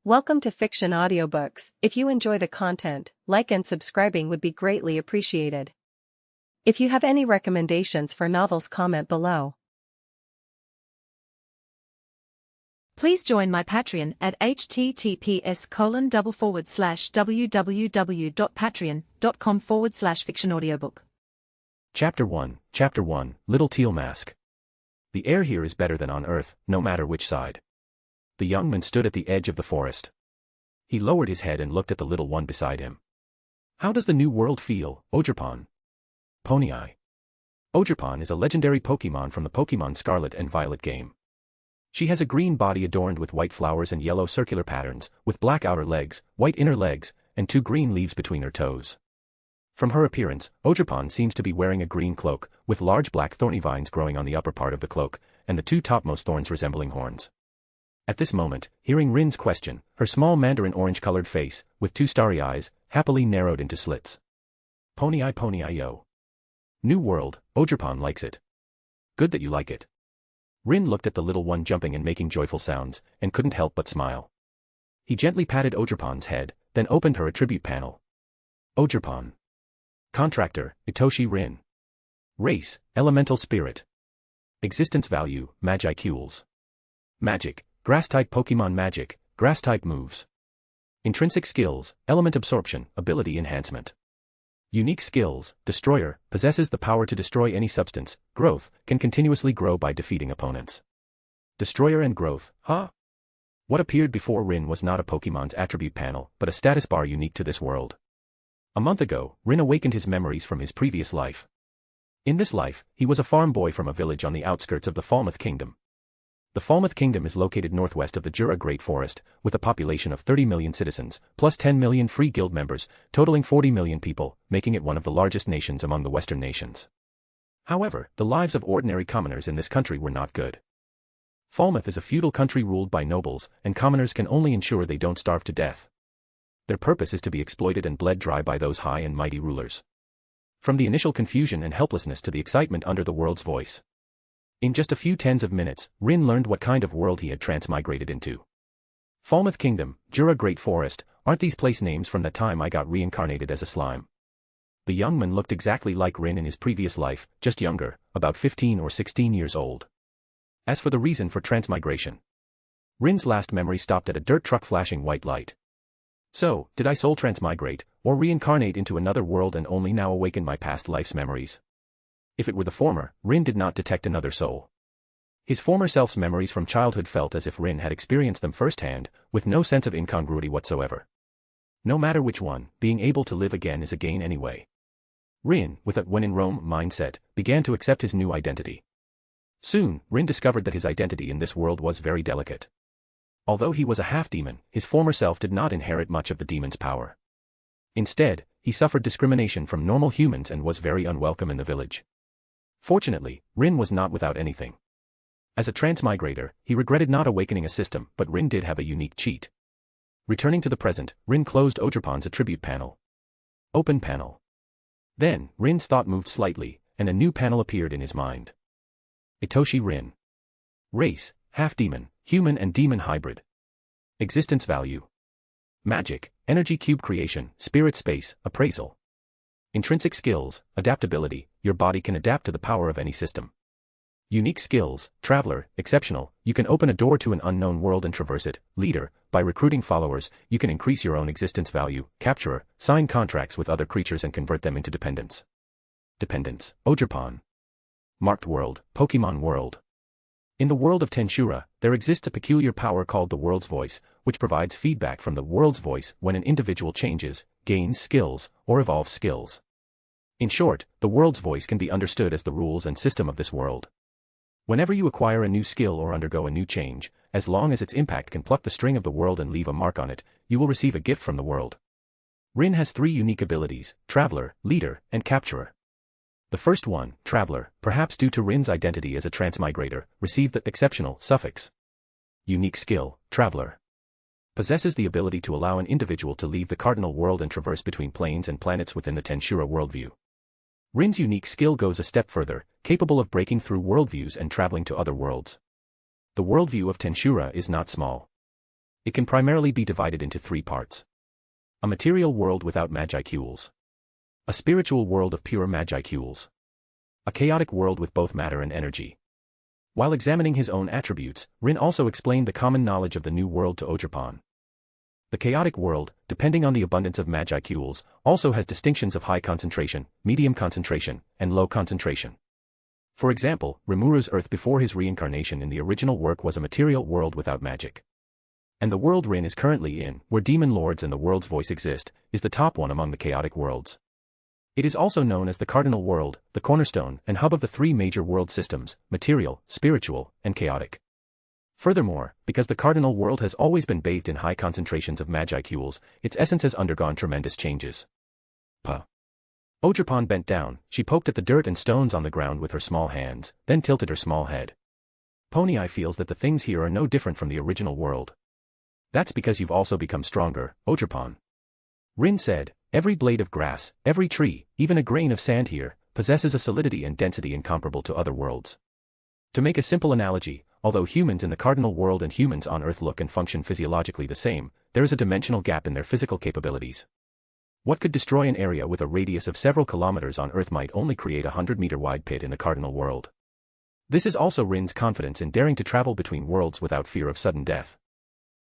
Welcome to Fiction Audiobooks. If you enjoy the content, like and subscribing would be greatly appreciated. If you have any recommendations for novels, comment below. Please join my Patreon at https://www.patreon.com/fictionaudiobook. Chapter 1, Little Teal Mask. The air here is better than on Earth, no matter which side. The young man stood at the edge of the forest. He lowered his head and looked at the little one beside him. How does the new world feel, Ogerpon? Ponyeye. Ogerpon is a legendary Pokémon from the Pokémon Scarlet and Violet game. She has a green body adorned with white flowers and yellow circular patterns, with black outer legs, white inner legs, and 2 green leaves between her toes. From her appearance, Ogerpon seems to be wearing a green cloak, with large black thorny vines growing on the upper part of the cloak, and the 2 topmost thorns resembling horns. At this moment, hearing Rin's question, her small mandarin orange-colored face, with 2 starry eyes, happily narrowed into slits. Ponyeye yo. New world, Ogerpon likes it. Good that you like it. Rin looked at the little one jumping and making joyful sounds, and couldn't help but smile. He gently patted Ogerpon's head, then opened her attribute panel. Ogerpon. Contractor, Itoshi Rin. Race, Elemental Spirit. Existence value, Magicules. Magic, Grass-type Pokémon magic, Grass-type moves. Intrinsic skills, Element Absorption, Ability Enhancement. Unique skills, Destroyer, possesses the power to destroy any substance. Growth, can continuously grow by defeating opponents. Destroyer and Growth, huh? What appeared before Rin was not a Pokémon's attribute panel, but a status bar unique to this world. A month ago, Rin awakened his memories from his previous life. In this life, he was a farm boy from a village on the outskirts of the Falmuth Kingdom. The Falmuth Kingdom is located northwest of the Jura Great Forest, with a population of 30 million citizens, plus 10 million free guild members, totaling 40 million people, making it one of the largest nations among the Western nations. However, the lives of ordinary commoners in this country were not good. Falmuth is a feudal country ruled by nobles, and commoners can only ensure they don't starve to death. Their purpose is to be exploited and bled dry by those high and mighty rulers. From the initial confusion and helplessness to the excitement under the world's voice. In just a few tens of minutes, Rin learned what kind of world he had transmigrated into. Falmuth Kingdom, Jura Great Forest, aren't these place names from the time I got reincarnated as a slime? The young man looked exactly like Rin in his previous life, just younger, about 15 or 16 years old. As for the reason for transmigration, Rin's last memory stopped at a dirt truck flashing white light. So, did I soul transmigrate, or reincarnate into another world and only now awaken my past life's memories? If it were the former, Rin did not detect another soul. His former self's memories from childhood felt as if Rin had experienced them firsthand, with no sense of incongruity whatsoever. No matter which one, being able to live again is a gain anyway. Rin, with a when-in-Rome mindset, began to accept his new identity. Soon, Rin discovered that his identity in this world was very delicate. Although he was a half-demon, his former self did not inherit much of the demon's power. Instead, he suffered discrimination from normal humans and was very unwelcome in the village. Fortunately, Rin was not without anything. As a transmigrator, he regretted not awakening a system, but Rin did have a unique cheat. Returning to the present, Rin closed Ogerpon's attribute panel. Open panel. Then, Rin's thought moved slightly, and a new panel appeared in his mind. Itoshi Rin. Race, half-demon, human and demon hybrid. Existence value. Magic, energy cube creation, spirit space, appraisal. Intrinsic skills, adaptability, your body can adapt to the power of any system. Unique skills, traveler, exceptional, you can open a door to an unknown world and traverse it. Leader, by recruiting followers, you can increase your own existence value. Capturer, sign contracts with other creatures and convert them into dependents. Dependents, Ogerpon. Marked world, Pokémon world. In the world of Tensura, there exists a peculiar power called the world's voice, which provides feedback from the world's voice when an individual changes, gains skills, or evolves skills. In short, the world's voice can be understood as the rules and system of this world. Whenever you acquire a new skill or undergo a new change, as long as its impact can pluck the string of the world and leave a mark on it, you will receive a gift from the world. Rin has 3 unique abilities, Traveler, Leader, and Capturer. The first one, Traveler, perhaps due to Rin's identity as a transmigrator, received the exceptional suffix. Unique skill, Traveler. Possesses the ability to allow an individual to leave the cardinal world and traverse between planes and planets within the Tensura worldview. Rin's unique skill goes a step further, capable of breaking through worldviews and traveling to other worlds. The worldview of Tensura is not small. It can primarily be divided into three parts. A material world without magicules. A spiritual world of pure magicules. A chaotic world with both matter and energy. While examining his own attributes, Rin also explained the common knowledge of the new world to Ogerpon. The chaotic world, depending on the abundance of magicules, also has distinctions of high concentration, medium concentration, and low concentration. For example, Rimuru's Earth before his reincarnation in the original work was a material world without magic. And the world Rin is currently in, where demon lords and the world's voice exist, is the top one among the chaotic worlds. It is also known as the cardinal world, the cornerstone and hub of the three major world systems, material, spiritual, and chaotic. Furthermore, because the cardinal world has always been bathed in high concentrations of magicules, its essence has undergone tremendous changes. Ogerpon bent down, she poked at the dirt and stones on the ground with her small hands, then tilted her small head. Pony Eye feels that the things here are no different from the original world. That's because you've also become stronger, Ogerpon. Rin said, every blade of grass, every tree, even a grain of sand here, possesses a solidity and density incomparable to other worlds. To make a simple analogy, although humans in the cardinal world and humans on Earth look and function physiologically the same, there is a dimensional gap in their physical capabilities. What could destroy an area with a radius of several kilometers on Earth might only create a 100-meter wide pit in the cardinal world. This is also Rin's confidence in daring to travel between worlds without fear of sudden death.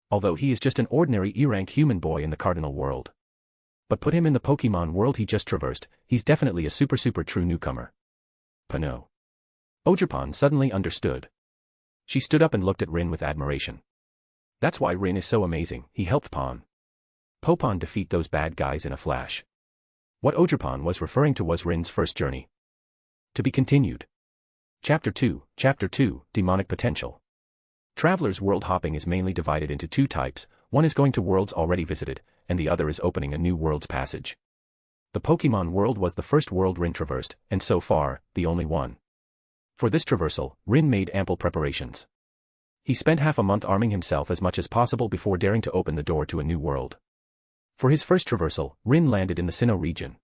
Although he is just an ordinary E-rank human boy in the cardinal world. But put him in the Pokémon world he just traversed, he's definitely a super true newcomer. Pano. Ogerpon suddenly understood. She stood up and looked at Rin with admiration. That's why Rin is so amazing, he helped Popon defeat those bad guys in a flash. What Ogerpon was referring to was Rin's first journey. To be continued. Chapter 2, Demonic Potential. Traveler's world hopping is mainly divided into two types, one is going to worlds already visited, and the other is opening a new world's passage. The Pokémon world was the first world Rin traversed, and so far, the only one. For this traversal, Rin made ample preparations. He spent half a month arming himself as much as possible before daring to open the door to a new world. For his first traversal, Rin landed in the Sinnoh region.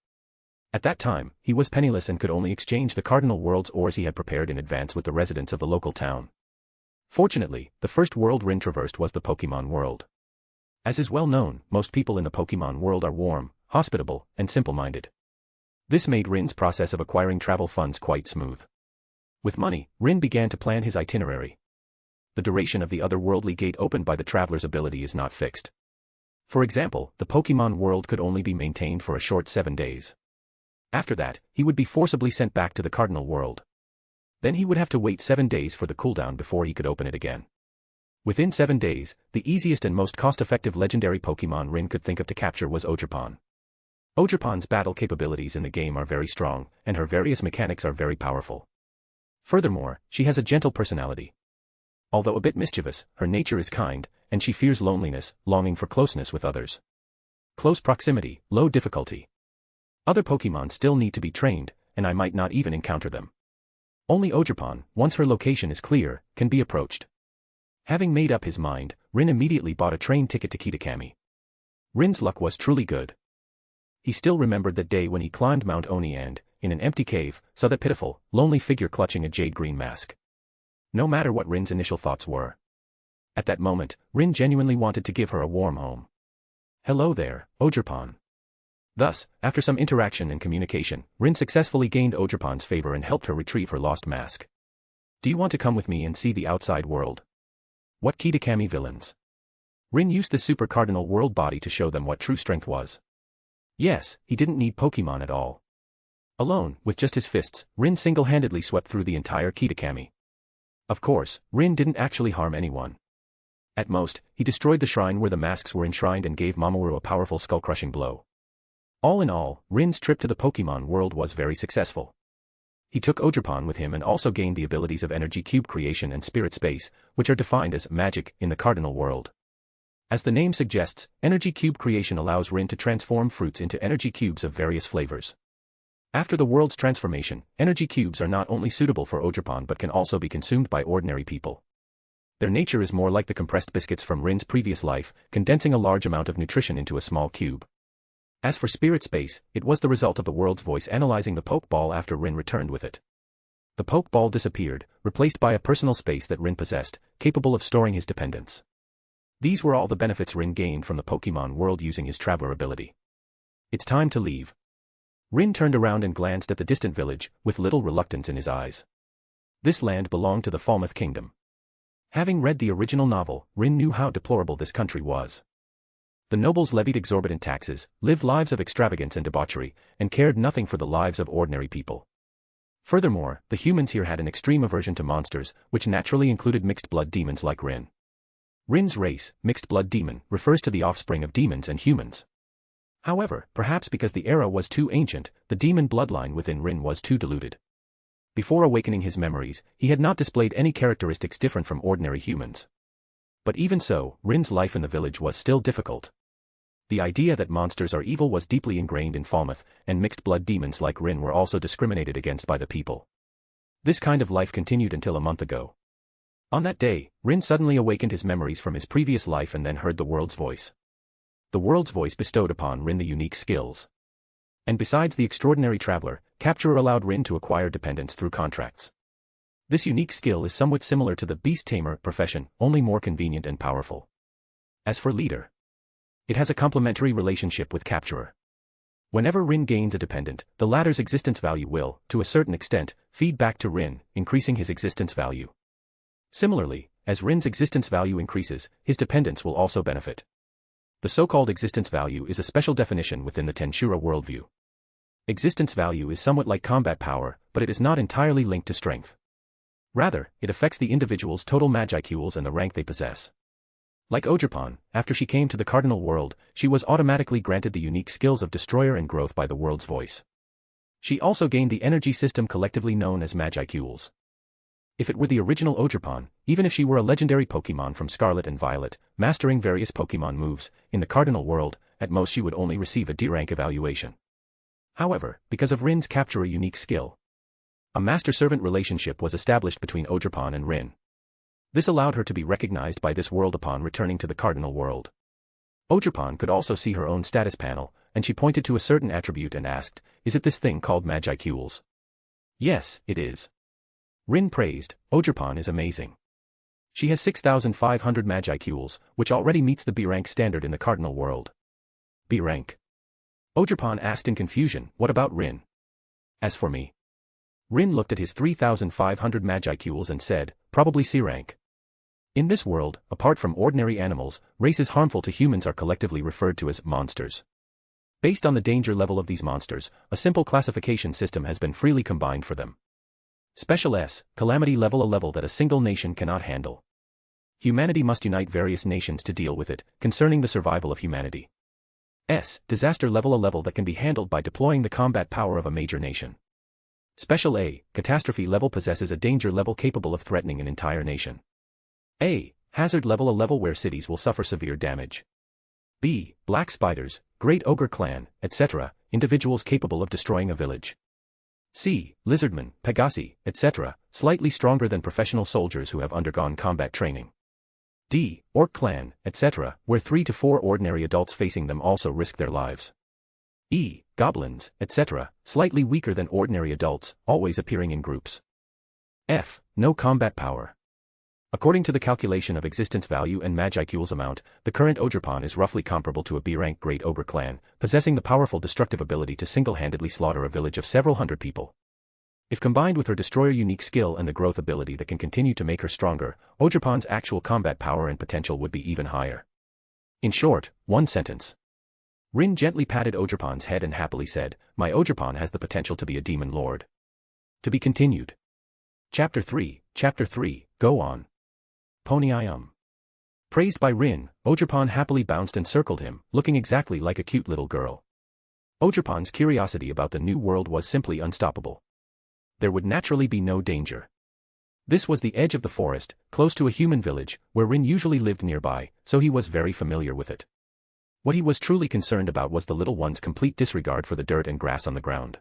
At that time, he was penniless and could only exchange the cardinal world's ores he had prepared in advance with the residents of the local town. Fortunately, the first world Rin traversed was the Pokémon world. As is well known, most people in the Pokémon world are warm, hospitable, and simple-minded. This made Rin's process of acquiring travel funds quite smooth. With money, Rin began to plan his itinerary. The duration of the otherworldly gate opened by the traveler's ability is not fixed. For example, the Pokémon world could only be maintained for a short 7 days. After that, he would be forcibly sent back to the cardinal world. Then he would have to wait 7 days for the cooldown before he could open it again. Within 7 days, the easiest and most cost-effective legendary Pokémon Rin could think of to capture was Ogerpon. Ogerpon's battle capabilities in the game are very strong, and her various mechanics are very powerful. Furthermore, she has a gentle personality. Although a bit mischievous, her nature is kind, and she fears loneliness, longing for closeness with others. Close proximity, low difficulty. Other Pokémon still need to be trained, and I might not even encounter them. Only Ogerpon, once her location is clear, can be approached. Having made up his mind, Rin immediately bought a train ticket to Kitakami. Rin's luck was truly good. He still remembered that day when he climbed Mount Oni and, in an empty cave, saw that pitiful, lonely figure clutching a jade-green mask. No matter what Rin's initial thoughts were. At that moment, Rin genuinely wanted to give her a warm home. Hello there, Ogerpon. Thus, after some interaction and communication, Rin successfully gained Ogerpon's favor and helped her retrieve her lost mask. Do you want to come with me and see the outside world? What Kitakami villains? Rin used the Super Cardinal World body to show them what true strength was. Yes, he didn't need Pokémon at all. Alone, with just his fists, Rin single-handedly swept through the entire Kitakami. Of course, Rin didn't actually harm anyone. At most, he destroyed the shrine where the masks were enshrined and gave Mamoru a powerful skull-crushing blow. All in all, Rin's trip to the Pokémon world was very successful. He took Ogerpon with him and also gained the abilities of Energy Cube Creation and Spirit Space, which are defined as magic in the Cardinal world. As the name suggests, Energy Cube Creation allows Rin to transform fruits into energy cubes of various flavors. After the world's transformation, energy cubes are not only suitable for Ogerpon but can also be consumed by ordinary people. Their nature is more like the compressed biscuits from Rin's previous life, condensing a large amount of nutrition into a small cube. As for Spirit Space, it was the result of the world's voice analyzing the Pokeball after Rin returned with it. The Pokeball disappeared, replaced by a personal space that Rin possessed, capable of storing his dependents. These were all the benefits Rin gained from the Pokémon world using his traveler ability. It's time to leave. Rin turned around and glanced at the distant village, with little reluctance in his eyes. This land belonged to the Falmuth Kingdom. Having read the original novel, Rin knew how deplorable this country was. The nobles levied exorbitant taxes, lived lives of extravagance and debauchery, and cared nothing for the lives of ordinary people. Furthermore, the humans here had an extreme aversion to monsters, which naturally included mixed-blood demons like Rin. Rin's race, mixed-blood demon, refers to the offspring of demons and humans. However, perhaps because the era was too ancient, the demon bloodline within Rin was too diluted. Before awakening his memories, he had not displayed any characteristics different from ordinary humans. But even so, Rin's life in the village was still difficult. The idea that monsters are evil was deeply ingrained in Falmuth, and mixed-blood demons like Rin were also discriminated against by the people. This kind of life continued until a month ago. On that day, Rin suddenly awakened his memories from his previous life and then heard the world's voice. The world's voice bestowed upon Rin the unique skills. And besides the extraordinary traveler, Capturer allowed Rin to acquire dependence through contracts. This unique skill is somewhat similar to the beast tamer profession, only more convenient and powerful. As for leader, it has a complementary relationship with Capturer. Whenever Rin gains a dependent, the latter's existence value will, to a certain extent, feed back to Rin, increasing his existence value. Similarly, as Rin's existence value increases, his dependents will also benefit. The so-called existence value is a special definition within the Tensura worldview. Existence value is somewhat like combat power, but it is not entirely linked to strength. Rather, it affects the individual's total Magicools and the rank they possess. Like Ogerpon, after she came to the Cardinal World, she was automatically granted the unique skills of Destroyer and Growth by the world's voice. She also gained the energy system collectively known as Magicools. If it were the original Ogerpon, even if she were a legendary Pokémon from Scarlet and Violet, mastering various Pokémon moves, in the Cardinal World, at most she would only receive a D rank evaluation. However, because of Rin's Capturer unique skill, a master-servant relationship was established between Ogerpon and Rin. This allowed her to be recognized by this world upon returning to the Cardinal World. Ogerpon could also see her own status panel, and she pointed to a certain attribute and asked, "Is it this thing called Magicools?" "Yes, it is." Rin praised, "Ogerpon is amazing. She has 6,500 Magicools, which already meets the B rank standard in the Cardinal World." B rank? Ogerpon asked in confusion, "What about Rin?" "As for me." Rin looked at his 3,500 Magicools and said, "Probably C rank." In this world, apart from ordinary animals, races harmful to humans are collectively referred to as monsters. Based on the danger level of these monsters, a simple classification system has been freely combined for them. Special S, calamity level, a level that a single nation cannot handle. Humanity must unite various nations to deal with it, concerning the survival of humanity. S, disaster level, a level that can be handled by deploying the combat power of a major nation. Special A, catastrophe level, possesses a danger level capable of threatening an entire nation. A, hazard level, a level where cities will suffer severe damage. B, black spiders, great ogre clan, etc., individuals capable of destroying a village. C, lizardmen, pegasi, etc., slightly stronger than professional soldiers who have undergone combat training. D, orc clan, etc., where 3 to 4 ordinary adults facing them also risk their lives. E, goblins, etc., slightly weaker than ordinary adults, always appearing in groups. F, no combat power. According to the calculation of existence value and Magicools amount, the current Ogerpon is roughly comparable to a B-rank Great Ogre clan, possessing the powerful destructive ability to single-handedly slaughter a village of several hundred people. If combined with her Destroyer unique skill and the growth ability that can continue to make her stronger, Ogerpon's actual combat power and potential would be even higher. In short, one sentence. Rin gently patted Ogerpon's head and happily said, "My Ogerpon has the potential to be a demon lord." To be continued. Chapter 3, go on. Pony Praised by Rin, Ogerpon happily bounced and circled him, looking exactly like a cute little girl. Ogerpon's curiosity about the new world was simply unstoppable. There would naturally be no danger. This was the edge of the forest, close to a human village, where Rin usually lived nearby, so he was very familiar with it. What he was truly concerned about was the little one's complete disregard for the dirt and grass on the ground.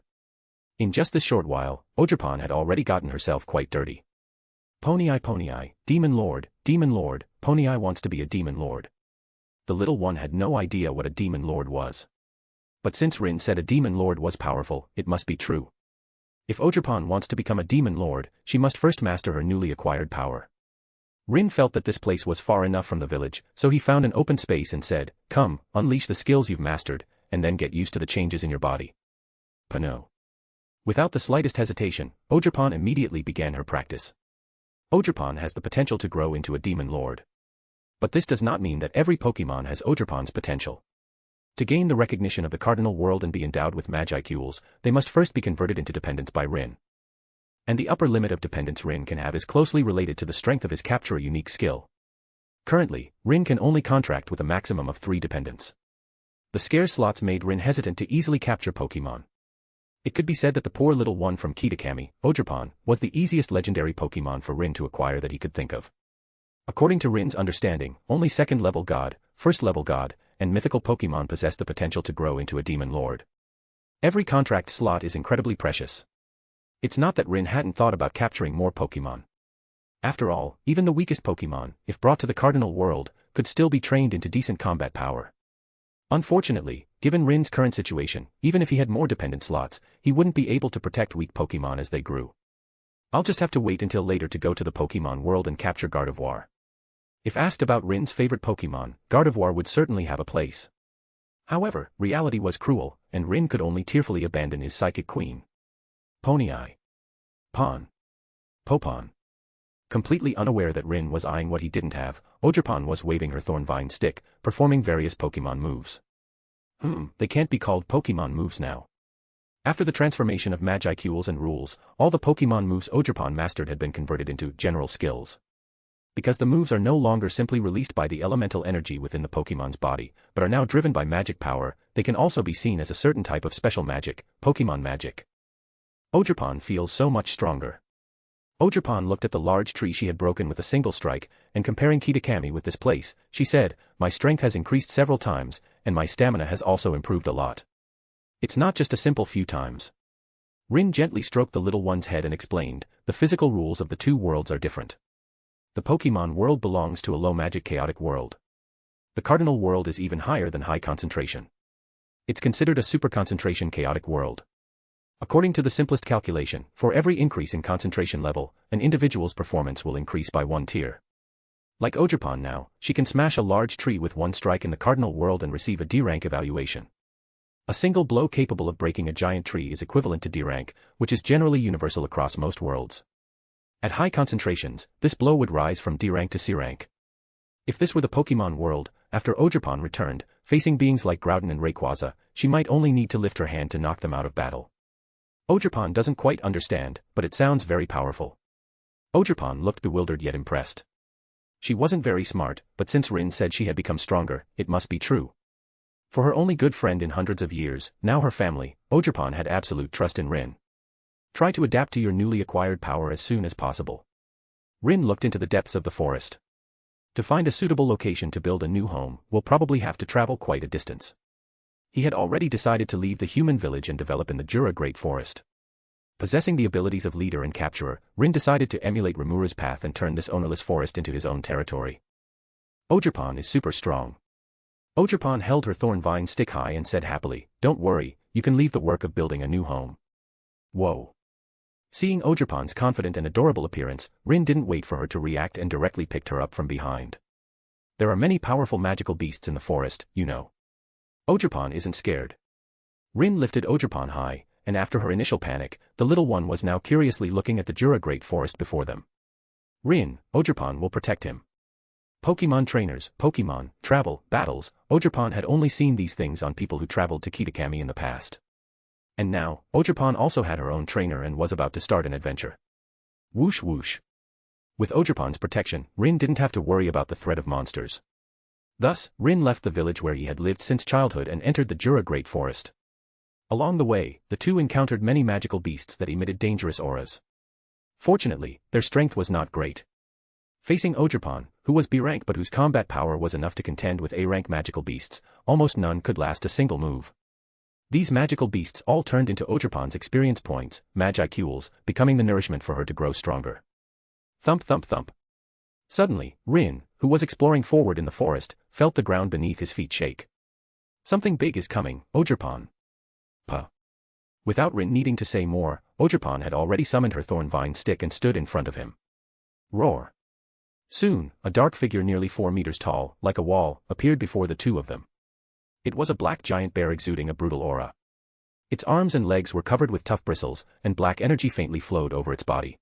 In just this short while, Ogerpon had already gotten herself quite dirty. Pony, demon lord, Pony wants to be a demon lord. The little one had no idea what a demon lord was. But since Rin said a demon lord was powerful, it must be true. If Ogerpon wants to become a demon lord, she must first master her newly acquired power. Rin felt that this place was far enough from the village, so he found an open space and said, "Come, unleash the skills you've mastered, and then get used to the changes in your body." Pano. Without the slightest hesitation, Ogerpon immediately began her practice. Ogerpon has the potential to grow into a demon lord. But this does not mean that every Pokémon has Ogerpon's potential. To gain the recognition of the cardinal world and be endowed with Magicules, they must first be converted into dependence by Rin. And the upper limit of dependence Rin can have is closely related to the strength of his capture a unique skill. Currently, Rin can only contract with a maximum of 3 dependents. The scarce slots made Rin hesitant to easily capture Pokémon. It could be said that the poor little one from Kitakami, Ogerpon, was the easiest legendary Pokémon for Rin to acquire that he could think of. According to Rin's understanding, only second-level God, first-level God, and mythical Pokémon possess the potential to grow into a demon lord. Every contract slot is incredibly precious. It's not that Rin hadn't thought about capturing more Pokémon. After all, even the weakest Pokémon, if brought to the cardinal world, could still be trained into decent combat power. Unfortunately, given Rin's current situation, even if he had more dependent slots, he wouldn't be able to protect weak Pokémon as they grew. I'll just have to wait until later to go to the Pokémon world and capture Gardevoir. If asked about Rin's favorite Pokémon, Gardevoir would certainly have a place. However, reality was cruel, and Rin could only tearfully abandon his psychic queen. Ponyeye. Pon. Popon. Completely unaware that Rin was eyeing what he didn't have, Ogerpon was waving her Thornvine stick, performing various Pokémon moves. They can't be called Pokémon moves now. After the transformation of Magicules and rules, all the Pokémon moves Ogerpon mastered had been converted into general skills. Because the moves are no longer simply released by the elemental energy within the Pokémon's body, but are now driven by magic power, they can also be seen as a certain type of special magic, Pokémon magic. Ogerpon feels so much stronger. Ogerpon looked at the large tree she had broken with a single strike, and comparing Kitakami with this place, she said, "My strength has increased several times, and my stamina has also improved a lot. It's not just a simple few times." Rin gently stroked the little one's head and explained, "The physical rules of the 2 worlds are different. The Pokémon world belongs to a low-magic chaotic world. The cardinal world is even higher than high concentration. It's considered a super-concentration chaotic world. According to the simplest calculation, for every increase in concentration level, an individual's performance will increase by 1 tier. Like Ogerpon now, she can smash a large tree with 1 strike in the cardinal world and receive a D-rank evaluation. A single blow capable of breaking a giant tree is equivalent to D-rank, which is generally universal across most worlds. At high concentrations, this blow would rise from D-rank to C-rank. If this were the Pokémon world, after Ogerpon returned, facing beings like Groudon and Rayquaza, she might only need to lift her hand to knock them out of battle. Ogerpon doesn't quite understand, but it sounds very powerful. Ogerpon looked bewildered yet impressed. She wasn't very smart, but since Rin said she had become stronger, it must be true. For her only good friend in hundreds of years, now her family, Ogerpon had absolute trust in Rin. Try to adapt to your newly acquired power as soon as possible. Rin looked into the depths of the forest. To find a suitable location to build a new home, we'll probably have to travel quite a distance. He had already decided to leave the human village and develop in the Jura Great Forest. Possessing the abilities of leader and capturer, Rin decided to emulate Rimura's path and turn this ownerless forest into his own territory. Ogerpon is super strong. Ogerpon held her Thornvine stick high and said happily, "Don't worry, you can leave the work of building a new home." Whoa. Seeing Ogerpon's confident and adorable appearance, Rin didn't wait for her to react and directly picked her up from behind. There are many powerful magical beasts in the forest, you know. Ogerpon isn't scared. Rin lifted Ogerpon high, and after her initial panic, the little one was now curiously looking at the Jura Great Forest before them. Rin, Ogerpon will protect him. Pokémon trainers, Pokémon, travel, battles, Ogerpon had only seen these things on people who traveled to Kitakami in the past. And now, Ogerpon also had her own trainer and was about to start an adventure. Whoosh whoosh. With Ogerpon's protection, Rin didn't have to worry about the threat of monsters. Thus, Rin left the village where he had lived since childhood and entered the Jura Great Forest. Along the way, the two encountered many magical beasts that emitted dangerous auras. Fortunately, their strength was not great. Facing Ogerpon, who was B-rank but whose combat power was enough to contend with A-rank magical beasts, almost none could last a single move. These magical beasts all turned into Ogerpon's experience points, Magicules, becoming the nourishment for her to grow stronger. Thump thump thump. Suddenly, Rin, who was exploring forward in the forest, felt the ground beneath his feet shake. Something big is coming, Ogerpon. Puh. Without Rin needing to say more, Ogerpon had already summoned her Thornvine stick and stood in front of him. Roar. Soon, a dark figure nearly 4 meters tall, like a wall, appeared before the two of them. It was a black giant bear exuding a brutal aura. Its arms and legs were covered with tough bristles, and black energy faintly flowed over its body.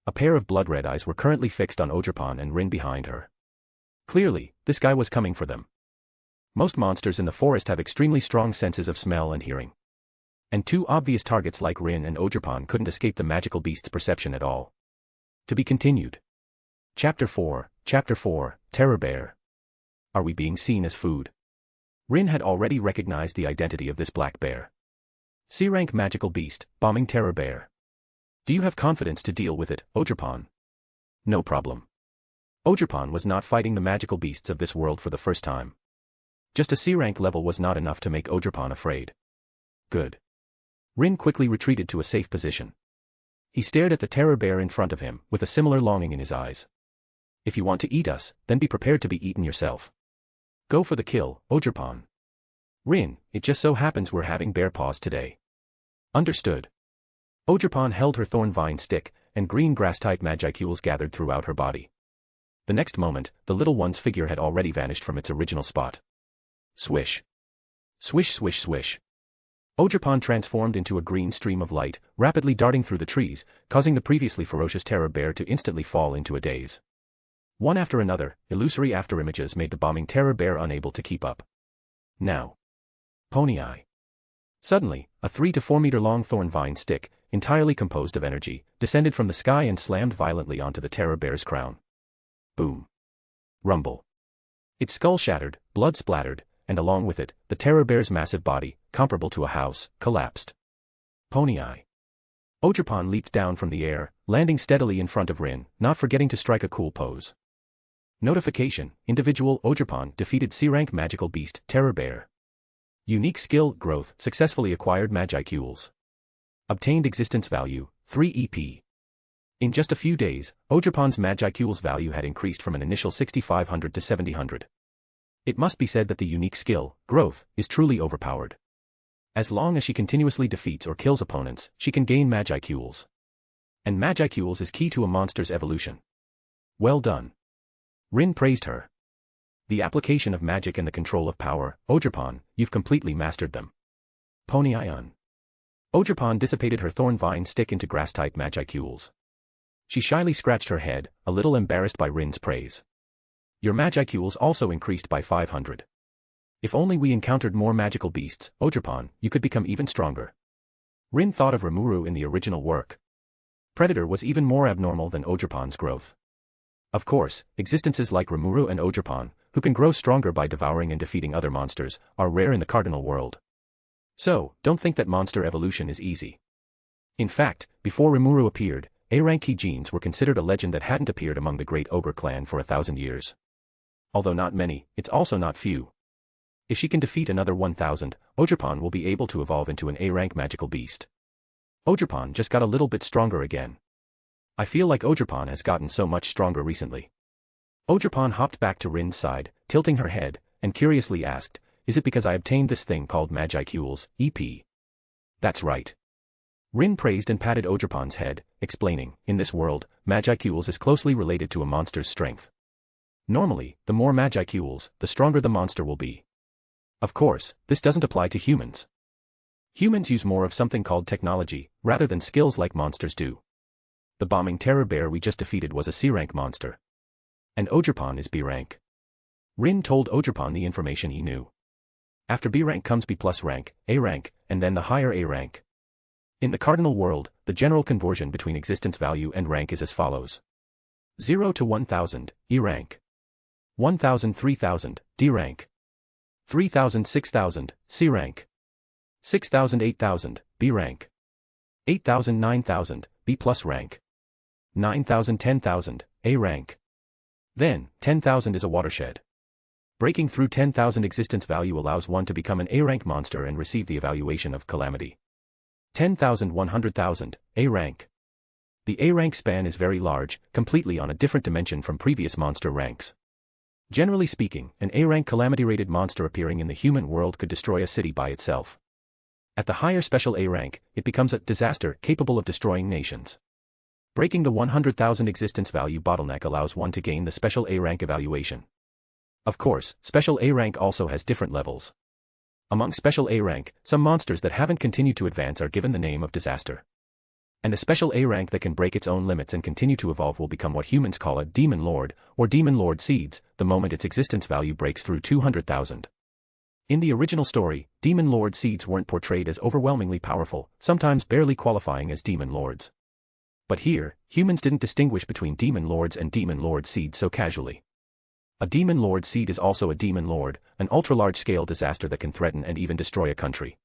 A pair of blood-red eyes were currently fixed on Ogerpon and Rin behind her. Clearly, this guy was coming for them. Most monsters in the forest have extremely strong senses of smell and hearing. And two obvious targets like Rin and Ogerpon couldn't escape the magical beast's perception at all. To be continued. Chapter 4, Terror Bear. Are we being seen as food? Rin had already recognized the identity of this black bear. C-rank magical beast, bombing terror bear. Do you have confidence to deal with it, Ogerpon? No problem. Ogerpon was not fighting the magical beasts of this world for the first time. Just a C-rank level was not enough to make Ogerpon afraid. Good. Rin quickly retreated to a safe position. He stared at the terror bear in front of him, with a similar longing in his eyes. If you want to eat us, then be prepared to be eaten yourself. Go for the kill, Ogerpon. Rin, it just so happens we're having bear paws today. Understood. Ogerpon held her thorn vine stick, and green grass-type magicules gathered throughout her body. The next moment, the little one's figure had already vanished from its original spot. Swish. Swish swish swish. Ogerpon transformed into a green stream of light, rapidly darting through the trees, causing the previously ferocious terror bear to instantly fall into a daze. One after another, illusory afterimages made the bombing terror bear unable to keep up. Now. Pony Eye. Suddenly, a 3 to 4 meter long thorn vine stick, entirely composed of energy, descended from the sky and slammed violently onto the terror bear's crown. Boom. Rumble. Its skull shattered, blood splattered, and along with it, the terror bear's massive body, comparable to a house, collapsed. Pony Eye. Ogerpon leaped down from the air, landing steadily in front of Rin, not forgetting to strike a cool pose. Notification: individual Ogerpon defeated C-rank magical beast, terror bear. Unique skill, growth, successfully acquired magicules. Obtained existence value, 3 EP. In just a few days, Ogerpon's magicules value had increased from an initial 6,500 to 7,000. It must be said that the unique skill, growth, is truly overpowered. As long as she continuously defeats or kills opponents, she can gain magicules. And magicules is key to a monster's evolution. Well done. Rin praised her. The application of magic and the control of power, Ogerpon, you've completely mastered them. Pony Ion. Ogerpon dissipated her thorn vine stick into grass-type magicules. She shyly scratched her head, a little embarrassed by Rin's praise. Your magicules also increased by 500. If only we encountered more magical beasts, Ogerpon, you could become even stronger. Rin thought of Rimuru in the original work. Predator was even more abnormal than Ogerpon's growth. Of course, existences like Rimuru and Ogerpon, who can grow stronger by devouring and defeating other monsters, are rare in the cardinal world. So, don't think that monster evolution is easy. In fact, before Rimuru appeared, A-rank key genes were considered a legend that hadn't appeared among the great ogre clan for 1,000 years. Although not many, it's also not few. If she can defeat another 1,000, Ogerpon will be able to evolve into an A-rank magical beast. Ogerpon just got a little bit stronger again. I feel like Ogerpon has gotten so much stronger recently. Ogerpon hopped back to Rin's side, tilting her head, and curiously asked, is it because I obtained this thing called magicules, EP? That's right. Rin praised and patted Ogerpon's head, explaining, in this world, magicules is closely related to a monster's strength. Normally, the more magicules, the stronger the monster will be. Of course, this doesn't apply to humans. Humans use more of something called technology, rather than skills like monsters do. The bombing terror bear we just defeated was a C-rank monster. And Ogerpon is B-rank. Rin told Ogerpon the information he knew. After B-rank comes B+ rank, A-rank, and then the higher A-rank. In the cardinal world, the general conversion between existence value and rank is as follows. 0 to 1,000, E-rank. 1,000 3,000, D-rank. 3,000 6,000, C-rank. 6,000 8,000, B-rank. 8,000 9,000, B+ rank. 9,000 10,000, A-rank. Then, 10,000 is a watershed. Breaking through 10,000 existence value allows one to become an A-rank monster and receive the evaluation of calamity. 10,000 100,000, A-rank. The A-rank span is very large, completely on a different dimension from previous monster ranks. Generally speaking, an A-rank calamity-rated monster appearing in the human world could destroy a city by itself. At the higher special A rank, it becomes a disaster capable of destroying nations. Breaking the 100,000 existence value bottleneck allows one to gain the special A rank evaluation. Of course, special A rank also has different levels. Among special A rank, some monsters that haven't continued to advance are given the name of disaster. And a special A rank that can break its own limits and continue to evolve will become what humans call a Demon Lord, or Demon Lord Seeds, the moment its existence value breaks through 200,000. In the original story, Demon Lord Seeds weren't portrayed as overwhelmingly powerful, sometimes barely qualifying as Demon Lords. But here, humans didn't distinguish between Demon Lords and Demon Lord Seeds so casually. A Demon Lord Seed is also a Demon Lord, an ultra-large-scale disaster that can threaten and even destroy a country.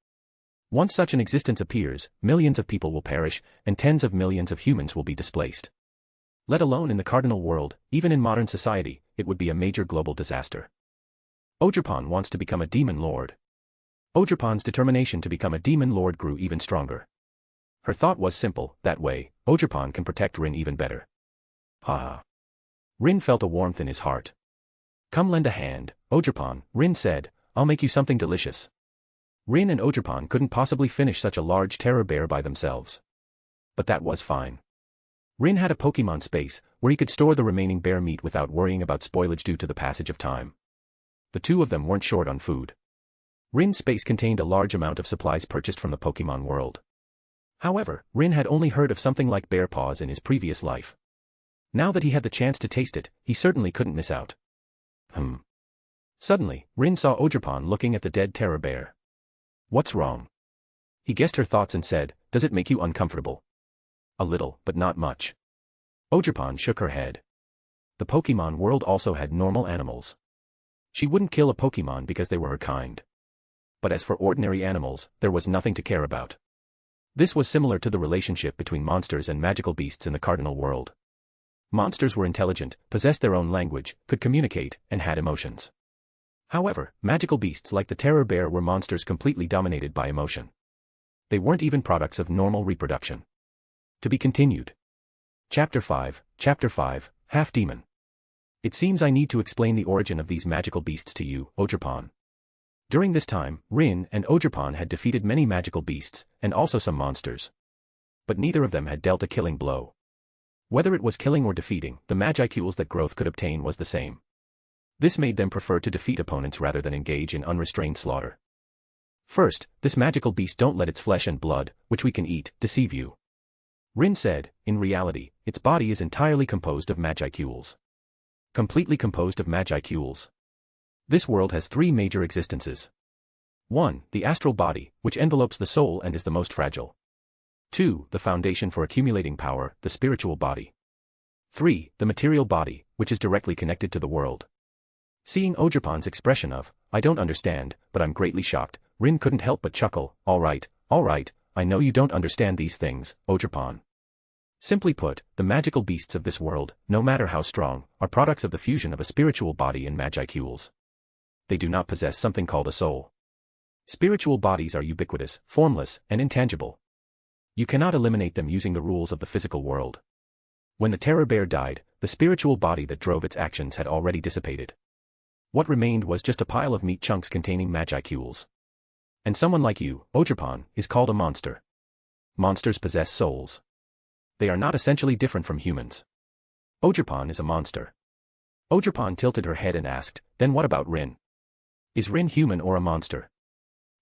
Once such an existence appears, millions of people will perish, and tens of millions of humans will be displaced. Let alone in the cardinal world, even in modern society, it would be a major global disaster. Ogerpon wants to become a Demon Lord. Ogerpon's determination to become a Demon Lord grew even stronger. Her thought was simple, that way, Ogerpon can protect Rin even better. Ha! Rin felt a warmth in his heart. Come lend a hand, Ogerpon, Rin said, I'll make you something delicious. Rin and Ogerpon couldn't possibly finish such a large terror bear by themselves. But that was fine. Rin had a Pokémon space, where he could store the remaining bear meat without worrying about spoilage due to the passage of time. The two of them weren't short on food. Rin's space contained a large amount of supplies purchased from the Pokémon world. However, Rin had only heard of something like bear paws in his previous life. Now that he had the chance to taste it, he certainly couldn't miss out. Suddenly, Rin saw Ogerpon looking at the dead terror bear. What's wrong? He guessed her thoughts and said, does it make you uncomfortable? A little, but not much. Ogerpon shook her head. The Pokémon world also had normal animals. She wouldn't kill a Pokémon because they were her kind. But as for ordinary animals, there was nothing to care about. This was similar to the relationship between monsters and magical beasts in the cardinal world. Monsters were intelligent, possessed their own language, could communicate, and had emotions. However, magical beasts like the terror bear were monsters completely dominated by emotion. They weren't even products of normal reproduction. To be continued. Chapter 5, Half Demon. It seems I need to explain the origin of these magical beasts to you, Ogerpon. During this time, Rin and Ogerpon had defeated many magical beasts, and also some monsters. But neither of them had dealt a killing blow. Whether it was killing or defeating, the magicals that growth could obtain was the same. This made them prefer to defeat opponents rather than engage in unrestrained slaughter. First, this magical beast don't let its flesh and blood, which we can eat, deceive you. Rin said, in reality, its body is entirely composed of magicals. Completely composed of magicals. This world has three major existences. 1. The astral body, which envelopes the soul and is the most fragile. 2. The foundation for accumulating power, the spiritual body. 3. The material body, which is directly connected to the world. Seeing Ogerpon's expression of, I don't understand, but I'm greatly shocked, Rin couldn't help but chuckle, all right, I know you don't understand these things, Ogerpon. Simply put, the magical beasts of this world, no matter how strong, are products of the fusion of a spiritual body and magicals. They do not possess something called a soul. Spiritual bodies are ubiquitous, formless, and intangible. You cannot eliminate them using the rules of the physical world. When the terror bear died, the spiritual body that drove its actions had already dissipated. What remained was just a pile of meat chunks containing magicals. And someone like you, Ogerpon, is called a monster. Monsters possess souls. They are not essentially different from humans. Ogerpon is a monster. Ogerpon tilted her head and asked, then what about Rin? Is Rin human or a monster?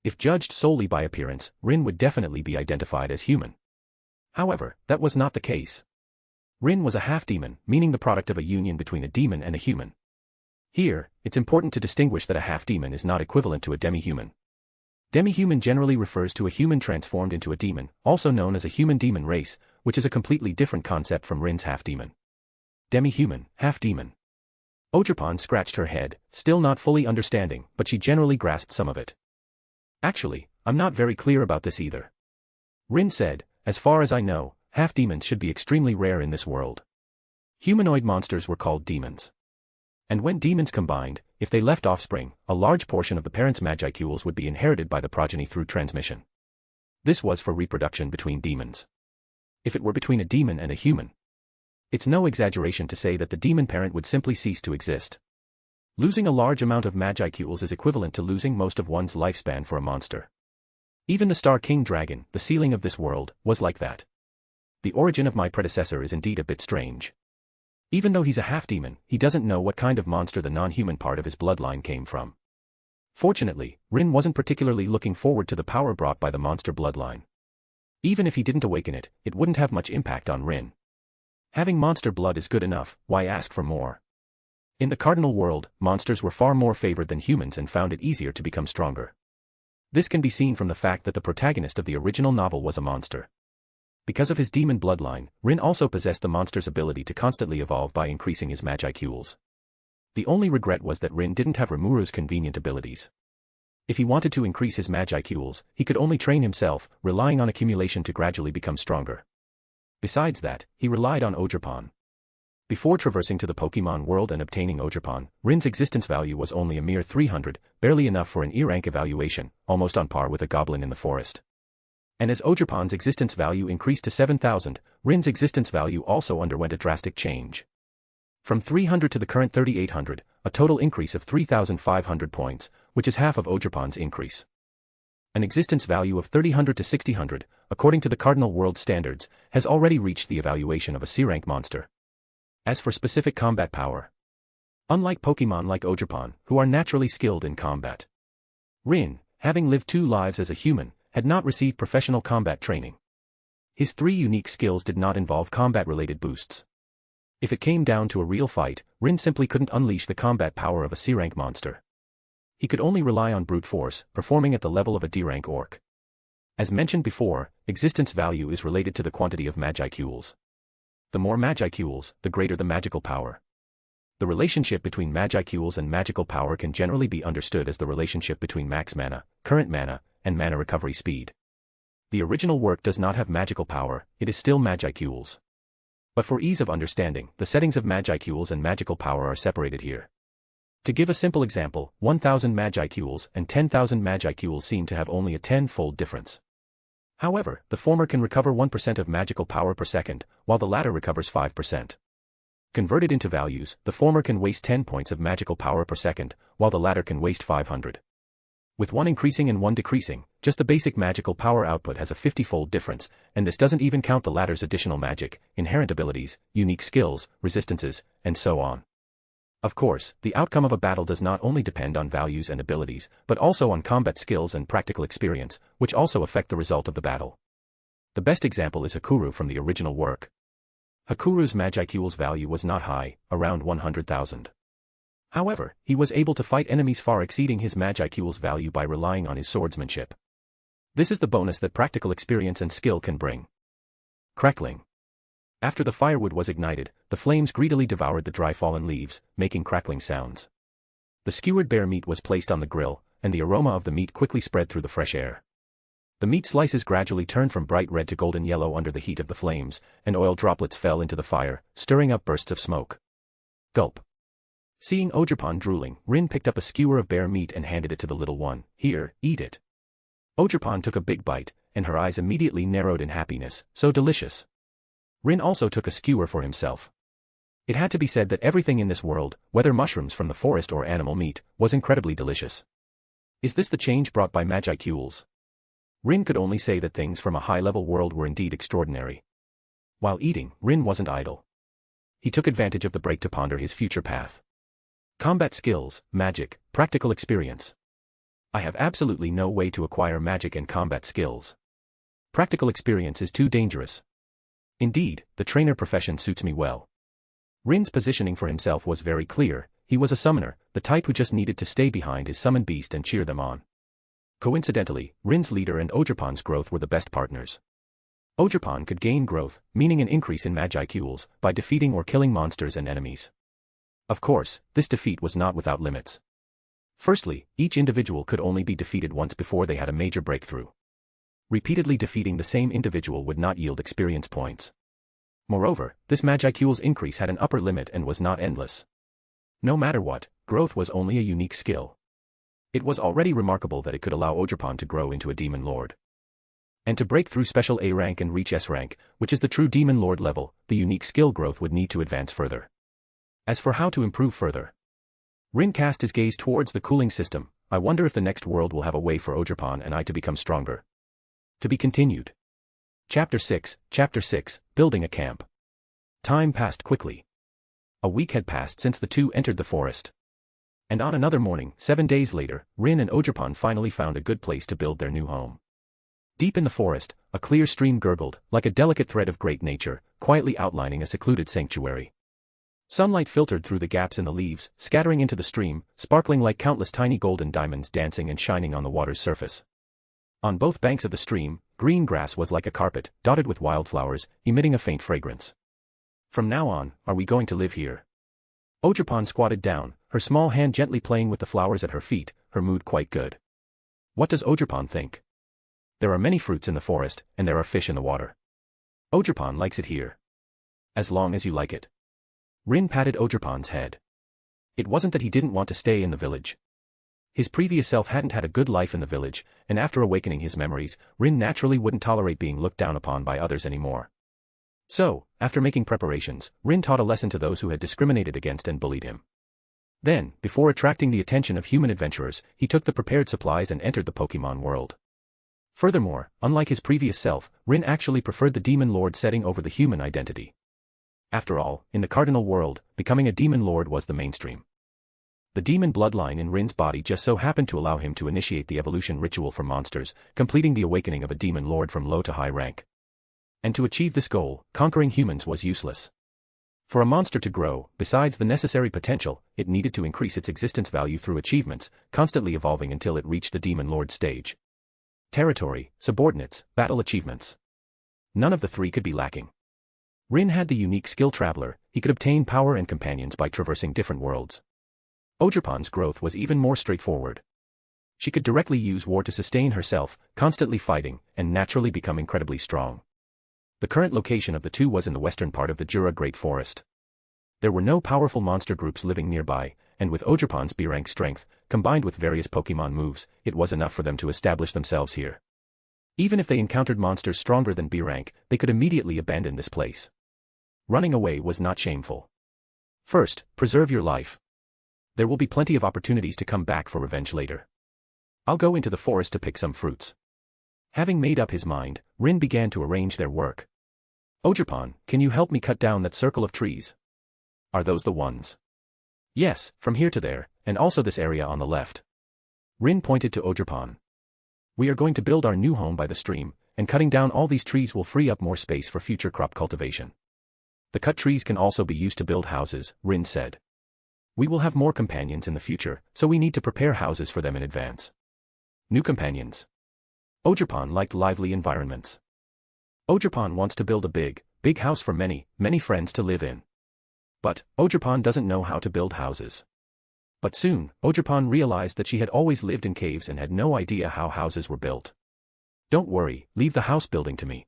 If judged solely by appearance, Rin would definitely be identified as human. However, that was not the case. Rin was a half-demon, meaning the product of a union between a demon and a human. Here, it's important to distinguish that a half-demon is not equivalent to a demi-human. Demi-human generally refers to a human transformed into a demon, also known as a human-demon race, which is a completely different concept from Rin's half-demon. Demi-human, half-demon. Ogerpon scratched her head, still not fully understanding, but she generally grasped some of it. Actually, I'm not very clear about this either. Rin said, as far as I know, half-demons should be extremely rare in this world. Humanoid monsters were called demons. And when demons combined, if they left offspring, a large portion of the parents' magicals would be inherited by the progeny through transmission. This was for reproduction between demons. If it were between a demon and a human, it's no exaggeration to say that the demon parent would simply cease to exist. Losing a large amount of magicals is equivalent to losing most of one's lifespan for a monster. Even the Star King Dragon, the ceiling of this world, was like that. The origin of my predecessor is indeed a bit strange. Even though he's a half-demon, he doesn't know what kind of monster the non-human part of his bloodline came from. Fortunately, Rin wasn't particularly looking forward to the power brought by the monster bloodline. Even if he didn't awaken it, it wouldn't have much impact on Rin. Having monster blood is good enough, why ask for more? In the cardinal world, monsters were far more favored than humans and found it easier to become stronger. This can be seen from the fact that the protagonist of the original novel was a monster. Because of his demon bloodline, Rin also possessed the monster's ability to constantly evolve by increasing his Magicools. The only regret was that Rin didn't have Rimuru's convenient abilities. If he wanted to increase his Magicools, he could only train himself, relying on accumulation to gradually become stronger. Besides that, he relied on Ogerpon. Before traversing to the Pokémon world and obtaining Ogerpon, Rin's existence value was only a mere 300, barely enough for an E-rank evaluation, almost on par with a goblin in the forest. And as Ogerpon's existence value increased to 7,000, Rin's existence value also underwent a drastic change. From 300 to the current 3,800, a total increase of 3,500 points, which is half of Ogerpon's increase. An existence value of 3,000 to 6,000, according to the Cardinal World standards, has already reached the evaluation of a C-rank monster. As for specific combat power, unlike Pokémon like Ogerpon, who are naturally skilled in combat, Rin, having lived 2 lives as a human, had not received professional combat training. His 3 unique skills did not involve combat-related boosts. If it came down to a real fight, Rin simply couldn't unleash the combat power of a C-rank monster. He could only rely on brute force, performing at the level of a D-rank orc. As mentioned before, existence value is related to the quantity of Magicools. The more Magicools, the greater the magical power. The relationship between Magicools and magical power can generally be understood as the relationship between max mana, current mana, and mana recovery speed. The original work does not have magical power, it is still Magicools. But for ease of understanding, the settings of Magicools and magical power are separated here. To give a simple example, 1,000 Magicools and 10,000 Magicools seem to have only a 10-fold difference. However, the former can recover 1% of magical power per second, while the latter recovers 5%. Converted into values, the former can waste 10 points of magical power per second, while the latter can waste 500. With one increasing and one decreasing, just the basic magical power output has a 50-fold difference, and this doesn't even count the latter's additional magic, inherent abilities, unique skills, resistances, and so on. Of course, the outcome of a battle does not only depend on values and abilities, but also on combat skills and practical experience, which also affect the result of the battle. The best example is Hakuru from the original work. Hakuru's Magicool's value was not high, around 100,000. However, he was able to fight enemies far exceeding his Magicool's value by relying on his swordsmanship. This is the bonus that practical experience and skill can bring. Crackling. After the firewood was ignited, the flames greedily devoured the dry fallen leaves, making crackling sounds. The skewered bear meat was placed on the grill, and the aroma of the meat quickly spread through the fresh air. The meat slices gradually turned from bright red to golden yellow under the heat of the flames, and oil droplets fell into the fire, stirring up bursts of smoke. Gulp. Seeing Ogerpon drooling, Rin picked up a skewer of bear meat and handed it to the little one. Here, eat it. Ogerpon took a big bite, and her eyes immediately narrowed in happiness. So delicious. Rin also took a skewer for himself. It had to be said that everything in this world, whether mushrooms from the forest or animal meat, was incredibly delicious. Is this the change brought by Magicools? Rin could only say that things from a high-level world were indeed extraordinary. While eating, Rin wasn't idle. He took advantage of the break to ponder his future path. Combat skills, magic, practical experience. I have absolutely no way to acquire magic and combat skills. Practical experience is too dangerous. Indeed, the trainer profession suits me well. Rin's positioning for himself was very clear. He was a summoner, the type who just needed to stay behind his summoned beast and cheer them on. Coincidentally, Rin's leader and Ogerpon's growth were the best partners. Ogerpon could gain growth, meaning an increase in Magicools, by defeating or killing monsters and enemies. Of course, this defeat was not without limits. Firstly, each individual could only be defeated once before they had a major breakthrough. Repeatedly defeating the same individual would not yield experience points. Moreover, this Magicool's increase had an upper limit and was not endless. No matter what, growth was only a unique skill. It was already remarkable that it could allow Ogerpon to grow into a demon lord. And to break through special A rank and reach S rank, which is the true demon lord level, the unique skill growth would need to advance further. As for how to improve further, Rin cast his gaze towards the cooling system. I wonder if the next world will have a way for Ogerpon and I to become stronger. To be continued. Chapter 6, Building a Camp. Time passed quickly. A week had passed since the two entered the forest. And on another morning, 7 days later, Rin and Ogerpon finally found a good place to build their new home. Deep in the forest, a clear stream gurgled, like a delicate thread of great nature, quietly outlining a secluded sanctuary. Sunlight filtered through the gaps in the leaves, scattering into the stream, sparkling like countless tiny golden diamonds dancing and shining on the water's surface. On both banks of the stream, green grass was like a carpet, dotted with wildflowers, emitting a faint fragrance. From now on, are we going to live here? Ogerpon squatted down, her small hand gently playing with the flowers at her feet, her mood quite good. What does Ogerpon think? There are many fruits in the forest, and there are fish in the water. Ogerpon likes it here. As long as you like it. Rin patted Ogerpon's head. It wasn't that he didn't want to stay in the village. His previous self hadn't had a good life in the village, and after awakening his memories, Rin naturally wouldn't tolerate being looked down upon by others anymore. So, after making preparations, Rin taught a lesson to those who had discriminated against and bullied him. Then, before attracting the attention of human adventurers, he took the prepared supplies and entered the Pokémon world. Furthermore, unlike his previous self, Rin actually preferred the Demon Lord setting over the human identity. After all, in the Cardinal world, becoming a Demon Lord was the mainstream. The demon bloodline in Rin's body just so happened to allow him to initiate the evolution ritual for monsters, completing the awakening of a Demon Lord from low to high rank. And to achieve this goal, conquering humans was useless. For a monster to grow, besides the necessary potential, it needed to increase its existence value through achievements, constantly evolving until it reached the Demon Lord stage. Territory, subordinates, battle achievements. None of the three could be lacking. Rin had the unique skill Traveler, he could obtain power and companions by traversing different worlds. Ogerpon's growth was even more straightforward. She could directly use war to sustain herself, constantly fighting, and naturally become incredibly strong. The current location of the two was in the western part of the Jura Great Forest. There were no powerful monster groups living nearby, and with Ogerpon's B-rank strength, combined with various Pokémon moves, it was enough for them to establish themselves here. Even if they encountered monsters stronger than B-rank, they could immediately abandon this place. Running away was not shameful. First, preserve your life. There will be plenty of opportunities to come back for revenge later. I'll go into the forest to pick some fruits. Having made up his mind, Rin began to arrange their work. Ogerpon, can you help me cut down that circle of trees? Are those the ones? Yes, from here to there, and also this area on the left. Rin pointed to Ogerpon. We are going to build our new home by the stream, and cutting down all these trees will free up more space for future crop cultivation. The cut trees can also be used to build houses, Rin said. We will have more companions in the future, so we need to prepare houses for them in advance. New companions. Ogerpon liked lively environments. Ogerpon wants to build a big house for many friends to live in. But, Ogerpon doesn't know how to build houses. But soon, Ogerpon realized that she had always lived in caves and had no idea how houses were built. Don't worry, leave the house building to me.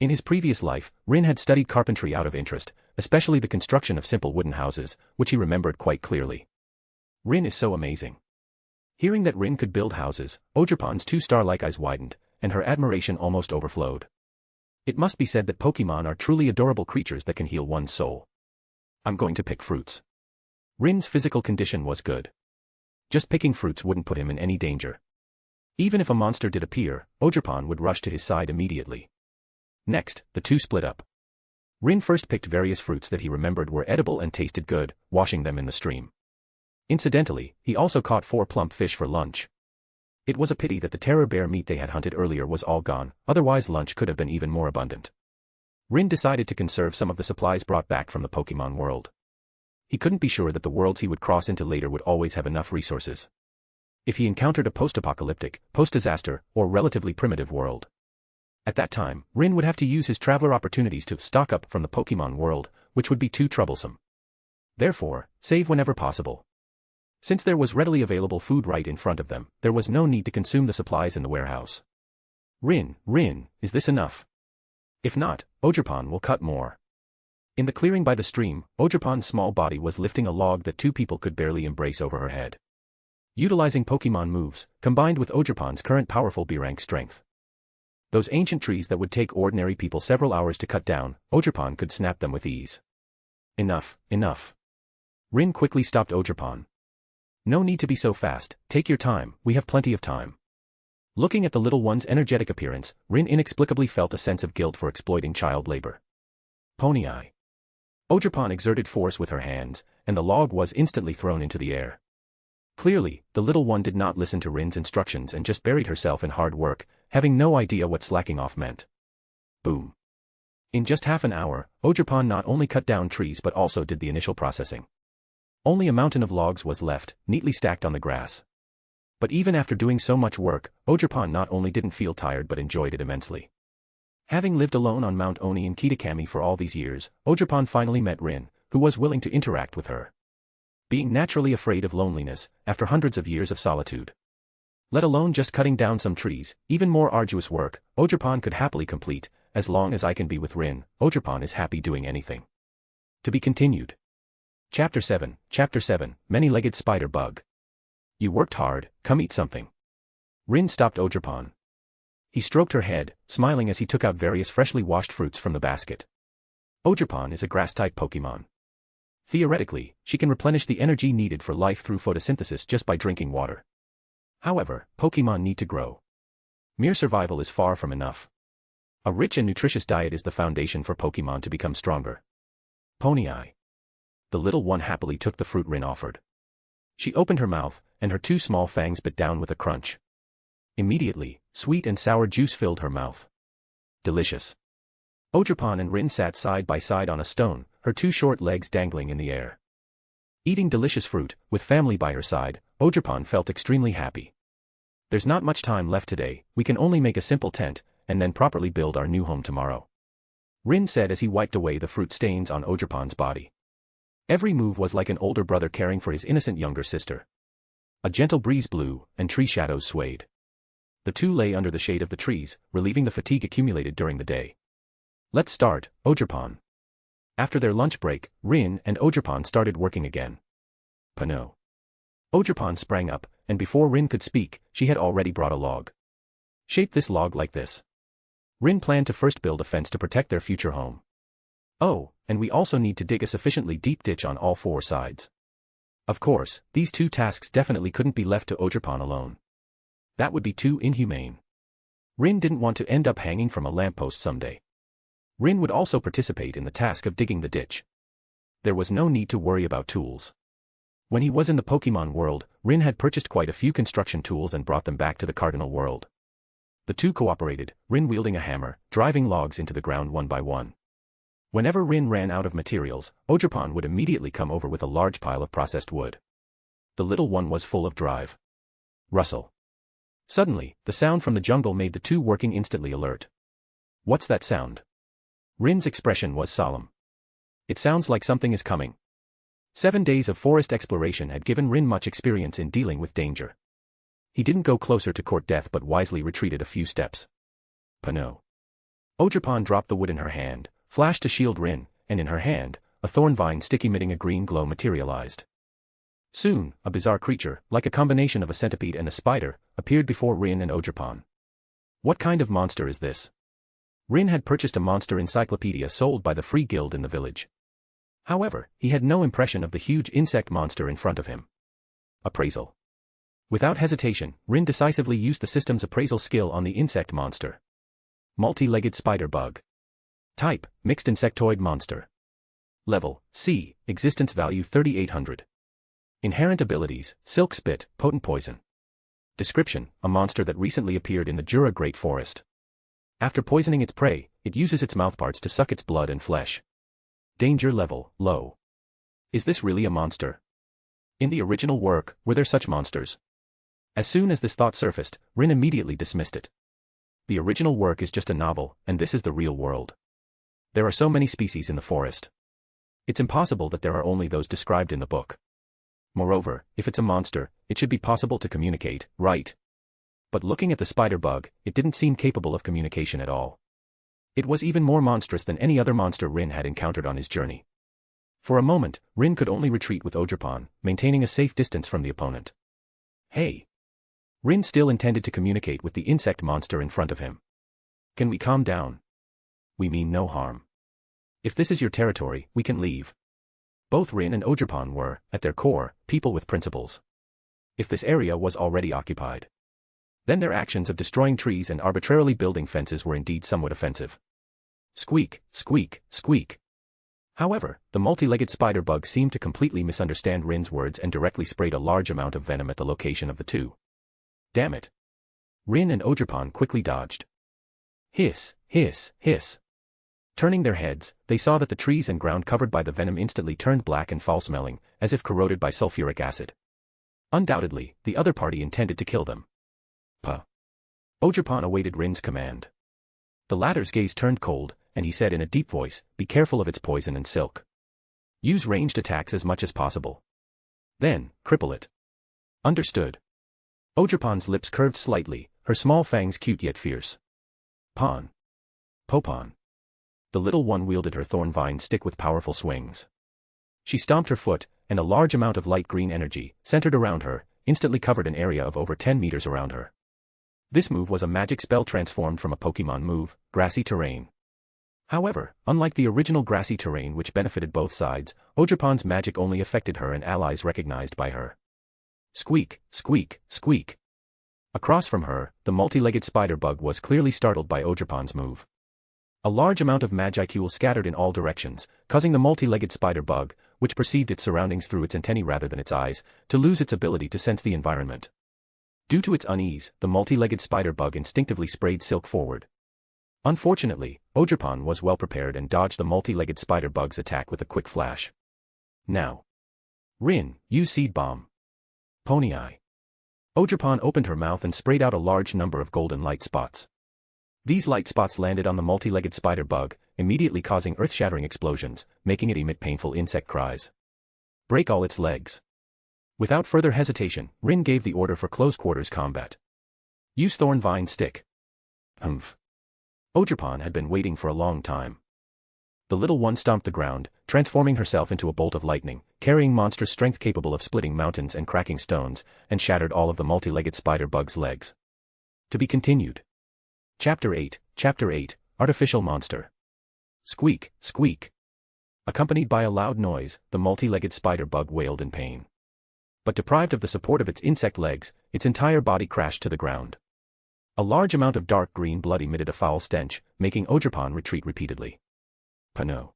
In his previous life, Rin had studied carpentry out of interest, especially the construction of simple wooden houses, which he remembered quite clearly. Rin is so amazing. Hearing that Rin could build houses, Ogerpon's two star-like eyes widened, and her admiration almost overflowed. It must be said that Pokémon are truly adorable creatures that can heal one's soul. I'm going to pick fruits. Rin's physical condition was good. Just picking fruits wouldn't put him in any danger. Even if a monster did appear, Ogerpon would rush to his side immediately. Next, the two split up. Rin first picked various fruits that he remembered were edible and tasted good, washing them in the stream. Incidentally, he also caught 4 plump fish for lunch. It was a pity that the terror bear meat they had hunted earlier was all gone, otherwise lunch could have been even more abundant. Rin decided to conserve some of the supplies brought back from the Pokémon world. He couldn't be sure that the worlds he would cross into later would always have enough resources. If he encountered a post-apocalyptic, post-disaster, or relatively primitive world. At that time, Rin would have to use his traveler opportunities to stock up from the Pokémon world, which would be too troublesome. Therefore, save whenever possible. Since there was readily available food right in front of them, there was no need to consume the supplies in the warehouse. Rin, is this enough? If not, Ogerpon will cut more. In the clearing by the stream, Ogerpon's small body was lifting a log that 2 people could barely embrace over her head. Utilizing Pokémon moves, combined with Ogerpon's current powerful B-rank strength. Those ancient trees that would take ordinary people several hours to cut down, Ogerpon could snap them with ease. Enough. Rin quickly stopped Ogerpon. No need to be so fast, take your time, we have plenty of time. Looking at the little one's energetic appearance, Rin inexplicably felt a sense of guilt for exploiting child labor. Pony eye. Ogerpon exerted force with her hands, and the log was instantly thrown into the air. Clearly, the little one did not listen to Rin's instructions and just buried herself in hard work, having no idea what slacking off meant. Boom. In just half an hour, Ogerpon not only cut down trees but also did the initial processing. Only a mountain of logs was left, neatly stacked on the grass. But even after doing so much work, Ogerpon not only didn't feel tired but enjoyed it immensely. Having lived alone on Mount Oni in Kitakami for all these years, Ogerpon finally met Rin, who was willing to interact with her. Being naturally afraid of loneliness, after hundreds of years of solitude. Let alone just cutting down some trees, even more arduous work, Ogerpon could happily complete. As long as I can be with Rin, Ogerpon is happy doing anything. To be continued. Chapter 7, Many-Legged Spider Bug. You worked hard, come eat something. Rin stopped Ogerpon. He stroked her head, smiling as he took out various freshly washed fruits from the basket. Ogerpon is a grass-type Pokémon. Theoretically, she can replenish the energy needed for life through photosynthesis just by drinking water. However, Pokémon need to grow. Mere survival is far from enough. A rich and nutritious diet is the foundation for Pokémon to become stronger. Pony eye. The little one happily took the fruit Rin offered. She opened her mouth, and her two small fangs bit down with a crunch. Immediately, sweet and sour juice filled her mouth. Delicious. Ogerpon and Rin sat side by side on a stone, her two short legs dangling in the air. Eating delicious fruit, with family by her side, Ogerpon felt extremely happy. There's not much time left today, we can only make a simple tent, and then properly build our new home tomorrow. Rin said as he wiped away the fruit stains on Ogerpon's body. Every move was like an older brother caring for his innocent younger sister. A gentle breeze blew, and tree shadows swayed. The two lay under the shade of the trees, relieving the fatigue accumulated during the day. Let's start, Ogerpon. After their lunch break, Rin and Ogerpon started working again. Pano. Ogerpon sprang up, and before Rin could speak, she had already brought a log. Shape this log like this. Rin planned to first build a fence to protect their future home. Oh, and we also need to dig a sufficiently deep ditch on all four sides. Of course, these two tasks definitely couldn't be left to Ogerpon alone. That would be too inhumane. Rin didn't want to end up hanging from a lamppost someday. Rin would also participate in the task of digging the ditch. There was no need to worry about tools. When he was in the Pokémon world, Rin had purchased quite a few construction tools and brought them back to the Cardinal world. The two cooperated, Rin wielding a hammer, driving logs into the ground one by one. Whenever Rin ran out of materials, Ogerpon would immediately come over with a large pile of processed wood. The little one was full of drive. Rustle. Suddenly, the sound from the jungle made the two working instantly alert. What's that sound? Rin's expression was solemn. It sounds like something is coming. 7 days of forest exploration had given Rin much experience in dealing with danger. He didn't go closer to court death but wisely retreated a few steps. Pano. Ogerpon dropped the wood in her hand, flashed to shield Rin, and in her hand, a thorn vine stick emitting a green glow materialized. Soon, a bizarre creature, like a combination of a centipede and a spider, appeared before Rin and Ogerpon. What kind of monster is this? Rin had purchased a monster encyclopedia sold by the Free Guild in the village. However, he had no impression of the huge insect monster in front of him. Appraisal. Without hesitation, Rin decisively used the system's appraisal skill on the insect monster. Multi-legged spider bug. Type, mixed insectoid monster. Level, C, existence value 3800. Inherent abilities, silk spit, potent poison. Description, a monster that recently appeared in the Jura Great Forest. After poisoning its prey, it uses its mouthparts to suck its blood and flesh. Danger level, low. Is this really a monster? In the original work, were there such monsters? As soon as this thought surfaced, Rin immediately dismissed it. The original work is just a novel, and this is the real world. There are so many species in the forest. It's impossible that there are only those described in the book. Moreover, if it's a monster, it should be possible to communicate, right? But looking at the spider bug, it didn't seem capable of communication at all. It was even more monstrous than any other monster Rin had encountered on his journey. For a moment, Rin could only retreat with Ogerpon, maintaining a safe distance from the opponent. Hey! Rin still intended to communicate with the insect monster in front of him. Can we calm down? We mean no harm. If this is your territory, we can leave. Both Rin and Ogerpon were, at their core, people with principles. If this area was already occupied, Then their actions of destroying trees and arbitrarily building fences were indeed somewhat offensive. Squeak, squeak, squeak. However, the multi-legged spider bug seemed to completely misunderstand Rin's words and directly sprayed a large amount of venom at the location of the two. Damn it. Rin and Ogerpon quickly dodged. Hiss, hiss, hiss. Turning their heads, they saw that the trees and ground covered by the venom instantly turned black and foul-smelling, as if corroded by sulfuric acid. Undoubtedly, the other party intended to kill them. Puh. Ogerpon awaited Rin's command. The latter's gaze turned cold, and he said in a deep voice, "Be careful of its poison and silk. Use ranged attacks as much as possible. Then, cripple it." Understood. Ogerpon's lips curved slightly, her small fangs cute yet fierce. Pon. Popon. The little one wielded her thorn vine stick with powerful swings. She stomped her foot, and a large amount of light green energy, centered around her, instantly covered an area of over 10 meters around her. This move was a magic spell transformed from a Pokémon move, Grassy Terrain. However, unlike the original Grassy Terrain which benefited both sides, Ogerpon's magic only affected her and allies recognized by her. Squeak, squeak, squeak. Across from her, the multi-legged spider bug was clearly startled by Ogerpon's move. A large amount of magicule scattered in all directions, causing the multi-legged spider bug, which perceived its surroundings through its antennae rather than its eyes, to lose its ability to sense the environment. Due to its unease, the multi-legged spider bug instinctively sprayed silk forward. Unfortunately, Ogerpon was well prepared and dodged the multi-legged spider bug's attack with a quick flash. Now. Rin, use Seed Bomb. Pony Eye. Ogerpon opened her mouth and sprayed out a large number of golden light spots. These light spots landed on the multi-legged spider bug, immediately causing earth-shattering explosions, making it emit painful insect cries. Break all its legs. Without further hesitation, Rin gave the order for close-quarters combat. Use Thorn Vine Stick. Humph. Ogerpon had been waiting for a long time. The little one stomped the ground, transforming herself into a bolt of lightning, carrying monstrous strength capable of splitting mountains and cracking stones, and shattered all of the multi-legged spider bug's legs. To be continued. Chapter 8, Artificial Monster. Squeak, squeak. Accompanied by a loud noise, the multi-legged spider bug wailed in pain. But deprived of the support of its insect legs, its entire body crashed to the ground. A large amount of dark green blood emitted a foul stench, making Ogerpon retreat repeatedly. Pano.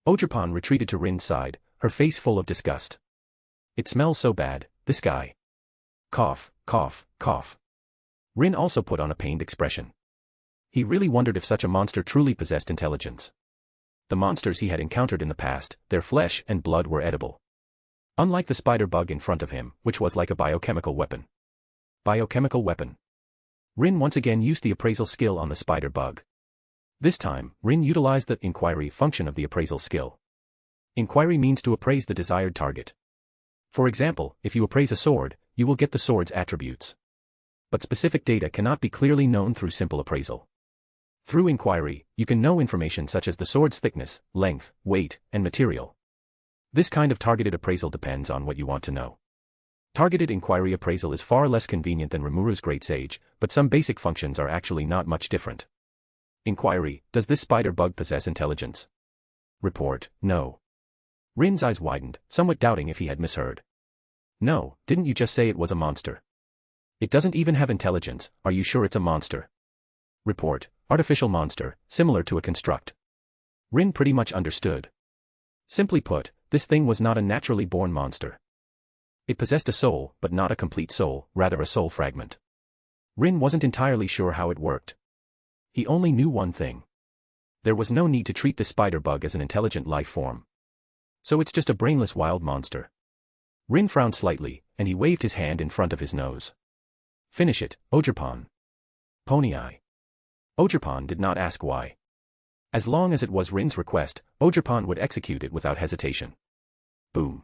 Ogerpon retreated to Rin's side, her face full of disgust. It smells so bad, this guy. Cough, cough, cough. Rin also put on a pained expression. He really wondered if such a monster truly possessed intelligence. The monsters he had encountered in the past, their flesh and blood were edible. Unlike the spider bug in front of him, which was like a biochemical weapon. Biochemical weapon. Rin once again used the appraisal skill on the spider bug. This time, Rin utilized the inquiry function of the appraisal skill. Inquiry means to appraise the desired target. For example, if you appraise a sword, you will get the sword's attributes. But specific data cannot be clearly known through simple appraisal. Through inquiry, you can know information such as the sword's thickness, length, weight, and material. This kind of targeted appraisal depends on what you want to know. Targeted inquiry appraisal is far less convenient than Rimuru's Great Sage, but some basic functions are actually not much different. Inquiry, does this spider bug possess intelligence? Report, no. Rin's eyes widened, somewhat doubting if he had misheard. No, didn't you just say it was a monster? It doesn't even have intelligence, are you sure it's a monster? Report, artificial monster, similar to a construct. Rin pretty much understood. Simply put, this thing was not a naturally born monster. It possessed a soul, but not a complete soul, rather a soul fragment. Rin wasn't entirely sure how it worked. He only knew one thing. There was no need to treat this spider bug as an intelligent life form. So it's just a brainless wild monster. Rin frowned slightly, and he waved his hand in front of his nose. Finish it, Ogerpon. Pony Eye. Ogerpon did not ask why. As long as it was Rin's request, Ogerpon would execute it without hesitation. Boom.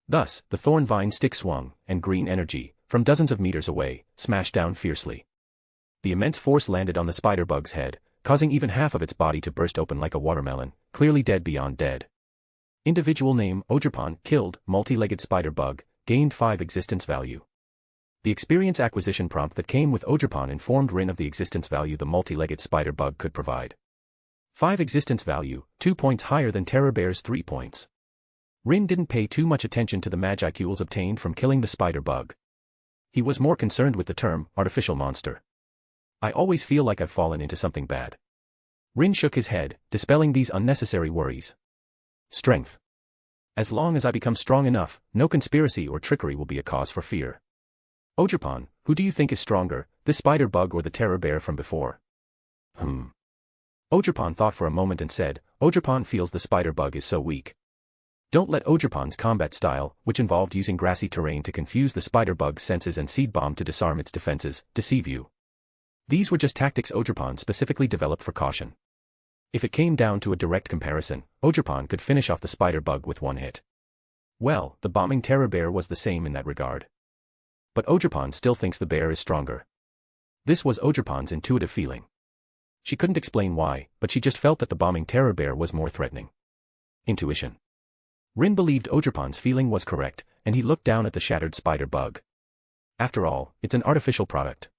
Thus, the thorn vine stick swung, and green energy, from dozens of meters away, smashed down fiercely. The immense force landed on the spider bug's head, causing even half of its body to burst open like a watermelon, clearly dead beyond dead. Individual name, Ogerpon, killed, multi-legged spider bug, gained 5 existence value. The experience acquisition prompt that came with Ogerpon informed Rin of the existence value the multi-legged spider bug could provide. 5 existence value, 2 points higher than Terror Bear's 3 points. Rin didn't pay too much attention to the magicules obtained from killing the spider bug. He was more concerned with the term, artificial monster. I always feel like I've fallen into something bad. Rin shook his head, dispelling these unnecessary worries. Strength. As long as I become strong enough, no conspiracy or trickery will be a cause for fear. Ogerpon, who do you think is stronger, this spider bug or the terror bear from before? Ogerpon thought for a moment and said, Ogerpon feels the spider bug is so weak. Don't let Ogerpon's combat style, which involved using grassy terrain to confuse the spider bug's senses and seed bomb to disarm its defenses, deceive you. These were just tactics Ogerpon specifically developed for caution. If it came down to a direct comparison, Ogerpon could finish off the spider bug with one hit. Well, the bombing terror bear was the same in that regard. But Ogerpon still thinks the bear is stronger. This was Ogerpon's intuitive feeling. She couldn't explain why, but she just felt that the bombing terror bear was more threatening. Intuition. Rin believed Ogerpon's feeling was correct, and he looked down at the shattered spider bug. After all, it's an artificial product.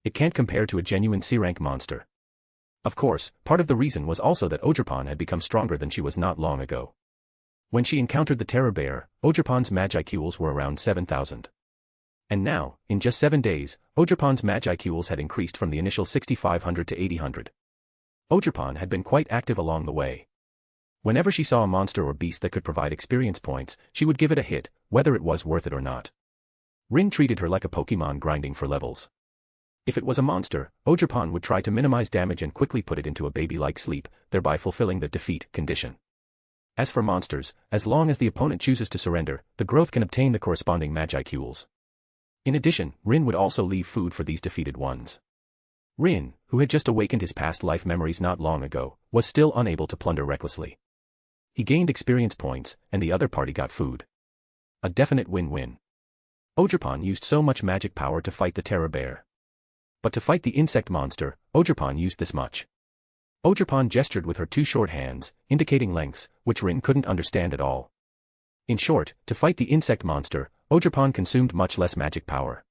It can't compare to a genuine C-rank monster. Of course, part of the reason was also that Ogerpon had become stronger than she was not long ago. When she encountered the terror bear, Ogerpon's Magicules were around 7,000. And now, in just 7 days, Ogerpon's Magicules had increased from the initial 6,500 to 8,000. Ogerpon had been quite active along the way. Whenever she saw a monster or beast that could provide experience points, she would give it a hit, whether it was worth it or not. Rin treated her like a Pokémon grinding for levels. If it was a monster, Ogerpon would try to minimize damage and quickly put it into a baby-like sleep, thereby fulfilling the defeat condition. As for monsters, as long as the opponent chooses to surrender, the growth can obtain the corresponding Magicules. In addition, Rin would also leave food for these defeated ones. Rin, who had just awakened his past life memories not long ago, was still unable to plunder recklessly. He gained experience points, and the other party got food. A definite win-win. Ogerpon used so much magic power to fight the terror bear. But to fight the insect monster, Ogerpon used this much. Ogerpon gestured with her two short hands, indicating lengths, which Rin couldn't understand at all. In short, to fight the insect monster, Ogerpon consumed much less magic power.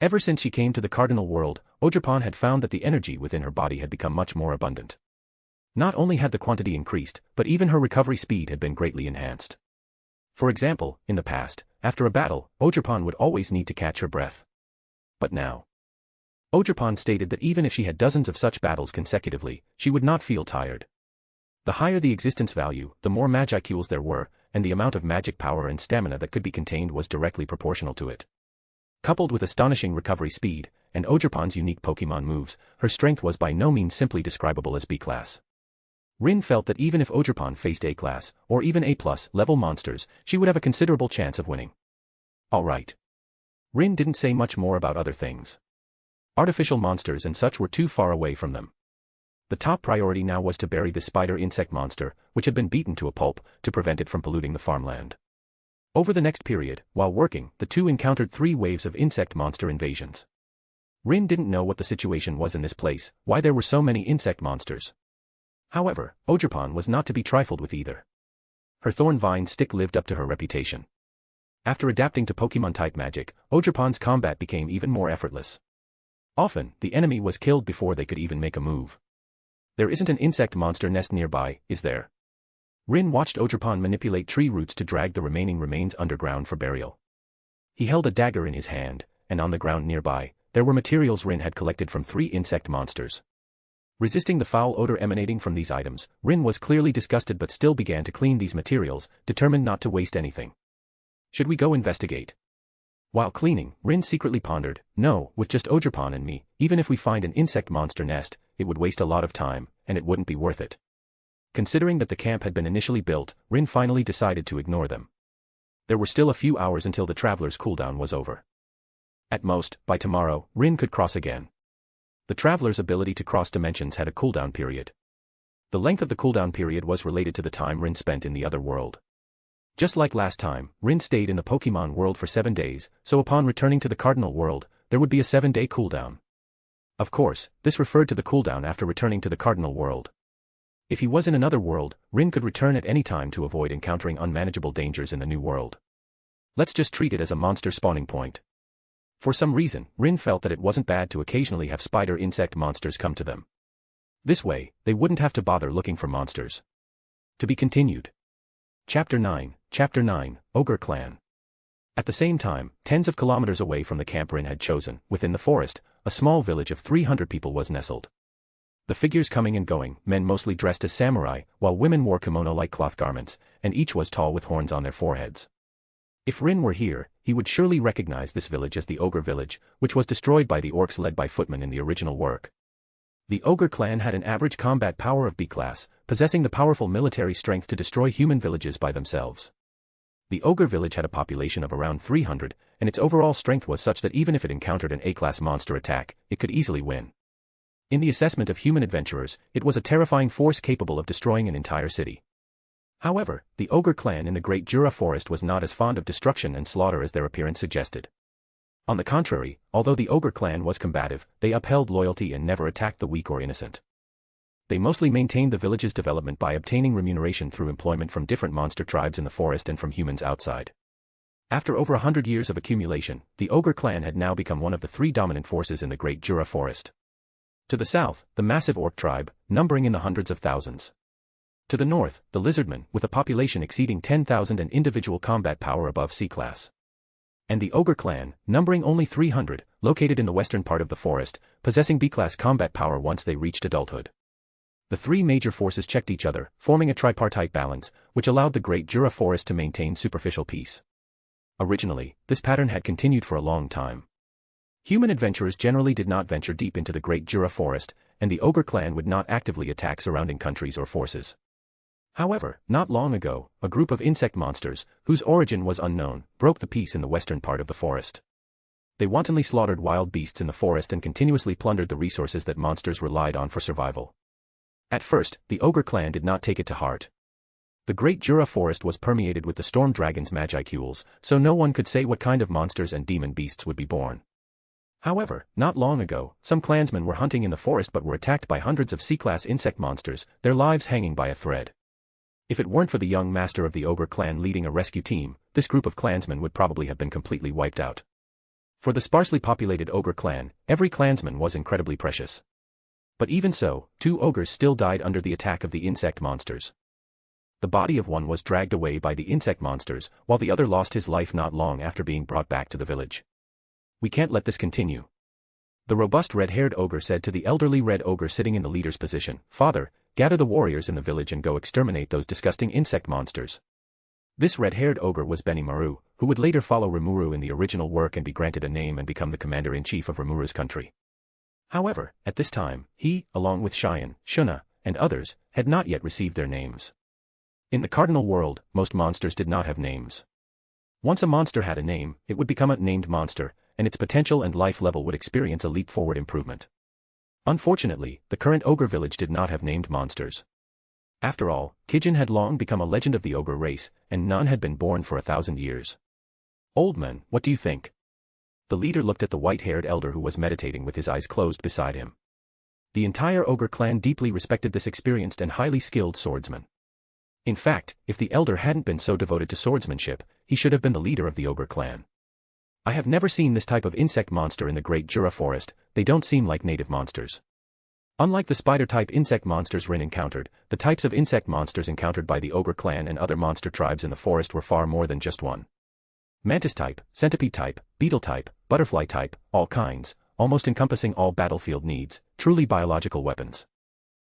Ever since she came to the cardinal world, Ogerpon had found that the energy within her body had become much more abundant. Not only had the quantity increased, but even her recovery speed had been greatly enhanced. For example, in the past, after a battle, Ogerpon would always need to catch her breath. But now, Ogerpon stated that even if she had dozens of such battles consecutively, she would not feel tired. The higher the existence value, the more Magicules there were, and the amount of magic power and stamina that could be contained was directly proportional to it. Coupled with astonishing recovery speed, and Ogerpon's unique Pokémon moves, her strength was by no means simply describable as B-class. Rin felt that even if Ogerpon faced A-class, or even A+ level monsters, she would have a considerable chance of winning. Alright. Rin didn't say much more about other things. Artificial monsters and such were too far away from them. The top priority now was to bury the spider insect monster, which had been beaten to a pulp, to prevent it from polluting the farmland. Over the next period, while working, the two encountered 3 waves of insect monster invasions. Rin didn't know what the situation was in this place, why there were so many insect monsters. However, Ogerpon was not to be trifled with either. Her thorn vine stick lived up to her reputation. After adapting to Pokémon-type magic, Ogerpon's combat became even more effortless. Often, the enemy was killed before they could even make a move. There isn't an insect monster nest nearby, is there? Rin watched Ogerpon manipulate tree roots to drag the remaining remains underground for burial. He held a dagger in his hand, and on the ground nearby, there were materials Rin had collected from 3 insect monsters. Resisting the foul odor emanating from these items, Rin was clearly disgusted but still began to clean these materials, determined not to waste anything. Should we go investigate? While cleaning, Rin secretly pondered, no, with just Ogerpon and me, even if we find an insect monster nest, it would waste a lot of time, and it wouldn't be worth it. Considering that the camp had been initially built, Rin finally decided to ignore them. There were still a few hours until the traveler's cooldown was over. At most, by tomorrow, Rin could cross again. The traveler's ability to cross dimensions had a cooldown period. The length of the cooldown period was related to the time Rin spent in the other world. Just like last time, Rin stayed in the Pokémon world for 7 days, so upon returning to the Cardinal world, there would be a 7-day cooldown. Of course, this referred to the cooldown after returning to the Cardinal world. If he was in another world, Rin could return at any time to avoid encountering unmanageable dangers in the new world. Let's just treat it as a monster spawning point. For some reason, Rin felt that it wasn't bad to occasionally have spider insect monsters come to them. This way, they wouldn't have to bother looking for monsters. To be continued. Chapter 9, Ogre Clan. At the same time, tens of kilometers away from the camp Rin had chosen, within the forest, a small village of 300 people was nestled. The figures coming and going, men mostly dressed as samurai, while women wore kimono-like cloth garments, and each was tall with horns on their foreheads. If Rin were here, he would surely recognize this village as the Ogre Village, which was destroyed by the orcs led by footmen in the original work. The Ogre clan had an average combat power of B class, possessing the powerful military strength to destroy human villages by themselves. The Ogre Village had a population of around 300, and its overall strength was such that even if it encountered an A-class monster attack, it could easily win. In the assessment of human adventurers, it was a terrifying force capable of destroying an entire city. However, the Ogre clan in the Great Jura Forest was not as fond of destruction and slaughter as their appearance suggested. On the contrary, although the Ogre clan was combative, they upheld loyalty and never attacked the weak or innocent. They mostly maintained the village's development by obtaining remuneration through employment from different monster tribes in the forest and from humans outside. After over 100 years of accumulation, the Ogre clan had now become one of the three dominant forces in the Great Jura Forest. To the south, the massive orc tribe, numbering in the hundreds of thousands. To the north, the lizardmen, with a population exceeding 10,000 and individual combat power above C-class. And the Ogre clan, numbering only 300, located in the western part of the forest, possessing B-class combat power once they reached adulthood. The three major forces checked each other, forming a tripartite balance, which allowed the Great Jura Forest to maintain superficial peace. Originally, this pattern had continued for a long time. Human adventurers generally did not venture deep into the Great Jura Forest, and the Ogre clan would not actively attack surrounding countries or forces. However, not long ago, a group of insect monsters, whose origin was unknown, broke the peace in the western part of the forest. They wantonly slaughtered wild beasts in the forest and continuously plundered the resources that monsters relied on for survival. At first, the Ogre clan did not take it to heart. The Great Jura Forest was permeated with the storm dragon's magicules, so no one could say what kind of monsters and demon beasts would be born. However, not long ago, some clansmen were hunting in the forest but were attacked by hundreds of C-class insect monsters, their lives hanging by a thread. If it weren't for the young master of the Ogre clan leading a rescue team, this group of clansmen would probably have been completely wiped out. For the sparsely populated Ogre clan, every clansman was incredibly precious. But even so, 2 ogres still died under the attack of the insect monsters. The body of one was dragged away by the insect monsters, while the other lost his life not long after being brought back to the village. We can't let this continue. The robust red-haired ogre said to the elderly red ogre sitting in the leader's position, "Father, gather the warriors in the village and go exterminate those disgusting insect monsters." This red-haired ogre was Benimaru, who would later follow Rimuru in the original work and be granted a name and become the commander-in-chief of Rimuru's country. However, at this time, he, along with Cheyenne, Shuna, and others, had not yet received their names. In the cardinal world, most monsters did not have names. Once a monster had a name, it would become a named monster, and its potential and life level would experience a leap-forward improvement. Unfortunately, the current ogre village did not have named monsters. After all, Kijin had long become a legend of the ogre race, and none had been born for 1,000 years. Old man, what do you think? The leader looked at the white-haired elder who was meditating with his eyes closed beside him. The entire ogre clan deeply respected this experienced and highly skilled swordsman. In fact, if the elder hadn't been so devoted to swordsmanship, he should have been the leader of the ogre clan. I have never seen this type of insect monster in the Great Jura Forest, they don't seem like native monsters. Unlike the spider-type insect monsters Rin encountered, the types of insect monsters encountered by the ogre clan and other monster tribes in the forest were far more than just one. Mantis-type, centipede-type, beetle-type, butterfly-type, all kinds, almost encompassing all battlefield needs, truly biological weapons.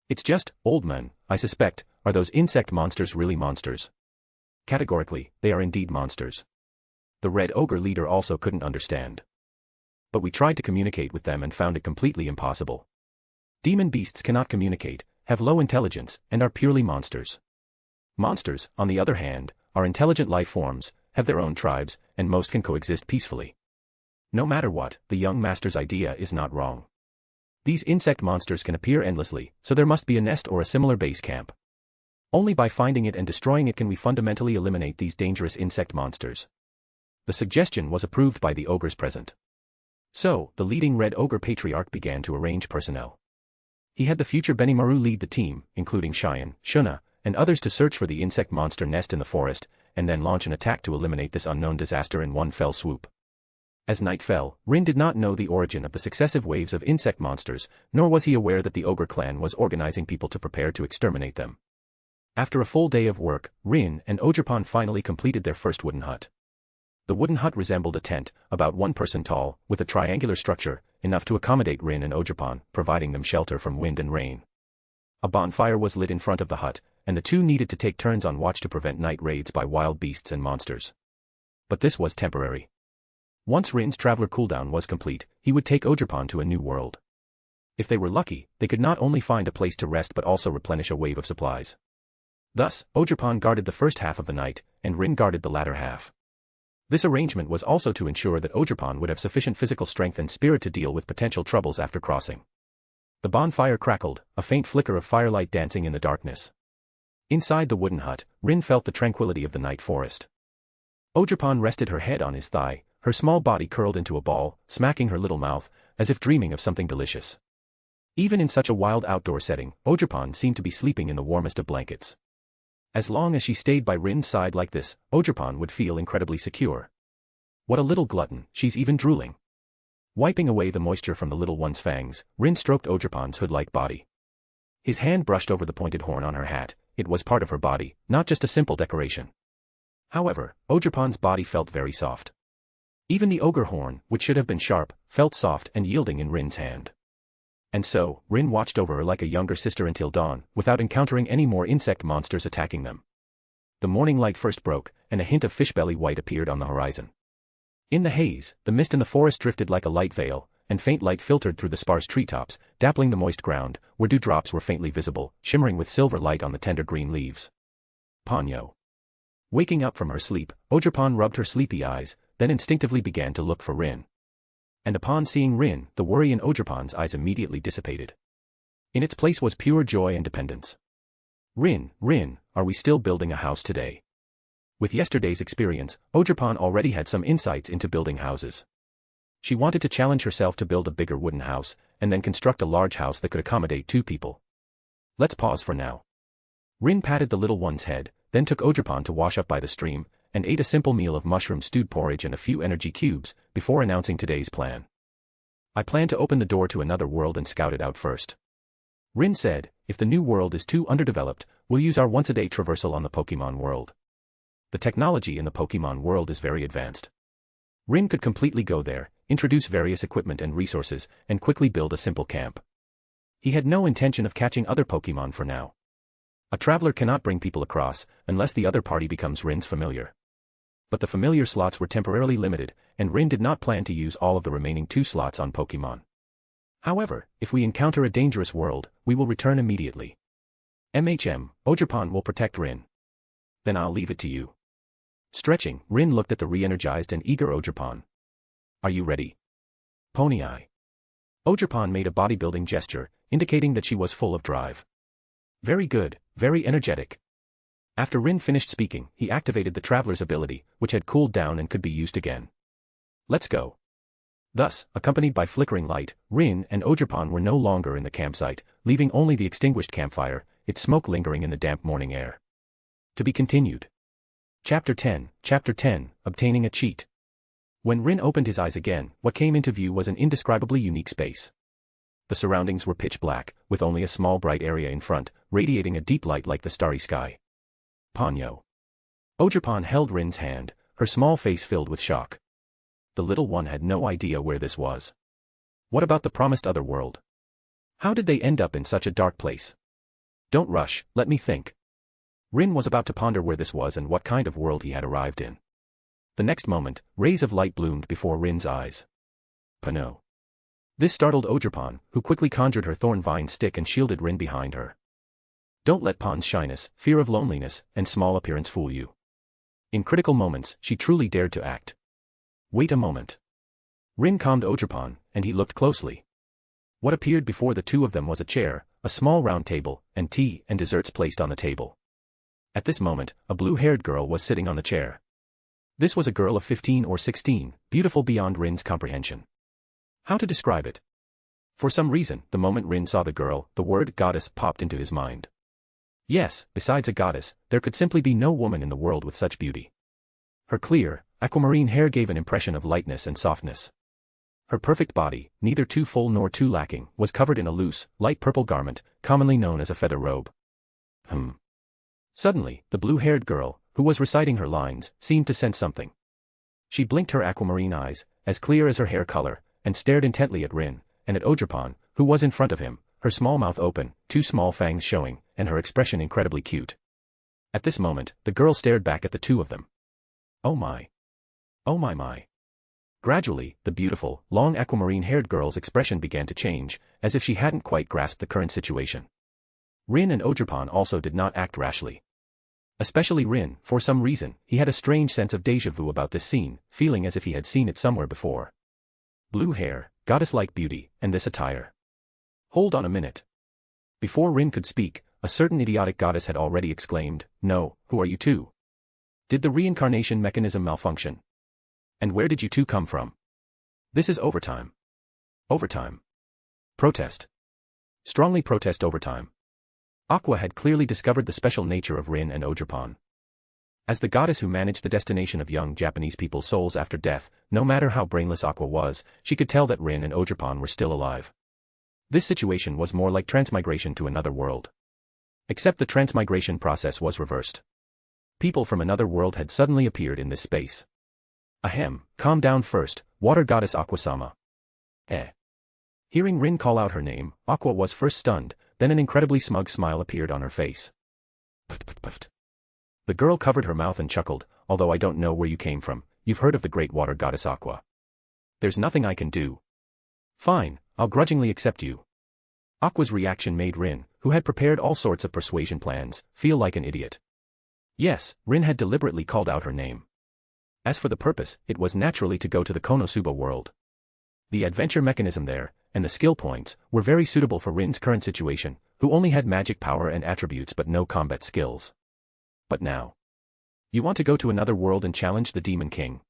It's just, old man, I suspect, are those insect monsters really monsters? Categorically, they are indeed monsters. The red ogre leader also couldn't understand. But we tried to communicate with them and found it completely impossible. Demon beasts cannot communicate, have low intelligence, and are purely monsters. Monsters, on the other hand, are intelligent life forms, have their own tribes, and most can coexist peacefully. No matter what, the young master's idea is not wrong. These insect monsters can appear endlessly, so there must be a nest or a similar base camp. Only by finding it and destroying it can we fundamentally eliminate these dangerous insect monsters. The suggestion was approved by the ogres present. So, the leading red ogre patriarch began to arrange personnel. He had the future Benimaru lead the team, including Cheyenne, Shuna, and others to search for the insect monster nest in the forest, and then launch an attack to eliminate this unknown disaster in one fell swoop. As night fell, Rin did not know the origin of the successive waves of insect monsters, nor was he aware that the ogre clan was organizing people to prepare to exterminate them. After a full day of work, Rin and Ogerpon finally completed their first wooden hut. The wooden hut resembled a tent, about 1 person tall, with a triangular structure, enough to accommodate Rin and Ogerpon, providing them shelter from wind and rain. A bonfire was lit in front of the hut, and the two needed to take turns on watch to prevent night raids by wild beasts and monsters. But this was temporary. Once Rin's traveler cooldown was complete, he would take Ogerpon to a new world. If they were lucky, they could not only find a place to rest but also replenish a wave of supplies. Thus, Ogerpon guarded the first half of the night, and Rin guarded the latter half. This arrangement was also to ensure that Ogerpon would have sufficient physical strength and spirit to deal with potential troubles after crossing. The bonfire crackled, a faint flicker of firelight dancing in the darkness. Inside the wooden hut, Rin felt the tranquility of the night forest. Ogerpon rested her head on his thigh, her small body curled into a ball, smacking her little mouth, as if dreaming of something delicious. Even in such a wild outdoor setting, Ogerpon seemed to be sleeping in the warmest of blankets. As long as she stayed by Rin's side like this, Ogerpon would feel incredibly secure. What a little glutton, she's even drooling. Wiping away the moisture from the little one's fangs, Rin stroked Ogerpon's hood-like body. His hand brushed over the pointed horn on her hat. It was part of her body, not just a simple decoration. However, Ogerpon's body felt very soft. Even the ogre horn, which should have been sharp, felt soft and yielding in Rin's hand. And so, Rin watched over her like a younger sister until dawn, without encountering any more insect monsters attacking them. The morning light first broke, and a hint of fishbelly white appeared on the horizon. In the haze, the mist in the forest drifted like a light veil, and faint light filtered through the sparse treetops, dappling the moist ground, where dewdrops were faintly visible, shimmering with silver light on the tender green leaves. Ponyo. Waking up from her sleep, Ogerpon rubbed her sleepy eyes, then instinctively began to look for Rin. And upon seeing Rin, the worry in Ogerpon's eyes immediately dissipated. In its place was pure joy and dependence. Rin, are we still building a house today? With yesterday's experience, Ogerpon already had some insights into building houses. She wanted to challenge herself to build a bigger wooden house, and then construct a large house that could accommodate 2 people. Let's pause for now. Rin patted the little one's head, then took Ogerpon to wash up by the stream, and ate a simple meal of mushroom stewed porridge and a few energy cubes, before announcing today's plan. I plan to open the door to another world and scout it out first. Rin said, if the new world is too underdeveloped, we'll use our once-a-day traversal on the Pokémon world. The technology in the Pokémon world is very advanced. Rin could completely go there, introduce various equipment and resources, and quickly build a simple camp. He had no intention of catching other Pokémon for now. A traveler cannot bring people across, unless the other party becomes Rin's familiar. But the familiar slots were temporarily limited, and Rin did not plan to use all of the remaining 2 slots on Pokémon. However, if we encounter a dangerous world, we will return immediately. Ogerpon will protect Rin. Then I'll leave it to you. Stretching, Rin looked at the re-energized and eager Ogerpon. Are you ready? Pony eye. Ogerpon made a bodybuilding gesture, indicating that she was full of drive. Very good, very energetic. After Rin finished speaking, he activated the traveler's ability, which had cooled down and could be used again. Let's go. Thus, accompanied by flickering light, Rin and Ogerpon were no longer in the campsite, leaving only the extinguished campfire, its smoke lingering in the damp morning air. To be continued. Chapter 10, Obtaining a Cheat. When Rin opened his eyes again, what came into view was an indescribably unique space. The surroundings were pitch black, with only a small bright area in front, radiating a deep light like the starry sky. Ponyo. Ogerpon held Rin's hand, her small face filled with shock. The little one had no idea where this was. What about the promised other world? How did they end up in such a dark place? Don't rush, let me think. Rin was about to ponder where this was and what kind of world he had arrived in. The next moment, rays of light bloomed before Rin's eyes. Pano. This startled Ogerpon, who quickly conjured her thorn vine stick and shielded Rin behind her. Don't let Pon's shyness, fear of loneliness, and small appearance fool you. In critical moments, she truly dared to act. Wait a moment. Rin calmed Ogerpon, and he looked closely. What appeared before the 2 of them was a chair, a small round table, and tea and desserts placed on the table. At this moment, a blue-haired girl was sitting on the chair. This was a girl of 15 or 16, beautiful beyond Rin's comprehension. How to describe it? For some reason, the moment Rin saw the girl, the word goddess popped into his mind. Yes, besides a goddess, there could simply be no woman in the world with such beauty. Her clear, aquamarine hair gave an impression of lightness and softness. Her perfect body, neither too full nor too lacking, was covered in a loose, light purple garment, commonly known as a feather robe. Suddenly, the blue-haired girl, who was reciting her lines, seemed to sense something. She blinked her aquamarine eyes, as clear as her hair color, and stared intently at Rin, and at Ogerpon, who was in front of him, her small mouth open, two small fangs showing, and her expression incredibly cute. At this moment, the girl stared back at the two of them. Oh my. Oh my. Gradually, the beautiful, long aquamarine-haired girl's expression began to change, as if she hadn't quite grasped the current situation. Rin and Ogerpon also did not act rashly. Especially Rin, for some reason, he had a strange sense of déjà vu about this scene, feeling as if he had seen it somewhere before. Blue hair, goddess-like beauty, and this attire. Hold on a minute. Before Rin could speak, a certain idiotic goddess had already exclaimed, "No, who are you two? Did the reincarnation mechanism malfunction? And where did you two come from? This is overtime. Overtime. Protest. Strongly protest overtime." Aqua had clearly discovered the special nature of Rin and Ogerpon. As the goddess who managed the destination of young Japanese people's souls after death, no matter how brainless Aqua was, she could tell that Rin and Ogerpon were still alive. This situation was more like transmigration to another world. Except the transmigration process was reversed. People from another world had suddenly appeared in this space. Ahem, calm down first, water goddess Aquasama. Hearing Rin call out her name, Aqua was first stunned, then an incredibly smug smile appeared on her face. Puffed. The girl covered her mouth and chuckled, "Although I don't know where you came from, you've heard of the great water goddess Aqua. There's nothing I can do. Fine, I'll grudgingly accept you." Aqua's reaction made Rin, who had prepared all sorts of persuasion plans, feel like an idiot. Yes, Rin had deliberately called out her name. As for the purpose, it was naturally to go to the Konosuba world. The adventure mechanism there, and the skill points, were very suitable for Rin's current situation, who only had magic power and attributes but no combat skills. But now. You want to go to another world and challenge the Demon King?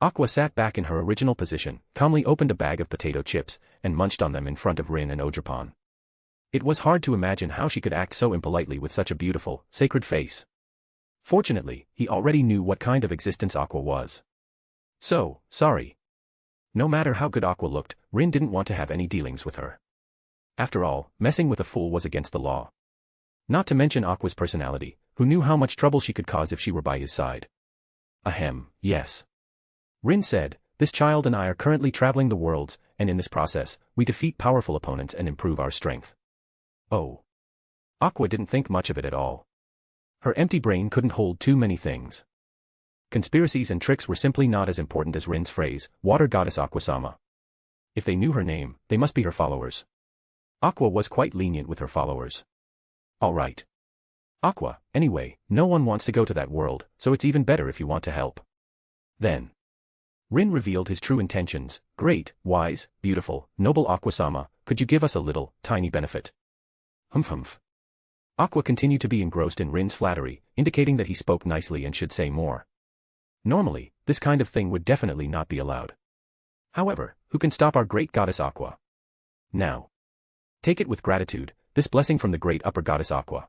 Aqua sat back in her original position, calmly opened a bag of potato chips, and munched on them in front of Rin and Ogerpon. It was hard to imagine how she could act so impolitely with such a beautiful, sacred face. Fortunately, he already knew what kind of existence Aqua was. So, sorry. No matter how good Aqua looked, Rin didn't want to have any dealings with her. After all, messing with a fool was against the law. Not to mention Aqua's personality, who knew how much trouble she could cause if she were by his side. Ahem, yes. Rin said, "This child and I are currently traveling the worlds, and in this process, we defeat powerful opponents and improve our strength." Oh. Aqua didn't think much of it at all. Her empty brain couldn't hold too many things. Conspiracies and tricks were simply not as important as Rin's phrase, water goddess Aquasama. If they knew her name, they must be her followers. Aqua was quite lenient with her followers. All right. Aqua, anyway, no one wants to go to that world, so it's even better if you want to help. Then. Rin revealed his true intentions. "Great, wise, beautiful, noble Aquasama, could you give us a little, tiny benefit?" Humph. Aqua continued to be engrossed in Rin's flattery, indicating that he spoke nicely and should say more. Normally, this kind of thing would definitely not be allowed. However, who can stop our great goddess Aqua? Now. Take it with gratitude, this blessing from the great upper goddess Aqua.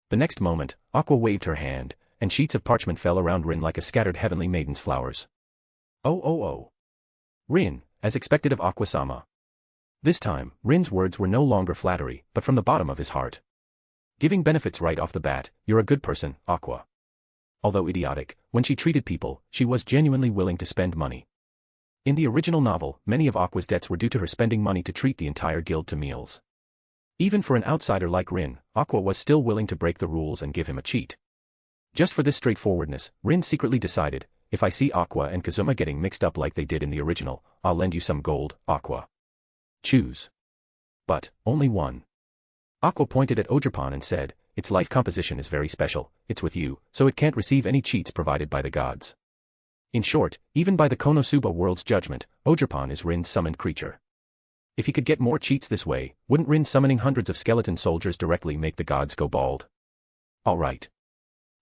The next moment, Aqua waved her hand, and sheets of parchment fell around Rin like a scattered heavenly maiden's flowers. Oh. Rin, as expected of Aquasama. This time, Rin's words were no longer flattery, but from the bottom of his heart. Giving benefits right off the bat, you're a good person, Aqua. Although idiotic, when she treated people, she was genuinely willing to spend money. In the original novel, many of Aqua's debts were due to her spending money to treat the entire guild to meals. Even for an outsider like Rin, Aqua was still willing to break the rules and give him a cheat. Just for this straightforwardness, Rin secretly decided, if I see Aqua and Kazuma getting mixed up like they did in the original, I'll lend you some gold, Aqua. Choose. But, only one. Aqua pointed at Ogerpon and said, its life composition is very special, it's with you, so it can't receive any cheats provided by the gods. In short, even by the Konosuba world's judgment, Ogerpon is Rin's summoned creature. If he could get more cheats this way, wouldn't Rin summoning hundreds of skeleton soldiers directly make the gods go bald? Alright.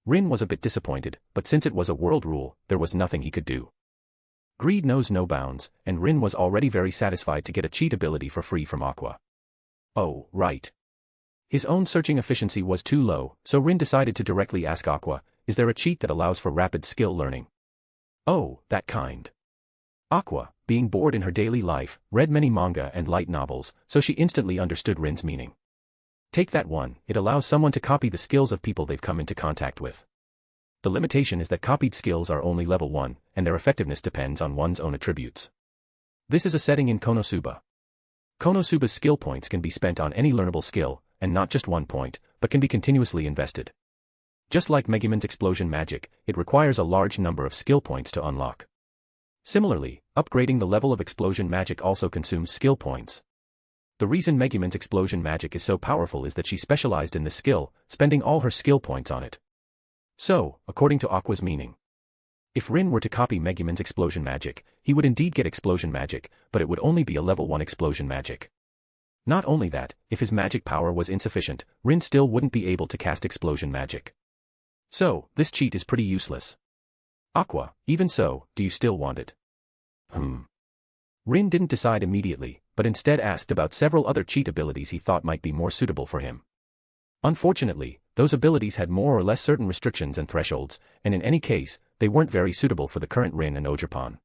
Rin was a bit disappointed, but since it was a world rule, there was nothing he could do. Greed knows no bounds, and Rin was already very satisfied to get a cheat ability for free from Aqua. Oh, right. His own searching efficiency was too low, so Rin decided to directly ask Aqua, is there a cheat that allows for rapid skill learning? Oh, that kind. Aqua, being bored in her daily life, read many manga and light novels, so she instantly understood Rin's meaning. Take that one, it allows someone to copy the skills of people they've come into contact with. The limitation is that copied skills are only level 1, and their effectiveness depends on one's own attributes. This is a setting in Konosuba. Konosuba's skill points can be spent on any learnable skill, and not just 1 point, but can be continuously invested. Just like Megumin's explosion magic, it requires a large number of skill points to unlock. Similarly, upgrading the level of explosion magic also consumes skill points. The reason Megumin's explosion magic is so powerful is that she specialized in this skill, spending all her skill points on it. So, according to Aqua's meaning, if Rin were to copy Megumin's explosion magic, he would indeed get explosion magic, but it would only be a level 1 explosion magic. Not only that, if his magic power was insufficient, Rin still wouldn't be able to cast explosion magic. So, this cheat is pretty useless. Aqua, even so, do you still want it? Rin didn't decide immediately, but instead asked about several other cheat abilities he thought might be more suitable for him. Unfortunately, those abilities had more or less certain restrictions and thresholds, and in any case, they weren't very suitable for the current Rin and Ogerpon.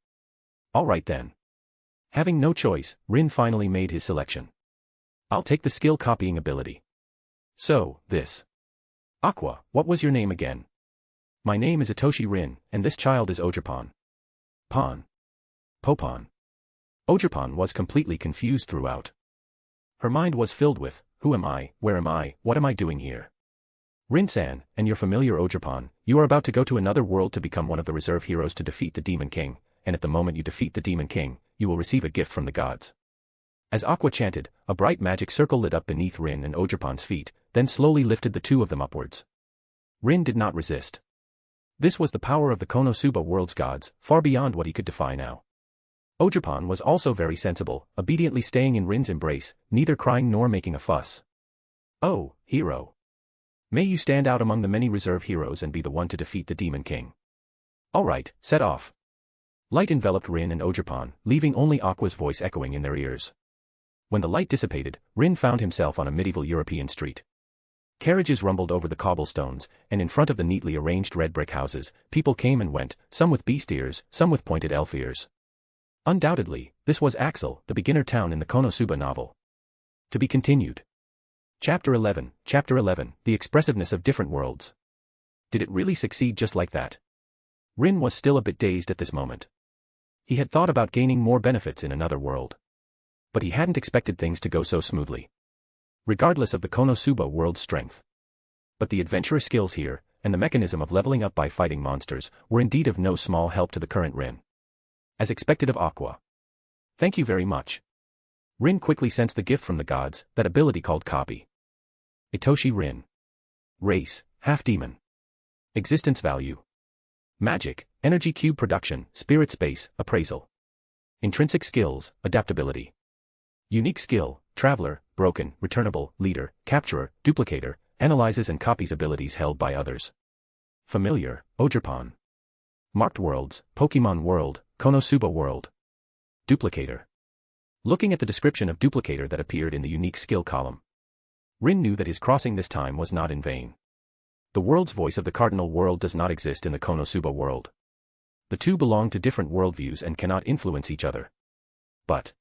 Alright then. Having no choice, Rin finally made his selection. I'll take the skill copying ability. So, this. Aqua, what was your name again? My name is Itoshi Rin, and this child is Ogerpon. Pon. Popon. Ogerpon was completely confused throughout. Her mind was filled with, who am I, where am I, what am I doing here? Rin-san, and your familiar Ogerpon, you are about to go to another world to become one of the reserve heroes to defeat the Demon King, and at the moment you defeat the Demon King, you will receive a gift from the gods. As Aqua chanted, a bright magic circle lit up beneath Rin and Ogerpon's feet, then slowly lifted the two of them upwards. Rin did not resist. This was the power of the Konosuba world's gods, far beyond what he could defy now. Ogerpon was also very sensible, obediently staying in Rin's embrace, neither crying nor making a fuss. Oh, hero. May you stand out among the many reserve heroes and be the one to defeat the Demon King. Alright, set off. Light enveloped Rin and Ogerpon, leaving only Aqua's voice echoing in their ears. When the light dissipated, Rin found himself on a medieval European street. Carriages rumbled over the cobblestones, and in front of the neatly arranged red brick houses, people came and went, some with beast ears, some with pointed elf ears. Undoubtedly, this was Axel, the beginner town in the Konosuba novel. To be continued. Chapter 11, The Expressiveness of Different Worlds. Did it really succeed just like that? Rin was still a bit dazed at this moment. He had thought about gaining more benefits in another world. But he hadn't expected things to go so smoothly. Regardless of the Konosuba world's strength. But the adventurer skills here, and the mechanism of leveling up by fighting monsters, were indeed of no small help to the current Rin. As expected of Aqua. Thank you very much. Rin quickly sensed the gift from the gods, that ability called Copy. Itoshi Rin. Race, half-demon. Existence value. Magic, energy cube production, spirit space, appraisal. Intrinsic skills, adaptability. Unique skill, traveler, broken, returnable, leader, capturer, duplicator, analyzes and copies abilities held by others. Familiar, Ogerpon. Marked worlds, Pokémon world, Konosuba world. Duplicator. Looking at the description of duplicator that appeared in the unique skill column, Rin knew that his crossing this time was not in vain. The world's voice of the cardinal world does not exist in the Konosuba world. The two belong to different worldviews and cannot influence each other. But,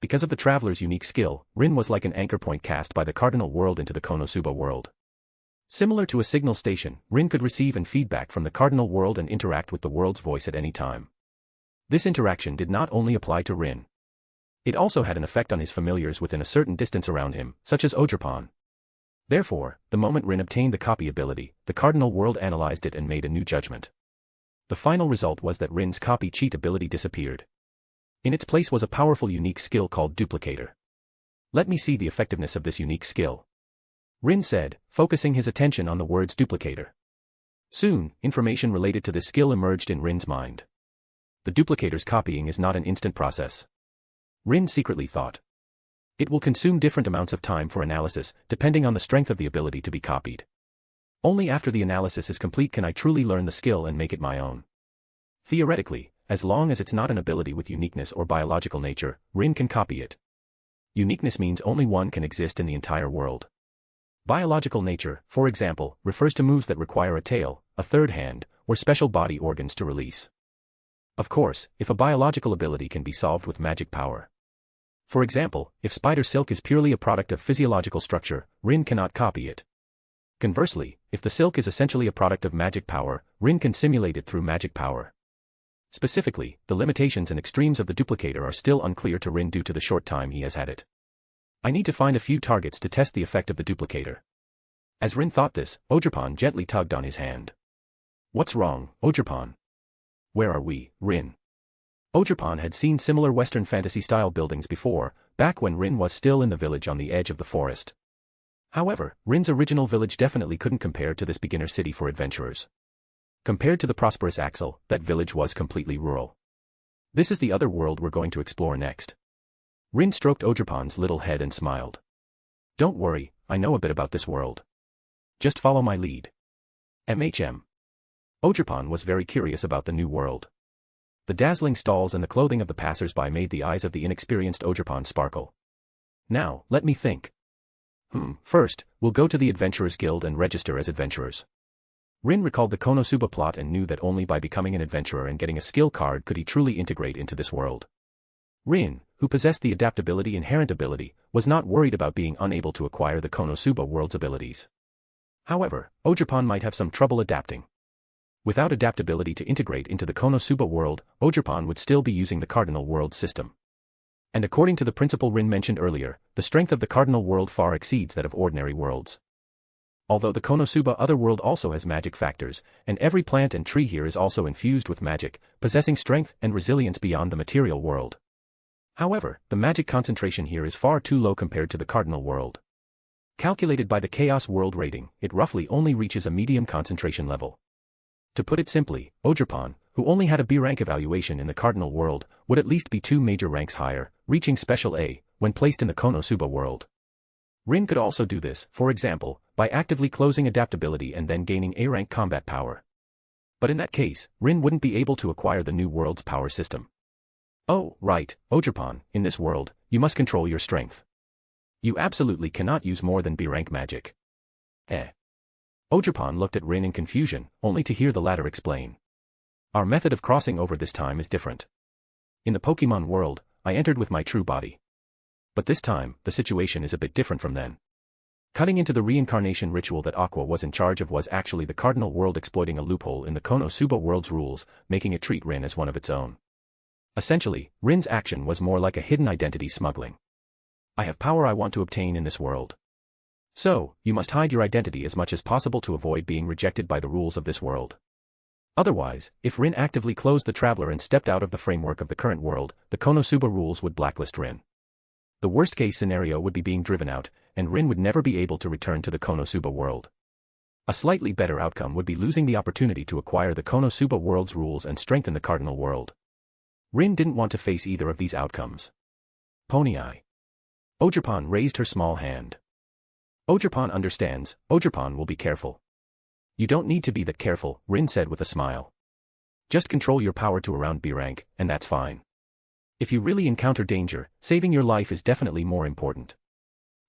because of the traveler's unique skill, Rin was like an anchor point cast by the cardinal world into the Konosuba world. Similar to a signal station, Rin could receive and feedback from the cardinal world and interact with the world's voice at any time. This interaction did not only apply to Rin. It also had an effect on his familiars within a certain distance around him, such as Ogerpon. Therefore, the moment Rin obtained the copy ability, the cardinal world analyzed it and made a new judgment. The final result was that Rin's copy cheat ability disappeared. In its place was a powerful unique skill called Duplicator. Let me see the effectiveness of this unique skill. Rin said, focusing his attention on the words Duplicator. Soon, information related to this skill emerged in Rin's mind. The duplicator's copying is not an instant process. Rin secretly thought. It will consume different amounts of time for analysis, depending on the strength of the ability to be copied. Only after the analysis is complete can I truly learn the skill and make it my own. Theoretically, as long as it's not an ability with uniqueness or biological nature, Rin can copy it. Uniqueness means only one can exist in the entire world. Biological nature, for example, refers to moves that require a tail, a third hand, or special body organs to release. Of course, if a biological ability can be solved with magic power. For example, if spider silk is purely a product of physiological structure, Rin cannot copy it. Conversely, if the silk is essentially a product of magic power, Rin can simulate it through magic power. Specifically, the limitations and extremes of the duplicator are still unclear to Rin due to the short time he has had it. I need to find a few targets to test the effect of the duplicator. As Rin thought this, Ogerpon gently tugged on his hand. What's wrong, Ogerpon? Where are we, Rin? Ogerpon had seen similar Western fantasy-style buildings before, back when Rin was still in the village on the edge of the forest. However, Rin's original village definitely couldn't compare to this beginner city for adventurers. Compared to the prosperous Axel, that village was completely rural. This is the other world we're going to explore next. Rin stroked Ogerpon's little head and smiled. Don't worry, I know a bit about this world. Just follow my lead. Ogerpon was very curious about the new world. The dazzling stalls and the clothing of the passers-by made the eyes of the inexperienced Ogerpon sparkle. Now, let me think. First, we'll go to the Adventurers Guild and register as adventurers. Rin recalled the Konosuba plot and knew that only by becoming an adventurer and getting a skill card could he truly integrate into this world. Rin, who possessed the adaptability inherent ability, was not worried about being unable to acquire the Konosuba world's abilities. However, Ogerpon might have some trouble adapting. Without adaptability to integrate into the Konosuba world, Ogerpon would still be using the Cardinal World system. And according to the principle Rin mentioned earlier, the strength of the Cardinal World far exceeds that of ordinary worlds. Although the Konosuba otherworld also has magic factors, and every plant and tree here is also infused with magic, possessing strength and resilience beyond the material world. However, the magic concentration here is far too low compared to the Cardinal World. Calculated by the Chaos World rating, it roughly only reaches a medium concentration level. To put it simply, Ogerpon, who only had a B rank evaluation in the Cardinal World, would at least be 2 major ranks higher, reaching Special A, when placed in the Konosuba world. Rin could also do this, for example, by actively closing adaptability and then gaining A-rank combat power. But in that case, Rin wouldn't be able to acquire the new world's power system. Oh, right, Ogerpon, in this world, you must control your strength. You absolutely cannot use more than B-rank magic. Ogerpon looked at Rin in confusion, only to hear the latter explain. Our method of crossing over this time is different. In the Pokémon world, I entered with my true body. But this time, the situation is a bit different from then. Cutting into the reincarnation ritual that Aqua was in charge of was actually the Cardinal World exploiting a loophole in the Konosuba world's rules, making it treat Rin as one of its own. Essentially, Rin's action was more like a hidden identity smuggling. I have power I want to obtain in this world. So, you must hide your identity as much as possible to avoid being rejected by the rules of this world. Otherwise, if Rin actively closed the Traveler and stepped out of the framework of the current world, the Konosuba rules would blacklist Rin. The worst-case scenario would be being driven out, and Rin would never be able to return to the Konosuba world. A slightly better outcome would be losing the opportunity to acquire the Konosuba world's rules and strengthen the Cardinal World. Rin didn't want to face either of these outcomes. Pony Eye. Ogerpon raised her small hand. Ogerpon understands, Ogerpon will be careful. You don't need to be that careful, Rin said with a smile. Just control your power to around B rank, and that's fine. If you really encounter danger, saving your life is definitely more important.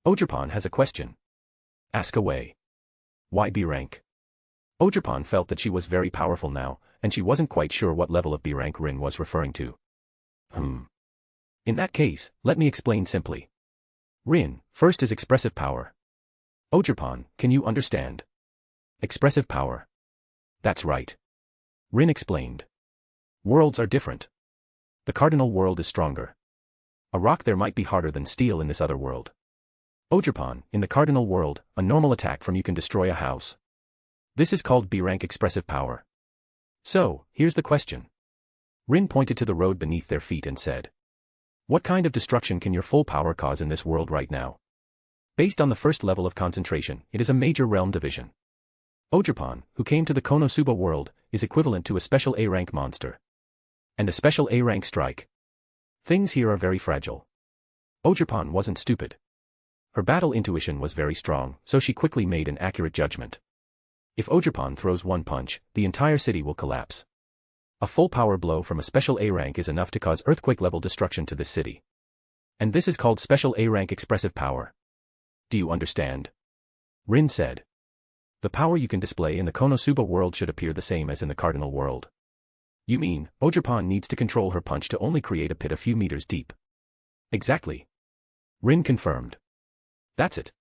Ogerpon has a question. Ask away. Why B rank? Ogerpon felt that she was very powerful now, and she wasn't quite sure what level of B rank Rin was referring to. In that case, let me explain simply. Rin, first is expressive power. Ogerpon, can you understand? Expressive power. That's right. Rin explained. Worlds are different. The Cardinal World is stronger. A rock there might be harder than steel in this other world. Ogerpon, in the Cardinal World, a normal attack from you can destroy a house. This is called B-rank expressive power. So, here's the question. Rin pointed to the road beneath their feet and said. What kind of destruction can your full power cause in this world right now? Based on the first level of concentration, it is a major realm division. Ogerpon, who came to the Konosuba world, is equivalent to a special A-rank monster. And a special A-rank strike. Things here are very fragile. Ogerpon wasn't stupid. Her battle intuition was very strong, so she quickly made an accurate judgment. If Ogerpon throws one punch, the entire city will collapse. A full power blow from a special A-rank is enough to cause earthquake-level destruction to this city. And this is called special A-rank expressive power. Do you understand? Rin said. The power you can display in the Konosuba world should appear the same as in the Cardinal World. You mean, Ogerpon needs to control her punch to only create a pit a few meters deep. Exactly. Rin confirmed. That's it.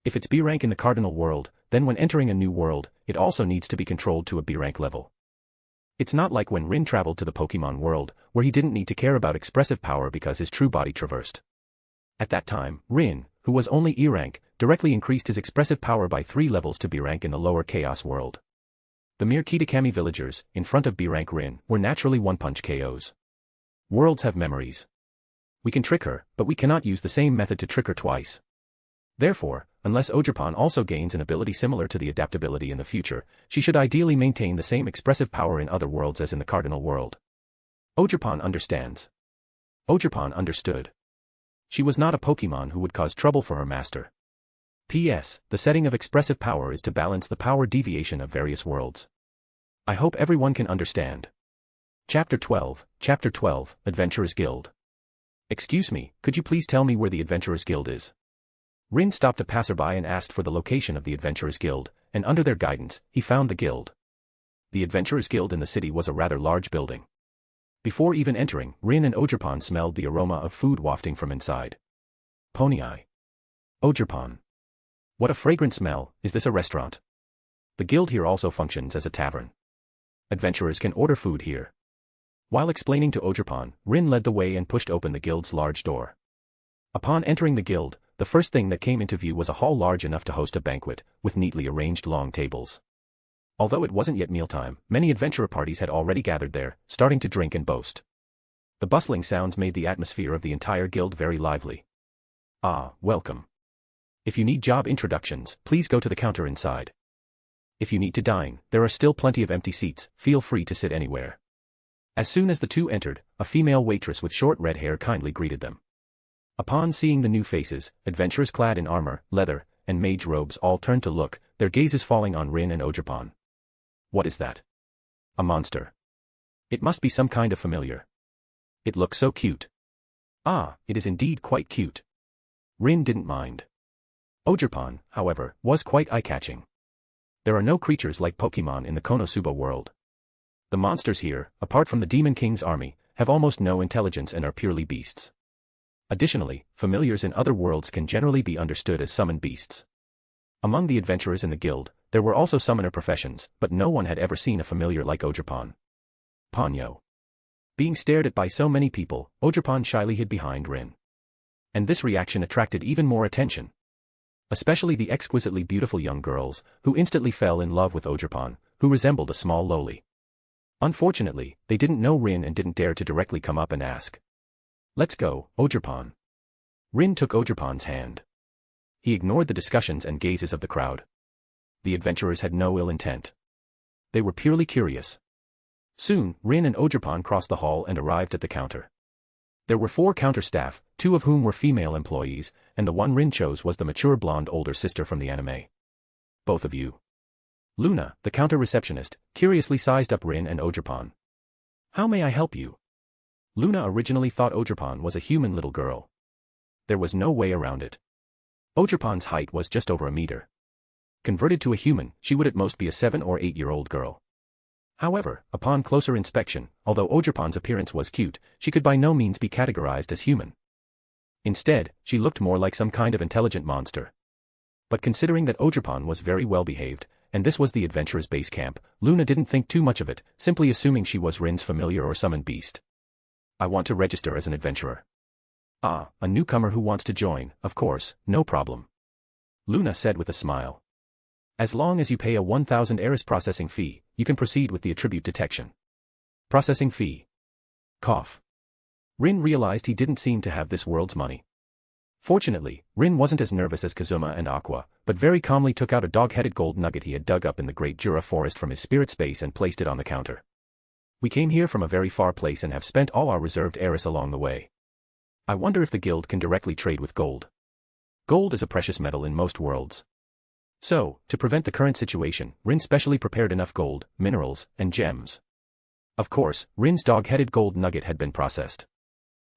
If it's B rank in the cardinal world, then when entering a new world, it also needs to be controlled to a B rank level. It's not like when Rin traveled to the Pokémon world, where he didn't need to care about expressive power because his true body traversed. At that time, Rin, who was only E rank, directly increased his expressive power by 3 levels to B rank in the lower Chaos world. The mere Kitakami villagers, in front of B rank Rin, were naturally one-punch KOs. Worlds have memories. We can trick her, but we cannot use the same method to trick her twice. Therefore, unless Ogerpon also gains an ability similar to the adaptability in the future, she should ideally maintain the same expressive power in other worlds as in the cardinal world. Ogerpon understands. Ogerpon understood. She was not a Pokémon who would cause trouble for her master. P.S. The setting of expressive power is to balance the power deviation of various worlds. I hope everyone can understand. Chapter 12, Adventurers Guild. Excuse me, could you please tell me where the Adventurers Guild is? Rin stopped a passerby and asked for the location of the Adventurers Guild, and under their guidance, he found the guild. The Adventurers Guild in the city was a rather large building. Before even entering, Rin and Ogerpon smelled the aroma of food wafting from inside. Pony Eye. Ogerpon. What a fragrant smell, is this a restaurant? The guild here also functions as a tavern. Adventurers can order food here. While explaining to Ogerpon, Rin led the way and pushed open the guild's large door. Upon entering the guild, the first thing that came into view was a hall large enough to host a banquet, with neatly arranged long tables. Although it wasn't yet mealtime, many adventurer parties had already gathered there, starting to drink and boast. The bustling sounds made the atmosphere of the entire guild very lively. Ah, welcome. If you need job introductions, please go to the counter inside. If you need to dine, there are still plenty of empty seats, feel free to sit anywhere. As soon as the two entered, a female waitress with short red hair kindly greeted them. Upon seeing the new faces, adventurers clad in armor, leather, and mage robes all turned to look, their gazes falling on Rin and Ogerpon. What is that? A monster. It must be some kind of familiar. It looks so cute. Ah, it is indeed quite cute. Rin didn't mind. Ogerpon, however, was quite eye-catching. There are no creatures like Pokémon in the Konosuba world. The monsters here, apart from the Demon King's army, have almost no intelligence and are purely beasts. Additionally, familiars in other worlds can generally be understood as summoned beasts. Among the adventurers in the guild, there were also summoner professions, but no one had ever seen a familiar like Ogerpon. Ponyo. Being stared at by so many people, Ogerpon shyly hid behind Rin. And this reaction attracted even more attention. Especially the exquisitely beautiful young girls, who instantly fell in love with Ogerpon, who resembled a small loli. Unfortunately, they didn't know Rin and didn't dare to directly come up and ask. Let's go, Ogerpon. Rin took Ogerpon's hand. He ignored the discussions and gazes of the crowd. The adventurers had no ill intent. They were purely curious. Soon, Rin and Ogerpon crossed the hall and arrived at the counter. There were 4 counter staff, 2 of whom were female employees, and the one Rin chose was the mature blonde older sister from the anime. Both of you. Luna, the counter receptionist, curiously sized up Rin and Ogerpon. How may I help you? Luna originally thought Ogerpon was a human little girl. There was no way around it. Ogerpon's height was just over a meter. Converted to a human, she would at most be a 7 or 8-year-old girl. However, upon closer inspection, although Ogerpon's appearance was cute, she could by no means be categorized as human. Instead, she looked more like some kind of intelligent monster. But considering that Ogerpon was very well behaved, and this was the adventurer's base camp, Luna didn't think too much of it, simply assuming she was Rin's familiar or summoned beast. I want to register as an adventurer. Ah, a newcomer who wants to join, of course, no problem. Luna said with a smile. As long as you pay a 1,000 Eris processing fee, you can proceed with the attribute detection. Processing fee. Cough. Rin realized he didn't seem to have this world's money. Fortunately, Rin wasn't as nervous as Kazuma and Aqua, but very calmly took out a dog-headed gold nugget he had dug up in the Great Jura forest from his spirit space and placed it on the counter. We came here from a very far place and have spent all our reserved Eris along the way. I wonder if the guild can directly trade with gold. Gold is a precious metal in most worlds. So, to prevent the current situation, Rin specially prepared enough gold, minerals, and gems. Of course, Rin's dog-headed gold nugget had been processed.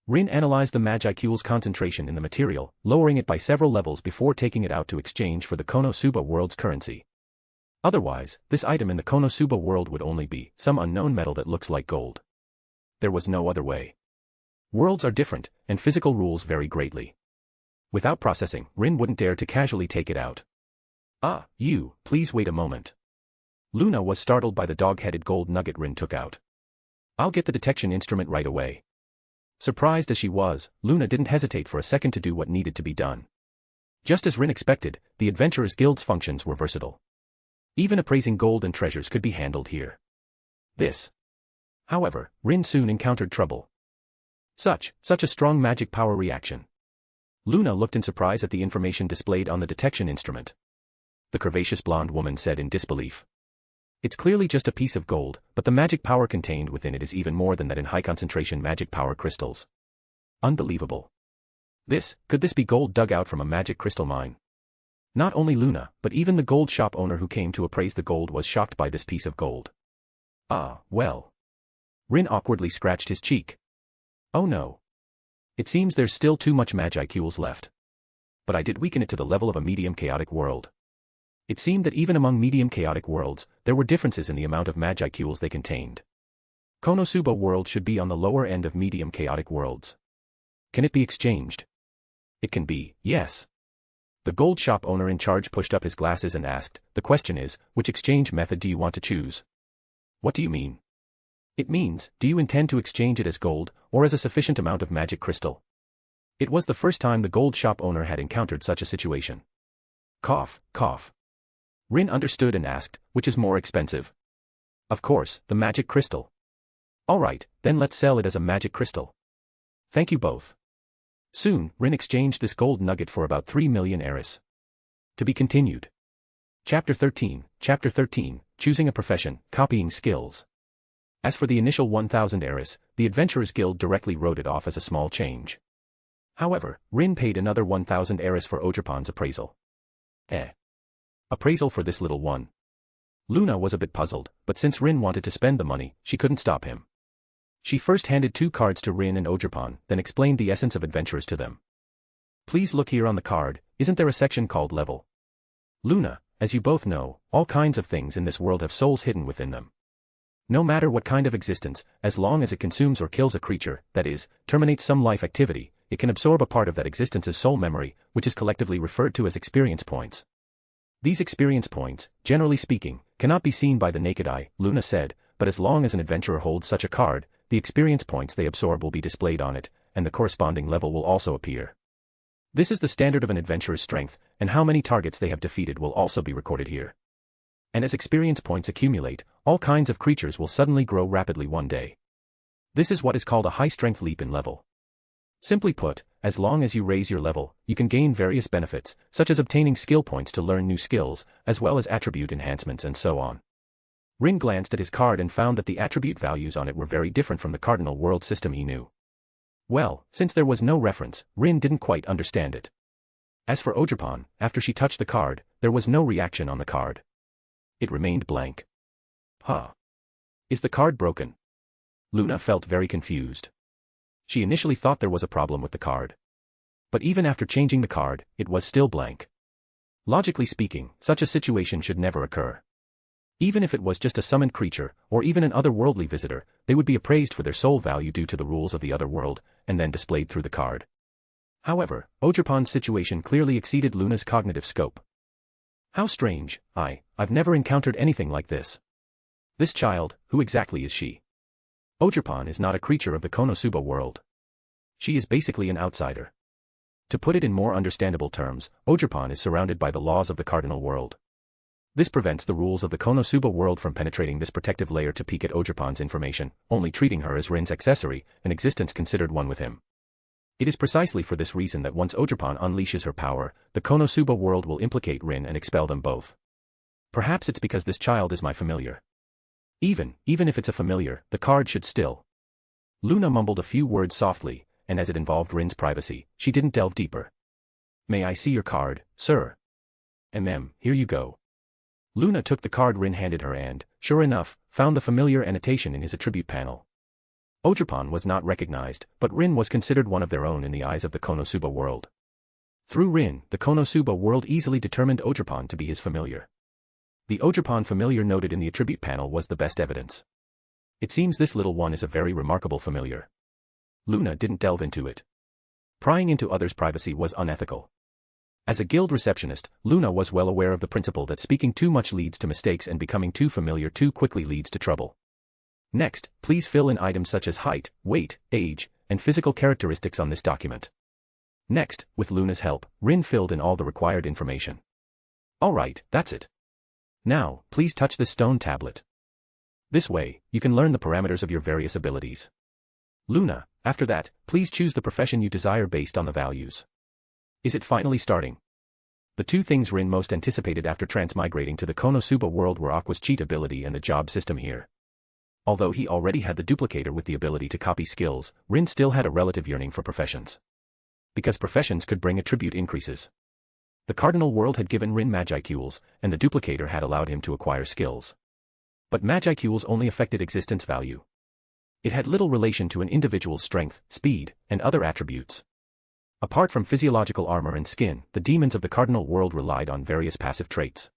Rin analyzed the Magicule's concentration in the material, lowering it by several levels before taking it out to exchange for the Konosuba world's currency. Otherwise, this item in the Konosuba world would only be some unknown metal that looks like gold. There was no other way. Worlds are different, and physical rules vary greatly. Without processing, Rin wouldn't dare to casually take it out. Ah, you, please wait a moment. Luna was startled by the dog-headed gold nugget Rin took out. I'll get the detection instrument right away. Surprised as she was, Luna didn't hesitate for a second to do what needed to be done. Just as Rin expected, the Adventurers Guild's functions were versatile. Even appraising gold and treasures could be handled here. However, Rin soon encountered trouble. Such a strong magic power reaction. Luna looked in surprise at the information displayed on the detection instrument. The curvaceous blonde woman said in disbelief. It's clearly just a piece of gold, but the magic power contained within it is even more than that in high-concentration magic power crystals. Unbelievable. Could this be gold dug out from a magic crystal mine? Not only Luna, but even the gold shop owner who came to appraise the gold was shocked by this piece of gold. Ah, well. Rin awkwardly scratched his cheek. Oh no. It seems there's still too much magiceuls left. But I did weaken it to the level of a medium chaotic world. It seemed that even among medium chaotic worlds, there were differences in the amount of magiceuls they contained. Konosuba world should be on the lower end of medium chaotic worlds. Can it be exchanged? It can be, yes. The gold shop owner in charge pushed up his glasses and asked, the question is, which exchange method do you want to choose? What do you mean? It means, do you intend to exchange it as gold, or as a sufficient amount of magic crystal? It was the first time the gold shop owner had encountered such a situation. Cough, cough. Rin understood and asked, which is more expensive? Of course, the magic crystal. Alright, then let's sell it as a magic crystal. Thank you both. Soon, Rin exchanged this gold nugget for about 3 million eris. To be continued. Chapter 13, Choosing a Profession, Copying Skills. As for the initial 1,000 eris, the Adventurers Guild directly wrote it off as a small change. However, Rin paid another 1,000 eris for Ogerpon's appraisal. Appraisal for this little one. Luna was a bit puzzled, but since Rin wanted to spend the money, she couldn't stop him. She first handed 2 cards to Rin and Ogerpon, then explained the essence of adventurers to them. Please look here on the card, isn't there a section called level? Luna, as you both know, all kinds of things in this world have souls hidden within them. No matter what kind of existence, as long as it consumes or kills a creature, that is, terminates some life activity, it can absorb a part of that existence's soul memory, which is collectively referred to as experience points. These experience points, generally speaking, cannot be seen by the naked eye, Luna said, but as long as an adventurer holds such a card, the experience points they absorb will be displayed on it, and the corresponding level will also appear. This is the standard of an adventurer's strength, and how many targets they have defeated will also be recorded here. And as experience points accumulate, all kinds of creatures will suddenly grow rapidly one day. This is what is called a high-strength leap in level. Simply put, as long as you raise your level, you can gain various benefits, such as obtaining skill points to learn new skills, as well as attribute enhancements and so on. Rin glanced at his card and found that the attribute values on it were very different from the cardinal world system he knew. Well, since there was no reference, Rin didn't quite understand it. As for Ogerpon, after she touched the card, there was no reaction on the card. It remained blank. Huh. Is the card broken? Luna felt very confused. She initially thought there was a problem with the card. But even after changing the card, it was still blank. Logically speaking, such a situation should never occur. Even if it was just a summoned creature, or even an otherworldly visitor, they would be appraised for their soul value due to the rules of the other world, and then displayed through the card. However, Ogerpon's situation clearly exceeded Luna's cognitive scope. How strange, I've never encountered anything like this. This child, who exactly is she? Ogerpon is not a creature of the Konosuba world. She is basically an outsider. To put it in more understandable terms, Ogerpon is surrounded by the laws of the cardinal world. This prevents the rules of the Konosuba world from penetrating this protective layer to peek at Ogerpon's information, only treating her as Rin's accessory, an existence considered one with him. It is precisely for this reason that once Ogerpon unleashes her power, the Konosuba world will implicate Rin and expel them both. Perhaps it's because this child is my familiar. Even if it's a familiar, the card should still. Luna mumbled a few words softly, and as it involved Rin's privacy, she didn't delve deeper. May I see your card, sir? Here you go. Luna took the card Rin handed her and, sure enough, found the familiar annotation in his attribute panel. Ogerpon was not recognized, but Rin was considered one of their own in the eyes of the Konosuba world. Through Rin, the Konosuba world easily determined Ogerpon to be his familiar. The Ogerpon familiar noted in the attribute panel was the best evidence. It seems this little one is a very remarkable familiar. Luna didn't delve into it. Prying into others' privacy was unethical. As a guild receptionist, Luna was well aware of the principle that speaking too much leads to mistakes and becoming too familiar too quickly leads to trouble. Next, please fill in items such as height, weight, age, and physical characteristics on this document. Next, with Luna's help, Rin filled in all the required information. Alright, that's it. Now, please touch this stone tablet. This way, you can learn the parameters of your various abilities. Luna, after that, please choose the profession you desire based on the values. Is it finally starting? The two things Rin most anticipated after transmigrating to the Konosuba world were Aqua's cheat ability and the job system here. Although he already had the duplicator with the ability to copy skills, Rin still had a relative yearning for professions. Because professions could bring attribute increases. The Cardinal world had given Rin Magicules, and the duplicator had allowed him to acquire skills. But Magicules only affected existence value. It had little relation to an individual's strength, speed, and other attributes. Apart from physiological armor and skin, the demons of the Cardinal world relied on various passive traits.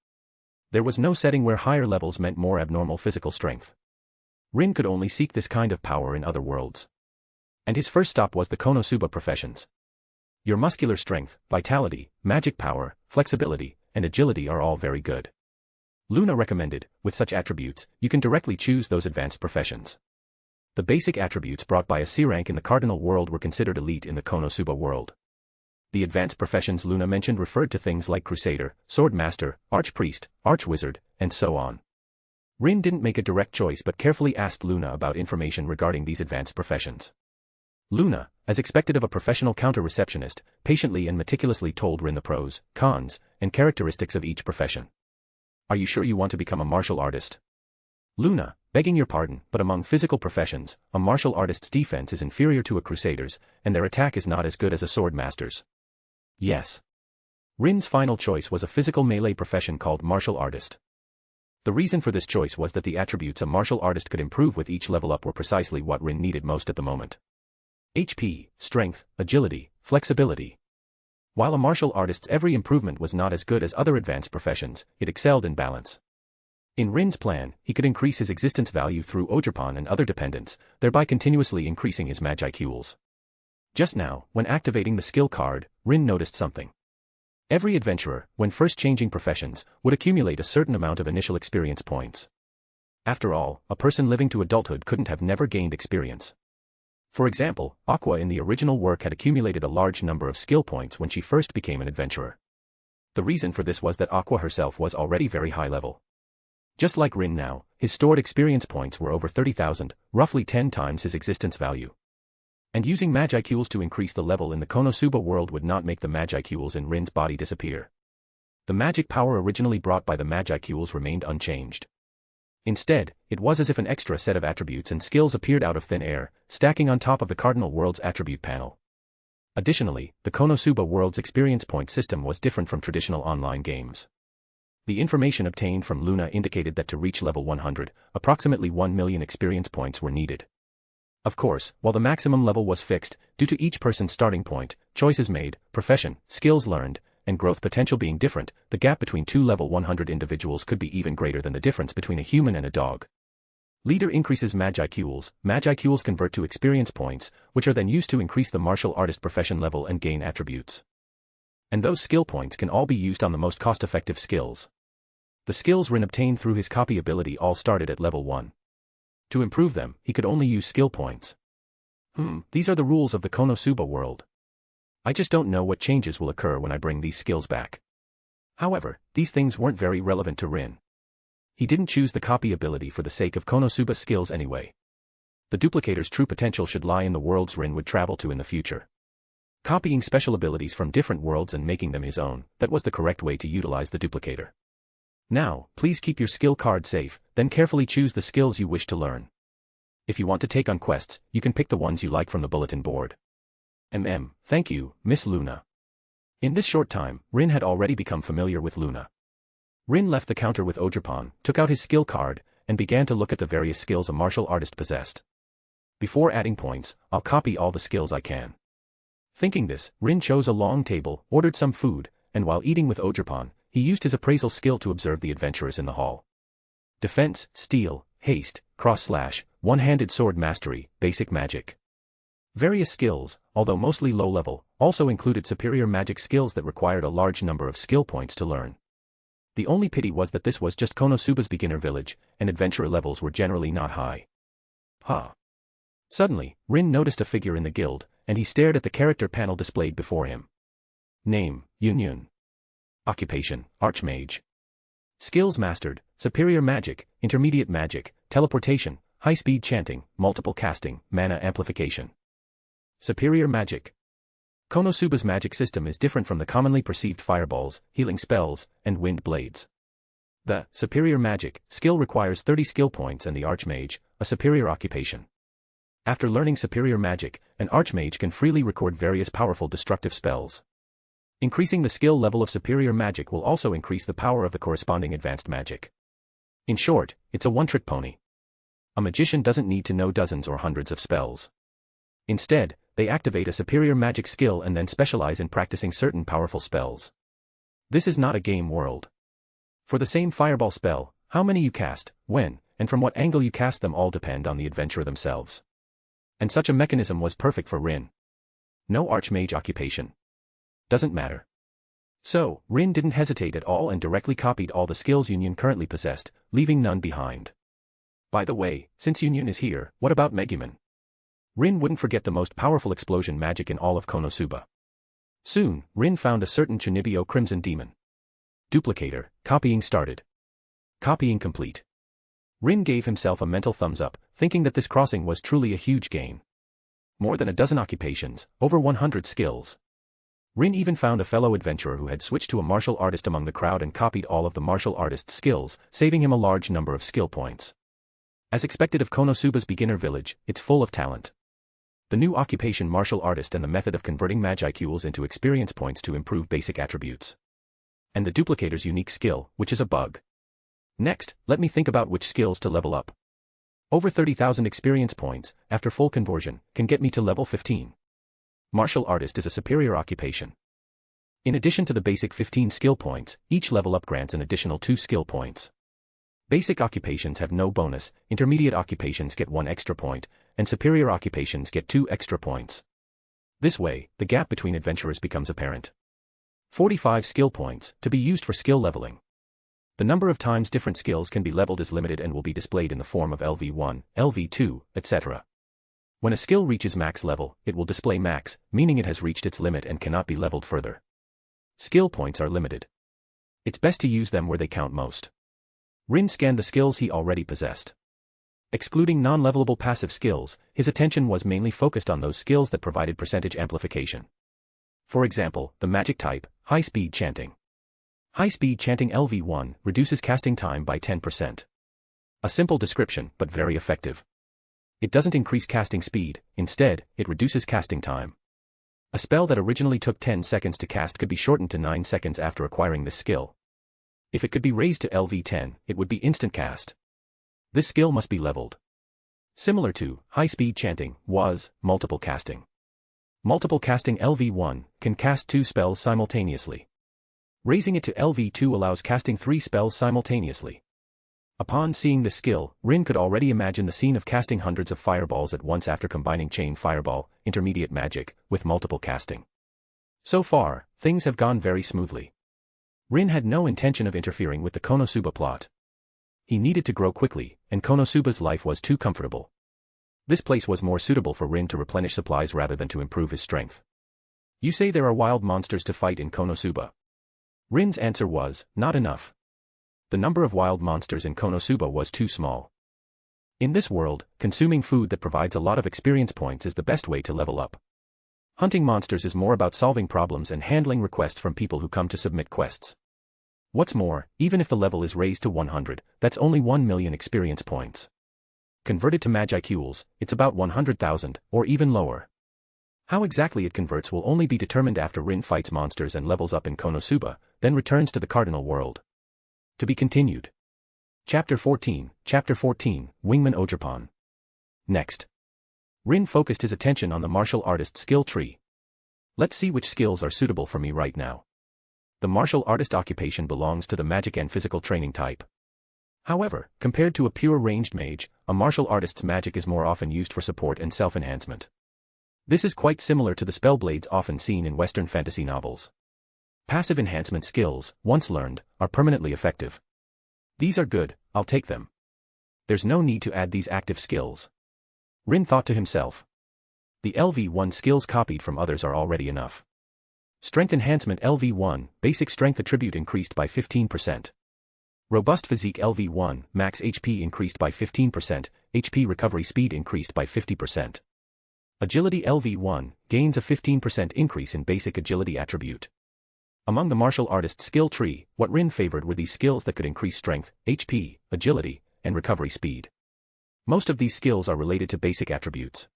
There was no setting where higher levels meant more abnormal physical strength. Rin could only seek this kind of power in other worlds. And his first stop was the Konosuba professions. Your muscular strength, vitality, magic power, flexibility, and agility are all very good. Luna recommended, with such attributes, you can directly choose those advanced professions. The basic attributes brought by a C rank in the Cardinal world were considered elite in the Konosuba world. The advanced professions Luna mentioned referred to things like Crusader, Sword Master, Archpriest, Archwizard, and so on. Rin didn't make a direct choice but carefully asked Luna about information regarding these advanced professions. Luna, as expected of a professional counter-receptionist, patiently and meticulously told Rin the pros, cons, and characteristics of each profession. Are you sure you want to become a martial artist? Luna, begging your pardon, but among physical professions, a martial artist's defense is inferior to a crusader's, and their attack is not as good as a sword master's. Yes. Rin's final choice was a physical melee profession called martial artist. The reason for this choice was that the attributes a martial artist could improve with each level up were precisely what Rin needed most at the moment. HP, strength, agility, flexibility. While a martial artist's every improvement was not as good as other advanced professions, it excelled in balance. In Rin's plan, he could increase his existence value through Odrapon and other dependents, thereby continuously increasing his Magicules. Just now, when activating the skill card, Rin noticed something. Every adventurer, when first changing professions, would accumulate a certain amount of initial experience points. After all, a person living to adulthood couldn't have never gained experience. For example, Aqua in the original work had accumulated a large number of skill points when she first became an adventurer. The reason for this was that Aqua herself was already very high level. Just like Rin now, his stored experience points were over 30,000, roughly 10 times his existence value. And using Magicules to increase the level in the Konosuba world would not make the Magicules in Rin's body disappear. The magic power originally brought by the Magicules remained unchanged. Instead, it was as if an extra set of attributes and skills appeared out of thin air, stacking on top of the Cardinal world's attribute panel. Additionally, the Konosuba world's experience point system was different from traditional online games. The information obtained from Luna indicated that to reach level 100, approximately 1 million experience points were needed. Of course, while the maximum level was fixed, due to each person's starting point, choices made, profession, skills learned, and growth potential being different, the gap between two level 100 individuals could be even greater than the difference between a human and a dog. Leader increases Magicules. Magicules convert to experience points, which are then used to increase the martial artist profession level and gain attributes. And those skill points can all be used on the most cost-effective skills. The skills Rin obtained through his copy ability all started at level 1. To improve them, he could only use skill points. These are the rules of the Konosuba world. I just don't know what changes will occur when I bring these skills back. However, these things weren't very relevant to Rin. He didn't choose the copy ability for the sake of Konosuba skills anyway. The duplicator's true potential should lie in the worlds Rin would travel to in the future. Copying special abilities from different worlds and making them his own, that was the correct way to utilize the duplicator. Now, please keep your skill card safe, then carefully choose the skills you wish to learn. If you want to take on quests, you can pick the ones you like from the bulletin board. Thank you, Miss Luna. In this short time, Rin had already become familiar with Luna. Rin left the counter with Odrapon, took out his skill card, and began to look at the various skills a martial artist possessed. Before adding points, I'll copy all the skills I can. Thinking this, Rin chose a long table, ordered some food, and while eating with Odrapon, he used his appraisal skill to observe the adventurers in the hall. Defense, Steel, Haste, Cross-Slash, One-Handed Sword Mastery, Basic Magic. Various skills, although mostly low-level, also included superior magic skills that required a large number of skill points to learn. The only pity was that this was just Konosuba's beginner village, and adventurer levels were generally not high. Suddenly, Rin noticed a figure in the guild, and he stared at the character panel displayed before him. Name, Yun. Occupation, Archmage. Skills mastered, superior magic, intermediate magic, teleportation, high-speed chanting, multiple casting, mana amplification. Superior magic. Konosuba's magic system is different from the commonly perceived fireballs, healing spells, and wind blades. The superior magic skill requires 30 skill points and the Archmage, a superior occupation. After learning superior magic, an Archmage can freely record various powerful destructive spells. Increasing the skill level of superior magic will also increase the power of the corresponding advanced magic. In short, it's a one-trick pony. A magician doesn't need to know dozens or hundreds of spells. Instead, they activate a superior magic skill and then specialize in practicing certain powerful spells. This is not a game world. For the same fireball spell, how many you cast, when, and from what angle you cast them all depend on the adventurer themselves. And such a mechanism was perfect for Rin. No Archmage occupation. Doesn't matter. So, Rin didn't hesitate at all and directly copied all the skills Yun currently possessed, leaving none behind. By the way, since Yun is here, what about Megumin? Rin wouldn't forget the most powerful explosion magic in all of Konosuba. Soon, Rin found a certain Chunibyo Crimson Demon. Duplicator, copying started. Copying complete. Rin gave himself a mental thumbs up, thinking that this crossing was truly a huge gain. More than a dozen occupations, over 100 skills. Rin even found a fellow adventurer who had switched to a martial artist among the crowd and copied all of the martial artist's skills, saving him a large number of skill points. As expected of Konosuba's beginner village, it's full of talent. The new occupation martial artist and the method of converting Magicules into experience points to improve basic attributes. And the duplicator's unique skill, which is a bug. Next, let me think about which skills to level up. Over 30,000 experience points, after full conversion, can get me to level 15. Martial artist is a superior occupation. In addition to the basic 15 skill points, each level up grants an additional 2 skill points. Basic occupations have no bonus, intermediate occupations get 1 extra point, and superior occupations get 2 extra points. This way, the gap between adventurers becomes apparent. 45 skill points, to be used for skill leveling. The number of times different skills can be leveled is limited and will be displayed in the form of LV1, LV2, etc. When a skill reaches max level, it will display max, meaning it has reached its limit and cannot be leveled further. Skill points are limited. It's best to use them where they count most. Rin scanned the skills he already possessed. Excluding non-levelable passive skills, his attention was mainly focused on those skills that provided percentage amplification. For example, the magic type, high-speed chanting. High-speed chanting LV1 reduces casting time by 10%. A simple description, but very effective. It doesn't increase casting speed, instead, it reduces casting time. A spell that originally took 10 seconds to cast could be shortened to 9 seconds after acquiring this skill. If it could be raised to LV10, it would be instant cast. This skill must be leveled. Similar to high-speed chanting was multiple casting. Multiple casting LV1 can cast 2 spells simultaneously. Raising it to LV2 allows casting 3 spells simultaneously. Upon seeing this skill, Rin could already imagine the scene of casting hundreds of fireballs at once after combining Chain Fireball, intermediate magic, with multiple casting. So far, things have gone very smoothly. Rin had no intention of interfering with the Konosuba plot. He needed to grow quickly, and Konosuba's life was too comfortable. This place was more suitable for Rin to replenish supplies rather than to improve his strength. You say there are wild monsters to fight in Konosuba. Rin's answer was, not enough. The number of wild monsters in Konosuba was too small. In this world, consuming food that provides a lot of experience points is the best way to level up. Hunting monsters is more about solving problems and handling requests from people who come to submit quests. What's more, even if the level is raised to 100, that's only 1 million experience points. Converted to Magicules, it's about 100,000, or even lower. How exactly it converts will only be determined after Rin fights monsters and levels up in Konosuba, then returns to the Cardinal World. To be continued. Chapter 14, Wingman Ogerpon. Next. Rin focused his attention on the martial artist skill tree. Let's see which skills are suitable for me right now. The martial artist occupation belongs to the magic and physical training type. However, compared to a pure ranged mage, a martial artist's magic is more often used for support and self-enhancement. This is quite similar to the spellblades often seen in Western fantasy novels. Passive enhancement skills, once learned, are permanently effective. These are good, I'll take them. There's no need to add these active skills. Rin thought to himself. The LV1 skills copied from others are already enough. Strength enhancement LV1, basic strength attribute increased by 15%. Robust physique LV1, max HP increased by 15%, HP recovery speed increased by 50%. Agility LV1, gains a 15% increase in basic agility attribute. Among the martial artist skill tree, what Rin favored were these skills that could increase strength, HP, agility, and recovery speed. Most of these skills are related to basic attributes.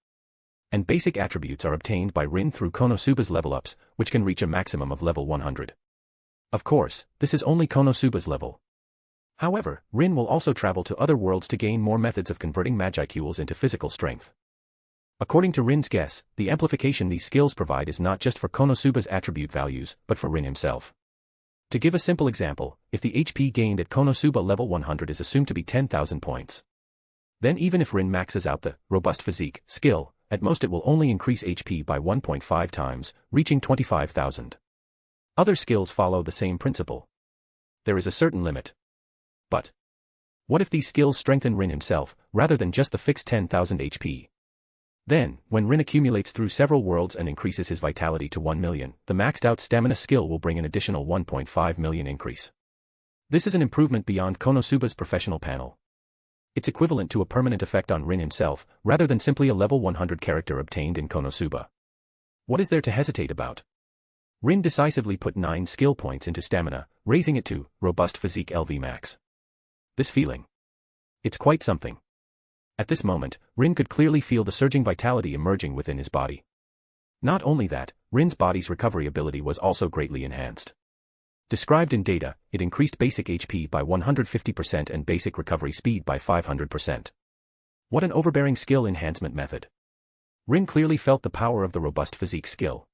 And basic attributes are obtained by Rin through Konosuba's level-ups, which can reach a maximum of level 100. Of course, this is only Konosuba's level. However, Rin will also travel to other worlds to gain more methods of converting Magicules into physical strength. According to Rin's guess, the amplification these skills provide is not just for Konosuba's attribute values, but for Rin himself. To give a simple example, if the HP gained at Konosuba level 100 is assumed to be 10,000 points. Then even if Rin maxes out the robust physique skill, at most it will only increase HP by 1.5 times, reaching 25,000. Other skills follow the same principle. There is a certain limit. But what if these skills strengthen Rin himself, rather than just the fixed 10,000 HP? Then, when Rin accumulates through several worlds and increases his vitality to 1 million, the maxed out stamina skill will bring an additional 1.5 million increase. This is an improvement beyond Konosuba's professional panel. It's equivalent to a permanent effect on Rin himself, rather than simply a level 100 character obtained in Konosuba. What is there to hesitate about? Rin decisively put 9 skill points into stamina, raising it to robust physique LV max. This feeling. It's quite something. At this moment, Rin could clearly feel the surging vitality emerging within his body. Not only that, Rin's body's recovery ability was also greatly enhanced. Described in data, it increased basic HP by 150% and basic recovery speed by 500%. What an overbearing skill enhancement method. Rin clearly felt the power of the robust physique skill.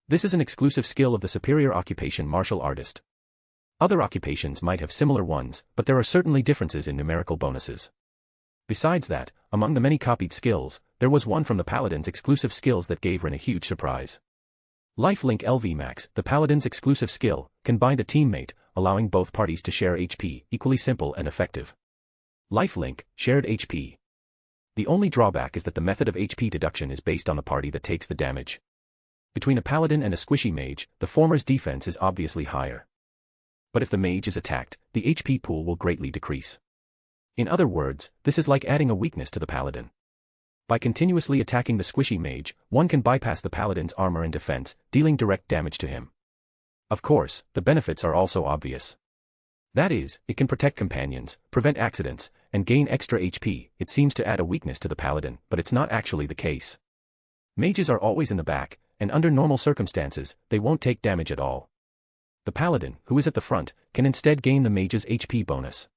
This is an exclusive skill of the superior occupation martial artist. Other occupations might have similar ones, but there are certainly differences in numerical bonuses. Besides that, among the many copied skills, there was one from the Paladin's exclusive skills that gave Rin a huge surprise. Lifelink LV Max, the Paladin's exclusive skill, can bind a teammate, allowing both parties to share HP, equally simple and effective. Lifelink, shared HP. The only drawback is that the method of HP deduction is based on the party that takes the damage. Between a Paladin and a squishy mage, the former's defense is obviously higher. But if the mage is attacked, the HP pool will greatly decrease. In other words, this is like adding a weakness to the Paladin. By continuously attacking the squishy mage, one can bypass the Paladin's armor and defense, dealing direct damage to him. Of course, the benefits are also obvious. That is, it can protect companions, prevent accidents, and gain extra HP. It seems to add a weakness to the Paladin, but it's not actually the case. Mages are always in the back, and under normal circumstances, they won't take damage at all. The Paladin, who is at the front, can instead gain the mage's HP bonus.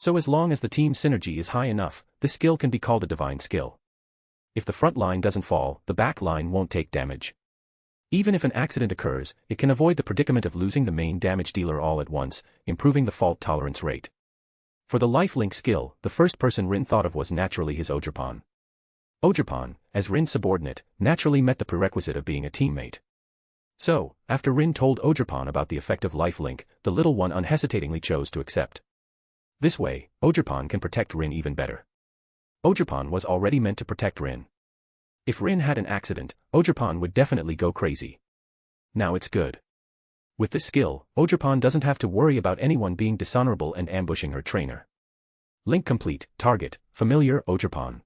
So as long as the team synergy is high enough, this skill can be called a divine skill. If the front line doesn't fall, the back line won't take damage. Even if an accident occurs, it can avoid the predicament of losing the main damage dealer all at once, improving the fault tolerance rate. For the lifelink skill, the first person Rin thought of was naturally his Ogerpon. Ogerpon, as Rin's subordinate, naturally met the prerequisite of being a teammate. So, after Rin told Ogerpon about the effect of lifelink, the little one unhesitatingly chose to accept. This way, Ogerpon can protect Rin even better. Ogerpon was already meant to protect Rin. If Rin had an accident, Ogerpon would definitely go crazy. Now it's good. With this skill, Ogerpon doesn't have to worry about anyone being dishonorable and ambushing her trainer. Link complete, target, familiar Ogerpon.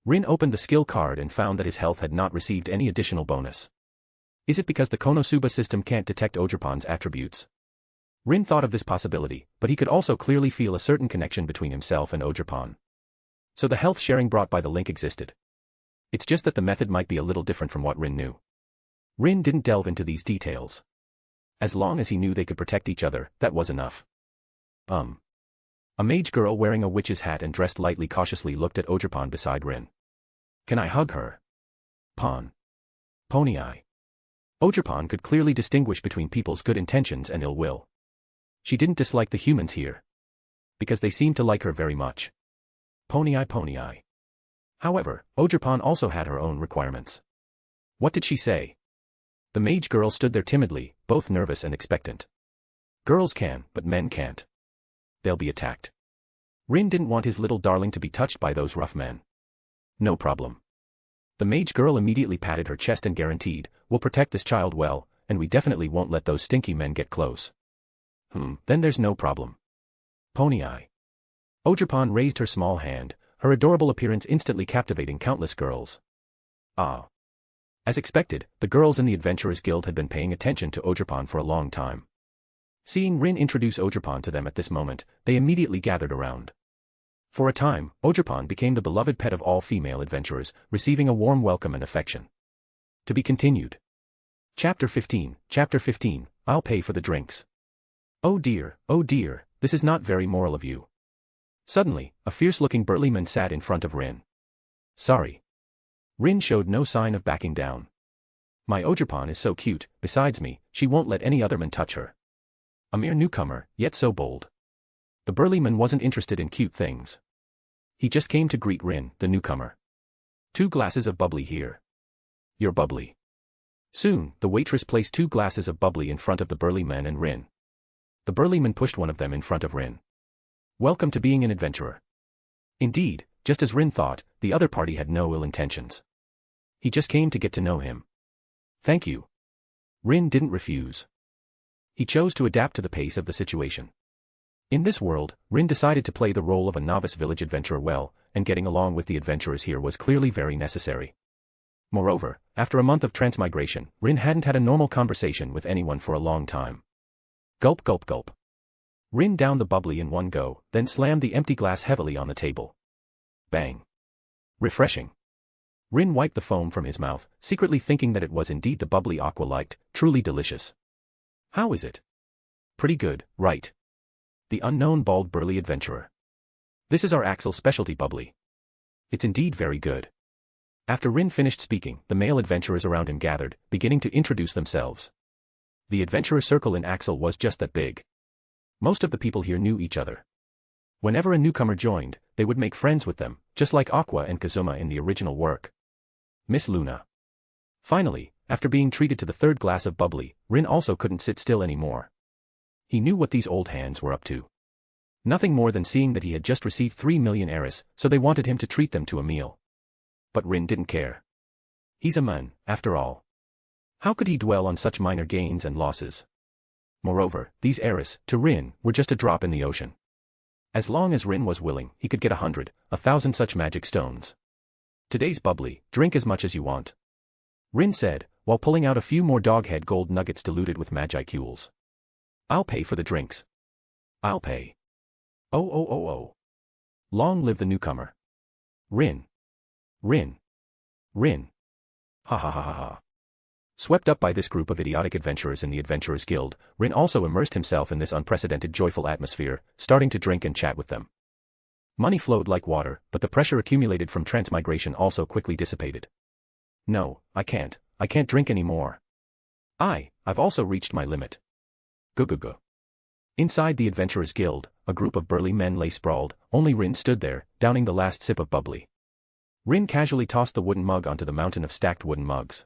Rin opened the skill card and found that his health had not received any additional bonus. Is it because the Konosuba system can't detect Ogerpon's attributes? Rin thought of this possibility, but he could also clearly feel a certain connection between himself and Ogerpon. So the health sharing brought by the link existed. It's just that the method might be a little different from what Rin knew. Rin didn't delve into these details. As long as he knew they could protect each other, that was enough. A mage girl wearing a witch's hat and dressed lightly cautiously looked at Ogerpon beside Rin. Can I hug her? Pon. Pony eye. Ogerpon could clearly distinguish between people's good intentions and ill will. She didn't dislike the humans here. Because they seemed to like her very much. Pony eye, pony eye. However, Ogerpon also had her own requirements. What did she say? The mage girl stood there timidly, both nervous and expectant. Girls can, but men can't. They'll be attacked. Rin didn't want his little darling to be touched by those rough men. No problem. The mage girl immediately patted her chest and guaranteed, we'll protect this child well, and we definitely won't let those stinky men get close. Then there's no problem. Pony Eye. Ogerpon raised her small hand, her adorable appearance instantly captivating countless girls. Ah. As expected, the girls in the Adventurers Guild had been paying attention to Ogerpon for a long time. Seeing Rin introduce Ogerpon to them at this moment, they immediately gathered around. For a time, Ogerpon became the beloved pet of all female adventurers, receiving a warm welcome and affection. To be continued. Chapter 15, I'll pay for the drinks. Oh dear, this is not very moral of you. Suddenly, a fierce-looking burly man sat in front of Rin. Sorry. Rin showed no sign of backing down. My Ogerpon is so cute, besides me, she won't let any other man touch her. A mere newcomer, yet so bold. The burly man wasn't interested in cute things. He just came to greet Rin, the newcomer. 2 glasses of bubbly here. You're bubbly. Soon, the waitress placed 2 glasses of bubbly in front of the burly man and Rin. The burly man pushed one of them in front of Rin. Welcome to being an adventurer. Indeed, just as Rin thought, the other party had no ill intentions. He just came to get to know him. Thank you. Rin didn't refuse. He chose to adapt to the pace of the situation. In this world, Rin decided to play the role of a novice village adventurer well, and getting along with the adventurers here was clearly very necessary. Moreover, after a month of transmigration, Rin hadn't had a normal conversation with anyone for a long time. Gulp gulp gulp. Rin downed the bubbly in one go, then slammed the empty glass heavily on the table. Bang. Refreshing. Rin wiped the foam from his mouth, secretly thinking that it was indeed the bubbly Aqua liked, truly delicious. How is it? Pretty good, right? The unknown bald burly adventurer. This is our Axel specialty bubbly. It's indeed very good. After Rin finished speaking, the male adventurers around him gathered, beginning to introduce themselves. The adventurer circle in Axel was just that big. Most of the people here knew each other. Whenever a newcomer joined, they would make friends with them, just like Aqua and Kazuma in the original work. Miss Luna. Finally, after being treated to the 3rd glass of bubbly, Rin also couldn't sit still anymore. He knew what these old hands were up to. Nothing more than seeing that he had just received 3 million Eris, so they wanted him to treat them to a meal. But Rin didn't care. He's a man, after all. How could he dwell on such minor gains and losses? Moreover, these Eris, to Rin, were just a drop in the ocean. As long as Rin was willing, he could get 100, 1,000 such magic stones. Today's bubbly, drink as much as you want. Rin said, while pulling out a few more doghead gold nuggets diluted with magicules. I'll pay for the drinks. I'll pay. Oh. Long live the newcomer. Rin. Rin. Rin. Ha ha ha ha ha. Swept up by this group of idiotic adventurers in the Adventurers Guild, Rin also immersed himself in this unprecedented joyful atmosphere, starting to drink and chat with them. Money flowed like water, but the pressure accumulated from transmigration also quickly dissipated. No, I can't drink anymore. I've also reached my limit. Gugugu. Inside the Adventurers Guild, a group of burly men lay sprawled, only Rin stood there, downing the last sip of bubbly. Rin casually tossed the wooden mug onto the mountain of stacked wooden mugs.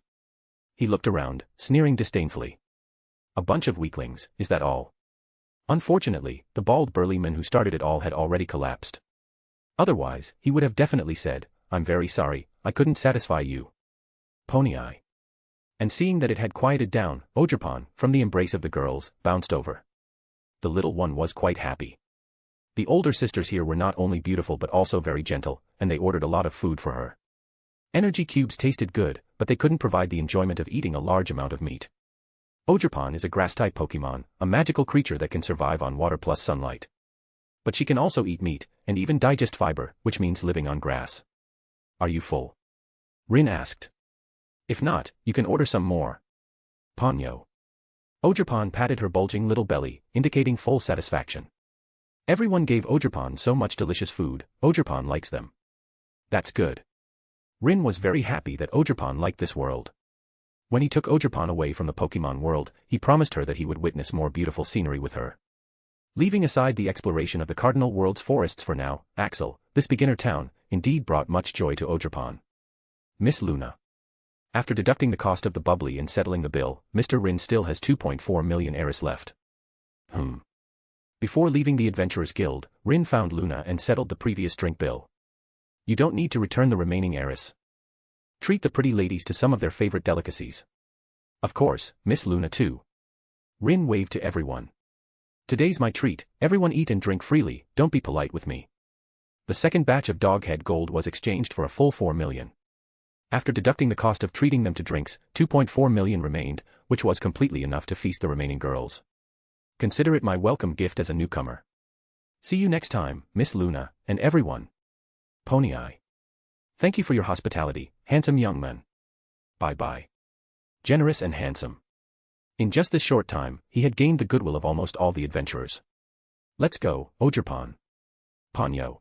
He looked around, sneering disdainfully. A bunch of weaklings, is that all? Unfortunately, the bald burly man who started it all had already collapsed. Otherwise, he would have definitely said, I'm very sorry, I couldn't satisfy you. Pony Eye. And seeing that it had quieted down, Ogerpon, from the embrace of the girls, bounced over. The little one was quite happy. The older sisters here were not only beautiful but also very gentle, and they ordered a lot of food for her. Energy cubes tasted good, but they couldn't provide the enjoyment of eating a large amount of meat. Ogerpon is a grass-type Pokémon, a magical creature that can survive on water plus sunlight. But she can also eat meat, and even digest fiber, which means living on grass. Are you full? Rin asked. If not, you can order some more. Ponyo. Ogerpon patted her bulging little belly, indicating full satisfaction. Everyone gave Ogerpon so much delicious food, Ogerpon likes them. That's good. Rin was very happy that Ogerpon liked this world. When he took Ogerpon away from the Pokémon world, he promised her that he would witness more beautiful scenery with her. Leaving aside the exploration of the Cardinal World's forests for now, Axel, this beginner town, indeed brought much joy to Ogerpon. Miss Luna. After deducting the cost of the bubbly and settling the bill, Mr. Rin still has 2.4 million Eris left. Before leaving the Adventurers Guild, Rin found Luna and settled the previous drink bill. You don't need to return the remaining Eris. Treat the pretty ladies to some of their favorite delicacies. Of course, Miss Luna too. Rin waved to everyone. Today's my treat, everyone eat and drink freely, don't be polite with me. The second batch of doghead gold was exchanged for a full 4 million. After deducting the cost of treating them to drinks, 2.4 million remained, which was completely enough to feast the remaining girls. Consider it my welcome gift as a newcomer. See you next time, Miss Luna, and everyone. Pony Eye. Thank you for your hospitality, handsome young man. Bye-bye. Generous and handsome. In just this short time, he had gained the goodwill of almost all the adventurers. Let's go, Ogerpon. Ponyo.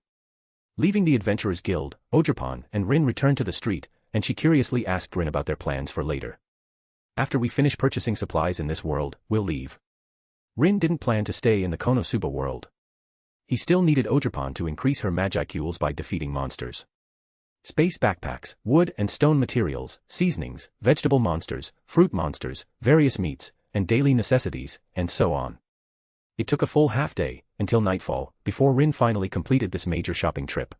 Leaving the Adventurers Guild, Ogerpon and Rin returned to the street, and she curiously asked Rin about their plans for later. After we finish purchasing supplies in this world, we'll leave. Rin didn't plan to stay in the Konosuba world. He still needed Ogerpon to increase her Magicools by defeating monsters. Space backpacks, wood and stone materials, seasonings, vegetable monsters, fruit monsters, various meats, and daily necessities, and so on. It took a full half-day, until nightfall, before Rin finally completed this major shopping trip.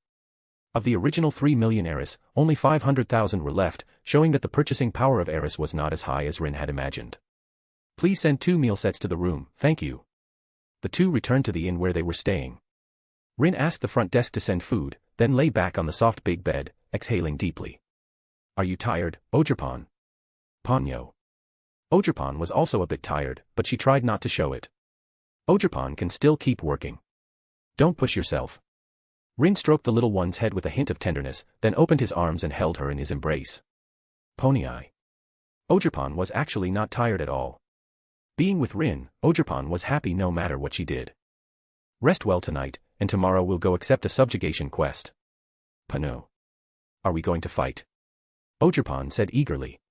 Of the original 3 million Eris, only 500,000 were left, showing that the purchasing power of Eris was not as high as Rin had imagined. Please send 2 meal sets to the room, thank you. The two returned to the inn where they were staying. Rin asked the front desk to send food, then lay back on the soft big bed, exhaling deeply. Are you tired, Ogerpon? Ponyo. Ogerpon was also a bit tired, but she tried not to show it. Ogerpon can still keep working. Don't push yourself. Rin stroked the little one's head with a hint of tenderness, then opened his arms and held her in his embrace. Pony Eye. Ogerpon was actually not tired at all. Being with Rin, Ogerpon was happy no matter what she did. Rest well tonight, and tomorrow we'll go accept a subjugation quest. Pano. Are we going to fight? Ogerpon said eagerly.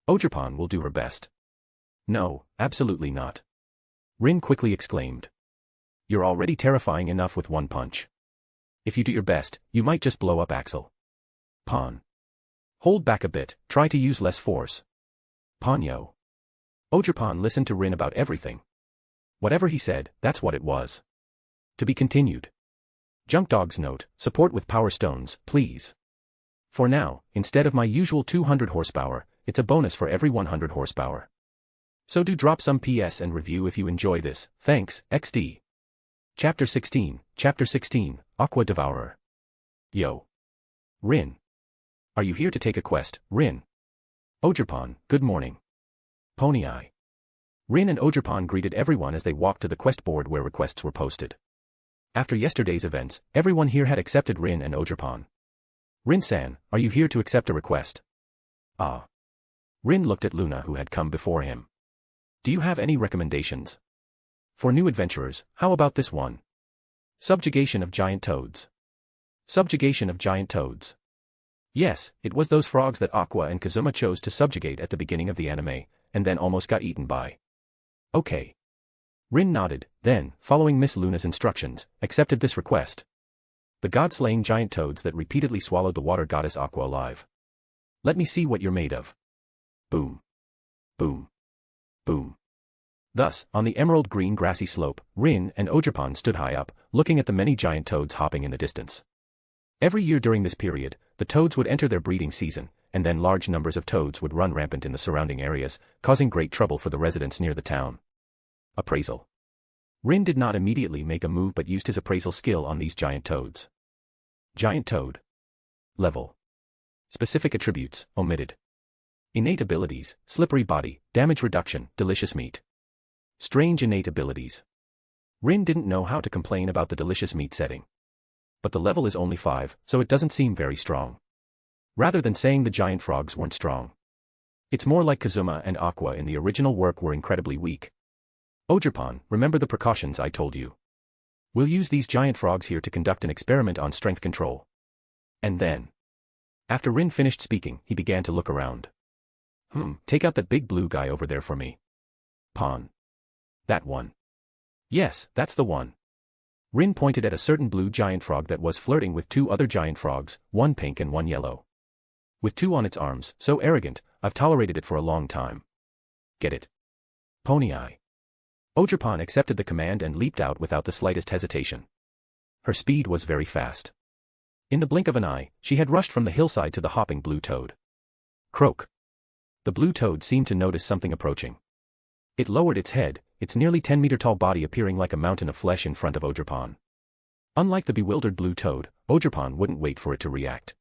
Ogerpon will do her best. No, absolutely not. Rin quickly exclaimed. You're already terrifying enough with one punch. If you do your best, you might just blow up Axel. Pon. Hold back a bit, try to use less force. Ponyo. Ogerpon listened to Rin about everything. Whatever he said, that's what it was. To be continued. Junk Dog's note, support with power stones, please. For now, instead of my usual 200 horsepower, it's a bonus for every 100 horsepower. So do drop some PS and review if you enjoy this, thanks, XD. Chapter 16, Aqua Devourer. Yo. Rin. Are you here to take a quest, Rin? Ogerpon, good morning. Pony Eye. Rin and Ogerpon greeted everyone as they walked to the quest board where requests were posted. After yesterday's events, everyone here had accepted Rin and Ogerpon. Rin-san, are you here to accept a request? Ah. Rin looked at Luna who had come before him. Do you have any recommendations? For new adventurers, how about this one? Subjugation of giant toads. Subjugation of giant toads. Yes, it was those frogs that Aqua and Kazuma chose to subjugate at the beginning of the anime, and then almost got eaten by. Okay. Rin nodded, then, following Miss Luna's instructions, accepted this request. The god-slaying giant toads that repeatedly swallowed the water goddess Aqua alive. Let me see what you're made of. Boom. Boom. Boom. Thus, on the emerald green grassy slope, Rin and Ogerpon stood high up, looking at the many giant toads hopping in the distance. Every year during this period, the toads would enter their breeding season, and then large numbers of toads would run rampant in the surrounding areas, causing great trouble for the residents near the town. Appraisal. Rin did not immediately make a move but used his appraisal skill on these giant toads. Giant toad. Level. Specific attributes, omitted. Innate abilities, slippery body, damage reduction, delicious meat. Strange innate abilities. Rin didn't know how to complain about the delicious meat setting. But the level is only 5, so it doesn't seem very strong. Rather than saying the giant frogs weren't strong. It's more like Kazuma and Aqua in the original work were incredibly weak. Ogerpon, remember the precautions I told you. We'll use these giant frogs here to conduct an experiment on strength control. And then. After Rin finished speaking, he began to look around. Take out that big blue guy over there for me. Pon. That one. Yes, that's the one. Rin pointed at a certain blue giant frog that was flirting with 2 other giant frogs, one pink and one yellow. With 2 on its arms, so arrogant, I've tolerated it for a long time. Get it? Pony Eye. Ogerpon accepted the command and leaped out without the slightest hesitation. Her speed was very fast. In the blink of an eye, she had rushed from the hillside to the hopping blue toad. Croak. The blue toad seemed to notice something approaching. It lowered its head, its nearly 10-meter-tall body appearing like a mountain of flesh in front of Ogerpon. Unlike the bewildered blue toad, Ogerpon wouldn't wait for it to react.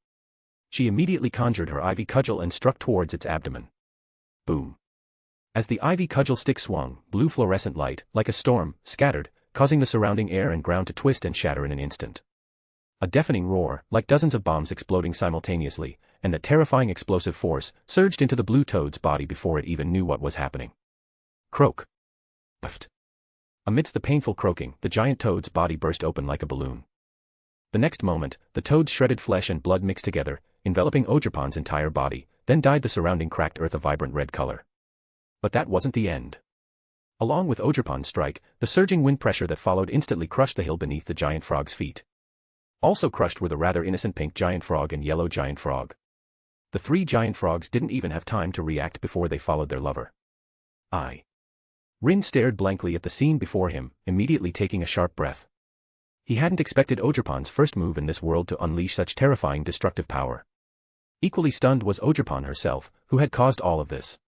She immediately conjured her ivy cudgel and struck towards its abdomen. Boom. As the ivy cudgel stick swung, blue fluorescent light, like a storm, scattered, causing the surrounding air and ground to twist and shatter in an instant. A deafening roar, like dozens of bombs exploding simultaneously, and that terrifying explosive force, surged into the blue toad's body before it even knew what was happening. Croak. Puffed. Amidst the painful croaking, the giant toad's body burst open like a balloon. The next moment, the toad's shredded flesh and blood mixed together, enveloping Ogerpon's entire body, then dyed the surrounding cracked earth a vibrant red color. But that wasn't the end. Along with Ogerpon's strike, the surging wind pressure that followed instantly crushed the hill beneath the giant frog's feet. Also crushed were the rather innocent pink giant frog and yellow giant frog. The three giant frogs didn't even have time to react before they followed their lover. Rin stared blankly at the scene before him, immediately taking a sharp breath. He hadn't expected Ogerpon's first move in this world to unleash such terrifying destructive power. Equally stunned was Ogerpon herself, who had caused all of this.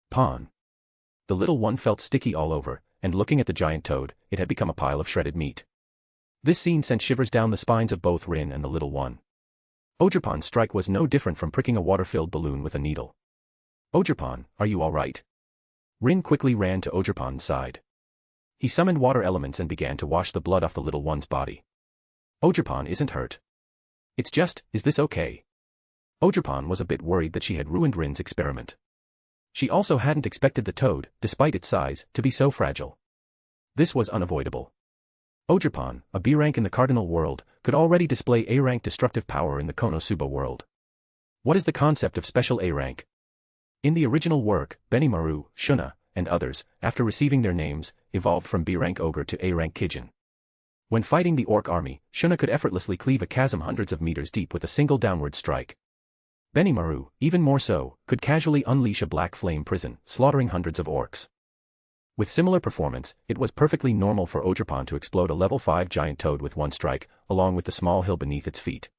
Pon. The little one felt sticky all over, and looking at the giant toad, it had become a pile of shredded meat. This scene sent shivers down the spines of both Rin and the little one. Ogerpon's strike was no different from pricking a water-filled balloon with a needle. Ogerpon, are you all right? Rin quickly ran to Ogerpon's side. He summoned water elements and began to wash the blood off the little one's body. Ogerpon isn't hurt. It's just, is this okay? Ogerpon was a bit worried that she had ruined Rin's experiment. She also hadn't expected the toad, despite its size, to be so fragile. This was unavoidable. Ogerpon, a B rank in the Cardinal world, could already display A rank destructive power in the Konosuba world. What is the concept of special A rank? In the original work, Benimaru, Shuna, and others, after receiving their names, evolved from B rank ogre to A rank Kijin. When fighting the orc army, Shuna could effortlessly cleave a chasm hundreds of meters deep with a single downward strike. Benimaru, even more so, could casually unleash a black flame prison, slaughtering hundreds of orcs. With similar performance, it was perfectly normal for Ogerpon to explode a level 5 giant toad with one strike, along with the small hill beneath its feet.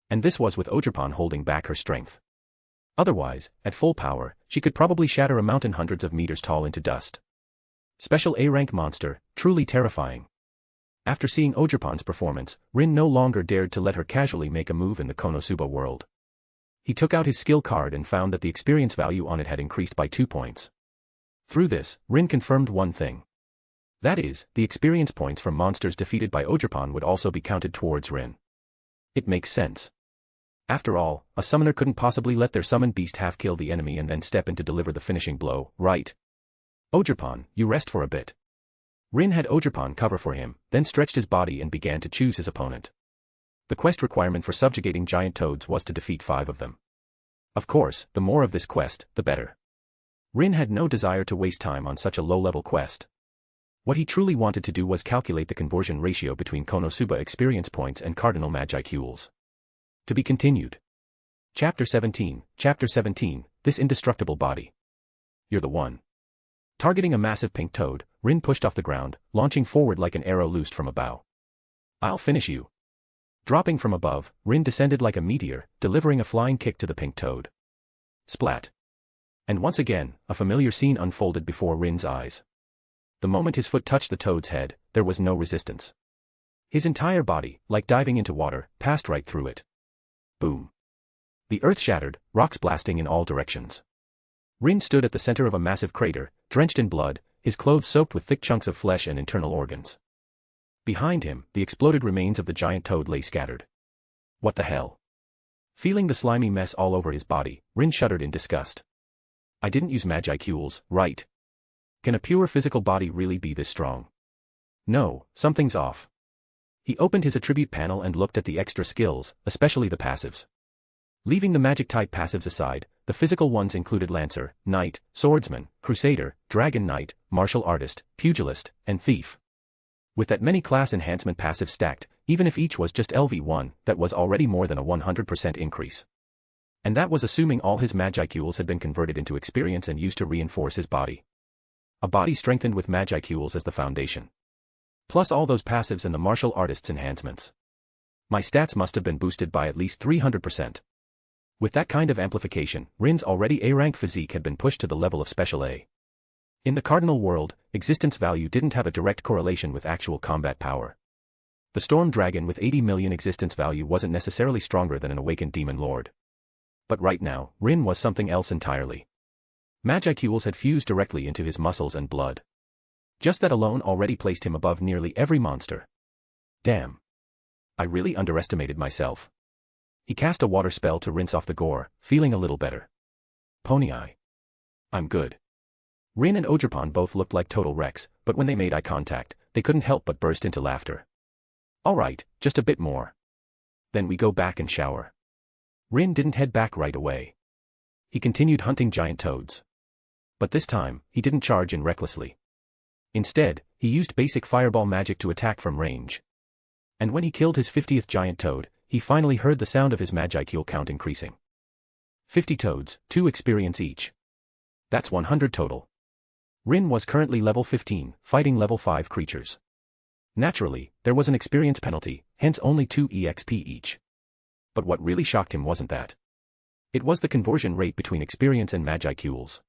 And this was with Ogerpon holding back her strength. Otherwise, at full power, she could probably shatter a mountain hundreds of meters tall into dust. Special A-rank monster, truly terrifying. After seeing Ogerpon's performance, Rin no longer dared to let her casually make a move in the Konosuba world. He took out his skill card and found that the experience value on it had increased by 2 points. Through this, Rin confirmed one thing. That is, the experience points from monsters defeated by Ogerpon would also be counted towards Rin. It makes sense. After all, a summoner couldn't possibly let their summoned beast half-kill the enemy and then step in to deliver the finishing blow, right? Ogerpon, you rest for a bit. Rin had Ogerpon cover for him, then stretched his body and began to choose his opponent. The quest requirement for subjugating giant toads was to defeat 5 of them. Of course, the more of this quest, the better. Rin had no desire to waste time on such a low-level quest. What he truly wanted to do was calculate the conversion ratio between Konosuba experience points and Cardinal Magicules. To be continued. Chapter 17, This Indestructible Body. You're the one. Targeting a massive pink toad, Rin pushed off the ground, launching forward like an arrow loosed from a bow. I'll finish you. Dropping from above, Rin descended like a meteor, delivering a flying kick to the pink toad. Splat. And once again, a familiar scene unfolded before Rin's eyes. The moment his foot touched the toad's head, there was no resistance. His entire body, like diving into water, passed right through it. Boom. The earth shattered, rocks blasting in all directions. Rin stood at the center of a massive crater, drenched in blood, his clothes soaked with thick chunks of flesh and internal organs. Behind him, the exploded remains of the giant toad lay scattered. What the hell? Feeling the slimy mess all over his body, Rin shuddered in disgust. I didn't use Magicules, right? Can a pure physical body really be this strong? No, something's off. He opened his attribute panel and looked at the extra skills, especially the passives. Leaving the magic-type passives aside, the physical ones included Lancer, Knight, Swordsman, Crusader, Dragon Knight, Martial Artist, Pugilist, and Thief. With that many class enhancement passives stacked, even if each was just LV1, that was already more than a 100% increase. And that was assuming all his Magicules had been converted into experience and used to reinforce his body. A body strengthened with Magicules as the foundation. Plus all those passives and the martial artist's enhancements. My stats must have been boosted by at least 300%. With that kind of amplification, Rin's already A-rank physique had been pushed to the level of Special A. In the Cardinal world, existence value didn't have a direct correlation with actual combat power. The Storm Dragon with 80 million existence value wasn't necessarily stronger than an awakened Demon Lord. But right now, Rin was something else entirely. Magicules had fused directly into his muscles and blood. Just that alone already placed him above nearly every monster. Damn. I really underestimated myself. He cast a water spell to rinse off the gore, feeling a little better. Pony eye. I'm good. Rin and Ogerpon both looked like total wrecks, but when they made eye contact, they couldn't help but burst into laughter. Alright, just a bit more. Then we go back and shower. Rin didn't head back right away. He continued hunting giant toads. But this time, he didn't charge in recklessly. Instead, he used basic fireball magic to attack from range. And when he killed his 50th giant toad, he finally heard the sound of his Magicule count increasing. 50 toads, 2 experience each. That's 100 total. Rin was currently level 15, fighting level 5 creatures. Naturally, there was an experience penalty, hence only 2 EXP each. But what really shocked him wasn't that. It was the conversion rate between experience and Magicules.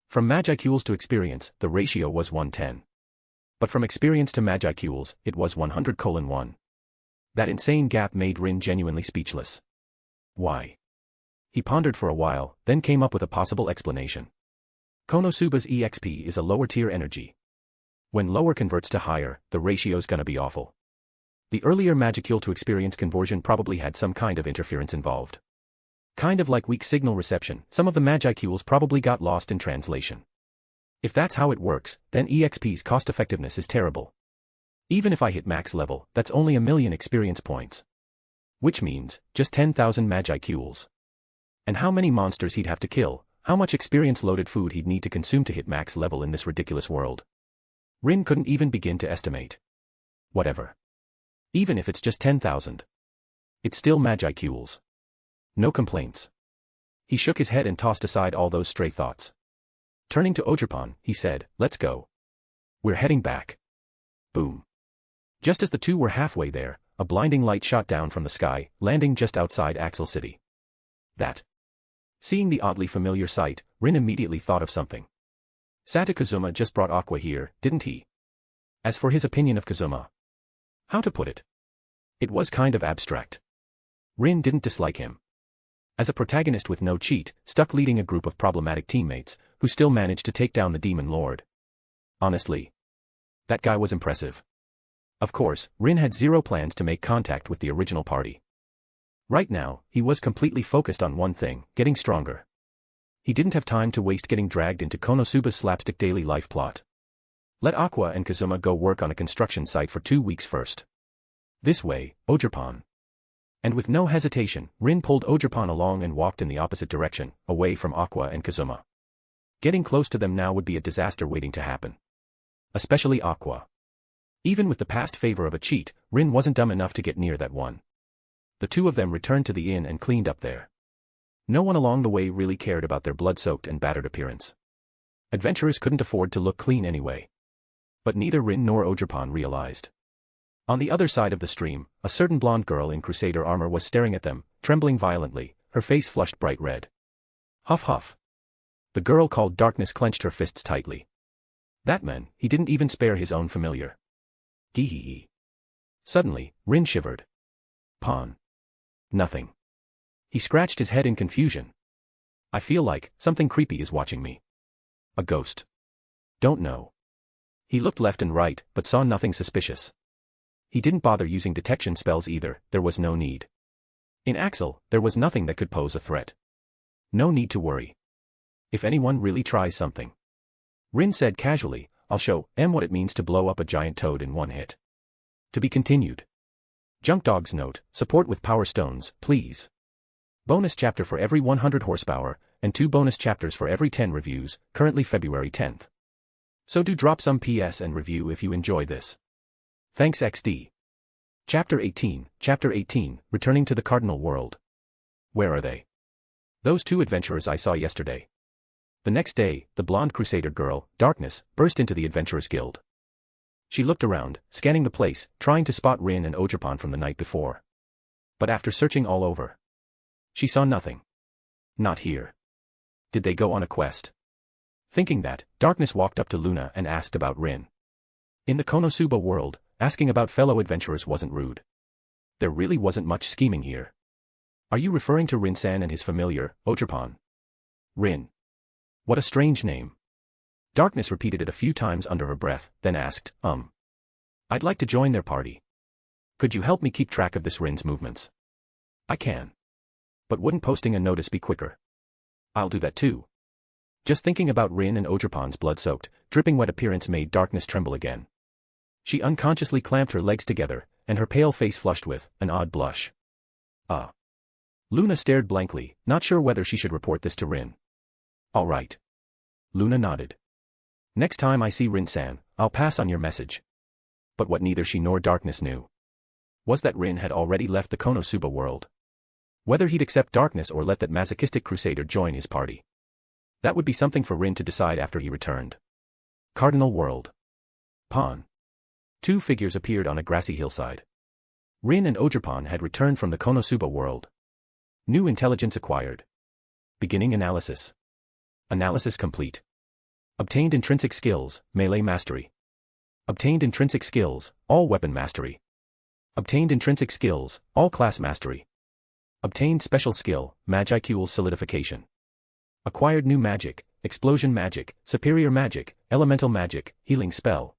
From Magicules to experience, the ratio was 1:10. But from experience to Magicules, it was 100:1. That insane gap made Rin genuinely speechless. Why? He pondered for a while, then came up with a possible explanation. Konosuba's EXP is a lower tier energy. When lower converts to higher, the ratio's gonna be awful. The earlier Magicule to experience conversion probably had some kind of interference involved. Kind of like weak signal reception, some of the Magicules probably got lost in translation. If that's how it works, then EXP's cost-effectiveness is terrible. Even if I hit max level, that's only 1,000,000 experience points. Which means, just 10,000 Magicules. And how many monsters he'd have to kill, how much experience-loaded food he'd need to consume to hit max level in this ridiculous world. Rin couldn't even begin to estimate. Whatever. Even if it's just 10,000. It's still Magicules. No complaints. He shook his head and tossed aside all those stray thoughts. Turning to Ogerpon, he said, "Let's go. We're heading back." Boom. Just as the two were halfway there, a blinding light shot down from the sky, landing just outside Axel City. That. Seeing the oddly familiar sight, Rin immediately thought of something. Sata Kazuma just brought Aqua here, didn't he? As for his opinion of Kazuma. How to put it? It was kind of abstract. Rin didn't dislike him. As a protagonist with no cheat, stuck leading a group of problematic teammates, who still managed to take down the Demon Lord. Honestly. That guy was impressive. Of course, Rin had zero plans to make contact with the original party. Right now, he was completely focused on one thing, getting stronger. He didn't have time to waste getting dragged into Konosuba's slapstick daily life plot. Let Aqua and Kazuma go work on a construction site for 2 weeks first. This way, Ogerpon. And with no hesitation, Rin pulled Ogerpon along and walked in the opposite direction, away from Aqua and Kazuma. Getting close to them now would be a disaster waiting to happen. Especially Aqua. Even with the past favor of a cheat, Rin wasn't dumb enough to get near that one. The two of them returned to the inn and cleaned up there. No one along the way really cared about their blood-soaked and battered appearance. Adventurers couldn't afford to look clean anyway. But neither Rin nor Ogerpon realized. On the other side of the stream, a certain blonde girl in Crusader armor was staring at them, trembling violently, her face flushed bright red. Huff huff. The girl called Darkness clenched her fists tightly. That man, he didn't even spare his own familiar. Gee hee hee. Suddenly, Rin shivered. Pon. Nothing. He scratched his head in confusion. I feel like something creepy is watching me. A ghost. Don't know. He looked left and right, but saw nothing suspicious. He didn't bother using detection spells either, there was no need. In Axel, there was nothing that could pose a threat. No need to worry. If anyone really tries something. Rin said casually, I'll show em what it means to blow up a giant toad in one hit. To be continued. Junk Dog's note, support with power stones, please. Bonus chapter for every 100 horsepower, and 2 bonus chapters for every 10 reviews, currently February 10th. So do drop some PS and review if you enjoy this. Thanks XD. Chapter 18, returning to the Cardinal world. Where are they? Those two adventurers I saw yesterday. The next day, the blonde crusader girl, Darkness, burst into the Adventurers Guild. She looked around, scanning the place, trying to spot Rin and Ogerpon from the night before. But after searching all over, she saw nothing. Not here. Did they go on a quest? Thinking that, Darkness walked up to Luna and asked about Rin. In the Konosuba world, asking about fellow adventurers wasn't rude. There really wasn't much scheming here. Are you referring to Rin-san and his familiar, Ogerpon? Rin. What a strange name. Darkness repeated it a few times under her breath, then asked, I'd like to join their party. Could you help me keep track of this Rin's movements? I can. But wouldn't posting a notice be quicker? I'll do that too. Just thinking about Rin and Ogerpon's blood-soaked, dripping wet appearance made Darkness tremble again. She unconsciously clamped her legs together, and her pale face flushed with an odd blush. Luna stared blankly, not sure whether she should report this to Rin. All right. Luna nodded. Next time I see Rin-san, I'll pass on your message. But what neither she nor Darkness knew was that Rin had already left the Konosuba world. Whether he'd accept Darkness or let that masochistic crusader join his party. That would be something for Rin to decide after he returned. Cardinal World. Pon. Two figures appeared on a grassy hillside. Rin and Ogerpon had returned from the Konosuba world. New intelligence acquired. Beginning analysis. Analysis complete. Obtained intrinsic skills, melee mastery. Obtained intrinsic skills, all weapon mastery. Obtained intrinsic skills, all class mastery. Obtained special skill, Magicule solidification. Acquired new magic, explosion magic, superior magic, elemental magic, healing spell.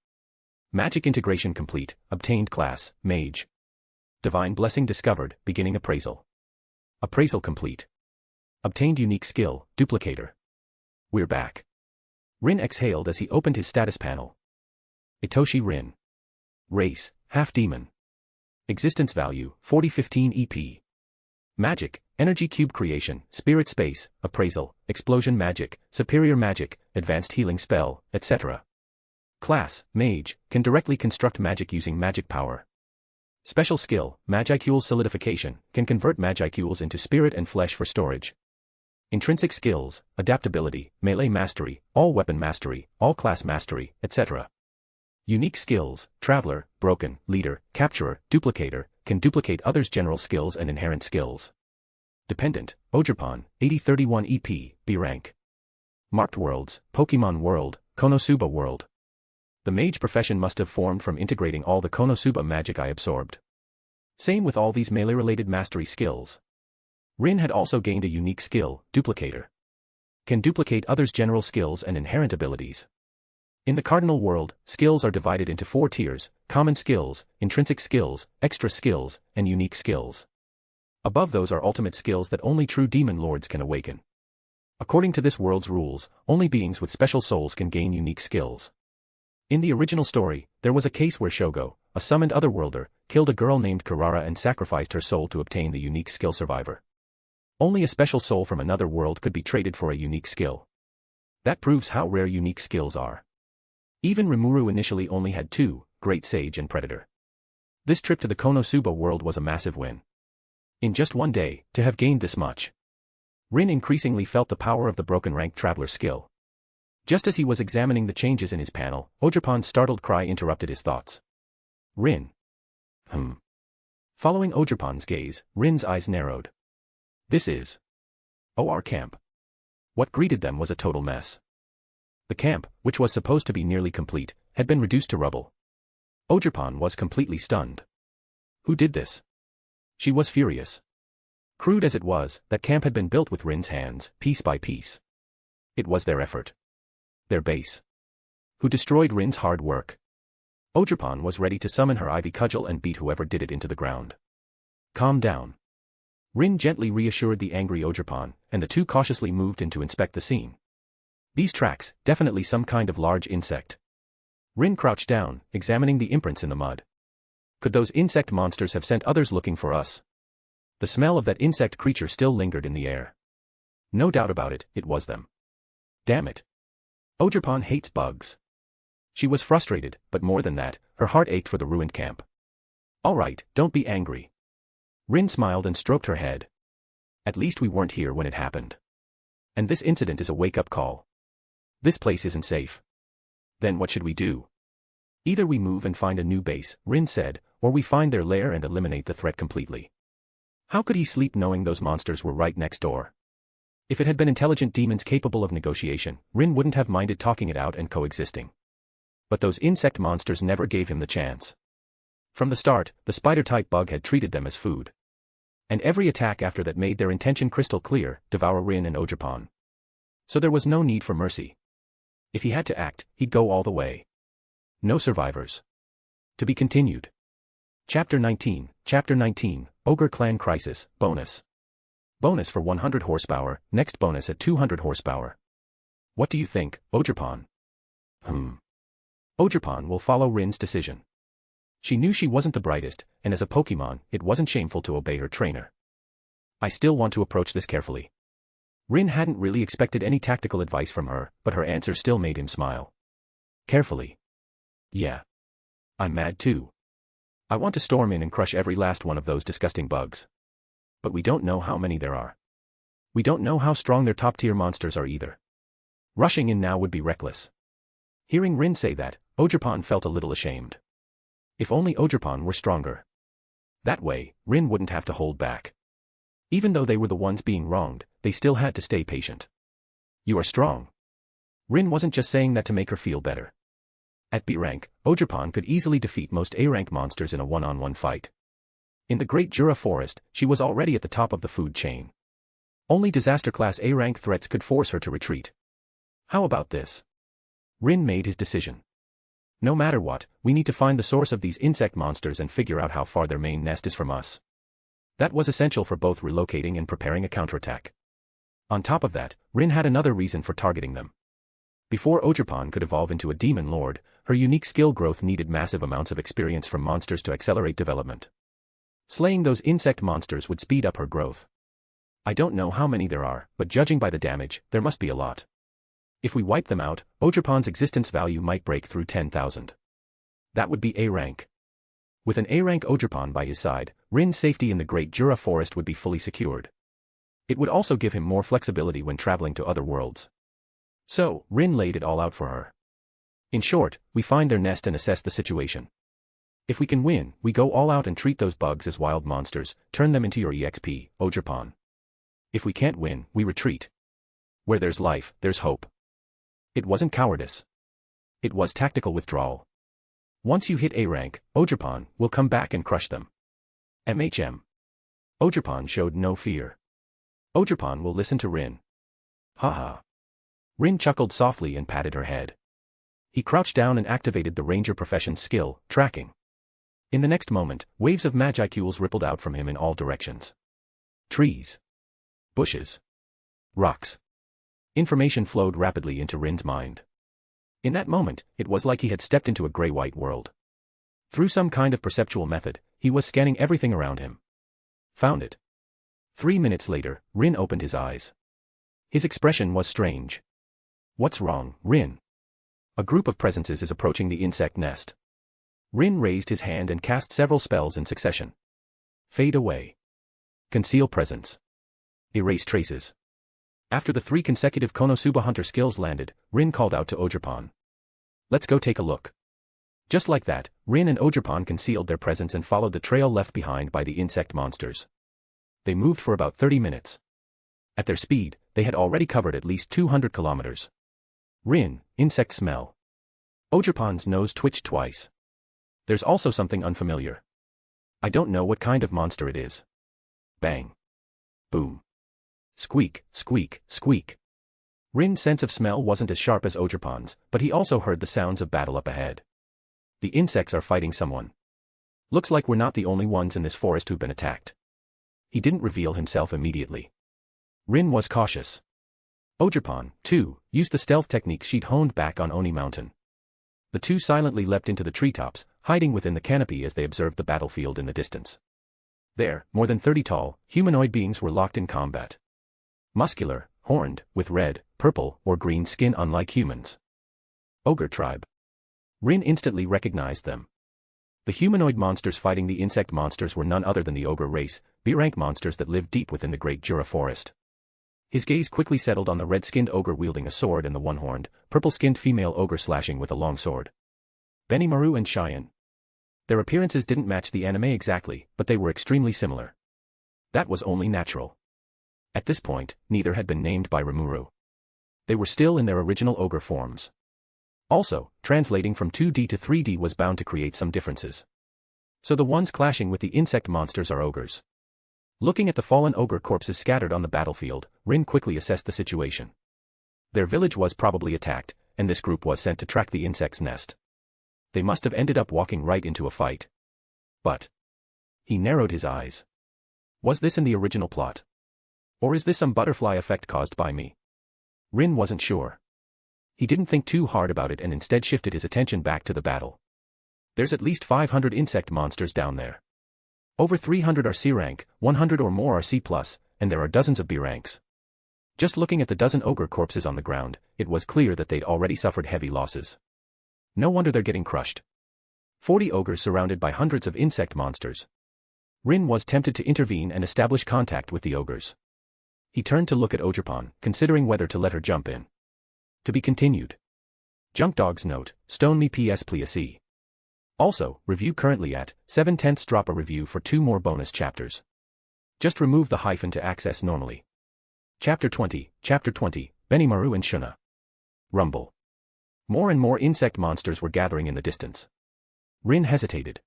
Magic integration complete, obtained class, mage. Divine blessing discovered, beginning appraisal. Appraisal complete. Obtained unique skill, duplicator. We're back. Rin exhaled as he opened his status panel. Itoshi Rin. Race, half-demon. Existence value, 4015 EP. Magic, energy cube creation, spirit space, appraisal, explosion magic, superior magic, advanced healing spell, etc. Class, mage, can directly construct magic using magic power. Special skill, Magicule solidification, can convert Magicules into spirit and flesh for storage. Intrinsic skills, adaptability, melee mastery, all weapon mastery, all class mastery, etc. Unique skills, traveler, broken, leader, capturer, duplicator, can duplicate others' general skills and inherent skills. Dependent, Ogerpon, 8031 EP, B rank. Marked worlds, Pokémon world, Konosuba world. The mage profession must have formed from integrating all the Konosuba magic I absorbed. Same with all these melee-related mastery skills. Rin had also gained a unique skill, duplicator. Can duplicate others' general skills and inherent abilities. In the Cardinal world, skills are divided into 4 tiers, common skills, intrinsic skills, extra skills, and unique skills. Above those are ultimate skills that only true demon lords can awaken. According to this world's rules, only beings with special souls can gain unique skills. In the original story, there was a case where Shogo, a summoned otherworlder, killed a girl named Karara and sacrificed her soul to obtain the unique skill survivor. Only a special soul from another world could be traded for a unique skill. That proves how rare unique skills are. Even Rimuru initially only had 2, Great Sage and Predator. This trip to the Konosuba world was a massive win. In just one day, to have gained this much. Rin increasingly felt the power of the broken rank traveler skill. Just as he was examining the changes in his panel, Ogerpon's startled cry interrupted his thoughts. Rin. Following Ogerpon's gaze, Rin's eyes narrowed. This is our camp. What greeted them was a total mess. The camp, which was supposed to be nearly complete, had been reduced to rubble. Ogerpon was completely stunned. Who did this? She was furious. Crude as it was, that camp had been built with Rin's hands, piece by piece. It was their effort. Their base. Who destroyed Rin's hard work? Ogerpon was ready to summon her ivy cudgel and beat whoever did it into the ground. Calm down. Rin gently reassured the angry Ogerpon, and the two cautiously moved in to inspect the scene. These tracks, definitely some kind of large insect. Rin crouched down, examining the imprints in the mud. Could those insect monsters have sent others looking for us? The smell of that insect creature still lingered in the air. No doubt about it, it was them. Damn it. Ogerpon hates bugs. She was frustrated, but more than that, her heart ached for the ruined camp. All right, don't be angry. Rin smiled and stroked her head. At least we weren't here when it happened. And this incident is a wake-up call. This place isn't safe. Then what should we do? Either we move and find a new base, Rin said, or we find their lair and eliminate the threat completely. How could he sleep knowing those monsters were right next door? If it had been intelligent demons capable of negotiation, Rin wouldn't have minded talking it out and coexisting. But those insect monsters never gave him the chance. From the start, the spider-type bug had treated them as food. And every attack after that made their intention crystal clear: devour Rin and Ogerpon. So there was no need for mercy. If he had to act, he'd go all the way. No survivors. To be continued. Chapter 19, Ogre Clan Crisis, Bonus. Bonus for 100 horsepower, next bonus at 200 horsepower. What do you think, Ogerpon? Ogerpon will follow Rin's decision. She knew she wasn't the brightest, and as a Pokémon, it wasn't shameful to obey her trainer. I still want to approach this carefully. Rin hadn't really expected any tactical advice from her, but her answer still made him smile. Carefully. Yeah. I'm mad too. I want to storm in and crush every last one of those disgusting bugs. But we don't know how many there are. We don't know how strong their top-tier monsters are either. Rushing in now would be reckless. Hearing Rin say that, Ogerpon felt a little ashamed. If only Ogerpon were stronger. That way, Rin wouldn't have to hold back. Even though they were the ones being wronged, they still had to stay patient. You are strong. Rin wasn't just saying that to make her feel better. At B rank, Ogerpon could easily defeat most A rank monsters in a one-on-one fight. In the Great Jura Forest, she was already at the top of the food chain. Only disaster-class A rank threats could force her to retreat. How about this? Rin made his decision. No matter what, we need to find the source of these insect monsters and figure out how far their main nest is from us. That was essential for both relocating and preparing a counterattack. On top of that, Rin had another reason for targeting them. Before Ogerpon could evolve into a demon lord, her unique skill growth needed massive amounts of experience from monsters to accelerate development. Slaying those insect monsters would speed up her growth. I don't know how many there are, but judging by the damage, there must be a lot. If we wipe them out, Ogerpon's existence value might break through 10,000. That would be A rank. With an A rank Ogerpon by his side, Rin's safety in the Great Jura Forest would be fully secured. It would also give him more flexibility when traveling to other worlds. So, Rin laid it all out for her. In short, we find their nest and assess the situation. If we can win, we go all out and treat those bugs as wild monsters, turn them into your EXP, Ogerpon. If we can't win, we retreat. Where there's life, there's hope. It wasn't cowardice. It was tactical withdrawal. Once you hit A rank, Ogerpon will come back and crush them. Ogerpon showed no fear. Ogerpon will listen to Rin. Haha. Rin chuckled softly and patted her head. He crouched down and activated the ranger profession's skill, tracking. In the next moment, waves of magicules rippled out from him in all directions. Trees. Bushes. Rocks. Information flowed rapidly into Rin's mind. In that moment, it was like he had stepped into a gray-white world. Through some kind of perceptual method, he was scanning everything around him. Found it. 3 minutes later, Rin opened his eyes. His expression was strange. What's wrong, Rin? A group of presences is approaching the insect nest. Rin raised his hand and cast several spells in succession. Fade away. Conceal presence. Erase traces. After the 3 consecutive Konosuba hunter skills landed, Rin called out to Ogerpon. Let's go take a look. Just like that, Rin and Ogerpon concealed their presence and followed the trail left behind by the insect monsters. They moved for about 30 minutes. At their speed, they had already covered at least 200 kilometers. Rin, insect smell. Ogerpon's nose twitched twice. There's also something unfamiliar. I don't know what kind of monster it is. Bang. Boom. Squeak, squeak, squeak. Rin's sense of smell wasn't as sharp as Ogerpon's, but he also heard the sounds of battle up ahead. The insects are fighting someone. Looks like we're not the only ones in this forest who've been attacked. He didn't reveal himself immediately. Rin was cautious. Ogerpon, too, used the stealth techniques she'd honed back on Oni Mountain. The two silently leapt into the treetops, hiding within the canopy as they observed the battlefield in the distance. There, more than 30 tall, humanoid beings were locked in combat. Muscular, horned, with red, purple, or green skin unlike humans. Ogre tribe. Rin instantly recognized them. The humanoid monsters fighting the insect monsters were none other than the ogre race, B-rank monsters that lived deep within the Great Jura Forest. His gaze quickly settled on the red-skinned ogre wielding a sword and the one-horned, purple-skinned female ogre slashing with a long sword. Benimaru and Cheyenne. Their appearances didn't match the anime exactly, but they were extremely similar. That was only natural. At this point, neither had been named by Rimuru. They were still in their original ogre forms. Also, translating from 2D to 3D was bound to create some differences. So the ones clashing with the insect monsters are ogres. Looking at the fallen ogre corpses scattered on the battlefield, Rin quickly assessed the situation. Their village was probably attacked, and this group was sent to track the insect's nest. They must have ended up walking right into a fight. But he narrowed his eyes. Was this in the original plot? Or is this some butterfly effect caused by me? Rin wasn't sure. He didn't think too hard about it and instead shifted his attention back to the battle. There's at least 500 insect monsters down there. Over 300 are C rank, 100 or more are C+, and there are dozens of B ranks. Just looking at the dozen ogre corpses on the ground, it was clear that they'd already suffered heavy losses. No wonder they're getting crushed. 40 ogres surrounded by hundreds of insect monsters. Rin was tempted to intervene and establish contact with the ogres. He turned to look at Ogerpon, considering whether to let her jump in. To be continued. Junk Dog's note, stone me PS please. Also, review currently at 7/10. Drop a review for 2 more bonus chapters. Just remove the hyphen to access normally. Chapter 20, Benimaru and Shuna. Rumble. More and more insect monsters were gathering in the distance. Rin hesitated.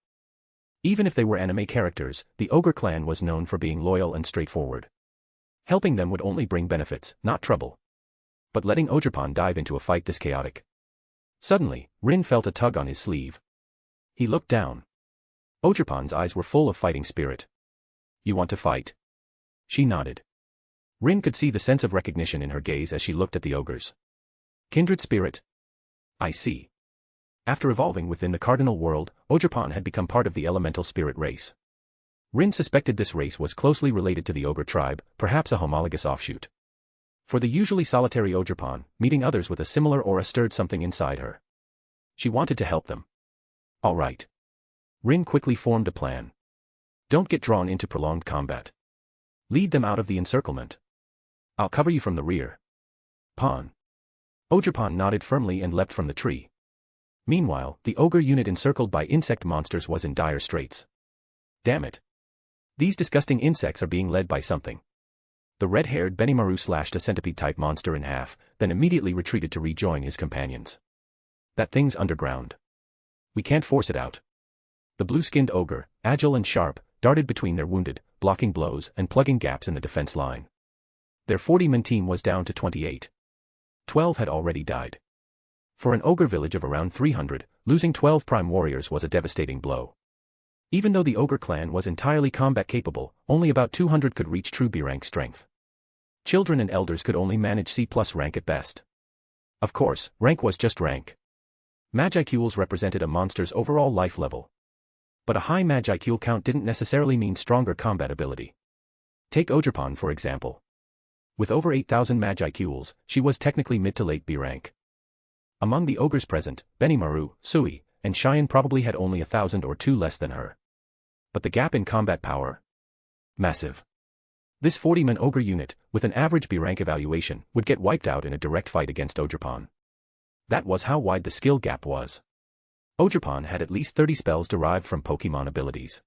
Even if they were anime characters, the ogre clan was known for being loyal and straightforward. Helping them would only bring benefits, not trouble. But letting Ogerpon dive into a fight this chaotic. Suddenly, Rin felt a tug on his sleeve. He looked down. Ogerpon's eyes were full of fighting spirit. You want to fight? She nodded. Rin could see the sense of recognition in her gaze as she looked at the ogres. Kindred spirit? I see. After evolving within the cardinal world, Ogerpon had become part of the elemental spirit race. Rin suspected this race was closely related to the ogre tribe, perhaps a homologous offshoot. For the usually solitary Ogerpon, meeting others with a similar aura stirred something inside her. She wanted to help them. All right. Rin quickly formed a plan. Don't get drawn into prolonged combat. Lead them out of the encirclement. I'll cover you from the rear. Pon. Ogerpon nodded firmly and leapt from the tree. Meanwhile, the ogre unit encircled by insect monsters was in dire straits. Damn it. These disgusting insects are being led by something. The red-haired Benimaru slashed a centipede-type monster in half, then immediately retreated to rejoin his companions. That thing's underground. We can't force it out. The blue-skinned ogre, agile and sharp, darted between their wounded, blocking blows and plugging gaps in the defense line. Their 40-man team was down to 28. 12 had already died. For an ogre village of around 300, losing 12 prime warriors was a devastating blow. Even though the ogre clan was entirely combat capable, only about 200 could reach true B-rank strength. Children and elders could only manage C+ rank at best. Of course, rank was just rank. Magicules represented a monster's overall life level. But a high Magicule count didn't necessarily mean stronger combat ability. Take Ogerpon for example. With over 8,000 Magicules, she was technically mid to late B rank. Among the ogres present, Benimaru, Sui, and Cheyenne probably had only 1,000 or 2 less than her. But the gap in combat power? Massive. This 40-man ogre unit, with an average B rank evaluation, would get wiped out in a direct fight against Ogerpon. That was how wide the skill gap was. Ogerpon had at least 30 spells derived from Pokémon abilities.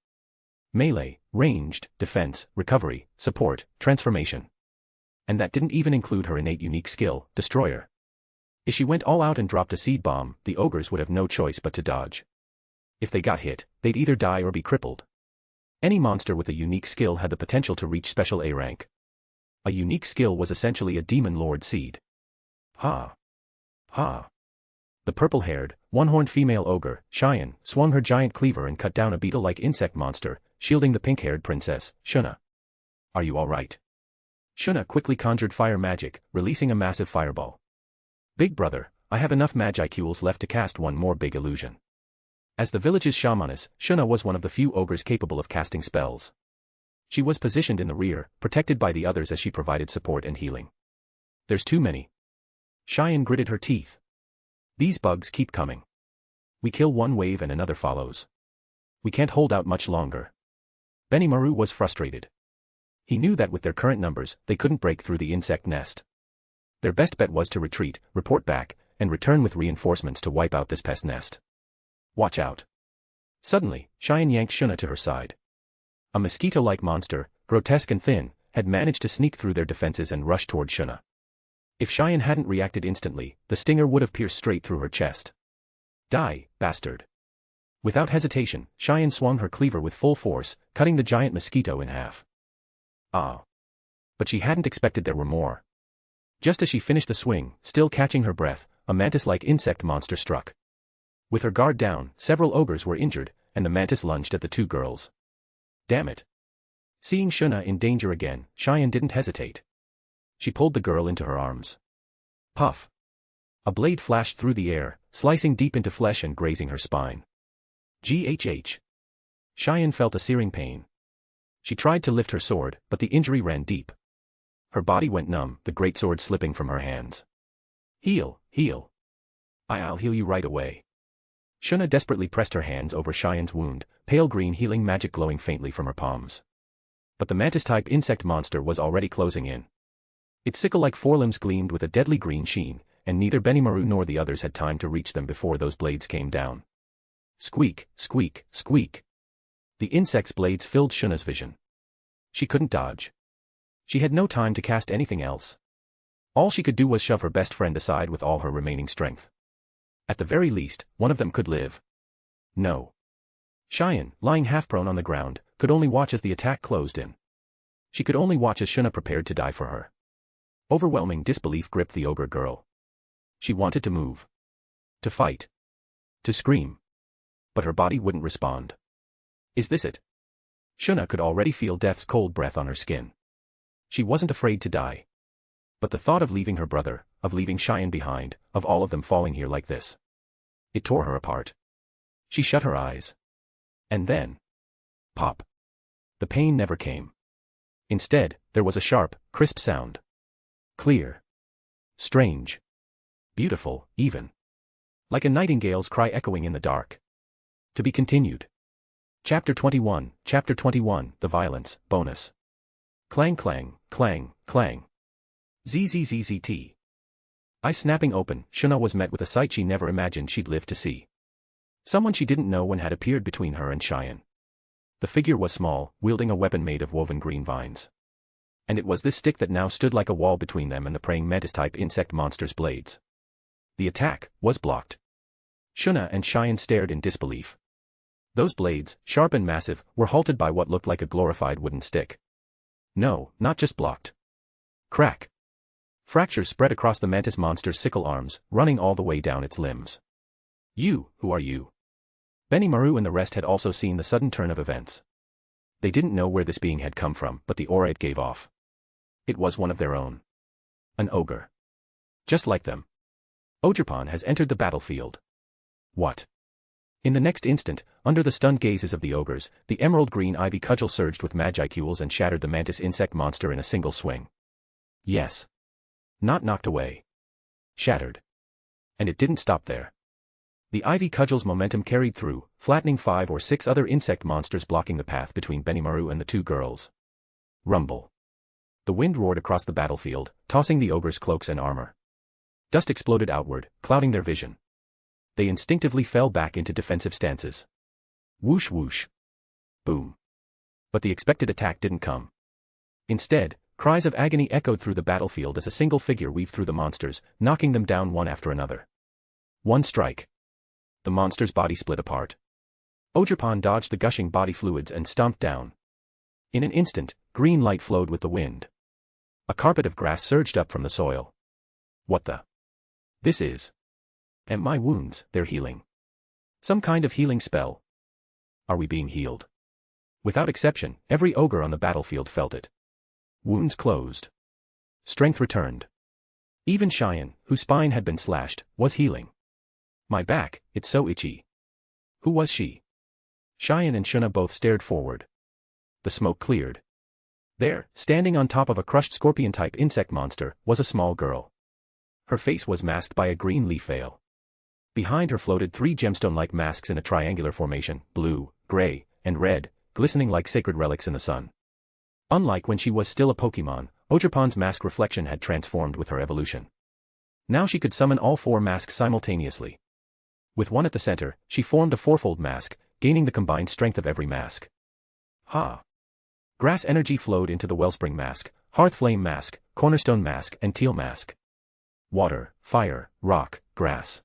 Melee, ranged, defense, recovery, support, transformation. And that didn't even include her innate unique skill, Destroyer. If she went all out and dropped a seed bomb, the ogres would have no choice but to dodge. If they got hit, they'd either die or be crippled. Any monster with a unique skill had the potential to reach special A rank. A unique skill was essentially a demon lord seed. Ha. Ha. The purple-haired, one-horned female ogre, Cheyenne, swung her giant cleaver and cut down a beetle-like insect monster, shielding the pink-haired princess, Shuna. Are you all right? Shuna quickly conjured fire magic, releasing a massive fireball. Big brother, I have enough Magicules left to cast one more big illusion. As the village's shamaness, Shuna was one of the few ogres capable of casting spells. She was positioned in the rear, protected by the others as she provided support and healing. There's too many. Cheyenne gritted her teeth. These bugs keep coming. We kill one wave and another follows. We can't hold out much longer. Benimaru was frustrated. He knew that with their current numbers, they couldn't break through the insect nest. Their best bet was to retreat, report back, and return with reinforcements to wipe out this pest nest. Watch out. Suddenly, Cheyenne yanked Shuna to her side. A mosquito-like monster, grotesque and thin, had managed to sneak through their defenses and rush toward Shuna. If Cheyenne hadn't reacted instantly, the stinger would have pierced straight through her chest. Die, bastard. Without hesitation, Cheyenne swung her cleaver with full force, cutting the giant mosquito in half. Ah. But she hadn't expected there were more. Just as she finished the swing, still catching her breath, a mantis-like insect monster struck. With her guard down, several ogres were injured, and the mantis lunged at the two girls. Damn it. Seeing Shuna in danger again, Cheyenne didn't hesitate. She pulled the girl into her arms. Puff. A blade flashed through the air, slicing deep into flesh and grazing her spine. GHH. Cheyenne felt a searing pain. She tried to lift her sword, but the injury ran deep. Her body went numb, the greatsword slipping from her hands. Heal, heal. I'll heal you right away. Shuna desperately pressed her hands over Cheyenne's wound, pale green healing magic glowing faintly from her palms. But the mantis-type insect monster was already closing in. Its sickle-like forelimbs gleamed with a deadly green sheen, and neither Benimaru nor the others had time to reach them before those blades came down. Squeak, squeak, squeak. The insect's blades filled Shuna's vision. She couldn't dodge. She had no time to cast anything else. All she could do was shove her best friend aside with all her remaining strength. At the very least, one of them could live. No. Cheyenne, lying half-prone on the ground, could only watch as the attack closed in. She could only watch as Shuna prepared to die for her. Overwhelming disbelief gripped the ogre girl. She wanted to move. To fight. To scream. But her body wouldn't respond. Is this it? Shuna could already feel death's cold breath on her skin. She wasn't afraid to die. But the thought of leaving her brother, of leaving Cheyenne behind, of all of them falling here like this. It tore her apart. She shut her eyes. And then. Pop. The pain never came. Instead, there was a sharp, crisp sound. Clear. Strange. Beautiful, even. Like a nightingale's cry echoing in the dark. To be continued. Chapter 21, The Violence, Bonus. Clang clang, clang, clang. ZZZZT. Eyes snapping open, Shuna was met with a sight she never imagined she'd live to see. Someone she didn't know when had appeared between her and Cheyenne. The figure was small, wielding a weapon made of woven green vines. And it was this stick that now stood like a wall between them and the praying mantis-type insect monster's blades. The attack was blocked. Shuna and Cheyenne stared in disbelief. Those blades, sharp and massive, were halted by what looked like a glorified wooden stick. No, not just blocked. Crack. Fractures spread across the mantis monster's sickle arms, running all the way down its limbs. You, who are you? Benimaru and the rest had also seen the sudden turn of events. They didn't know where this being had come from, but the aura it gave off. It was one of their own. An ogre. Just like them. Ogerpon has entered the battlefield. What? In the next instant, under the stunned gazes of the ogres, the emerald-green ivy cudgel surged with magicules and shattered the mantis insect monster in a single swing. Yes. Not knocked away. Shattered. And it didn't stop there. The ivy cudgel's momentum carried through, flattening 5 or 6 other insect monsters blocking the path between Benimaru and the two girls. Rumble. The wind roared across the battlefield, tossing the ogres' cloaks and armor. Dust exploded outward, clouding their vision. They instinctively fell back into defensive stances. Whoosh whoosh. Boom. But the expected attack didn't come. Instead, cries of agony echoed through the battlefield as a single figure weaved through the monsters, knocking them down one after another. One strike. The monster's body split apart. Ogerpon dodged the gushing body fluids and stomped down. In an instant, green light flowed with the wind. A carpet of grass surged up from the soil. What the? This is. And my wounds, they're healing. Some kind of healing spell. Are we being healed? Without exception, every ogre on the battlefield felt it. Wounds closed. Strength returned. Even Cheyenne, whose spine had been slashed, was healing. My back, it's so itchy. Who was she? Cheyenne and Shuna both stared forward. The smoke cleared. There, standing on top of a crushed scorpion-type insect monster, was a small girl. Her face was masked by a green leaf veil. Behind her floated 3 gemstone-like masks in a triangular formation, blue, gray, and red, glistening like sacred relics in the sun. Unlike when she was still a Pokémon, Ogerpon's mask reflection had transformed with her evolution. Now she could summon all 4 masks simultaneously. With one at the center, she formed a 4-fold mask, gaining the combined strength of every mask. Ha! Grass energy flowed into the Wellspring mask, Hearthflame mask, Cornerstone mask, and Teal mask. Water, fire, rock, grass.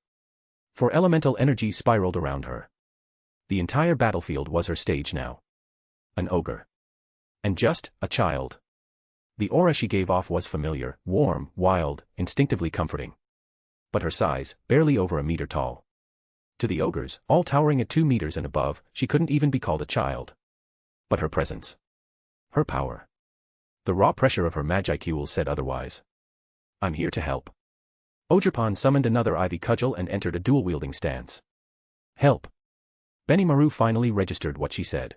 4 elemental energies spiraled around her. The entire battlefield was her stage now. An ogre. And just a child. The aura she gave off was familiar, warm, wild, instinctively comforting. But her size, barely over a meter tall. To the ogres, all towering at 2 meters and above, she couldn't even be called a child. But her presence. Her power. The raw pressure of her Magicule said otherwise. I'm here to help. Ogerpon summoned another Ivy Cudgel and entered a dual-wielding stance. Help. Benimaru finally registered what she said.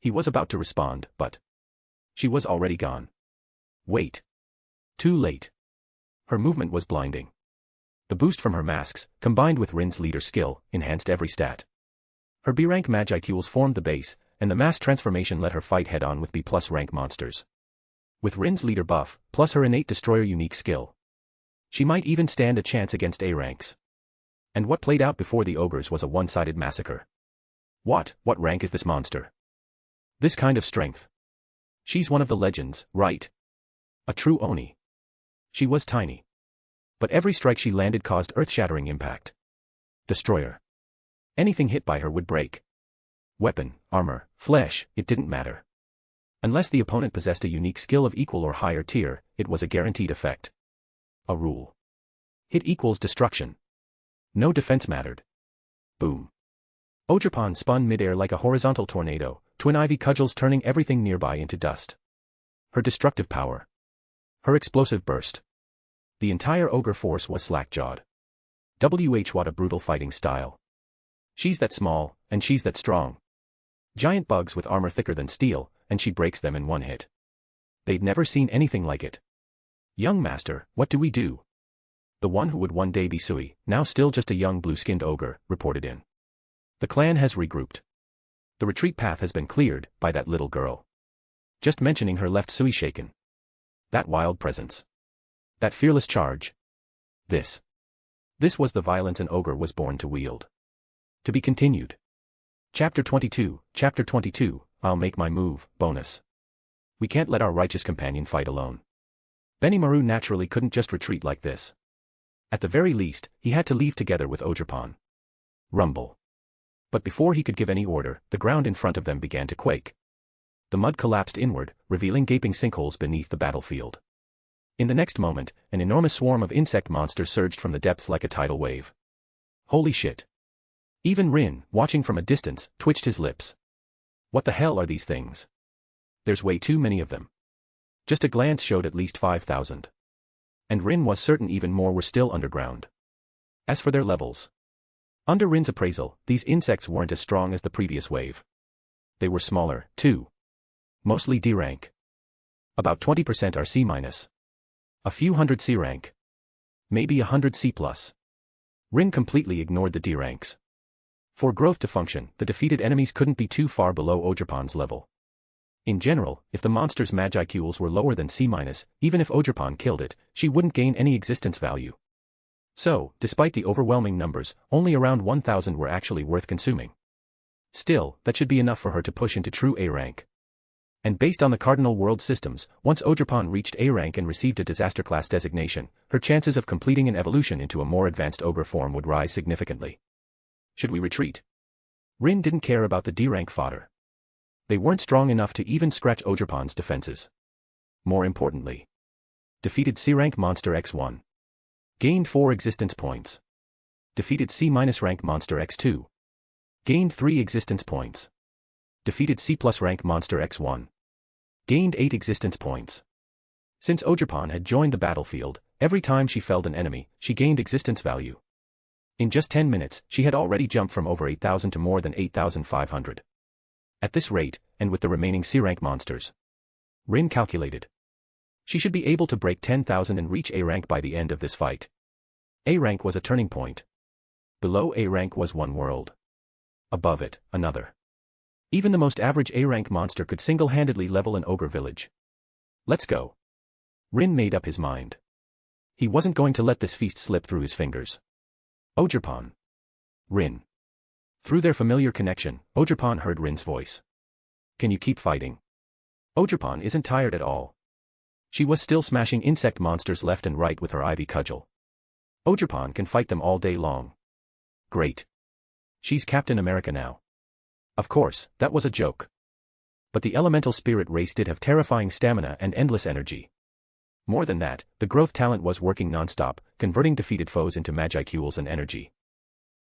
He was about to respond, but she was already gone. Wait. Too late. Her movement was blinding. The boost from her masks, combined with Rin's leader skill, enhanced every stat. Her B-rank Magicules formed the base, and the mass transformation let her fight head-on with B+ rank monsters. With Rin's leader buff, plus her innate Destroyer unique skill, she might even stand a chance against A ranks. And what played out before the ogres was a one-sided massacre. What rank is this monster? This kind of strength. She's one of the legends, right? A true Oni. She was tiny. But every strike she landed caused earth-shattering impact. Destroyer. Anything hit by her would break. Weapon, armor, flesh, it didn't matter. Unless the opponent possessed a unique skill of equal or higher tier, it was a guaranteed effect. A rule. Hit equals destruction. No defense mattered. Boom. Ogerpon spun midair like a horizontal tornado, twin Ivy Cudgels turning everything nearby into dust. Her destructive power. Her explosive burst. The entire ogre force was slack-jawed. What a brutal fighting style. She's that small, and she's that strong. Giant bugs with armor thicker than steel, and she breaks them in one hit. They'd never seen anything like it. Young master, what do we do? The one who would one day be Sui, now still just a young blue-skinned ogre, reported in. The clan has regrouped. The retreat path has been cleared by that little girl. Just mentioning her left Sui shaken. That wild presence. That fearless charge. This was the violence an ogre was born to wield. To be continued. Chapter 22, I'll make my move, bonus. We can't let our righteous companion fight alone. Benimaru naturally couldn't just retreat like this. At the very least, he had to leave together with Ogerpon. Rumble. But before he could give any order, the ground in front of them began to quake. The mud collapsed inward, revealing gaping sinkholes beneath the battlefield. In the next moment, an enormous swarm of insect monsters surged from the depths like a tidal wave. Holy shit. Even Rin, watching from a distance, twitched his lips. What the hell are these things? There's way too many of them. Just a glance showed at least 5,000. And Rin was certain even more were still underground. As for their levels. Under Rin's appraisal, these insects weren't as strong as the previous wave. They were smaller, too. Mostly D rank. About 20% are C-. A few hundred C rank. Maybe 100 C+. Rin completely ignored the D ranks. For growth to function, the defeated enemies couldn't be too far below Ogerpon's level. In general, if the monster's Magicules were lower than C-, even if Ogerpon killed it, she wouldn't gain any existence value. So, despite the overwhelming numbers, only around 1,000 were actually worth consuming. Still, that should be enough for her to push into true A rank. And based on the Cardinal World systems, once Ogerpon reached A rank and received a disaster class designation, her chances of completing an evolution into a more advanced ogre form would rise significantly. Should we retreat? Rin didn't care about the D rank fodder. They weren't strong enough to even scratch Ogerpon's defenses. More importantly, defeated C rank monster X1. Gained 4 existence points. Defeated C- rank monster X2. Gained 3 existence points. Defeated C+ rank monster X1. Gained 8 existence points. Since Ogerpon had joined the battlefield, every time she felled an enemy, she gained existence value. In just 10 minutes, she had already jumped from over 8,000 to more than 8,500. At this rate, and with the remaining C-rank monsters, Rin calculated, she should be able to break 10,000 and reach A rank by the end of this fight. A rank was a turning point. Below A rank was one world. Above it, another. Even the most average A-rank monster could single-handedly level an ogre village. Let's go. Rin made up his mind. He wasn't going to let this feast slip through his fingers. Ogerpon. Rin. Through their familiar connection, Ogerpon heard Rin's voice. Can you keep fighting? Ogerpon isn't tired at all. She was still smashing insect monsters left and right with her ivy cudgel. Ogerpon can fight them all day long. Great. She's Captain America now. Of course, that was a joke. But the elemental spirit race did have terrifying stamina and endless energy. More than that, the growth talent was working non-stop, converting defeated foes into Magicules and energy.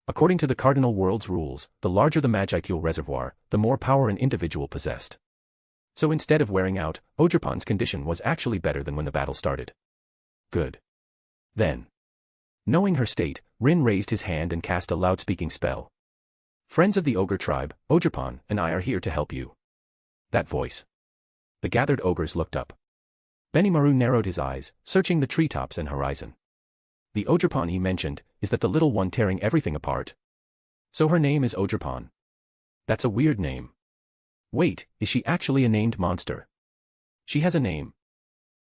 According to the Cardinal World's rules, the larger the Magicule reservoir, the more power an individual possessed. So instead of wearing out, Ogerpon's condition was actually better than when the battle started. Good. Then. Knowing her state, Rin raised his hand and cast a loud-speaking spell. Friends of the ogre tribe, Ogerpon and I are here to help you. That voice. The gathered ogres looked up. Benimaru narrowed his eyes, searching the treetops and horizon. The Ogerpon he mentioned, is that the little one tearing everything apart? So her name is Ogerpon. That's a weird name. Wait, is she actually a named monster? She has a name.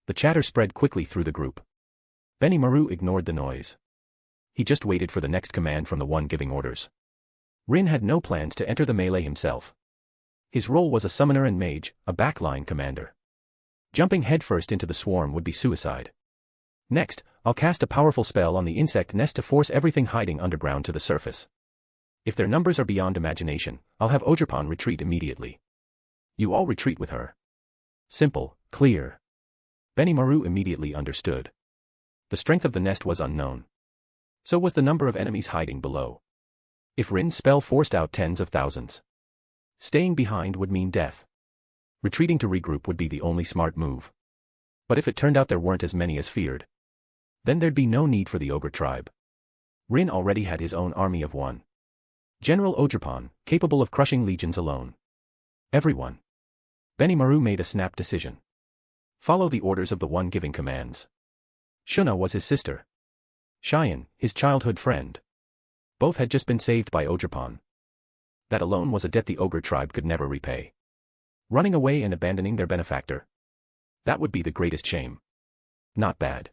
The chatter spread quickly through the group. Benimaru ignored the noise. He just waited for the next command from the one giving orders. Rin had no plans to enter the melee himself. His role was a summoner and mage, a backline commander. Jumping headfirst into the swarm would be suicide. Next, I'll cast a powerful spell on the insect nest to force everything hiding underground to the surface. If their numbers are beyond imagination, I'll have Ogerpon retreat immediately. You all retreat with her. Simple, clear. Benimaru immediately understood. The strength of the nest was unknown. So was the number of enemies hiding below. If Rin's spell forced out tens of thousands. Staying behind would mean death. Retreating to regroup would be the only smart move. But if it turned out there weren't as many as feared, then there'd be no need for the ogre tribe. Rin already had his own army of one. General Ogerpon, capable of crushing legions alone. Everyone. Benimaru made a snap decision. Follow the orders of the one giving commands. Shuna was his sister. Cheyenne, his childhood friend. Both had just been saved by Ogerpon. That alone was a debt the ogre tribe could never repay. Running away and abandoning their benefactor. That would be the greatest shame. Not bad.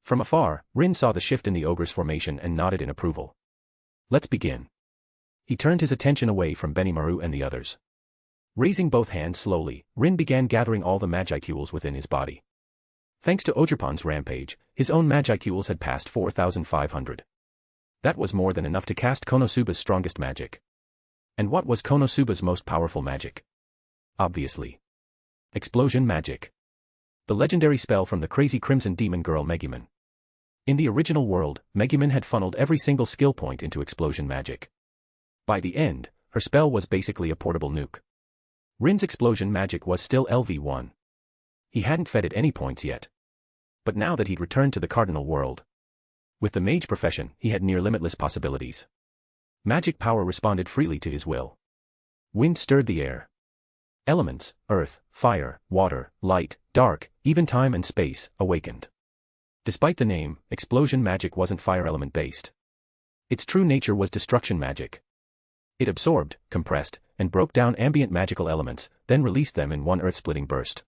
From afar, Rin saw the shift in the ogre's formation and nodded in approval. Let's begin. He turned his attention away from Benimaru and the others. Raising both hands slowly, Rin began gathering all the Magicules within his body. Thanks to Ogerpon's rampage, his own Magicules had passed 4,500. That was more than enough to cast Konosuba's strongest magic. And what was Konosuba's most powerful magic? Obviously. Explosion magic. The legendary spell from the crazy Crimson Demon girl Megumin. In the original world, Megumin had funneled every single skill point into explosion magic. By the end, her spell was basically a portable nuke. Rin's explosion magic was still LV1. He hadn't fed it any points yet. But now that he'd returned to the Cardinal World, with the mage profession, he had near limitless possibilities. Magic power responded freely to his will. Wind stirred the air. Elements, earth, fire, water, light, dark, even time and space, awakened. Despite the name, explosion magic wasn't fire element based. Its true nature was destruction magic. It absorbed, compressed, and broke down ambient magical elements, then released them in one earth-splitting burst.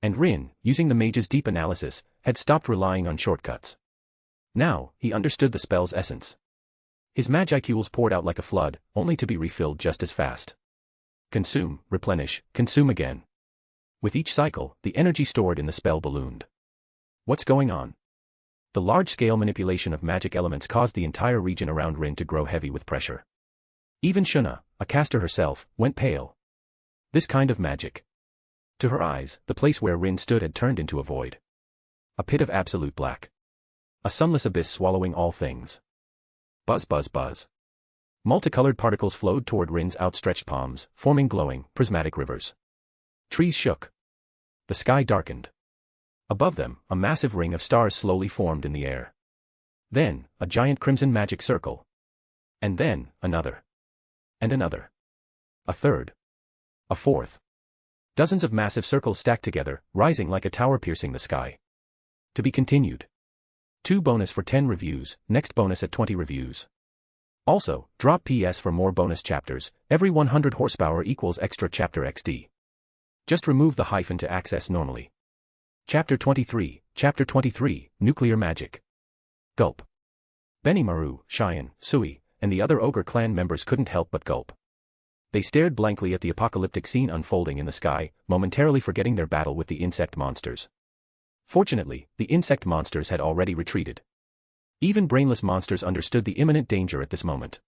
And Rin, using the mage's deep analysis, had stopped relying on shortcuts. Now, he understood the spell's essence. His Magicules poured out like a flood, only to be refilled just as fast. Consume, replenish, consume again. With each cycle, the energy stored in the spell ballooned. What's going on? The large-scale manipulation of magic elements caused the entire region around Rin to grow heavy with pressure. Even Shuna, a caster herself, went pale. This kind of magic. To her eyes, the place where Rin stood had turned into a void. A pit of absolute black. A sunless abyss swallowing all things. Buzz buzz buzz. Multicolored particles flowed toward Rin's outstretched palms, forming glowing, prismatic rivers. Trees shook. The sky darkened. Above them, a massive ring of stars slowly formed in the air. Then, a giant crimson magic circle. And then, another. And another. A third. A fourth. Dozens of massive circles stacked together, rising like a tower piercing the sky. To be continued. 2 bonus for 10 reviews, next bonus at 20 reviews. Also, drop PS for more bonus chapters, every 100 horsepower equals extra chapter XD. Just remove the hyphen to access normally. Chapter 23, Nuclear Magic. Gulp. Benimaru, Cheyenne, Sui, and the other ogre clan members couldn't help but gulp. They stared blankly at the apocalyptic scene unfolding in the sky, momentarily forgetting their battle with the insect monsters. Fortunately, the insect monsters had already retreated. Even brainless monsters understood the imminent danger at this moment.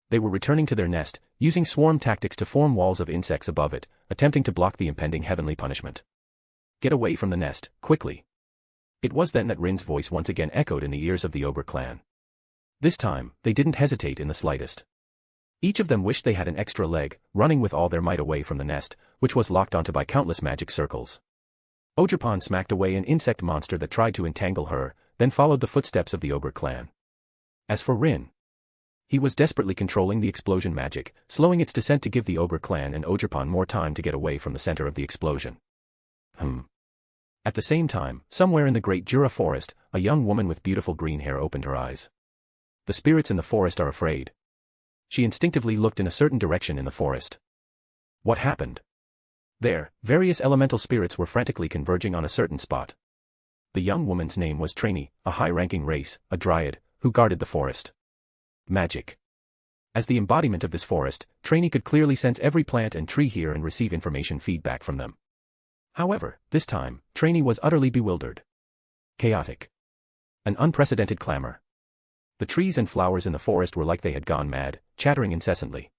They were returning to their nest, using swarm tactics to form walls of insects above it, attempting to block the impending heavenly punishment. Get away from the nest, quickly. It was then that Rin's voice once again echoed in the ears of the ogre clan. This time, they didn't hesitate in the slightest. Each of them wished they had an extra leg, running with all their might away from the nest, which was locked onto by countless magic circles. Ogerpon smacked away an insect monster that tried to entangle her, then followed the footsteps of the ogre clan. As for Rin, he was desperately controlling the explosion magic, slowing its descent to give the ogre clan and Ogerpon more time to get away from the center of the explosion. At the same time, somewhere in the great Jura forest, a young woman with beautiful green hair opened her eyes. The spirits in the forest are afraid. She instinctively looked in a certain direction in the forest. What happened? There, various elemental spirits were frantically converging on a certain spot. The young woman's name was Trainee, a high-ranking race, a dryad, who guarded the forest. Magic. As the embodiment of this forest, Trainee could clearly sense every plant and tree here and receive information feedback from them. However, this time, Trainee was utterly bewildered. Chaotic. An unprecedented clamor. The trees and flowers in the forest were like they had gone mad, chattering incessantly.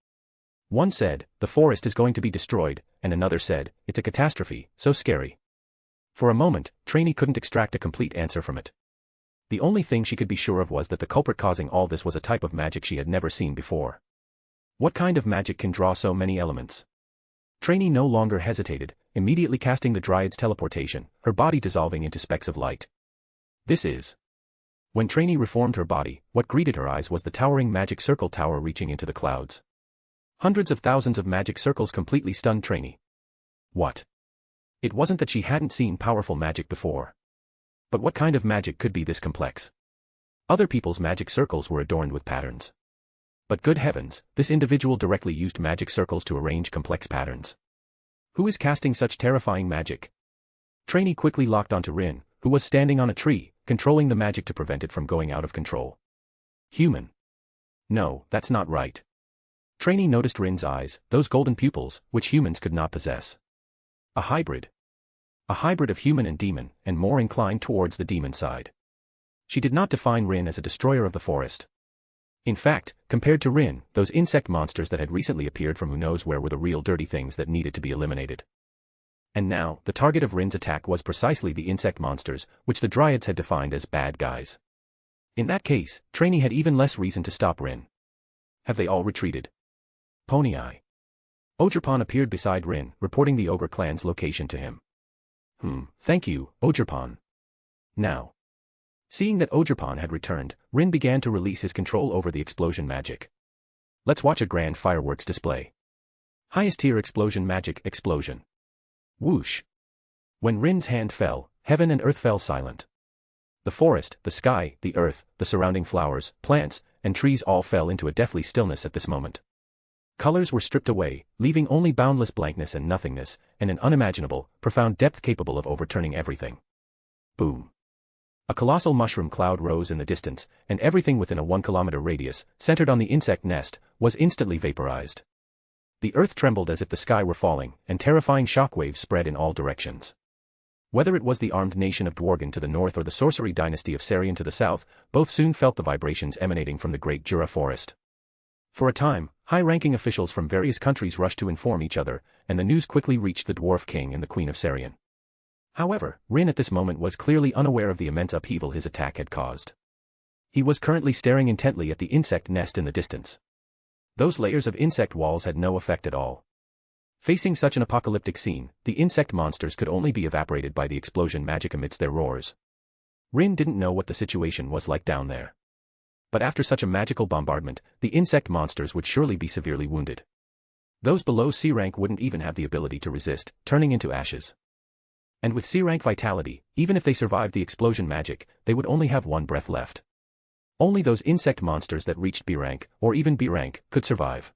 One said, "The forest is going to be destroyed," and another said, "It's a catastrophe, so scary." For a moment, Trainee couldn't extract a complete answer from it. The only thing she could be sure of was that the culprit causing all this was a type of magic she had never seen before. What kind of magic can draw so many elements? Trainee no longer hesitated, immediately casting the dryad's teleportation, her body dissolving into specks of light. This is. When Trainee reformed her body, what greeted her eyes was the towering magic circle tower reaching into the clouds. Hundreds of thousands of magic circles completely stunned Trainee. What? It wasn't that she hadn't seen powerful magic before. But what kind of magic could be this complex? Other people's magic circles were adorned with patterns. But good heavens, this individual directly used magic circles to arrange complex patterns. Who is casting such terrifying magic? Trainee quickly locked onto Rin, who was standing on a tree, controlling the magic to prevent it from going out of control. Human. No, that's not right. Trainee noticed Rin's eyes, those golden pupils, which humans could not possess. A hybrid. A hybrid of human and demon, and more inclined towards the demon side. She did not define Rin as a destroyer of the forest. In fact, compared to Rin, those insect monsters that had recently appeared from who knows where were the real dirty things that needed to be eliminated. And now, the target of Rin's attack was precisely the insect monsters, which the dryads had defined as bad guys. In that case, Trainee had even less reason to stop Rin. Have they all retreated? Pony Eye. Ogerpon appeared beside Rin, reporting the ogre clan's location to him. Thank you, Ogerpon. Now. Seeing that Ogerpon had returned, Rin began to release his control over the explosion magic. Let's watch a grand fireworks display. Highest tier explosion magic explosion. Whoosh. When Rin's hand fell, heaven and earth fell silent. The forest, the sky, the earth, the surrounding flowers, plants, and trees all fell into a deathly stillness at this moment. Colors were stripped away, leaving only boundless blankness and nothingness, and an unimaginable, profound depth capable of overturning everything. Boom. A colossal mushroom cloud rose in the distance, and everything within a 1-kilometer radius, centered on the insect nest, was instantly vaporized. The earth trembled as if the sky were falling, and terrifying shockwaves spread in all directions. Whether it was the armed nation of Dworgen to the north or the sorcery dynasty of Sarian to the south, both soon felt the vibrations emanating from the great Jura forest. For a time, high-ranking officials from various countries rushed to inform each other, and the news quickly reached the Dwarf King and the Queen of Sarian. However, Rin at this moment was clearly unaware of the immense upheaval his attack had caused. He was currently staring intently at the insect nest in the distance. Those layers of insect walls had no effect at all. Facing such an apocalyptic scene, the insect monsters could only be evaporated by the explosion magic amidst their roars. Rin didn't know what the situation was like down there. But after such a magical bombardment, the insect monsters would surely be severely wounded. Those below C rank wouldn't even have the ability to resist, turning into ashes. And with C rank vitality, even if they survived the explosion magic, they would only have one breath left. Only those insect monsters that reached B rank, or even B rank, could survive.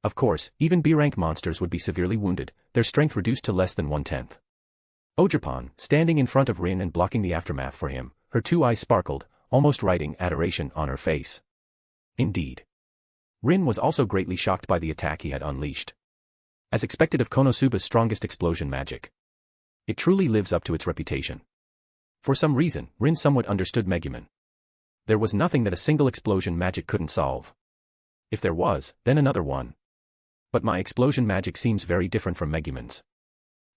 Of course, even B rank monsters would be severely wounded, their strength reduced to less than 1/10. Ogerpon, standing in front of Rin and blocking the aftermath for him, her 2 eyes sparkled, almost writing adoration on her face. Indeed. Rin was also greatly shocked by the attack he had unleashed. As expected of Konosuba's strongest explosion magic. It truly lives up to its reputation. For some reason, Rin somewhat understood Megumin. There was nothing that a single explosion magic couldn't solve. If there was, then another one. But my explosion magic seems very different from Megumin's.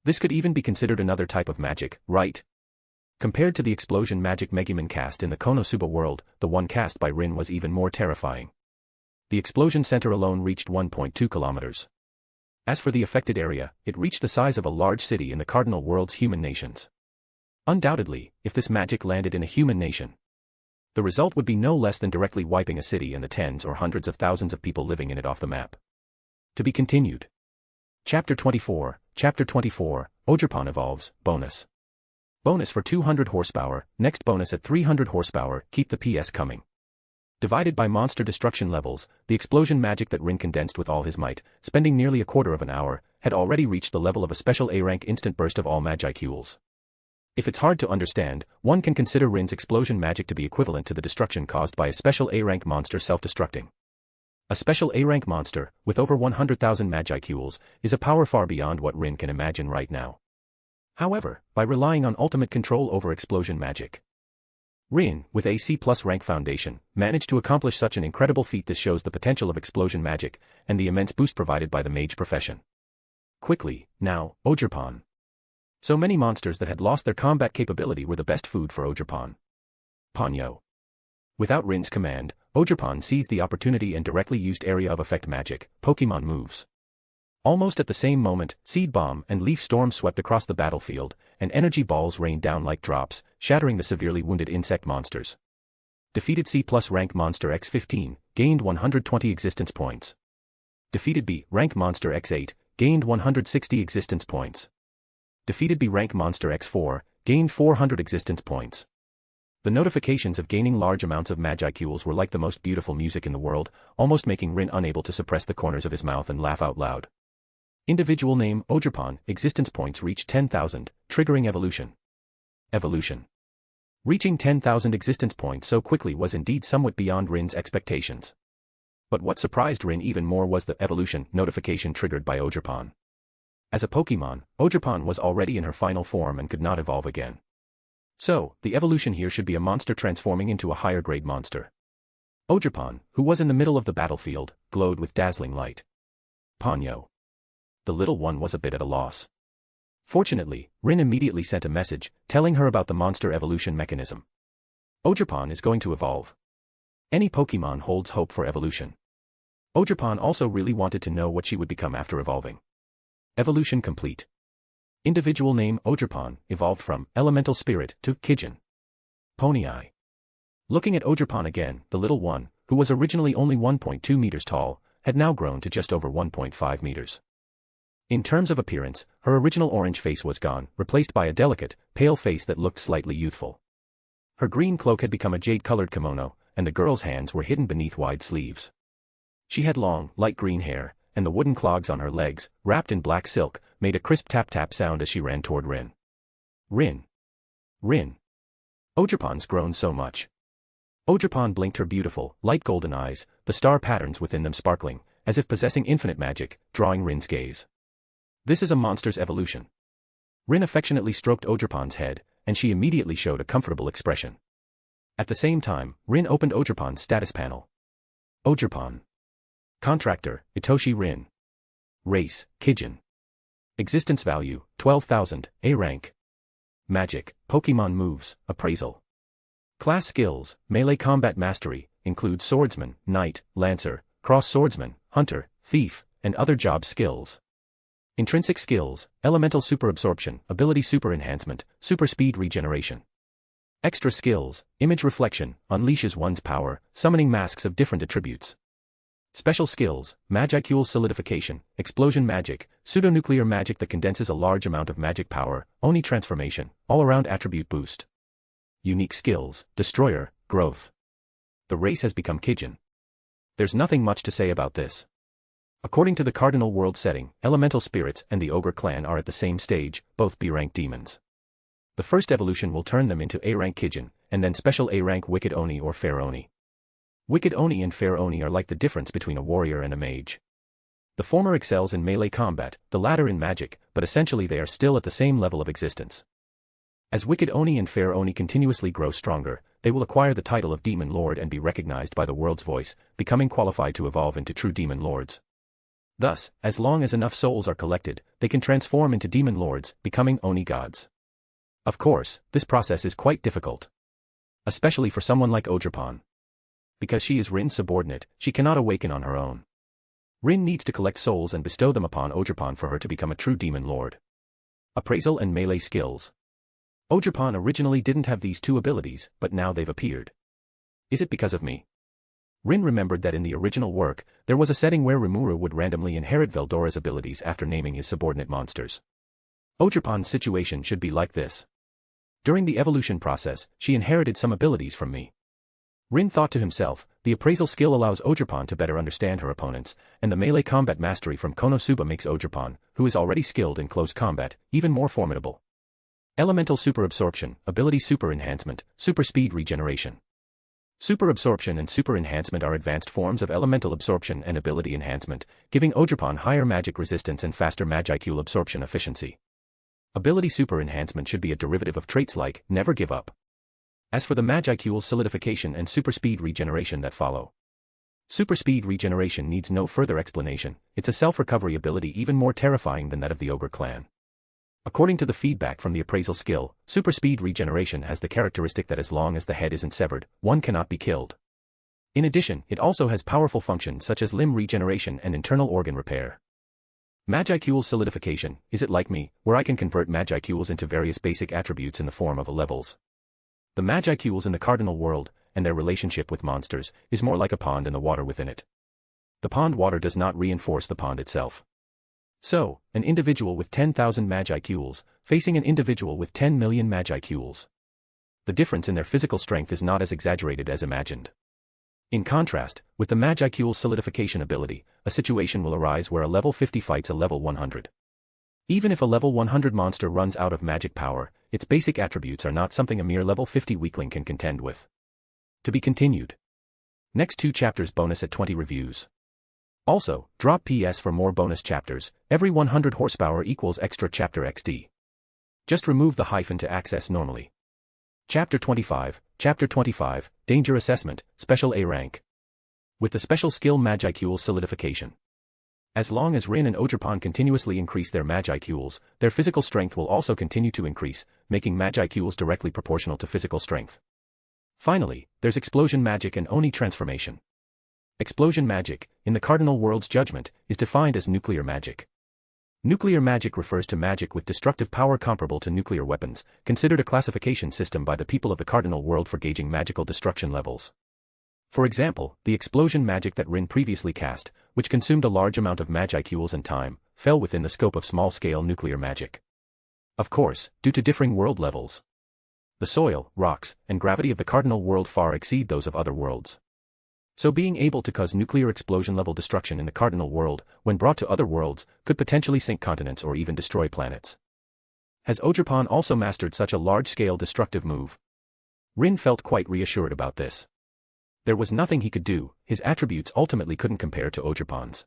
This could even be considered another type of magic, right? Compared to the explosion magic Megumin cast in the Konosuba world, the one cast by Rin was even more terrifying. The explosion center alone reached 1.2 kilometers. As for the affected area, it reached the size of a large city in the cardinal world's human nations. Undoubtedly, if this magic landed in a human nation, the result would be no less than directly wiping a city and the tens or hundreds of thousands of people living in it off the map. To be continued. Chapter 24, Ogerpon evolves, bonus. Bonus for 200 horsepower, next bonus at 300 horsepower, keep the PS coming. Divided by monster destruction levels, the explosion magic that Rin condensed with all his might, spending nearly a quarter of an hour, had already reached the level of a special A-rank instant burst of all Magicules. If it's hard to understand, one can consider Rin's explosion magic to be equivalent to the destruction caused by a special A-rank monster self-destructing. A special A-rank monster, with over 100,000 Magicules, is a power far beyond what Rin can imagine right now. However, by relying on ultimate control over explosion magic, Rin, with a C+ rank foundation, managed to accomplish such an incredible feat. This shows the potential of explosion magic, and the immense boost provided by the mage profession. Quickly, now, Ogerpon. So many monsters that had lost their combat capability were the best food for Ogerpon. Ponyo. Without Rin's command, Ogerpon seized the opportunity and directly used area of effect magic, Pokémon moves. Almost at the same moment, Seed Bomb and Leaf Storm swept across the battlefield, and energy balls rained down like drops, shattering the severely wounded insect monsters. Defeated C+ rank monster X15, gained 120 existence points. Defeated B rank monster X8, gained 160 existence points. Defeated B rank monster X4, gained 400 existence points. The notifications of gaining large amounts of Magicules were like the most beautiful music in the world, almost making Rin unable to suppress the corners of his mouth and laugh out loud. Individual name, Ogerpon, existence points reached 10,000, triggering evolution. Evolution. Reaching 10,000 existence points so quickly was indeed somewhat beyond Rin's expectations. But what surprised Rin even more was the evolution notification triggered by Ogerpon. As a Pokémon, Ogerpon was already in her final form and could not evolve again. So, the evolution here should be a monster transforming into a higher grade monster. Ogerpon, who was in the middle of the battlefield, glowed with dazzling light. Ponyo. The little one was a bit at a loss. Fortunately, Rin immediately sent a message, telling her about the monster evolution mechanism. Ogerpon is going to evolve. Any Pokémon holds hope for evolution. Ogerpon also really wanted to know what she would become after evolving. Evolution complete. Individual name Ogerpon evolved from Elemental Spirit to Kijin. Pony Eye. Looking at Ogerpon again, the little one, who was originally only 1.2 meters tall, had now grown to just over 1.5 meters. In terms of appearance, her original orange face was gone, replaced by a delicate, pale face that looked slightly youthful. Her green cloak had become a jade-colored kimono, and the girl's hands were hidden beneath wide sleeves. She had long, light green hair, and the wooden clogs on her legs, wrapped in black silk, made a crisp tap-tap sound as she ran toward Rin. Rin. Rin. Ogerpon's grown so much. Ogerpon blinked her beautiful, light golden eyes, the star patterns within them sparkling, as if possessing infinite magic, drawing Rin's gaze. This is a monster's evolution. Rin affectionately stroked Ogerpon's head, and she immediately showed a comfortable expression. At the same time, Rin opened Ogerpon's status panel. Ogerpon. Contractor, Itoshi Rin. Race, Kijin. Existence value, 12,000, A rank. Magic, Pokémon moves, appraisal. Class skills, melee combat mastery, include swordsman, knight, lancer, cross swordsman, hunter, thief, and other job skills. Intrinsic skills, elemental super absorption, ability super enhancement, super speed regeneration. Extra skills, image reflection, unleashes one's power, summoning masks of different attributes. Special skills, Magicule solidification, explosion magic, pseudonuclear magic that condenses a large amount of magic power, Oni transformation, all-around attribute boost. Unique skills, destroyer, growth. The race has become Kijin. There's nothing much to say about this. According to the cardinal world setting, elemental spirits and the ogre clan are at the same stage, both B-rank demons. The first evolution will turn them into A-rank Kijin, and then special A-rank Wicked Oni or Fair Oni. Wicked Oni and Fair Oni are like the difference between a warrior and a mage. The former excels in melee combat, the latter in magic, but essentially they are still at the same level of existence. As Wicked Oni and Fair Oni continuously grow stronger, they will acquire the title of Demon Lord and be recognized by the world's voice, becoming qualified to evolve into true Demon Lords. Thus, as long as enough souls are collected, they can transform into Demon Lords, becoming Oni gods. Of course, this process is quite difficult. Especially for someone like Ogerpon. Because she is Rin's subordinate, she cannot awaken on her own. Rin needs to collect souls and bestow them upon Ogerpon for her to become a true Demon Lord. Appraisal and melee skills. Ogerpon originally didn't have these two abilities, but now they've appeared. Is it because of me? Rin remembered that in the original work, there was a setting where Rimuru would randomly inherit Veldora's abilities after naming his subordinate monsters. Ogerpon's situation should be like this. During the evolution process, she inherited some abilities from me. Rin thought to himself, the appraisal skill allows Ogerpon to better understand her opponents, and the melee combat mastery from Konosuba makes Ogerpon, who is already skilled in close combat, even more formidable. Elemental Super Absorption, Ability Super Enhancement, Super Speed Regeneration. Super Absorption and Super Enhancement are advanced forms of Elemental Absorption and Ability Enhancement, giving Ogerpon higher magic resistance and faster Magicool absorption efficiency. Ability Super Enhancement should be a derivative of traits like, Never Give Up. As for the Magicool Solidification and Super Speed Regeneration that follow. Super Speed Regeneration needs no further explanation, it's a self-recovery ability even more terrifying than that of the Ogre clan. According to the feedback from the appraisal skill, Super Speed Regeneration has the characteristic that as long as the head isn't severed, one cannot be killed. In addition, it also has powerful functions such as limb regeneration and internal organ repair. Magicool Solidification, is it like me, where I can convert Magicools into various basic attributes in the form of levels? The Magicools in the cardinal world, and their relationship with monsters, is more like a pond and the water within it. The pond water does not reinforce the pond itself. So, an individual with 10,000 Magicools, facing an individual with 10 million Magicools. The difference in their physical strength is not as exaggerated as imagined. In contrast, with the Magicool Solidification ability, a situation will arise where a level 50 fights a level 100. Even if a level 100 monster runs out of magic power, its basic attributes are not something a mere level 50 weakling can contend with. To be continued. Next 2 chapters bonus at 20 reviews. Also, drop PS for more bonus chapters, every 100 horsepower equals extra chapter XD. Just remove the hyphen to access normally. Chapter 25, Danger Assessment, Special A rank. With the special skill Magicool Solidification. As long as Rin and Ogerpon continuously increase their Magicools, their physical strength will also continue to increase, making Magicools directly proportional to physical strength. Finally, there's Explosion Magic and Oni Transformation. Explosion magic, in the cardinal world's judgment, is defined as nuclear magic. Nuclear magic refers to magic with destructive power comparable to nuclear weapons, considered a classification system by the people of the cardinal world for gauging magical destruction levels. For example, the explosion magic that Rin previously cast, which consumed a large amount of Magicools and time, fell within the scope of small-scale nuclear magic. Of course, due to differing world levels. The soil, rocks, and gravity of the cardinal world far exceed those of other worlds. So being able to cause nuclear explosion-level destruction in the cardinal world, when brought to other worlds, could potentially sink continents or even destroy planets. Has Ogerpon also mastered such a large-scale destructive move? Rin felt quite reassured about this. There was nothing he could do, his attributes ultimately couldn't compare to Ogerpon's.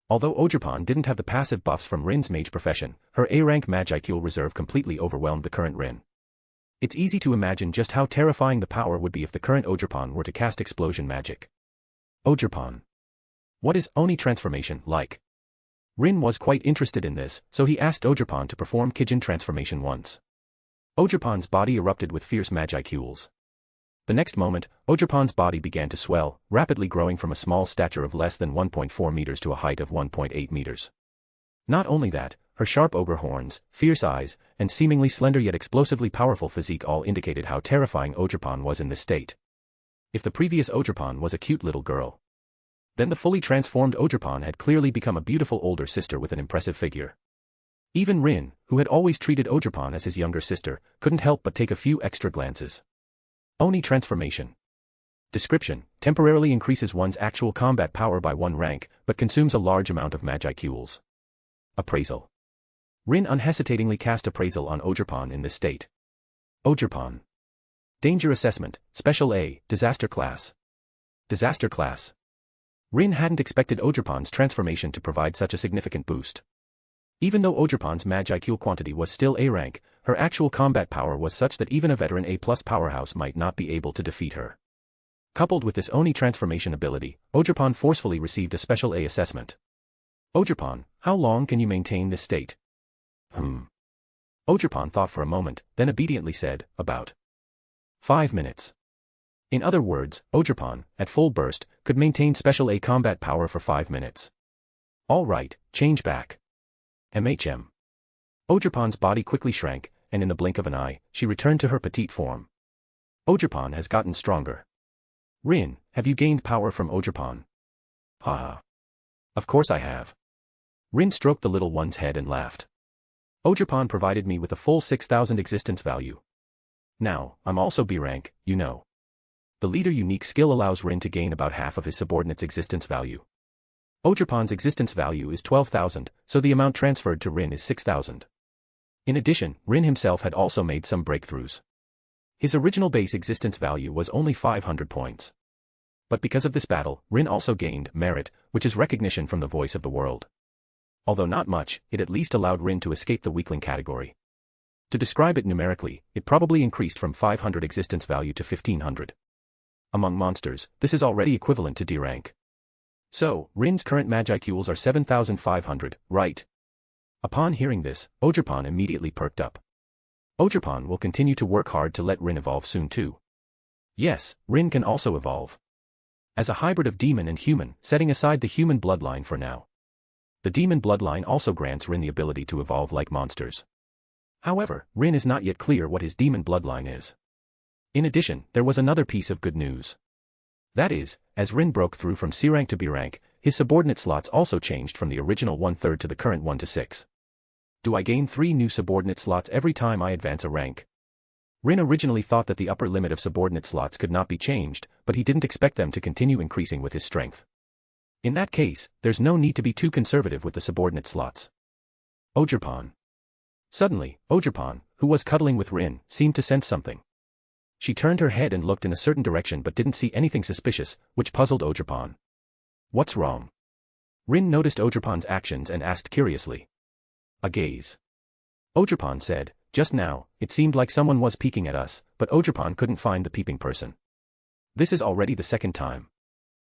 Although Ogerpon didn't have the passive buffs from Rin's mage profession, her A-rank Magicool reserve completely overwhelmed the current Rin. It's easy to imagine just how terrifying the power would be if the current Ogerpon were to cast explosion magic. Ogerpon. What is Oni transformation like? Rin was quite interested in this, so he asked Ogerpon to perform Kijin transformation once. Ogerpon's body erupted with fierce Magicools. The next moment, Ogerpon's body began to swell, rapidly growing from a small stature of less than 1.4 meters to a height of 1.8 meters. Not only that, her sharp ogre horns, fierce eyes, and seemingly slender yet explosively powerful physique all indicated how terrifying Ogerpon was in this state. If the previous Ogerpon was a cute little girl, then the fully transformed Ogerpon had clearly become a beautiful older sister with an impressive figure. Even Rin, who had always treated Ogerpon as his younger sister, couldn't help but take a few extra glances. Oni transformation. Description: temporarily increases one's actual combat power by 1 rank, but consumes a large amount of magicules. Appraisal. Rin unhesitatingly cast Appraisal on Ogerpon in this state. Ogerpon. Danger Assessment, Special A, Disaster Class. Disaster Class. Rin hadn't expected Ogerpon's transformation to provide such a significant boost. Even though Ogerpon's Magicule quantity was still A rank, her actual combat power was such that even a veteran A+ powerhouse might not be able to defeat her. Coupled with this Oni transformation ability, Ogerpon forcefully received a Special A assessment. Ogerpon, how long can you maintain this state? Ogerpon thought for a moment, then obediently said, about 5 minutes. In other words, Ogerpon, at full burst, could maintain Special A combat power for 5 minutes. All right, change back. MHM. Ogerpon's body quickly shrank, and in the blink of an eye, she returned to her petite form. Ogerpon has gotten stronger. Rin, have you gained power from Ogerpon? Haha. Of course I have. Rin stroked the little one's head and laughed. Ogerpon provided me with a full 6,000 existence value. Now, I'm also B rank, you know. The leader unique skill allows Rin to gain about half of his subordinate's existence value. Ogerpon's existence value is 12,000, so the amount transferred to Rin is 6,000. In addition, Rin himself had also made some breakthroughs. His original base existence value was only 500 points. But because of this battle, Rin also gained merit, which is recognition from the voice of the world. Although not much, it at least allowed Rin to escape the weakling category. To describe it numerically, it probably increased from 500 existence value to 1,500. Among monsters, this is already equivalent to D rank. So, Rin's current Magicules are 7,500, right? Upon hearing this, Ogerpon immediately perked up. Ogerpon will continue to work hard to let Rin evolve soon too. Yes, Rin can also evolve. As a hybrid of demon and human, setting aside the human bloodline for now. The demon bloodline also grants Rin the ability to evolve like monsters. However, Rin is not yet clear what his demon bloodline is. In addition, there was another piece of good news. That is, as Rin broke through from C rank to B rank, his subordinate slots also changed from the original 1/3 to the current 1 to 6. Do I gain 3 new subordinate slots every time I advance a rank? Rin originally thought that the upper limit of subordinate slots could not be changed, but he didn't expect them to continue increasing with his strength. In that case, there's no need to be too conservative with the subordinate slots. Ogerpon. Suddenly, Ogerpon, who was cuddling with Rin, seemed to sense something. She turned her head and looked in a certain direction but didn't see anything suspicious, which puzzled Ogerpon. What's wrong? Rin noticed Ogerpon's actions and asked curiously. A gaze. Ogerpon said, just now, it seemed like someone was peeking at us, but Ogerpon couldn't find the peeping person. This is already the second time.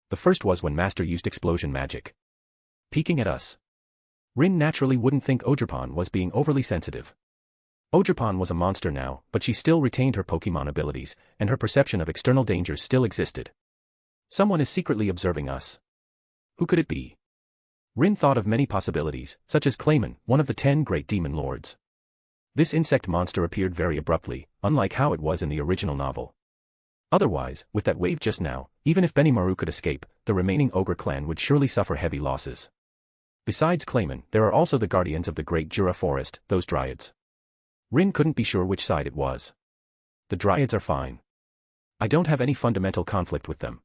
The first was when Master used explosion magic. Peeking at us. Rin naturally wouldn't think Ogerpon was being overly sensitive. Ogerpon was a monster now, but she still retained her Pokémon abilities, and her perception of external dangers still existed. Someone is secretly observing us. Who could it be? Rin thought of many possibilities, such as Clayman, one of the 10 great demon lords. This insect monster appeared very abruptly, unlike how it was in the original novel. Otherwise, with that wave just now, even if Benimaru could escape, the remaining ogre clan would surely suffer heavy losses. Besides Clayman, there are also the guardians of the Great Jura Forest, those dryads. Rin couldn't be sure which side it was. The dryads are fine. I don't have any fundamental conflict with them.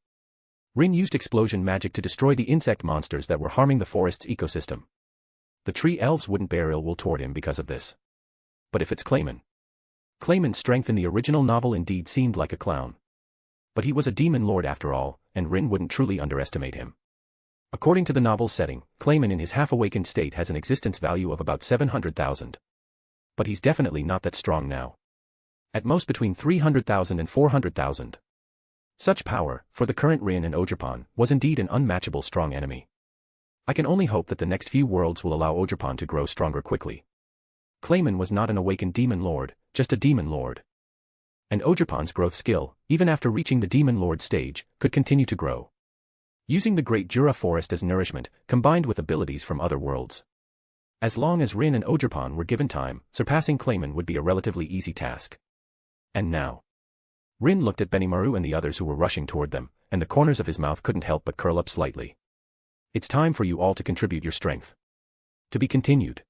Rin used explosion magic to destroy the insect monsters that were harming the forest's ecosystem. The tree elves wouldn't bear ill will toward him because of this. But if it's Clayman. Clayman's strength in the original novel indeed seemed like a clown. But he was a demon lord after all, and Rin wouldn't truly underestimate him. According to the novel's setting, Clayman in his half-awakened state has an existence value of about 700,000. But he's definitely not that strong now. At most between 300,000 and 400,000. Such power, for the current Rin and Ogerpon, was indeed an unmatchable strong enemy. I can only hope that the next few worlds will allow Ogerpon to grow stronger quickly. Clayman was not an awakened demon lord, just a demon lord. And Ogerpon's growth skill, even after reaching the demon lord stage, could continue to grow. Using the Great Jura Forest as nourishment, combined with abilities from other worlds. As long as Rin and Ogerpon were given time, surpassing Clayman would be a relatively easy task. And now. Rin looked at Benimaru and the others who were rushing toward them, and the corners of his mouth couldn't help but curl up slightly. It's time for you all to contribute your strength. To be continued.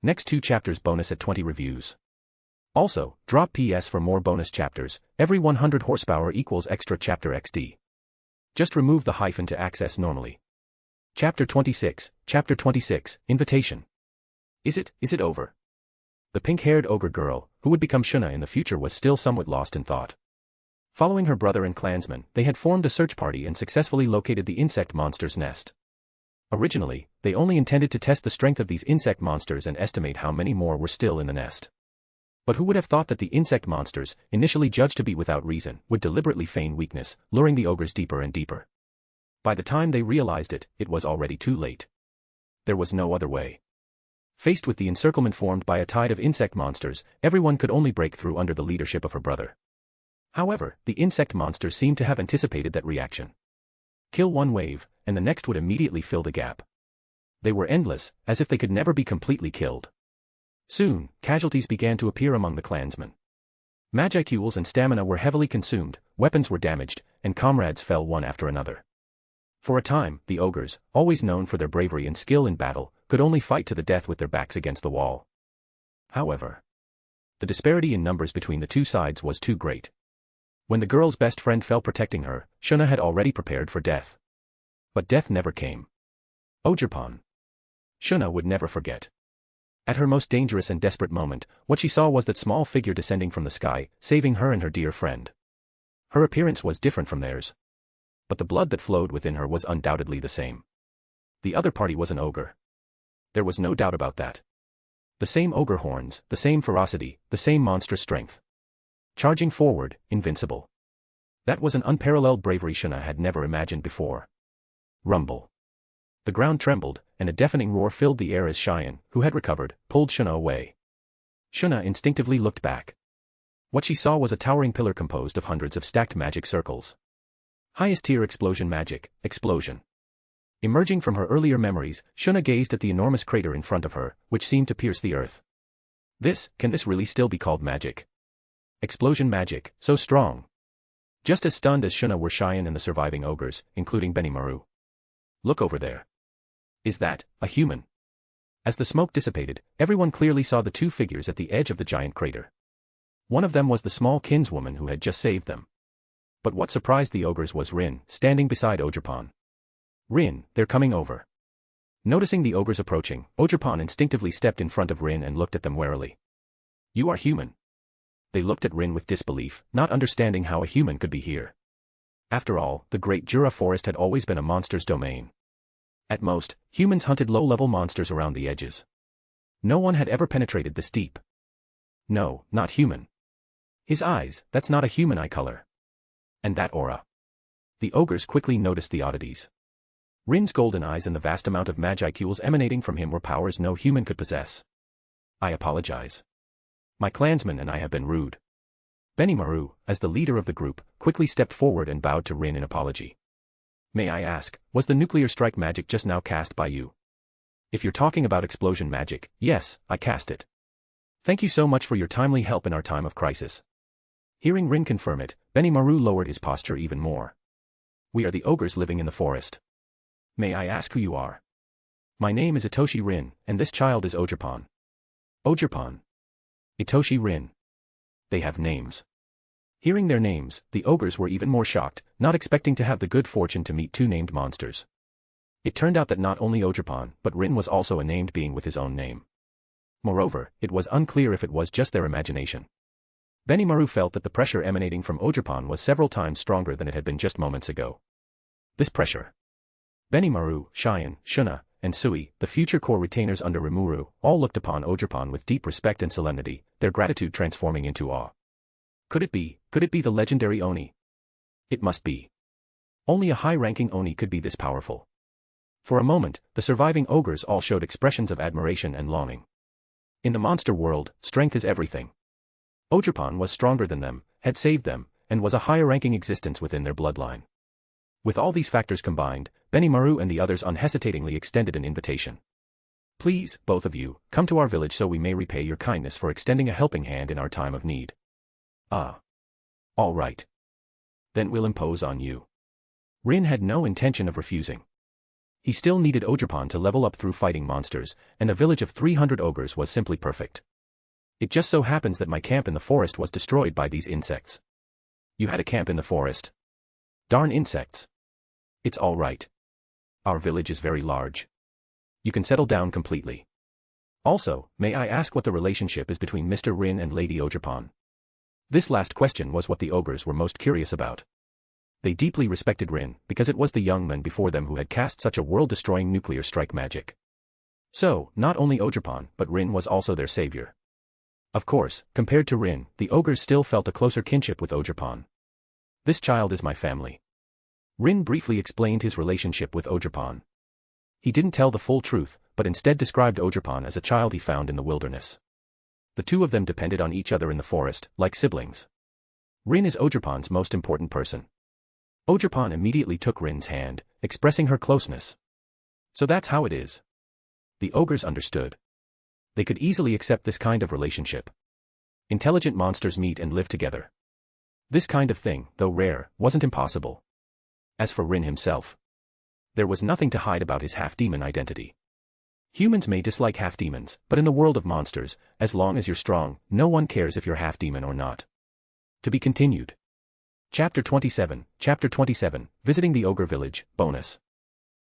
Next 2 chapters bonus at 20 reviews. Also, drop PS for more bonus chapters, every 100 horsepower equals extra chapter XD. Just remove the hyphen to access normally. Chapter 26, Invitation. Is it over? The pink-haired ogre girl, who would become Shuna in the future, was still somewhat lost in thought. Following her brother and clansmen, they had formed a search party and successfully located the insect monster's nest. Originally, they only intended to test the strength of these insect monsters and estimate how many more were still in the nest. But who would have thought that the insect monsters, initially judged to be without reason, would deliberately feign weakness, luring the ogres deeper and deeper. By the time they realized it, it was already too late. There was no other way. Faced with the encirclement formed by a tide of insect monsters, everyone could only break through under the leadership of her brother. However, the insect monsters seemed to have anticipated that reaction. Kill one wave, and the next would immediately fill the gap. They were endless, as if they could never be completely killed. Soon, casualties began to appear among the clansmen. Magicules and stamina were heavily consumed, weapons were damaged, and comrades fell one after another. For a time, the ogres, always known for their bravery and skill in battle, could only fight to the death with their backs against the wall. However, the disparity in numbers between the two sides was too great. When the girl's best friend fell protecting her, Shuna had already prepared for death. But death never came. Ogerpon. Shuna would never forget. At her most dangerous and desperate moment, what she saw was that small figure descending from the sky, saving her and her dear friend. Her appearance was different from theirs. But the blood that flowed within her was undoubtedly the same. The other party was an ogre. There was no doubt about that. The same ogre horns, the same ferocity, the same monstrous strength. Charging forward, invincible. That was an unparalleled bravery Shuna had never imagined before. Rumble. The ground trembled, and a deafening roar filled the air as Cheyenne, who had recovered, pulled Shuna away. Shuna instinctively looked back. What she saw was a towering pillar composed of hundreds of stacked magic circles. Highest tier explosion magic, explosion. Emerging from her earlier memories, Shuna gazed at the enormous crater in front of her, which seemed to pierce the earth. Can this really still be called magic? Explosion magic, so strong. Just as stunned as Shuna were Cheyenne and the surviving ogres, including Benimaru. Look over there. Is that a human? As the smoke dissipated, everyone clearly saw the two figures at the edge of the giant crater. One of them was the small kinswoman who had just saved them. But what surprised the ogres was Rin, standing beside Ogerpon. Rin, they're coming over. Noticing the ogres approaching, Ogerpon instinctively stepped in front of Rin and looked at them warily. You are human. They looked at Rin with disbelief, not understanding how a human could be here. After all, the Great Jura Forest had always been a monster's domain. At most, humans hunted low-level monsters around the edges. No one had ever penetrated this deep. No, not human. His eyes, that's not a human eye color. And that aura. The ogres quickly noticed the oddities. Rin's golden eyes and the vast amount of magicules emanating from him were powers no human could possess. I apologize. My clansmen and I have been rude. Benimaru, as the leader of the group, quickly stepped forward and bowed to Rin in apology. May I ask, was the nuclear strike magic just now cast by you? If you're talking about explosion magic, yes, I cast it. Thank you so much for your timely help in our time of crisis. Hearing Rin confirm it, Benimaru lowered his posture even more. We are the ogres living in the forest. May I ask who you are? My name is Itoshi Rin, and this child is Ogerpon. Ogerpon. Itoshi Rin. They have names. Hearing their names, the ogres were even more shocked, not expecting to have the good fortune to meet two named monsters. It turned out that not only Ogerpon, but Rin was also a named being with his own name. Moreover, it was unclear if it was just their imagination. Benimaru felt that the pressure emanating from Ogerpon was several times stronger than it had been just moments ago. This pressure. Benimaru, Cheyenne, Shuna, and Sui, the future core retainers under Rimuru, all looked upon Ogerpon with deep respect and solemnity, their gratitude transforming into awe. Could it be the legendary Oni? It must be. Only a high-ranking Oni could be this powerful. For a moment, the surviving ogres all showed expressions of admiration and longing. In the monster world, strength is everything. Ogerpon was stronger than them, had saved them, and was a higher-ranking existence within their bloodline. With all these factors combined, Benimaru and the others unhesitatingly extended an invitation. Please, both of you, come to our village so we may repay your kindness for extending a helping hand in our time of need. Ah. All right. Then we'll impose on you. Rin had no intention of refusing. He still needed Ogerpon to level up through fighting monsters, and a village of 300 ogres was simply perfect. It just so happens that my camp in the forest was destroyed by these insects. You had a camp in the forest? Darn insects. It's all right. Our village is very large. You can settle down completely. Also, may I ask what the relationship is between Mr. Rin and Lady Ogerpon? This last question was what the ogres were most curious about. They deeply respected Rin, because it was the young man before them who had cast such a world-destroying nuclear strike magic. So, not only Ogerpon, but Rin was also their savior. Of course, compared to Rin, the ogres still felt a closer kinship with Ogerpon. This child is my family. Rin briefly explained his relationship with Ogerpon. He didn't tell the full truth, but instead described Ogerpon as a child he found in the wilderness. The two of them depended on each other in the forest, like siblings. Rin is Ogerpon's most important person. Ogerpon immediately took Rin's hand, expressing her closeness. So that's how it is. The ogres understood. They could easily accept this kind of relationship. Intelligent monsters meet and live together. This kind of thing, though rare, wasn't impossible. As for Rin himself, there was nothing to hide about his half-demon identity. Humans may dislike half-demons, but in the world of monsters, as long as you're strong, no one cares if you're half-demon or not. To be continued. Chapter 27, Visiting the Ogre Village, Bonus.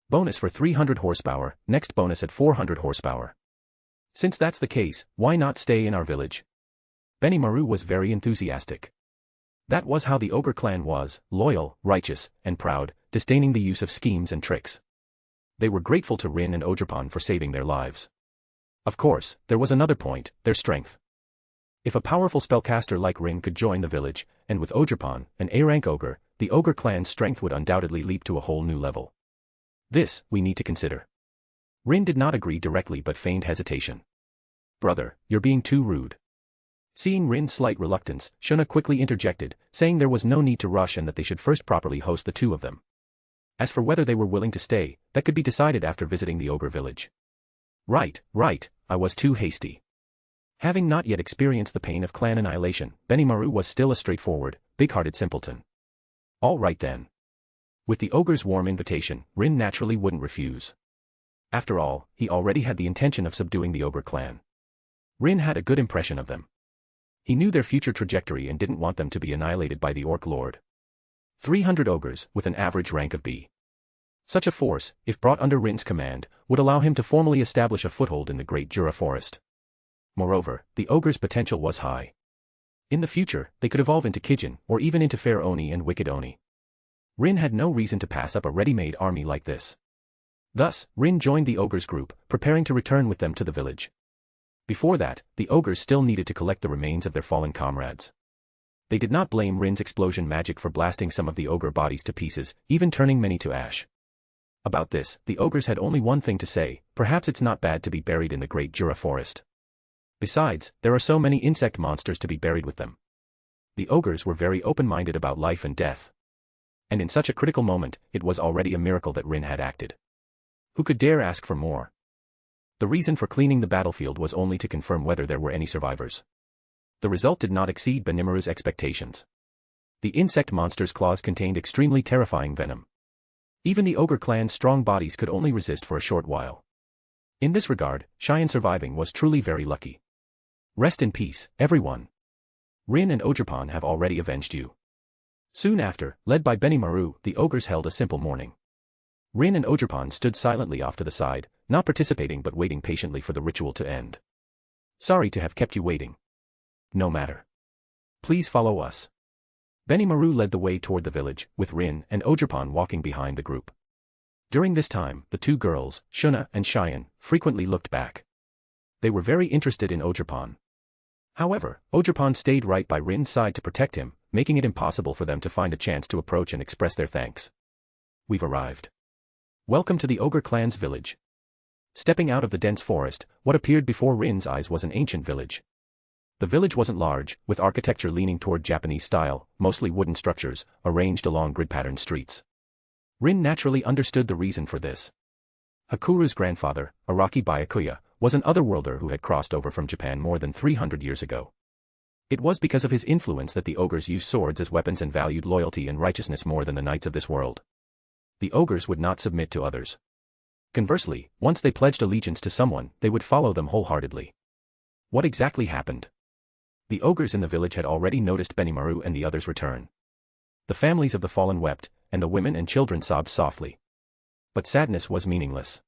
Bonus for 300 horsepower, next bonus at 400 horsepower. Since that's the case, why not stay in our village? Benimaru was very enthusiastic. That was how the ogre clan was, loyal, righteous, and proud, disdaining the use of schemes and tricks. They were grateful to Rin and Ogerpon for saving their lives. Of course, there was another point, their strength. If a powerful spellcaster like Rin could join the village, and with Ogerpon, an A-rank ogre, the ogre clan's strength would undoubtedly leap to a whole new level. This, we need to consider. Rin did not agree directly but feigned hesitation. Brother, you're being too rude. Seeing Rin's slight reluctance, Shuna quickly interjected, saying there was no need to rush and that they should first properly host the two of them. As for whether they were willing to stay, that could be decided after visiting the ogre village. Right, I was too hasty. Having not yet experienced the pain of clan annihilation, Benimaru was still a straightforward, big-hearted simpleton. All right then. With the ogre's warm invitation, Rin naturally wouldn't refuse. After all, he already had the intention of subduing the ogre clan. Rin had a good impression of them. He knew their future trajectory and didn't want them to be annihilated by the Orc Lord. 300 ogres, with an average rank of B. Such a force, if brought under Rin's command, would allow him to formally establish a foothold in the Great Jura Forest. Moreover, the ogre's potential was high. In the future, they could evolve into Kijin, or even into Fair Oni and Wicked Oni. Rin had no reason to pass up a ready-made army like this. Thus, Rin joined the ogres group, preparing to return with them to the village. Before that, the ogres still needed to collect the remains of their fallen comrades. They did not blame Rin's explosion magic for blasting some of the ogre bodies to pieces, even turning many to ash. About this, the ogres had only one thing to say, perhaps it's not bad to be buried in the Great Jura Forest. Besides, there are so many insect monsters to be buried with them. The ogres were very open-minded about life and death. And in such a critical moment, it was already a miracle that Rin had acted. Who could dare ask for more? The reason for cleaning the battlefield was only to confirm whether there were any survivors. The result did not exceed Benimaru's expectations. The insect monster's claws contained extremely terrifying venom. Even the ogre clan's strong bodies could only resist for a short while. In this regard, Cheyenne surviving was truly very lucky. Rest in peace, everyone. Rin and Ogerpon have already avenged you. Soon after, led by Benimaru, the ogres held a simple mourning. Rin and Ogerpon stood silently off to the side, not participating but waiting patiently for the ritual to end. Sorry to have kept you waiting. No matter. Please follow us. Benimaru led the way toward the village, with Rin and Ogerpon walking behind the group. During this time, the two girls, Shuna and Cheyenne, frequently looked back. They were very interested in Ogerpon. However, Ogerpon stayed right by Rin's side to protect him, making it impossible for them to find a chance to approach and express their thanks. We've arrived. Welcome to the ogre clan's village. Stepping out of the dense forest, what appeared before Rin's eyes was an ancient village. The village wasn't large, with architecture leaning toward Japanese style, mostly wooden structures, arranged along grid-patterned streets. Rin naturally understood the reason for this. Hakuru's grandfather, Araki Byakuya, was an otherworlder who had crossed over from Japan more than 300 years ago. It was because of his influence that the ogres used swords as weapons and valued loyalty and righteousness more than the knights of this world. The ogres would not submit to others. Conversely, once they pledged allegiance to someone, they would follow them wholeheartedly. What exactly happened? The ogres in the village had already noticed Benimaru and the others' return. The families of the fallen wept, and the women and children sobbed softly. But sadness was meaningless.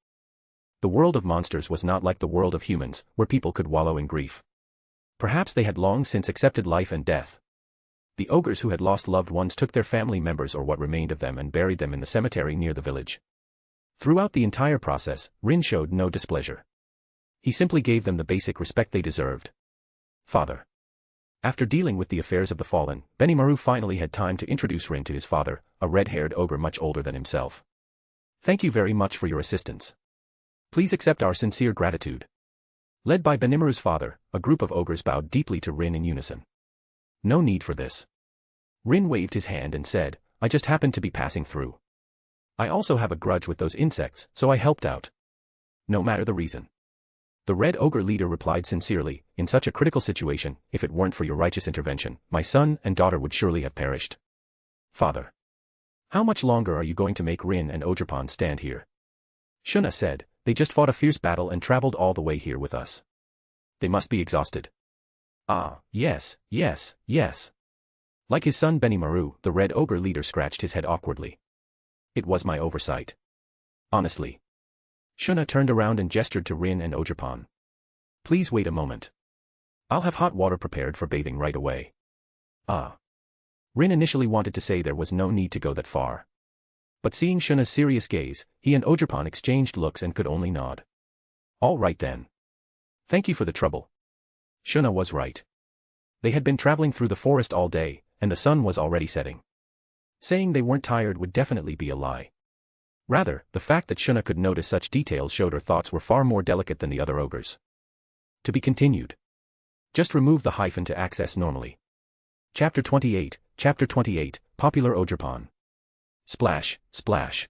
The world of monsters was not like the world of humans, where people could wallow in grief. Perhaps they had long since accepted life and death. The ogres who had lost loved ones took their family members or what remained of them and buried them in the cemetery near the village. Throughout the entire process, Rin showed no displeasure. He simply gave them the basic respect they deserved. Father. After dealing with the affairs of the fallen, Benimaru finally had time to introduce Rin to his father, a red-haired ogre much older than himself. Thank you very much for your assistance. Please accept our sincere gratitude. Led by Benimaru's father, a group of ogres bowed deeply to Rin in unison. No need for this. Rin waved his hand and said, I just happened to be passing through. I also have a grudge with those insects, so I helped out. No matter the reason. The red ogre leader replied sincerely, in such a critical situation, if it weren't for your righteous intervention, my son and daughter would surely have perished. Father. How much longer are you going to make Rin and Ogerpon stand here? Shuna said, they just fought a fierce battle and traveled all the way here with us. They must be exhausted. Ah, yes. Like his son Benimaru, the red ogre leader scratched his head awkwardly. It was my oversight. Honestly. Shuna turned around and gestured to Rin and Ogerpon. Please wait a moment. I'll have hot water prepared for bathing right away. Ah. Rin initially wanted to say there was no need to go that far. But seeing Shuna's serious gaze, he and Ogerpon exchanged looks and could only nod. All right then. Thank you for the trouble. Shuna was right. They had been traveling through the forest all day, and the sun was already setting. Saying they weren't tired would definitely be a lie. Rather, the fact that Shuna could notice such details showed her thoughts were far more delicate than the other ogres. To be continued. Just remove the hyphen to access normally. Chapter 28, Popular Ogerpon. Splash, splash.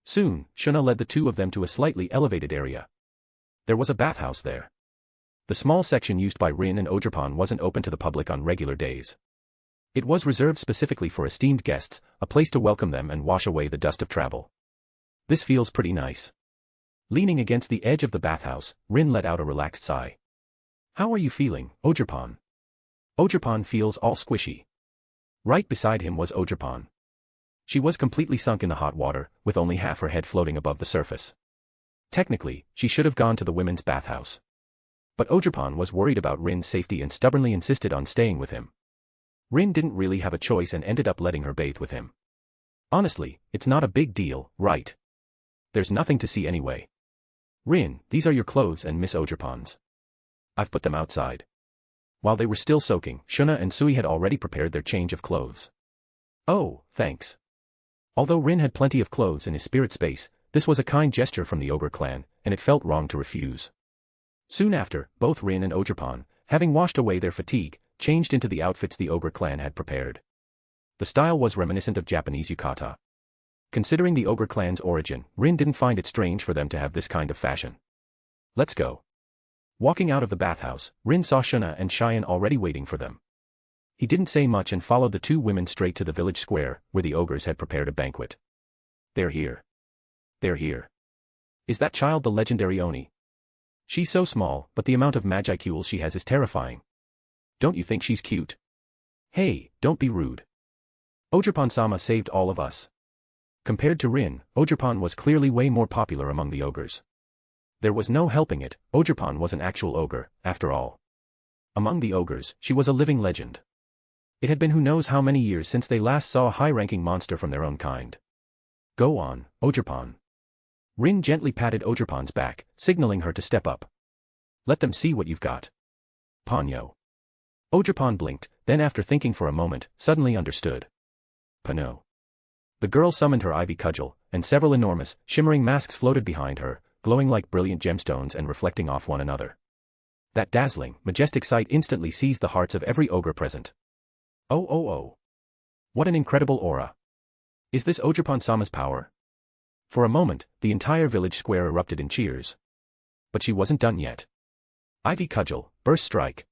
Soon, Shuna led the two of them to a slightly elevated area. There was a bathhouse there. The small section used by Rin and Ogerpon wasn't open to the public on regular days. It was reserved specifically for esteemed guests, a place to welcome them and wash away the dust of travel. This feels pretty nice. Leaning against the edge of the bathhouse, Rin let out a relaxed sigh. How are you feeling, Ogerpon? Ogerpon feels all squishy. Right beside him was Ogerpon. She was completely sunk in the hot water, with only half her head floating above the surface. Technically, she should have gone to the women's bathhouse. But Ogerpon was worried about Rin's safety and stubbornly insisted on staying with him. Rin didn't really have a choice and ended up letting her bathe with him. Honestly, it's not a big deal, right? There's nothing to see anyway. Rin, these are your clothes and Miss Ogerpon's. I've put them outside. While they were still soaking, Shuna and Sui had already prepared their change of clothes. Oh, thanks. Although Rin had plenty of clothes in his spirit space, this was a kind gesture from the ogre clan, and it felt wrong to refuse. Soon after, both Rin and Ogerpon, having washed away their fatigue, changed into the outfits the ogre clan had prepared. The style was reminiscent of Japanese yukata. Considering the ogre clan's origin, Rin didn't find it strange for them to have this kind of fashion. Let's go. Walking out of the bathhouse, Rin saw Shuna and Cheyenne already waiting for them. He didn't say much and followed the two women straight to the village square, where the ogres had prepared a banquet. They're here. They're here. Is that child the legendary Oni? She's so small, but the amount of magicule she has is terrifying. Don't you think she's cute? Hey, don't be rude. Ogerpon-sama saved all of us. Compared to Rin, Ogerpon was clearly way more popular among the ogres. There was no helping it, Ogerpon was an actual ogre, after all. Among the ogres, she was a living legend. It had been who knows how many years since they last saw a high-ranking monster from their own kind. Go on, Ogerpon. Rin gently patted Ogerpon's back, signaling her to step up. Let them see what you've got. Ponyo. Ogerpon blinked, then after thinking for a moment, suddenly understood. Pano. The girl summoned her ivy cudgel, and several enormous, shimmering masks floated behind her, glowing like brilliant gemstones and reflecting off one another. That dazzling, majestic sight instantly seized the hearts of every ogre present. Oh. What an incredible aura. Is this Ogerpon-sama's power? For a moment, the entire village square erupted in cheers. But she wasn't done yet. Ivy cudgel, burst strike.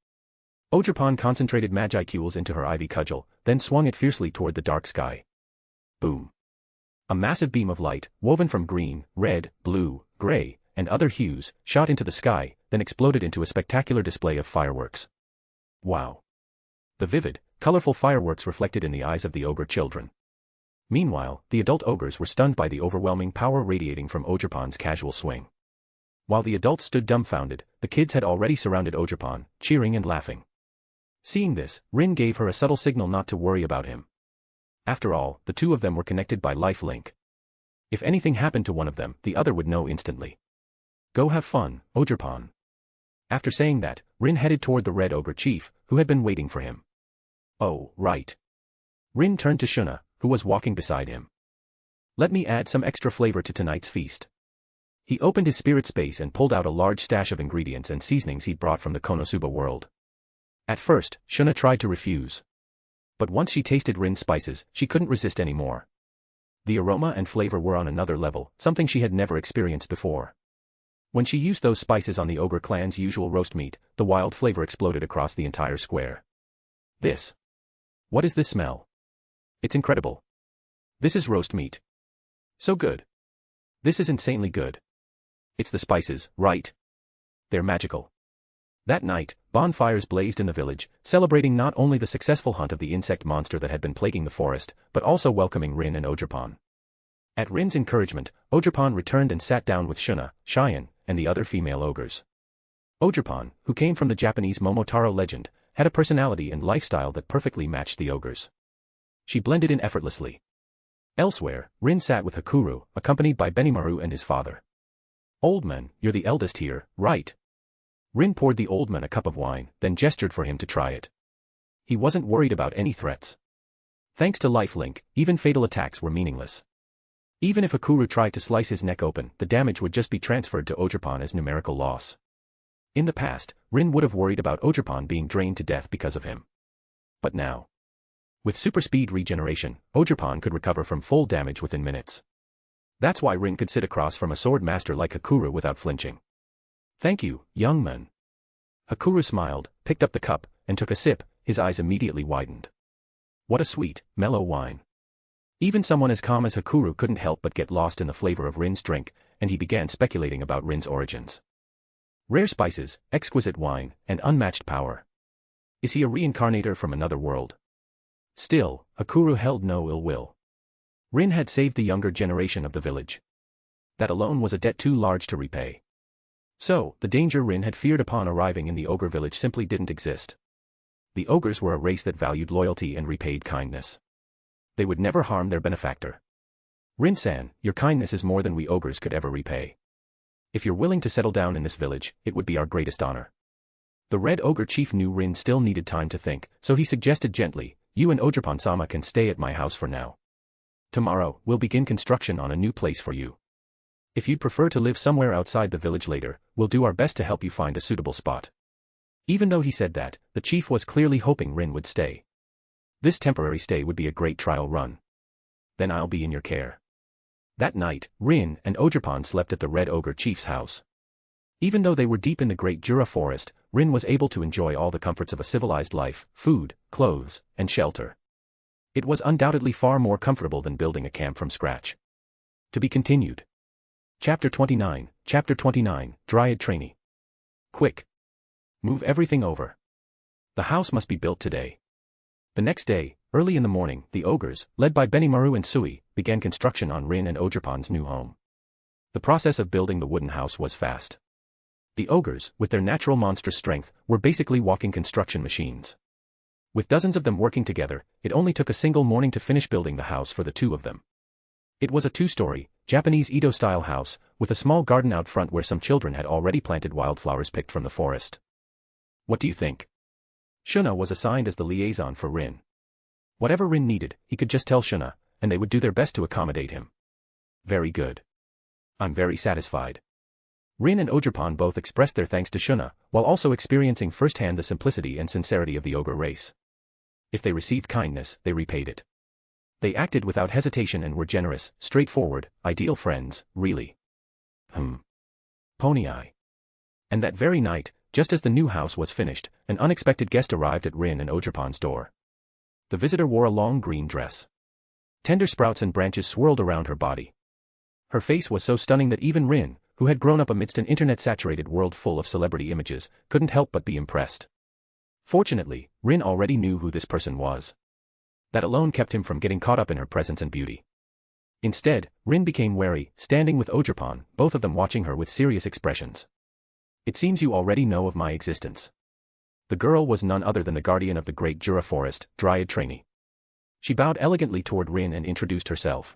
Ogerpon concentrated magicules into her ivy cudgel, then swung it fiercely toward the dark sky. Boom. A massive beam of light, woven from green, red, blue, gray, and other hues, shot into the sky, then exploded into a spectacular display of fireworks. Wow. The vivid, colorful fireworks reflected in the eyes of the ogre children. Meanwhile, the adult ogres were stunned by the overwhelming power radiating from Ogerpon's casual swing. While the adults stood dumbfounded, the kids had already surrounded Ogerpon, cheering and laughing. Seeing this, Rin gave her a subtle signal not to worry about him. After all, the two of them were connected by life link. If anything happened to one of them, the other would know instantly. Go have fun, Ogerpon. After saying that, Rin headed toward the Red Ogre Chief, who had been waiting for him. Oh, right. Rin turned to Shuna, who was walking beside him. Let me add some extra flavor to tonight's feast. He opened his spirit space and pulled out a large stash of ingredients and seasonings he'd brought from the Konosuba world. At first, Shuna tried to refuse. But once she tasted Rin's spices, she couldn't resist anymore. The aroma and flavor were on another level, something she had never experienced before. When she used those spices on the ogre clan's usual roast meat, the wild flavor exploded across the entire square. This. What is this smell? It's incredible. This is roast meat. So good. This is insanely good. It's the spices, right? They're magical. That night, bonfires blazed in the village, celebrating not only the successful hunt of the insect monster that had been plaguing the forest, but also welcoming Rin and Ogerpon. At Rin's encouragement, Ogerpon returned and sat down with Shuna, Cheyenne, and the other female ogres. Ogerpon, who came from the Japanese Momotaro legend, had a personality and lifestyle that perfectly matched the ogres. She blended in effortlessly. Elsewhere, Rin sat with Hakuru, accompanied by Benimaru and his father. Old man, you're the eldest here, right? Rin poured the old man a cup of wine, then gestured for him to try it. He wasn't worried about any threats. Thanks to lifelink, even fatal attacks were meaningless. Even if Hakuru tried to slice his neck open, the damage would just be transferred to Ogerpon as numerical loss. In the past, Rin would have worried about Ogerpon being drained to death because of him. But now, with super speed regeneration, Ogerpon could recover from full damage within minutes. That's why Rin could sit across from a sword master like Hakuru without flinching. Thank you, young man. Hakuru smiled, picked up the cup, and took a sip. His eyes immediately widened. What a sweet, mellow wine. Even someone as calm as Hakuru couldn't help but get lost in the flavor of Rin's drink, and he began speculating about Rin's origins. Rare spices, exquisite wine, and unmatched power. Is he a reincarnator from another world? Still, Hakuru held no ill will. Rin had saved the younger generation of the village. That alone was a debt too large to repay. So, the danger Rin had feared upon arriving in the ogre village simply didn't exist. The ogres were a race that valued loyalty and repaid kindness. They would never harm their benefactor. Rin-san, your kindness is more than we ogres could ever repay. If you're willing to settle down in this village, it would be our greatest honor. The Red Ogre Chief knew Rin still needed time to think, so he suggested gently, you and Ogerpon-sama can stay at my house for now. Tomorrow, we'll begin construction on a new place for you. If you'd prefer to live somewhere outside the village later, we'll do our best to help you find a suitable spot. Even though he said that, the chief was clearly hoping Rin would stay. This temporary stay would be a great trial run. Then I'll be in your care. That night, Rin and Ogerpon slept at the Red Ogre Chief's house. Even though they were deep in the Great Jura Forest, Rin was able to enjoy all the comforts of a civilized life, food, clothes, and shelter. It was undoubtedly far more comfortable than building a camp from scratch. To be continued. Chapter 29, Dryad Trainee. Quick. Move everything over. The house must be built today. The next day, early in the morning, the ogres, led by Benimaru and Sui, began construction on Rin and Ogerpon's new home. The process of building the wooden house was fast. The ogres, with their natural monstrous strength, were basically walking construction machines. With dozens of them working together, it only took a single morning to finish building the house for the two of them. It was a two-story, Japanese Edo-style house, with a small garden out front where some children had already planted wildflowers picked from the forest. What do you think? Shuna was assigned as the liaison for Rin. Whatever Rin needed, he could just tell Shuna, and they would do their best to accommodate him. Very good. I'm very satisfied. Rin and Ogerpon both expressed their thanks to Shuna, while also experiencing firsthand the simplicity and sincerity of the ogre race. If they received kindness, they repaid it. They acted without hesitation and were generous, straightforward, ideal friends, really. Pony Eye. And that very night, just as the new house was finished, an unexpected guest arrived at Rin and Ogerpon's door. The visitor wore a long green dress. Tender sprouts and branches swirled around her body. Her face was so stunning that even Rin, who had grown up amidst an internet-saturated world full of celebrity images, couldn't help but be impressed. Fortunately, Rin already knew who this person was. That alone kept him from getting caught up in her presence and beauty. Instead, Rin became wary, standing with Ogerpon, both of them watching her with serious expressions. It seems you already know of my existence. The girl was none other than the guardian of the great Jura forest, Dryad Trainee. She bowed elegantly toward Rin and introduced herself.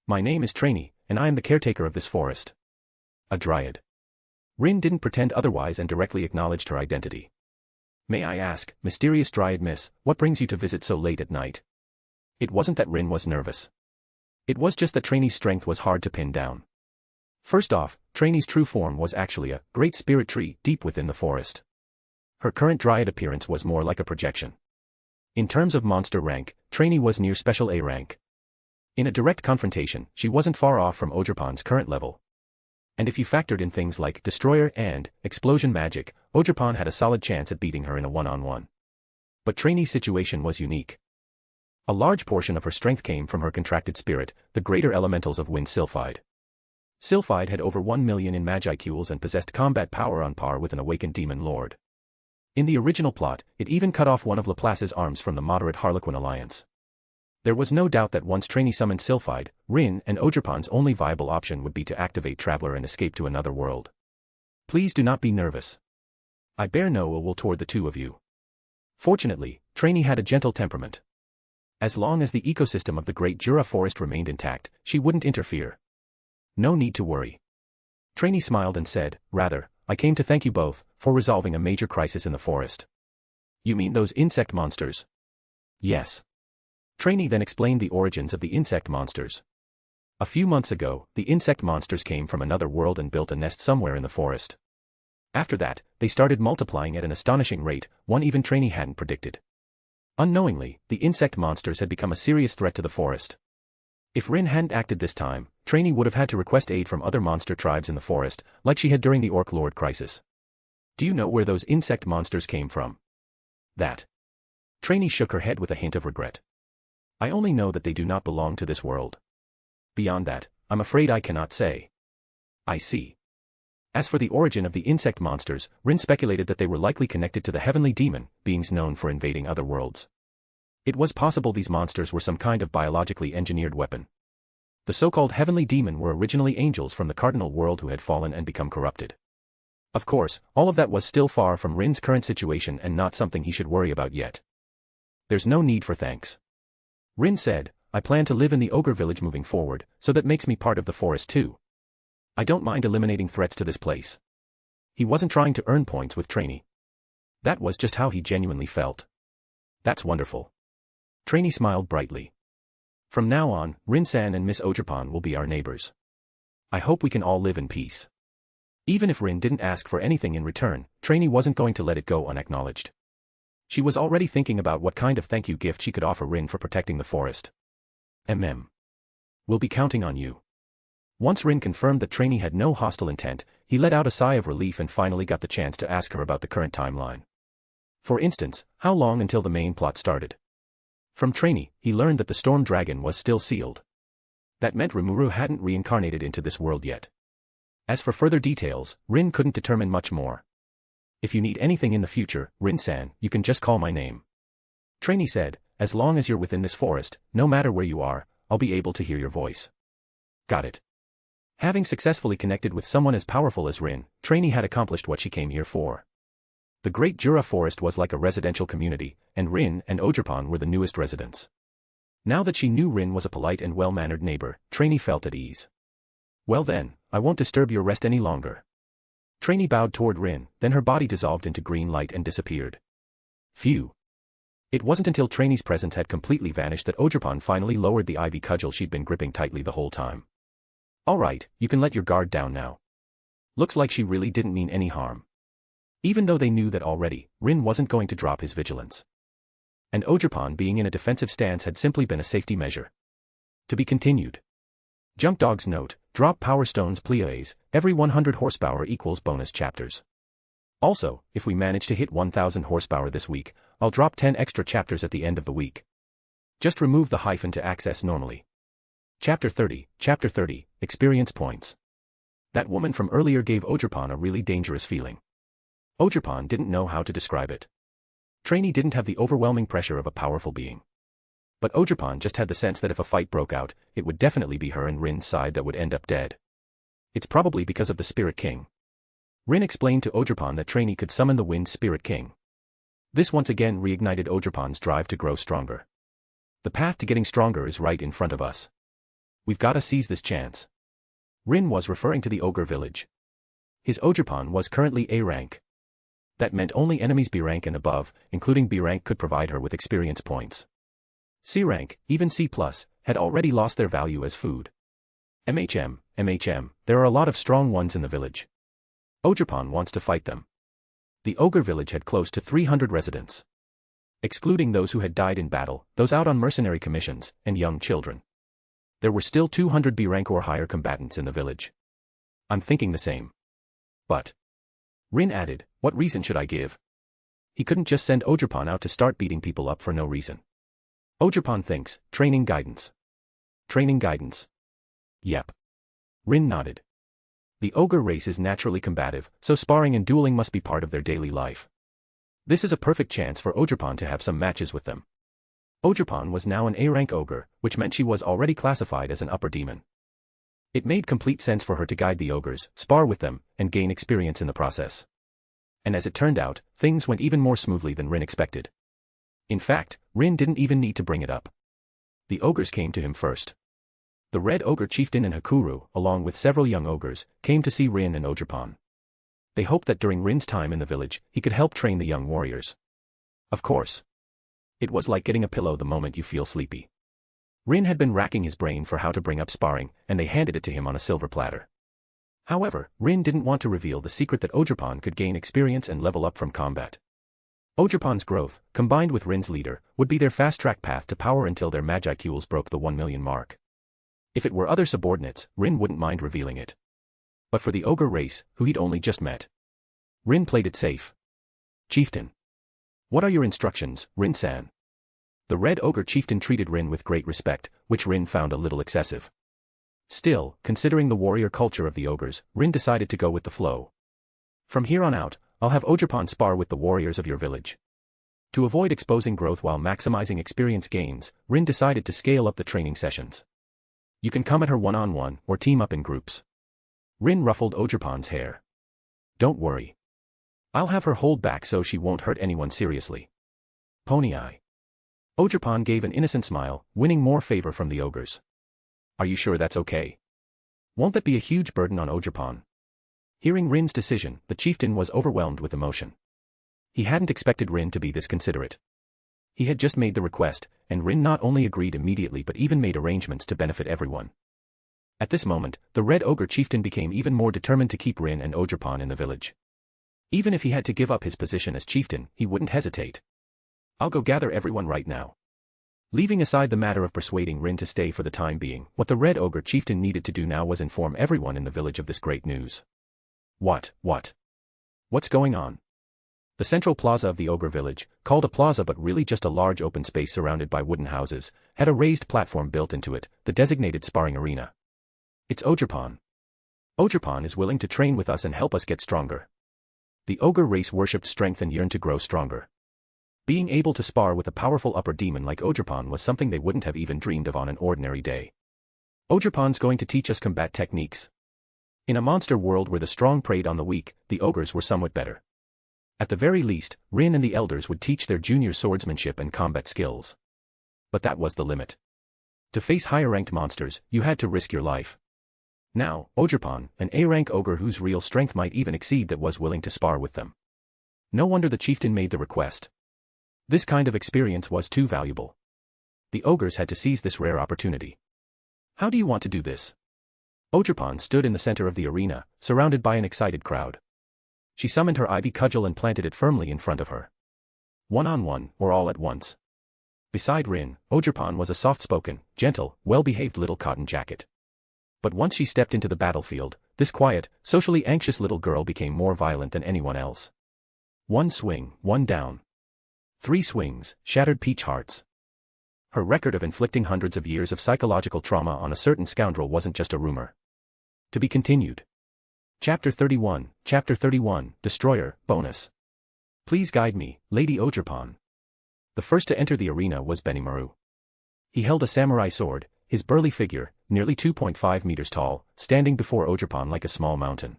My name is Trainee, and I am the caretaker of this forest. A Dryad. Rin didn't pretend otherwise and directly acknowledged her identity. May I ask, mysterious Dryad Miss, what brings you to visit so late at night? It wasn't that Rin was nervous. It was just that Trainee's strength was hard to pin down. First off, Trainee's true form was actually a great spirit tree deep within the forest. Her current Dryad appearance was more like a projection. In terms of monster rank, Trainee was near Special A rank. In a direct confrontation, she wasn't far off from Ogerpon's current level. And if you factored in things like Destroyer and Explosion magic, Ogerpon had a solid chance at beating her in a one-on-one. But Trainee's situation was unique. A large portion of her strength came from her contracted spirit, the greater elementals of Wind Sylphide. Sylphide had over 1 million in Magicules and possessed combat power on par with an awakened demon lord. In the original plot, it even cut off one of Laplace's arms from the moderate Harlequin alliance. There was no doubt that once Trainee summoned Sylphide, Rin and Ogerpon's only viable option would be to activate Traveler and escape to another world. Please do not be nervous. I bear no ill will toward the two of you. Fortunately, Trainee had a gentle temperament. As long as the ecosystem of the Great Jura Forest remained intact, she wouldn't interfere. No need to worry. Trainee smiled and said, rather, I came to thank you both for resolving a major crisis in the forest. You mean those insect monsters? Yes. Trainee then explained the origins of the insect monsters. A few months ago, the insect monsters came from another world and built a nest somewhere in the forest. After that, they started multiplying at an astonishing rate, one even Trainee hadn't predicted. Unknowingly, the insect monsters had become a serious threat to the forest. If Rin hadn't acted this time, Trainee would have had to request aid from other monster tribes in the forest, like she had during the Orc Lord crisis. Do you know where those insect monsters came from? That. Trainee shook her head with a hint of regret. I only know that they do not belong to this world. Beyond that, I'm afraid I cannot say. I see. As for the origin of the insect monsters, Rin speculated that they were likely connected to the heavenly demon, beings known for invading other worlds. It was possible these monsters were some kind of biologically engineered weapon. The so-called heavenly demon were originally angels from the cardinal world who had fallen and become corrupted. Of course, all of that was still far from Rin's current situation and not something he should worry about yet. There's no need for thanks. Rin said, I plan to live in the ogre village moving forward, so that makes me part of the forest too. I don't mind eliminating threats to this place. He wasn't trying to earn points with Trainee. That was just how he genuinely felt. That's wonderful. Trainee smiled brightly. From now on, Rin-san and Miss Ogerpon will be our neighbors. I hope we can all live in peace. Even if Rin didn't ask for anything in return, Trainee wasn't going to let it go unacknowledged. She was already thinking about what kind of thank you gift she could offer Rin for protecting the forest. We'll be counting on you. Once Rin confirmed that Trainee had no hostile intent, he let out a sigh of relief and finally got the chance to ask her about the current timeline. For instance, how long until the main plot started? From Trainee, he learned that the Storm Dragon was still sealed. That meant Rimuru hadn't reincarnated into this world yet. As for further details, Rin couldn't determine much more. If you need anything in the future, Rin-san, you can just call my name. Trainee said, as long as you're within this forest, no matter where you are, I'll be able to hear your voice. Got it. Having successfully connected with someone as powerful as Rin, Trainee had accomplished what she came here for. The Great Jura Forest was like a residential community, and Rin and Ogerpon were the newest residents. Now that she knew Rin was a polite and well-mannered neighbor, Trainee felt at ease. Well then, I won't disturb your rest any longer. Trainee bowed toward Rin, then her body dissolved into green light and disappeared. Phew. It wasn't until Trainee's presence had completely vanished that Ogerpon finally lowered the ivy cudgel she'd been gripping tightly the whole time. Alright, you can let your guard down now. Looks like she really didn't mean any harm. Even though they knew that already, Rin wasn't going to drop his vigilance. And Ogerpon being in a defensive stance had simply been a safety measure. To be continued. Junk Dog's note, drop Power Stones please, every 100 horsepower equals bonus chapters. Also, if we manage to hit 1000 horsepower this week, I'll drop 10 extra chapters at the end of the week. Just remove the hyphen to access normally. Chapter 30, Experience Points. That woman from earlier gave Ogerpon a really dangerous feeling. Ogerpon didn't know how to describe it. Trainee didn't have the overwhelming pressure of a powerful being. But Ogerpon just had the sense that if a fight broke out, it would definitely be her and Rin's side that would end up dead. It's probably because of the Spirit King. Rin explained to Ogerpon that Trainee could summon the Wind Spirit King. This once again reignited Ogerpon's drive to grow stronger. The path to getting stronger is right in front of us. We've got to seize this chance. Rin was referring to the ogre village. His Ogerpon was currently A rank. That meant only enemies B rank and above, including B rank, could provide her with experience points. C rank, even C+, had already lost their value as food. MHM, there are a lot of strong ones in the village. Ogerpon wants to fight them. The ogre village had close to 300 residents. Excluding those who had died in battle, those out on mercenary commissions, and young children. There were still 200 B rank or higher combatants in the village. I'm thinking the same. But Rin added, what reason should I give? He couldn't just send Ogerpon out to start beating people up for no reason. Ogerpon thinks, training guidance. Training guidance. Yep. Rin nodded. The ogre race is naturally combative, so sparring and dueling must be part of their daily life. This is a perfect chance for Ogerpon to have some matches with them. Ogerpon was now an A-rank ogre, which meant she was already classified as an upper demon. It made complete sense for her to guide the ogres, spar with them, and gain experience in the process. And as it turned out, things went even more smoothly than Rin expected. In fact, Rin didn't even need to bring it up. The ogres came to him first. The Red Ogre Chieftain and Hakuru, along with several young ogres, came to see Rin and Ogerpon. They hoped that during Rin's time in the village, he could help train the young warriors. Of course. It was like getting a pillow the moment you feel sleepy. Rin had been racking his brain for how to bring up sparring, and they handed it to him on a silver platter. However, Rin didn't want to reveal the secret that Ogerpon could gain experience and level up from combat. Ogerpon's growth, combined with Rin's leader, would be their fast-track path to power until their Magicules broke the 1 million mark. If it were other subordinates, Rin wouldn't mind revealing it. But for the ogre race, who he'd only just met, Rin played it safe. Chieftain. What are your instructions, Rin-san? The Red Ogre Chieftain treated Rin with great respect, which Rin found a little excessive. Still, considering the warrior culture of the ogres, Rin decided to go with the flow. From here on out, I'll have Ogerpon spar with the warriors of your village. To avoid exposing growth while maximizing experience gains, Rin decided to scale up the training sessions. You can come at her one-on-one or team up in groups. Rin ruffled Ogerpon's hair. Don't worry. I'll have her hold back so she won't hurt anyone seriously. Pony Eye. Ogerpon gave an innocent smile, winning more favor from the ogres. Are you sure that's okay? Won't that be a huge burden on Ogerpon? Hearing Rin's decision, the chieftain was overwhelmed with emotion. He hadn't expected Rin to be this considerate. He had just made the request, and Rin not only agreed immediately but even made arrangements to benefit everyone. At this moment, the Red Ogre Chieftain became even more determined to keep Rin and Ogerpon in the village. Even if he had to give up his position as chieftain, he wouldn't hesitate. I'll go gather everyone right now. Leaving aside the matter of persuading Rin to stay for the time being, what the Red Ogre Chieftain needed to do now was inform everyone in the village of this great news. What? What's going on? The central plaza of the ogre village, called a plaza but really just a large open space surrounded by wooden houses, had a raised platform built into it, the designated sparring arena. It's Ogerpon. Ogerpon is willing to train with us and help us get stronger. The ogre race worshipped strength and yearned to grow stronger. Being able to spar with a powerful upper demon like Ogerpon was something they wouldn't have even dreamed of on an ordinary day. Ogerpon's going to teach us combat techniques. In a monster world where the strong preyed on the weak, the ogres were somewhat better. At the very least, Rin and the elders would teach their junior swordsmanship and combat skills. But that was the limit. To face higher-ranked monsters, you had to risk your life. Now, Ogerpon, an A-rank ogre whose real strength might even exceed that, was willing to spar with them. No wonder the chieftain made the request. This kind of experience was too valuable. The ogres had to seize this rare opportunity. How do you want to do this? Ogerpon stood in the center of the arena, surrounded by an excited crowd. She summoned her ivy cudgel and planted it firmly in front of her. One-on-one, or all at once. Beside Rin, Ogerpon was a soft-spoken, gentle, well-behaved little cotton jacket. But once she stepped into the battlefield, this quiet, socially anxious little girl became more violent than anyone else. One swing, one down. 3 swings, shattered peach hearts. Her record of inflicting hundreds of years of psychological trauma on a certain scoundrel wasn't just a rumor. To be continued. Chapter 31, Destroyer, Bonus. Please guide me, Lady Ogerpon. The first to enter the arena was Benimaru. He held a samurai sword, his burly figure, nearly 2.5 meters tall, standing before Ogerpon like a small mountain.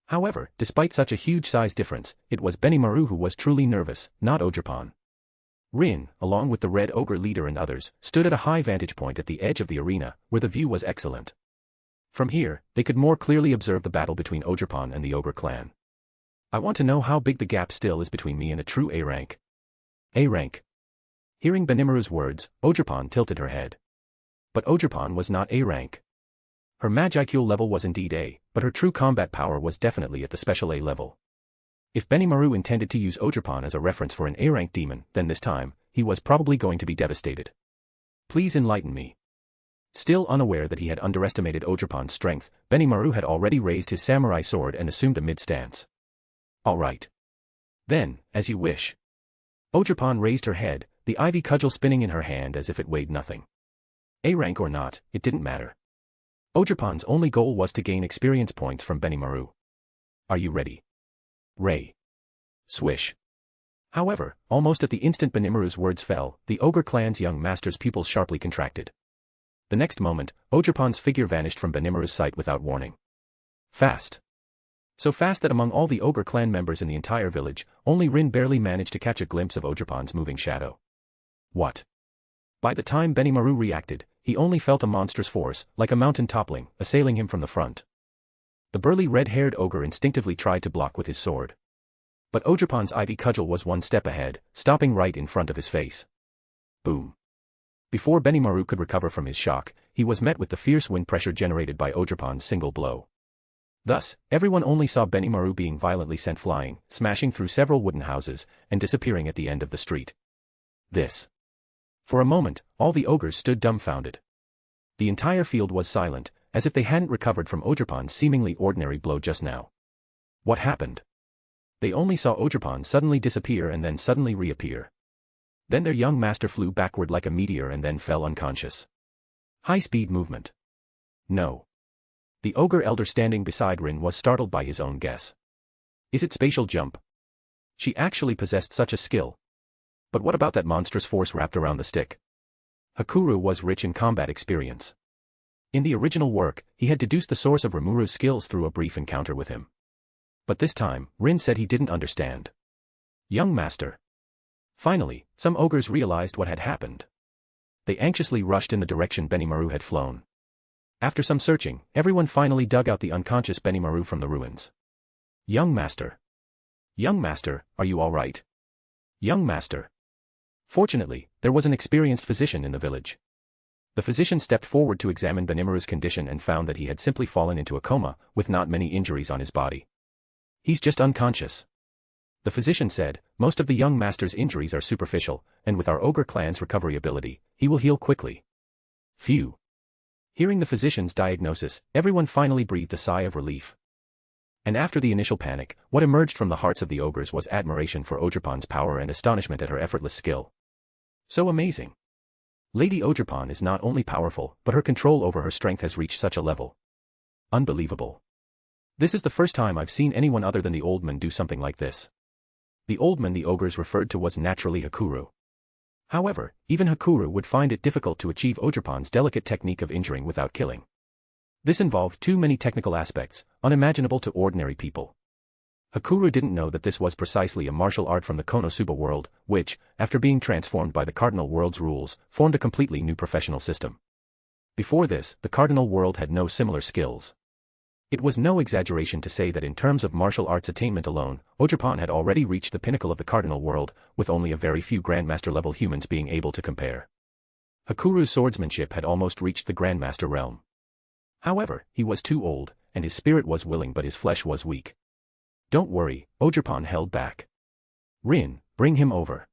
However, despite such a huge size difference, it was Benimaru who was truly nervous, not Ogerpon. Rin, along with the Red Ogre leader and others, stood at a high vantage point at the edge of the arena, where the view was excellent. From here, they could more clearly observe the battle between Ogerpon and the Ogre clan. I want to know how big the gap still is between me and a true A rank. A rank. Hearing Benimaru's words, Ogerpon tilted her head. But Ogerpon was not A rank. Her Magicule level was indeed A, but her true combat power was definitely at the special A level. If Benimaru intended to use Ogerpon as a reference for an A rank demon, then this time, he was probably going to be devastated. Please enlighten me. Still unaware that he had underestimated Ogerpon's strength, Benimaru had already raised his samurai sword and assumed a mid-stance. All right. Then, as you wish. Ogerpon raised her head, the ivy cudgel spinning in her hand as if it weighed nothing. A rank or not, it didn't matter. Ogerpon's only goal was to gain experience points from Benimaru. Are you ready? Ray. Swish. However, almost at the instant Benimaru's words fell, the Ogre clan's young master's pupils sharply contracted. The next moment, Ogerpon's figure vanished from Benimaru's sight without warning. Fast. So fast that among all the Ogre clan members in the entire village, only Rin barely managed to catch a glimpse of Ogerpon's moving shadow. What? By the time Benimaru reacted, he only felt a monstrous force, like a mountain toppling, assailing him from the front. The burly red-haired ogre instinctively tried to block with his sword. But Ogerpon's ivy cudgel was one step ahead, stopping right in front of his face. Boom. Before Benimaru could recover from his shock, he was met with the fierce wind pressure generated by Ogerpon's single blow. Thus, everyone only saw Benimaru being violently sent flying, smashing through several wooden houses, and disappearing at the end of the street. This. For a moment, all the ogres stood dumbfounded. The entire field was silent, as if they hadn't recovered from Ogerpon's seemingly ordinary blow just now. What happened? They only saw Ogerpon suddenly disappear and then suddenly reappear. Then their young master flew backward like a meteor and then fell unconscious. High-speed movement. No. The ogre elder standing beside Rin was startled by his own guess. Is it spatial jump? She actually possessed such a skill. But what about that monstrous force wrapped around the stick? Hakuru was rich in combat experience. In the original work, he had deduced the source of Rimuru's skills through a brief encounter with him. But this time, Rin said he didn't understand. Young master. Finally, some ogres realized what had happened. They anxiously rushed in the direction Benimaru had flown. After some searching, everyone finally dug out the unconscious Benimaru from the ruins. Young master. Young master, are you all right? Young master. Fortunately, there was an experienced physician in the village. The physician stepped forward to examine Benimaru's condition and found that he had simply fallen into a coma, with not many injuries on his body. He's just unconscious. The physician said, most of the young master's injuries are superficial, and with our ogre clan's recovery ability, he will heal quickly. Phew. Hearing the physician's diagnosis, everyone finally breathed a sigh of relief. And after the initial panic, what emerged from the hearts of the ogres was admiration for Ogerpon's power and astonishment at her effortless skill. So amazing. Lady Ogerpon is not only powerful, but her control over her strength has reached such a level. Unbelievable. This is the first time I've seen anyone other than the old man do something like this. The old man the ogres referred to was naturally Hakuru. However, even Hakuru would find it difficult to achieve Ogerpon's delicate technique of injuring without killing. This involved too many technical aspects, unimaginable to ordinary people. Hakuru didn't know that this was precisely a martial art from the Konosuba world, which, after being transformed by the Cardinal World's rules, formed a completely new professional system. Before this, the Cardinal World had no similar skills. It was no exaggeration to say that in terms of martial arts attainment alone, Ogerpon had already reached the pinnacle of the Cardinal World, with only a very few Grandmaster-level humans being able to compare. Hakuru's swordsmanship had almost reached the Grandmaster realm. However, he was too old, and his spirit was willing but his flesh was weak. Don't worry, Ogerpon held back. Rin, bring him over.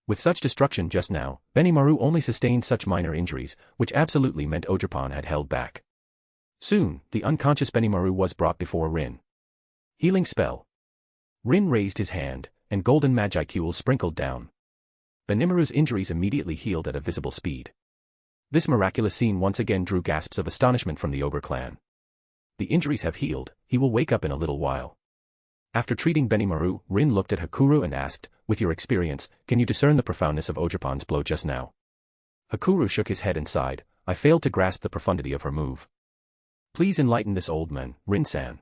With such destruction just now, Benimaru only sustained such minor injuries, which absolutely meant Ogerpon had held back. Soon, the unconscious Benimaru was brought before Rin. Healing spell. Rin raised his hand, and golden magicule sprinkled down. Benimaru's injuries immediately healed at a visible speed. This miraculous scene once again drew gasps of astonishment from the ogre clan. The injuries have healed, he will wake up in a little while. After treating Benimaru, Rin looked at Hakuru and asked, with your experience, can you discern the profoundness of Ojapon's blow just now? Hakuru shook his head and sighed, I failed to grasp the profundity of her move. Please enlighten this old man, Rin-san.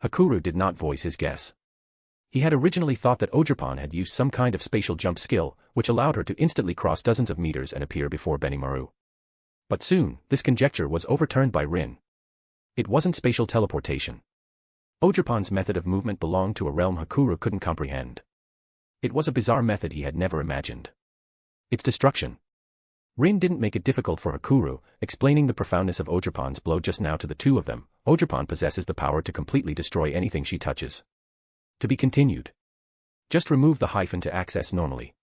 Hakuru did not voice his guess. He had originally thought that Ojapon had used some kind of spatial jump skill, which allowed her to instantly cross dozens of meters and appear before Benimaru. But soon, this conjecture was overturned by Rin. It wasn't spatial teleportation. Ojapon's method of movement belonged to a realm Hakuru couldn't comprehend. It was a bizarre method he had never imagined. Its destruction. Rin didn't make it difficult for Hakuru, explaining the profoundness of Ojapon's blow just now to the two of them. Ojapon possesses the power to completely destroy anything she touches. To be continued. Just remove the hyphen to access normally.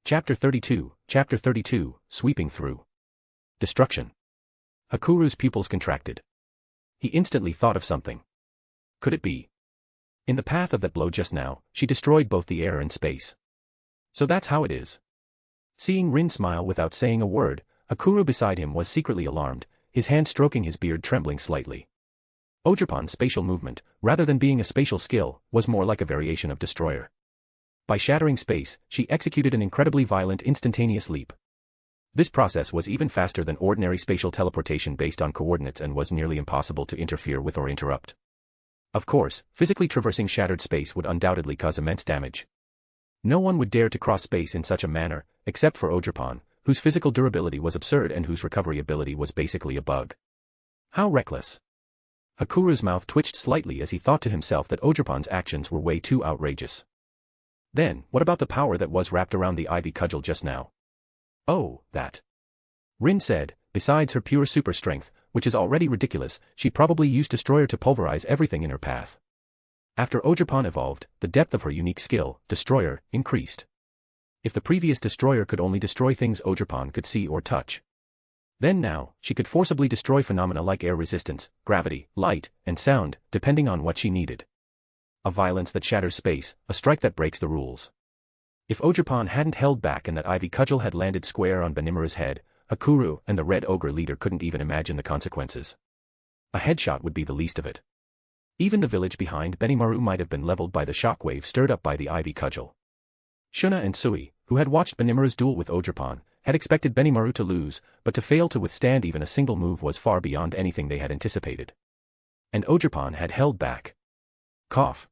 Chapter 32, Sweeping Through. Destruction. Hakuru's pupils contracted. He instantly thought of something. Could it be? In the path of that blow just now, she destroyed both the air and space. So that's how it is. Seeing Rin smile without saying a word, Hakuru beside him was secretly alarmed, his hand stroking his beard trembling slightly. Ojapon's spatial movement, rather than being a spatial skill, was more like a variation of Destroyer. By shattering space, she executed an incredibly violent instantaneous leap. This process was even faster than ordinary spatial teleportation based on coordinates and was nearly impossible to interfere with or interrupt. Of course, physically traversing shattered space would undoubtedly cause immense damage. No one would dare to cross space in such a manner, except for Ojapon, whose physical durability was absurd and whose recovery ability was basically a bug. How reckless. Hakuru's mouth twitched slightly as he thought to himself that Ojapon's actions were way too outrageous. Then, what about the power that was wrapped around the ivy cudgel just now? Oh, that. Rin said, besides her pure super strength, which is already ridiculous, she probably used Destroyer to pulverize everything in her path. After Ojapon evolved, the depth of her unique skill, Destroyer, increased. If the previous Destroyer could only destroy things Ojapon could see or touch, then now, she could forcibly destroy phenomena like air resistance, gravity, light, and sound, depending on what she needed. A violence that shatters space, a strike that breaks the rules. If Ojapon hadn't held back and that ivy cudgel had landed square on Benimaru's head, Hakuru and the Red Ogre leader couldn't even imagine the consequences. A headshot would be the least of it. Even the village behind Benimaru might have been leveled by the shockwave stirred up by the ivy cudgel. Shuna and Sui, who had watched Benimaru's duel with Ojapon, had expected Benimaru to lose, but to fail to withstand even a single move was far beyond anything they had anticipated. And Ojapon had held back. Cough.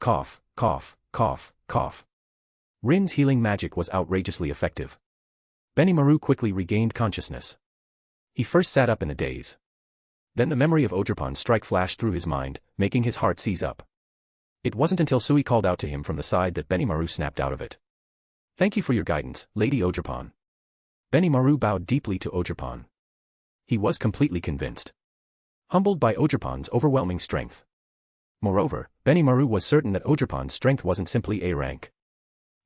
Cough, cough, cough, cough. Rin's healing magic was outrageously effective. Benimaru quickly regained consciousness. He first sat up in a daze. Then the memory of Ojapon's strike flashed through his mind, making his heart seize up. It wasn't until Sui called out to him from the side that Benimaru snapped out of it. Thank you for your guidance, Lady Ojapon. Benimaru bowed deeply to Ojapon. He was completely convinced. Humbled by Ojapon's overwhelming strength. Moreover, Benimaru was certain that Ojapon's strength wasn't simply A rank.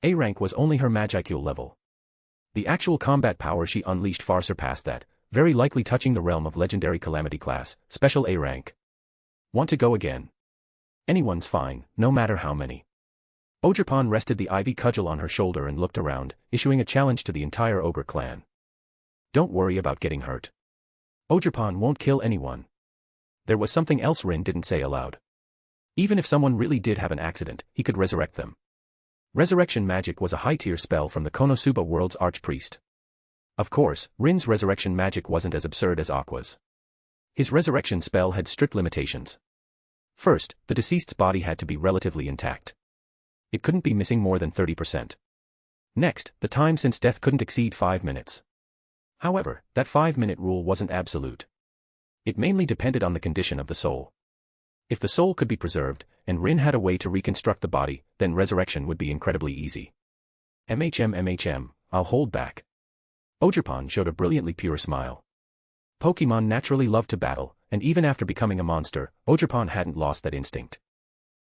A rank was only her Magicool level. The actual combat power she unleashed far surpassed that, very likely touching the realm of legendary calamity class, special A rank. Want to go again? Anyone's fine, no matter how many. Ojapon rested the ivy cudgel on her shoulder and looked around, issuing a challenge to the entire ogre clan. Don't worry about getting hurt. Ojapon won't kill anyone. There was something else Rin didn't say aloud. Even if someone really did have an accident, he could resurrect them. Resurrection magic was a high-tier spell from the Konosuba world's archpriest. Of course, Rin's resurrection magic wasn't as absurd as Aqua's. His resurrection spell had strict limitations. First, the deceased's body had to be relatively intact. It couldn't be missing more than 30%. Next, the time since death couldn't exceed 5 minutes. However, that 5-minute rule wasn't absolute. It mainly depended on the condition of the soul. If the soul could be preserved, and Rin had a way to reconstruct the body, then resurrection would be incredibly easy. I'll hold back. Ojapon showed a brilliantly pure smile. Pokémon naturally loved to battle, and even after becoming a monster, Ojapon hadn't lost that instinct.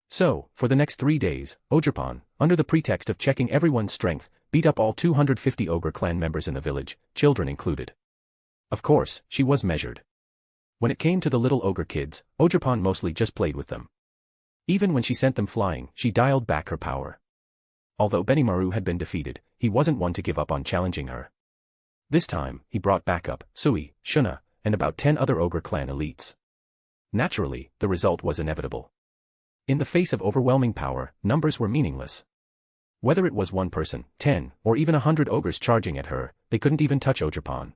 So, for the next 3 days, Ojapon, under the pretext of checking everyone's strength, beat up all 250 ogre clan members in the village, children included. Of course, she was measured. When it came to the little ogre kids, Ojapon mostly just played with them. Even when she sent them flying, she dialed back her power. Although Benimaru had been defeated, he wasn't one to give up on challenging her. This time, he brought back up Sui, Shuna, and about 10 other ogre clan elites. Naturally, the result was inevitable. In the face of overwhelming power, numbers were meaningless. Whether it was 1 person, 10, or even 100 ogres charging at her, they couldn't even touch Ogerpon.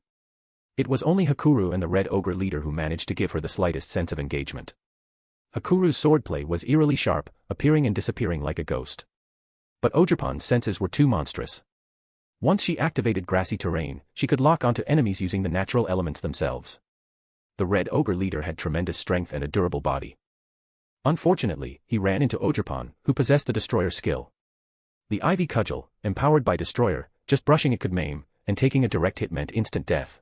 It was only Hakuru and the Red Ogre leader who managed to give her the slightest sense of engagement. Hakuru's swordplay was eerily sharp, appearing and disappearing like a ghost. But Ogerpon's senses were too monstrous. Once she activated grassy terrain, she could lock onto enemies using the natural elements themselves. The Red Ogre leader had tremendous strength and a durable body. Unfortunately, he ran into Ogerpon, who possessed the Destroyer skill. The Ivy Cudgel, empowered by Destroyer, just brushing it could maim, and taking a direct hit meant instant death.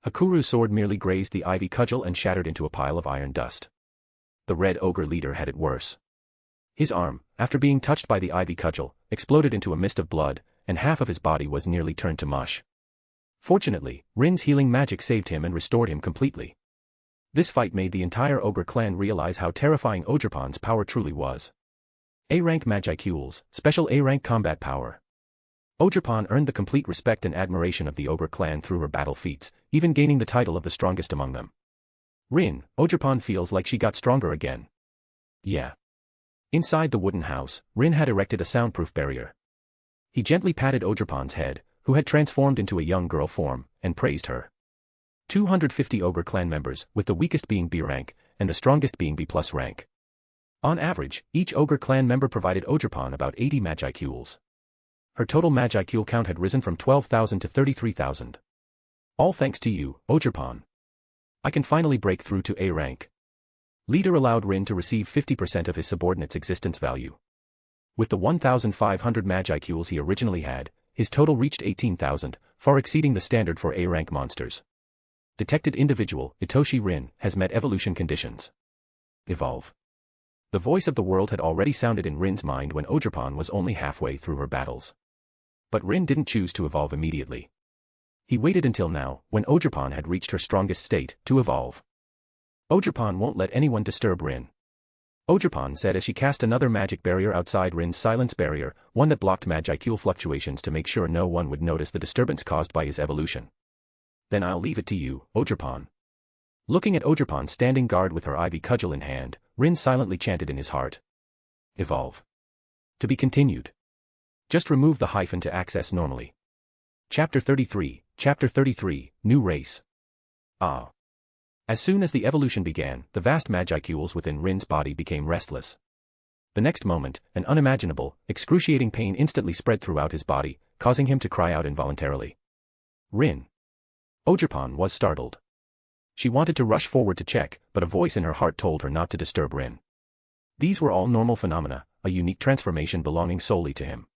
Hakuru's sword merely grazed the Ivy Cudgel and shattered into a pile of iron dust. The Red Ogre leader had it worse. His arm, after being touched by the Ivy Cudgel, exploded into a mist of blood, and half of his body was nearly turned to mush. Fortunately, Rin's healing magic saved him and restored him completely. This fight made the entire Ogre clan realize how terrifying Ogerpon's power truly was. A-rank Magicules, special A-rank combat power. Ogerpon earned the complete respect and admiration of the Ogre clan through her battle feats, even gaining the title of the strongest among them. Rin, Ogerpon feels like she got stronger again. Yeah. Inside the wooden house, Rin had erected a soundproof barrier. He gently patted Ogerpon's head, who had transformed into a young girl form, and praised her. 250 Ogre clan members, with the weakest being B rank, and the strongest being B+ rank. On average, each Ogre clan member provided Ogerpon about 80 Magicules. Her total Magicule count had risen from 12,000 to 33,000. All thanks to you, Ogerpon. I can finally break through to A rank. Leader allowed Rin to receive 50% of his subordinate's existence value. With the 1,500 Magicules he originally had, his total reached 18,000, far exceeding the standard for A rank monsters. Detected individual, Itoshi Rin, has met evolution conditions. Evolve. The voice of the world had already sounded in Rin's mind when Ogerpon was only halfway through her battles. But Rin didn't choose to evolve immediately. He waited until now, when Ogerpon had reached her strongest state, to evolve. Ogerpon won't let anyone disturb Rin. Ogerpon said as she cast another magic barrier outside Rin's silence barrier, one that blocked Magicule fluctuations to make sure no one would notice the disturbance caused by his evolution. Then I'll leave it to you, Ogerpon. Looking at Ogerpon standing guard with her Ivy Cudgel in hand, Rin silently chanted in his heart. Evolve. To be continued. Just remove the hyphen to access normally. Chapter 33, New Race. Ah. As soon as the evolution began, the vast Magicules within Rin's body became restless. The next moment, an unimaginable, excruciating pain instantly spread throughout his body, causing him to cry out involuntarily. Rin. Ogerpon was startled. She wanted to rush forward to check, but a voice in her heart told her not to disturb Rin. These were all normal phenomena, a unique transformation belonging solely to him.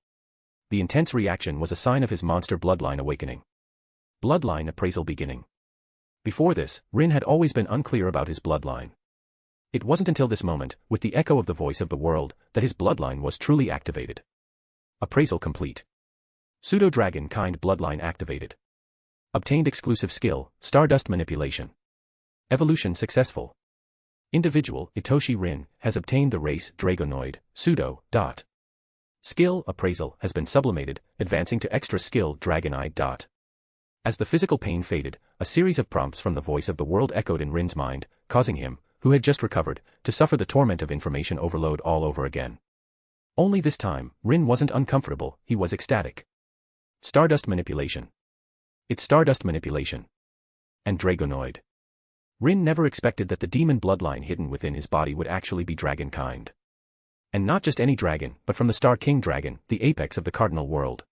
The intense reaction was a sign of his monster bloodline awakening. Bloodline appraisal beginning. Before this, Rin had always been unclear about his bloodline. It wasn't until this moment, with the echo of the voice of the world, that his bloodline was truly activated. Appraisal complete. Pseudo-dragon kind bloodline activated. Obtained exclusive skill, Stardust Manipulation. Evolution successful. Individual, Itoshi Rin, has obtained the race Dragonoid, pseudo. Skill appraisal has been sublimated, advancing to extra skill Dragonite. As the physical pain faded, a series of prompts from the voice of the world echoed in Rin's mind, causing him, who had just recovered, to suffer the torment of information overload all over again. Only this time, Rin wasn't uncomfortable, he was ecstatic. Stardust Manipulation. It's Stardust Manipulation. And Dragonoid. Rin never expected that the demon bloodline hidden within his body would actually be dragon kind. And not just any dragon, but from the Star King dragon, the apex of the cardinal world.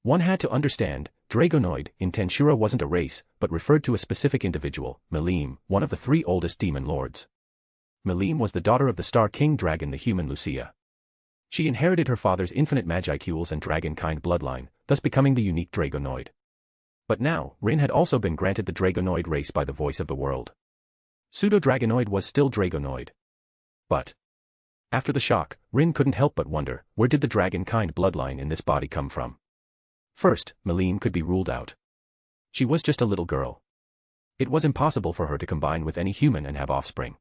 One had to understand, Dragonoid in Tensura wasn't a race, but referred to a specific individual, Melim, one of the 3 oldest demon lords. Melim was the daughter of the Star King dragon, the human Lucia. She inherited her father's infinite Magicules and dragon-kind bloodline, thus becoming the unique Dragonoid. But now, Rin had also been granted the Dragonoid race by the voice of the world. Pseudo-Dragonoid was still Dragonoid. But after the shock, Rin couldn't help but wonder, where did the dragon-kind bloodline in this body come from? First, Melim could be ruled out. She was just a little girl. It was impossible for her to combine with any human and have offspring.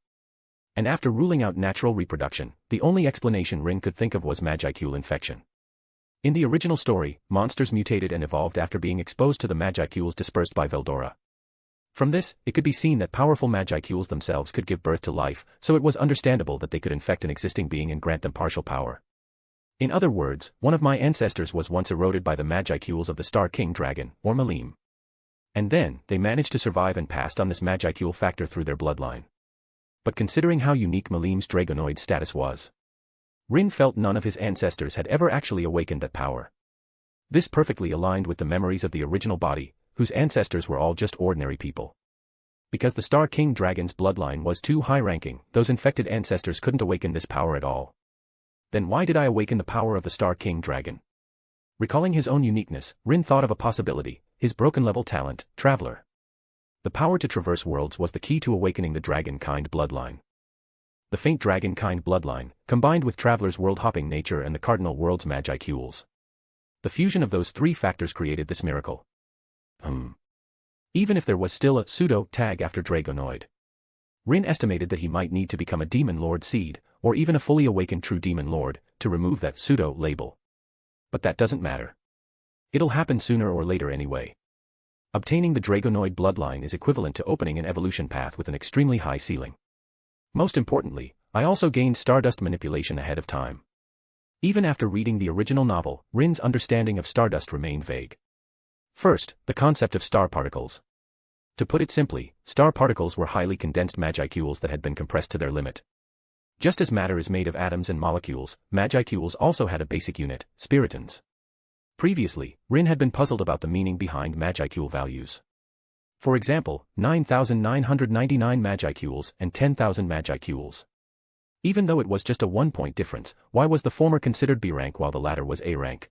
And after ruling out natural reproduction, the only explanation Rin could think of was Magicule infection. In the original story, monsters mutated and evolved after being exposed to the Magicules dispersed by Veldora. From this, it could be seen that powerful Magicules themselves could give birth to life, so it was understandable that they could infect an existing being and grant them partial power. In other words, one of my ancestors was once eroded by the Magicules of the Star King Dragon, or Malim. And then, they managed to survive and passed on this Magicule factor through their bloodline. But considering how unique Malim's Dragonoid status was, Rin felt none of his ancestors had ever actually awakened that power. This perfectly aligned with the memories of the original body, whose ancestors were all just ordinary people. Because the Star King Dragon's bloodline was too high-ranking, those infected ancestors couldn't awaken this power at all. Then why did I awaken the power of the Star King Dragon? Recalling his own uniqueness, Rin thought of a possibility, his broken-level talent, Traveler. The power to traverse worlds was the key to awakening the dragon-kind bloodline. The faint dragon-kind bloodline, combined with Traveler's world-hopping nature and the cardinal world's Magicules. The fusion of those three factors created this miracle. Even if there was still a pseudo-tag after Dragonoid, Rin estimated that he might need to become a Demon Lord seed, or even a fully awakened true Demon Lord, to remove that pseudo-label. But that doesn't matter. It'll happen sooner or later anyway. Obtaining the Dragonoid bloodline is equivalent to opening an evolution path with an extremely high ceiling. Most importantly, I also gained Stardust manipulation ahead of time. Even after reading the original novel, Rin's understanding of Stardust remained vague. First, the concept of star particles. To put it simply, star particles were highly condensed Magicules that had been compressed to their limit. Just as matter is made of atoms and molecules, Magicules also had a basic unit, spiritons. Previously, Rin had been puzzled about the meaning behind Magicule values. For example, 9,999 Magicules and 10,000 Magicules. Even though it was just a 1-point difference, why was the former considered B rank while the latter was A rank?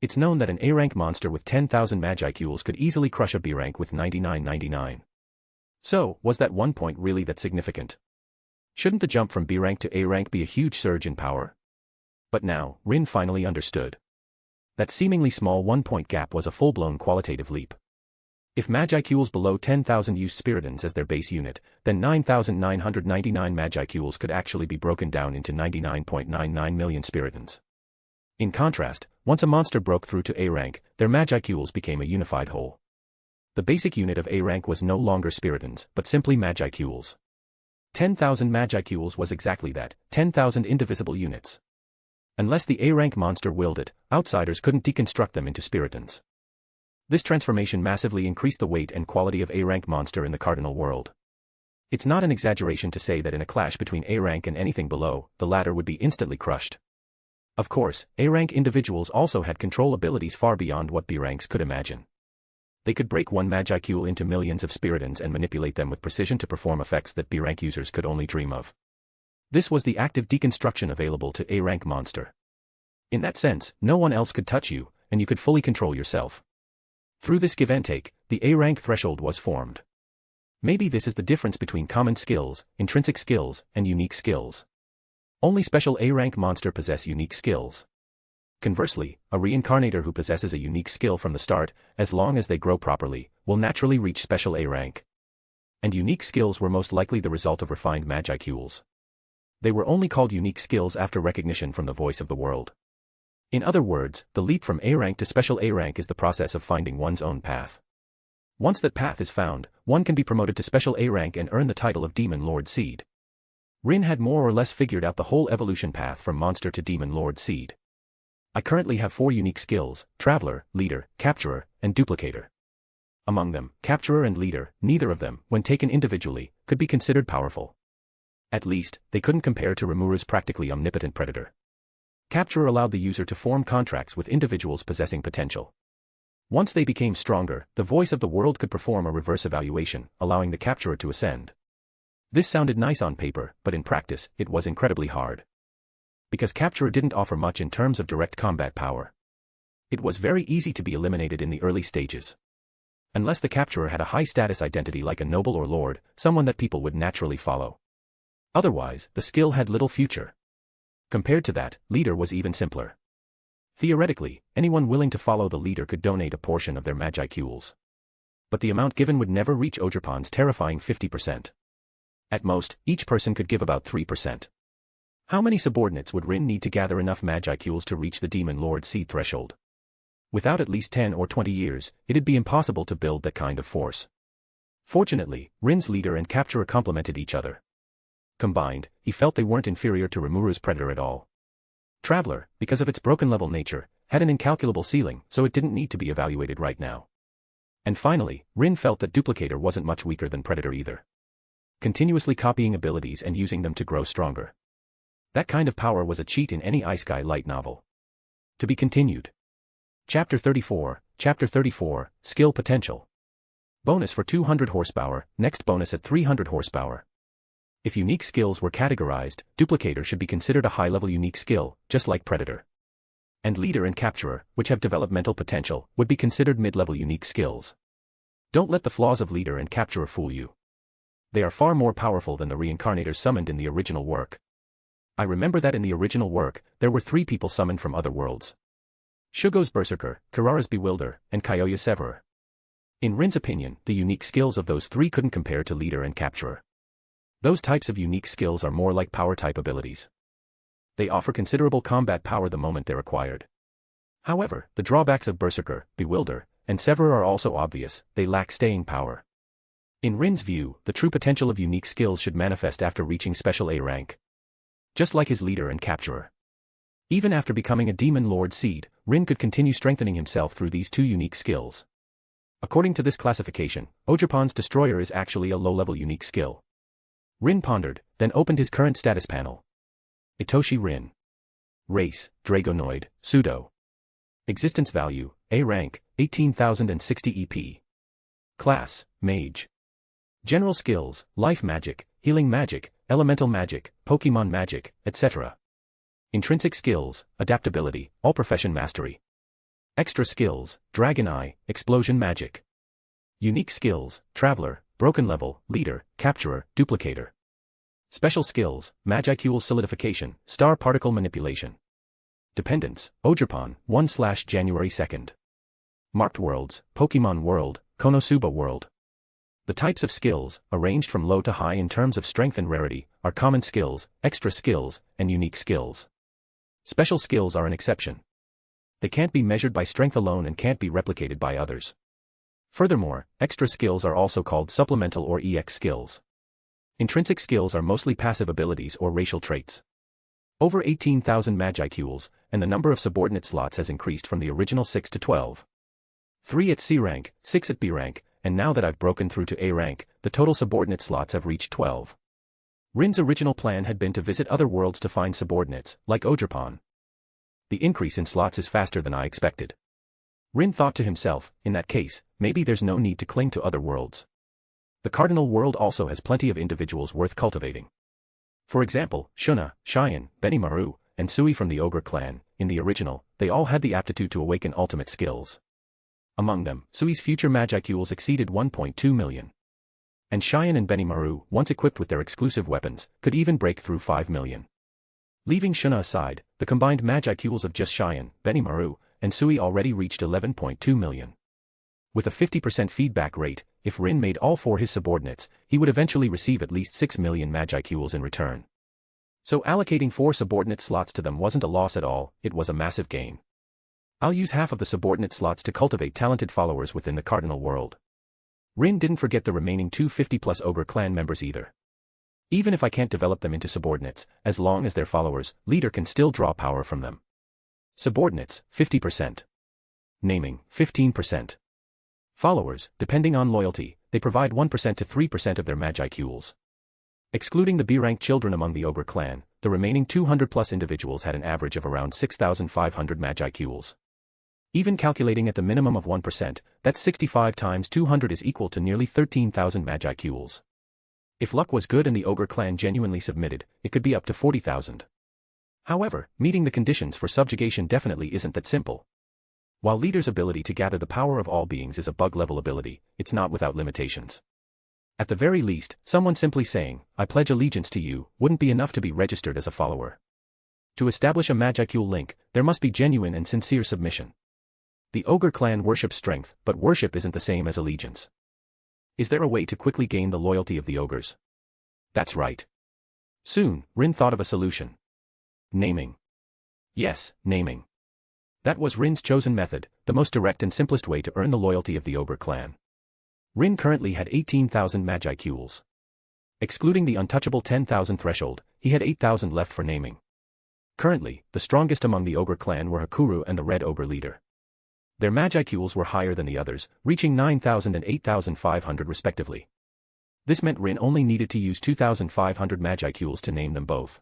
It's known that an A rank monster with 10,000 Magicules could easily crush a B rank with 9999. So, was that 1 point really that significant? Shouldn't the jump from B rank to A rank be a huge surge in power? But now, Rin finally understood. That seemingly small 1-point gap was a full-blown qualitative leap. If Magicules below 10,000 used spiritons as their base unit, then 9,999 Magicules could actually be broken down into 99.99 million spiritons. In contrast, once a monster broke through to A rank, their Magicules became a unified whole. The basic unit of A rank was no longer spiritons, but simply Magicules. 10,000 Magicules was exactly that, 10,000 indivisible units. Unless the A rank monster willed it, outsiders couldn't deconstruct them into spiritons. This transformation massively increased the weight and quality of A rank monster in the cardinal world. It's not an exaggeration to say that in a clash between A rank and anything below, the latter would be instantly crushed. Of course, A rank individuals also had control abilities far beyond what B ranks could imagine. They could break one Magicule into millions of spiritons and manipulate them with precision to perform effects that B rank users could only dream of. This was the active deconstruction available to A rank monster. In that sense, no one else could touch you, and you could fully control yourself. Through this give and take, the A rank threshold was formed. Maybe this is the difference between common skills, intrinsic skills, and unique skills. Only special A rank monster possess unique skills. Conversely, a reincarnator who possesses a unique skill from the start, as long as they grow properly, will naturally reach special A rank. And unique skills were most likely the result of refined Magicules. They were only called unique skills after recognition from the voice of the world. In other words, the leap from A rank to special A rank is the process of finding one's own path. Once that path is found, one can be promoted to special A rank and earn the title of Demon Lord Seed. Rin had more or less figured out the whole evolution path from monster to Demon Lord Seed. I currently have 4 unique skills: Traveler, Leader, Capturer, and Duplicator. Among them, Capturer and Leader, neither of them, when taken individually, could be considered powerful. At least, they couldn't compare to Rimuru's practically omnipotent Predator. Capturer allowed the user to form contracts with individuals possessing potential. Once they became stronger, the voice of the world could perform a reverse evaluation, allowing the Capturer to ascend. This sounded nice on paper, but in practice, it was incredibly hard. Because Capturer didn't offer much in terms of direct combat power. It was very easy to be eliminated in the early stages. Unless the Capturer had a high-status identity like a noble or lord, someone that people would naturally follow. Otherwise, the skill had little future. Compared to that, Leader was even simpler. Theoretically, anyone willing to follow the leader could donate a portion of their Magicules. But the amount given would never reach Ogerpon's terrifying 50%. At most, each person could give about 3%. How many subordinates would Rin need to gather enough Magicules to reach the Demon Lord Seed threshold? Without at least 10 or 20 years, it'd be impossible to build that kind of force. Fortunately, Rin's leader and capturer complemented each other. Combined, he felt they weren't inferior to Rimuru's predator at all. Traveler, because of its broken level nature, had an incalculable ceiling, so it didn't need to be evaluated right now. And finally, Rin felt that Duplicator wasn't much weaker than Predator either. Continuously copying abilities and using them to grow stronger. That kind of power was a cheat in any Isekai light novel. To be continued. Chapter 34, Skill Potential. Bonus for 200 horsepower, next bonus at 300 horsepower. If unique skills were categorized, Duplicator should be considered a high-level unique skill, just like Predator. And Leader and Capturer, which have developmental potential, would be considered mid-level unique skills. Don't let the flaws of Leader and Capturer fool you. They are far more powerful than the reincarnators summoned in the original work. I remember that in the original work, there were 3 people summoned from other worlds. Shugo's Berserker, Kirara's Bewilder, and Kyoya's Severer. In Rin's opinion, the unique skills of those 3 couldn't compare to Leader and Capturer. Those types of unique skills are more like power-type abilities. They offer considerable combat power the moment they're acquired. However, the drawbacks of Berserker, Bewilder, and Severer are also obvious. They lack staying power. In Rin's view, the true potential of unique skills should manifest after reaching Special A rank. Just like his Leader and Capturer. Even after becoming a Demon Lord Seed, Rin could continue strengthening himself through these 2 unique skills. According to this classification, Ogerpon's Destroyer is actually a low-level unique skill. Rin pondered, then opened his current status panel. Itoshi Rin. Race, Dragonoid, Pseudo. Existence value, A rank, 18,060 EP. Class, Mage. General skills, Life Magic, Healing Magic, Elemental Magic, Pokémon Magic, etc. Intrinsic skills, Adaptability, All Profession Mastery. Extra skills, Dragon Eye, Explosion Magic. Unique skills, Traveler, Broken Level, Leader, Capturer, Duplicator. Special skills, Magicule Solidification, Star Particle Manipulation. Dependents, Ogerpon, 1/January 2nd. Marked worlds, Pokémon World, Konosuba World. The types of skills, arranged from low to high in terms of strength and rarity, are common skills, extra skills, and unique skills. Special skills are an exception. They can't be measured by strength alone and can't be replicated by others. Furthermore, extra skills are also called supplemental or EX skills. Intrinsic skills are mostly passive abilities or racial traits. Over 18,000 Magicules, and the number of subordinate slots has increased from the original 6 to 12. 3 at C rank, 6 at B rank, and now that I've broken through to A rank, the total subordinate slots have reached 12. Rin's original plan had been to visit other worlds to find subordinates, like Ogerpon. The increase in slots is faster than I expected. Rin thought to himself, in that case, maybe there's no need to cling to other worlds. The Cardinal World also has plenty of individuals worth cultivating. For example, Shuna, Cheyenne, Benimaru, and Sui from the Ogre clan. In the original, they all had the aptitude to awaken ultimate skills. Among them, Sui's future Magicules exceeded 1.2 million. And Cheyenne and Benimaru, once equipped with their exclusive weapons, could even break through 5 million. Leaving Shuna aside, the combined Magicules of just Cheyenne, Benimaru, and Sui already reached 11.2 million. With a 50% feedback rate, if Rin made all 4 his subordinates, he would eventually receive at least 6 million Magicules in return. So allocating 4 subordinate slots to them wasn't a loss at all, it was a massive gain. I'll use half of the subordinate slots to cultivate talented followers within the Cardinal World. Rin didn't forget the remaining 250+ Ogre clan members either. Even if I can't develop them into subordinates, as long as they're followers, Leader can still draw power from them. Subordinates, 50%. Naming, 15%. Followers, depending on loyalty, they provide 1% to 3% of their Magicules. Excluding the B-rank children among the Ogre clan, the remaining 200+ individuals had an average of around 6,500 Magicules. Even calculating at the minimum of 1%, that's 65 times 200 is equal to nearly 13,000 Magicules. If luck was good and the Ogre clan genuinely submitted, it could be up to 40,000. However, meeting the conditions for subjugation definitely isn't that simple. While Leader's ability to gather the power of all beings is a bug-level ability, it's not without limitations. At the very least, someone simply saying, "I pledge allegiance to you," wouldn't be enough to be registered as a follower. To establish a Magicule link, there must be genuine and sincere submission. The Ogre clan worships strength, but worship isn't the same as allegiance. Is there a way to quickly gain the loyalty of the Ogres? That's right. Soon, Rin thought of a solution. Naming. Yes, naming. That was Rin's chosen method, the most direct and simplest way to earn the loyalty of the Ogre clan. Rin currently had 18,000 Magicules. Excluding the untouchable 10,000 threshold, he had 8,000 left for naming. Currently, the strongest among the Ogre clan were Hakuru and the Red Ogre leader. Their Magicules were higher than the others, reaching 9,000 and 8,500 respectively. This meant Rin only needed to use 2,500 Magicules to name them both.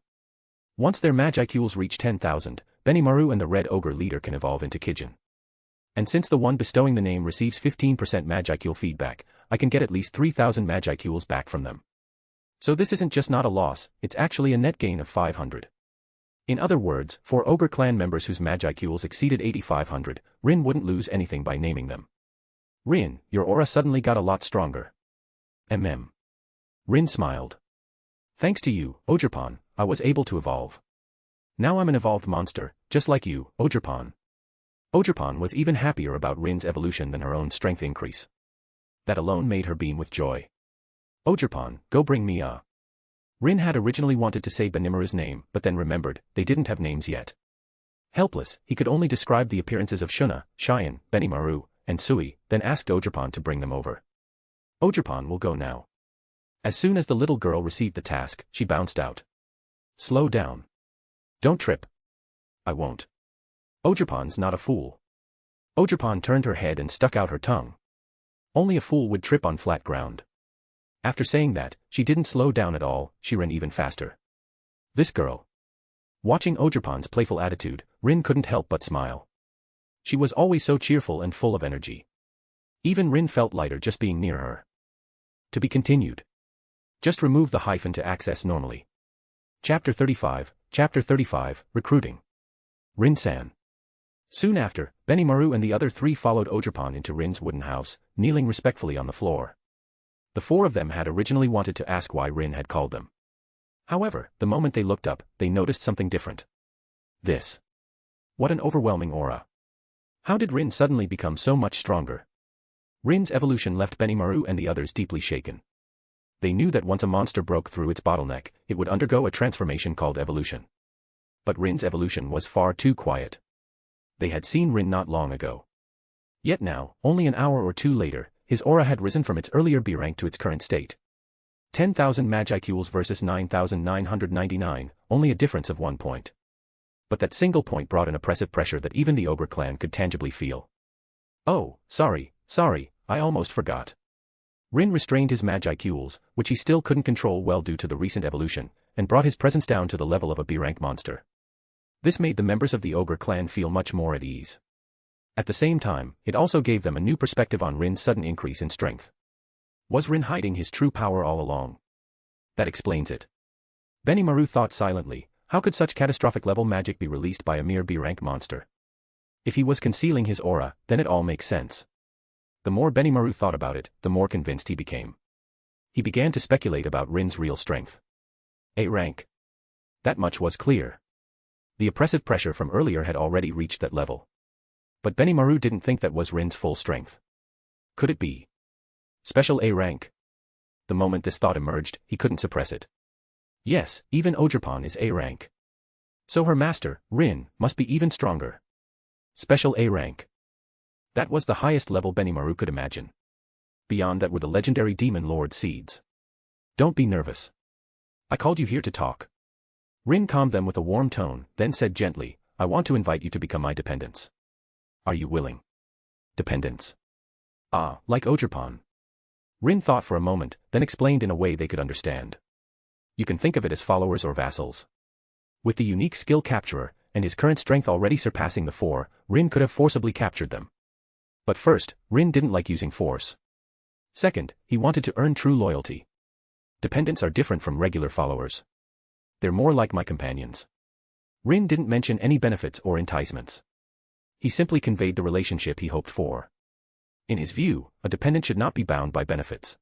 Once their Magicules reach 10,000, Benimaru and the Red Ogre leader can evolve into Kijin. And since the one bestowing the name receives 15% Magicule feedback, I can get at least 3,000 Magicules back from them. So this isn't just not a loss, it's actually a net gain of 500. In other words, for Ogre clan members whose Magicules exceeded 8,500, Rin wouldn't lose anything by naming them. Rin, your aura suddenly got a lot stronger. Rin smiled. Thanks to you, Ogerpon, I was able to evolve. Now I'm an evolved monster, just like you, Ogerpon. Ogerpon was even happier about Rin's evolution than her own strength increase. That alone made her beam with joy. Ogerpon, go bring me a... Rin had originally wanted to say Benimaru's name, but then remembered, they didn't have names yet. Helpless, he could only describe the appearances of Shuna, Cheyenne, Benimaru, and Sui, then asked Ogerpon to bring them over. Ogerpon will go now. As soon as the little girl received the task, she bounced out. Slow down. Don't trip. I won't. Ogerpon's not a fool. Ogerpon turned her head and stuck out her tongue. Only a fool would trip on flat ground. After saying that, she didn't slow down at all, she ran even faster. This girl. Watching Ogerpon's playful attitude, Rin couldn't help but smile. She was always so cheerful and full of energy. Even Rin felt lighter just being near her. To be continued. Just remove the hyphen to access normally. Chapter 35, Recruiting. Rin-san. Soon after, Benimaru and the other three followed Ogerpon into Rin's wooden house, kneeling respectfully on the floor. The four of them had originally wanted to ask why Rin had called them. However, the moment they looked up, they noticed something different. This. What an overwhelming aura. How did Rin suddenly become so much stronger? Rin's evolution left Benimaru and the others deeply shaken. They knew that once a monster broke through its bottleneck, it would undergo a transformation called evolution. But Rin's evolution was far too quiet. They had seen Rin not long ago. Yet now, only an hour or two later, his aura had risen from its earlier B rank to its current state. 10,000 Magicules versus 9,999, only a difference of 1 point. But that single point brought an oppressive pressure that even the Ogre clan could tangibly feel. Oh, sorry, I almost forgot. Rin restrained his Magicules, which he still couldn't control well due to the recent evolution, and brought his presence down to the level of a B-rank monster. This made the members of the Ogre clan feel much more at ease. At the same time, it also gave them a new perspective on Rin's sudden increase in strength. Was Rin hiding his true power all along? That explains it. Benimaru thought silently, how could such catastrophic level magic be released by a mere B-rank monster? If he was concealing his aura, then it all makes sense. The more Benimaru thought about it, the more convinced he became. He began to speculate about Rin's real strength. A rank. That much was clear. The oppressive pressure from earlier had already reached that level. But Benimaru didn't think that was Rin's full strength. Could it be? Special A rank. The moment this thought emerged, he couldn't suppress it. Yes, even Ogerpon is A rank. So her master, Rin, must be even stronger. Special A rank. That was the highest level Benimaru could imagine. Beyond that were the legendary Demon Lord seeds. Don't be nervous. I called you here to talk. Rin calmed them with a warm tone, then said gently, I want to invite you to become my dependents. Are you willing? Dependents. Ah, like Ogerpon. Rin thought for a moment, then explained in a way they could understand. You can think of it as followers or vassals. With the unique skill capturer, and his current strength already surpassing the 4, Rin could have forcibly captured them. But first, Rin didn't like using force. Second, he wanted to earn true loyalty. Dependents are different from regular followers. They're more like my companions. Rin didn't mention any benefits or enticements. He simply conveyed the relationship he hoped for. In his view, a dependent should not be bound by benefits.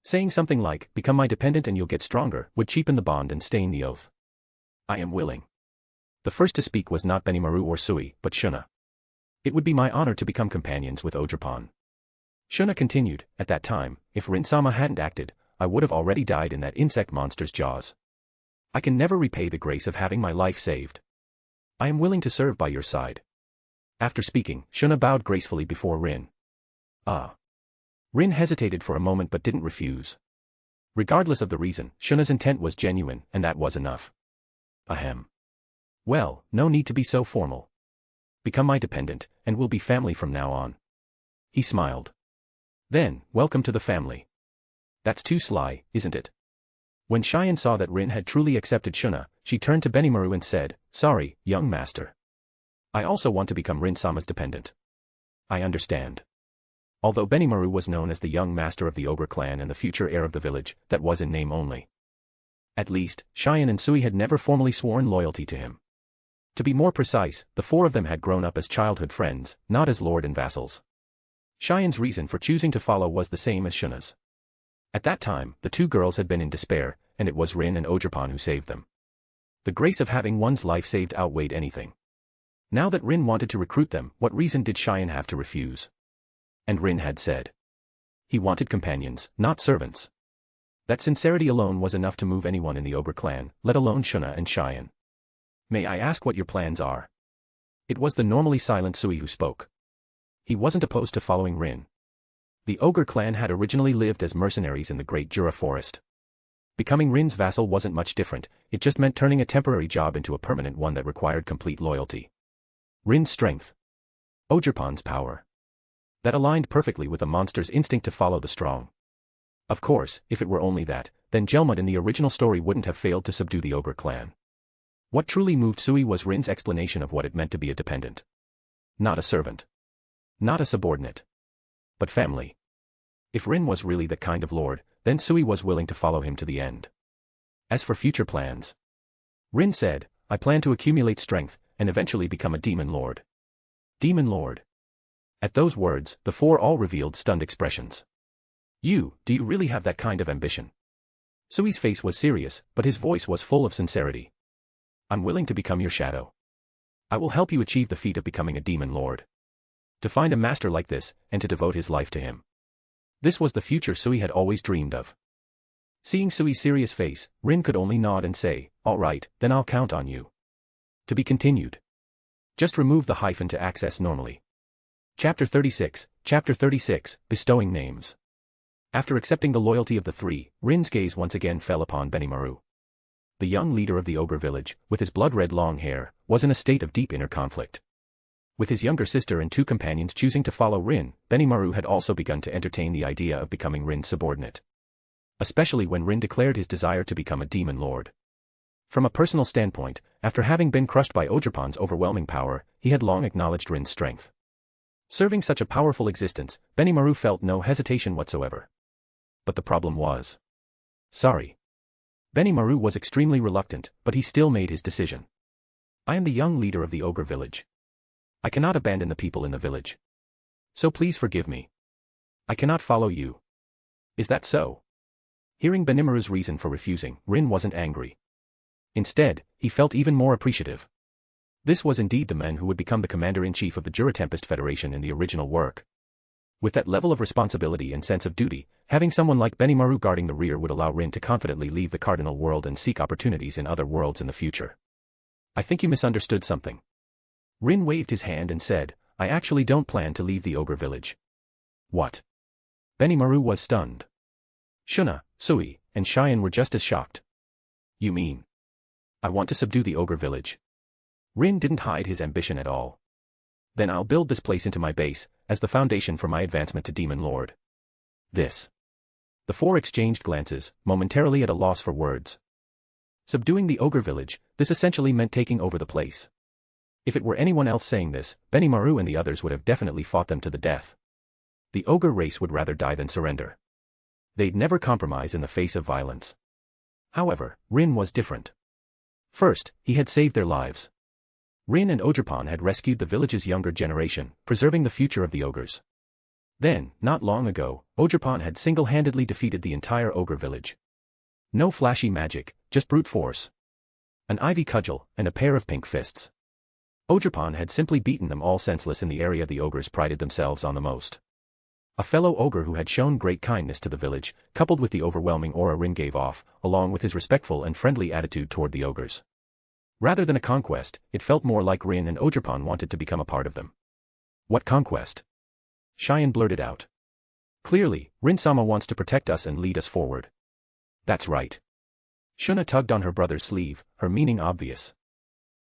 Saying something like, become my dependent and you'll get stronger, would cheapen the bond and stain the oath. I am willing. The first to speak was not Benimaru or Sui, but Shuna. It would be my honor to become companions with Ogerpon. Shuna continued, at that time, if Rin-sama hadn't acted, I would have already died in that insect monster's jaws. I can never repay the grace of having my life saved. I am willing to serve by your side. After speaking, Shuna bowed gracefully before Rin. Ah. Rin hesitated for a moment but didn't refuse. Regardless of the reason, Shuna's intent was genuine, and that was enough. Ahem. Well, no need to be so formal. Become my dependent, and we'll be family from now on. He smiled. Then, welcome to the family. That's too sly, isn't it? When Cheyenne saw that Rin had truly accepted Shuna, she turned to Benimaru and said, Sorry, young master. I also want to become Rin-sama's dependent. I understand. Although Benimaru was known as the young master of the ogre clan and the future heir of the village, that was in name only. At least, Cheyenne and Sui had never formally sworn loyalty to him. To be more precise, the four of them had grown up as childhood friends, not as lord and vassals. Cheyenne's reason for choosing to follow was the same as Shuna's. At that time, the two girls had been in despair, and it was Rin and Ogerpon who saved them. The grace of having one's life saved outweighed anything. Now that Rin wanted to recruit them, what reason did Cheyenne have to refuse? And Rin had said. He wanted companions, not servants. That sincerity alone was enough to move anyone in the ogre clan, let alone Shuna and Cheyenne. May I ask what your plans are? It was the normally silent Sui who spoke. He wasn't opposed to following Rin. The ogre clan had originally lived as mercenaries in the Great Jura Forest. Becoming Rin's vassal wasn't much different, it just meant turning a temporary job into a permanent one that required complete loyalty. Rin's strength. Ogerpon's power. That aligned perfectly with a monster's instinct to follow the strong. Of course, if it were only that, then Jelmud in the original story wouldn't have failed to subdue the ogre clan. What truly moved Sui was Rin's explanation of what it meant to be a dependent. Not a servant. Not a subordinate. But family. If Rin was really that kind of lord, then Sui was willing to follow him to the end. As for future plans, Rin said, I plan to accumulate strength, and eventually become a demon lord. Demon lord. At those words, the four all revealed stunned expressions. Do you really have that kind of ambition? Sui's face was serious, but his voice was full of sincerity. I'm willing to become your shadow. I will help you achieve the feat of becoming a demon lord. To find a master like this, and to devote his life to him. This was the future Sui had always dreamed of. Seeing Sui's serious face, Rin could only nod and say, all right, then I'll count on you. To be continued. Just remove the hyphen to access normally. Chapter 36, Bestowing Names. After accepting the loyalty of the three, Rin's gaze once again fell upon Benimaru. The young leader of the ogre village, with his blood-red long hair, was in a state of deep inner conflict. With his younger sister and two companions choosing to follow Rin, Benimaru had also begun to entertain the idea of becoming Rin's subordinate. Especially when Rin declared his desire to become a demon lord. From a personal standpoint, after having been crushed by Ogerpon's overwhelming power, he had long acknowledged Rin's strength. Serving such a powerful existence, Benimaru felt no hesitation whatsoever. But the problem was. Sorry. Benimaru was extremely reluctant, but he still made his decision. I am the young leader of the ogre village. I cannot abandon the people in the village. So please forgive me. I cannot follow you. Is that so? Hearing Benimaru's reason for refusing, Rin wasn't angry. Instead, he felt even more appreciative. This was indeed the man who would become the commander-in-chief of the Jura Tempest Federation in the original work. With that level of responsibility and sense of duty, having someone like Benimaru guarding the rear would allow Rin to confidently leave the cardinal world and seek opportunities in other worlds in the future. I think you misunderstood something. Rin waved his hand and said, I actually don't plan to leave the ogre village. What? Benimaru was stunned. Shuna, Sui, and Cheyenne were just as shocked. You mean? I want to subdue the ogre village. Rin didn't hide his ambition at all. Then I'll build this place into my base, as the foundation for my advancement to Demon Lord. This. The four exchanged glances, momentarily at a loss for words. Subduing the ogre village, this essentially meant taking over the place. If it were anyone else saying this, Benimaru and the others would have definitely fought them to the death. The ogre race would rather die than surrender. They'd never compromise in the face of violence. However, Rin was different. First, he had saved their lives. Rin and Ogerpon had rescued the village's younger generation, preserving the future of the ogres. Then, not long ago, Ogerpon had single-handedly defeated the entire ogre village. No flashy magic, just brute force. An ivy cudgel, and a pair of pink fists. Ogerpon had simply beaten them all senseless in the area the ogres prided themselves on the most. A fellow ogre who had shown great kindness to the village, coupled with the overwhelming aura Rin gave off, along with his respectful and friendly attitude toward the ogres. Rather than a conquest, it felt more like Rin and Ogerpon wanted to become a part of them. What conquest? Cheyenne blurted out. Clearly, Rin-sama wants to protect us and lead us forward. That's right. Shuna tugged on her brother's sleeve, her meaning obvious.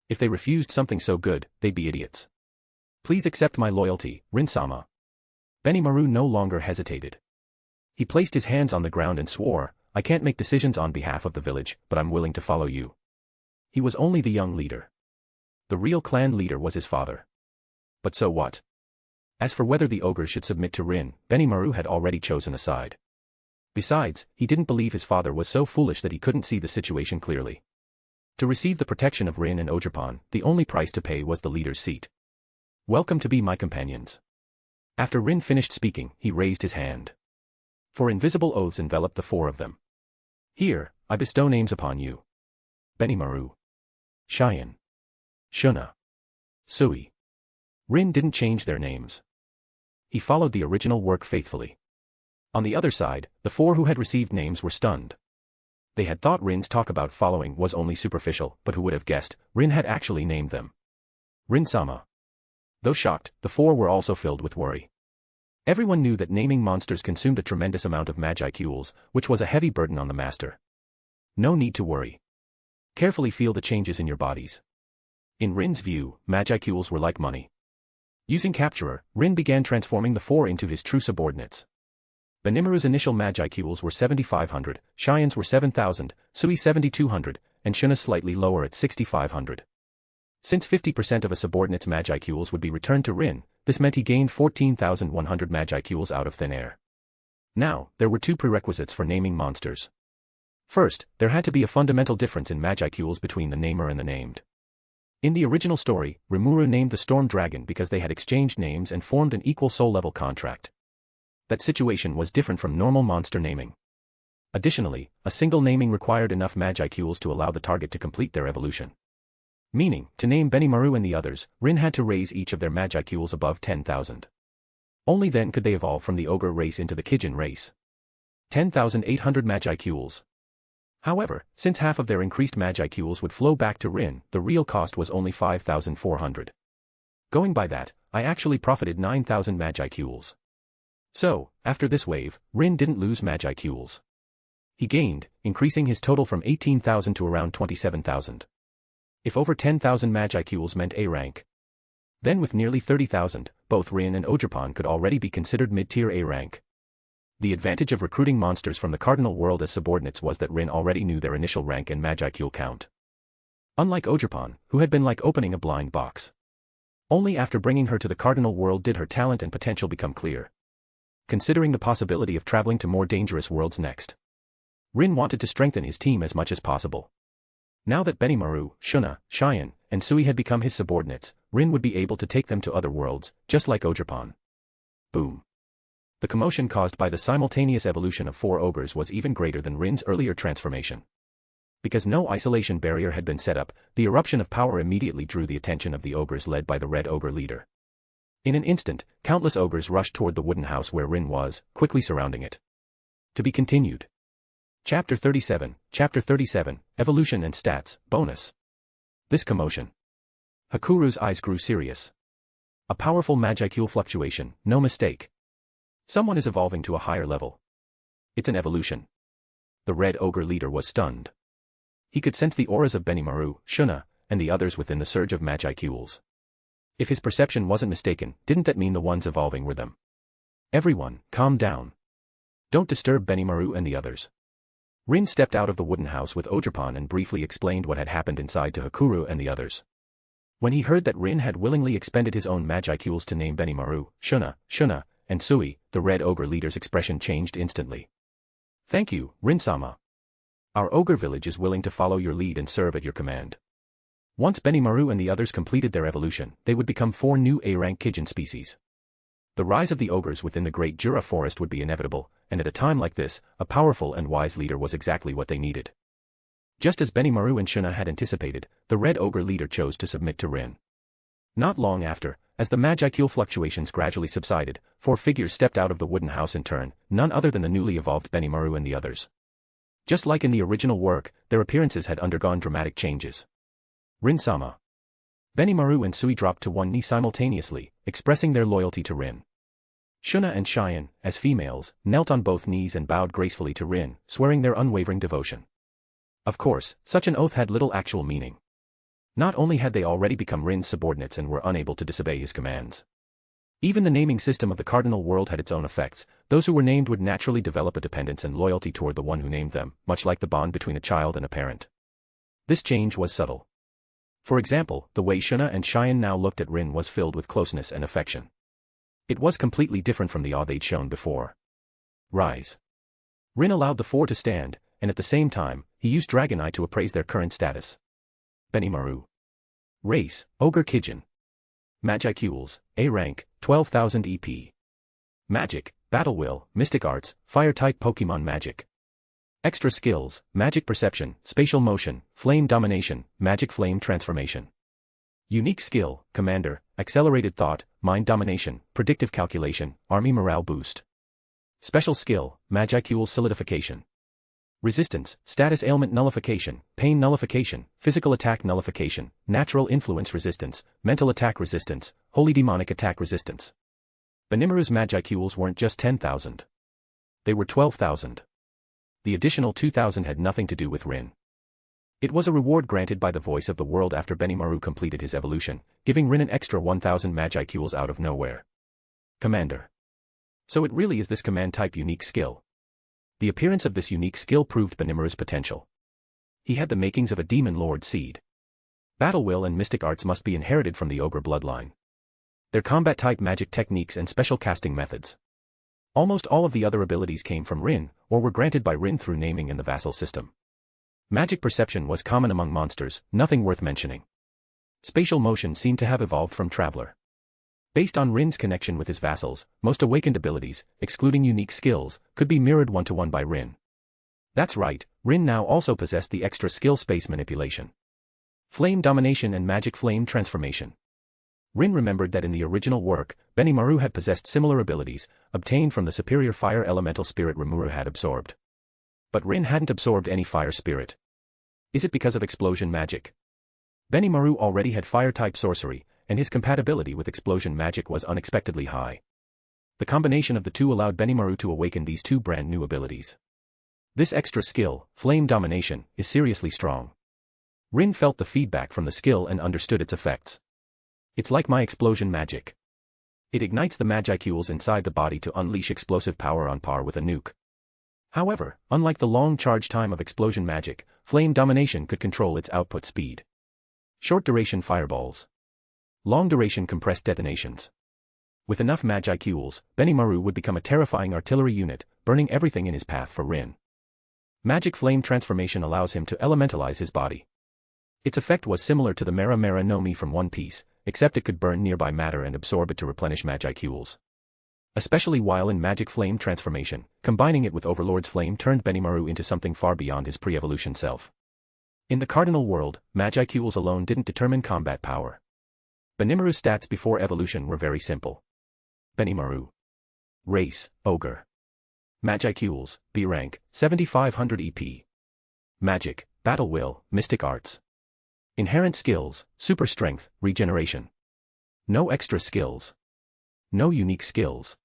If they refused something so good, they'd be idiots. Please accept my loyalty, Rin-sama. Benimaru no longer hesitated. He placed his hands on the ground and swore, I can't make decisions on behalf of the village, but I'm willing to follow you. He was only the young leader. The real clan leader was his father. But so what? As for whether the ogres should submit to Rin, Benimaru had already chosen a side. Besides, he didn't believe his father was so foolish that he couldn't see the situation clearly. To receive the protection of Rin and Ojapan, the only price to pay was the leader's seat. Welcome to be my companions. After Rin finished speaking, he raised his hand. For invisible oaths enveloped the four of them. Here, I bestow names upon you. Benimaru. Cheyenne. Shuna. Sui. Rin didn't change their names. He followed the original work faithfully. On the other side, the four who had received names were stunned. They had thought Rin's talk about following was only superficial, but who would have guessed, Rin had actually named them. Rin-sama. Though shocked, the four were also filled with worry. Everyone knew that naming monsters consumed a tremendous amount of magicules, which was a heavy burden on the master. No need to worry. Carefully feel the changes in your bodies. In Rin's view, magicules were like money. Using Capturer, Rin began transforming the four into his true subordinates. Benimaru's initial magicules were 7,500, Cheyenne's were 7,000, Sui's 7,200, and Shuna's slightly lower at 6,500. Since 50% of a subordinate's magicules would be returned to Rin, this meant he gained 14,100 magicules out of thin air. Now, there were two prerequisites for naming monsters. First, there had to be a fundamental difference in magicules between the namer and the named. In the original story, Rimuru named the Storm Dragon because they had exchanged names and formed an equal soul-level contract. That situation was different from normal monster naming. Additionally, a single naming required enough magicules to allow the target to complete their evolution. Meaning, to name Benimaru and the others, Rin had to raise each of their magicules above 10,000. Only then could they evolve from the ogre race into the Kijin race. 10,800 magicules. However, since half of their increased magicules would flow back to Rin, the real cost was only 5,400. Going by that, I actually profited 9,000 magicules. So, after this wave, Rin didn't lose magicules. He gained, increasing his total from 18,000 to around 27,000. If over 10,000 magicules meant A rank, then with nearly 30,000, both Rin and Ojapan could already be considered mid-tier A rank. The advantage of recruiting monsters from the Cardinal World as subordinates was that Rin already knew their initial rank and magicule count. Unlike Ojapan, who had been like opening a blind box. Only after bringing her to the Cardinal World did her talent and potential become clear. Considering the possibility of traveling to more dangerous worlds next, Rin wanted to strengthen his team as much as possible. Now that Benimaru, Shuna, Cheyenne, and Sui had become his subordinates, Rin would be able to take them to other worlds, just like Ojapan. Boom. The commotion caused by the simultaneous evolution of four ogres was even greater than Rin's earlier transformation. Because no isolation barrier had been set up, the eruption of power immediately drew the attention of the ogres led by the red ogre leader. In an instant, countless ogres rushed toward the wooden house where Rin was, quickly surrounding it. To be continued. Chapter 37, Evolution and Stats, Bonus. This commotion. Hakuru's eyes grew serious. A powerful magicule fluctuation, no mistake. Someone is evolving to a higher level. It's an evolution. The red ogre leader was stunned. He could sense the auras of Benimaru, Shuna, and the others within the surge of magicules. If his perception wasn't mistaken, didn't that mean the ones evolving were them? Everyone, calm down. Don't disturb Benimaru and the others. Rin stepped out of the wooden house with Ojapan and briefly explained what had happened inside to Hakuru and the others. When he heard that Rin had willingly expended his own magicules to name Benimaru, Shuna, and Sui, the red ogre leader's expression changed instantly. Thank you, Rin-sama. Our ogre village is willing to follow your lead and serve at your command. Once Benimaru and the others completed their evolution, they would become 4 new A-rank Kijin species. The rise of the ogres within the Great Jura Forest would be inevitable, and at a time like this, a powerful and wise leader was exactly what they needed. Just as Benimaru and Shuna had anticipated, the red ogre leader chose to submit to Rin. Not long after, as the magicule fluctuations gradually subsided, 4 figures stepped out of the wooden house in turn, none other than the newly evolved Benimaru and the others. Just like in the original work, their appearances had undergone dramatic changes. Rin-sama. Benimaru and Sui dropped to one knee simultaneously, expressing their loyalty to Rin. Shuna and Cheyenne, as females, knelt on both knees and bowed gracefully to Rin, swearing their unwavering devotion. Of course, such an oath had little actual meaning. Not only had they already become Rin's subordinates and were unable to disobey his commands. Even the naming system of the cardinal world had its own effects. Those who were named would naturally develop a dependence and loyalty toward the one who named them, much like the bond between a child and a parent. This change was subtle. For example, the way Shuna and Cheyenne now looked at Rin was filled with closeness and affection. It was completely different from the awe they'd shown before. Rise. Rin allowed the four to stand, and at the same time, he used Dragon Eye to appraise their current status. Benimaru. Race, Ogre Kijin. Magicools, A rank, 12,000 EP. Magic, Battle Will, Mystic Arts, Fire-type Pokémon Magic. Extra skills, Magic Perception, Spatial Motion, Flame Domination, Magic Flame Transformation. Unique skill, Commander, Accelerated Thought, Mind Domination, Predictive Calculation, Army Morale Boost. Special skill, Magicool Solidification. Resistance, Status Ailment Nullification, Pain Nullification, Physical Attack Nullification, Natural Influence Resistance, Mental Attack Resistance, Holy Demonic Attack Resistance. Benimaru's Magicools weren't just 10,000. They were 12,000. The additional 2,000 had nothing to do with Rin. It was a reward granted by the voice of the world after Benimaru completed his evolution, giving Rin an extra 1,000 Magicools out of nowhere. Commander. So it really is this command-type unique skill. The appearance of this unique skill proved Benimaru's potential. He had the makings of a Demon Lord seed. Battle Will and Mystic Arts must be inherited from the Ogre bloodline. Their combat-type magic techniques and special casting methods. Almost all of the other abilities came from Rin, or were granted by Rin through naming in the vassal system. Magic perception was common among monsters, nothing worth mentioning. Spatial motion seemed to have evolved from Traveler. Based on Rin's connection with his vassals, most awakened abilities, excluding unique skills, could be mirrored one-to-one by Rin. That's right, Rin now also possessed the extra skill Space Manipulation. Flame Domination and Magic Flame Transformation. Rin remembered that in the original work, Benimaru had possessed similar abilities, obtained from the superior fire elemental spirit Rimuru had absorbed. But Rin hadn't absorbed any fire spirit. Is it because of explosion magic? Benimaru already had fire-type sorcery, and his compatibility with explosion magic was unexpectedly high. The combination of the two allowed Benimaru to awaken these two brand new abilities. This extra skill, Flame Domination, is seriously strong. Rin felt the feedback from the skill and understood its effects. It's like my explosion magic. It ignites the Magicools inside the body to unleash explosive power on par with a nuke. However, unlike the long charge time of explosion magic, Flame Domination could control its output speed. Short-duration fireballs. Long-duration compressed detonations. With enough Magicools, Benimaru would become a terrifying artillery unit, burning everything in his path for Rin. Magic Flame Transformation allows him to elementalize his body. Its effect was similar to the Mera Mera no Mi from One Piece, except it could burn nearby matter and absorb it to replenish Magicools. Especially while in Magic Flame Transformation, combining it with Overlord's Flame turned Benimaru into something far beyond his pre-evolution self. In the Cardinal world, Magicools alone didn't determine combat power. Benimaru's stats before evolution were very simple. Benimaru. Race, Ogre. Magicools, B rank, 7500 EP. Magic, Battle Will, Mystic Arts. Inherent skills, Super Strength, Regeneration. No extra skills. No unique skills.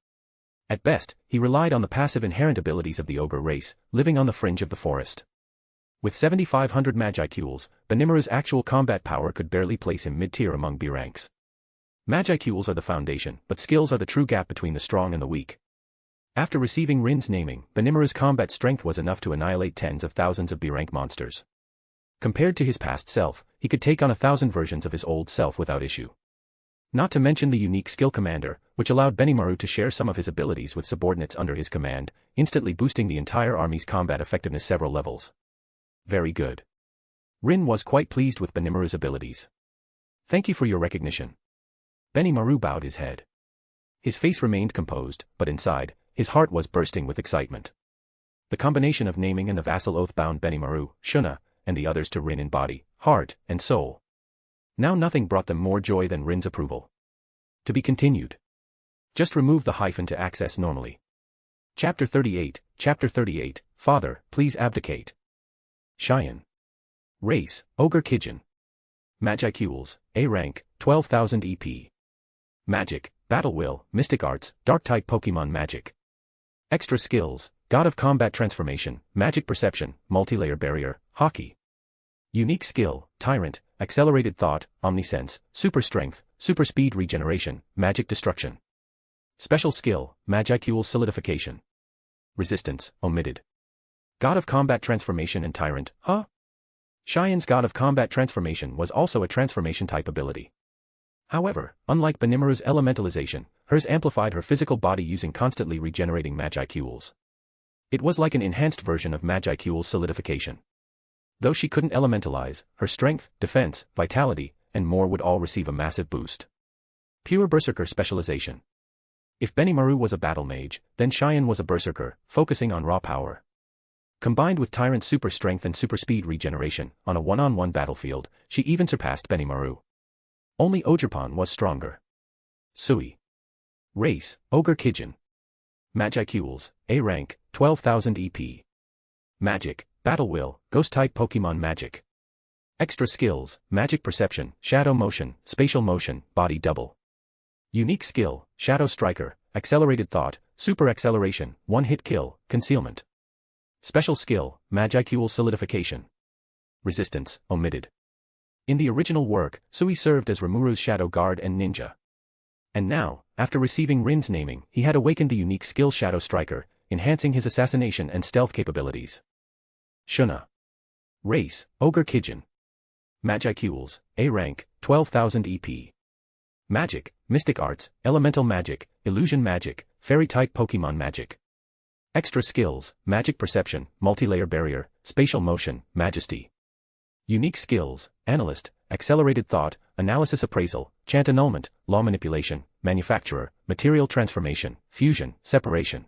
At best, he relied on the passive inherent abilities of the Ogre race, living on the fringe of the forest. With 7,500 Magicools, Benimaru's actual combat power could barely place him mid-tier among B ranks. Magicools are the foundation, but skills are the true gap between the strong and the weak. After receiving Rin's naming, Benimaru's combat strength was enough to annihilate tens of thousands of B-rank monsters. Compared to his past self, he could take on 1,000 versions of his old self without issue. Not to mention the unique skill Commander, which allowed Benimaru to share some of his abilities with subordinates under his command, instantly boosting the entire army's combat effectiveness several levels. Very good. Rin was quite pleased with Benimaru's abilities. Thank you for your recognition. Benimaru bowed his head. His face remained composed, but inside, his heart was bursting with excitement. The combination of naming and the vassal oath bound Benimaru, Shuna, and the others to Rin in body, heart, and soul. Now nothing brought them more joy than Rin's approval. To be continued. Just remove the hyphen to access normally. Chapter 38, Father, please abdicate. Cheyenne. Race, Ogre Kijin. Magicools, A rank, 12,000 EP. Magic, Battle Will, Mystic Arts, Dark-type Pokémon Magic. Extra skills, God of Combat Transformation, Magic Perception, Multilayer Barrier, Hockey. Unique skill, Tyrant, Accelerated Thought, Omnisense, Super Strength, Super Speed Regeneration, Magic Destruction. Special skill, Magicule Solidification. Resistance, omitted. God of Combat Transformation and Tyrant, huh? Cheyenne God of Combat Transformation was also a transformation type ability. However, unlike Benimaru's elementalization, hers amplified her physical body using constantly regenerating Magicules. It was like an enhanced version of Magicule solidification. Though she couldn't elementalize, her strength, defense, vitality, and more would all receive a massive boost. Pure Berserker specialization. If Benimaru was a battle mage, then Cheyenne was a berserker, focusing on raw power. Combined with Tyrant's super strength and super speed regeneration, on a one-on-one battlefield, she even surpassed Benimaru. Only Ogerpon was stronger. Sui. Race, Ogre Kijin. Magicules, A rank, 12,000 EP. Magic, Battle Will, Ghost-type Pokémon Magic. Extra skills, Magic Perception, Shadow Motion, Spatial Motion, Body Double. Unique skill, Shadow Striker, Accelerated Thought, Super Acceleration, One-Hit Kill, Concealment. Special skill, Magicule Solidification. Resistance, omitted. In the original work, Sui served as Rimuru's shadow guard and ninja. And now, after receiving Rin's naming, he had awakened the unique skill Shadow Striker, enhancing his assassination and stealth capabilities. Shuna. Race, Ogre Kijin. Magicules, A rank, 12,000 EP. Magic, Mystic Arts, Elemental Magic, Illusion Magic, Fairy-type Pokémon Magic. Extra skills, Magic Perception, Multilayer Barrier, Spatial Motion, Majesty. Unique skills, Analyst, Accelerated Thought, Analysis Appraisal, Chant Annulment, Law Manipulation, Manufacturer, Material Transformation, Fusion, Separation.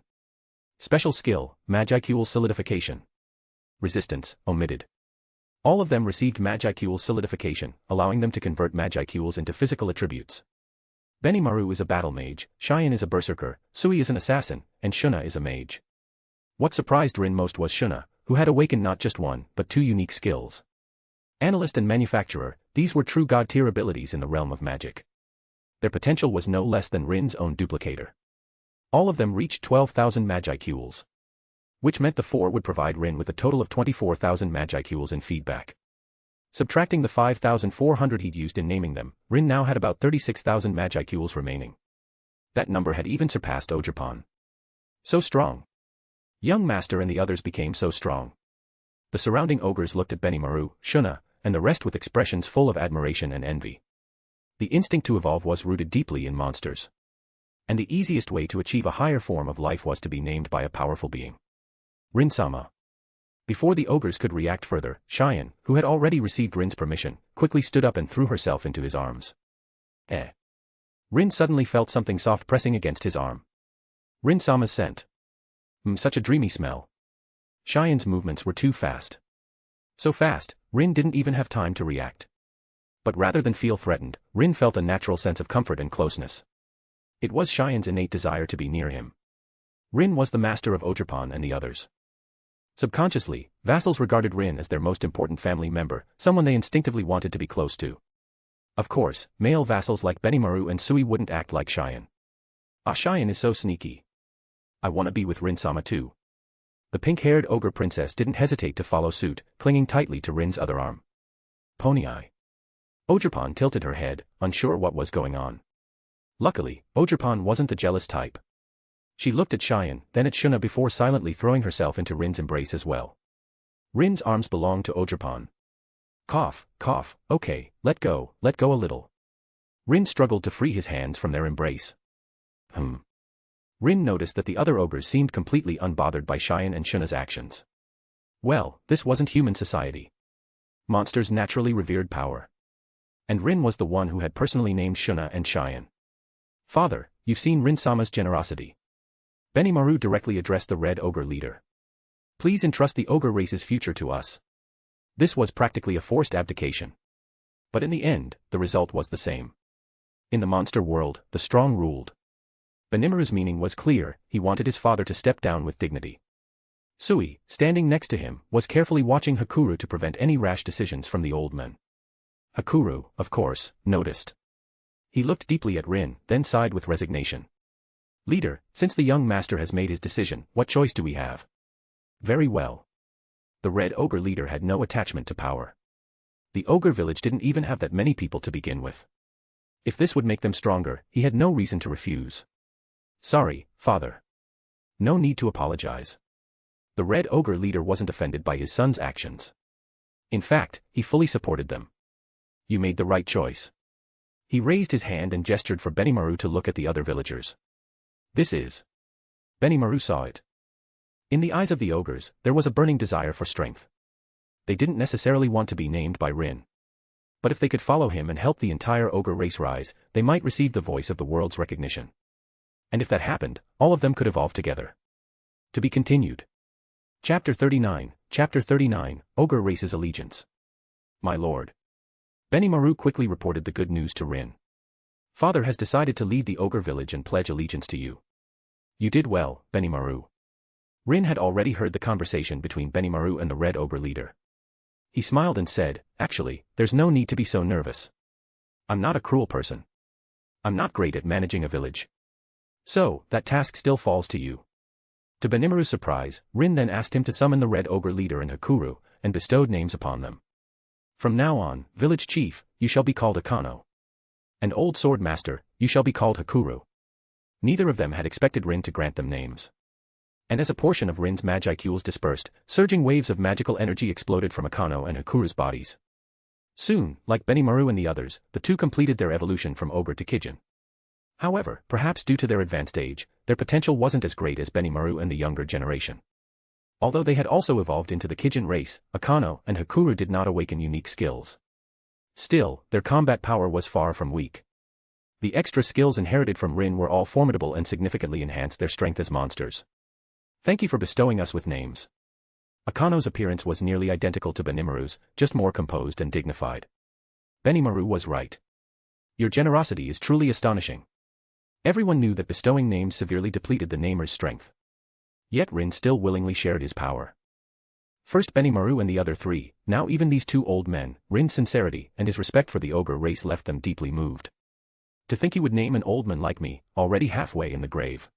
Special skill, Magicule Solidification. Resistance, omitted. All of them received Magicule Solidification, allowing them to convert Magicules into physical attributes. Benimaru is a battle mage, Cheyenne is a berserker, Sui is an assassin, and Shuna is a mage. What surprised Rin most was Shuna, who had awakened not just one, but two unique skills. Analyst and Manufacturer, these were true god-tier abilities in the realm of magic. Their potential was no less than Rin's own duplicator. All of them reached 12,000 Magicules. Which meant the four would provide Rin with a total of 24,000 Magicules in feedback. Subtracting the 5,400 he'd used in naming them, Rin now had about 36,000 Magicules remaining. That number had even surpassed Ogerpon. So strong. Young Master and the others became so strong. The surrounding ogres looked at Benimaru, Shuna, and the rest with expressions full of admiration and envy. The instinct to evolve was rooted deeply in monsters. And the easiest way to achieve a higher form of life was to be named by a powerful being. Rin-sama. Before the ogres could react further, Cheyenne, who had already received Rin's permission, quickly stood up and threw herself into his arms. Rin suddenly felt something soft pressing against his arm. Rin-sama's scent. Such a dreamy smell. Cheyenne's movements were too fast. So fast, Rin didn't even have time to react. But rather than feel threatened, Rin felt a natural sense of comfort and closeness. It was Cheyenne's innate desire to be near him. Rin was the master of Ogerpon and the others. Subconsciously, vassals regarded Rin as their most important family member, someone they instinctively wanted to be close to. Of course, male vassals like Benimaru and Sui wouldn't act like Cheyenne. Cheyenne is so sneaky. I want to be with Rin-sama too. The pink-haired ogre princess didn't hesitate to follow suit, clinging tightly to Rin's other arm. Pony eye. Ogerpon tilted her head, unsure what was going on. Luckily, Ogerpon wasn't the jealous type. She looked at Cheyenne, then at Shuna before silently throwing herself into Rin's embrace as well. Rin's arms belonged to Ogerpon. Cough, cough, okay, let go a little. Rin struggled to free his hands from their embrace. Rin noticed that the other ogres seemed completely unbothered by Cheyenne and Shuna's actions. Well, this wasn't human society. Monsters naturally revered power. And Rin was the one who had personally named Shuna and Cheyenne. Father, you've seen Rin-sama's generosity. Benimaru directly addressed the Red Ogre leader. Please entrust the ogre race's future to us. This was practically a forced abdication. But in the end, the result was the same. In the monster world, the strong ruled. Benimaru's meaning was clear, he wanted his father to step down with dignity. Sui, standing next to him, was carefully watching Hakuru to prevent any rash decisions from the old man. Hakuru, of course, noticed. He looked deeply at Rin, then sighed with resignation. Leader, since the young master has made his decision, what choice do we have? Very well. The Red Ogre leader had no attachment to power. The Ogre village didn't even have that many people to begin with. If this would make them stronger, he had no reason to refuse. Sorry, father. No need to apologize. The Red Ogre leader wasn't offended by his son's actions. In fact, he fully supported them. You made the right choice. He raised his hand and gestured for Benimaru to look at the other villagers. This is. Benimaru saw it. In the eyes of the ogres, there was a burning desire for strength. They didn't necessarily want to be named by Rin. But if they could follow him and help the entire ogre race rise, they might receive the voice of the world's recognition. And if that happened, all of them could evolve together. To be continued. Chapter 39, Ogre Race's Allegiance. My lord. Benimaru quickly reported the good news to Rin. Father has decided to lead the ogre village and pledge allegiance to you. You did well, Benimaru. Rin had already heard the conversation between Benimaru and the Red Ogre leader. He smiled and said, actually, there's no need to be so nervous. I'm not a cruel person. I'm not great at managing a village. So, that task still falls to you. To Benimaru's surprise, Rin then asked him to summon the Red Ogre leader and Hakuru, and bestowed names upon them. From now on, village chief, you shall be called Akano. And old sword master, you shall be called Hakuru. Neither of them had expected Rin to grant them names. And as a portion of Rin's Magicules dispersed, surging waves of magical energy exploded from Akano and Hakuru's bodies. Soon, like Benimaru and the others, the two completed their evolution from ogre to Kijin. However, perhaps due to their advanced age, their potential wasn't as great as Benimaru and the younger generation. Although they had also evolved into the Kijin race, Akano and Hakuru did not awaken unique skills. Still, their combat power was far from weak. The extra skills inherited from Rin were all formidable and significantly enhanced their strength as monsters. Thank you for bestowing us with names. Akano's appearance was nearly identical to Benimaru's, just more composed and dignified. Benimaru was right. Your generosity is truly astonishing. Everyone knew that bestowing names severely depleted the namer's strength. Yet Rin still willingly shared his power. First Benimaru and the other three, now even these two old men, Rin's sincerity and his respect for the ogre race left them deeply moved. To think he would name an old man like me, already halfway in the grave.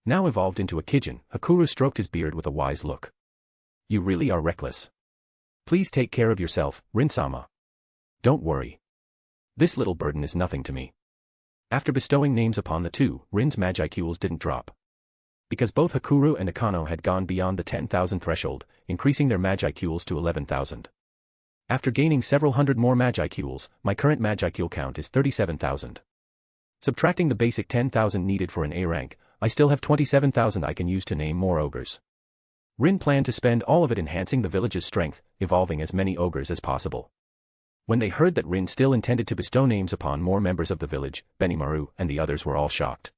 Now evolved into a Kijin, Hakuru stroked his beard with a wise look. You really are reckless. Please take care of yourself, Rin-sama. Don't worry. This little burden is nothing to me. After bestowing names upon the two, Rin's Magicules didn't drop. Because both Hakuru and Akano had gone beyond the 10,000 threshold, increasing their Magicules to 11,000. After gaining several hundred more Magicules, my current Magicule count is 37,000. Subtracting the basic 10,000 needed for an A rank, I still have 27,000 I can use to name more ogres. Rin planned to spend all of it enhancing the village's strength, evolving as many ogres as possible. When they heard that Rin still intended to bestow names upon more members of the village, Benimaru and the others were all shocked.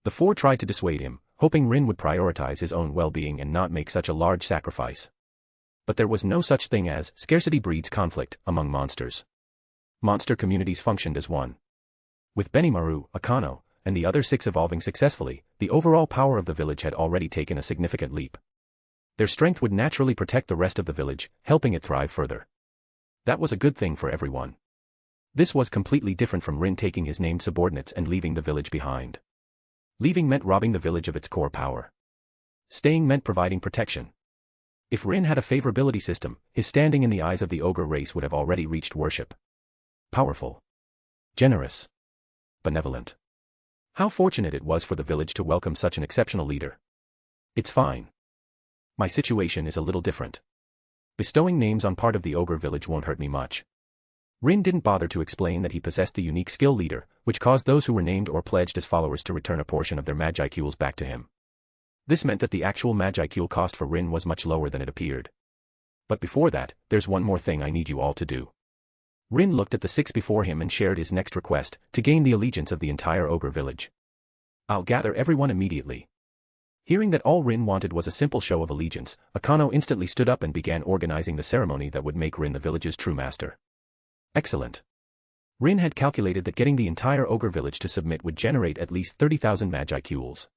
The four tried to dissuade him, hoping Rin would prioritize his own well-being and not make such a large sacrifice. But there was no such thing as scarcity breeds conflict among monsters. Monster communities functioned as one. With Benimaru, Akano, and the other six evolving successfully, the overall power of the village had already taken a significant leap. Their strength would naturally protect the rest of the village, helping it thrive further. That was a good thing for everyone. This was completely different from Rin taking his named subordinates and leaving the village behind. Leaving meant robbing the village of its core power. Staying meant providing protection. If Rin had a favorability system, his standing in the eyes of the ogre race would have already reached worship. Powerful. Generous. Benevolent. How fortunate it was for the village to welcome such an exceptional leader. It's fine. My situation is a little different. Bestowing names on part of the ogre village won't hurt me much. Rin didn't bother to explain that he possessed the unique skill leader, which caused those who were named or pledged as followers to return a portion of their Magicules back to him. This meant that the actual Magicule cost for Rin was much lower than it appeared. But before that, there's one more thing I need you all to do. Rin looked at the six before him and shared his next request, to gain the allegiance of the entire ogre village. I'll gather everyone immediately. Hearing that all Rin wanted was a simple show of allegiance, Akano instantly stood up and began organizing the ceremony that would make Rin the village's true master. Excellent. Rin had calculated that getting the entire ogre village to submit would generate at least 30,000 Magicules.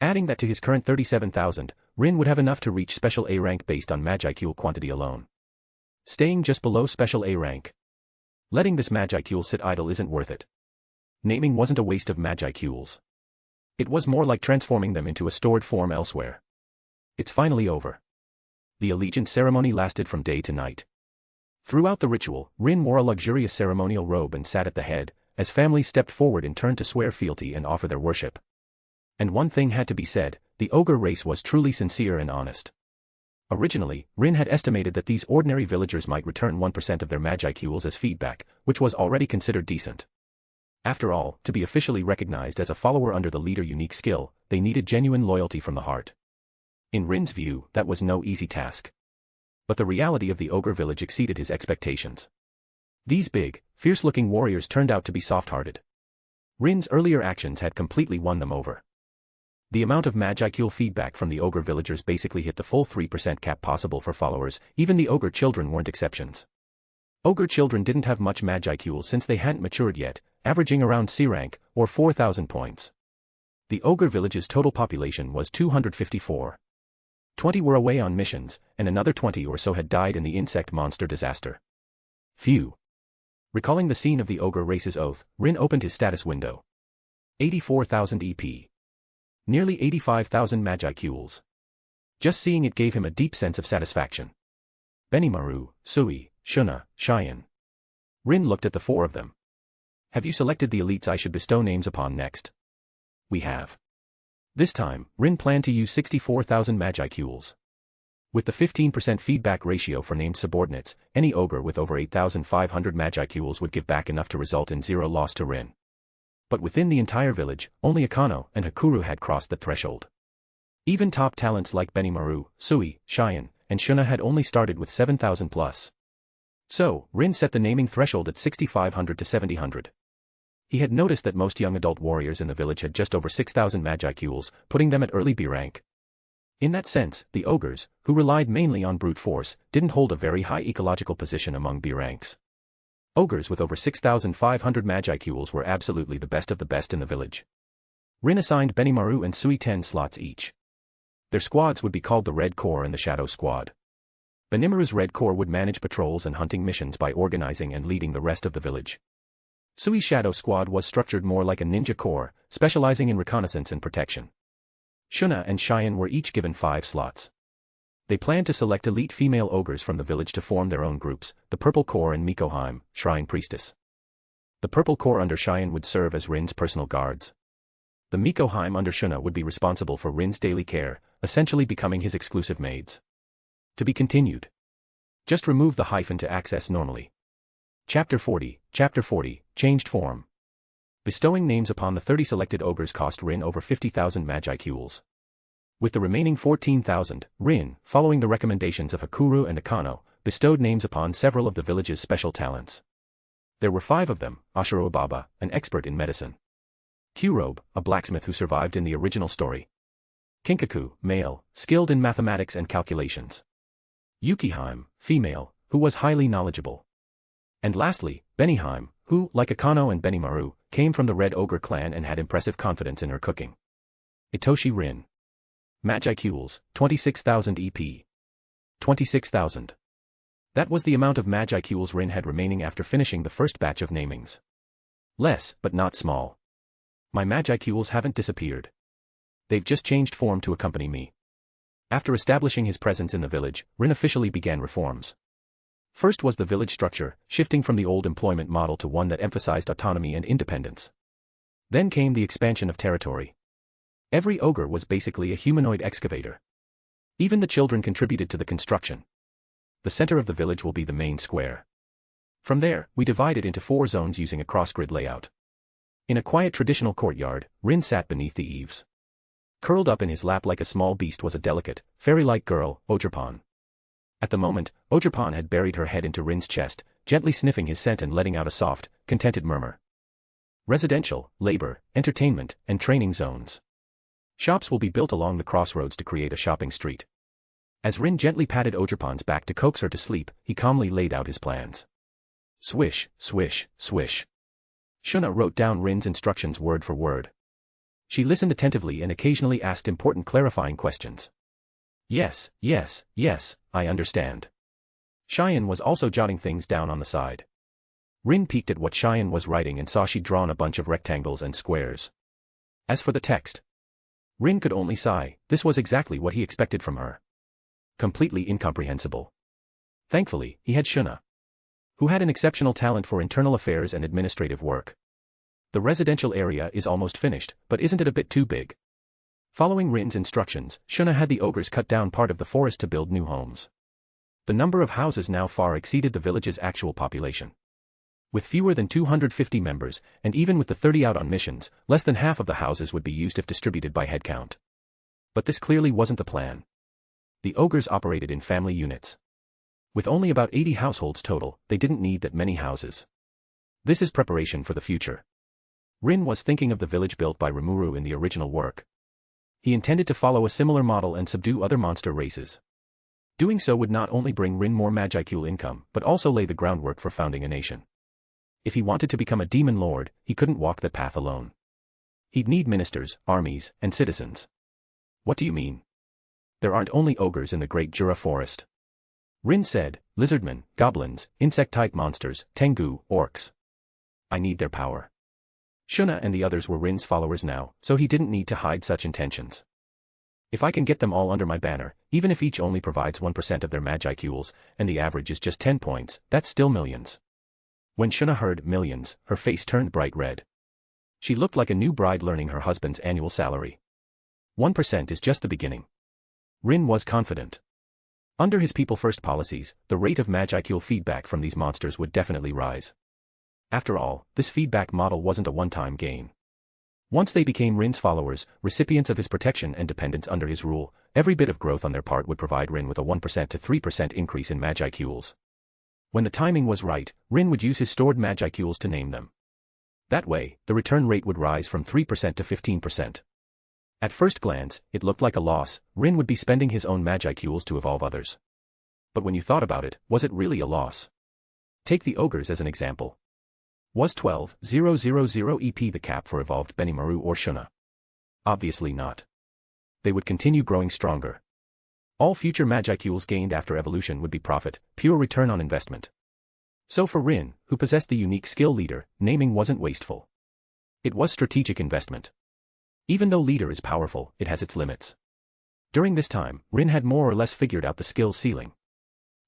Adding that to his current 37,000, Rin would have enough to reach Special A rank based on Magicule quantity alone. Staying just below Special A rank. Letting this Magicule sit idle isn't worth it. Naming wasn't a waste of Magicules. It was more like transforming them into a stored form elsewhere. It's finally over. The allegiance ceremony lasted from day to night. Throughout the ritual, Rin wore a luxurious ceremonial robe and sat at the head, as families stepped forward in turn to swear fealty and offer their worship. And one thing had to be said, the ogre race was truly sincere and honest. Originally, Rin had estimated that these ordinary villagers might return 1% of their Magicules as feedback, which was already considered decent. After all, to be officially recognized as a follower under the leader unique skill, they needed genuine loyalty from the heart. In Rin's view, that was no easy task. But the reality of the ogre village exceeded his expectations. These big, fierce-looking warriors turned out to be soft-hearted. Rin's earlier actions had completely won them over. The amount of Magicule feedback from the ogre villagers basically hit the full 3% cap possible for followers, even the ogre children weren't exceptions. Ogre children didn't have much Magicule since they hadn't matured yet, averaging around C rank, or 4,000 points. The ogre village's total population was 254. 20 were away on missions, and another 20 or so had died in the insect monster disaster. Phew. Recalling the scene of the ogre race's oath, Rin opened his status window. 84,000 EP. Nearly 85,000 Magicules. Just seeing it gave him a deep sense of satisfaction. Benimaru, Sui, Shuna, Cheyenne. Rin looked at the four of them. Have you selected the elites I should bestow names upon next? We have. This time, Rin planned to use 64,000 Magicules. With the 15% feedback ratio for named subordinates, any ogre with over 8,500 Magicules would give back enough to result in 0 loss to Rin. But within the entire village, only Akano and Hakuru had crossed the threshold. Even top talents like Benimaru, Sui, Cheyenne, and Shuna had only started with 7,000 plus. So, Rin set the naming threshold at 6,500 to 7,000. He had noticed that most young adult warriors in the village had just over 6,000 Magicules, putting them at early B rank. In that sense, the ogres, who relied mainly on brute force, didn't hold a very high ecological position among B ranks. Ogres with over 6,500 Magicules were absolutely the best of the best in the village. Rin assigned Benimaru and Sui 10 slots each. Their squads would be called the Red Corps and the Shadow Squad. Benimaru's Red Corps would manage patrols and hunting missions by organizing and leading the rest of the village. Sui's Shadow Squad was structured more like a ninja corps, specializing in reconnaissance and protection. Shuna and Cheyenne were each given 5 slots. They planned to select elite female ogres from the village to form their own groups, the Purple Corps and Mikoheim, Shrine Priestess. The Purple Corps under Cheyenne would serve as Rin's personal guards. The Mikoheim under Shuna would be responsible for Rin's daily care, essentially becoming his exclusive maids. To be continued. Just remove the hyphen to access normally. Chapter 40, Changed Form. Bestowing names upon the 30 selected ogres cost Rin over 50,000 Magicules. With the remaining 14,000, Rin, following the recommendations of Hakuru and Akano, bestowed names upon several of the village's special talents. There were 5 of them: Ashiro Baba, an expert in medicine; Kyurobe, a blacksmith who survived in the original story; Kinkaku, male, skilled in mathematics and calculations; Yukiheim, female, who was highly knowledgeable; and lastly, Beniheim, who, like Akano and Benimaru, came from the Red Ogre clan and had impressive confidence in her cooking. Itoshi Rin. Magicules, 26,000 EP. 26,000. That was the amount of Magicules Rin had remaining after finishing the first batch of namings. Less, but not small. My Magicules haven't disappeared. They've just changed form to accompany me. After establishing his presence in the village, Rin officially began reforms. First was the village structure, shifting from the old employment model to one that emphasized autonomy and independence. Then came the expansion of territory. Every ogre was basically a humanoid excavator. Even the children contributed to the construction. The center of the village will be the main square. From there, we divide it into 4 zones using a cross-grid layout. In a quiet traditional courtyard, Rin sat beneath the eaves. Curled up in his lap like a small beast was a delicate, fairy-like girl, Ogerpon. At the moment, Ogerpon had buried her head into Rin's chest, gently sniffing his scent and letting out a soft, contented murmur. Residential, labor, entertainment, and training zones. Shops will be built along the crossroads to create a shopping street. As Rin gently patted Ogerpon's back to coax her to sleep, he calmly laid out his plans. Swish, swish, swish. Shuna wrote down Rin's instructions word for word. She listened attentively and occasionally asked important clarifying questions. Yes, yes, yes, I understand. Cheyenne was also jotting things down on the side. Rin peeked at what Cheyenne was writing and saw she'd drawn a bunch of rectangles and squares. As for the text, Rin could only sigh. This was exactly what he expected from her. Completely incomprehensible. Thankfully, he had Shuna, who had an exceptional talent for internal affairs and administrative work. The residential area is almost finished, but isn't it a bit too big? Following Rin's instructions, Shuna had the ogres cut down part of the forest to build new homes. The number of houses now far exceeded the village's actual population. With fewer than 250 members, and even with the 30 out on missions, less than half of the houses would be used if distributed by headcount. But this clearly wasn't the plan. The ogres operated in family units. With only about 80 households total, they didn't need that many houses. This is preparation for the future. Rin was thinking of the village built by Rimuru in the original work. He intended to follow a similar model and subdue other monster races. Doing so would not only bring Rin more Magicule income, but also lay the groundwork for founding a nation. If he wanted to become a demon lord, he couldn't walk that path alone. He'd need ministers, armies, and citizens. What do you mean? There aren't only ogres in the Great Jura Forest. Rin said, lizardmen, goblins, insect-type monsters, tengu, orcs. I need their power. Shuna and the others were Rin's followers now, so he didn't need to hide such intentions. If I can get them all under my banner, even if each only provides 1% of their Magicules, and the average is just 10 points, that's still millions. When Shuna heard millions, her face turned bright red. She looked like a new bride learning her husband's annual salary. 1% is just the beginning. Rin was confident. Under his people-first policies, the rate of Magicule feedback from these monsters would definitely rise. After all, this feedback model wasn't a one-time gain. Once they became Rin's followers, recipients of his protection and dependents under his rule, every bit of growth on their part would provide Rin with a 1% to 3% increase in Magicules. When the timing was right, Rin would use his stored Magicules to name them. That way, the return rate would rise from 3% to 15%. At first glance, it looked like a loss. Rin would be spending his own Magicules to evolve others. But when you thought about it, was it really a loss? Take the ogres as an example. Was 12,000 EP the cap for evolved Benimaru or Shuna? Obviously not. They would continue growing stronger. All future Magicules gained after evolution would be profit, pure return on investment. So for Rin, who possessed the unique skill leader, naming wasn't wasteful. It was strategic investment. Even though leader is powerful, it has its limits. During this time, Rin had more or less figured out the skill's ceiling.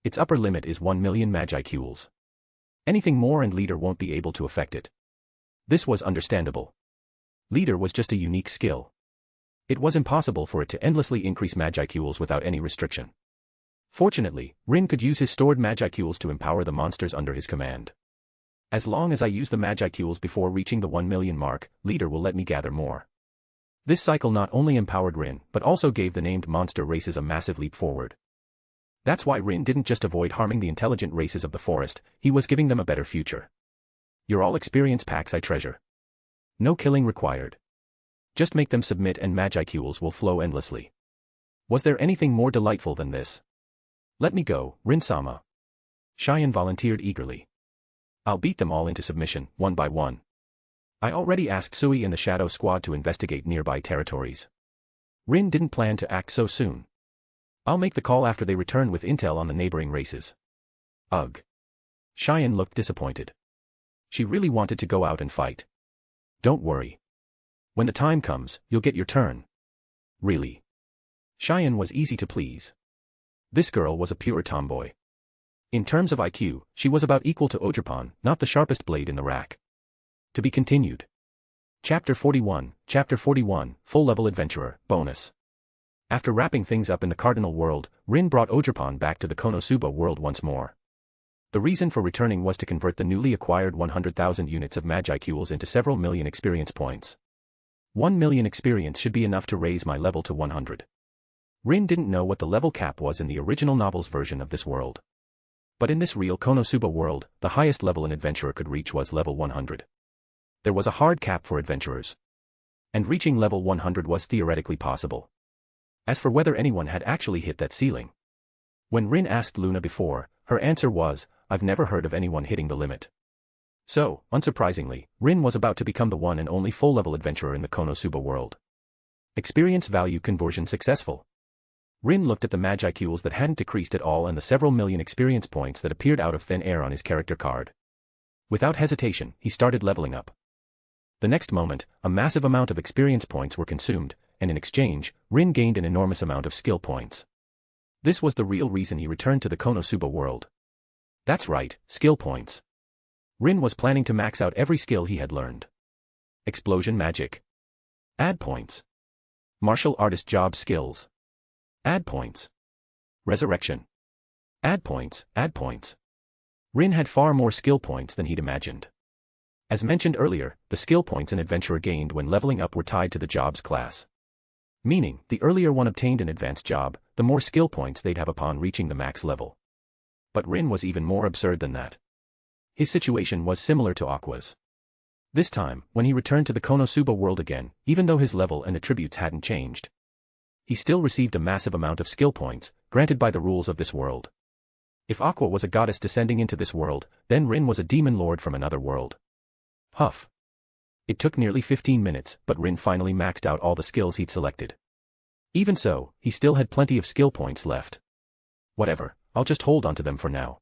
Its upper limit is 1 million Magicules. Anything more and leader won't be able to affect it. This was understandable. Leader was just a unique skill. It was impossible for it to endlessly increase Magicules without any restriction. Fortunately, Rin could use his stored Magicules to empower the monsters under his command. As long as I use the Magicules before reaching the 1 million mark, leader will let me gather more. This cycle not only empowered Rin, but also gave the named monster races a massive leap forward. That's why Rin didn't just avoid harming the intelligent races of the forest, he was giving them a better future. You're all experience packs I treasure. No killing required. Just make them submit and Magicules will flow endlessly. Was there anything more delightful than this? Let me go, Rin-sama. Cheyenne volunteered eagerly. I'll beat them all into submission, one by one. I already asked Sui and the Shadow Squad to investigate nearby territories. Rin didn't plan to act so soon. I'll make the call after they return with intel on the neighboring races. Ugh. Cheyenne looked disappointed. She really wanted to go out and fight. Don't worry. When the time comes, you'll get your turn. Really. Cheyenne was easy to please. This girl was a pure tomboy. In terms of IQ, she was about equal to Ogerpon, not the sharpest blade in the rack. To be continued. Chapter 41, Full-Level Adventurer, Bonus. After wrapping things up in the Cardinal world, Rin brought Ogerpon back to the Konosuba world once more. The reason for returning was to convert the newly acquired 100,000 units of Magicules into several million experience points. 1 million experience should be enough to raise my level to 100. Rin didn't know what the level cap was in the original novel's version of this world. But in this real Konosuba world, the highest level an adventurer could reach was level 100. There was a hard cap for adventurers. And reaching level 100 was theoretically possible. As for whether anyone had actually hit that ceiling. When Rin asked Luna before, her answer was, I've never heard of anyone hitting the limit. So, unsurprisingly, Rin was about to become the one and only full-level adventurer in the Konosuba world. Experience value conversion successful. Rin looked at the Magicules that hadn't decreased at all and the several million experience points that appeared out of thin air on his character card. Without hesitation, he started leveling up. The next moment, a massive amount of experience points were consumed, and in exchange, Rin gained an enormous amount of skill points. This was the real reason he returned to the Konosuba world. That's right, skill points. Rin was planning to max out every skill he had learned. Explosion magic. Add points. Martial artist job skills. Add points. Resurrection. Add points, add points. Rin had far more skill points than he'd imagined. As mentioned earlier, the skill points an adventurer gained when leveling up were tied to the job's class. Meaning, the earlier one obtained an advanced job, the more skill points they'd have upon reaching the max level. But Rin was even more absurd than that. His situation was similar to Aqua's. This time, when he returned to the Konosuba world again, even though his level and attributes hadn't changed, he still received a massive amount of skill points, granted by the rules of this world. If Aqua was a goddess descending into this world, then Rin was a demon lord from another world. Huff. It took nearly 15 minutes, but Rin finally maxed out all the skills he'd selected. Even so, he still had plenty of skill points left. Whatever, I'll just hold onto them for now.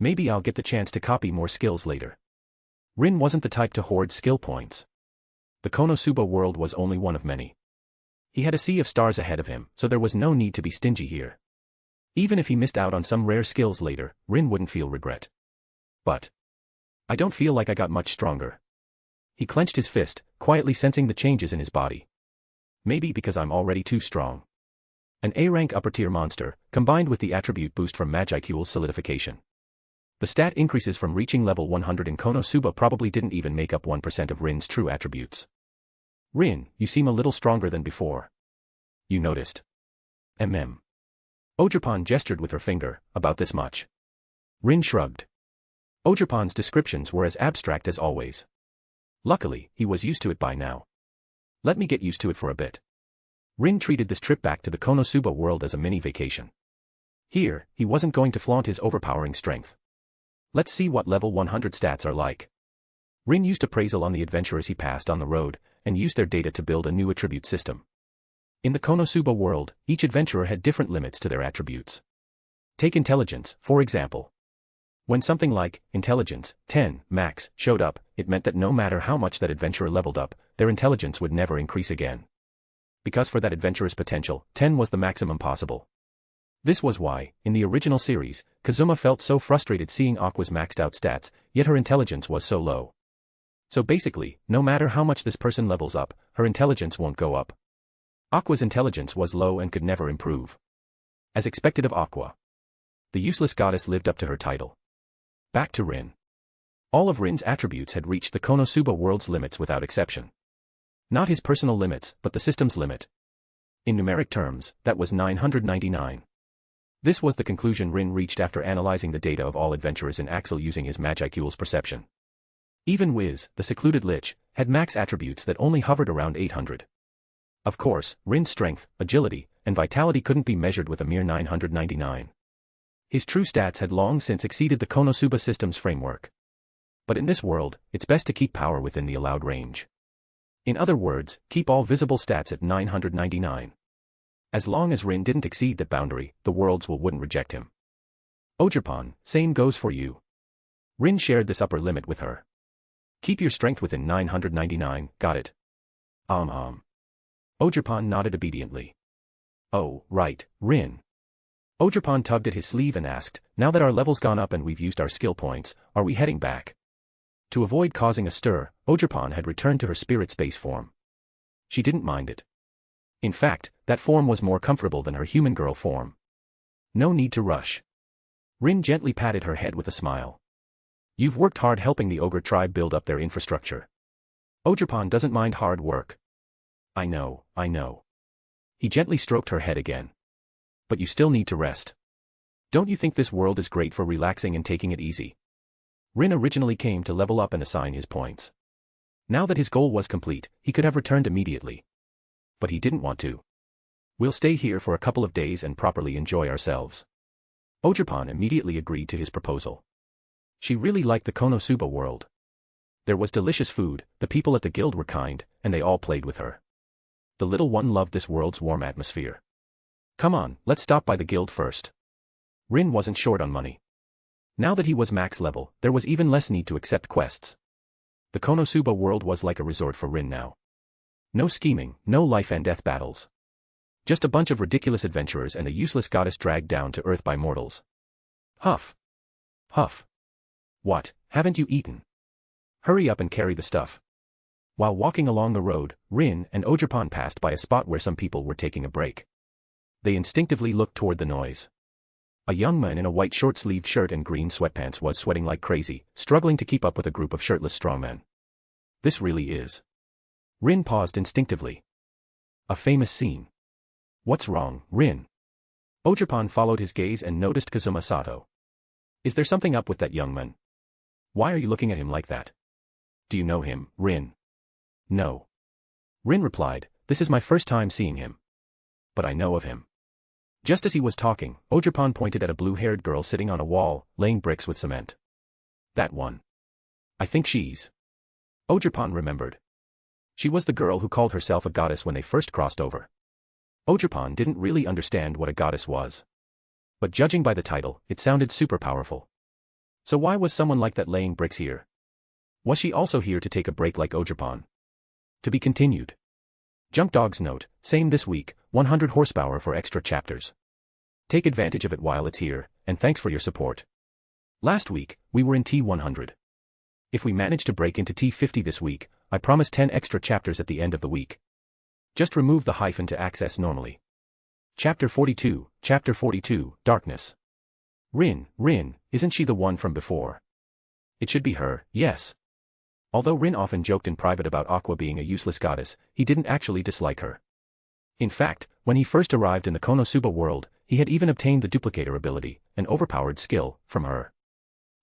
Maybe I'll get the chance to copy more skills later. Rin wasn't the type to hoard skill points. The Konosuba world was only one of many. He had a sea of stars ahead of him, so there was no need to be stingy here. Even if he missed out on some rare skills later, Rin wouldn't feel regret. But I don't feel like I got much stronger. He clenched his fist, quietly sensing the changes in his body. Maybe because I'm already too strong. An A-rank upper-tier monster, combined with the attribute boost from Magicule's solidification. The stat increases from reaching level 100 in Konosuba probably didn't even make up 1% of Rin's true attributes. Rin, you seem a little stronger than before. You noticed. Ogerpon gestured with her finger, about this much. Rin shrugged. Ogerpon's descriptions were as abstract as always. Luckily, he was used to it by now. Let me get used to it for a bit. Rin treated this trip back to the Konosuba world as a mini-vacation. Here, he wasn't going to flaunt his overpowering strength. Let's see what level 100 stats are like. Rin used appraisal on the adventurers he passed on the road, and used their data to build a new attribute system. In the Konosuba world, each adventurer had different limits to their attributes. Take intelligence, for example. When something like intelligence 10 max showed up, it meant that no matter how much that adventurer leveled up, their intelligence would never increase again. Because for that adventurer's potential, 10 was the maximum possible. This was why, in the original series, Kazuma felt so frustrated seeing Aqua's maxed out stats, yet her intelligence was so low. So basically, no matter how much this person levels up, her intelligence won't go up. Aqua's intelligence was low and could never improve. As expected of Aqua, the useless goddess lived up to her title. Back to Rin. All of Rin's attributes had reached the Konosuba world's limits without exception. Not his personal limits, but the system's limit. In numeric terms, that was 999. This was the conclusion Rin reached after analyzing the data of all adventurers in Axel using his Magicule's perception. Even Wiz, the secluded lich, had max attributes that only hovered around 800. Of course, Rin's strength, agility, and vitality couldn't be measured with a mere 999. His true stats had long since exceeded the Konosuba system's framework. But in this world, it's best to keep power within the allowed range. In other words, keep all visible stats at 999. As long as Rin didn't exceed that boundary, the worlds wouldn't reject him. Ogerpon, same goes for you. Rin shared this upper limit with her. Keep your strength within 999, got it? Ogerpon nodded obediently. Oh, right, Rin. Ogerpon tugged at his sleeve and asked, now that our level's gone up and we've used our skill points, are we heading back? To avoid causing a stir, Ogerpon had returned to her spirit space form. She didn't mind it. In fact, that form was more comfortable than her human girl form. No need to rush. Rin gently patted her head with a smile. You've worked hard helping the ogre tribe build up their infrastructure. Ogerpon doesn't mind hard work. I know. He gently stroked her head again. But you still need to rest. Don't you think this world is great for relaxing and taking it easy? Rin originally came to level up and assign his points. Now that his goal was complete, he could have returned immediately. But he didn't want to. We'll stay here for a couple of days and properly enjoy ourselves. Ogerpon immediately agreed to his proposal. She really liked the Konosuba world. There was delicious food, the people at the guild were kind, and they all played with her. The little one loved this world's warm atmosphere. Come on, let's stop by the guild first. Rin wasn't short on money. Now that he was max level, there was even less need to accept quests. The Konosuba world was like a resort for Rin now. No scheming, no life and death battles. Just a bunch of ridiculous adventurers and a useless goddess dragged down to earth by mortals. Huff. Huff. What, haven't you eaten? Hurry up and carry the stuff. While walking along the road, Rin and Ogerpon passed by a spot where some people were taking a break. They instinctively looked toward the noise. A young man in a white short-sleeved shirt and green sweatpants was sweating like crazy, struggling to keep up with a group of shirtless strongmen. This really is. Rin paused instinctively. A famous scene. What's wrong, Rin? Ogerpon followed his gaze and noticed Kazuma Sato. Is there something up with that young man? Why are you looking at him like that? Do you know him, Rin? No. Rin replied, this is my first time seeing him. But I know of him. Just as he was talking, Ogerpon pointed at a blue-haired girl sitting on a wall, laying bricks with cement. That one. I think she's... Ogerpon remembered. She was the girl who called herself a goddess when they first crossed over. Ogerpon didn't really understand what a goddess was. But judging by the title, it sounded super powerful. So why was someone like that laying bricks here? Was she also here to take a break like Ogerpon? To be continued. Junk Dog's note, same this week, 100 horsepower for extra chapters. Take advantage of it while it's here, and thanks for your support. Last week, we were in T100. If we manage to break into T50 this week, I promise 10 extra chapters at the end of the week. Just remove the hyphen to access normally. Chapter 42, Darkness. Rin, isn't she the one from before? It should be her, yes. Although Rin often joked in private about Aqua being a useless goddess, he didn't actually dislike her. In fact, when he first arrived in the Konosuba world, he had even obtained the duplicator ability, an overpowered skill, from her.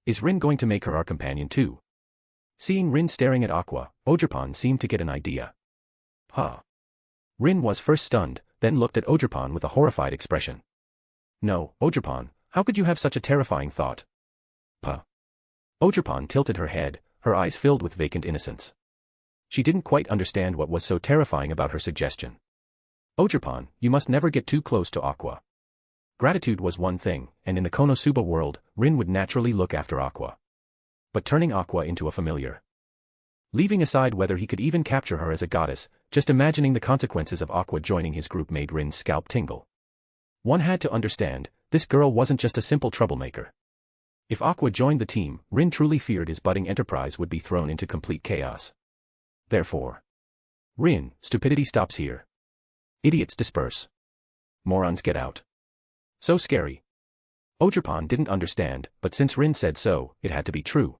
Is Rin going to make her our companion too? Seeing Rin staring at Aqua, Ogerpon seemed to get an idea. Huh. Rin was first stunned, then looked at Ogerpon with a horrified expression. No, Ogerpon, how could you have such a terrifying thought? Puh. Ogerpon tilted her head, her eyes filled with vacant innocence. She didn't quite understand what was so terrifying about her suggestion. Ogerpon, you must never get too close to Aqua. Gratitude was one thing, and in the Konosuba world, Rin would naturally look after Aqua. But turning Aqua into a familiar. Leaving aside whether he could even capture her as a goddess, just imagining the consequences of Aqua joining his group made Rin's scalp tingle. One had to understand, this girl wasn't just a simple troublemaker. If Aqua joined the team, Rin truly feared his budding enterprise would be thrown into complete chaos. Therefore, Rin, stupidity stops here. Idiots disperse. Morons get out. So scary. Ogerpon didn't understand, but since Rin said so, it had to be true.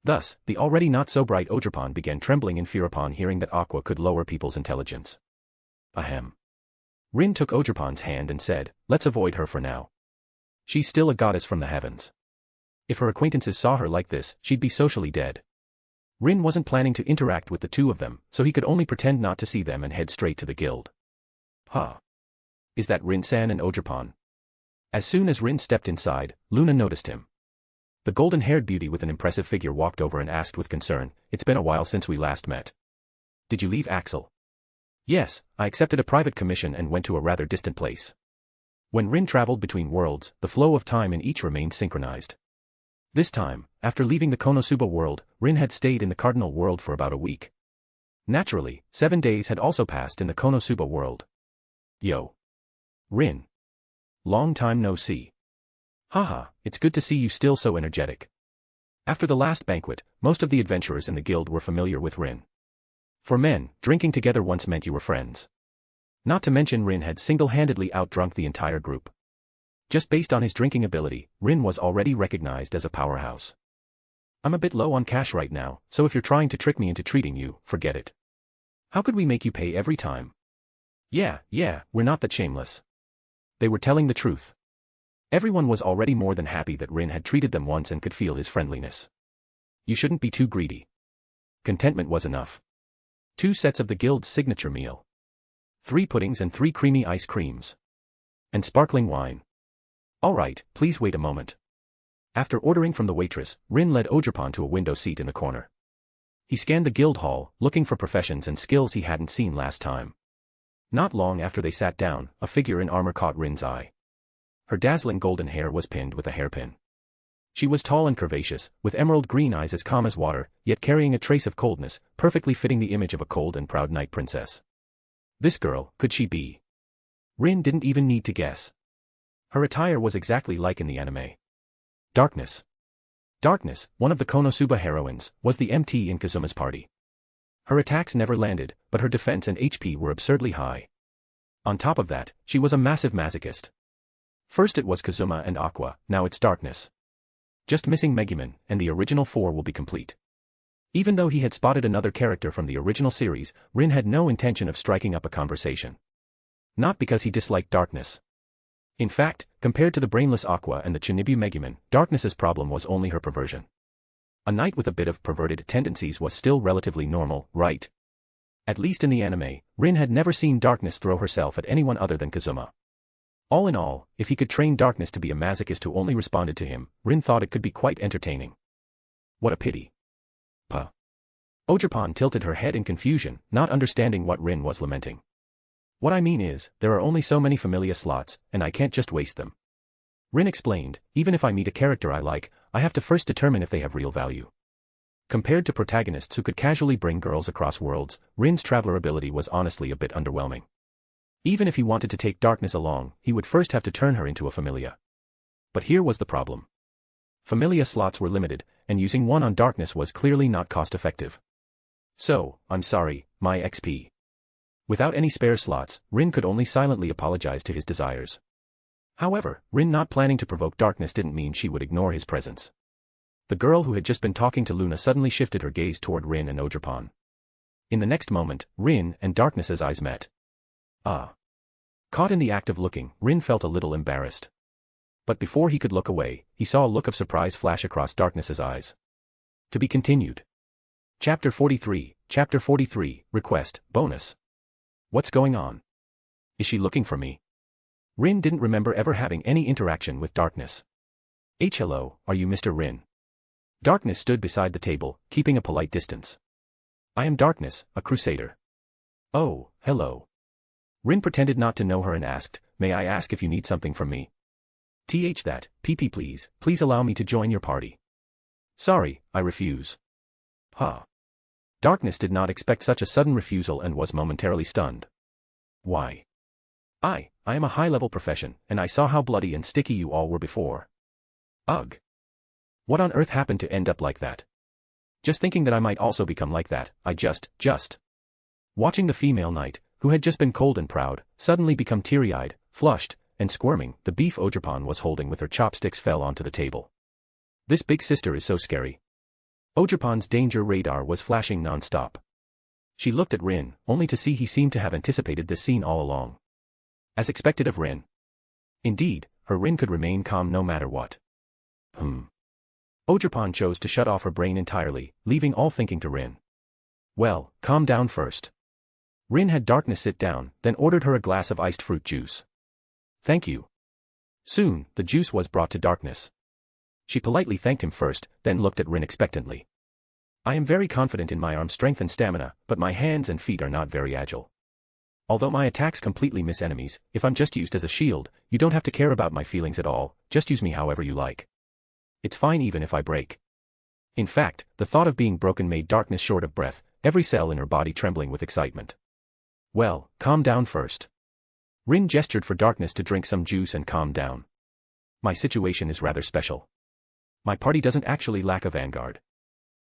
Thus, the already not-so-bright Ogerpon began trembling in fear upon hearing that Aqua could lower people's intelligence. Ahem. Rin took Ogerpon's hand and said, let's avoid her for now. She's still a goddess from the heavens. If her acquaintances saw her like this, she'd be socially dead. Rin wasn't planning to interact with the two of them, so he could only pretend not to see them and head straight to the guild. Huh. Is that Rin-san and Ogerpon? As soon as Rin stepped inside, Luna noticed him. The golden-haired beauty with an impressive figure walked over and asked with concern, it's been a while since we last met. Did you leave Axel? Yes, I accepted a private commission and went to a rather distant place. When Rin traveled between worlds, the flow of time in each remained synchronized. This time, after leaving the Konosuba world, Rin had stayed in the Cardinal world for about a week. Naturally, 7 days had also passed in the Konosuba world. Yo. Rin. Long time no see. Haha, it's good to see you still so energetic. After the last banquet, most of the adventurers in the guild were familiar with Rin. For men, drinking together once meant you were friends. Not to mention Rin had single-handedly outdrunk the entire group. Just based on his drinking ability, Rin was already recognized as a powerhouse. I'm a bit low on cash right now, so if you're trying to trick me into treating you, forget it. How could we make you pay every time? Yeah, we're not that shameless. They were telling the truth. Everyone was already more than happy that Rin had treated them once and could feel his friendliness. You shouldn't be too greedy. Contentment was enough. 2 sets of the guild's signature meal. 3 puddings and 3 creamy ice creams. And sparkling wine. Alright, please wait a moment. After ordering from the waitress, Rin led Ogerpon to a window seat in the corner. He scanned the guild hall, looking for professions and skills he hadn't seen last time. Not long after they sat down, a figure in armor caught Rin's eye. Her dazzling golden hair was pinned with a hairpin. She was tall and curvaceous, with emerald green eyes as calm as water, yet carrying a trace of coldness, perfectly fitting the image of a cold and proud night princess. This girl, could she be? Rin didn't even need to guess. Her attire was exactly like in the anime. Darkness. Darkness, one of the Konosuba heroines, was the MT in Kazuma's party. Her attacks never landed, but her defense and HP were absurdly high. On top of that, she was a massive masochist. First it was Kazuma and Aqua, now it's Darkness. Just missing Megumin, and the original 4 will be complete. Even though he had spotted another character from the original series, Rin had no intention of striking up a conversation. Not because he disliked Darkness. In fact, compared to the brainless Aqua and the Chinibu Megumin, Darkness's problem was only her perversion. A knight with a bit of perverted tendencies was still relatively normal, right? At least in the anime, Rin had never seen Darkness throw herself at anyone other than Kazuma. All in all, if he could train Darkness to be a masochist who only responded to him, Rin thought it could be quite entertaining. What a pity. Puh. Ogerpon tilted her head in confusion, not understanding what Rin was lamenting. What I mean is, there are only so many familia slots, and I can't just waste them. Rin explained, even if I meet a character I like, I have to first determine if they have real value. Compared to protagonists who could casually bring girls across worlds, Rin's traveler ability was honestly a bit underwhelming. Even if he wanted to take Darkness along, he would first have to turn her into a familia. But here was the problem. Familia slots were limited, and using one on Darkness was clearly not cost-effective. So, I'm sorry, my XP. Without any spare slots, Rin could only silently apologize to his desires. However, Rin not planning to provoke Darkness didn't mean she would ignore his presence. The girl who had just been talking to Luna suddenly shifted her gaze toward Rin and Ogerpon. In the next moment, Rin and Darkness's eyes met. Ah. Caught in the act of looking, Rin felt a little embarrassed. But before he could look away, he saw a look of surprise flash across Darkness's eyes. To be continued. Chapter 43, Request, Bonus. What's going on? Is she looking for me? Rin didn't remember ever having any interaction with Darkness. Hello, are you Mr. Rin? Darkness stood beside the table, keeping a polite distance. I am Darkness, a crusader. Oh, hello. Rin pretended not to know her and asked, may I ask if you need something from me? That, PP please allow me to join your party. Sorry, I refuse. Huh. Darkness did not expect such a sudden refusal and was momentarily stunned. Why? I am a high-level profession, and I saw how bloody and sticky you all were before. Ugh. What on earth happened to end up like that? Just thinking that I might also become like that, I just. Watching the female knight, who had just been cold and proud, suddenly become teary-eyed, flushed, and squirming, the beef Ogerpon was holding with her chopsticks fell onto the table. This big sister is so scary. Ogerpon's danger radar was flashing non-stop. She looked at Rin, only to see he seemed to have anticipated this scene all along. As expected of Rin. Indeed, her Rin could remain calm no matter what. Ogerpon chose to shut off her brain entirely, leaving all thinking to Rin. Well, calm down first. Rin had Darkness sit down, then ordered her a glass of iced fruit juice. Thank you. Soon, the juice was brought to Darkness. She politely thanked him first, then looked at Rin expectantly. I am very confident in my arm strength and stamina, but my hands and feet are not very agile. Although my attacks completely miss enemies, if I'm just used as a shield, you don't have to care about my feelings at all, just use me however you like. It's fine even if I break. In fact, the thought of being broken made Darkness short of breath, every cell in her body trembling with excitement. Well, calm down first. Rin gestured for Darkness to drink some juice and calm down. My situation is rather special. My party doesn't actually lack a vanguard.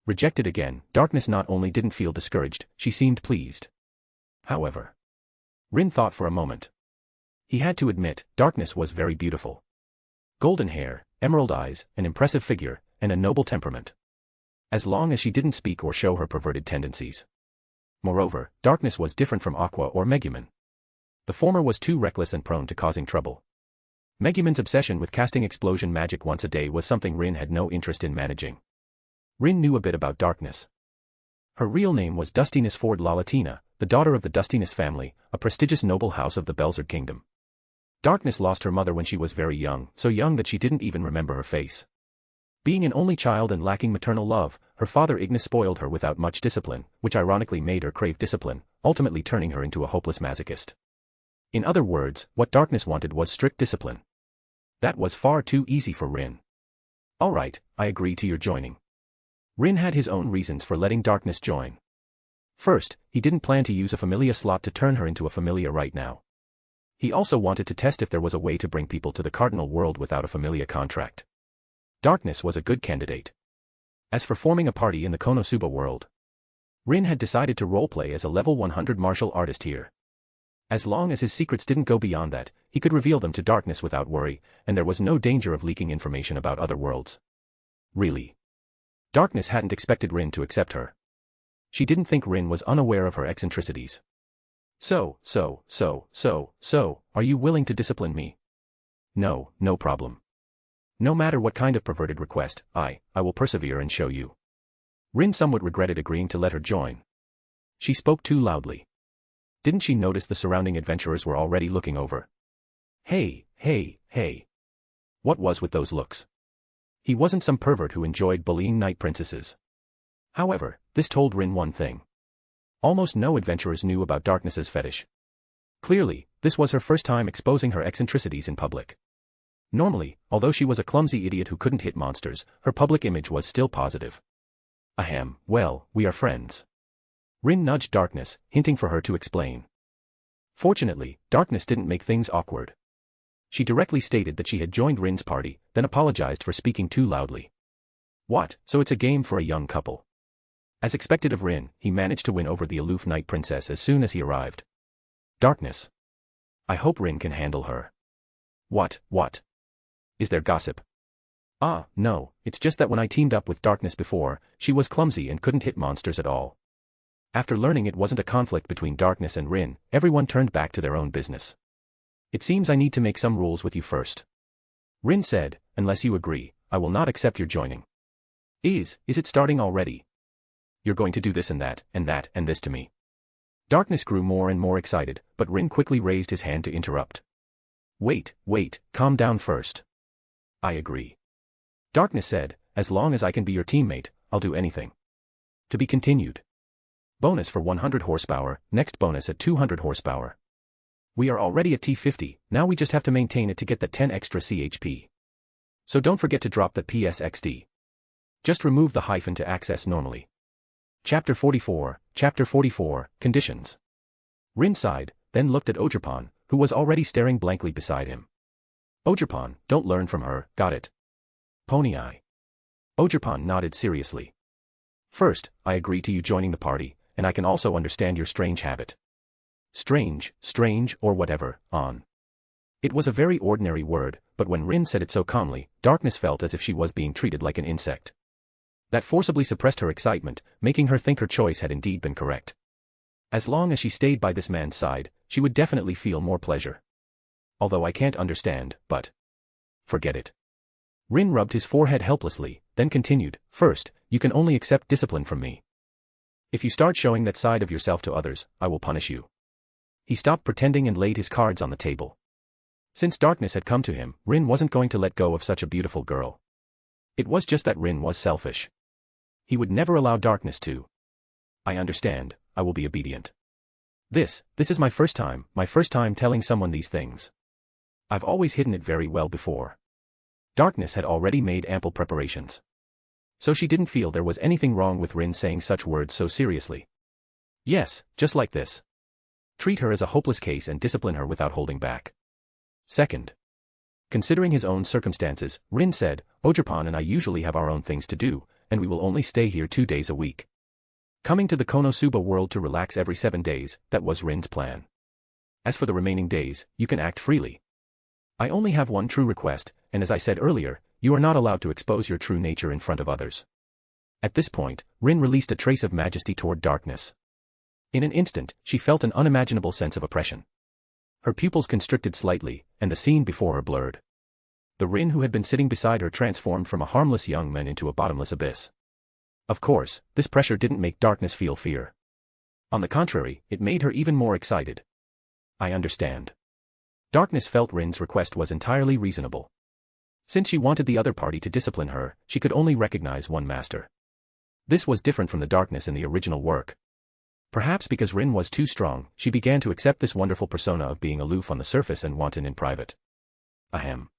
Rejected again, Darkness not only didn't feel discouraged, she seemed pleased. However, Rin thought for a moment. He had to admit, Darkness was very beautiful. Golden hair, emerald eyes, an impressive figure, and a noble temperament. As long as she didn't speak or show her perverted tendencies. Moreover, Darkness was different from Aqua or Megumin. The former was too reckless and prone to causing trouble. Megumin's obsession with casting explosion magic once a day was something Rin had no interest in managing. Rin knew a bit about Darkness. Her real name was Dustiness Ford Lalatina, the daughter of the Dustiness family, a prestigious noble house of the Belzard Kingdom. Darkness lost her mother when she was very young, so young that she didn't even remember her face. Being an only child and lacking maternal love, her father Ignis spoiled her without much discipline, which ironically made her crave discipline, ultimately turning her into a hopeless masochist. In other words, what Darkness wanted was strict discipline. That was far too easy for Rin. Alright, I agree to your joining. Rin had his own reasons for letting Darkness join. First, he didn't plan to use a familia slot to turn her into a familia right now. He also wanted to test if there was a way to bring people to the Cardinal world without a familia contract. Darkness was a good candidate. As for forming a party in the Konosuba world, Rin had decided to roleplay as a level 100 martial artist here. As long as his secrets didn't go beyond that, he could reveal them to Darkness without worry, and there was no danger of leaking information about other worlds. Really. Darkness hadn't expected Rin to accept her. She didn't think Rin was unaware of her eccentricities. So, are you willing to discipline me? No, no problem. No matter what kind of perverted request, I will persevere and show you. Rin somewhat regretted agreeing to let her join. She spoke too loudly. Didn't she notice the surrounding adventurers were already looking over? Hey. What was with those looks? He wasn't some pervert who enjoyed bullying knight princesses. However, this told Rin one thing. Almost no adventurers knew about Darkness's fetish. Clearly, this was her first time exposing her eccentricities in public. Normally, although she was a clumsy idiot who couldn't hit monsters, her public image was still positive. Ahem, well, we are friends. Rin nudged Darkness, hinting for her to explain. Fortunately, Darkness didn't make things awkward. She directly stated that she had joined Rin's party, then apologized for speaking too loudly. What, so it's a game for a young couple? As expected of Rin, he managed to win over the aloof knight princess as soon as he arrived. Darkness. I hope Rin can handle her. What? Is there gossip? Ah, no, it's just that when I teamed up with Darkness before, she was clumsy and couldn't hit monsters at all. After learning it wasn't a conflict between Darkness and Rin, everyone turned back to their own business. It seems I need to make some rules with you first. Rin said, unless you agree, I will not accept your joining. Is it starting already? You're going to do this and that, and this to me. Darkness grew more and more excited, but Rin quickly raised his hand to interrupt. Wait, calm down first. I agree. Darkness said, as long as I can be your teammate, I'll do anything. To be continued. Bonus for 100 horsepower, next bonus at 200 horsepower. We are already at T50, now we just have to maintain it to get that 10 extra CHP. So don't forget to drop that PSXD. Just remove the hyphen to access normally. Chapter 44, Conditions. Rin sighed, then looked at Ogerpon, who was already staring blankly beside him. Ogerpon, don't learn from her, got it? Pony Eye. Ogerpon nodded seriously. First, I agree to you joining the party, and I can also understand your strange habit. Strange, or whatever, on. It was a very ordinary word, but when Rin said it so calmly, Darkness felt as if she was being treated like an insect. That forcibly suppressed her excitement, making her think her choice had indeed been correct. As long as she stayed by this man's side, she would definitely feel more pleasure. Although I can't understand, but... forget it. Rin rubbed his forehead helplessly, then continued, first, you can only accept discipline from me. If you start showing that side of yourself to others, I will punish you. He stopped pretending and laid his cards on the table. Since Darkness had come to him, Rin wasn't going to let go of such a beautiful girl. It was just that Rin was selfish. He would never allow Darkness to. I understand, I will be obedient. This is my first time telling someone these things. I've always hidden it very well before. Darkness had already made ample preparations. So she didn't feel there was anything wrong with Rin saying such words so seriously. Yes, just like this. Treat her as a hopeless case and discipline her without holding back. Second. Considering his own circumstances, Rin said, Ogerpon and I usually have our own things to do, and we will only stay here 2 days a week. Coming to the Konosuba world to relax every 7 days, that was Rin's plan. As for the remaining days, you can act freely. I only have one true request, and as I said earlier, you are not allowed to expose your true nature in front of others. At this point, Rin released a trace of majesty toward Darkness. In an instant, she felt an unimaginable sense of oppression. Her pupils constricted slightly, and the scene before her blurred. The Rin who had been sitting beside her transformed from a harmless young man into a bottomless abyss. Of course, this pressure didn't make Darkness feel fear. On the contrary, it made her even more excited. I understand. Darkness felt Rin's request was entirely reasonable. Since she wanted the other party to discipline her, she could only recognize one master. This was different from the Darkness in the original work. Perhaps because Rin was too strong, she began to accept this wonderful persona of being aloof on the surface and wanton in private. Ahem.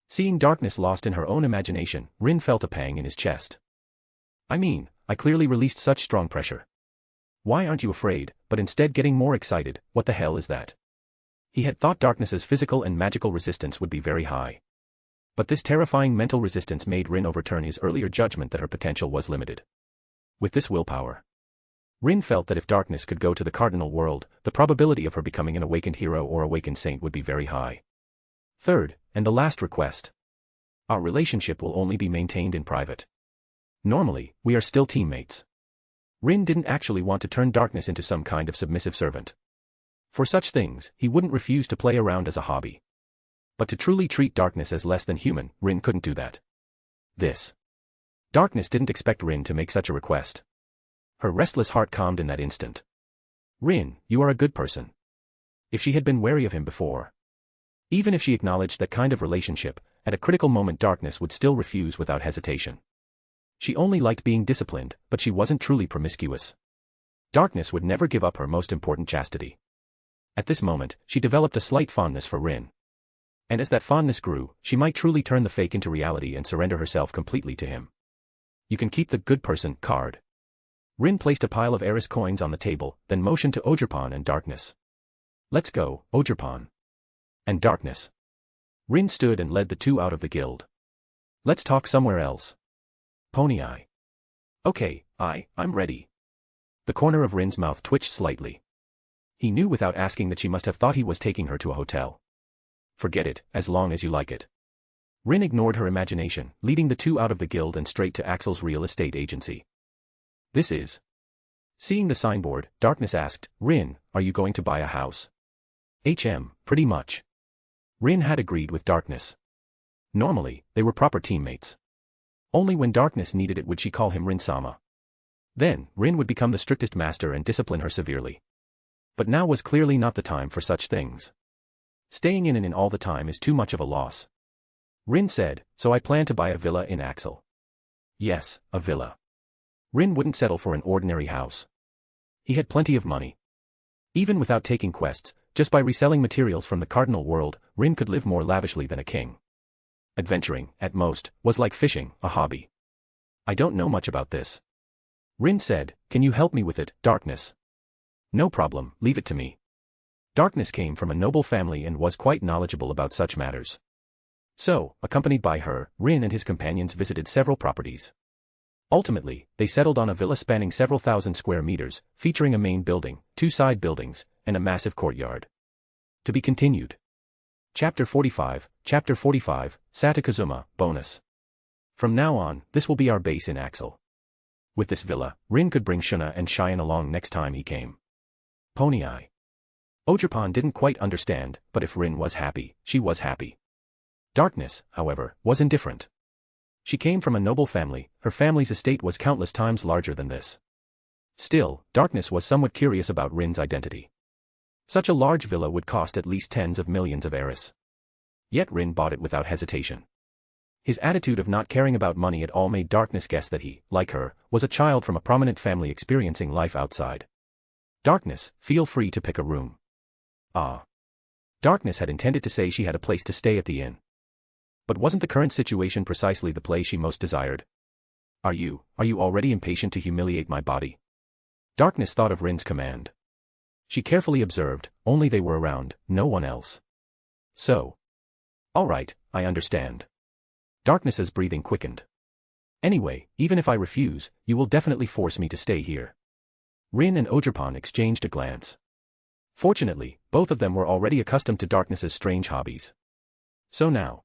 Seeing darkness lost in her own imagination, Rin felt a pang in his chest. I mean, I clearly released such strong pressure. Why aren't you afraid, but instead getting more excited? What the hell is that? He had thought darkness's physical and magical resistance would be very high. But this terrifying mental resistance made Rin overturn his earlier judgment that her potential was limited. With this willpower, Rin felt that if darkness could go to the cardinal world, the probability of her becoming an awakened hero or awakened saint would be very high. Third, and the last request. Our relationship will only be maintained in private. Normally, we are still teammates. Rin didn't actually want to turn darkness into some kind of submissive servant. For such things, he wouldn't refuse to play around as a hobby. But to truly treat darkness as less than human, Rin couldn't do that. Darkness didn't expect Rin to make such a request. Her restless heart calmed in that instant. Rin, you are a good person. If she had been wary of him before. Even if she acknowledged that kind of relationship, at a critical moment darkness would still refuse without hesitation. She only liked being disciplined, but she wasn't truly promiscuous. Darkness would never give up her most important chastity. At this moment, she developed a slight fondness for Rin. And as that fondness grew, she might truly turn the fake into reality and surrender herself completely to him. You can keep the good person card. Rin placed a pile of Eris coins on the table, then motioned to Ogerpon and Darkness. Let's go, Ogerpon. And Darkness. Rin stood and led the two out of the guild. Let's talk somewhere else. Pony Eye. Okay, I'm ready. The corner of Rin's mouth twitched slightly. He knew without asking that she must have thought he was taking her to a hotel. Forget it, as long as you like it. Rin ignored her imagination, leading the two out of the guild and straight to Axel's real estate agency. This is. Seeing the signboard, Darkness asked, Rin, are you going to buy a house? Pretty much. Rin had agreed with Darkness. Normally, they were proper teammates. Only when Darkness needed it would she call him Rin-sama. Then, Rin would become the strictest master and discipline her severely. But now was clearly not the time for such things. Staying in all the time is too much of a loss. Rin said, so I plan to buy a villa in Axel. Yes, a villa. Rin wouldn't settle for an ordinary house. He had plenty of money. Even without taking quests, just by reselling materials from the cardinal world, Rin could live more lavishly than a king. Adventuring, at most, was like fishing, a hobby. I don't know much about this. Rin said, can you help me with it, Darkness? No problem, leave it to me. Darkness came from a noble family and was quite knowledgeable about such matters. So, accompanied by her, Rin and his companions visited several properties. Ultimately, they settled on a villa spanning several thousand square meters, featuring a main building, two side buildings, and a massive courtyard. To be continued. Chapter 45, Satakazuma, bonus. From now on, this will be our base in Axel. With this villa, Rin could bring Shuna and Cheyenne along next time he came. Pony Eye. Ogerpon didn't quite understand, but if Rin was happy, she was happy. Darkness, however, was indifferent. She came from a noble family, her family's estate was countless times larger than this. Still, Darkness was somewhat curious about Rin's identity. Such a large villa would cost at least tens of millions of Eris. Yet Rin bought it without hesitation. His attitude of not caring about money at all made Darkness guess that he, like her, was a child from a prominent family experiencing life outside. Darkness, feel free to pick a room. Ah. Darkness had intended to say she had a place to stay at the inn. But wasn't the current situation precisely the place she most desired? Are you already impatient to humiliate my body? Darkness thought of Rin's command. She carefully observed, only they were around, no one else. So. All right, I understand. Darkness's breathing quickened. Anyway, even if I refuse, you will definitely force me to stay here. Rin and Ogerpon exchanged a glance. Fortunately, both of them were already accustomed to Darkness's strange hobbies. So now.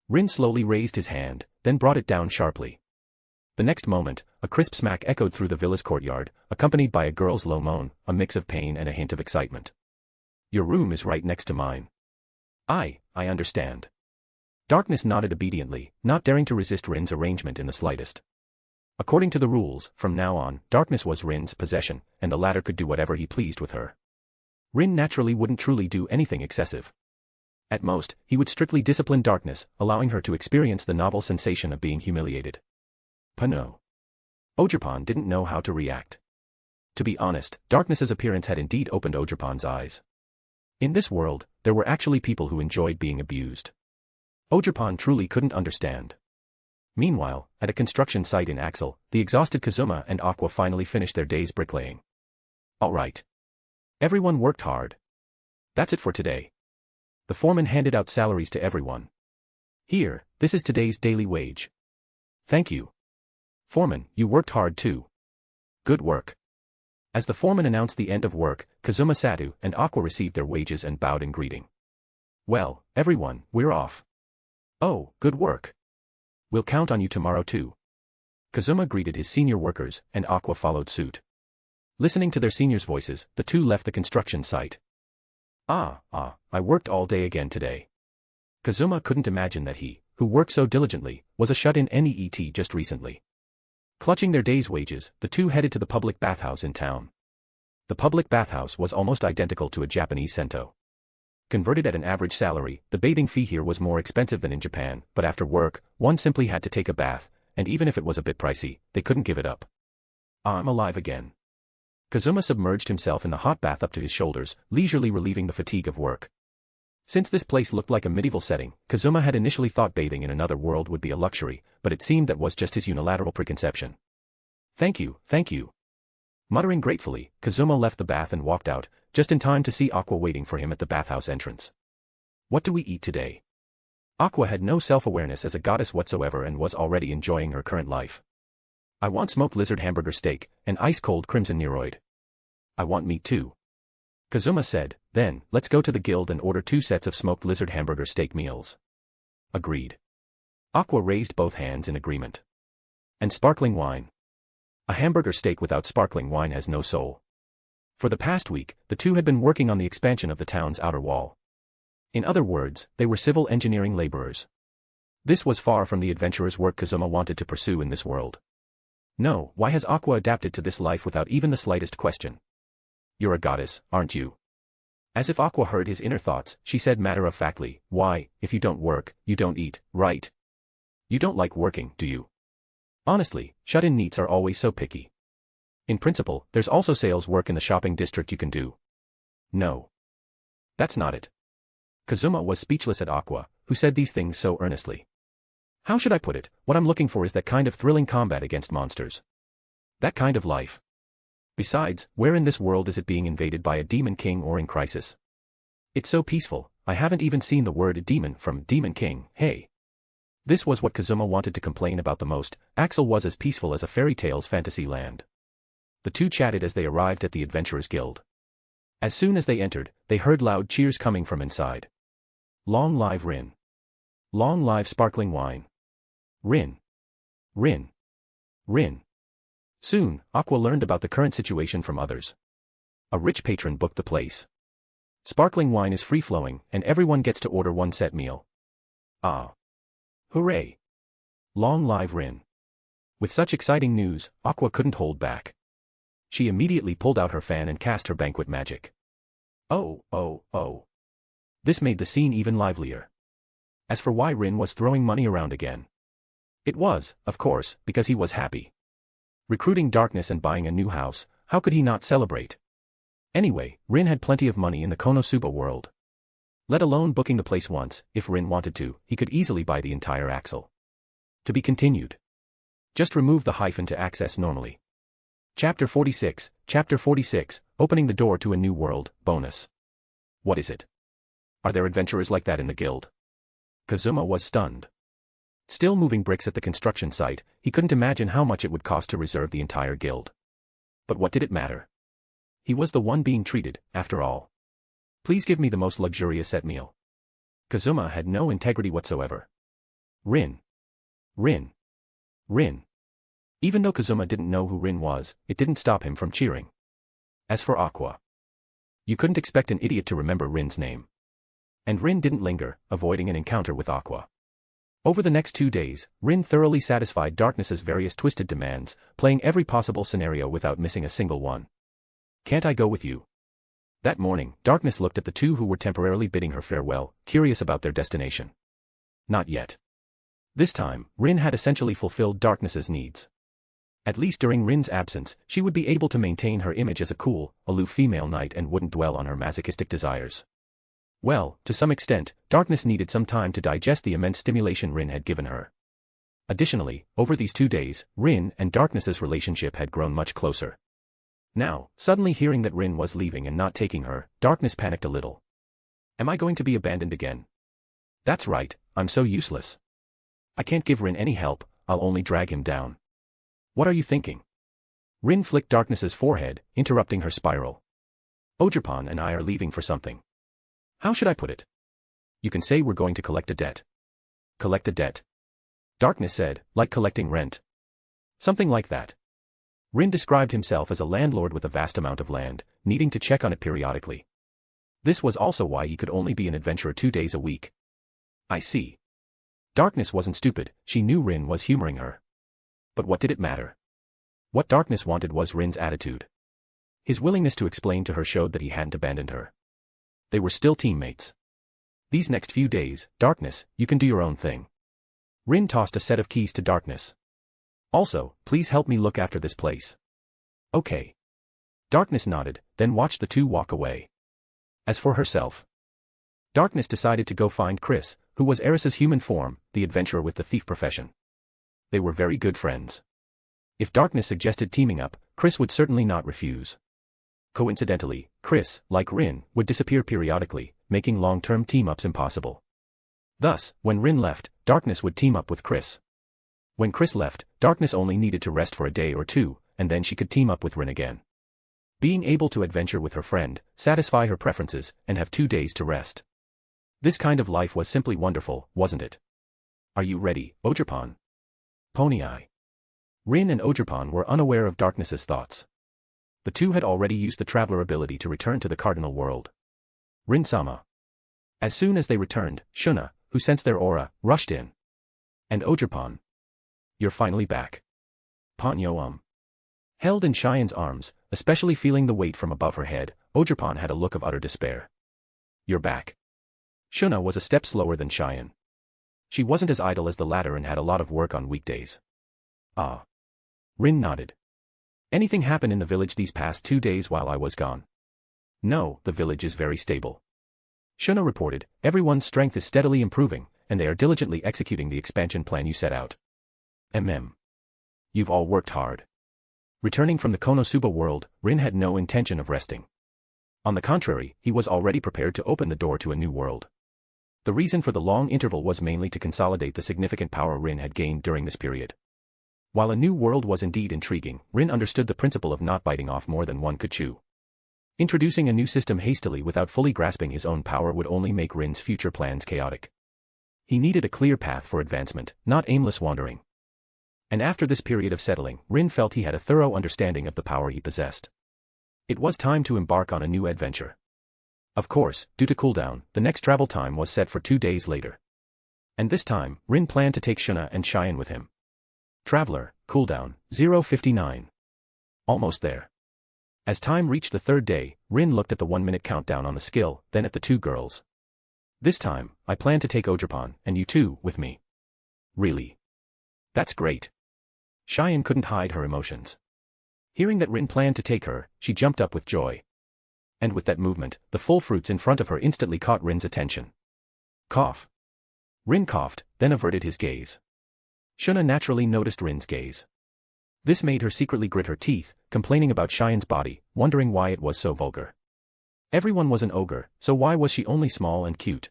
Rin slowly raised his hand, then brought it down sharply. The next moment, a crisp smack echoed through the villa's courtyard, accompanied by a girl's low moan, a mix of pain and a hint of excitement. Your room is right next to mine. I understand. Darkness nodded obediently, not daring to resist Rin's arrangement in the slightest. According to the rules, from now on, Darkness was Rin's possession, and the latter could do whatever he pleased with her. Rin naturally wouldn't truly do anything excessive. At most, he would strictly discipline Darkness, allowing her to experience the novel sensation of being humiliated. Pano. Ogerpon didn't know how to react. To be honest, Darkness's appearance had indeed opened Ogerpon's eyes. In this world, there were actually people who enjoyed being abused. Ojapan truly couldn't understand. Meanwhile, at a construction site in Axel, the exhausted Kazuma and Aqua finally finished their day's bricklaying. Alright. Everyone worked hard. That's it for today. The foreman handed out salaries to everyone. Here, this is today's daily wage. Thank you. Foreman, you worked hard too. Good work. As the foreman announced the end of work, Kazuma Satu and Aqua received their wages and bowed in greeting. Well, everyone, we're off. Oh, good work. We'll count on you tomorrow too. Kazuma greeted his senior workers, and Aqua followed suit. Listening to their seniors' voices, the two left the construction site. I worked all day again today. Kazuma couldn't imagine that he, who worked so diligently, was a shut-in NEET just recently. Clutching their day's wages, the two headed to the public bathhouse in town. The public bathhouse was almost identical to a Japanese sento. Converted at an average salary, the bathing fee here was more expensive than in Japan, but after work, one simply had to take a bath, and even if it was a bit pricey, they couldn't give it up. I'm alive again. Kazuma submerged himself in the hot bath up to his shoulders, leisurely relieving the fatigue of work. Since this place looked like a medieval setting, Kazuma had initially thought bathing in another world would be a luxury, but it seemed that was just his unilateral preconception. Thank you, thank you. Muttering gratefully, Kazuma left the bath and walked out, just in time to see Aqua waiting for him at the bathhouse entrance. What do we eat today? Aqua had no self-awareness as a goddess whatsoever and was already enjoying her current life. I want smoked lizard hamburger steak, and ice-cold crimson Neroid. I want meat too. Kazuma said, then, let's go to the guild and order 2 sets of smoked lizard hamburger steak meals. Agreed. Aqua raised both hands in agreement. And sparkling wine. A hamburger steak without sparkling wine has no soul. For the past week, the two had been working on the expansion of the town's outer wall. In other words, they were civil engineering laborers. This was far from the adventurer's work Kazuma wanted to pursue in this world. No, why has Aqua adapted to this life without even the slightest question? You're a goddess, aren't you? As if Aqua heard his inner thoughts, she said matter-of-factly, why, if you don't work, you don't eat, right? You don't like working, do you? Honestly, shut-in neets are always so picky. In principle, there's also sales work in the shopping district you can do. No. That's not it. Kazuma was speechless at Aqua, who said these things so earnestly. How should I put it? What I'm looking for is that kind of thrilling combat against monsters. That kind of life. Besides, where in this world is it being invaded by a demon king or in crisis? It's so peaceful, I haven't even seen the word demon from Demon King, hey. This was what Kazuma wanted to complain about the most. Axel was as peaceful as a fairy tale's fantasy land. The two chatted as they arrived at the Adventurers Guild. As soon as they entered, they heard loud cheers coming from inside. Long live Rin. Long live sparkling wine. Rin. Rin. Rin. Soon, Aqua learned about the current situation from others. A rich patron booked the place. Sparkling wine is free-flowing, and everyone gets to order 1 set meal. Ah. Hooray. Long live Rin. With such exciting news, Aqua couldn't hold back. She immediately pulled out her fan and cast her banquet magic. Oh. This made the scene even livelier. As for why Rin was throwing money around again. It was, of course, because he was happy. Recruiting darkness and buying a new house, how could he not celebrate? Anyway, Rin had plenty of money in the Konosuba world. Let alone booking the place once, if Rin wanted to, he could easily buy the entire Axel. To be continued. Just remove the hyphen to access normally. Chapter 46, Opening the Door to a New World, bonus. What is it? Are there adventurers like that in the guild? Kazuma was stunned. Still moving bricks at the construction site, he couldn't imagine how much it would cost to reserve the entire guild. But what did it matter? He was the one being treated, after all. Please give me the most luxurious set meal. Kazuma had no integrity whatsoever. Rin. Even though Kazuma didn't know who Rin was, it didn't stop him from cheering. As for Aqua. You couldn't expect an idiot to remember Rin's name. And Rin didn't linger, avoiding an encounter with Aqua. Over the next 2 days, Rin thoroughly satisfied Darkness's various twisted demands, playing every possible scenario without missing a single one. Can't I go with you? That morning, Darkness looked at the two who were temporarily bidding her farewell, curious about their destination. Not yet. This time, Rin had essentially fulfilled Darkness's needs. At least during Rin's absence, she would be able to maintain her image as a cool, aloof female knight and wouldn't dwell on her masochistic desires. Well, to some extent, Darkness needed some time to digest the immense stimulation Rin had given her. Additionally, over these 2 days, Rin and Darkness's relationship had grown much closer. Now, suddenly hearing that Rin was leaving and not taking her, Darkness panicked a little. Am I going to be abandoned again? That's right, I'm so useless. I can't give Rin any help, I'll only drag him down. What are you thinking? Rin flicked Darkness's forehead, interrupting her spiral. Ogerpon and I are leaving for something. How should I put it? You can say we're going to collect a debt. Collect a debt? Darkness said, like collecting rent. Something like that. Rin described himself as a landlord with a vast amount of land, needing to check on it periodically. This was also why he could only be an adventurer 2 days a week. I see. Darkness wasn't stupid, she knew Rin was humoring her. But what did it matter? What Darkness wanted was Rin's attitude. His willingness to explain to her showed that he hadn't abandoned her. They were still teammates. These next few days, Darkness, you can do your own thing. Rin tossed a set of keys to Darkness. Also, please help me look after this place. Okay. Darkness nodded, then watched the two walk away. As for herself, Darkness decided to go find Chris, who was Eris's human form, the adventurer with the thief profession. They were very good friends. If Darkness suggested teaming up, Chris would certainly not refuse. Coincidentally, Chris, like Rin, would disappear periodically, making long-term team-ups impossible. Thus, when Rin left, Darkness would team up with Chris. When Chris left, Darkness only needed to rest for a day or two, and then she could team up with Rin again. Being able to adventure with her friend, satisfy her preferences, and have 2 days to rest. This kind of life was simply wonderful, wasn't it? Are you ready, Ogerpon? Pony Eye. Rin and Ogerpon were unaware of Darkness's thoughts. The two had already used the traveler ability to return to the cardinal world. Rin-sama. As soon as they returned, Shuna, who sensed their aura, rushed in. And Ogerpon. You're finally back. Ponyo. Held in Cheyenne's arms, especially feeling the weight from above her head, Ogerpon had a look of utter despair. You're back. Shuna was a step slower than Cheyenne. She wasn't as idle as the latter and had a lot of work on weekdays. Ah. Rin nodded. Anything happen in the village these past 2 days while I was gone? No, the village is very stable. Shuna reported, everyone's strength is steadily improving, and they are diligently executing the expansion plan you set out. You've all worked hard. Returning from the Konosuba world, Rin had no intention of resting. On the contrary, he was already prepared to open the door to a new world. The reason for the long interval was mainly to consolidate the significant power Rin had gained during this period. While a new world was indeed intriguing, Rin understood the principle of not biting off more than one could chew. Introducing a new system hastily without fully grasping his own power would only make Rin's future plans chaotic. He needed a clear path for advancement, not aimless wandering. And after this period of settling, Rin felt he had a thorough understanding of the power he possessed. It was time to embark on a new adventure. Of course, due to cooldown, the next travel time was set for 2 days later. And this time, Rin planned to take Shuna and Cheyenne with him. Traveler, cooldown, 0:59. Almost there. As time reached the 3rd day, Rin looked at the 1-minute countdown on the skill, then at the 2 girls. This time, I plan to take Ogerpon, and you too, with me. Really? That's great. Cheyenne couldn't hide her emotions. Hearing that Rin planned to take her, she jumped up with joy. And with that movement, the full fruits in front of her instantly caught Rin's attention. Cough. Rin coughed, then averted his gaze. Shuna naturally noticed Rin's gaze. This made her secretly grit her teeth, complaining about Cheyenne's body, wondering why it was so vulgar. Everyone was an ogre, so why was she only small and cute?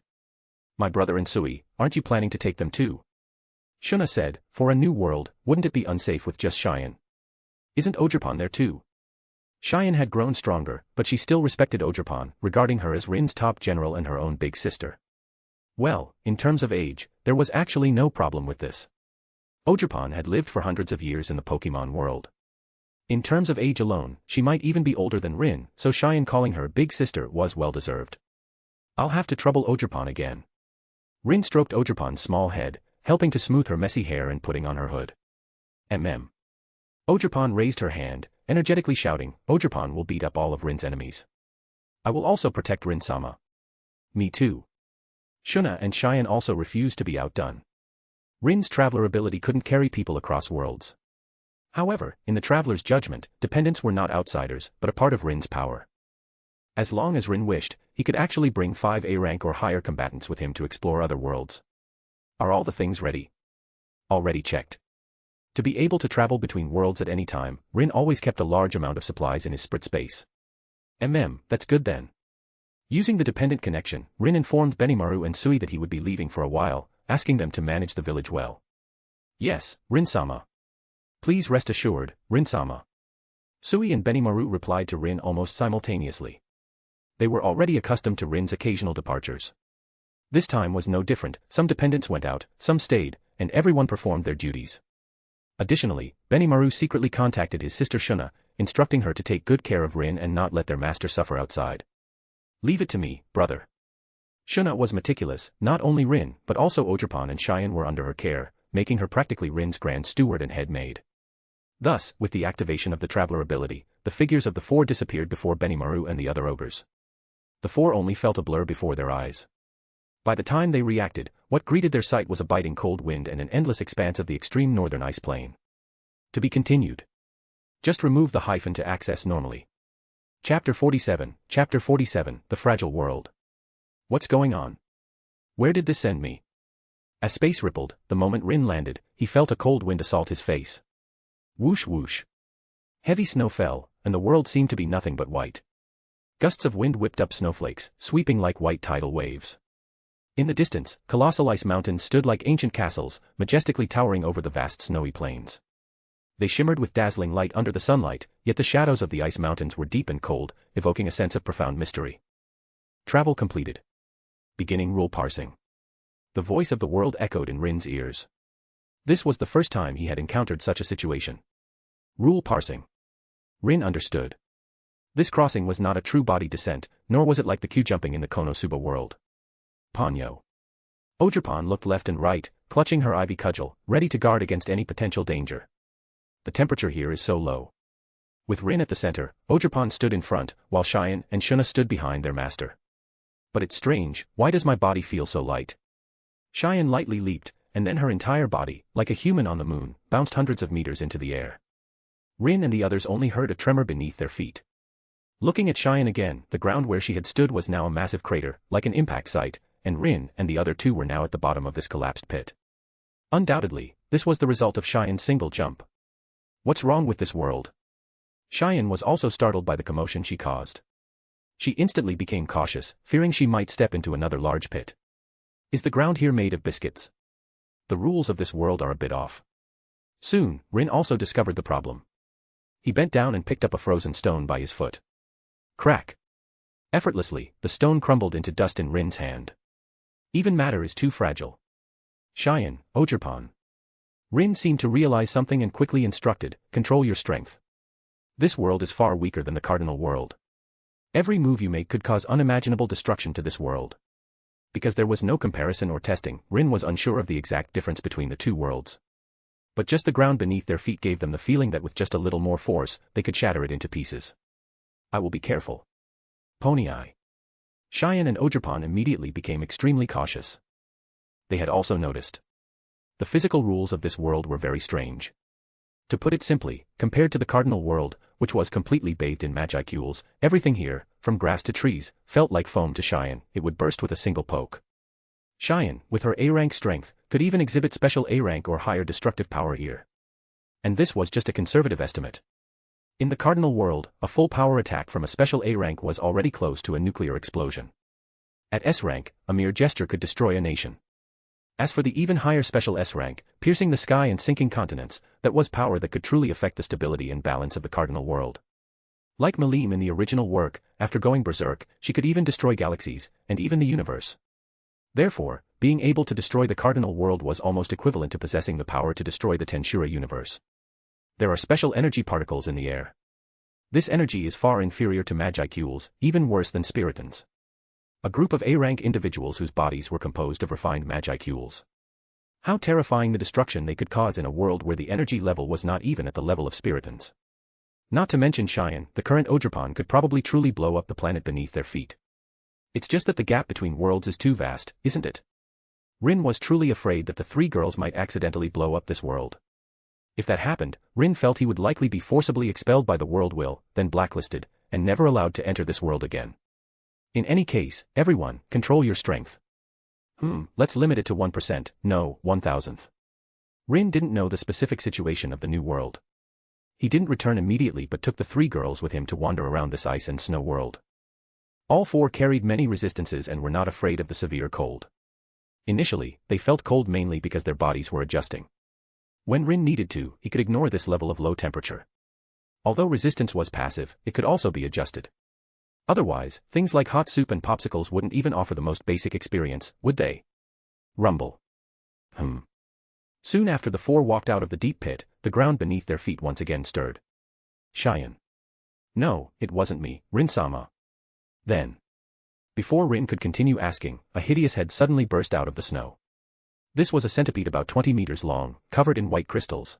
My brother and Sui, aren't you planning to take them too? Shuna said, for a new world, wouldn't it be unsafe with just Cheyenne? Isn't Ogerpon there too? Cheyenne had grown stronger, but she still respected Ogerpon, regarding her as Rin's top general and her own big sister. Well, in terms of age, there was actually no problem with this. Ogerpon had lived for hundreds of years in the Pokémon world. In terms of age alone, she might even be older than Rin, so Cheyenne calling her big sister was well-deserved. I'll have to trouble Ogerpon again. Rin stroked Ogerpon's small head, helping to smooth her messy hair and putting on her hood. Ogerpon raised her hand, energetically shouting, Ogerpon will beat up all of Rin's enemies. I will also protect Rin-sama. Me too. Shuna and Cheyenne also refused to be outdone. Rin's traveler ability couldn't carry people across worlds. However, in the traveler's judgment, dependents were not outsiders, but a part of Rin's power. As long as Rin wished, he could actually bring 5A rank or higher combatants with him to explore other worlds. Are all the things ready? Already checked. To be able to travel between worlds at any time, Rin always kept a large amount of supplies in his sprit space. That's good then. Using the dependent connection, Rin informed Benimaru and Sui that he would be leaving for a while, asking them to manage the village well. Yes, Rin-sama. Please rest assured, Rin-sama. Sui and Benimaru replied to Rin almost simultaneously. They were already accustomed to Rin's occasional departures. This time was no different, some dependents went out, some stayed, and everyone performed their duties. Additionally, Benimaru secretly contacted his sister Shuna, instructing her to take good care of Rin and not let their master suffer outside. Leave it to me, brother. Shuna was meticulous, not only Rin, but also Ojapan and Cheyenne were under her care, making her practically Rin's grand steward and head maid. Thus, with the activation of the traveler ability, the figures of the four disappeared before Benimaru and the other ogres. The four only felt a blur before their eyes. By the time they reacted, what greeted their sight was a biting cold wind and an endless expanse of the extreme northern ice plain. To be continued. Just remove the hyphen to access normally. Chapter 47, The Fragile World. What's going on? Where did this send me? As space rippled, the moment Rin landed, he felt a cold wind assault his face. Whoosh whoosh. Heavy snow fell, and the world seemed to be nothing but white. Gusts of wind whipped up snowflakes, sweeping like white tidal waves. In the distance, colossal ice mountains stood like ancient castles, majestically towering over the vast snowy plains. They shimmered with dazzling light under the sunlight, yet the shadows of the ice mountains were deep and cold, evoking a sense of profound mystery. Travel completed. Beginning rule parsing. The voice of the world echoed in Rin's ears. This was the first time he had encountered such a situation. Rule parsing. Rin understood. This crossing was not a true body descent, nor was it like the Q-jumping in the Konosuba world. Ponyo. Ojapan looked left and right, clutching her ivy cudgel, ready to guard against any potential danger. The temperature here is so low. With Rin at the center, Ojapan stood in front, while Cheyenne and Shuna stood behind their master. But it's strange, why does my body feel so light? Cheyenne lightly leaped, and then her entire body, like a human on the moon, bounced hundreds of meters into the air. Rin and the others only heard a tremor beneath their feet. Looking at Cheyenne again, the ground where she had stood was now a massive crater, like an impact site, and Rin and the other two were now at the bottom of this collapsed pit. Undoubtedly, this was the result of Cheyenne's single jump. What's wrong with this world? Cheyenne was also startled by the commotion she caused. She instantly became cautious, fearing she might step into another large pit. Is the ground here made of biscuits? The rules of this world are a bit off. Soon, Rin also discovered the problem. He bent down and picked up a frozen stone by his foot. Crack! Effortlessly, the stone crumbled into dust in Rin's hand. Even matter is too fragile. Cheyenne, Ojapan. Rin seemed to realize something and quickly instructed, control your strength. This world is far weaker than the cardinal world. Every move you make could cause unimaginable destruction to this world. Because there was no comparison or testing, Rin was unsure of the exact difference between the two worlds. But just the ground beneath their feet gave them the feeling that with just a little more force, they could shatter it into pieces. I will be careful. Pony Eye. Cheyenne and Ojapan immediately became extremely cautious. They had also noticed. The physical rules of this world were very strange. To put it simply, compared to the cardinal world, which was completely bathed in magicules, everything here, from grass to trees, felt like foam to Cheyenne. It would burst with a single poke. Cheyenne, with her A-rank strength, could even exhibit special A-rank or higher destructive power here. And this was just a conservative estimate. In the cardinal world, a full power attack from a special A-rank was already close to a nuclear explosion. At S-rank, a mere gesture could destroy a nation. As for the even higher special S-rank, piercing the sky and sinking continents, that was power that could truly affect the stability and balance of the cardinal world. Like Malim in the original work, after going berserk, she could even destroy galaxies, and even the universe. Therefore, being able to destroy the cardinal world was almost equivalent to possessing the power to destroy the Tensura universe. There are special energy particles in the air. This energy is far inferior to magicules, even worse than spiritons. A group of A-rank individuals whose bodies were composed of refined magicules. How terrifying the destruction they could cause in a world where the energy level was not even at the level of spiritons. Not to mention Cheyenne, the current Ojapan could probably truly blow up the planet beneath their feet. It's just that the gap between worlds is too vast, isn't it? Rin was truly afraid that the three girls might accidentally blow up this world. If that happened, Rin felt he would likely be forcibly expelled by the world will, then blacklisted, and never allowed to enter this world again. In any case, everyone, control your strength. Let's limit it to 1%, no, 1,000th. Rin didn't know the specific situation of the new world. He didn't return immediately but took the 3 girls with him to wander around this ice and snow world. All 4 carried many resistances and were not afraid of the severe cold. Initially, they felt cold mainly because their bodies were adjusting. When Rin needed to, he could ignore this level of low temperature. Although resistance was passive, it could also be adjusted. Otherwise, things like hot soup and popsicles wouldn't even offer the most basic experience, would they? Rumble. Soon after the 4 walked out of the deep pit, the ground beneath their feet once again stirred. Cheyenne. No, it wasn't me, Rin-sama. Then. Before Rin could continue asking, a hideous head suddenly burst out of the snow. This was a centipede about 20 meters long, covered in white crystals.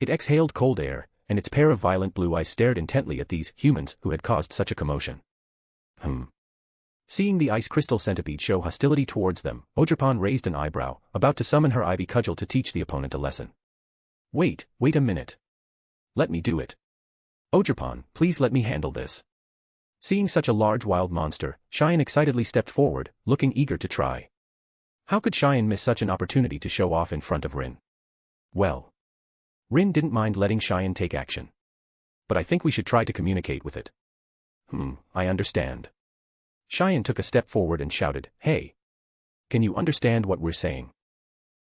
It exhaled cold air, and its pair of violent blue eyes stared intently at these humans who had caused such a commotion. Seeing the ice crystal centipede show hostility towards them, Ogerpon raised an eyebrow, about to summon her ivy cudgel to teach the opponent a lesson. Wait a minute. Let me do it. Ogerpon, please let me handle this. Seeing such a large wild monster, Cheyenne excitedly stepped forward, looking eager to try. How could Cheyenne miss such an opportunity to show off in front of Rin? Well. Rin didn't mind letting Cheyenne take action. But I think we should try to communicate with it. I understand. Cheyenne took a step forward and shouted, hey. Can you understand what we're saying?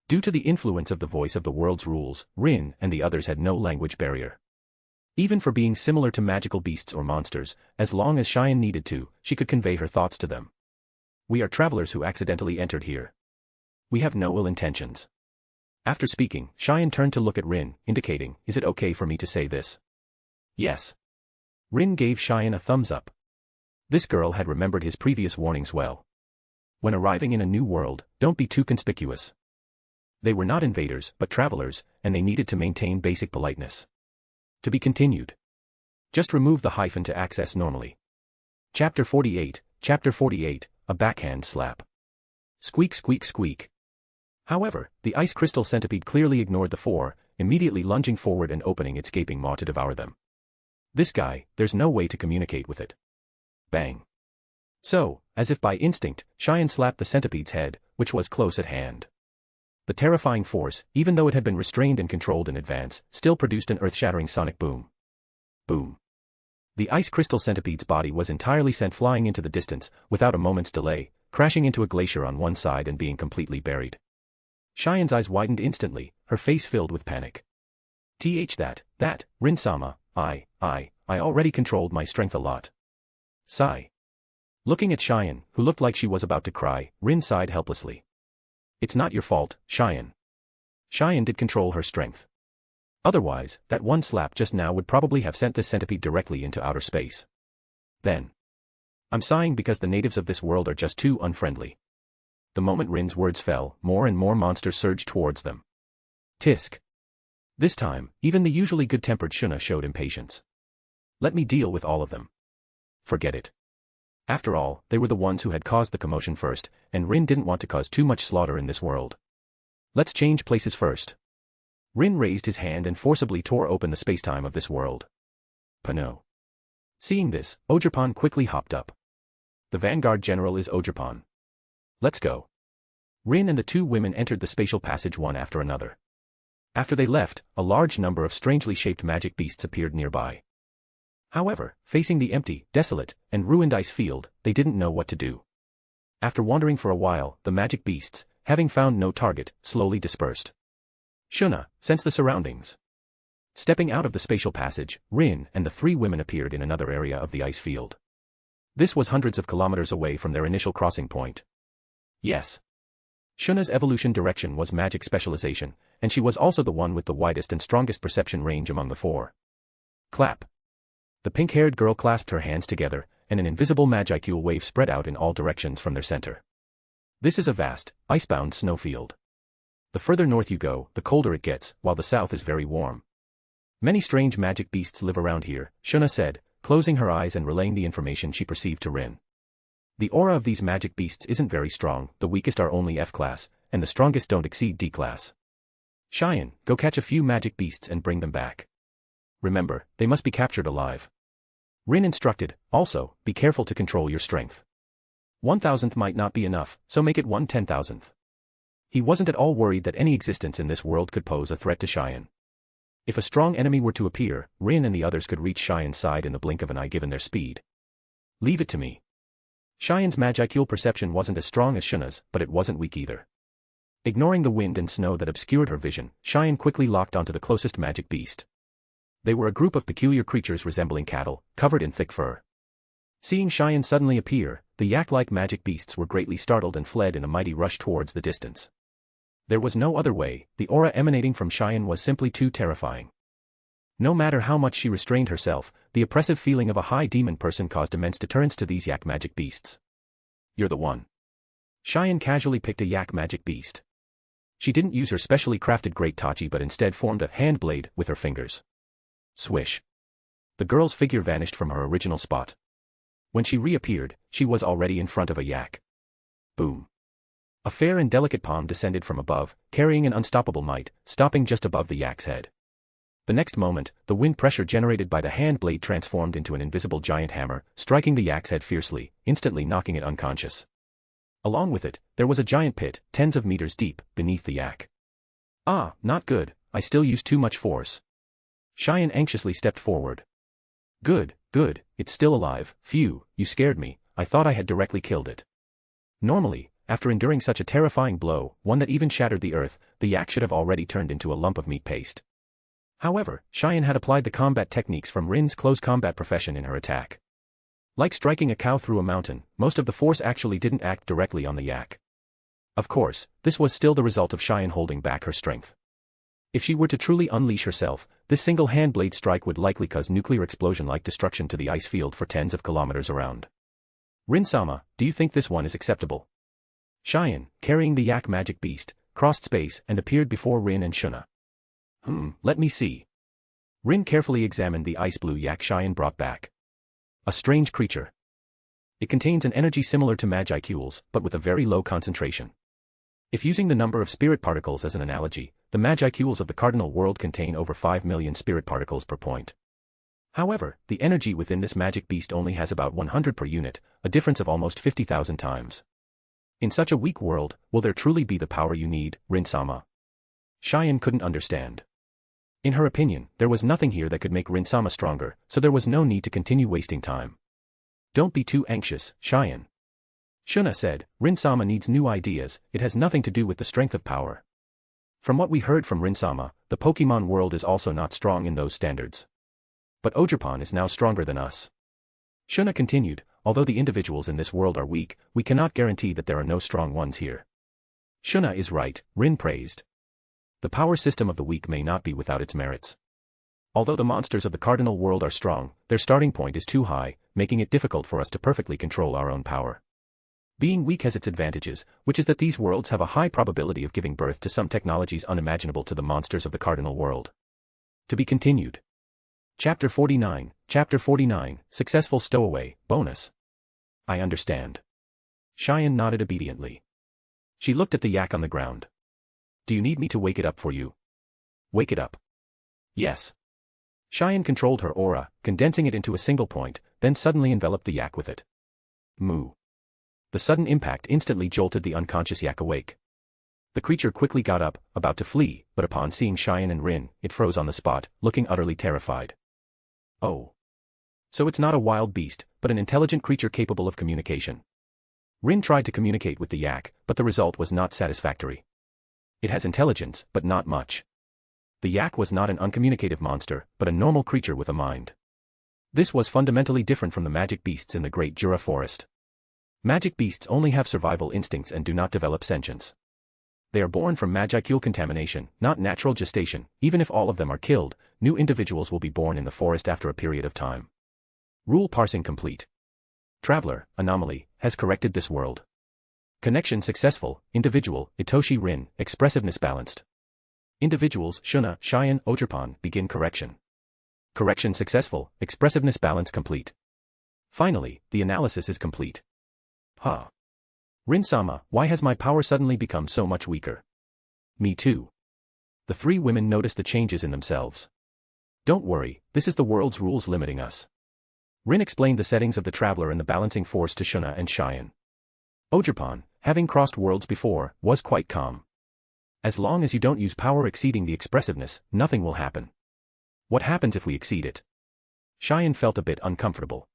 Due to the influence of the voice of the world's rules, Rin and the others had no language barrier. Even for being similar to magical beasts or monsters, as long as Cheyenne needed to, she could convey her thoughts to them. We are travelers who accidentally entered here. We have no ill intentions. After speaking, Cheyenne turned to look at Rin, indicating, is it okay for me to say this? Yes. Rin gave Cheyenne a thumbs up. This girl had remembered his previous warnings well. When arriving in a new world, don't be too conspicuous. They were not invaders, but travelers, and they needed to maintain basic politeness. To be continued. Just remove the hyphen to access normally. Chapter 48, a backhand slap. Squeak squeak squeak. However, the ice crystal centipede clearly ignored the 4, immediately lunging forward and opening its gaping maw to devour them. This guy, there's no way to communicate with it. Bang. So, as if by instinct, Cheyenne slapped the centipede's head, which was close at hand. The terrifying force, even though it had been restrained and controlled in advance, still produced an earth-shattering sonic boom. Boom. The ice crystal centipede's body was entirely sent flying into the distance, without a moment's delay, crashing into a glacier on one side and being completely buried. Cheyenne's eyes widened instantly, her face filled with panic. That, Rin-sama, I already controlled my strength a lot. Sigh. Looking at Cheyenne, who looked like she was about to cry, Rin sighed helplessly. It's not your fault, Cheyenne. Cheyenne did control her strength. Otherwise, that one slap just now would probably have sent this centipede directly into outer space. Then. I'm sighing because the natives of this world are just too unfriendly. The moment Rin's words fell, more and more monsters surged towards them. Tisk. This time, even the usually good-tempered Shuna showed impatience. Let me deal with all of them. Forget it. After all, they were the ones who had caused the commotion first, and Rin didn't want to cause too much slaughter in this world. Let's change places first. Rin raised his hand and forcibly tore open the spacetime of this world. Pano. Seeing this, Ogerpon quickly hopped up. The Vanguard General is Ogerpon. Let's go. Rin and the 2 women entered the spatial passage one after another. After they left, a large number of strangely shaped magic beasts appeared nearby. However, facing the empty, desolate, and ruined ice field, they didn't know what to do. After wandering for a while, the magic beasts, having found no target, slowly dispersed. Shuna, sense the surroundings. Stepping out of the spatial passage, Rin and the 3 women appeared in another area of the ice field. This was hundreds of kilometers away from their initial crossing point. Yes. Shuna's evolution direction was magic specialization, and she was also the one with the widest and strongest perception range among the 4. Clap. The pink-haired girl clasped her hands together, and an invisible magicule wave spread out in all directions from their center. This is a vast, icebound snowfield. The further north you go, the colder it gets, while the south is very warm. Many strange magic beasts live around here, Shuna said, closing her eyes and relaying the information she perceived to Rin. The aura of these magic beasts isn't very strong, the weakest are only F-class, and the strongest don't exceed D-class. Cheyenne, go catch a few magic beasts and bring them back. Remember, they must be captured alive. Rin instructed, also, be careful to control your strength. 1,000th might not be enough, so make it 1/10,000th. He wasn't at all worried that any existence in this world could pose a threat to Cheyenne. If a strong enemy were to appear, Rin and the others could reach Cheyenne's side in the blink of an eye given their speed. Leave it to me. Cheyenne's magicule perception wasn't as strong as Shuna's, but it wasn't weak either. Ignoring the wind and snow that obscured her vision, Cheyenne quickly locked onto the closest magic beast. They were a group of peculiar creatures resembling cattle, covered in thick fur. Seeing Cheyenne suddenly appear, the yak-like magic beasts were greatly startled and fled in a mighty rush towards the distance. There was no other way, the aura emanating from Cheyenne was simply too terrifying. No matter how much she restrained herself, the oppressive feeling of a high demon person caused immense deterrence to these yak magic beasts. You're the one. Cheyenne casually picked a yak magic beast. She didn't use her specially crafted great tachi but instead formed a hand blade with her fingers. Swish. The girl's figure vanished from her original spot. When she reappeared, she was already in front of a yak. Boom. A fair and delicate palm descended from above, carrying an unstoppable might, stopping just above the yak's head. The next moment, the wind pressure generated by the hand blade transformed into an invisible giant hammer, striking the yak's head fiercely, instantly knocking it unconscious. Along with it, there was a giant pit, tens of meters deep, beneath the yak. Ah, not good, I still use too much force. Cheyenne anxiously stepped forward. Good, it's still alive. Phew, you scared me, I thought I had directly killed it. Normally, after enduring such a terrifying blow, one that even shattered the earth, the yak should have already turned into a lump of meat paste. However, Cheyenne had applied the combat techniques from Rin's close combat profession in her attack. Like striking a cow through a mountain, most of the force actually didn't act directly on the yak. Of course, this was still the result of Cheyenne holding back her strength. If she were to truly unleash herself, this single hand blade strike would likely cause nuclear explosion-like destruction to the ice field for tens of kilometers around. Rin-sama, do you think this one is acceptable? Cheyenne, carrying the yak magic beast, crossed space and appeared before Rin and Shuna. Let me see. Rin carefully examined the ice-blue yak Cheyenne brought back. A strange creature. It contains an energy similar to magicules, but with a very low concentration. If using the number of spirit particles as an analogy, the magicules of the cardinal world contain over 5 million spirit particles per point. However, the energy within this magic beast only has about 100 per unit, a difference of almost 50,000 times. In such a weak world, will there truly be the power you need, Rin-sama? Cheyenne couldn't understand. In her opinion, there was nothing here that could make Rin-sama stronger, so there was no need to continue wasting time. Don't be too anxious, Cheyenne. Shuna said, Rin-sama needs new ideas, it has nothing to do with the strength of power. From what we heard from Rin-sama, the Pokémon world is also not strong in those standards. But Ogerpon is now stronger than us. Shuna continued, although the individuals in this world are weak, we cannot guarantee that there are no strong ones here. Shuna is right, Rin praised. The power system of the weak may not be without its merits. Although the monsters of the cardinal world are strong, their starting point is too high, making it difficult for us to perfectly control our own power. Being weak has its advantages, which is that these worlds have a high probability of giving birth to some technologies unimaginable to the monsters of the cardinal world. To be continued. Chapter 49, Successful Stowaway, Bonus. I understand. Cheyenne nodded obediently. She looked at the yak on the ground. Do you need me to wake it up for you? Wake it up. Yes. Cheyenne controlled her aura, condensing it into a single point, then suddenly enveloped the yak with it. Moo. The sudden impact instantly jolted the unconscious yak awake. The creature quickly got up, about to flee, but upon seeing Cheyenne and Rin, it froze on the spot, looking utterly terrified. Oh. So it's not a wild beast, but an intelligent creature capable of communication. Rin tried to communicate with the yak, but the result was not satisfactory. It has intelligence, but not much. The yak was not an uncommunicative monster, but a normal creature with a mind. This was fundamentally different from the magic beasts in the Great Jura Forest. Magic beasts only have survival instincts and do not develop sentience. They are born from magicule contamination, not natural gestation. Even if all of them are killed, new individuals will be born in the forest after a period of time. Rule parsing complete. Traveler, anomaly, has corrected this world. Connection successful, individual, Itoshi Rin, expressiveness balanced. Individuals, Shuna, Cheyenne, Ogerpon, begin correction. Correction successful, expressiveness balance complete. Finally, the analysis is complete. Rin-sama, why has my power suddenly become so much weaker? Me too. The three women noticed the changes in themselves. Don't worry, this is the world's rules limiting us. Rin explained the settings of the traveler and the balancing force to Shuna and Cheyenne. Ogerpon, having crossed worlds before, was quite calm. As long as you don't use power exceeding the expressiveness, nothing will happen. What happens if we exceed it? Cheyenne felt a bit uncomfortable.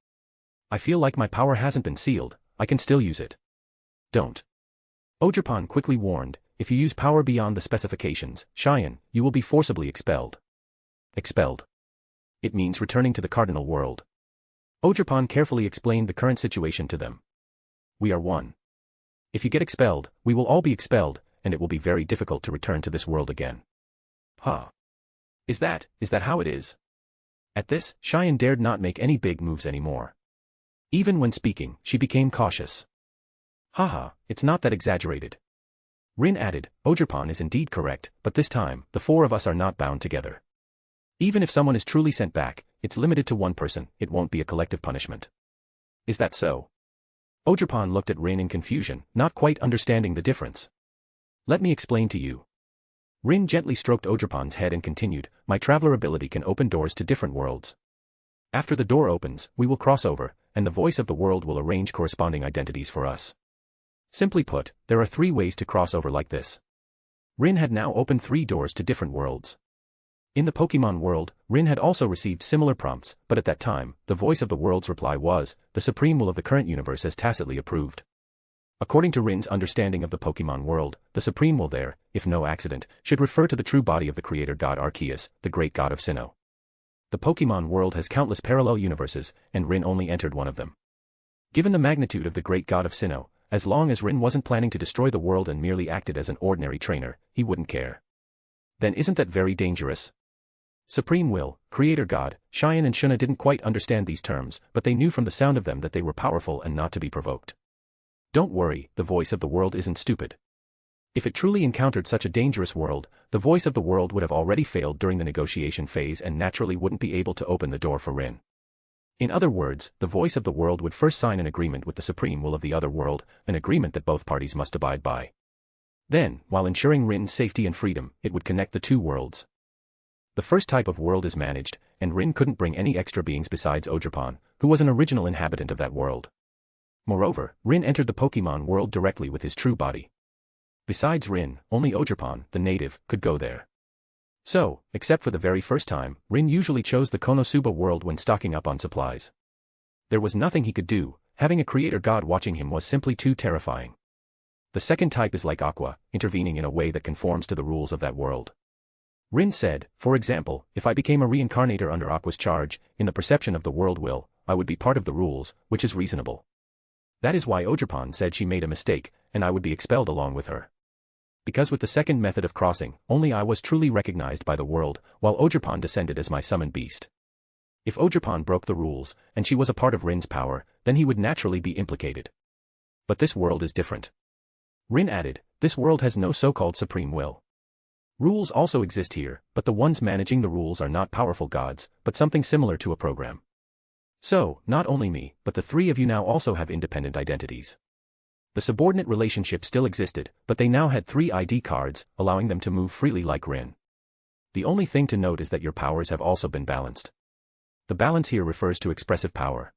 I feel like my power hasn't been sealed, I can still use it. Don't. Ogerpon quickly warned, if you use power beyond the specifications, Cheyenne, you will be forcibly expelled. Expelled. It means returning to the cardinal world. Ogerpon carefully explained the current situation to them. We are one. If you get expelled, we will all be expelled, and it will be very difficult to return to this world again. Huh. Is that how it is? At this, Cheyenne dared not make any big moves anymore. Even when speaking, she became cautious. Haha, it's not that exaggerated. Rin added, Ogerpon is indeed correct, but this time, the four of us are not bound together. Even if someone is truly sent back, it's limited to one person, it won't be a collective punishment. Is that so? Ogerpon looked at Rin in confusion, not quite understanding the difference. Let me explain to you. Rin gently stroked Ogerpon's head and continued, my traveler ability can open doors to different worlds. After the door opens, we will cross over, and the voice of the world will arrange corresponding identities for us. Simply put, there are 3 ways to cross over like this. Rin had now opened 3 doors to different worlds. In the Pokémon world, Rin had also received similar prompts, but at that time, the voice of the world's reply was, the supreme will of the current universe has tacitly approved. According to Rin's understanding of the Pokémon world, the supreme will there, if no accident, should refer to the true body of the creator god Arceus, the great god of Sinnoh. The Pokémon world has countless parallel universes, and Rin only entered one of them. Given the magnitude of the great god of Sinnoh, as long as Rin wasn't planning to destroy the world and merely acted as an ordinary trainer, he wouldn't care. Then isn't that very dangerous? Supreme Will, Creator God, Cheyenne and Shuna didn't quite understand these terms, but they knew from the sound of them that they were powerful and not to be provoked. Don't worry, the voice of the world isn't stupid. If it truly encountered such a dangerous world, the voice of the world would have already failed during the negotiation phase and naturally wouldn't be able to open the door for Rin. In other words, the voice of the world would first sign an agreement with the supreme will of the other world, an agreement that both parties must abide by. Then, while ensuring Rin's safety and freedom, it would connect the 2 worlds. The first type of world is managed, and Rin couldn't bring any extra beings besides Ogerpon, who was an original inhabitant of that world. Moreover, Rin entered the Pokémon world directly with his true body. Besides Rin, only Ogerpon, the native, could go there. So, except for the very first time, Rin usually chose the Konosuba world when stocking up on supplies. There was nothing he could do, having a creator god watching him was simply too terrifying. The second type is like Aqua, intervening in a way that conforms to the rules of that world. Rin said, for example, if I became a reincarnator under Aqua's charge, in the perception of the world will, I would be part of the rules, which is reasonable. That is why Ogerpon said she made a mistake, and I would be expelled along with her. Because with the second method of crossing, only I was truly recognized by the world, while Ogerpon descended as my summoned beast. If Ogerpon broke the rules, and she was a part of Rin's power, then he would naturally be implicated. But this world is different. Rin added, this world has no so-called supreme will. Rules also exist here, but the ones managing the rules are not powerful gods, but something similar to a program. So, not only me, but the 3 of you now also have independent identities. The subordinate relationship still existed, but they now had 3 ID cards, allowing them to move freely like Rin. The only thing to note is that your powers have also been balanced. The balance here refers to expressive power.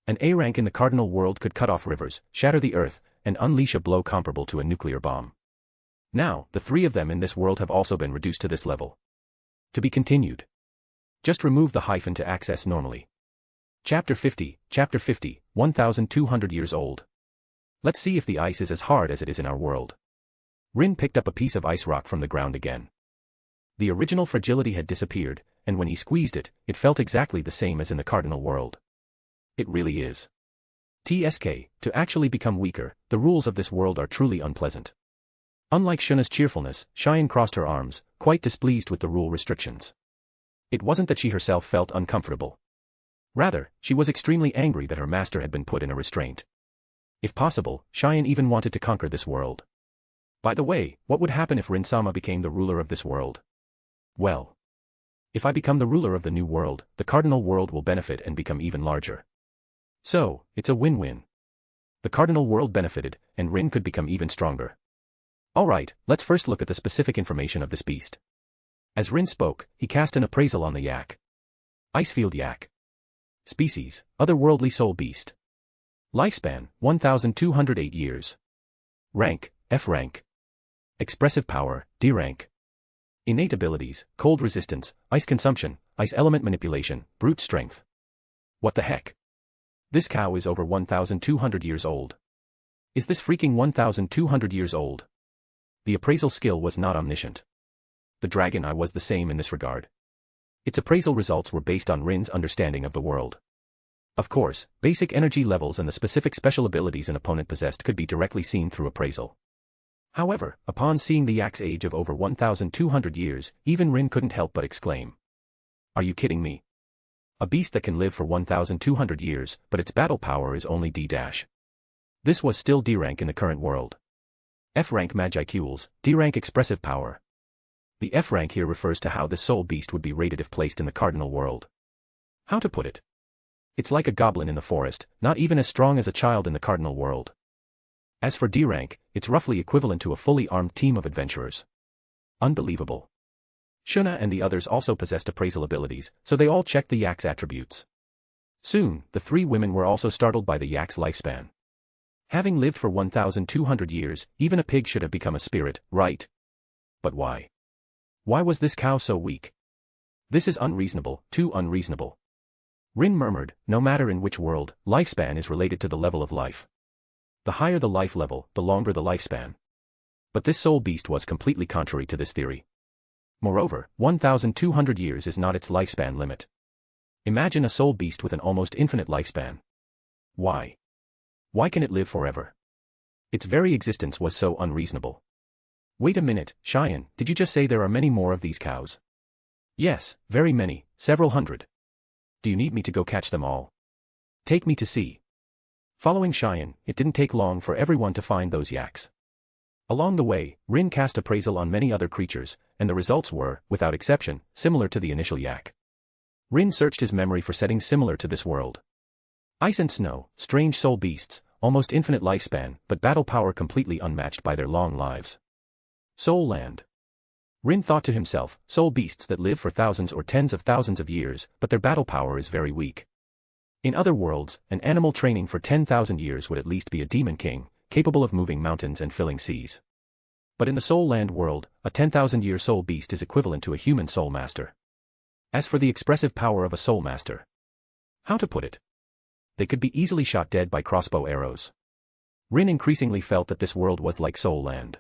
An A rank in the cardinal world could cut off rivers, shatter the earth, and unleash a blow comparable to a nuclear bomb. Now, the 3 of them in this world have also been reduced to this level. To be continued. Just remove the hyphen to access normally. Chapter 50, 1200 years old. Let's see if the ice is as hard as it is in our world. Rin picked up a piece of ice rock from the ground again. The original fragility had disappeared, and when he squeezed it, it felt exactly the same as in the cardinal world. It really is. TSK, to actually become weaker, the rules of this world are truly unpleasant. Unlike Shuna's cheerfulness, Cheyenne crossed her arms, quite displeased with the rule restrictions. It wasn't that she herself felt uncomfortable. Rather, she was extremely angry that her master had been put in a restraint. If possible, Cheyenne even wanted to conquer this world. By the way, what would happen if Rin-sama became the ruler of this world? Well, if I become the ruler of the new world, the cardinal world will benefit and become even larger. So, it's a win-win. The cardinal world benefited, and Rin could become even stronger. Alright, let's first look at the specific information of this beast. As Rin spoke, he cast an appraisal on the yak. Icefield yak. Species, otherworldly soul beast. Lifespan, 1,208 years. Rank, F rank. Expressive power, D rank. Innate abilities, cold resistance, ice consumption, ice element manipulation, brute strength. What the heck? This cow is over 1,200 years old. Is this freaking 1,200 years old? The appraisal skill was not omniscient. The dragon eye was the same in this regard. Its appraisal results were based on Rin's understanding of the world. Of course, basic energy levels and the specific special abilities an opponent possessed could be directly seen through appraisal. However, upon seeing the yak's age of over 1,200 years, even Rin couldn't help but exclaim. Are you kidding me? A beast that can live for 1,200 years, but its battle power is only D-. This was still D rank in the current world. F rank Magicools, D rank expressive power. The F rank here refers to how this soul beast would be rated if placed in the cardinal world. How to put it? It's like a goblin in the forest, not even as strong as a child in the cardinal world. As for D rank, it's roughly equivalent to a fully armed team of adventurers. Unbelievable. Shuna and the others also possessed appraisal abilities, so they all checked the yak's attributes. Soon, the three women were also startled by the yak's lifespan. Having lived for 1,200 years, even a pig should have become a spirit, right? But why? Why was this cow so weak? This is unreasonable, too unreasonable. Rin murmured, no matter in which world, lifespan is related to the level of life. The higher the life level, the longer the lifespan. But this soul beast was completely contrary to this theory. Moreover, 1,200 years is not its lifespan limit. Imagine a soul beast with an almost infinite lifespan. Why? Why can it live forever? Its very existence was so unreasonable. Wait a minute, Cheyenne, did you just say there are many more of these cows? Yes, very many, several hundred. Do you need me to go catch them all? Take me to see. Following Cheyenne, it didn't take long for everyone to find those yaks. Along the way, Rin cast appraisal on many other creatures, and the results were, without exception, similar to the initial yak. Rin searched his memory for settings similar to this world. Ice and snow, strange soul beasts, almost infinite lifespan, but battle power completely unmatched by their long lives. Soul land. Rin thought to himself, soul beasts that live for thousands or tens of thousands of years, but their battle power is very weak. In other worlds, an animal training for 10,000 years would at least be a demon king, capable of moving mountains and filling seas. But in the Soul Land world, a 10,000-year soul beast is equivalent to a human soul master. As for the expressive power of a soul master, how to put it? They could be easily shot dead by crossbow arrows. Rin increasingly felt that this world was like Soul Land.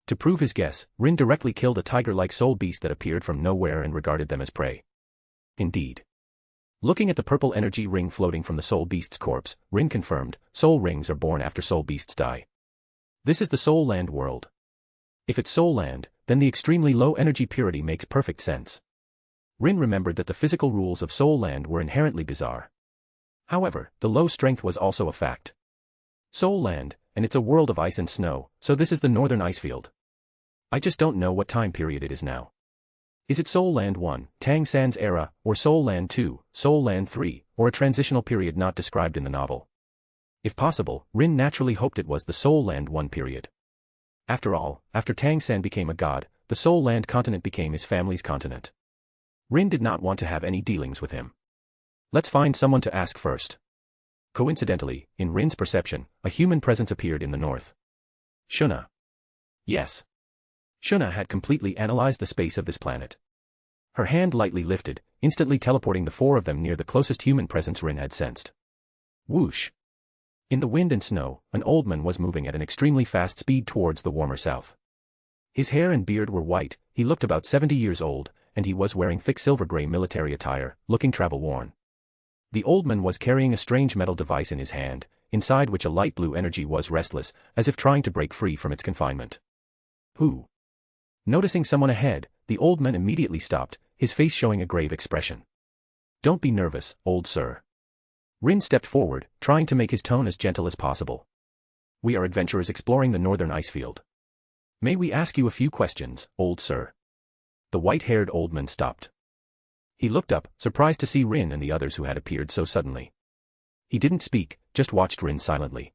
To prove his guess, Rin directly killed a tiger-like soul beast that appeared from nowhere and regarded them as prey. Indeed. Looking at the purple energy ring floating from the soul beast's corpse, Rin confirmed, soul rings are born after soul beasts die. This is the Soul Land world. If it's Soul Land, then the extremely low energy purity makes perfect sense. Rin remembered that the physical rules of Soul Land were inherently bizarre. However, the low strength was also a fact. Soul Land, and it's a world of ice and snow, so this is the northern icefield. I just don't know what time period it is now. Is it Soul Land 1, Tang San's era, or Soul Land 2, Soul Land 3, or a transitional period not described in the novel? If possible, Rin naturally hoped it was the Soul Land 1 period. After all, after Tang San became a god, the Soul Land continent became his family's continent. Rin did not want to have any dealings with him. Let's find someone to ask first. Coincidentally, in Rin's perception, a human presence appeared in the north. Shuna. Yes. Shuna had completely analyzed the space of this planet. Her hand lightly lifted, instantly teleporting the four of them near the closest human presence Rin had sensed. Whoosh. In the wind and snow, an old man was moving at an extremely fast speed towards the warmer south. His hair and beard were white, he looked about 70 years old, and he was wearing thick silver-gray military attire, looking travel-worn. The old man was carrying a strange metal device in his hand, inside which a light blue energy was restless, as if trying to break free from its confinement. Who? Noticing someone ahead, the old man immediately stopped, his face showing a grave expression. Don't be nervous, old sir. Rin stepped forward, trying to make his tone as gentle as possible. We are adventurers exploring the northern icefield. May we ask you a few questions, old sir? The white-haired old man stopped. He looked up, surprised to see Rin and the others who had appeared so suddenly. He didn't speak, just watched Rin silently.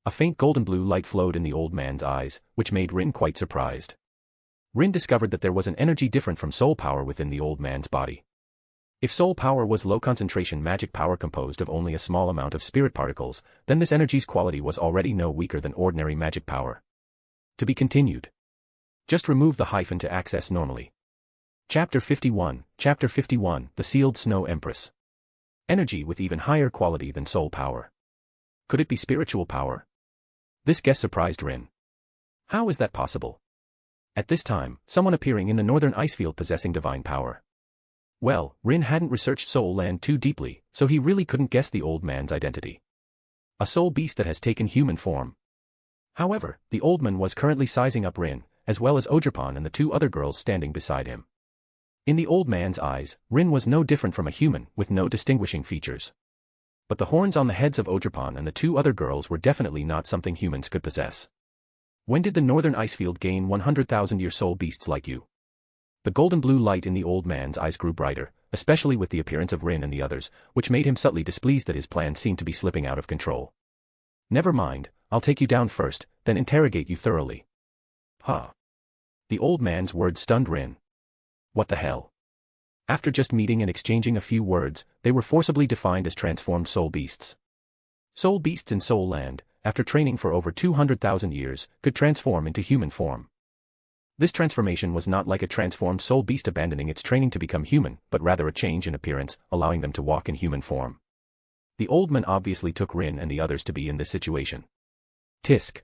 A faint golden blue light flowed in the old man's eyes, which made Rin quite surprised. Rin discovered that there was an energy different from soul power within the old man's body. If soul power was low-concentration magic power composed of only a small amount of spirit particles, then this energy's quality was already no weaker than ordinary magic power. To be continued. Just remove the hyphen to access normally. Chapter 51, The Sealed Snow Empress. Energy with even higher quality than soul power. Could it be spiritual power? This guess surprised Rin. How is that possible? At this time, someone appearing in the northern icefield possessing divine power. Well, Rin hadn't researched Soul Land too deeply, so he really couldn't guess the old man's identity. A soul beast that has taken human form. However, the old man was currently sizing up Rin, as well as Ogerpon and the two other girls standing beside him. In the old man's eyes, Rin was no different from a human, with no distinguishing features. But the horns on the heads of Ogerpon and the two other girls were definitely not something humans could possess. When did the northern icefield gain 100,000-year soul beasts like you? The golden blue light in the old man's eyes grew brighter, especially with the appearance of Rin and the others, which made him subtly displeased that his plan seemed to be slipping out of control. Never mind, I'll take you down first, then interrogate you thoroughly. Huh. The old man's words stunned Rin. What the hell? After just meeting and exchanging a few words, they were forcibly defined as transformed soul beasts. Soul beasts in Soul Land, after training for over 200,000 years, could transform into human form. This transformation was not like a transformed soul beast abandoning its training to become human, but rather a change in appearance, allowing them to walk in human form. The old man obviously took Rin and the others to be in this situation. Tisk.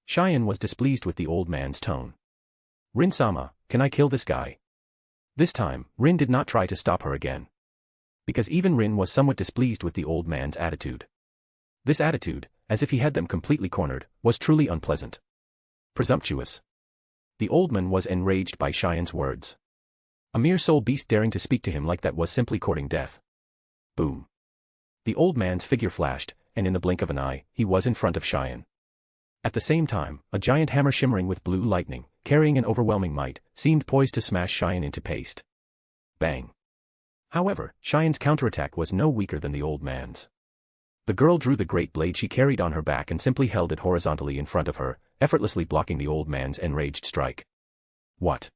Cheyenne was displeased with the old man's tone. Rin-sama, can I kill this guy? This time, Rin did not try to stop her again. Because even Rin was somewhat displeased with the old man's attitude. This attitude, as if he had them completely cornered, was truly unpleasant. Presumptuous. The old man was enraged by Cheyenne's words. A mere soul beast daring to speak to him like that was simply courting death. Boom. The old man's figure flashed, and in the blink of an eye, he was in front of Cheyenne. At the same time, a giant hammer shimmering with blue lightning, carrying an overwhelming might, seemed poised to smash Cheyenne into paste. Bang. However, Cheyenne's counterattack was no weaker than the old man's. The girl drew the great blade she carried on her back and simply held it horizontally in front of her, effortlessly blocking the old man's enraged strike. What?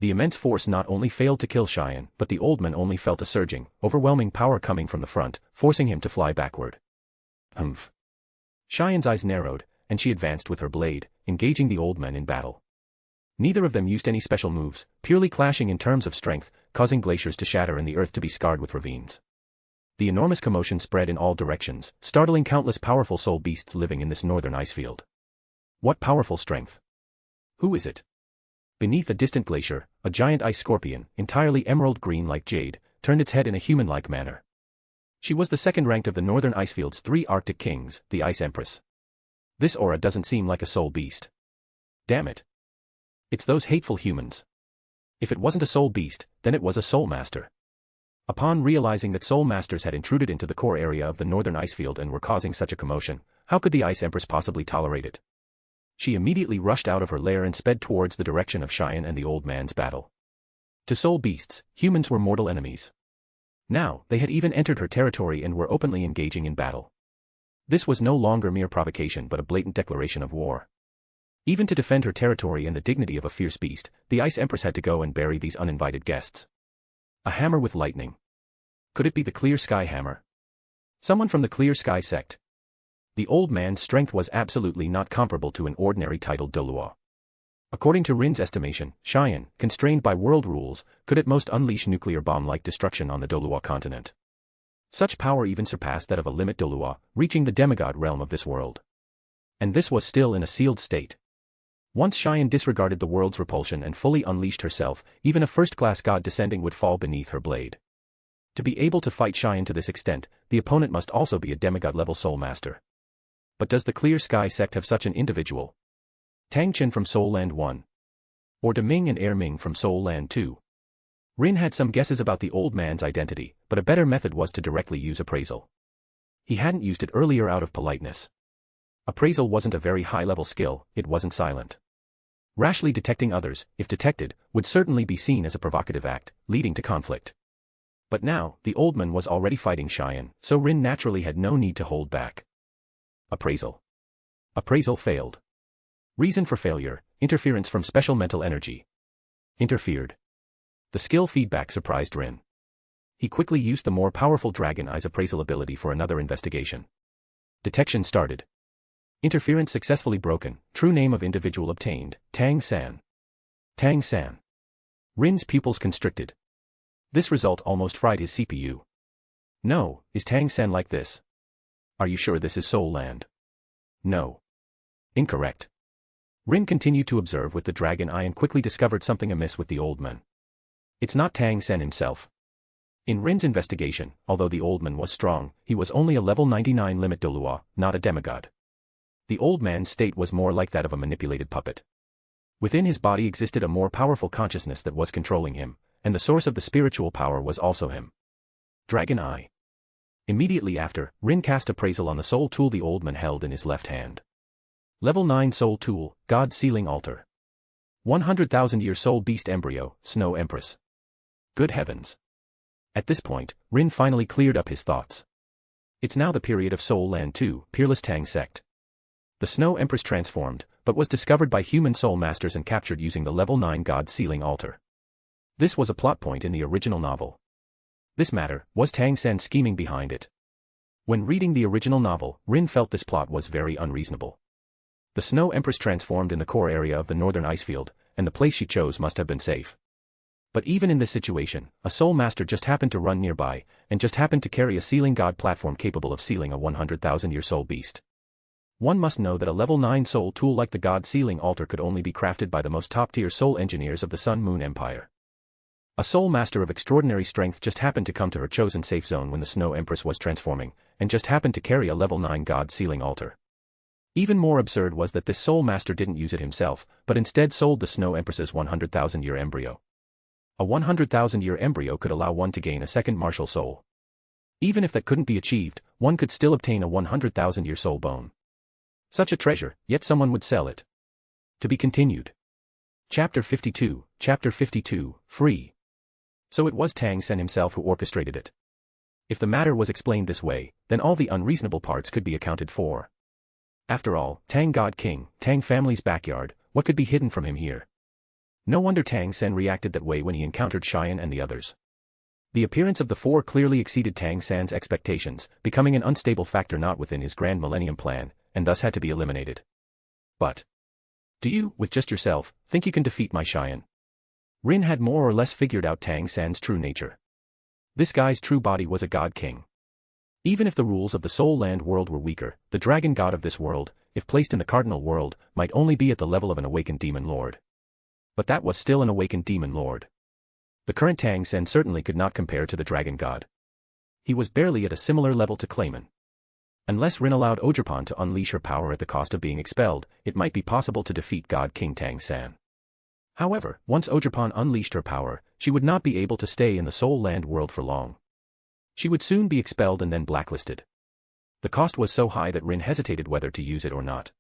The immense force not only failed to kill Cheyenne, but the old man only felt a surging, overwhelming power coming from the front, forcing him to fly backward. Humph. Cheyenne's eyes narrowed, and she advanced with her blade, engaging the old man in battle. Neither of them used any special moves, purely clashing in terms of strength, causing glaciers to shatter and the earth to be scarred with ravines. The enormous commotion spread in all directions, startling countless powerful soul beasts living in this northern icefield. What powerful strength! Who is it? Beneath a distant glacier, a giant ice scorpion, entirely emerald green like jade, turned its head in a human-like manner. She was the second-ranked of the northern icefield's 3 Arctic kings, the Ice Empress. This aura doesn't seem like a soul beast. Damn it. It's those hateful humans. If it wasn't a soul beast, then it was a soul master. Upon realizing that soul masters had intruded into the core area of the northern icefield and were causing such a commotion, how could the Ice Empress possibly tolerate it? She immediately rushed out of her lair and sped towards the direction of Cheyenne and the old man's battle. To soul beasts, humans were mortal enemies. Now, they had even entered her territory and were openly engaging in battle. This was no longer mere provocation but a blatant declaration of war. Even to defend her territory and the dignity of a fierce beast, the Ice Empress had to go and bury these uninvited guests. A hammer with lightning. Could it be the Clear Sky Hammer? Someone from the Clear Sky sect. The old man's strength was absolutely not comparable to an ordinary titled Douluo. According to Rin's estimation, Cheyenne, constrained by world rules, could at most unleash nuclear bomb-like destruction on the Douluo continent. Such power even surpassed that of a limit Douluo, reaching the demigod realm of this world. And this was still in a sealed state. Once Cheyenne disregarded the world's repulsion and fully unleashed herself, even a first-class god descending would fall beneath her blade. To be able to fight Cheyenne to this extent, the opponent must also be a demigod-level soul master. But does the Clear Sky sect have such an individual? Tang Chen from Soul Land 1. Or De Ming and Air Ming from Soul Land 2. Rin had some guesses about the old man's identity, but a better method was to directly use appraisal. He hadn't used it earlier out of politeness. Appraisal wasn't a very high-level skill, it wasn't silent. Rashly detecting others, if detected, would certainly be seen as a provocative act, leading to conflict. But now, the old man was already fighting Cheyenne, so Rin naturally had no need to hold back. Appraisal. Appraisal failed. Reason for failure, interference from special mental energy. Interfered. The skill feedback surprised Rin. He quickly used the more powerful Dragon Eye's appraisal ability for another investigation. Detection started. Interference successfully broken. True name of individual obtained, Tang San. Tang San. Rin's pupils constricted. This result almost fried his CPU. No, is Tang San like this? Are you sure this is Soul Land? No. Incorrect. Rin continued to observe with the Dragon Eye and quickly discovered something amiss with the old man. It's not Tang San himself. In Rin's investigation, although the old man was strong, he was only a level 99 limit Douluo, not a demigod. The old man's state was more like that of a manipulated puppet. Within his body existed a more powerful consciousness that was controlling him, and the source of the spiritual power was also him. Dragon Eye. Immediately after, Rin cast appraisal on the soul tool the old man held in his left hand. Level 9 Soul Tool, God Sealing Altar. 100,000-year Soul Beast Embryo, Snow Empress. Good heavens. At this point, Rin finally cleared up his thoughts. It's now the period of Soul Land 2, Peerless Tang Sect. The Snow Empress transformed, but was discovered by human soul masters and captured using the level 9 God Sealing Altar. This was a plot point in the original novel. This matter, was Tang San scheming behind it? When reading the original novel, Rin felt this plot was very unreasonable. The Snow Empress transformed in the core area of the northern icefield, and the place she chose must have been safe. But even in this situation, a soul master just happened to run nearby, and just happened to carry a sealing god platform capable of sealing a 100,000-year soul beast. One must know that a level 9 soul tool like the God Sealing Altar could only be crafted by the most top-tier soul engineers of the Sun Moon Empire. A soul master of extraordinary strength just happened to come to her chosen safe zone when the Snow Empress was transforming, and just happened to carry a level 9 God Sealing Altar. Even more absurd was that this soul master didn't use it himself, but instead sold the Snow Empress's 100,000-year embryo. A 100,000-year embryo could allow one to gain a second martial soul. Even if that couldn't be achieved, one could still obtain a 100,000-year soul bone. Such a treasure, yet someone would sell it. To be continued. Chapter 52, Free. So it was Tang San himself who orchestrated it. If the matter was explained this way, then all the unreasonable parts could be accounted for. After all, Tang God King, Tang family's backyard, what could be hidden from him here? No wonder Tang San reacted that way when he encountered Cheyenne and the others. The appearance of the four clearly exceeded Tang San's expectations, becoming an unstable factor not within his Grand Millennium Plan, and thus had to be eliminated. But do you, with just yourself, think you can defeat my Cheyenne? Rin had more or less figured out Tang San's true nature. This guy's true body was a god king. Even if the rules of the Soul Land world were weaker, the dragon god of this world, if placed in the cardinal world, might only be at the level of an awakened demon lord. But that was still an awakened demon lord. The current Tang San certainly could not compare to the dragon god. He was barely at a similar level to Clayman. Unless Rin allowed Ogerpon to unleash her power at the cost of being expelled, it might be possible to defeat God King Tang San. However, once Ogerpon unleashed her power, she would not be able to stay in the Soul Land world for long. She would soon be expelled and then blacklisted. The cost was so high that Rin hesitated whether to use it or not.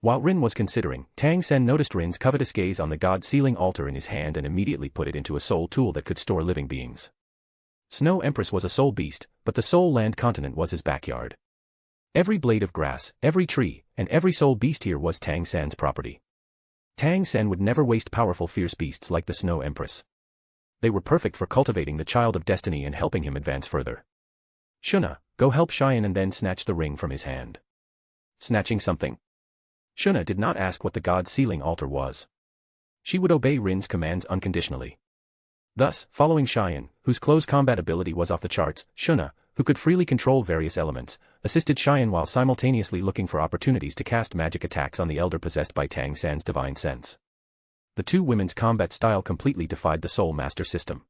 While Rin was considering, Tang San noticed Rin's covetous gaze on the God Sealing Altar in his hand and immediately put it into a soul tool that could store living beings. Snow Empress was a soul beast, but the Soul Land continent was his backyard. Every blade of grass, every tree, and every soul beast here was Tang San's property. Tang San would never waste powerful fierce beasts like the Snow Empress. They were perfect for cultivating the child of destiny and helping him advance further. Shuna, go help Cheyenne and then snatch the ring from his hand. Snatching something? Shuna did not ask what the God Sealing Altar was. She would obey Rin's commands unconditionally. Thus, following Cheyenne, whose close combat ability was off the charts, Shuna, who could freely control various elements, assisted Cheyenne while simultaneously looking for opportunities to cast magic attacks on the elder possessed by Tang San's divine sense. The two women's combat style completely defied the Soul Master system.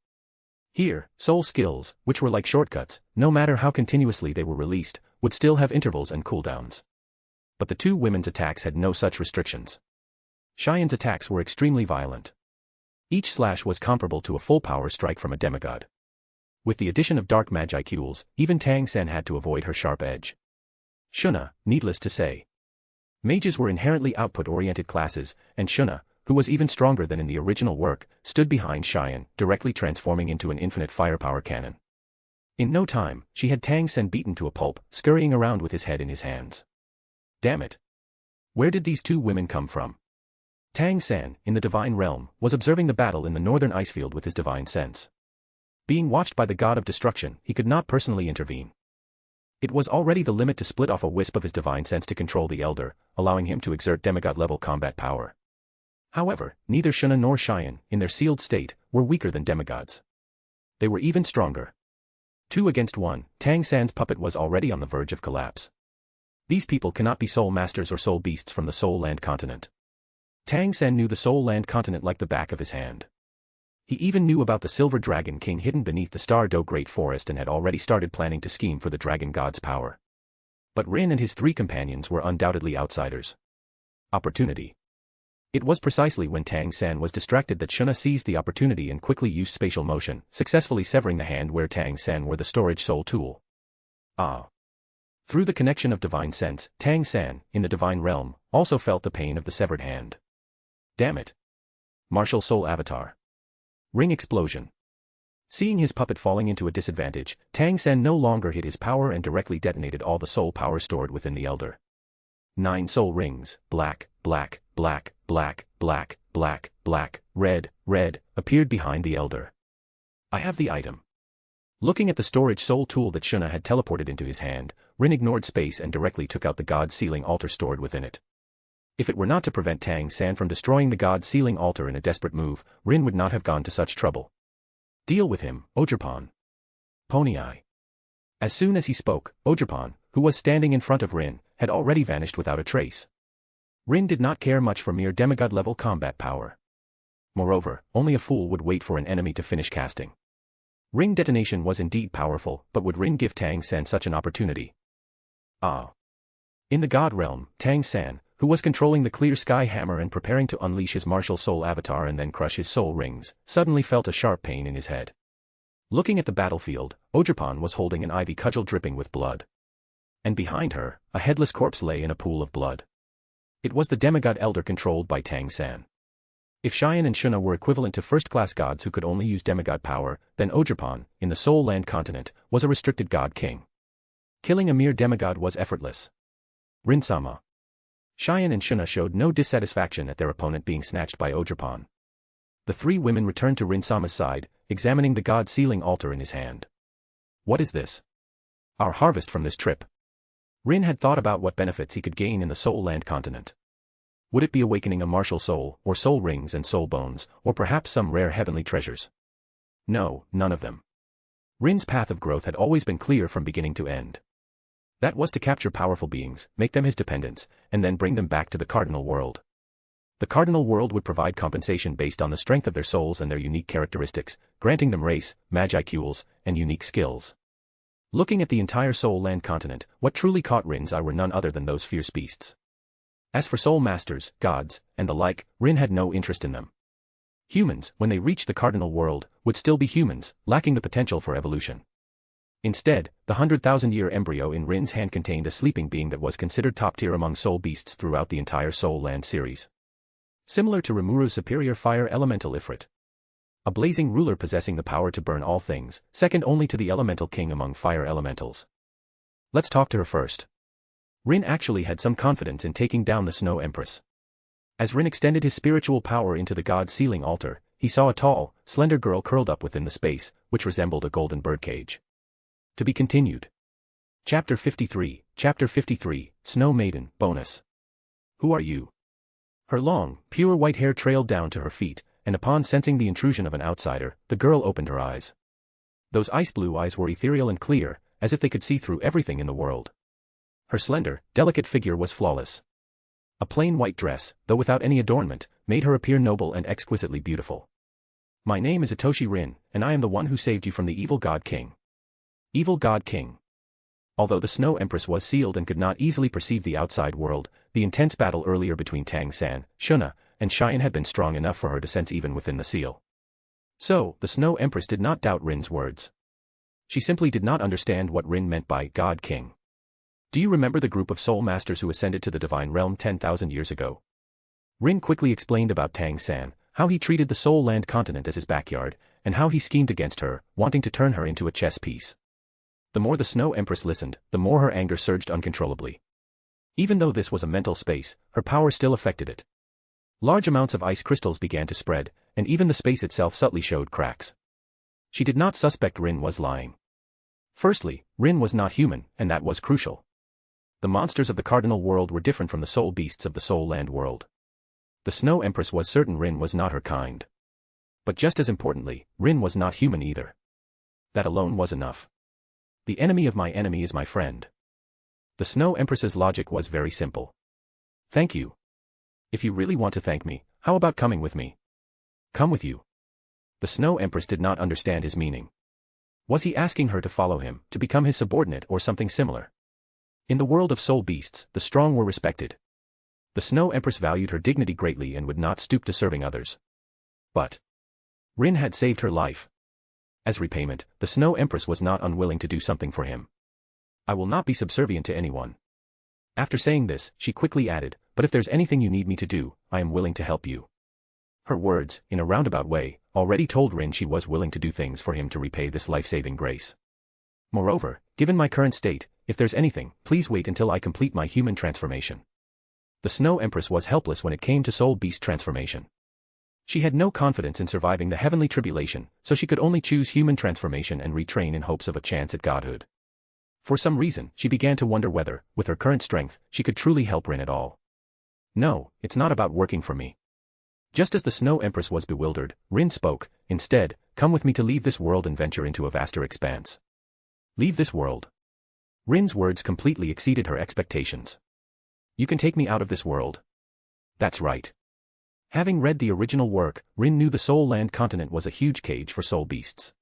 Here, soul skills, which were like shortcuts, no matter how continuously they were released, would still have intervals and cooldowns. But the two women's attacks had no such restrictions. Cheyenne's attacks were extremely violent. Each slash was comparable to a full power strike from a demigod. With the addition of dark magiceules, even Tang San had to avoid her sharp edge. Shuna, needless to say. Mages were inherently output-oriented classes, and Shuna, who was even stronger than in the original work, stood behind Cheyenne, directly transforming into an infinite firepower cannon. In no time, she had Tang San beaten to a pulp, scurrying around with his head in his hands. Damn it. Where did these two women come from? Tang San, in the divine realm, was observing the battle in the northern icefield with his divine sense. Being watched by the god of destruction, he could not personally intervene. It was already the limit to split off a wisp of his divine sense to control the Elder, allowing him to exert demigod-level combat power. However, neither Shuna nor Cheyenne, in their sealed state, were weaker than demigods. They were even stronger. 2 against 1, Tang San's puppet was already on the verge of collapse. These people cannot be soul masters or soul beasts from the Soul Land continent. Tang San knew the Soul Land continent like the back of his hand. He even knew about the Silver Dragon King hidden beneath the Star Do Great Forest and had already started planning to scheme for the Dragon God's power. But Rin and his 3 companions were undoubtedly outsiders. Opportunity. It was precisely when Tang San was distracted that Shuna seized the opportunity and quickly used spatial motion, successfully severing the hand where Tang San wore the storage soul tool. Through the connection of divine sense, Tang San, in the divine realm, also felt the pain of the severed hand. Damn it. Martial Soul Avatar. Ring explosion. Seeing his puppet falling into a disadvantage, Tang San no longer hid his power and directly detonated all the soul power stored within the Elder. 9 soul rings, black, black, black, black, black, black, black, red, red, appeared behind the Elder. I have the item. Looking at the storage soul tool that Shuna had teleported into his hand, Rin ignored space and directly took out the God's sealing altar stored within it. If it were not to prevent Tang San from destroying the God's sealing altar in a desperate move, Rin would not have gone to such trouble. Deal with him, Ogerpon. Pony Eye. As soon as he spoke, Ogerpon, who was standing in front of Rin, had already vanished without a trace. Rin did not care much for mere demigod-level combat power. Moreover, only a fool would wait for an enemy to finish casting. Ring detonation was indeed powerful, but would Rin give Tang San such an opportunity? In the God realm, Tang San, who was controlling the clear sky hammer and preparing to unleash his martial soul avatar and then crush his soul rings, suddenly felt a sharp pain in his head. Looking at the battlefield, Ogerpon was holding an ivy cudgel dripping with blood. And behind her, a headless corpse lay in a pool of blood. It was the demigod elder controlled by Tang San. If Cheyenne and Shuna were equivalent to first-class gods who could only use demigod power, then Ogerpon, in the Soul Land continent, was a restricted god king. Killing a mere demigod was effortless. Rin-sama. Cheyenne and Shuna showed no dissatisfaction at their opponent being snatched by Ogerpon. The 3 women returned to Rin-sama's side, examining the god sealing altar in his hand. What is this? Our harvest from this trip. Rin had thought about what benefits he could gain in the Soul Land continent. Would it be awakening a martial soul, or soul rings and soul bones, or perhaps some rare heavenly treasures? No, none of them. Rin's path of growth had always been clear from beginning to end. That was to capture powerful beings, make them his dependents, and then bring them back to the cardinal world. The cardinal world would provide compensation based on the strength of their souls and their unique characteristics, granting them race, magicules, and unique skills. Looking at the entire Soul Land continent, what truly caught Rin's eye were none other than those fierce beasts. As for soul masters, gods, and the like, Rin had no interest in them. Humans, when they reached the cardinal world, would still be humans, lacking the potential for evolution. Instead, the 100,000-year embryo in Rin's hand contained a sleeping being that was considered top-tier among soul beasts throughout the entire Soul Land series. Similar to Rimuru's superior fire elemental Ifrit. A blazing ruler possessing the power to burn all things, second only to the elemental king among fire elementals. Let's talk to her first. Rin actually had some confidence in taking down the Snow Empress. As Rin extended his spiritual power into the god's sealing altar, he saw a tall, slender girl curled up within the space, which resembled a golden birdcage. To be continued. Chapter 53, Snow Maiden, Bonus. Who are you? Her long, pure white hair trailed down to her feet, and upon sensing the intrusion of an outsider, the girl opened her eyes. Those ice-blue eyes were ethereal and clear, as if they could see through everything in the world. Her slender, delicate figure was flawless. A plain white dress, though without any adornment, made her appear noble and exquisitely beautiful. My name is Itoshi Rin, and I am the one who saved you from the evil god king. Evil god king. Although the Snow Empress was sealed and could not easily perceive the outside world, the intense battle earlier between Tang San, Shuna, and Cheyenne had been strong enough for her to sense even within the seal. So, the Snow Empress did not doubt Rin's words. She simply did not understand what Rin meant by God King. Do you remember the group of soul masters who ascended to the divine realm 10,000 years ago? Rin quickly explained about Tang San, how he treated the Soul Land continent as his backyard, and how he schemed against her, wanting to turn her into a chess piece. The more the Snow Empress listened, the more her anger surged uncontrollably. Even though this was a mental space, her power still affected it. Large amounts of ice crystals began to spread, and even the space itself subtly showed cracks. She did not suspect Rin was lying. Firstly, Rin was not human, and that was crucial. The monsters of the Cardinal world were different from the soul beasts of the Soul Land world. The Snow Empress was certain Rin was not her kind. But just as importantly, Rin was not human either. That alone was enough. The enemy of my enemy is my friend. The Snow Empress's logic was very simple. Thank you. If you really want to thank me, how about coming with me? Come with you. The Snow Empress did not understand his meaning. Was he asking her to follow him, to become his subordinate or something similar? In the world of soul beasts, the strong were respected. The Snow Empress valued her dignity greatly and would not stoop to serving others. But Rin had saved her life. As repayment, the Snow Empress was not unwilling to do something for him. I will not be subservient to anyone. After saying this, she quickly added, but if there's anything you need me to do, I am willing to help you. Her words, in a roundabout way, already told Rin she was willing to do things for him to repay this life-saving grace. Moreover, given my current state, if there's anything, please wait until I complete my human transformation. The Snow Empress was helpless when it came to soul beast transformation. She had no confidence in surviving the heavenly tribulation, so she could only choose human transformation and retrain in hopes of a chance at godhood. For some reason, she began to wonder whether, with her current strength, she could truly help Rin at all. No, it's not about working for me. Just as the Snow Empress was bewildered, Rin spoke, instead, come with me to leave this world and venture into a vaster expanse. Leave this world. Rin's words completely exceeded her expectations. You can take me out of this world. That's right. Having read the original work, Rin knew the Soul Land continent was a huge cage for soul beasts.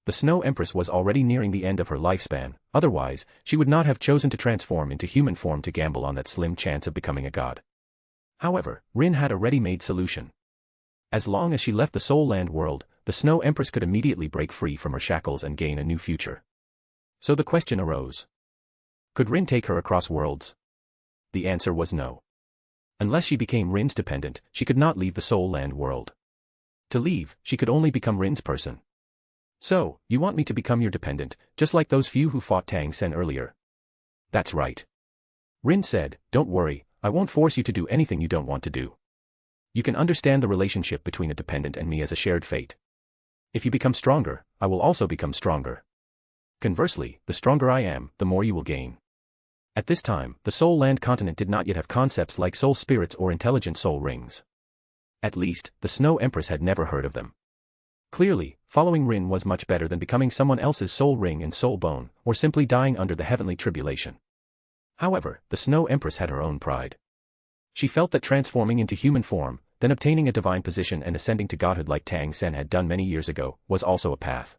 The Snow Empress was already nearing the end of her lifespan, otherwise, she would not have chosen to transform into human form to gamble on that slim chance of becoming a god. However, Rin had a ready-made solution. As long as she left the Soul Land world, the Snow Empress could immediately break free from her shackles and gain a new future. So the question arose. Could Rin take her across worlds? The answer was no. Unless she became Rin's dependent, she could not leave the Soul Land world. To leave, she could only become Rin's person. So, you want me to become your dependent, just like those few who fought Tang Sen earlier? That's right. Rin said, don't worry, I won't force you to do anything you don't want to do. You can understand the relationship between a dependent and me as a shared fate. If you become stronger, I will also become stronger. Conversely, the stronger I am, the more you will gain. At this time, the Soul Land continent did not yet have concepts like soul spirits or intelligent soul rings. At least, the Snow Empress had never heard of them. Clearly, following Rin was much better than becoming someone else's soul ring and soul bone, or simply dying under the heavenly tribulation. However, the Snow Empress had her own pride. She felt that transforming into human form, then obtaining a divine position and ascending to godhood like Tang Sen had done many years ago, was also a path.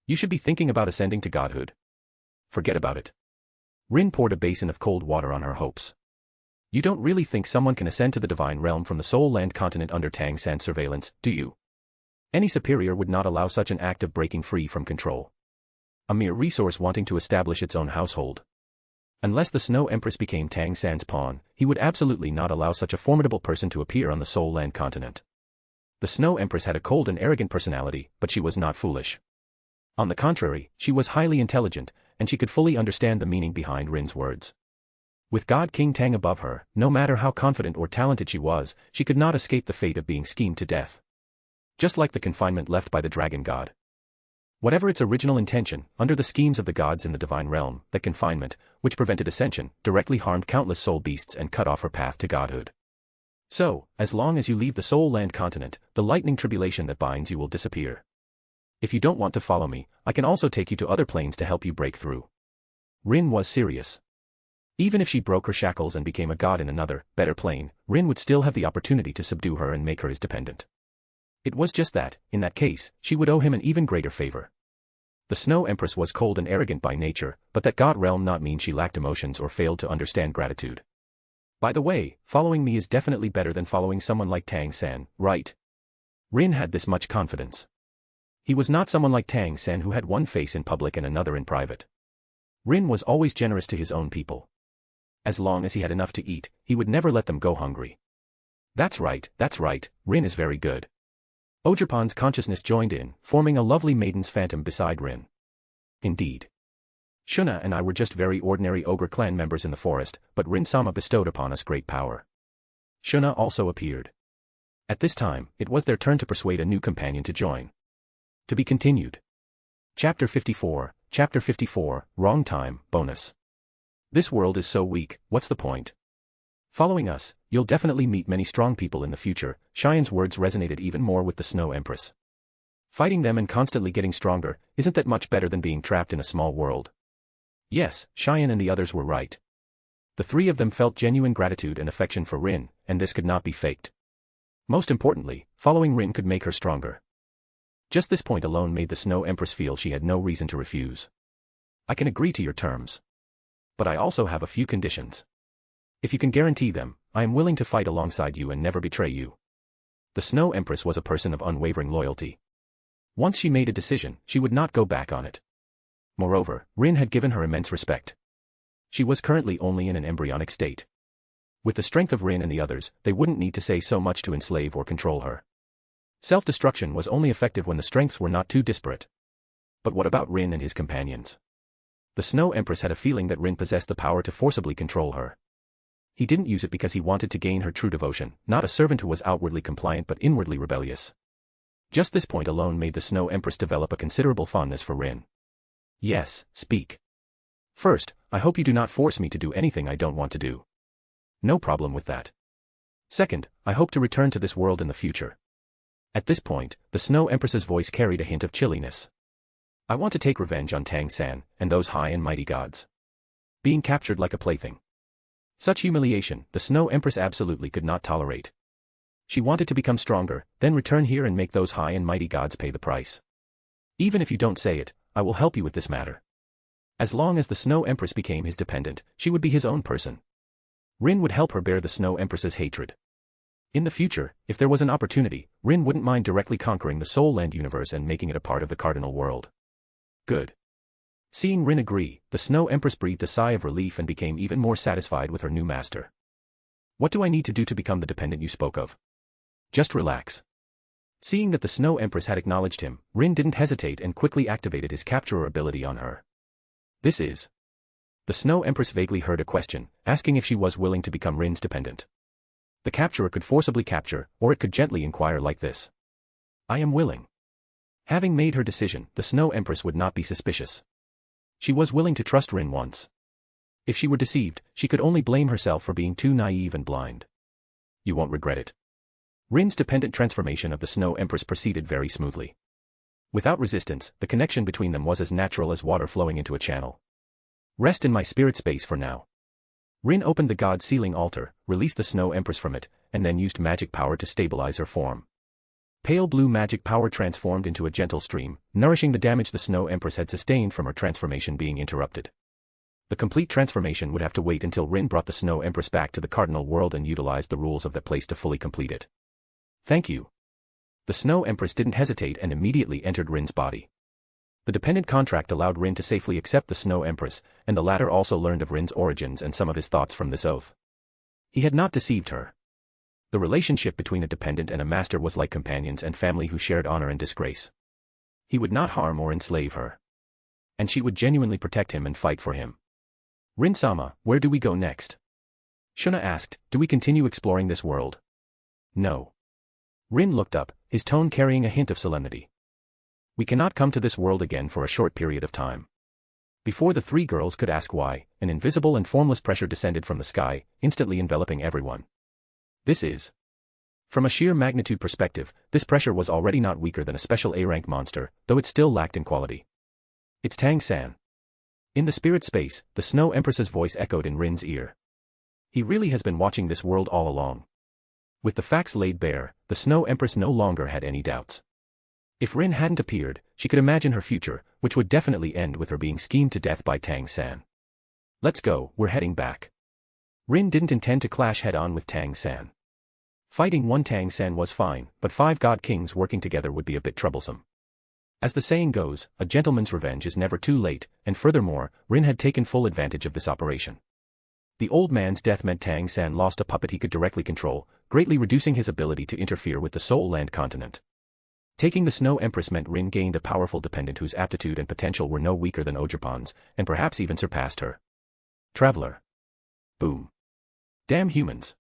You should be thinking about ascending to godhood. Forget about it. Rin poured a basin of cold water on her hopes. You don't really think someone can ascend to the divine realm from the Soul Land continent under Tang Sen's surveillance, do you? Any superior would not allow such an act of breaking free from control. A mere resource wanting to establish its own household. Unless the Snow Empress became Tang Sen's pawn, he would absolutely not allow such a formidable person to appear on the Soul Land continent. The Snow Empress had a cold and arrogant personality, but she was not foolish. On the contrary, she was highly intelligent, and she could fully understand the meaning behind Rin's words. With God King Tang above her, no matter how confident or talented she could not escape the fate of being schemed to death. Just like the confinement left by the dragon god. Whatever its original intention, under the schemes of the gods in the divine realm, that confinement, which prevented ascension, directly harmed countless soul beasts and cut off her path to godhood. So, as long as you leave the Soul Land continent, the lightning tribulation that binds you will disappear. If you don't want to follow me, I can also take you to other planes to help you break through. Rin was serious. Even if she broke her shackles and became a god in another, better plane, Rin would still have the opportunity to subdue her and make her his dependent. It was just that, in that case, she would owe him an even greater favor. The Snow Empress was cold and arrogant by nature, but that god realm not mean she lacked emotions or failed to understand gratitude. By the way, following me is definitely better than following someone like Tang Sen, right? Rin had this much confidence. He was not someone like Tang Sen who had one face in public and another in private. Rin was always generous to his own people. As long as he had enough to eat, he would never let them go hungry. That's right, Rin is very good. Ogerpon's consciousness joined in, forming a lovely maiden's phantom beside Rin. Indeed. Shuna and I were just very ordinary ogre clan members in the forest, but Rin-sama bestowed upon us great power. Shuna also appeared. At this time, it was their turn to persuade a new companion to join. To be continued. Chapter 54, Wrong Time, Bonus. This world is so weak, what's the point? Following us, you'll definitely meet many strong people in the future. Cheyenne's words resonated even more with the Snow Empress. Fighting them and constantly getting stronger, isn't that much better than being trapped in a small world? Yes, Cheyenne and the others were right. The three of them felt genuine gratitude and affection for Rin, and this could not be faked. Most importantly, following Rin could make her stronger. Just this point alone made the Snow Empress feel she had no reason to refuse. I can agree to your terms. But I also have a few conditions. If you can guarantee them, I am willing to fight alongside you and never betray you. The Snow Empress was a person of unwavering loyalty. Once she made a decision, she would not go back on it. Moreover, Rin had given her immense respect. She was currently only in an embryonic state. With the strength of Rin and the others, they wouldn't need to say so much to enslave or control her. Self-destruction was only effective when the strengths were not too disparate. But what about Rin and his companions? The Snow Empress had a feeling that Rin possessed the power to forcibly control her. He didn't use it because he wanted to gain her true devotion, not a servant who was outwardly compliant but inwardly rebellious. Just this point alone made the Snow Empress develop a considerable fondness for Rin. Yes, speak. First, I hope you do not force me to do anything I don't want to do. No problem with that. Second, I hope to return to this world in the future. At this point, the Snow Empress's voice carried a hint of chilliness. I want to take revenge on Tang-san and those high and mighty gods. Being captured like a plaything. Such humiliation, the Snow Empress absolutely could not tolerate. She wanted to become stronger, then return here and make those high and mighty gods pay the price. Even if you don't say it, I will help you with this matter. As long as the Snow Empress became his dependent, she would be his own person. Rin would help her bear the Snow Empress's hatred. In the future, if there was an opportunity, Rin wouldn't mind directly conquering the Soul Land universe and making it a part of the Cardinal world. Good. Seeing Rin agree, the Snow Empress breathed a sigh of relief and became even more satisfied with her new master. What do I need to do to become the dependent you spoke of? Just relax. Seeing that the Snow Empress had acknowledged him, Rin didn't hesitate and quickly activated his capturer ability on her. This is. The Snow Empress vaguely heard a question, asking if she was willing to become Rin's dependent. The capturer could forcibly capture, or it could gently inquire like this. I am willing. Having made her decision, the Snow Empress would not be suspicious. She was willing to trust Rin once. If she were deceived, she could only blame herself for being too naive and blind. You won't regret it. Rin's dependent transformation of the Snow Empress proceeded very smoothly. Without resistance, the connection between them was as natural as water flowing into a channel. Rest in my spirit space for now. Rin opened the God Sealing Altar, released the Snow Empress from it, and then used magic power to stabilize her form. Pale blue magic power transformed into a gentle stream, nourishing the damage the Snow Empress had sustained from her transformation being interrupted. The complete transformation would have to wait until Rin brought the Snow Empress back to the Cardinal world and utilized the rules of that place to fully complete it. Thank you. The Snow Empress didn't hesitate and immediately entered Rin's body. The dependent contract allowed Rin to safely accept the Snow Empress, and the latter also learned of Rin's origins and some of his thoughts from this oath. He had not deceived her. The relationship between a dependent and a master was like companions and family who shared honor and disgrace. He would not harm or enslave her. And she would genuinely protect him and fight for him. Rin-sama, where do we go next? Shuna asked, do we continue exploring this world? No. Rin looked up, his tone carrying a hint of solemnity. We cannot come to this world again for a short period of time. Before the three girls could ask why, an invisible and formless pressure descended from the sky, instantly enveloping everyone. This is. From a sheer magnitude perspective, this pressure was already not weaker than a special A-rank monster, though it still lacked in quality. It's Tang-san. In the spirit space, the Snow Empress's voice echoed in Rin's ear. He really has been watching this world all along. With the facts laid bare, the Snow Empress no longer had any doubts. If Rin hadn't appeared, she could imagine her future, which would definitely end with her being schemed to death by Tang-san. Let's go, we're heading back. Rin didn't intend to clash head-on with Tang-san. Fighting one Tang-san was fine, but 5 god kings working together would be a bit troublesome. As the saying goes, a gentleman's revenge is never too late, and furthermore, Rin had taken full advantage of this operation. The old man's death meant Tang-san lost a puppet he could directly control, greatly reducing his ability to interfere with the Soul Land continent. Taking the Snow Empress meant Rin gained a powerful dependent whose aptitude and potential were no weaker than Ogerpon's, and perhaps even surpassed her. Traveler. Boom. Damn humans.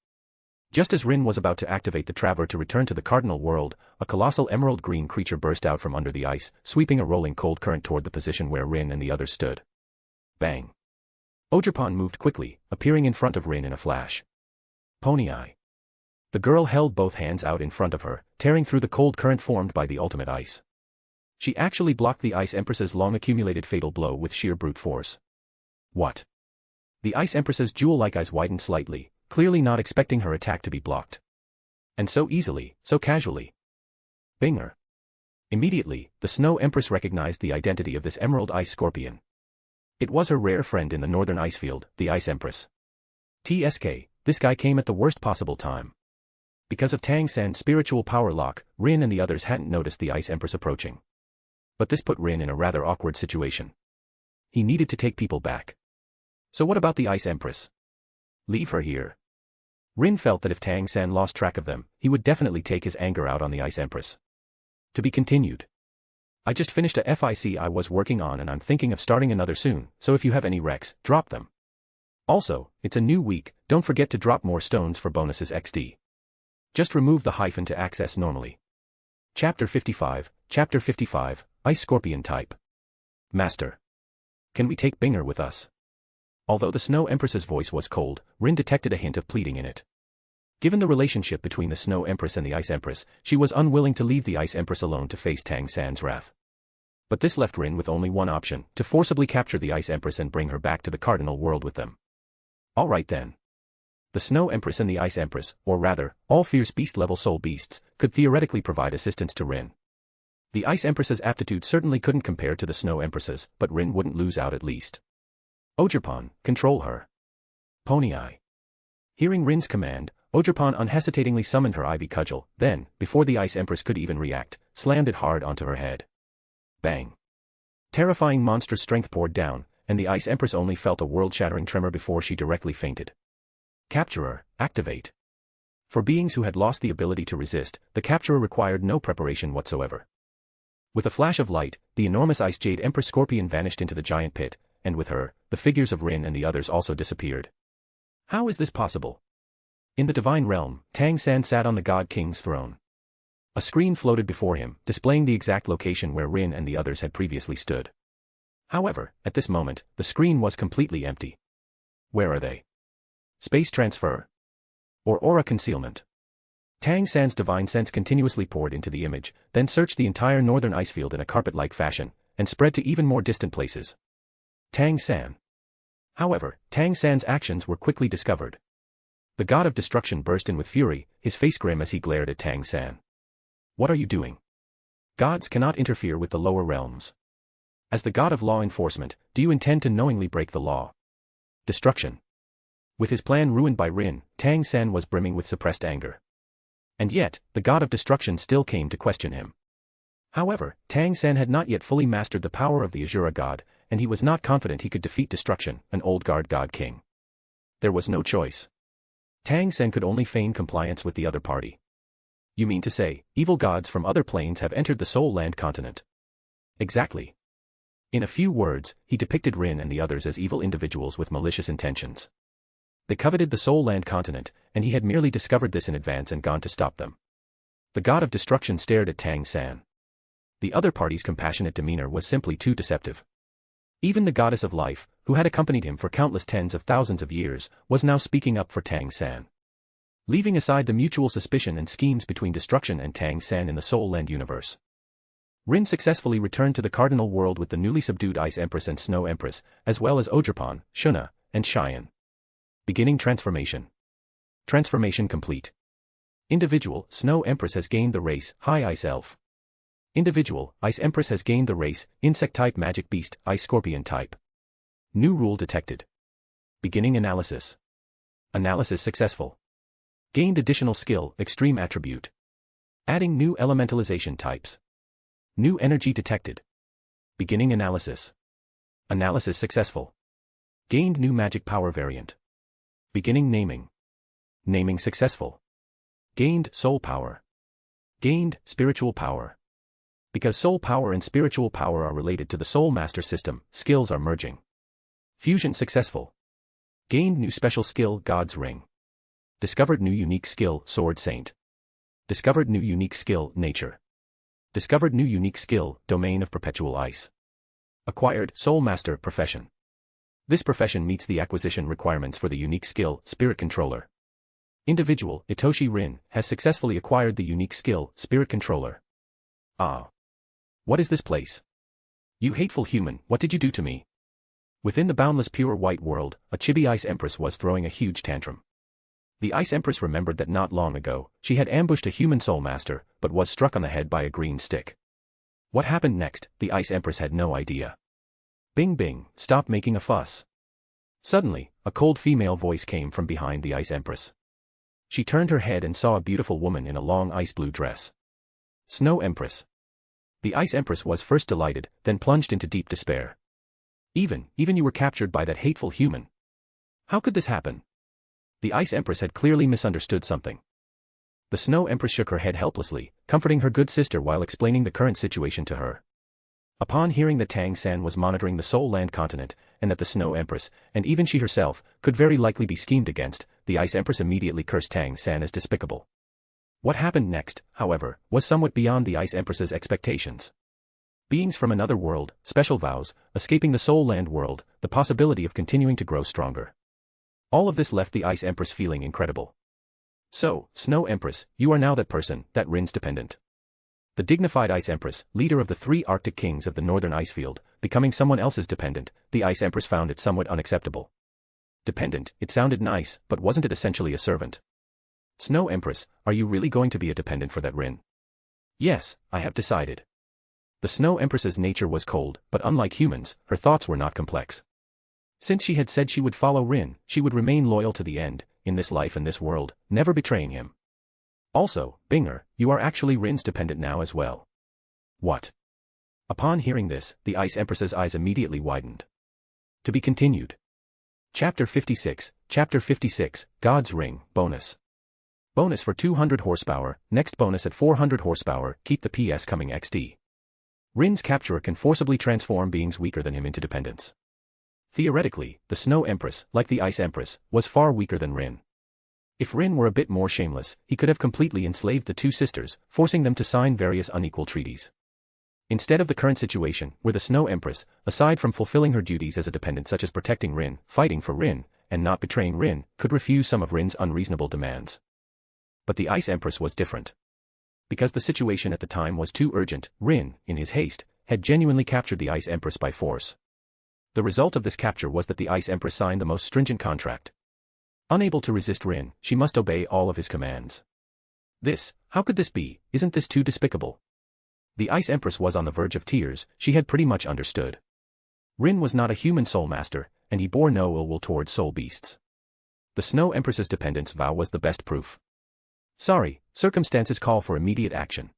Just as Rin was about to activate the Traver to return to the Cardinal World, a colossal emerald green creature burst out from under the ice, sweeping a rolling cold current toward the position where Rin and the others stood. Bang! Ogerpon moved quickly, appearing in front of Rin in a flash. Pony Eye. The girl held both hands out in front of her, tearing through the cold current formed by the ultimate ice. She actually blocked the Ice Empress's long-accumulated fatal blow with sheer brute force. What? The Ice Empress's jewel-like eyes widened slightly, clearly not expecting her attack to be blocked. And so easily, so casually. Binger. Immediately, the Snow Empress recognized the identity of this emerald ice scorpion. It was her rare friend in the northern ice field, the Ice Empress. TSK, this guy came at the worst possible time. Because of Tang San's spiritual power lock, Rin and the others hadn't noticed the Ice Empress approaching. But this put Rin in a rather awkward situation. He needed to take people back. So what about the Ice Empress? Leave her here. Rin felt that if Tang San lost track of them, he would definitely take his anger out on the Ice Empress. To be continued. I just finished a FIC I was working on and I'm thinking of starting another soon, so if you have any recs, drop them. Also, it's a new week, don't forget to drop more stones for bonuses XD. Just remove the hyphen to access normally. Chapter 55, Ice Scorpion Type. Master. Can we take Binger with us? Although the Snow Empress's voice was cold, Rin detected a hint of pleading in it. Given the relationship between the Snow Empress and the Ice Empress, she was unwilling to leave the Ice Empress alone to face Tang San's wrath. But this left Rin with only one option, to forcibly capture the Ice Empress and bring her back to the Cardinal World with them. Alright then. The Snow Empress and the Ice Empress, or rather, all Fierce Beast-level soul beasts, could theoretically provide assistance to Rin. The Ice Empress's aptitude certainly couldn't compare to the Snow Empress's, but Rin wouldn't lose out at least. Ogerpon, control her. Pony Eye. Hearing Rin's command, Ogerpon unhesitatingly summoned her Ivy Cudgel, then, before the Ice Empress could even react, slammed it hard onto her head. Bang. Terrifying monstrous strength poured down, and the Ice Empress only felt a world-shattering tremor before she directly fainted. Capturer, activate. For beings who had lost the ability to resist, the Capturer required no preparation whatsoever. With a flash of light, the enormous Ice Jade Empress Scorpion vanished into the giant pit, and with her, the figures of Rin and the others also disappeared. How is this possible? In the Divine Realm, Tang San sat on the God King's throne. A screen floated before him, displaying the exact location where Rin and the others had previously stood. However, at this moment, the screen was completely empty. Where are they? Space transfer? Or aura concealment? Tang San's divine sense continuously poured into the image, then searched the entire northern ice field in a carpet-like fashion, and spread to even more distant places. Tang San. However, Tang San's actions were quickly discovered. The god of destruction burst in with fury, his face grim as he glared at Tang San. What are you doing? Gods cannot interfere with the lower realms. As the god of law enforcement, do you intend to knowingly break the law? Destruction. With his plan ruined by Rin, Tang San was brimming with suppressed anger. And yet, the god of destruction still came to question him. However, Tang San had not yet fully mastered the power of the Azura god, and he was not confident he could defeat destruction, an old guard god king. There was no choice. Tang San could only feign compliance with the other party. You mean to say, evil gods from other planes have entered the Soul Land continent? Exactly. In a few words, he depicted Rin and the others as evil individuals with malicious intentions. They coveted the Soul Land continent, and he had merely discovered this in advance and gone to stop them. The god of destruction stared at Tang San. The other party's compassionate demeanor was simply too deceptive. Even the goddess of life, who had accompanied him for countless tens of thousands of years, was now speaking up for Tang San. Leaving aside the mutual suspicion and schemes between destruction and Tang San in the Soul Land universe, Rin successfully returned to the Cardinal World with the newly subdued Ice Empress and Snow Empress, as well as Ogerpon, Shuna, and Cheyenne. Beginning transformation. Transformation complete. Individual, Snow Empress has gained the race, High Ice Elf. Individual, Ice Empress has gained the race, Insect-type Magic Beast, Ice Scorpion type. New rule detected. Beginning analysis. Analysis successful. Gained additional skill, Extreme Attribute. Adding new elementalization types. New energy detected. Beginning analysis. Analysis successful. Gained new magic power variant. Beginning naming. Naming successful. Gained soul power. Gained spiritual power. Because soul power and spiritual power are related to the Soul Master system, skills are merging. Fusion successful. Gained new special skill, God's Ring. Discovered new unique skill, Sword Saint. Discovered new unique skill, Nature. Discovered new unique skill, Domain of Perpetual Ice. Acquired, Soul Master Profession. This profession meets the acquisition requirements for the unique skill, Spirit Controller. Individual, Itoshi Rin, has successfully acquired the unique skill, Spirit Controller. Ah. What is this place? You hateful human, what did you do to me? Within the boundless pure white world, a chibi Ice Empress was throwing a huge tantrum. The Ice Empress remembered that not long ago, she had ambushed a human soul master, but was struck on the head by a green stick. What happened next, the Ice Empress had no idea. Bing bing, stop making a fuss. Suddenly, a cold female voice came from behind the Ice Empress. She turned her head and saw a beautiful woman in a long ice blue dress. Snow Empress. The Ice Empress was first delighted, then plunged into deep despair. Even you were captured by that hateful human. How could this happen? The Ice Empress had clearly misunderstood something. The Snow Empress shook her head helplessly, comforting her good sister while explaining the current situation to her. Upon hearing that Tang-san was monitoring the Soul Land continent, and that the Snow Empress, and even she herself, could very likely be schemed against, the Ice Empress immediately cursed Tang-san as despicable. What happened next, however, was somewhat beyond the Ice Empress's expectations. Beings from another world, special vows, escaping the Soul Land world, the possibility of continuing to grow stronger. All of this left the Ice Empress feeling incredible. So, Snow Empress, you are now that person, that Rin's dependent. The dignified Ice Empress, leader of the 3 Arctic Kings of the Northern Icefield, becoming someone else's dependent, the Ice Empress found it somewhat unacceptable. Dependent, it sounded nice, but wasn't it essentially a servant? Snow Empress, are you really going to be a dependent for that Rin? Yes, I have decided. The Snow Empress's nature was cold, but unlike humans, her thoughts were not complex. Since she had said she would follow Rin, she would remain loyal to the end, in this life and this world, never betraying him. Also, Binger, you are actually Rin's dependent now as well. What? Upon hearing this, the Ice Empress's eyes immediately widened. To be continued. Chapter 56, God's Ring, Bonus. Bonus for 200 horsepower, next bonus at 400 horsepower, keep the PS coming XD. Rin's capturer can forcibly transform beings weaker than him into dependents. Theoretically, the Snow Empress, like the Ice Empress, was far weaker than Rin. If Rin were a bit more shameless, he could have completely enslaved the 2 sisters, forcing them to sign various unequal treaties. Instead of the current situation, where the Snow Empress, aside from fulfilling her duties as a dependent such as protecting Rin, fighting for Rin, and not betraying Rin, could refuse some of Rin's unreasonable demands. But the Ice Empress was different. Because the situation at the time was too urgent, Rin, in his haste, had genuinely captured the Ice Empress by force. The result of this capture was that the Ice Empress signed the most stringent contract. Unable to resist Rin, she must obey all of his commands. How could this be? Isn't this too despicable? The Ice Empress was on the verge of tears, she had pretty much understood. Rin was not a human soul master, and he bore no ill will towards soul beasts. The Snow Empress's dependence vow was the best proof. Sorry, circumstances call for immediate action.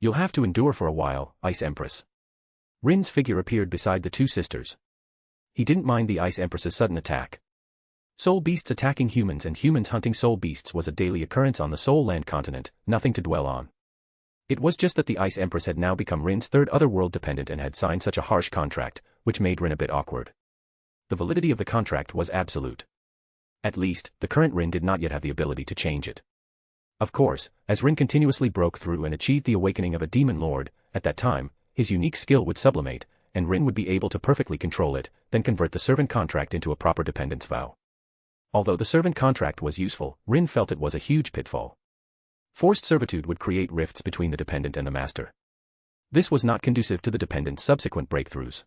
You'll have to endure for a while, Ice Empress. Rin's figure appeared beside the 2 sisters. He didn't mind the Ice Empress's sudden attack. Soul beasts attacking humans and humans hunting soul beasts was a daily occurrence on the Soul Land continent, nothing to dwell on. It was just that the Ice Empress had now become Rin's 3rd otherworld dependent and had signed such a harsh contract, which made Rin a bit awkward. The validity of the contract was absolute. At least, the current Rin did not yet have the ability to change it. Of course, as Rin continuously broke through and achieved the awakening of a demon lord, at that time, his unique skill would sublimate, and Rin would be able to perfectly control it, then convert the servant contract into a proper dependence vow. Although the servant contract was useful, Rin felt it was a huge pitfall. Forced servitude would create rifts between the dependent and the master. This was not conducive to the dependent's subsequent breakthroughs.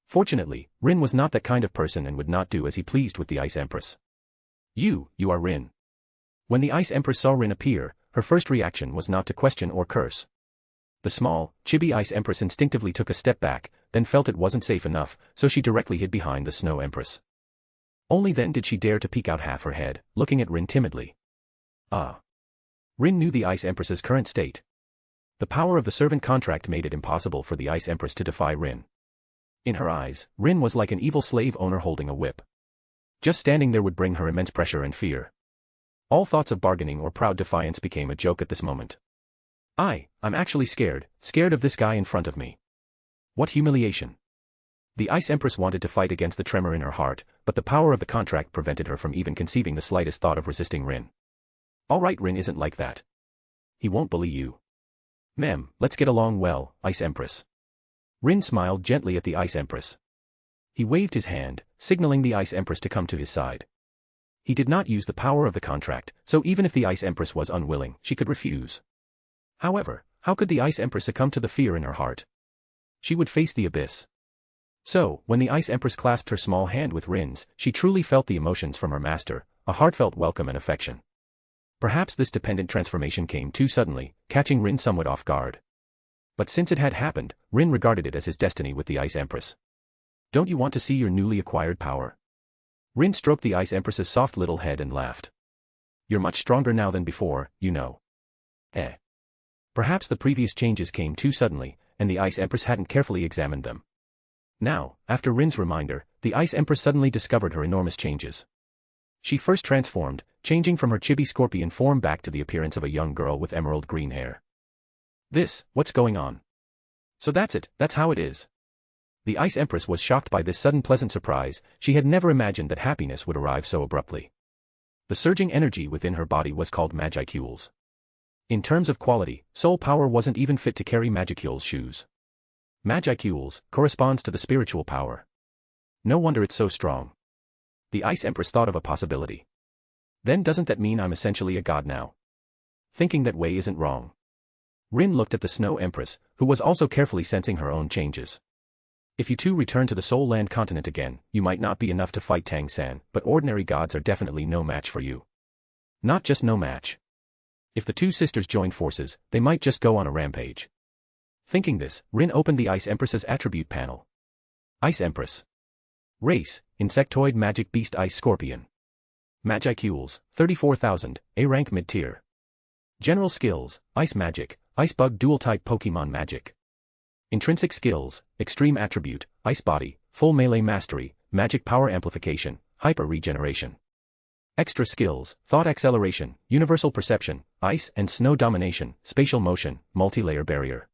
Fortunately, Rin was not that kind of person and would not do as he pleased with the Ice Empress. You are Rin. When the Ice Empress saw Rin appear, her first reaction was not to question or curse. The small, chibi Ice Empress instinctively took a step back, then felt it wasn't safe enough, so she directly hid behind the Snow Empress. Only then did she dare to peek out half her head, looking at Rin timidly. Ah. Rin knew the Ice Empress's current state. The power of the servant contract made it impossible for the Ice Empress to defy Rin. In her eyes, Rin was like an evil slave owner holding a whip. Just standing there would bring her immense pressure and fear. All thoughts of bargaining or proud defiance became a joke at this moment. I'm actually scared of this guy in front of me. What humiliation. The Ice Empress wanted to fight against the tremor in her heart, but the power of the contract prevented her from even conceiving the slightest thought of resisting Rin. Alright, Rin isn't like that. He won't bully you. Mem, let's get along well, Ice Empress. Rin smiled gently at the Ice Empress. He waved his hand, signaling the Ice Empress to come to his side. He did not use the power of the contract, so even if the Ice Empress was unwilling, she could refuse. However, how could the Ice Empress succumb to the fear in her heart? She would face the abyss. So, when the Ice Empress clasped her small hand with Rin's, she truly felt the emotions from her master, a heartfelt welcome and affection. Perhaps this dependent transformation came too suddenly, catching Rin somewhat off guard. But since it had happened, Rin regarded it as his destiny with the Ice Empress. Don't you want to see your newly acquired power? Rin stroked the Ice Empress's soft little head and laughed. You're much stronger now than before, you know. Perhaps the previous changes came too suddenly, and the Ice Empress hadn't carefully examined them. Now, after Rin's reminder, the Ice Empress suddenly discovered her enormous changes. She first transformed, changing from her chibi scorpion form back to the appearance of a young girl with emerald green hair. What's going on? So that's how it is. The Ice Empress was shocked by this sudden pleasant surprise. She had never imagined that happiness would arrive so abruptly. The surging energy within her body was called Magicules. In terms of quality, soul power wasn't even fit to carry Magicules' shoes. Magicules corresponds to the spiritual power. No wonder it's so strong. The Ice Empress thought of a possibility. Then doesn't that mean I'm essentially a god now? Thinking that way isn't wrong. Rin looked at the Snow Empress, who was also carefully sensing her own changes. If you two return to the Soul Land continent again, you might not be enough to fight Tang-san, but ordinary gods are definitely no match for you. Not just no match. If the two sisters joined forces, they might just go on a rampage. Thinking this, Rin opened the Ice Empress's attribute panel. Ice Empress. Race, Insectoid Magic Beast Ice Scorpion. Magicules, 34,000, A rank mid-tier. General skills, Ice Magic, Ice Bug Dual-type Pokémon Magic. Intrinsic skills, Extreme Attribute, Ice Body, Full Melee Mastery, Magic Power Amplification, Hyper Regeneration. Extra skills, Thought Acceleration, Universal Perception, Ice and Snow Domination, Spatial Motion, Multi-Layer Barrier.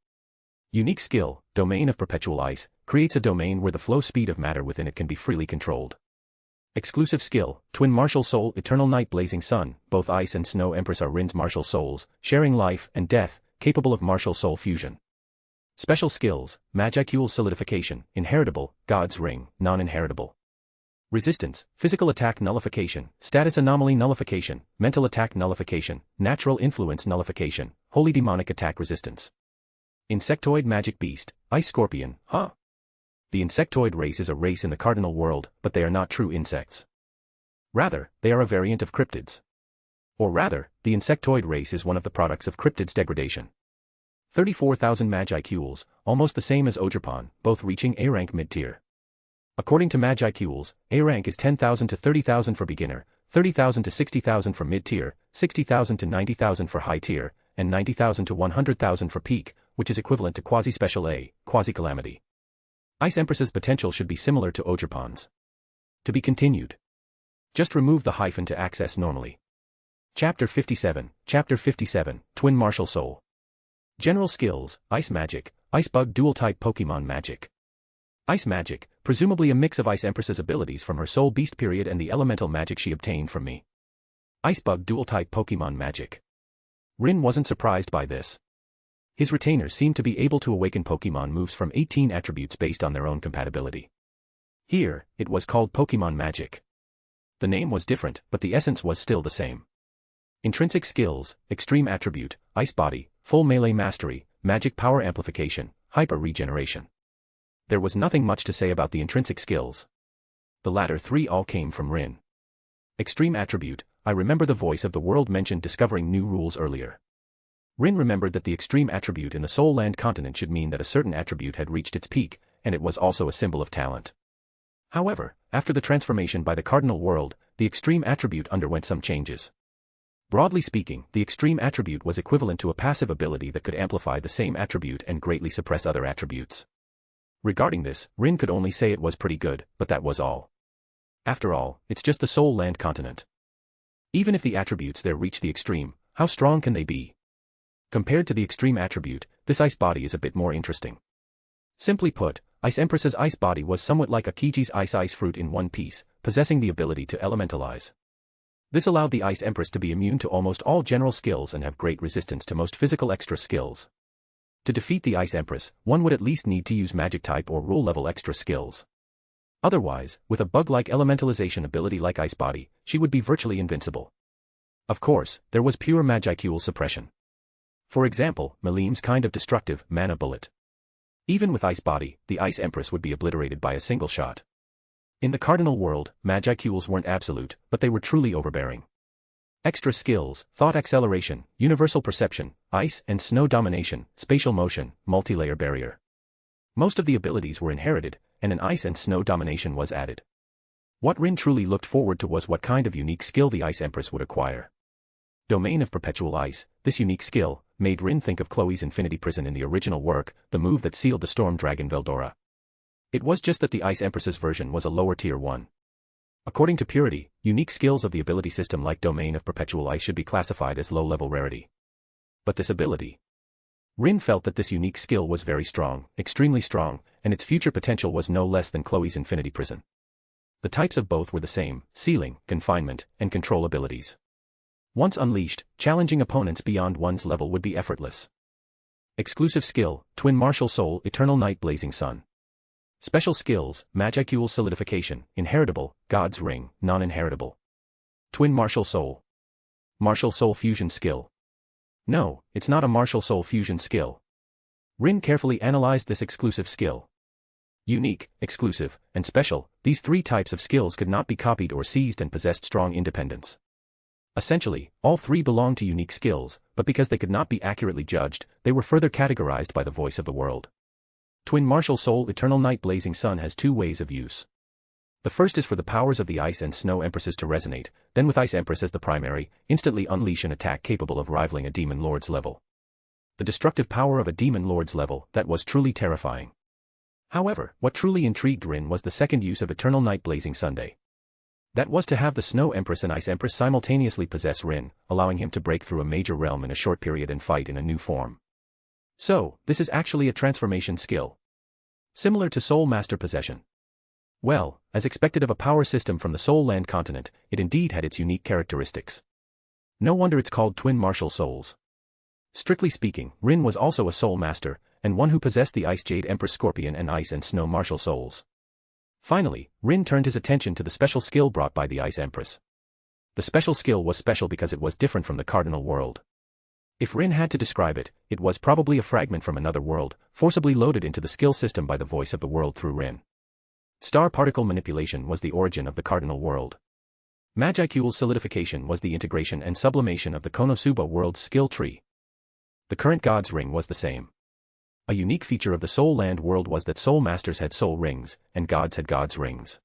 Unique skill, Domain of Perpetual Ice, creates a domain where the flow speed of matter within it can be freely controlled. Exclusive skill, Twin Martial Soul Eternal Night Blazing Sun, both Ice and Snow Empress are Rin's martial souls, sharing life and death, capable of martial soul fusion. Special skills, Magicule Solidification, Inheritable, God's Ring, Non-Inheritable. Resistance, Physical Attack Nullification, Status Anomaly Nullification, Mental Attack Nullification, Natural Influence Nullification, Holy Demonic Attack Resistance. Insectoid Magic Beast, Ice Scorpion, huh? The insectoid race is a race in the cardinal world, but they are not true insects. Rather, they are a variant of cryptids. Or rather, the insectoid race is one of the products of cryptids degradation. 34,000 Magicules, almost the same as Ogerpon, both reaching A rank mid-tier. According to Magicules, A rank is 10,000 to 30,000 for beginner, 30,000 to 60,000 for mid-tier, 60,000 to 90,000 for high-tier, and 90,000 to 100,000 for peak, which is equivalent to Quasi-Special A, Quasi-Calamity. Ice Empress's potential should be similar to Ogerpon's. To be continued. Just remove the hyphen to access normally. Chapter 57, Twin Martial Soul. General skills, Ice Magic, Ice Bug Dual-type Pokémon Magic. Ice Magic, presumably a mix of Ice Empress's abilities from her Soul Beast period and the elemental magic she obtained from me. Ice Bug Dual-type Pokémon Magic. Rin wasn't surprised by this. His retainers seemed to be able to awaken Pokémon moves from 18 attributes based on their own compatibility. Here, it was called Pokémon Magic. The name was different, but the essence was still the same. Intrinsic skills, Extreme Attribute, Ice Body, Full Melee Mastery, Magic Power Amplification, Hyper Regeneration. There was nothing much to say about the intrinsic skills. The latter three all came from Rin. Extreme Attribute, I remember the voice of the world mentioned discovering new rules earlier. Rin remembered that the extreme attribute in the Soul Land continent should mean that a certain attribute had reached its peak, and it was also a symbol of talent. However, after the transformation by the cardinal world, the extreme attribute underwent some changes. Broadly speaking, the extreme attribute was equivalent to a passive ability that could amplify the same attribute and greatly suppress other attributes. Regarding this, Rin could only say it was pretty good, but that was all. After all, it's just the Soul Land continent. Even if the attributes there reach the extreme, how strong can they be? Compared to the extreme attribute, this ice body is a bit more interesting. Simply put, Ice Empress's ice body was somewhat like a Kiji's ice fruit in one piece, possessing the ability to elementalize. This allowed the Ice Empress to be immune to almost all general skills and have great resistance to most physical extra skills. To defeat the Ice Empress, one would at least need to use magic type or rule level extra skills. Otherwise, with a bug-like elementalization ability like Ice Body, she would be virtually invincible. Of course, there was pure Magicule suppression. For example, Maleem's kind of destructive Mana Bullet. Even with Ice Body, the Ice Empress would be obliterated by a single shot. In the Cardinal world, Magicules weren't absolute, but they were truly overbearing. Extra skills, thought acceleration, universal perception, ice and snow domination, spatial motion, multi-layer barrier. Most of the abilities were inherited, and an ice and snow domination was added. What Rin truly looked forward to was what kind of unique skill the Ice Empress would acquire. Domain of Perpetual Ice, this unique skill, made Rin think of Chloe's Infinity Prison in the original work, the move that sealed the Storm Dragon Veldora. It was just that the Ice Empress's version was a lower tier one. According to Purity, unique skills of the ability system like Domain of Perpetual Ice should be classified as low-level rarity. But this ability. Rin felt that this unique skill was very strong, extremely strong, and its future potential was no less than Chloe's Infinity Prison. The types of both were the same, sealing, confinement, and control abilities. Once unleashed, challenging opponents beyond one's level would be effortless. Exclusive skill, Twin Martial Soul Eternal Night Blazing Sun. Special skills, Magicule Solidification, Inheritable, God's Ring, Non-Inheritable. Twin Martial Soul. Martial Soul Fusion Skill. No, it's not a Martial Soul Fusion skill. Rin carefully analyzed this exclusive skill. Unique, exclusive, and special, these three types of skills could not be copied or seized and possessed strong independence. Essentially, all three belonged to unique skills, but because they could not be accurately judged, they were further categorized by the voice of the world. Twin Martial Soul Eternal Night Blazing Sun has two ways of use. The first is for the powers of the Ice and Snow Empresses to resonate, then with Ice Empress as the primary, instantly unleash an attack capable of rivaling a Demon Lord's level. The destructive power of a Demon Lord's level, that was truly terrifying. However, what truly intrigued Rin was the second use of Eternal Night Blazing Sunday. That was to have the Snow Empress and Ice Empress simultaneously possess Rin, allowing him to break through a major realm in a short period and fight in a new form. So, this is actually a transformation skill. Similar to Soul Master Possession. Well, as expected of a power system from the Soul Land continent, it indeed had its unique characteristics. No wonder it's called Twin Martial Souls. Strictly speaking, Rin was also a Soul Master, and one who possessed the Ice Jade Empress Scorpion and Ice and Snow Martial Souls. Finally, Rin turned his attention to the special skill brought by the Ice Empress. The special skill was special because it was different from the Cardinal world. If Rin had to describe it, it was probably a fragment from another world, forcibly loaded into the skill system by the voice of the world through Rin. Star particle manipulation was the origin of the Cardinal world. Magicule solidification was the integration and sublimation of the Konosuba world's skill tree. The current God's Ring was the same. A unique feature of the Soul Land world was that Soul Masters had Soul Rings, and Gods had God's Rings.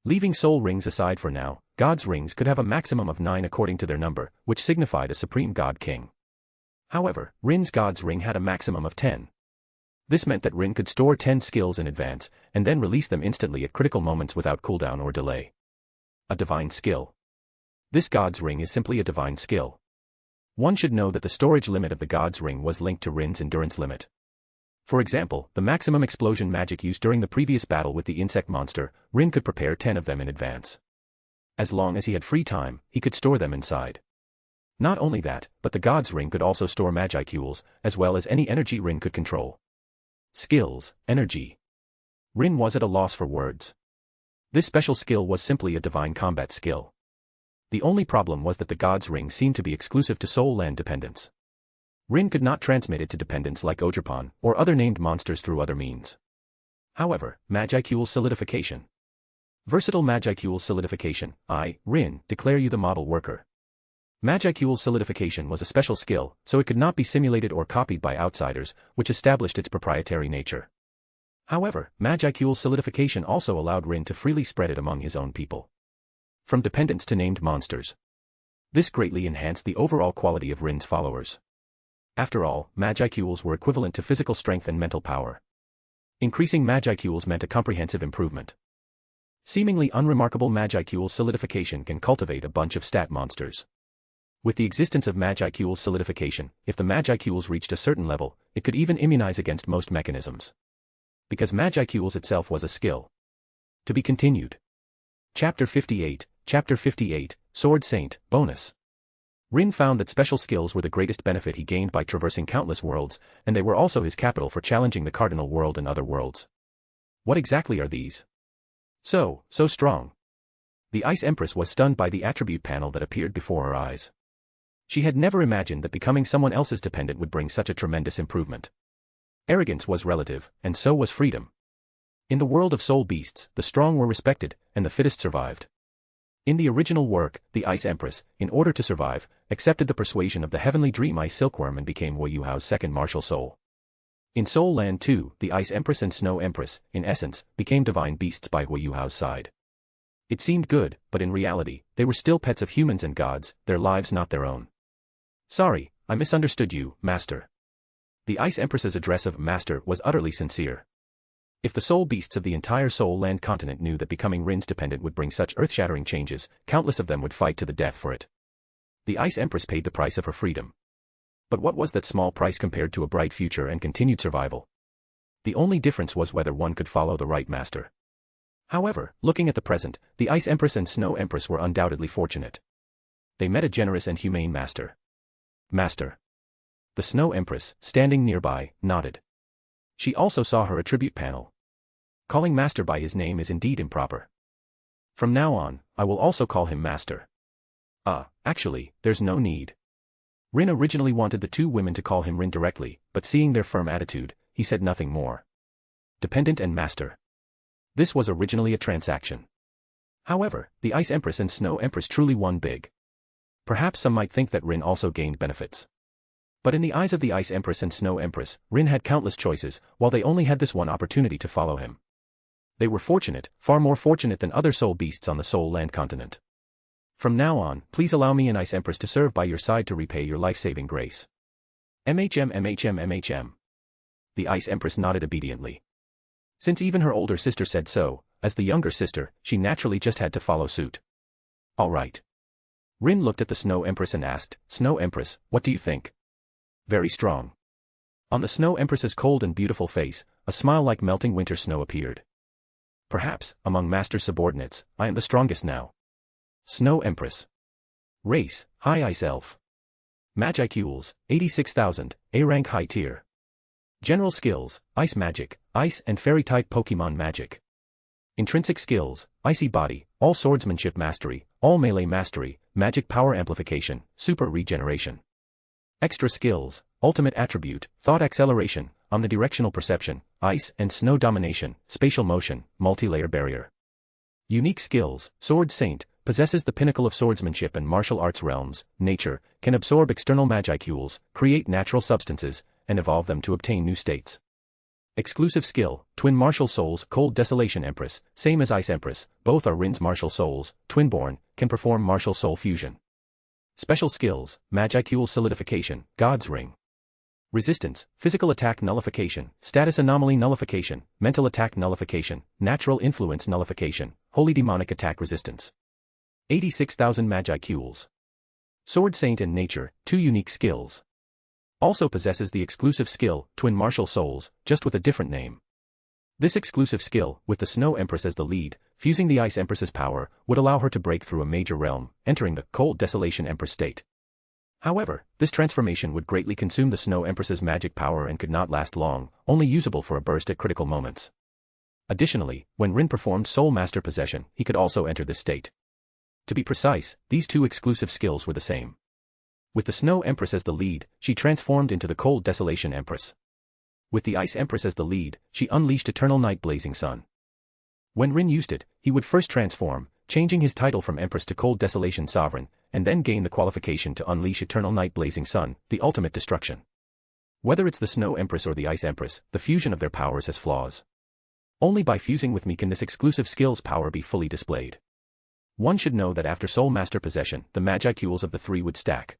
Leaving Soul Rings aside for now, God's Rings could have a maximum of 9 according to their number, which signified a Supreme God King. However, Rin's God's Ring had a maximum of 10. This meant that Rin could store 10 skills in advance, and then release them instantly at critical moments without cooldown or delay. A divine skill. This God's Ring is simply a divine skill. One should know that the storage limit of the God's Ring was linked to Rin's endurance limit. For example, the maximum explosion magic used during the previous battle with the insect monster, Rin could prepare 10 of them in advance. As long as he had free time, he could store them inside. Not only that, but the God's Ring could also store Magicules, as well as any energy Rin could control. Skills, energy. Rin was at a loss for words. This special skill was simply a divine combat skill. The only problem was that the God's Ring seemed to be exclusive to Soul Land dependents. Rin could not transmit it to dependents like Ogerpon, or other named monsters through other means. However, Magicule solidification. Versatile Magicule solidification, I, Rin, declare you the model worker. Magicule solidification was a special skill, so it could not be simulated or copied by outsiders, which established its proprietary nature. However, Magicule solidification also allowed Rin to freely spread it among his own people. From dependents to named monsters. This greatly enhanced the overall quality of Rin's followers. After all, Magicules were equivalent to physical strength and mental power. Increasing Magicules meant a comprehensive improvement. Seemingly unremarkable Magicule solidification can cultivate a bunch of stat monsters. With the existence of Magicule solidification, if the Magicules reached a certain level, it could even immunize against most mechanisms. Because Magicules itself was a skill. To be continued. Chapter 58, Sword Saint, Bonus. Rin found that special skills were the greatest benefit he gained by traversing countless worlds, and they were also his capital for challenging the Cardinal World and other worlds. What exactly are these? So strong. The Ice Empress was stunned by the attribute panel that appeared before her eyes. She had never imagined that becoming someone else's dependent would bring such a tremendous improvement. Arrogance was relative, and so was freedom. In the world of soul beasts, the strong were respected, and the fittest survived. In the original work, the Ice Empress, in order to survive, accepted the persuasion of the heavenly dream Ice Silkworm and became Wu Yuhao's second martial soul. In Soul Land 2, the Ice Empress and Snow Empress, in essence, became divine beasts by Wu Yuhao's side. It seemed good, but in reality, they were still pets of humans and gods, their lives not their own. Sorry, I misunderstood you, Master. The Ice Empress's address of Master was utterly sincere. If the soul beasts of the entire Soul Land continent knew that becoming Rin's dependent would bring such earth-shattering changes, countless of them would fight to the death for it. The Ice Empress paid the price of her freedom. But what was that small price compared to a bright future and continued survival? The only difference was whether one could follow the right master. However, looking at the present, the Ice Empress and Snow Empress were undoubtedly fortunate. They met a generous and humane master. Master. The Snow Empress, standing nearby, nodded. She also saw her attribute panel. Calling Master by his name is indeed improper. From now on, I will also call him Master. Actually, there's no need. Rin originally wanted the two women to call him Rin directly, but seeing their firm attitude, he said nothing more. Dependent and Master. This was originally a transaction. However, the Ice Empress and Snow Empress truly won big. Perhaps some might think that Rin also gained benefits. But in the eyes of the Ice Empress and Snow Empress, Rin had countless choices, while they only had this one opportunity to follow him. They were fortunate, far more fortunate than other soul beasts on the Soul Land continent. From now on, please allow me and Ice Empress to serve by your side to repay your life-saving grace. MHM. The Ice Empress nodded obediently. Since even her older sister said so, as the younger sister, she naturally just had to follow suit. All right. Rin looked at the Snow Empress and asked, Snow Empress, what do you think? Very strong. On the Snow Empress's cold and beautiful face, a smile like melting winter snow appeared. Perhaps, among Master's subordinates, I am the strongest now. Snow Empress. Race, High Ice Elf. Magicules, 86,000, A rank high tier. General skills, Ice Magic, Ice and Fairy-type Pokémon Magic. Intrinsic skills, Icy Body, All Swordsmanship Mastery, All Melee Mastery, Magic Power Amplification, Super Regeneration. Extra skills, Ultimate Attribute, Thought Acceleration, Omnidirectional Perception, Ice and Snow Domination, Spatial Motion, Multi-Layer Barrier. Unique skills, Sword Saint, possesses the pinnacle of swordsmanship and martial arts realms, nature, can absorb external magicules, create natural substances, and evolve them to obtain new states. Exclusive skill, Twin Martial Souls, Cold Desolation Empress, same as Ice Empress, both are Rin's martial souls, twin-born, can perform martial soul fusion. Special skills, Magicule Solidification, God's Ring. Resistance, Physical Attack Nullification, Status Anomaly Nullification, Mental Attack Nullification, Natural Influence Nullification, Holy Demonic Attack Resistance. 86,000 Magicules. Sword Saint and Nature, two unique skills. Also possesses the exclusive skill, Twin Martial Souls, just with a different name. This exclusive skill, with the Snow Empress as the lead, fusing the Ice Empress's power, would allow her to break through a major realm, entering the Cold Desolation Empress state. However, this transformation would greatly consume the Snow Empress's magic power and could not last long, only usable for a burst at critical moments. Additionally, when Rin performed Soul Master Possession, he could also enter this state. To be precise, these two exclusive skills were the same. With the Snow Empress as the lead, she transformed into the Cold Desolation Empress. With the Ice Empress as the lead, she unleashed Eternal Night Blazing Sun. When Rin used it, he would first transform, changing his title from Empress to Cold Desolation Sovereign, and then gain the qualification to unleash Eternal Night Blazing Sun, the ultimate destruction. Whether it's the Snow Empress or the Ice Empress, the fusion of their powers has flaws. Only by fusing with me can this exclusive skill's power be fully displayed. One should know that after Soul Master Possession, the Magicules of the three would stack.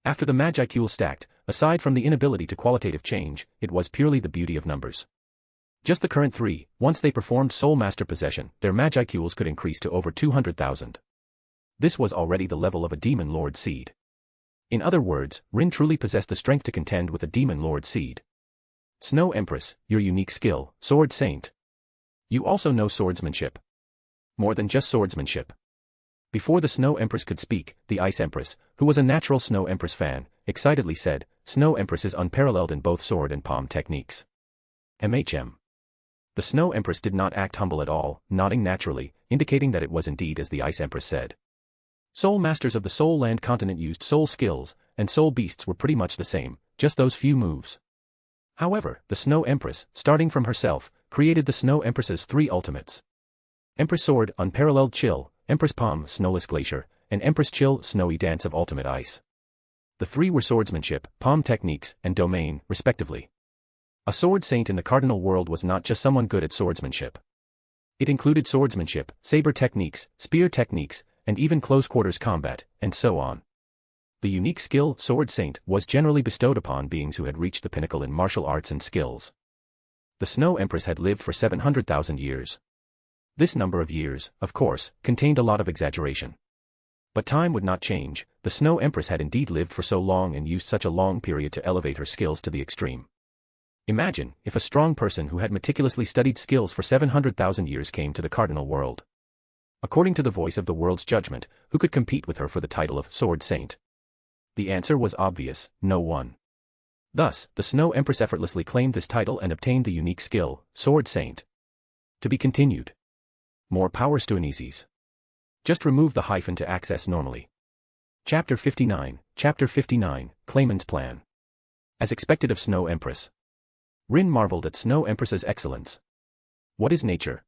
After the Magicule stacked, aside from the inability to qualitative change, it was purely the beauty of numbers. Just the current three, once they performed Soul Master Possession, their Magicules could increase to over 200,000. This was already the level of a Demon Lord seed. In other words, Rin truly possessed the strength to contend with a Demon Lord seed. Snow Empress, your unique skill, Sword Saint. You also know swordsmanship. More than just swordsmanship. Before the Snow Empress could speak, the Ice Empress, who was a natural Snow Empress fan, excitedly said, Snow Empress is unparalleled in both sword and palm techniques. MHM. The Snow Empress did not act humble at all, nodding naturally, indicating that it was indeed as the Ice Empress said. Soul Masters of the Soul Land continent used soul skills, and soul beasts were pretty much the same, just those few moves. However, the Snow Empress, starting from herself, created the Snow Empress's 3 ultimates. Empress Sword, Unparalleled Chill, Empress Palm, Snowless Glacier, and Empress Chill, Snowy Dance of Ultimate Ice. The 3 were swordsmanship, palm techniques, and domain, respectively. A sword saint in the cardinal world was not just someone good at swordsmanship. It included swordsmanship, saber techniques, spear techniques, and even close-quarters combat, and so on. The unique skill, Sword Saint, was generally bestowed upon beings who had reached the pinnacle in martial arts and skills. The Snow Empress had lived for 700,000 years. This number of years, of course, contained a lot of exaggeration. But time would not change. The Snow Empress had indeed lived for so long and used such a long period to elevate her skills to the extreme. Imagine, if a strong person who had meticulously studied skills for 700,000 years came to the cardinal world. According to the voice of the world's judgment, who could compete with her for the title of Sword Saint? The answer was obvious, no one. Thus, the Snow Empress effortlessly claimed this title and obtained the unique skill, Sword Saint. To be continued. More powers to Aneses. Just remove the hyphen to access normally. Chapter 59, Clayman's Plan. As expected of Snow Empress. Rin marveled at Snow Empress's excellence. What is nature?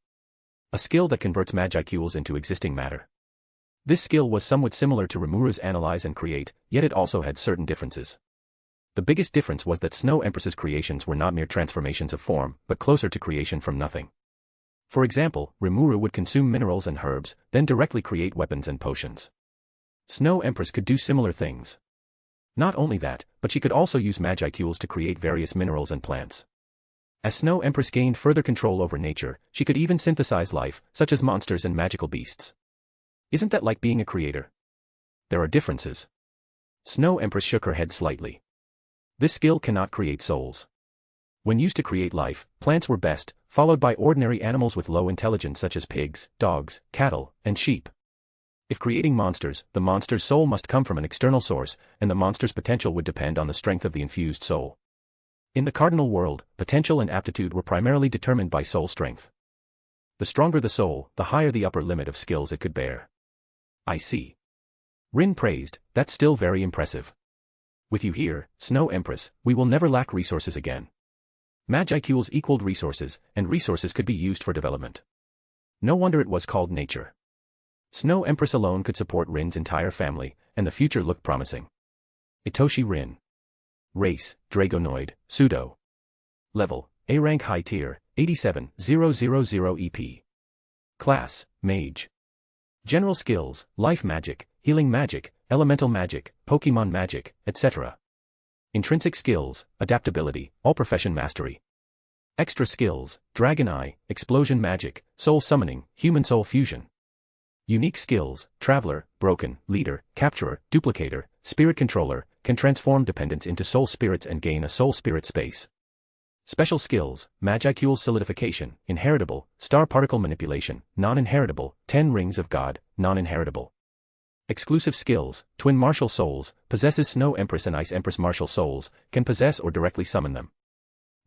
A skill that converts magicules into existing matter. This skill was somewhat similar to Rimura's Analyze and Create, yet it also had certain differences. The biggest difference was that Snow Empress's creations were not mere transformations of form, but closer to creation from nothing. For example, Rimuru would consume minerals and herbs, then directly create weapons and potions. Snow Empress could do similar things. Not only that, but she could also use magicules to create various minerals and plants. As Snow Empress gained further control over nature, she could even synthesize life, such as monsters and magical beasts. Isn't that like being a creator? There are differences. Snow Empress shook her head slightly. This skill cannot create souls. When used to create life, plants were best, followed by ordinary animals with low intelligence such as pigs, dogs, cattle, and sheep. If creating monsters, the monster's soul must come from an external source, and the monster's potential would depend on the strength of the infused soul. In the cardinal world, potential and aptitude were primarily determined by soul strength. The stronger the soul, the higher the upper limit of skills it could bear. I see. Rin praised, that's still very impressive. With you here, Snow Empress, we will never lack resources again. Magicules equaled resources, and resources could be used for development. No wonder it was called nature. Snow Empress alone could support Rin's entire family, and the future looked promising. Itoshi Rin. Race, Dragonoid, Pseudo. Level, A rank high tier, 87,000 EP. Class, Mage. General skills, Life Magic, Healing Magic, Elemental Magic, Pokémon Magic, etc. Intrinsic skills, Adaptability, All Profession Mastery. Extra skills, Dragon Eye, Explosion Magic, Soul Summoning, Human Soul Fusion. Unique skills, Traveler, Broken, Leader, Capturer, Duplicator, Spirit Controller, can transform dependents into soul spirits and gain a soul spirit space. Special skills, Magicule Solidification, Inheritable, Star Particle Manipulation, Non-Inheritable, 10 Rings of God, Non-Inheritable. Exclusive skills, Twin Martial Souls, possesses Snow Empress and Ice Empress Martial Souls, can possess or directly summon them.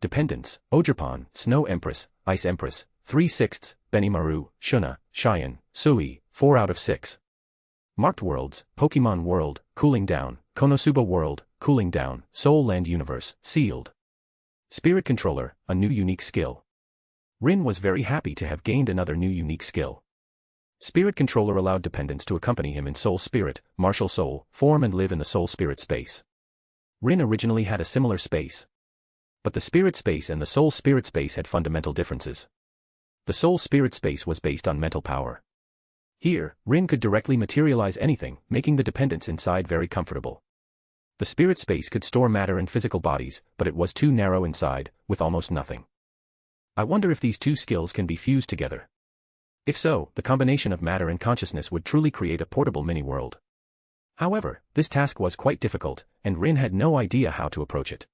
Dependents, Ogerpon, Snow Empress, Ice Empress, 3/6, Benimaru, Shuna, Cheyenne, Sui, 4 out of 6. Marked worlds, Pokémon World, Cooling Down, Konosuba World, Cooling Down, Soul Land Universe, Sealed. Spirit Controller, a new unique skill. Rin was very happy to have gained another new unique skill. Spirit Controller allowed dependents to accompany him in Soul Spirit, Martial Soul, form and live in the Soul Spirit space. Rin originally had a similar space. But the Spirit space and the Soul Spirit space had fundamental differences. The Soul Spirit space was based on mental power. Here, Rin could directly materialize anything, making the dependents inside very comfortable. The Spirit space could store matter and physical bodies, but it was too narrow inside, with almost nothing. I wonder if these two skills can be fused together. If so, the combination of matter and consciousness would truly create a portable mini-world. However, this task was quite difficult, and Rin had no idea how to approach it.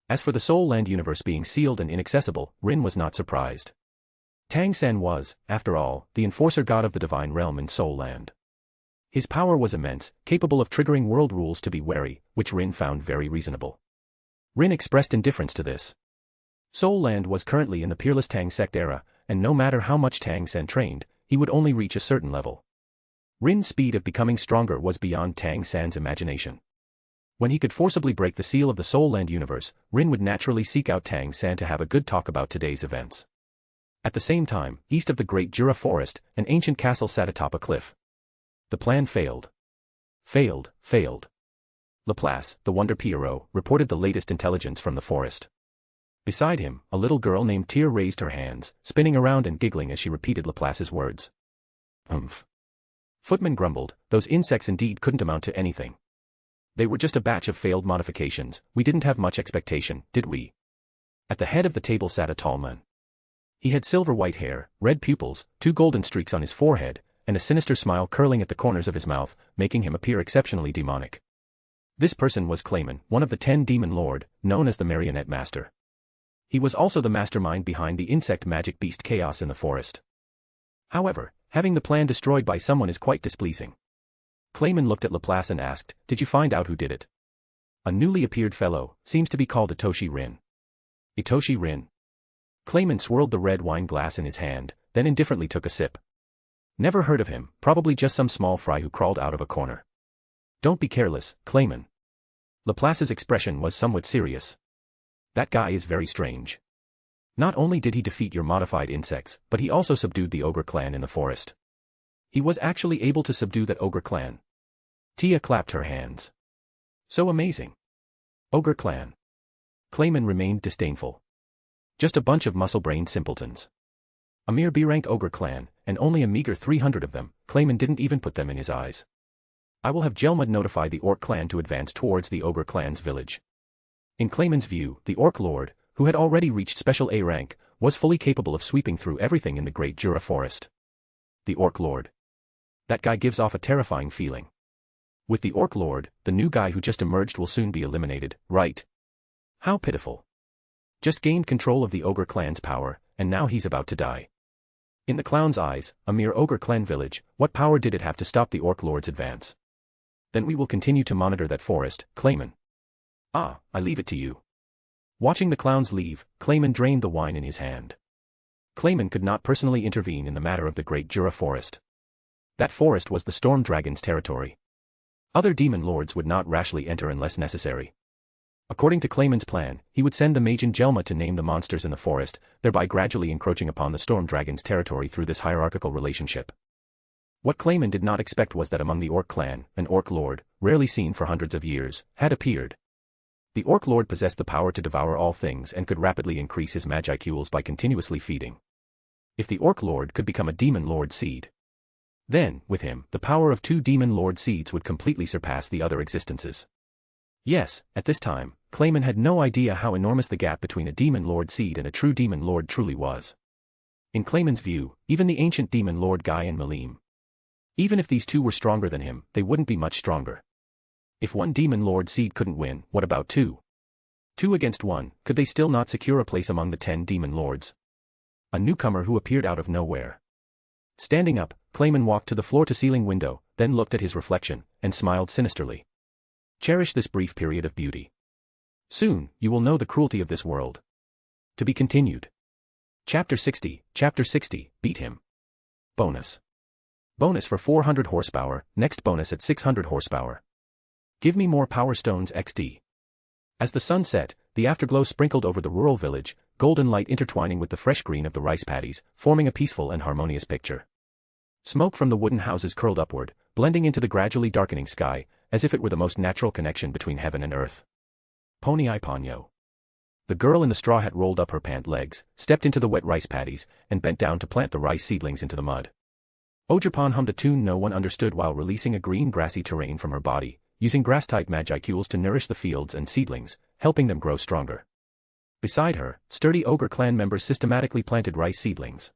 As for the Soul Land universe being sealed and inaccessible, Rin was not surprised. Tang Sen was, after all, the enforcer god of the divine realm in Soul Land. His power was immense, capable of triggering world rules to be wary, which Rin found very reasonable. Rin expressed indifference to this. Soul Land was currently in the peerless Tang sect era, and no matter how much Tang Sen trained, he would only reach a certain level. Rin's speed of becoming stronger was beyond Tang Sen's imagination. When he could forcibly break the seal of the Soul Land universe, Rin would naturally seek out Tang Sen to have a good talk about today's events. At the same time, east of the Great Jura Forest, an ancient castle sat atop a cliff. The plan failed. Failed. Laplace, the Wonder Pierrot, reported the latest intelligence from the forest. Beside him, a little girl named Tyr raised her hands, spinning around and giggling as she repeated Laplace's words. Footman grumbled, those insects indeed couldn't amount to anything. They were just a batch of failed modifications, we didn't have much expectation, did we? At the head of the table sat a tall man. He had silver-white hair, red pupils, 2 golden streaks on his forehead, and a sinister smile curling at the corners of his mouth, making him appear exceptionally demonic. This person was Clayman, one of the 10 Demon Lord, known as the Marionette Master. He was also the mastermind behind the insect magic beast Chaos in the forest. However, having the plan destroyed by someone is quite displeasing. Clayman looked at Laplace and asked, did you find out who did it? A newly appeared fellow, seems to be called Itoshi Rin. Itoshi Rin. Clayman swirled the red wine glass in his hand, then indifferently took a sip. Never heard of him, probably just some small fry who crawled out of a corner. Don't be careless, Clayman. Laplace's expression was somewhat serious. That guy is very strange. Not only did he defeat your modified insects, but he also subdued the ogre clan in the forest. He was actually able to subdue that ogre clan. Tia clapped her hands. So amazing. Ogre clan. Clayman remained disdainful. Just a bunch of muscle-brained simpletons. A mere B-rank ogre clan, and only a meager 300 of them, Clayman didn't even put them in his eyes. I will have Jelmud notify the Orc clan to advance towards the ogre clan's village. In Clayman's view, the Orc Lord, who had already reached Special A rank, was fully capable of sweeping through everything in the Great Jura Forest. The Orc Lord. That guy gives off a terrifying feeling. With the Orc Lord, the new guy who just emerged will soon be eliminated, right? How pitiful. Just gained control of the ogre clan's power, and now he's about to die. In the clown's eyes, a mere ogre clan village, what power did it have to stop the Orc Lord's advance? Then we will continue to monitor that forest, Clayman. I leave it to you. Watching the clowns leave, Clayman drained the wine in his hand. Clayman could not personally intervene in the matter of the Great Jura Forest. That forest was the Storm Dragon's territory. Other demon lords would not rashly enter unless necessary. According to Clayman's plan, he would send the Magen Jelma to name the monsters in the forest, thereby gradually encroaching upon the Storm Dragon's territory through this hierarchical relationship. What Clayman did not expect was that among the Orc clan, an Orc Lord, rarely seen for hundreds of years, had appeared. The Orc Lord possessed the power to devour all things and could rapidly increase his magicula by continuously feeding. If the Orc Lord could become a Demon Lord seed, then, with him, the power of 2 Demon Lord seeds would completely surpass the other existences. Yes, at this time, Clayman had no idea how enormous the gap between a Demon Lord seed and a true Demon Lord truly was. In Clayman's view, even the ancient Demon Lord Guy and Malim. Even if these two were stronger than him, they wouldn't be much stronger. If 1 Demon Lord seed couldn't win, what about 2? 2 against 1, could they still not secure a place among the 10 Demon Lords? A newcomer who appeared out of nowhere. Standing up, Clayman walked to the floor-to-ceiling window, then looked at his reflection, and smiled sinisterly. Cherish this brief period of beauty. Soon, you will know the cruelty of this world. To be continued. Chapter 60, Beat Him. Bonus. Bonus for 400 horsepower, next bonus at 600 horsepower. Give me more Power Stones XD. As the sun set, the afterglow sprinkled over the rural village, golden light intertwining with the fresh green of the rice paddies, forming a peaceful and harmonious picture. Smoke from the wooden houses curled upward, blending into the gradually darkening sky, as if it were the most natural connection between heaven and earth. Pony I Ponyo. The girl in the straw hat rolled up her pant legs, stepped into the wet rice paddies, and bent down to plant the rice seedlings into the mud. Ojapan hummed a tune no one understood while releasing a green grassy terrain from her body, using grass-type magicules to nourish the fields and seedlings, helping them grow stronger. Beside her, sturdy ogre clan members systematically planted rice seedlings.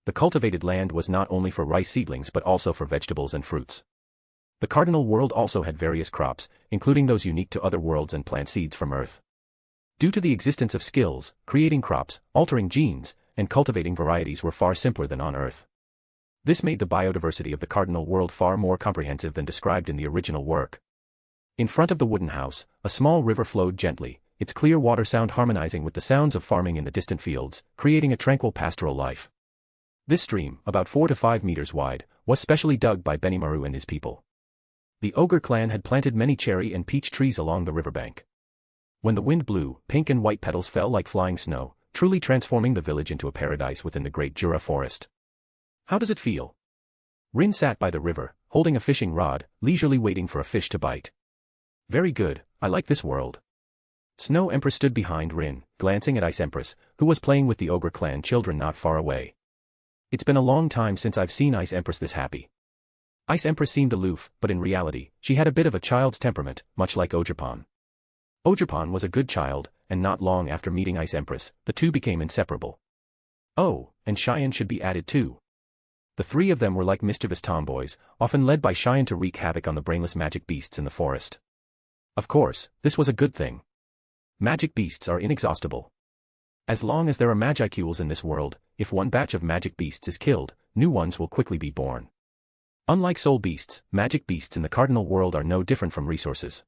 The cultivated land was not only for rice seedlings but also for vegetables and fruits. The cardinal world also had various crops, including those unique to other worlds and plant seeds from Earth. Due to the existence of skills, creating crops, altering genes, and cultivating varieties were far simpler than on Earth. This made the biodiversity of the cardinal world far more comprehensive than described in the original work. In front of the wooden house, a small river flowed gently, its clear water sound harmonizing with the sounds of farming in the distant fields, creating a tranquil pastoral life. This stream, about 4 to 5 meters wide, was specially dug by Benimaru and his people. The ogre clan had planted many cherry and peach trees along the riverbank. When the wind blew, pink and white petals fell like flying snow, truly transforming the village into a paradise within the great Jura forest. How does it feel? Rin sat by the river, holding a fishing rod, leisurely waiting for a fish to bite. Very good, I like this world. Snow Empress stood behind Rin, glancing at Ice Empress, who was playing with the ogre clan children not far away. It's been a long time since I've seen Ice Empress this happy. Ice Empress seemed aloof, but in reality, she had a bit of a child's temperament, much like Ogerpon. Ogerpon was a good child, and not long after meeting Ice Empress, the two became inseparable. Oh, and Cheyenne should be added too. The three of them were like mischievous tomboys, often led by Cheyenne to wreak havoc on the brainless magic beasts in the forest. Of course, this was a good thing. Magic beasts are inexhaustible. As long as there are Magicules in this world, if one batch of magic beasts is killed, new ones will quickly be born. Unlike soul beasts, magic beasts in the cardinal world are no different from resources.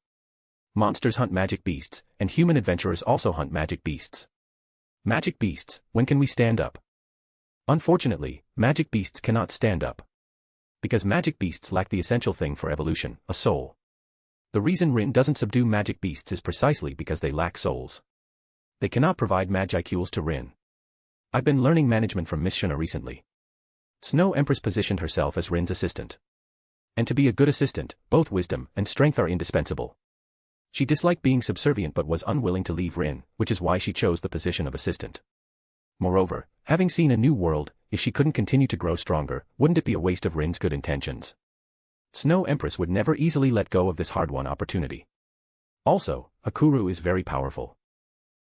Monsters hunt magic beasts, and human adventurers also hunt magic beasts. Magic beasts, when can we stand up? Unfortunately, magic beasts cannot stand up. Because magic beasts lack the essential thing for evolution, a soul. The reason Rin doesn't subdue magic beasts is precisely because they lack souls. They cannot provide Magicules to Rin. I've been learning management from Miss Shuna recently. Snow Empress positioned herself as Rin's assistant. And to be a good assistant, both wisdom and strength are indispensable. She disliked being subservient but was unwilling to leave Rin, which is why she chose the position of assistant. Moreover, having seen a new world, if she couldn't continue to grow stronger, wouldn't it be a waste of Rin's good intentions? Snow Empress would never easily let go of this hard-won opportunity. Also, Hakuru is very powerful.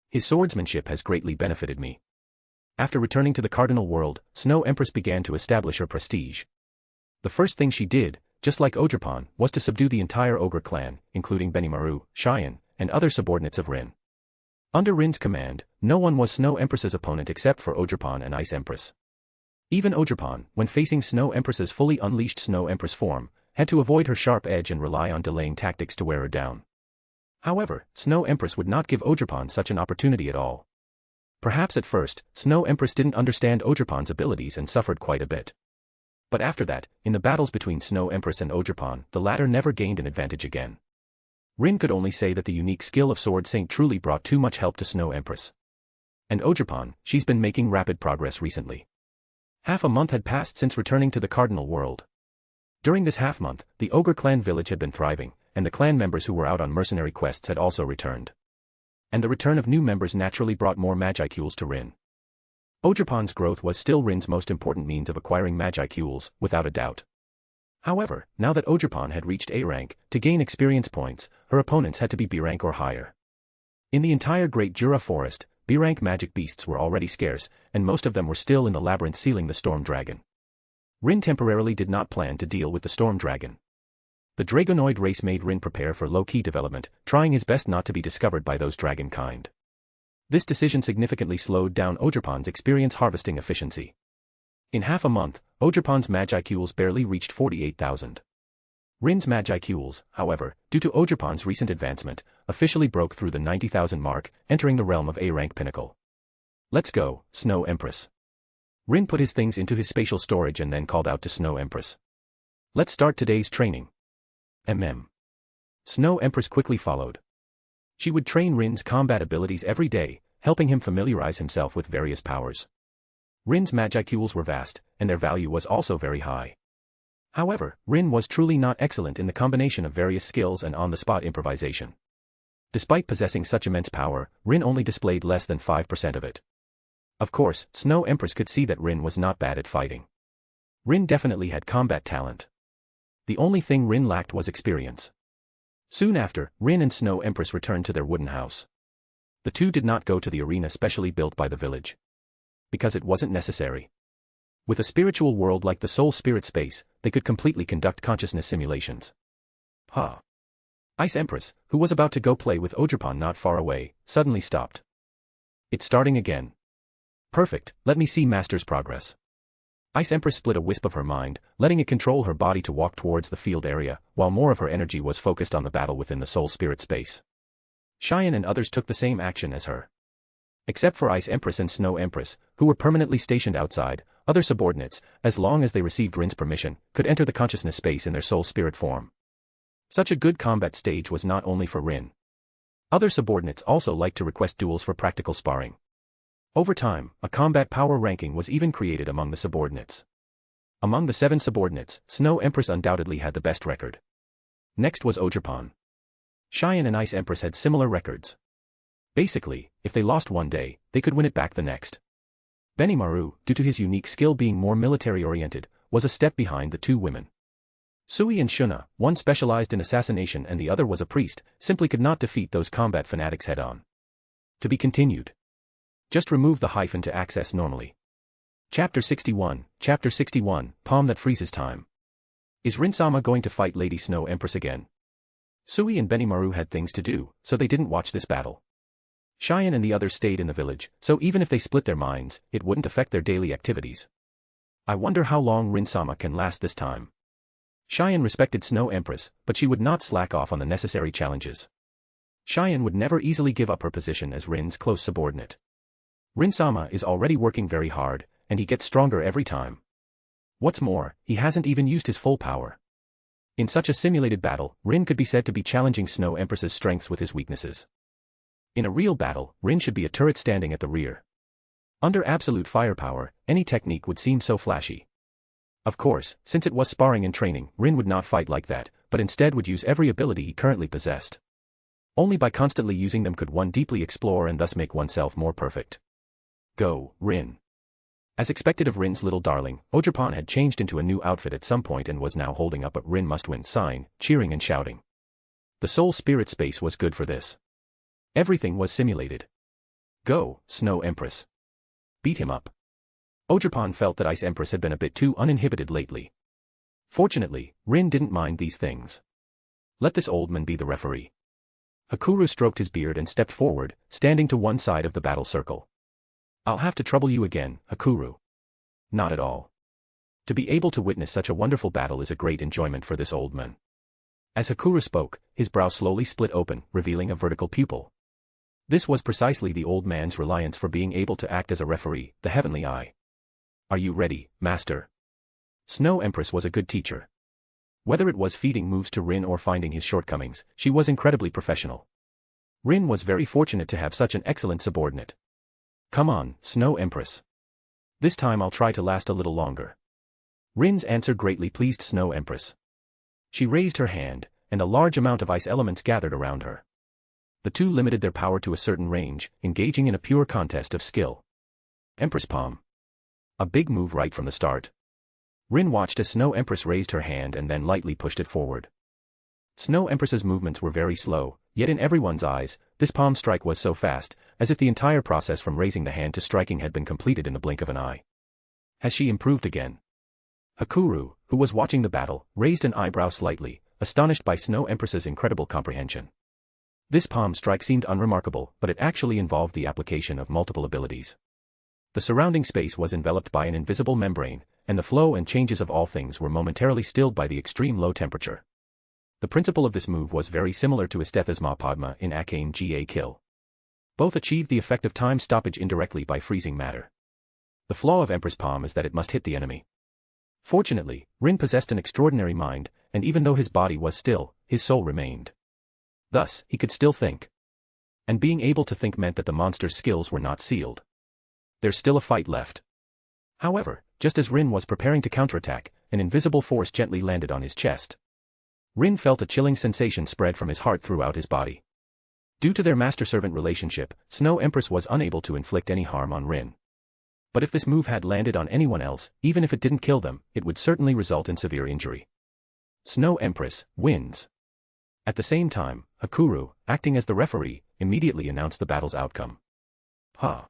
His swordsmanship has greatly benefited me. After returning to the cardinal world, Snow Empress began to establish her prestige. The first thing she did, just like Ogerpon, was to subdue the entire ogre clan, including Benimaru, Cheyenne, and other subordinates of Rin. Under Rin's command, no one was Snow Empress's opponent except for Ogerpon and Ice Empress. Even Ogerpon, when facing Snow Empress's fully unleashed Snow Empress form, had to avoid her sharp edge and rely on delaying tactics to wear her down. However, Snow Empress would not give Ogerpon such an opportunity at all. Perhaps at first, Snow Empress didn't understand Ogerpon's abilities and suffered quite a bit. But after that, in the battles between Snow Empress and Ogerpon, the latter never gained an advantage again. Rin could only say that the unique skill of Sword Saint truly brought too much help to Snow Empress. And Ogerpon, she's been making rapid progress recently. Half a month had passed since returning to the cardinal world. During this half-month, the ogre clan village had been thriving, and the clan members who were out on mercenary quests had also returned. And the return of new members naturally brought more Magicules to Rin. Ogerpon's growth was still Rin's most important means of acquiring Magicules, without a doubt. However, now that Ogerpon had reached A rank, to gain experience points, her opponents had to be B rank or higher. In the entire Great Jura Forest, B rank magic beasts were already scarce, and most of them were still in the labyrinth sealing the Storm Dragon. Rin temporarily did not plan to deal with the Storm Dragon. The Dragonoid race made Rin prepare for low-key development, trying his best not to be discovered by those dragon kind. This decision significantly slowed down Ogerpon's experience harvesting efficiency. In half a month, Ogerpon's Magicules barely reached 48,000. Rin's Magicules, however, due to Ogerpon's recent advancement, officially broke through the 90,000 mark, entering the realm of A-rank pinnacle. Let's go, Snow Empress. Rin put his things into his spatial storage and then called out to Snow Empress. Let's start today's training. Snow Empress quickly followed. She would train Rin's combat abilities every day, helping him familiarize himself with various powers. Rin's Magicules were vast, and their value was also very high. However, Rin was truly not excellent in the combination of various skills and on-the-spot improvisation. Despite possessing such immense power, Rin only displayed less than 5% of it. Of course, Snow Empress could see that Rin was not bad at fighting. Rin definitely had combat talent. The only thing Rin lacked was experience. Soon after, Rin and Snow Empress returned to their wooden house. The two did not go to the arena specially built by the village. Because it wasn't necessary. With a spiritual world like the Soul Spirit space, they could completely conduct consciousness simulations. Ice Empress, who was about to go play with Ogerpon not far away, suddenly stopped. It's starting again. Perfect, let me see Master's progress. Ice Empress split a wisp of her mind, letting it control her body to walk towards the field area, while more of her energy was focused on the battle within the soul spirit space. Cheyenne and others took the same action as her. Except for Ice Empress and Snow Empress, who were permanently stationed outside, other subordinates, as long as they received Rin's permission, could enter the consciousness space in their soul spirit form. Such a good combat stage was not only for Rin. Other subordinates also liked to request duels for practical sparring. Over time, a combat power ranking was even created among the subordinates. Among the 7 subordinates, Snow Empress undoubtedly had the best record. Next was Ogerpon. Cheyenne and Ice Empress had similar records. Basically, if they lost one day, they could win it back the next. Benimaru, due to his unique skill being more military-oriented, was a step behind the 2 women. Sui and Shuna, one specialized in assassination and the other was a priest, simply could not defeat those combat fanatics head-on. To be continued. Just remove the hyphen to access normally. Chapter 61, Palm that freezes time. Is Rin-sama going to fight Lady Snow Empress again? Sui and Benimaru had things to do, so they didn't watch this battle. Cheyenne and the others stayed in the village, so even if they split their minds, it wouldn't affect their daily activities. I wonder how long Rin-sama can last this time. Cheyenne respected Snow Empress, but she would not slack off on the necessary challenges. Cheyenne would never easily give up her position as Rin's close subordinate. Rin-sama is already working very hard, and he gets stronger every time. What's more, he hasn't even used his full power. In such a simulated battle, Rin could be said to be challenging Snow Empress's strengths with his weaknesses. In a real battle, Rin should be a turret standing at the rear. Under absolute firepower, any technique would seem so flashy. Of course, since it was sparring and training, Rin would not fight like that, but instead would use every ability he currently possessed. Only by constantly using them could one deeply explore and thus make oneself more perfect. Go, Rin. As expected of Rin's little darling, Ogerpon had changed into a new outfit at some point and was now holding up a Rin must win sign, cheering and shouting. The soul spirit space was good for this. Everything was simulated. Go, Snow Empress. Beat him up. Ogerpon felt that Ice Empress had been a bit too uninhibited lately. Fortunately, Rin didn't mind these things. Let this old man be the referee. Hakuru stroked his beard and stepped forward, standing to one side of the battle circle. I'll have to trouble you again, Hakuru. Not at all. To be able to witness such a wonderful battle is a great enjoyment for this old man. As Hakuru spoke, his brow slowly split open, revealing a vertical pupil. This was precisely the old man's reliance for being able to act as a referee, the heavenly eye. Are you ready, master? Snow Empress was a good teacher. Whether it was feeding moves to Rin or finding his shortcomings, she was incredibly professional. Rin was very fortunate to have such an excellent subordinate. Come on, Snow Empress. This time I'll try to last a little longer. Rin's answer greatly pleased Snow Empress. She raised her hand, and a large amount of ice elements gathered around her. The two limited their power to a certain range, engaging in a pure contest of skill. Empress Palm. A big move right from the start. Rin watched as Snow Empress raised her hand and then lightly pushed it forward. Snow Empress's movements were very slow, yet in everyone's eyes, this palm strike was so fast, as if the entire process from raising the hand to striking had been completed in the blink of an eye. Has she improved again? Hakuru, who was watching the battle, raised an eyebrow slightly, astonished by Snow Empress's incredible comprehension. This palm strike seemed unremarkable, but it actually involved the application of multiple abilities. The surrounding space was enveloped by an invisible membrane, and the flow and changes of all things were momentarily stilled by the extreme low temperature. The principle of this move was very similar to Isthetha's Ma Padma in Akane Ga Kill. Both achieved the effect of time stoppage indirectly by freezing matter. The flaw of Empress Palm is that it must hit the enemy. Fortunately, Rin possessed an extraordinary mind, and even though his body was still, his soul remained. Thus, he could still think. And being able to think meant that the monster's skills were not sealed. There's still a fight left. However, just as Rin was preparing to counterattack, an invisible force gently landed on his chest. Rin felt a chilling sensation spread from his heart throughout his body. Due to their master-servant relationship, Snow Empress was unable to inflict any harm on Rin. But if this move had landed on anyone else, even if it didn't kill them, it would certainly result in severe injury. Snow Empress wins. At the same time, Hakuru, acting as the referee, immediately announced the battle's outcome. Huh.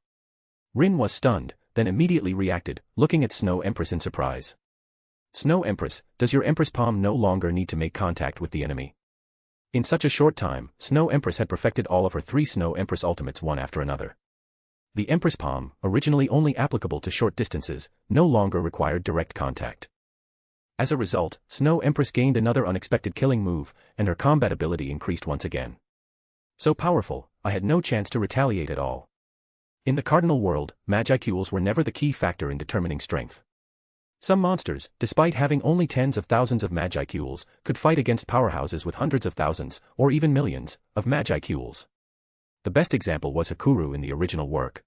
Rin was stunned, then immediately reacted, looking at Snow Empress in surprise. Snow Empress, does your Empress Palm no longer need to make contact with the enemy? In such a short time, Snow Empress had perfected all of her 3 Snow Empress ultimates one after another. The Empress Palm, originally only applicable to short distances, no longer required direct contact. As a result, Snow Empress gained another unexpected killing move, and her combat ability increased once again. So powerful, I had no chance to retaliate at all. In the Cardinal world, Magicules were never the key factor in determining strength. Some monsters, despite having only tens of thousands of Magicules, could fight against powerhouses with hundreds of thousands, or even millions, of Magicules. The best example was Hakuru in the original work.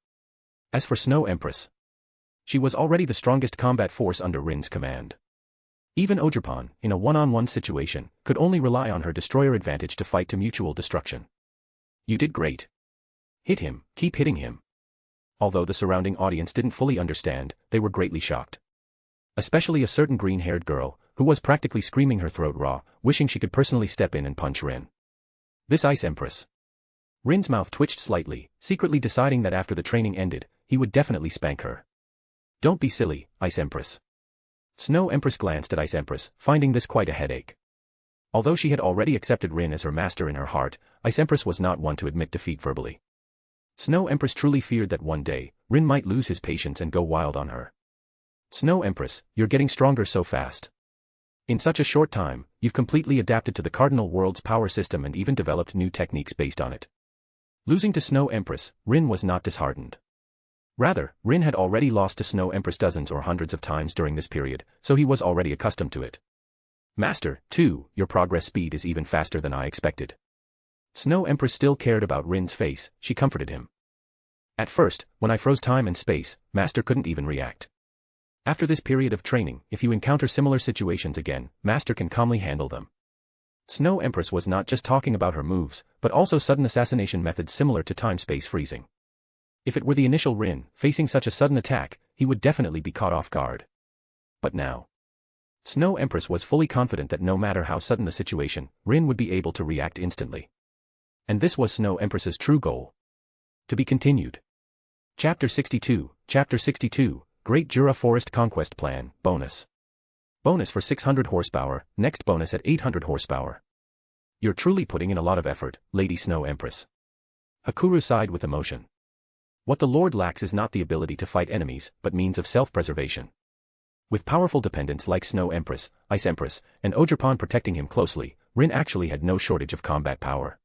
As for Snow Empress, she was already the strongest combat force under Rin's command. Even Ogerpon, in a one-on-one situation, could only rely on her destroyer advantage to fight to mutual destruction. You did great. Hit him, keep hitting him. Although the surrounding audience didn't fully understand, they were greatly shocked. Especially a certain green-haired girl, who was practically screaming her throat raw, wishing she could personally step in and punch Rin. This Ice Empress. Rin's mouth twitched slightly, secretly deciding that after the training ended, he would definitely spank her. Don't be silly, Ice Empress. Snow Empress glanced at Ice Empress, finding this quite a headache. Although she had already accepted Rin as her master in her heart, Ice Empress was not one to admit defeat verbally. Snow Empress truly feared that one day, Rin might lose his patience and go wild on her. Snow Empress, you're getting stronger so fast. In such a short time, you've completely adapted to the Cardinal world's power system and even developed new techniques based on it. Losing to Snow Empress, Rin was not disheartened. Rather, Rin had already lost to Snow Empress dozens or hundreds of times during this period, so he was already accustomed to it. Master, too, your progress speed is even faster than I expected. Snow Empress still cared about Rin's face, she comforted him. At first, when I froze time and space, Master couldn't even react. After this period of training, if you encounter similar situations again, Master can calmly handle them. Snow Empress was not just talking about her moves, but also sudden assassination methods similar to time-space freezing. If it were the initial Rin, facing such a sudden attack, he would definitely be caught off guard. But now, Snow Empress was fully confident that no matter how sudden the situation, Rin would be able to react instantly. And this was Snow Empress's true goal. To be continued. Chapter 62, Great Jura Forest Conquest Plan, Bonus. Bonus for 600 horsepower, next bonus at 800 horsepower. You're truly putting in a lot of effort, Lady Snow Empress. Hakuru sighed with emotion. What the Lord lacks is not the ability to fight enemies, but means of self-preservation. With powerful dependents like Snow Empress, Ice Empress, and Ogerpon protecting him closely, Rin actually had no shortage of combat power.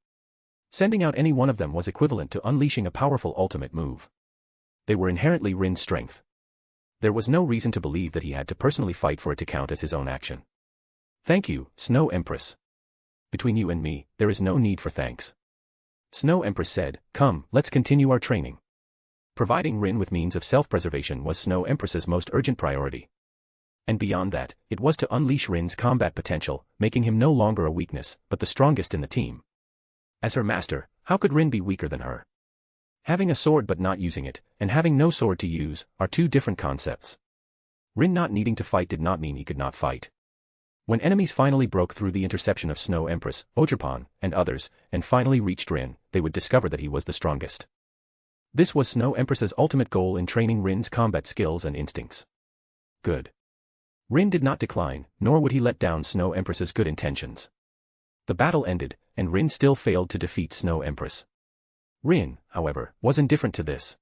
Sending out any one of them was equivalent to unleashing a powerful ultimate move. They were inherently Rin's strength. There was no reason to believe that he had to personally fight for it to count as his own action. Thank you, Snow Empress. Between you and me, there is no need for thanks. Snow Empress said, come, let's continue our training. Providing Rin with means of self-preservation was Snow Empress's most urgent priority. And beyond that, it was to unleash Rin's combat potential, making him no longer a weakness, but the strongest in the team. As her master, how could Rin be weaker than her? Having a sword but not using it, and having no sword to use, are two different concepts. Rin not needing to fight did not mean he could not fight. When enemies finally broke through the interception of Snow Empress, Ogerpon, and others, and finally reached Rin, they would discover that he was the strongest. This was Snow Empress's ultimate goal in training Rin's combat skills and instincts. Good. Rin did not decline, nor would he let down Snow Empress's good intentions. The battle ended, and Rin still failed to defeat Snow Empress. Rin, however, was indifferent to this.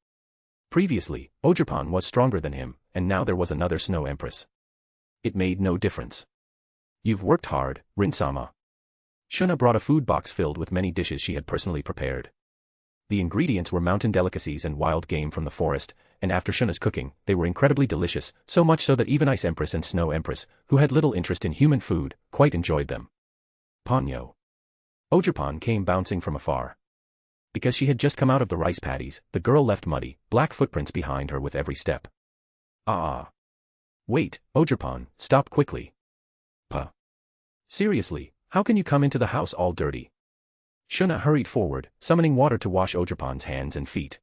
Previously, Ogerpon was stronger than him, and now there was another Snow Empress. It made no difference. You've worked hard, Rin-sama. Shuna brought a food box filled with many dishes she had personally prepared. The ingredients were mountain delicacies and wild game from the forest, and after Shuna's cooking, they were incredibly delicious, so much so that even Ice Empress and Snow Empress, who had little interest in human food, quite enjoyed them. Ponyo. Ogerpon came bouncing from afar. Because she had just come out of the rice paddies, the girl left muddy, black footprints behind her with every step. Ah. Wait, Ogerpon, stop quickly. Puh. Seriously, how can you come into the house all dirty? Shuna hurried forward, summoning water to wash Ogerpon's hands and feet.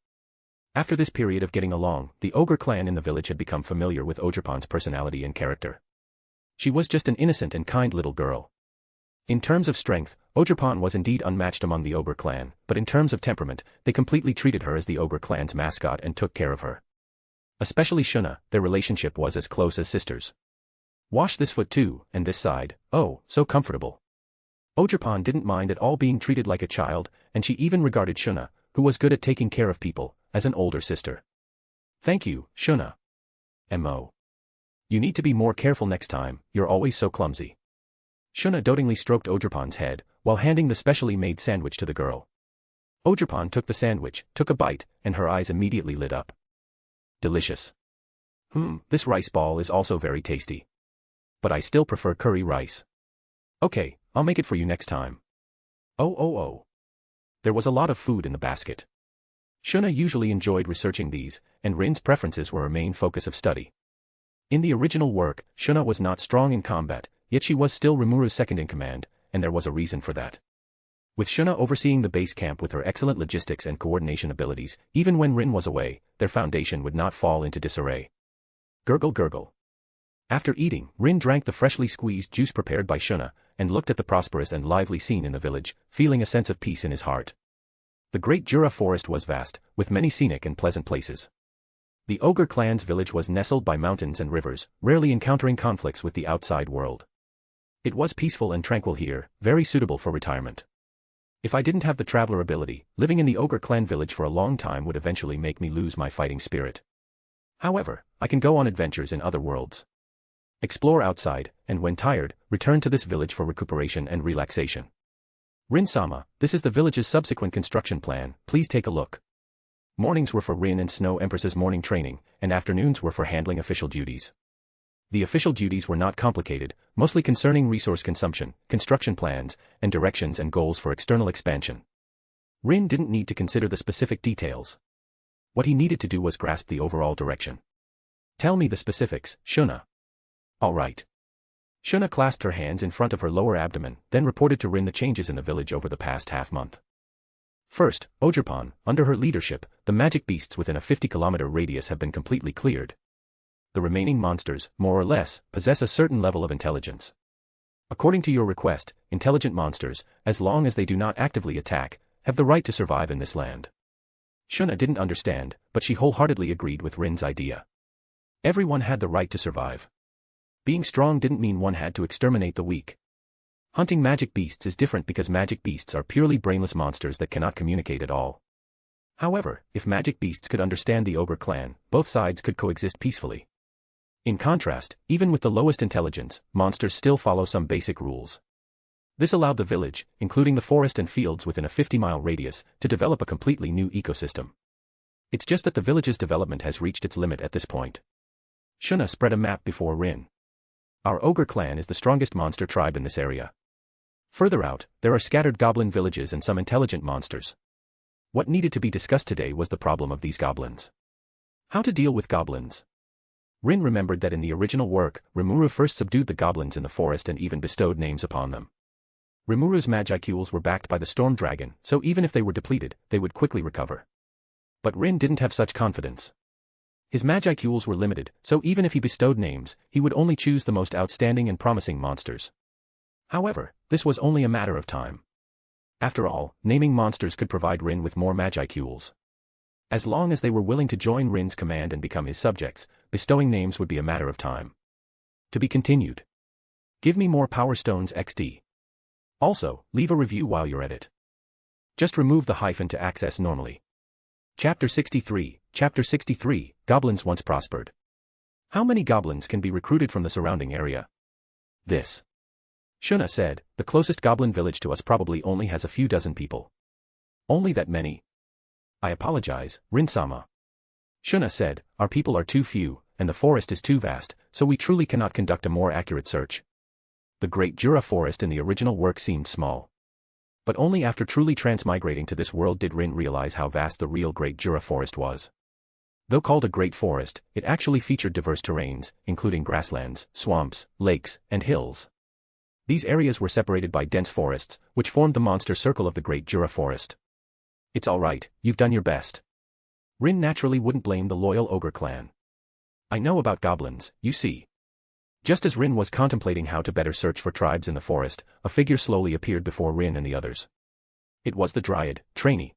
After this period of getting along, the ogre clan in the village had become familiar with Ogerpon's personality and character. She was just an innocent and kind little girl. In terms of strength, Ogerpon was indeed unmatched among the ogre clan, but in terms of temperament, they completely treated her as the ogre clan's mascot and took care of her. Especially Shuna, their relationship was as close as sisters. Wash this foot too, and this side, oh, so comfortable. Ogerpon didn't mind at all being treated like a child, and she even regarded Shuna, who was good at taking care of people, as an older sister. Thank you, Shuna. M.O. You need to be more careful next time, you're always so clumsy. Shuna dotingly stroked Ogerpon's head, while handing the specially made sandwich to the girl. Ogerpon took the sandwich, took a bite, and her eyes immediately lit up. Delicious. This rice ball is also very tasty. But I still prefer curry rice. Okay, I'll make it for you next time. Oh. There was a lot of food in the basket. Shuna usually enjoyed researching these, and Rin's preferences were her main focus of study. In the original work, Shuna was not strong in combat, yet she was still Rimuru's second-in-command, and there was a reason for that. With Shuna overseeing the base camp with her excellent logistics and coordination abilities, even when Rin was away, their foundation would not fall into disarray. Gurgle gurgle. After eating, Rin drank the freshly squeezed juice prepared by Shuna, and looked at the prosperous and lively scene in the village, feeling a sense of peace in his heart. The Great Jura Forest was vast, with many scenic and pleasant places. The Ogre clan's village was nestled by mountains and rivers, rarely encountering conflicts with the outside world. It was peaceful and tranquil here, very suitable for retirement. If I didn't have the traveler ability, living in the Ogre clan village for a long time would eventually make me lose my fighting spirit. However, I can go on adventures in other worlds. Explore outside, and when tired, return to this village for recuperation and relaxation. Rin-sama, this is the village's subsequent construction plan, please take a look. Mornings were for Rin and Snow Empress's morning training, and afternoons were for handling official duties. The official duties were not complicated, mostly concerning resource consumption, construction plans, and directions and goals for external expansion. Rin didn't need to consider the specific details. What he needed to do was grasp the overall direction. Tell me the specifics, Shuna. All right. Shuna clasped her hands in front of her lower abdomen, then reported to Rin the changes in the village over the past half-month. First, Ogerpon, under her leadership, the magic beasts within a 50-kilometer radius have been completely cleared. The remaining monsters, more or less, possess a certain level of intelligence. According to your request, intelligent monsters, as long as they do not actively attack, have the right to survive in this land. Shuna didn't understand, but she wholeheartedly agreed with Rin's idea. Everyone had the right to survive. Being strong didn't mean one had to exterminate the weak. Hunting magic beasts is different because magic beasts are purely brainless monsters that cannot communicate at all. However, if magic beasts could understand the Ogre clan, both sides could coexist peacefully. In contrast, even with the lowest intelligence, monsters still follow some basic rules. This allowed the village, including the forest and fields within a 50-mile radius, to develop a completely new ecosystem. It's just that the village's development has reached its limit at this point. Shuna spread a map before Rin. Our Ogre clan is the strongest monster tribe in this area. Further out, there are scattered goblin villages and some intelligent monsters. What needed to be discussed today was the problem of these goblins. How to deal with goblins. Rin remembered that in the original work, Rimuru first subdued the goblins in the forest and even bestowed names upon them. Rimuru's Magicules were backed by the Storm Dragon, so even if they were depleted, they would quickly recover. But Rin didn't have such confidence. His Magicules were limited, so even if he bestowed names, he would only choose the most outstanding and promising monsters. However, this was only a matter of time. After all, naming monsters could provide Rin with more Magicules. As long as they were willing to join Rin's command and become his subjects, bestowing names would be a matter of time. To be continued. Give me more Power Stones XD. Also, leave a review while you're at it. Just remove the hyphen to access normally. Chapter 63, Chapter 63, Goblins Once Prospered. How many goblins can be recruited from the surrounding area? This. Shuna said, the closest goblin village to us probably only has a few dozen people. Only that many? I apologize, Rin-sama. Shuna said, our people are too few, and the forest is too vast, so we truly cannot conduct a more accurate search. The Great Jura Forest in the original work seemed small. But only after truly transmigrating to this world did Rin realize how vast the real Great Jura Forest was. Though called a great forest, it actually featured diverse terrains, including grasslands, swamps, lakes, and hills. These areas were separated by dense forests, which formed the monster circle of the Great Jura Forest. It's alright, you've done your best. Rin naturally wouldn't blame the loyal Ogre clan. I know about goblins, you see. Just as Rin was contemplating how to better search for tribes in the forest, a figure slowly appeared before Rin and the others. It was the Dryad, Trainee.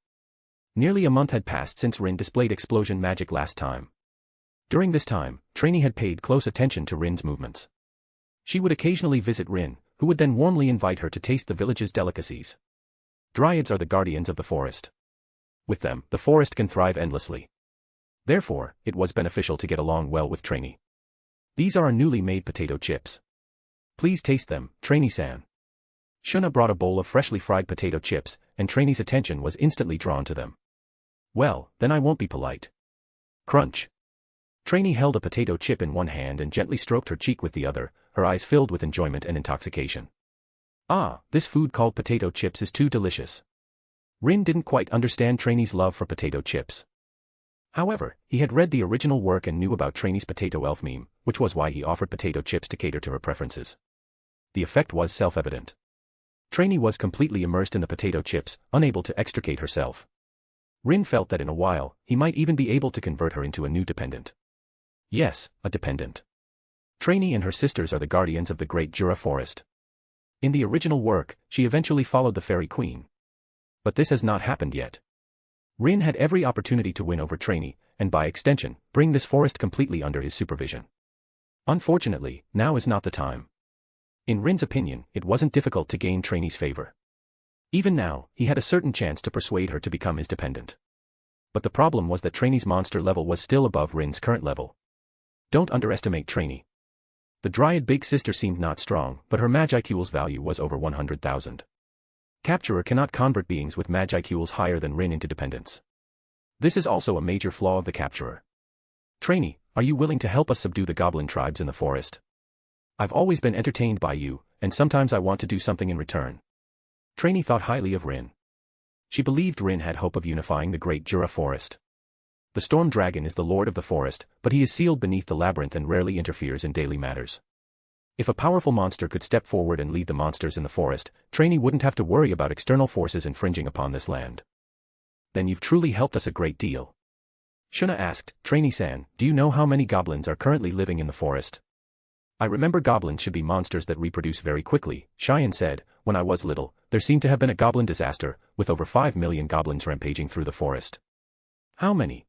Nearly a month had passed since Rin displayed explosion magic last time. During this time, Trainee had paid close attention to Rin's movements. She would occasionally visit Rin, who would then warmly invite her to taste the village's delicacies. Dryads are the guardians of the forest. With them, the forest can thrive endlessly. Therefore, it was beneficial to get along well with Trainee. These are our newly made potato chips. Please taste them, Trainee-san. Shuna brought a bowl of freshly fried potato chips, and Trainee's attention was instantly drawn to them. Well, then I won't be polite. Crunch. Trainee held a potato chip in one hand and gently stroked her cheek with the other, her eyes filled with enjoyment and intoxication. Ah, this food called potato chips is too delicious. Rin didn't quite understand Trainee's love for potato chips. However, he had read the original work and knew about Trainee's potato elf meme, which was why he offered potato chips to cater to her preferences. The effect was self-evident. Trainee was completely immersed in the potato chips, unable to extricate herself. Rin felt that in a while, he might even be able to convert her into a new dependent. Yes, a dependent. Trainee and her sisters are the guardians of the Great Jura Forest. In the original work, she eventually followed the Fairy Queen. But this has not happened yet. Rin had every opportunity to win over Trainee, and by extension, bring this forest completely under his supervision. Unfortunately, now is not the time. In Rin's opinion, it wasn't difficult to gain Trainee's favor. Even now, he had a certain chance to persuade her to become his dependent. But the problem was that Trainee's monster level was still above Rin's current level. Don't underestimate Trainee. The Dryad big sister seemed not strong, but her Magicul's value was over 100,000. Capturer cannot convert beings with Magicules higher than Rin into dependents. This is also a major flaw of the Capturer. Trainee, are you willing to help us subdue the goblin tribes in the forest? I've always been entertained by you, and sometimes I want to do something in return. Trainee thought highly of Rin. She believed Rin had hope of unifying the Great Jura Forest. The Storm Dragon is the lord of the forest, but he is sealed beneath the labyrinth and rarely interferes in daily matters. If a powerful monster could step forward and lead the monsters in the forest, Trainee wouldn't have to worry about external forces infringing upon this land. Then you've truly helped us a great deal. Shuna asked, Trainee-san, do you know how many goblins are currently living in the forest? I remember goblins should be monsters that reproduce very quickly, Cheyenne said. When I was little, there seemed to have been a goblin disaster, with over 5 million goblins rampaging through the forest. How many?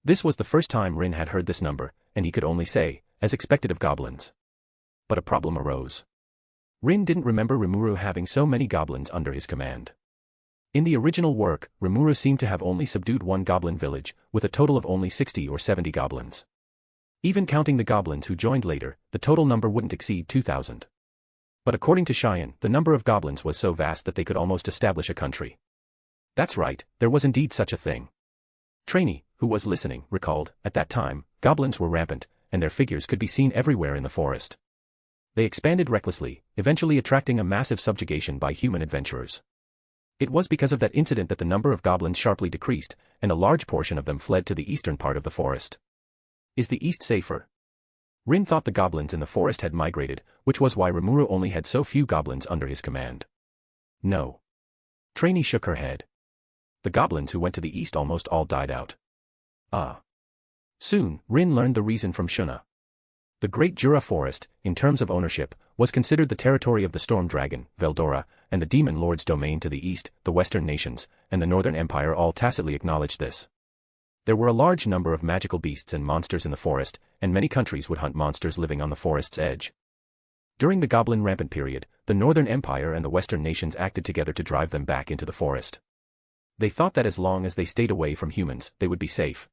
This was the first time Rin had heard this number, and he could only say, as expected of goblins. But a problem arose. Rin didn't remember Rimuru having so many goblins under his command. In the original work, Rimuru seemed to have only subdued one goblin village, with a total of only 60 or 70 goblins. Even counting the goblins who joined later, the total number wouldn't exceed 2,000. But according to Cheyenne, the number of goblins was so vast that they could almost establish a country. That's right, there was indeed such a thing. Trainee, who was listening, recalled, at that time, goblins were rampant, and their figures could be seen everywhere in the forest. They expanded recklessly, eventually attracting a massive subjugation by human adventurers. It was because of that incident that the number of goblins sharply decreased, and a large portion of them fled to the eastern part of the forest. Is the east safer? Rin thought the goblins in the forest had migrated, which was why Rimuru only had so few goblins under his command. No. Trainee shook her head. The goblins who went to the east almost all died out. Ah. Soon, Rin learned the reason from Shuna. The Great Jura Forest, in terms of ownership, was considered the territory of the Storm Dragon, Veldora, and the Demon Lord's domain to the east. The Western nations, and the Northern Empire all tacitly acknowledged this. There were a large number of magical beasts and monsters in the forest, and many countries would hunt monsters living on the forest's edge. During the Goblin Rampant period, the Northern Empire and the Western nations acted together to drive them back into the forest. They thought that as long as they stayed away from humans, they would be safe.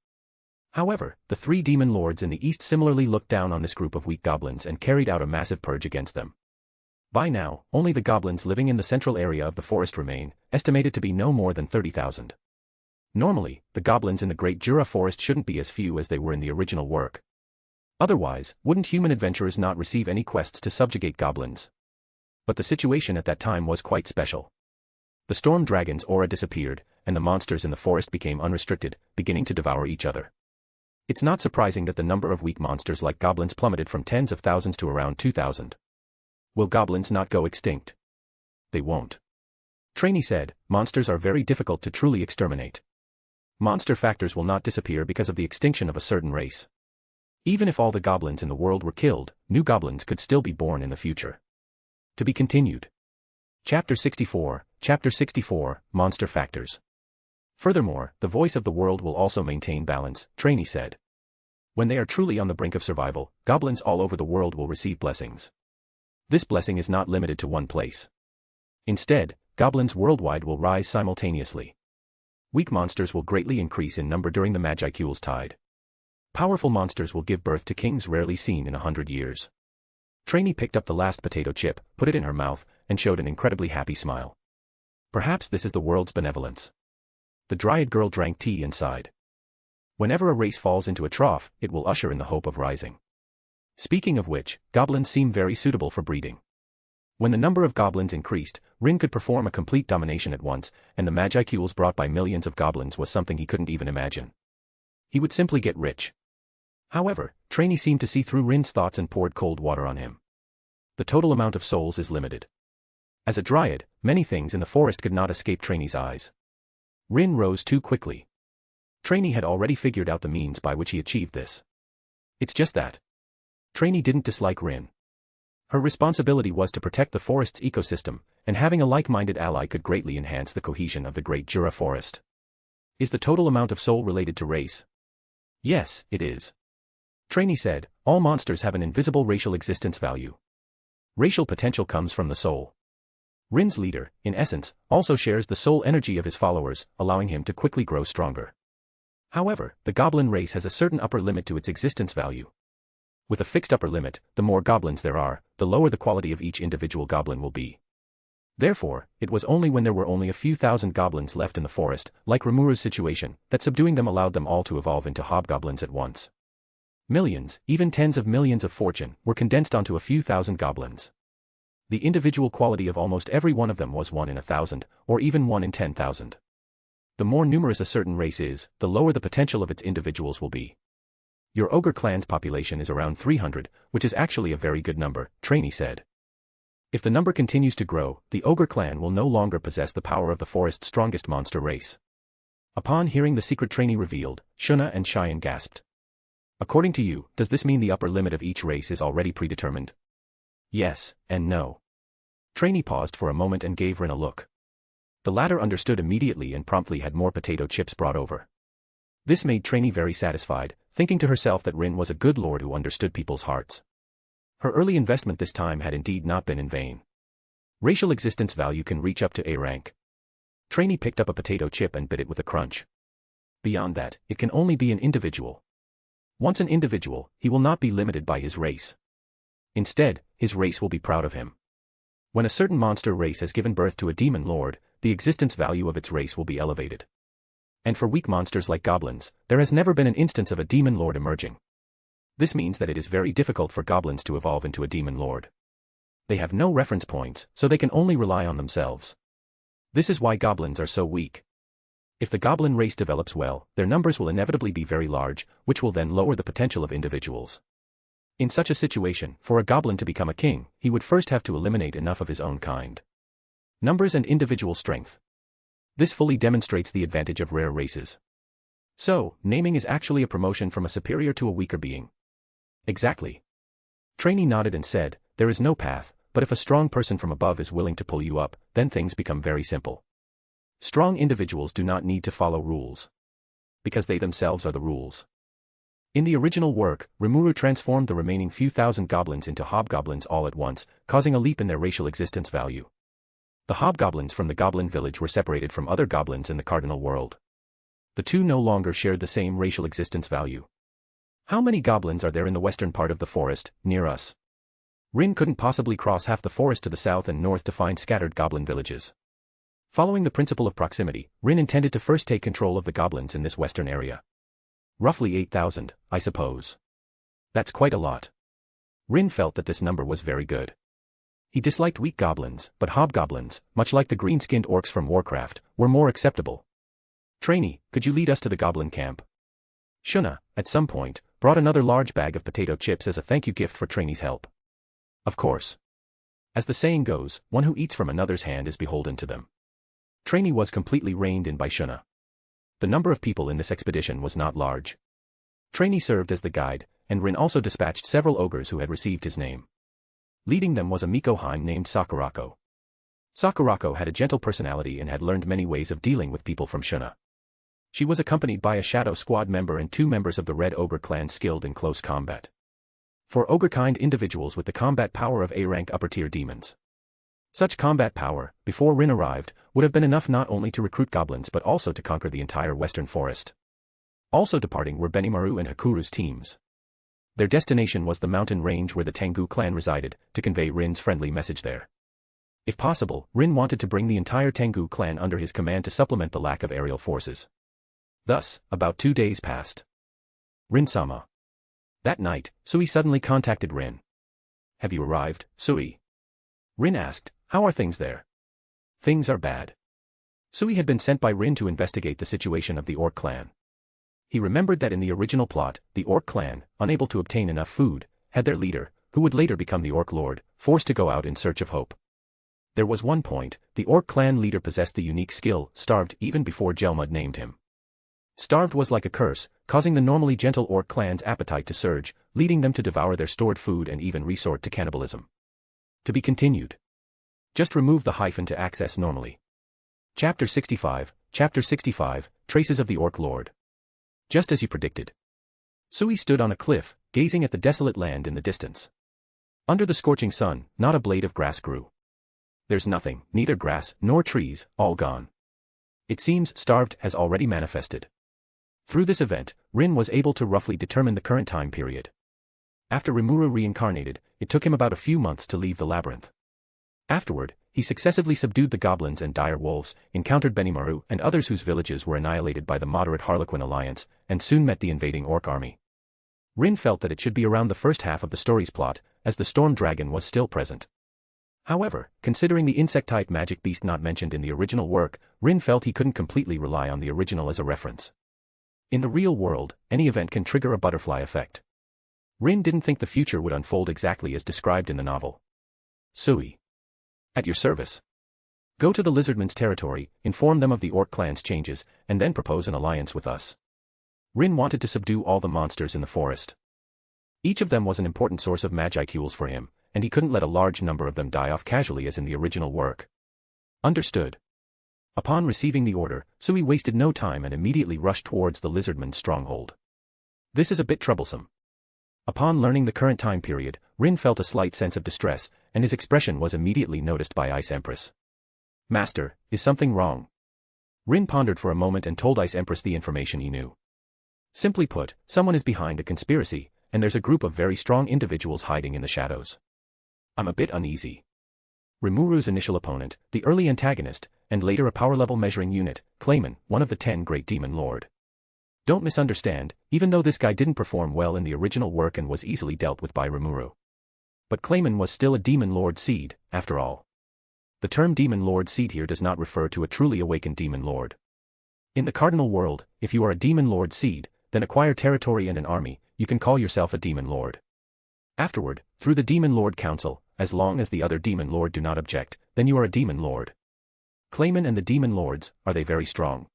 However, the 3 demon lords in the east similarly looked down on this group of weak goblins and carried out a massive purge against them. By now, only the goblins living in the central area of the forest remain, estimated to be no more than 30,000. Normally, the goblins in the Great Jura Forest shouldn't be as few as they were in the original work. Otherwise, wouldn't human adventurers not receive any quests to subjugate goblins? But the situation at that time was quite special. The Storm Dragon's aura disappeared, and the monsters in the forest became unrestricted, beginning to devour each other. It's not surprising that the number of weak monsters like goblins plummeted from tens of thousands to around 2,000. Will goblins not go extinct? They won't. Trainee said, monsters are very difficult to truly exterminate. Monster factors will not disappear because of the extinction of a certain race. Even if all the goblins in the world were killed, new goblins could still be born in the future. To be continued. Chapter 64, Monster Factors. Furthermore, the voice of the world will also maintain balance, Trainee said. When they are truly on the brink of survival, goblins all over the world will receive blessings. This blessing is not limited to one place. Instead, goblins worldwide will rise simultaneously. Weak monsters will greatly increase in number during the Magicule's tide. Powerful monsters will give birth to kings rarely seen in 100 years. Trainee picked up the last potato chip, put it in her mouth, and showed an incredibly happy smile. Perhaps this is the world's benevolence. The Dryad girl drank tea and sighed. Whenever a race falls into a trough, it will usher in the hope of rising. Speaking of which, goblins seem very suitable for breeding. When the number of goblins increased, Rin could perform a complete domination at once, and the Magicules brought by millions of goblins was something he couldn't even imagine. He would simply get rich. However, Trainee seemed to see through Rin's thoughts and poured cold water on him. The total amount of souls is limited. As a dryad, many things in the forest could not escape Trainee's eyes. Rin rose too quickly. Trainee had already figured out the means by which he achieved this. It's just that Trainee didn't dislike Rin. Her responsibility was to protect the forest's ecosystem, and having a like-minded ally could greatly enhance the cohesion of the Great Jura Forest. Is the total amount of soul related to race? Yes, it is. Trainee said, all monsters have an invisible racial existence value. Racial potential comes from the soul. Rin's leader, in essence, also shares the soul energy of his followers, allowing him to quickly grow stronger. However, the goblin race has a certain upper limit to its existence value. With a fixed upper limit, the more goblins there are, the lower the quality of each individual goblin will be. Therefore, it was only when there were only a few thousand goblins left in the forest, like Rimuru's situation, that subduing them allowed them all to evolve into hobgoblins at once. Millions, even tens of millions of fortune, were condensed onto a few thousand goblins. The individual quality of almost every one of them was 1 in 1,000, or even 1 in 10,000. The more numerous a certain race is, the lower the potential of its individuals will be. Your ogre clan's population is around 300, which is actually a very good number, Trainee said. If the number continues to grow, the ogre clan will no longer possess the power of the forest's strongest monster race. Upon hearing the secret Trainee revealed, Shuna and Cheyenne gasped. According to you, does this mean the upper limit of each race is already predetermined? Yes, and no. Trainee paused for a moment and gave Rin a look. The latter understood immediately and promptly had more potato chips brought over. This made Trainee very satisfied, thinking to herself that Rin was a good lord who understood people's hearts. Her early investment this time had indeed not been in vain. Racial existence value can reach up to A rank. Trainee picked up a potato chip and bit it with a crunch. Beyond that, it can only be an individual. Once an individual, he will not be limited by his race. Instead, his race will be proud of him. When a certain monster race has given birth to a demon lord, the existence value of its race will be elevated. And for weak monsters like goblins, there has never been an instance of a demon lord emerging. This means that it is very difficult for goblins to evolve into a demon lord. They have no reference points, so they can only rely on themselves. This is why goblins are so weak. If the goblin race develops well, their numbers will inevitably be very large, which will then lower the potential of individuals. In such a situation, for a goblin to become a king, he would first have to eliminate enough of his own kind. Numbers and individual strength. This fully demonstrates the advantage of rare races. So, naming is actually a promotion from a superior to a weaker being. Exactly. Trainee nodded and said, there is no path, but if a strong person from above is willing to pull you up, then things become very simple. Strong individuals do not need to follow rules. Because they themselves are the rules. In the original work, Rimuru transformed the remaining few thousand goblins into hobgoblins all at once, causing a leap in their racial existence value. The hobgoblins from the goblin village were separated from other goblins in the cardinal world. The two no longer shared the same racial existence value. How many goblins are there in the western part of the forest, near us? Rin couldn't possibly cross half the forest to the south and north to find scattered goblin villages. Following the principle of proximity, Rin intended to first take control of the goblins in this western area. Roughly 8,000, I suppose. That's quite a lot. Rin felt that this number was very good. He disliked weak goblins, but hobgoblins, much like the green-skinned orcs from Warcraft, were more acceptable. Trainee, could you lead us to the goblin camp? Shuna, at some point, brought another large bag of potato chips as a thank you gift for Trainee's help. Of course. As the saying goes, one who eats from another's hand is beholden to them. Trainee was completely reined in by Shuna. The number of people in this expedition was not large. Trainee served as the guide, and Rin also dispatched several ogres who had received his name. Leading them was a Mikoheim named Sakurako. Sakurako had a gentle personality and had learned many ways of dealing with people from Shuna. She was accompanied by a Shadow Squad member and 2 members of the Red Ogre clan skilled in close combat. for ogre-kind individuals with the combat power of A-rank upper-tier demons. Such combat power, before Rin arrived, would have been enough not only to recruit goblins but also to conquer the entire western forest. Also departing were Benimaru and Hakuru's teams. Their destination was the mountain range where the Tengu clan resided, to convey Rin's friendly message there. If possible, Rin wanted to bring the entire Tengu clan under his command to supplement the lack of aerial forces. Thus, about 2 days passed. Rin-sama. That night, Sui suddenly contacted Rin. "Have you arrived, Sui?" Rin asked, "How are things there?" "Things are bad." Sui had been sent by Rin to investigate the situation of the Orc clan. He remembered that in the original plot, the Orc clan, unable to obtain enough food, had their leader, who would later become the Orc Lord, forced to go out in search of hope. There was one point, the Orc clan leader possessed the unique skill, Starved, even before Jelmud named him. Starved was like a curse, causing the normally gentle Orc clan's appetite to surge, leading them to devour their stored food and even resort to cannibalism. To be continued. Just remove the hyphen to access normally. Chapter 65, Traces of the Orc Lord. Just as you predicted. Sui stood on a cliff, gazing at the desolate land in the distance. Under the scorching sun, not a blade of grass grew. There's nothing, neither grass nor trees, all gone. It seems Starved has already manifested. Through this event, Rin was able to roughly determine the current time period. After Rimuru reincarnated, it took him about a few months to leave the labyrinth. Afterward, he successively subdued the goblins and dire wolves, encountered Benimaru and others whose villages were annihilated by the moderate Harlequin alliance, and soon met the invading Orc army. Rin felt that it should be around the first half of the story's plot, as the storm dragon was still present. However, considering the insect-type magic beast not mentioned in the original work, Rin felt he couldn't completely rely on the original as a reference. In the real world, any event can trigger a butterfly effect. Rin didn't think the future would unfold exactly as described in the novel. Sui. At your service. Go to the Lizardmen's territory, inform them of the Orc clan's changes, and then propose an alliance with us. Rin wanted to subdue all the monsters in the forest. Each of them was an important source of magicules for him, and he couldn't let a large number of them die off casually as in the original work. Understood. Upon receiving the order, Sui wasted no time and immediately rushed towards the Lizardmen's stronghold. This is a bit troublesome. Upon learning the current time period, Rin felt a slight sense of distress, and his expression was immediately noticed by Ice Empress. "Master, is something wrong?" Rin pondered for a moment and told Ice Empress the information he knew. Simply put, someone is behind a conspiracy, and there's a group of very strong individuals hiding in the shadows. I'm a bit uneasy. Rimuru's initial opponent, the early antagonist, and later a power-level measuring unit, Clayman, one of the 10 Great Demon Lord. Don't misunderstand, even though this guy didn't perform well in the original work and was easily dealt with by Rimuru. But Clayman was still a Demon Lord seed, after all. The term Demon Lord seed here does not refer to a truly awakened Demon Lord. In the Cardinal world, if you are a Demon Lord seed, then acquire territory and an army, you can call yourself a Demon Lord. Afterward, through the Demon Lord Council, as long as the other Demon Lord do not object, then you are a Demon Lord. Clayman and the Demon Lords, are they very strong?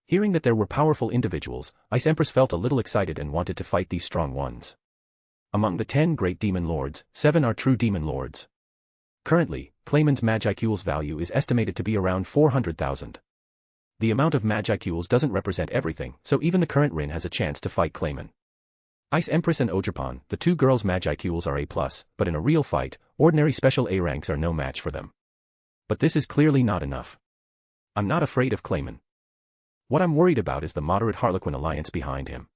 Hearing that there were powerful individuals, Ice Empress felt a little excited and wanted to fight these strong ones. Among the 10 Great Demon Lords, 7 are true Demon Lords. Currently, Clayman's Magicule's value is estimated to be around 400,000. The amount of Magicules doesn't represent everything, so even the current Rin has a chance to fight Clayman. Ice Empress and Ogerpon, the two girls' Magicules are A+, but in a real fight, ordinary special A ranks are no match for them. But this is clearly not enough. I'm not afraid of Clayman. What I'm worried about is the moderate Harlequin alliance behind him.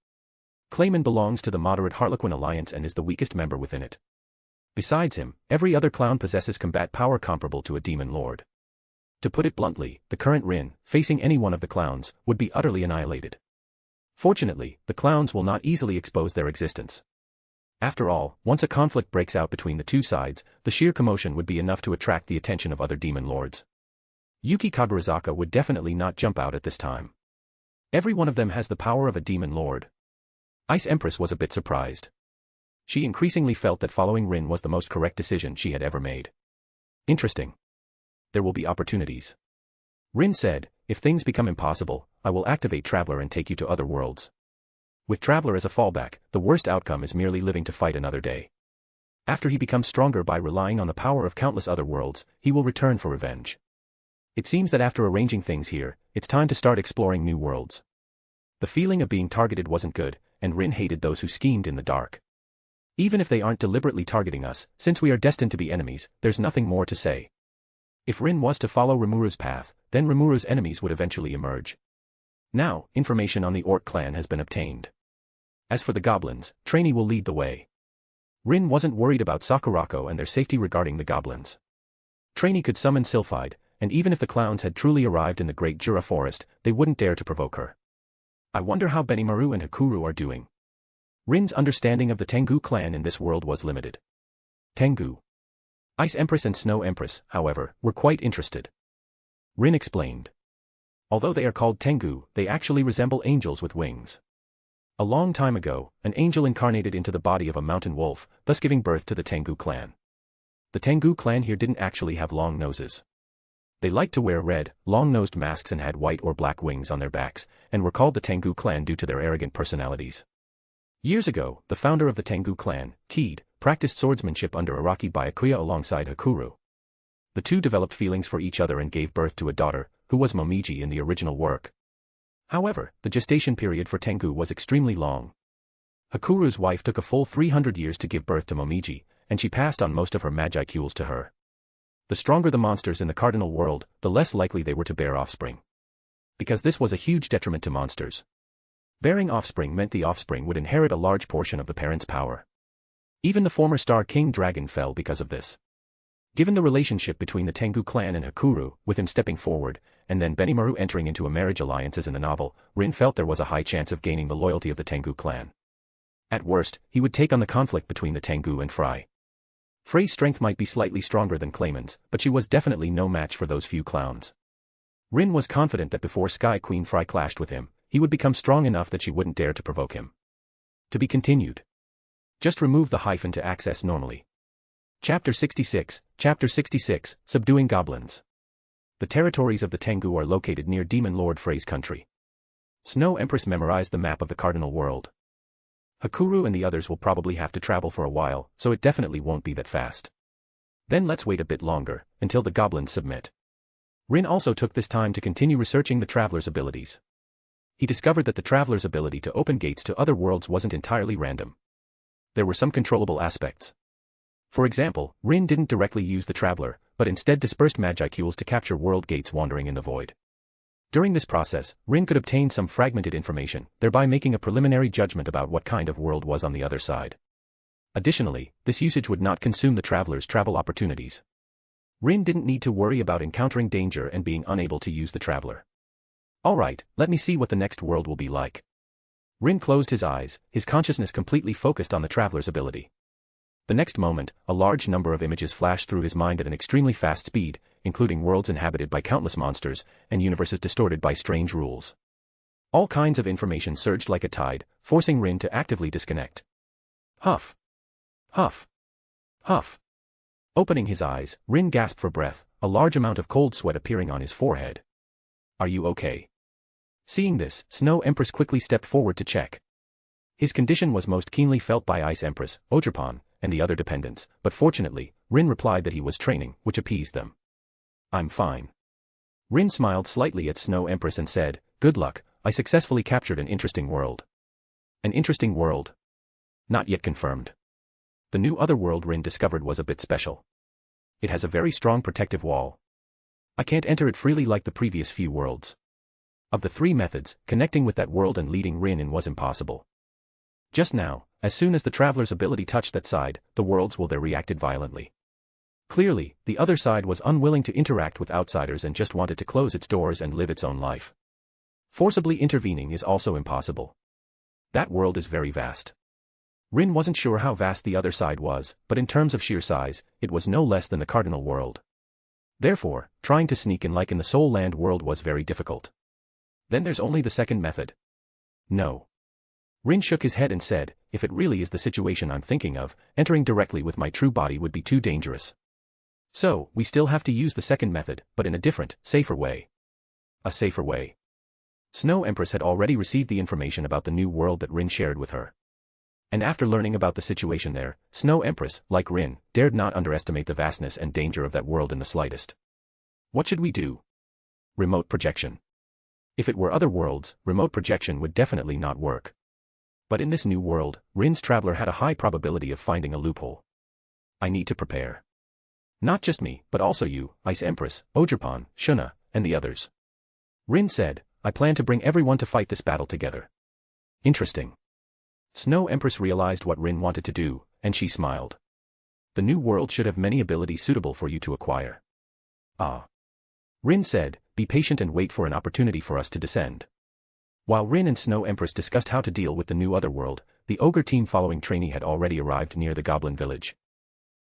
Clayman belongs to the moderate Harlequin alliance and is the weakest member within it. Besides him, every other clown possesses combat power comparable to a Demon Lord. To put it bluntly, the current Rin, facing any one of the clowns, would be utterly annihilated. Fortunately, the clowns will not easily expose their existence. After all, once a conflict breaks out between the two sides, the sheer commotion would be enough to attract the attention of other Demon Lords. Yuki Kagurazaka would definitely not jump out at this time. Every one of them has the power of a Demon Lord. Ice Empress was a bit surprised. She increasingly felt that following Rin was the most correct decision she had ever made. Interesting. There will be opportunities. Rin said, if things become impossible, I will activate Traveler and take you to other worlds. With Traveler as a fallback, the worst outcome is merely living to fight another day. After he becomes stronger by relying on the power of countless other worlds, he will return for revenge. It seems that after arranging things here, it's time to start exploring new worlds. The feeling of being targeted wasn't good, and Rin hated those who schemed in the dark. Even if they aren't deliberately targeting us, since we are destined to be enemies, there's nothing more to say. If Rin was to follow Rimuru's path, then Rimuru's enemies would eventually emerge. Now, information on the Orc clan has been obtained. As for the goblins, Trainee will lead the way. Rin wasn't worried about Sakurako and their safety regarding the goblins. Trainee could summon Sylphide, and even if the clowns had truly arrived in the Great Jura Forest, they wouldn't dare to provoke her. I wonder how Benimaru and Hakuru are doing. Rin's understanding of the Tengu clan in this world was limited. Tengu. Ice Empress and Snow Empress, however, were quite interested. Rin explained. Although they are called Tengu, they actually resemble angels with wings. A long time ago, an angel incarnated into the body of a mountain wolf, thus giving birth to the Tengu clan. The Tengu clan here didn't actually have long noses. They liked to wear red, long-nosed masks and had white or black wings on their backs, and were called the Tengu clan due to their arrogant personalities. Years ago, the founder of the Tengu clan, Keed, practiced swordsmanship under Araki Byakuya alongside Hakuru. The two developed feelings for each other and gave birth to a daughter, who was Momiji in the original work. However, the gestation period for Tengu was extremely long. Hakuru's wife took a full 300 years to give birth to Momiji, and she passed on most of her Magicules to her. The stronger the monsters in the cardinal world, the less likely they were to bear offspring. Because this was a huge detriment to monsters. Bearing offspring meant the offspring would inherit a large portion of the parent's power. Even the former Star King Dragon fell because of this. Given the relationship between the Tengu clan and Hakuru, with him stepping forward, and then Benimaru entering into a marriage alliance as in the novel, Rin felt there was a high chance of gaining the loyalty of the Tengu clan. At worst, he would take on the conflict between the Tengu and Frey. Frey's strength might be slightly stronger than Clayman's, but she was definitely no match for those few clowns. Rin was confident that before Sky Queen Frey clashed with him, he would become strong enough that she wouldn't dare to provoke him. To be continued. Just remove the hyphen to access normally. Chapter 66, Subduing Goblins. The territories of the Tengu are located near Demon Lord Frey's country. Snow Empress memorized the map of the cardinal world. Hakuru and the others will probably have to travel for a while, so it definitely won't be that fast. Then let's wait a bit longer, until the goblins submit. Rin also took this time to continue researching the traveler's abilities. He discovered that the traveler's ability to open gates to other worlds wasn't entirely random. There were some controllable aspects. For example, Rin didn't directly use the traveler, but instead dispersed Magicules to capture world gates wandering in the void. During this process, Rin could obtain some fragmented information, thereby making a preliminary judgment about what kind of world was on the other side. Additionally, this usage would not consume the traveler's travel opportunities. Rin didn't need to worry about encountering danger and being unable to use the traveler. Alright, let me see what the next world will be like. Rin closed his eyes, his consciousness completely focused on the traveler's ability. The next moment, a large number of images flashed through his mind at an extremely fast speed, including worlds inhabited by countless monsters, and universes distorted by strange rules. All kinds of information surged like a tide, forcing Rin to actively disconnect. Huff. Huff. Huff. Opening his eyes, Rin gasped for breath, a large amount of cold sweat appearing on his forehead. Are you okay? Seeing this, Snow Empress quickly stepped forward to check. His condition was most keenly felt by Ice Empress, Ogerpon, and the other dependents, but fortunately, Rin replied that he was training, which appeased them. I'm fine. Rin smiled slightly at Snow Empress and said, good luck, I successfully captured an interesting world. An interesting world? Not yet confirmed. The new other world Rin discovered was a bit special. It has a very strong protective wall. I can't enter it freely like the previous few worlds. Of the three methods, connecting with that world and leading Rin in was impossible. Just now, as soon as the traveler's ability touched that side, the worlds will there reacted violently. Clearly, the other side was unwilling to interact with outsiders and just wanted to close its doors and live its own life. Forcibly intervening is also impossible. That world is very vast. Rin wasn't sure how vast the other side was, but in terms of sheer size, it was no less than the cardinal world. Therefore, trying to sneak in like in the Soul Land world was very difficult. Then there's only the second method. No. Rin shook his head and said, if it really is the situation I'm thinking of, entering directly with my true body would be too dangerous. So, we still have to use the second method, but in a different, safer way. A safer way. Snow Empress had already received the information about the new world that Rin shared with her. And after learning about the situation there, Snow Empress, like Rin, dared not underestimate the vastness and danger of that world in the slightest. What should we do? Remote projection. If it were other worlds, remote projection would definitely not work. But in this new world, Rin's traveler had a high probability of finding a loophole. I need to prepare. Not just me, but also you, Ice Empress, Ogerpon, Shuna, and the others. Rin said, I plan to bring everyone to fight this battle together. Interesting. Snow Empress realized what Rin wanted to do, and she smiled. The new world should have many abilities suitable for you to acquire. Ah. Rin said, be patient and wait for an opportunity for us to descend. While Rin and Snow Empress discussed how to deal with the new otherworld, the ogre team following Trainee had already arrived near the goblin village.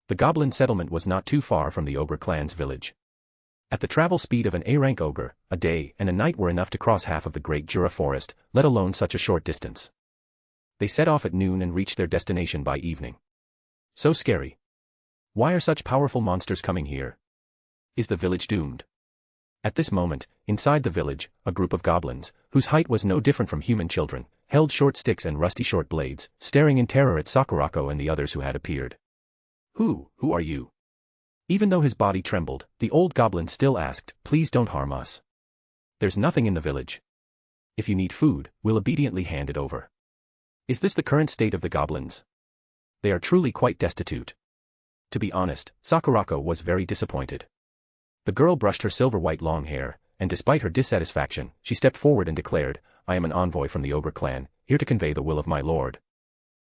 The goblin settlement was not too far from the ogre clan's village. At the travel speed of an A-rank ogre, a day and a night were enough to cross half of the Great Jura Forest, let alone such a short distance. They set off at noon and reached their destination by evening. So scary. Why are such powerful monsters coming here? Is the village doomed? At this moment, inside the village, a group of goblins, whose height was no different from human children, held short sticks and rusty short blades, staring in terror at Sakurako and the others who had appeared. Who are you? Even though his body trembled, the old goblin still asked, please don't harm us. There's nothing in the village. If you need food, we'll obediently hand it over. Is this the current state of the goblins? They are truly quite destitute. To be honest, Sakurako was very disappointed. The girl brushed her silver-white long hair, and despite her dissatisfaction, she stepped forward and declared, I am an envoy from the ogre clan, here to convey the will of my lord.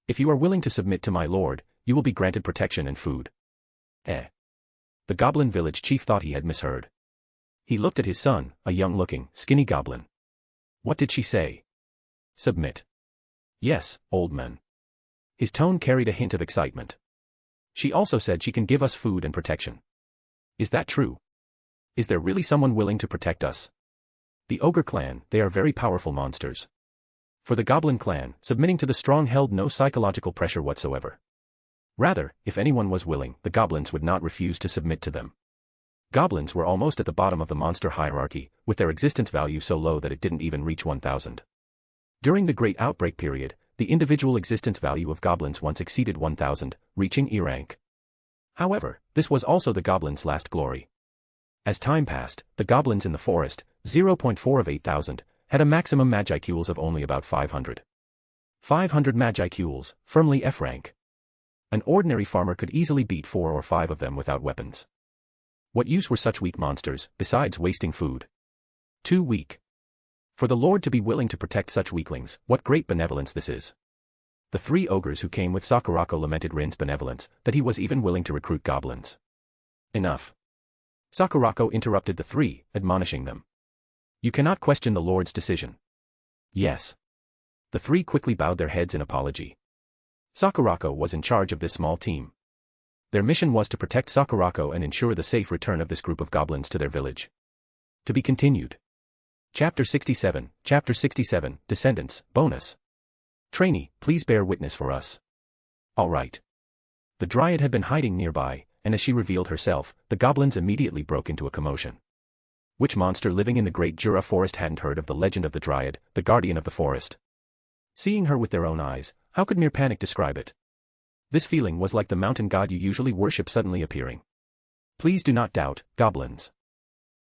If you are willing to submit to my lord, you will be granted protection and food. The goblin village chief thought he had misheard. He looked at his son, a young-looking, skinny goblin. What did she say? Submit. Yes, old man. His tone carried a hint of excitement. She also said she can give us food and protection. Is that true? Is there really someone willing to protect us? The ogre clan, they are very powerful monsters. For the goblin clan, submitting to the strong held no psychological pressure whatsoever. Rather, if anyone was willing, the goblins would not refuse to submit to them. Goblins were almost at the bottom of the monster hierarchy, with their existence value so low that it didn't even reach 1,000. During the Great Outbreak period, the individual existence value of goblins once exceeded 1,000, reaching E rank. However, this was also the goblins' last glory. As time passed, the goblins in the forest, 0.4 of 8,000, had a maximum Magicules of only about 500. 500 Magicules, firmly F rank. An ordinary farmer could easily beat 4 or 5 of them without weapons. What use were such weak monsters, besides wasting food? Too weak. For the Lord to be willing to protect such weaklings, what great benevolence this is. The 3 ogres who came with Sakurako lamented Rin's benevolence, that he was even willing to recruit goblins. Enough. Sakurako interrupted the 3, admonishing them. You cannot question the Lord's decision. Yes. The 3 quickly bowed their heads in apology. Sakurako was in charge of this small team. Their mission was to protect Sakurako and ensure the safe return of this group of goblins to their village. To be continued. Chapter 67, Descendants, Bonus. Trainee, please bear witness for us. All right. The Dryad had been hiding nearby, and as she revealed herself, the goblins immediately broke into a commotion. Which monster living in the Great Jura Forest hadn't heard of the legend of the Dryad, the guardian of the forest? Seeing her with their own eyes, how could mere panic describe it? This feeling was like the mountain god you usually worship suddenly appearing. Please do not doubt, goblins.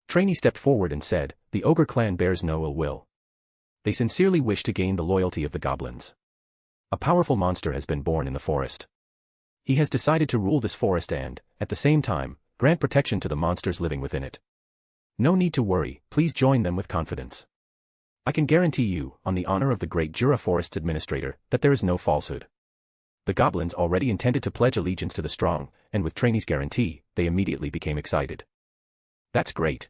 Trainee stepped forward and said, the ogre clan bears no ill will. They sincerely wish to gain the loyalty of the goblins. A powerful monster has been born in the forest. He has decided to rule this forest and, at the same time, grant protection to the monsters living within it. No need to worry, please join them with confidence. I can guarantee you, on the honor of the Great Jura Forest's administrator, that there is no falsehood. The goblins already intended to pledge allegiance to the strong, and with Trainee's guarantee, they immediately became excited. That's great.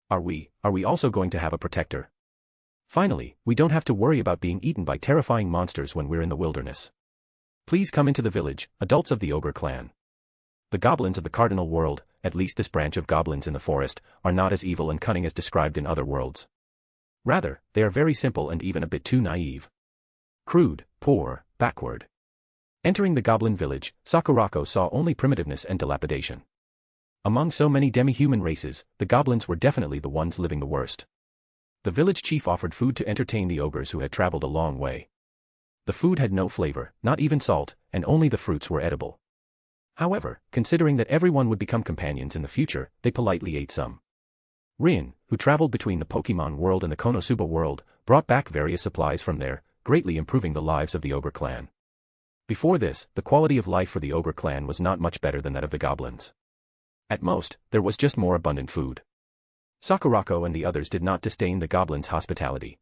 Are we also going to have a protector? Finally, we don't have to worry about being eaten by terrifying monsters when we're in the wilderness. Please come into the village, adults of the ogre clan. The goblins of the cardinal world, at least this branch of goblins in the forest, are not as evil and cunning as described in other worlds. Rather, they are very simple and even a bit too naive. Crude, poor, backward. Entering the goblin village, Sakurako saw only primitiveness and dilapidation. Among so many demi-human races, the goblins were definitely the ones living the worst. The village chief offered food to entertain the ogres who had traveled a long way. The food had no flavor, not even salt, and only the fruits were edible. However, considering that everyone would become companions in the future, they politely ate some. Rin, who traveled between the Pokémon world and the Konosuba world, brought back various supplies from there, greatly improving the lives of the ogre clan. Before this, the quality of life for the ogre clan was not much better than that of the goblins. At most, there was just more abundant food. Sakurako and the others did not disdain the goblins' hospitality.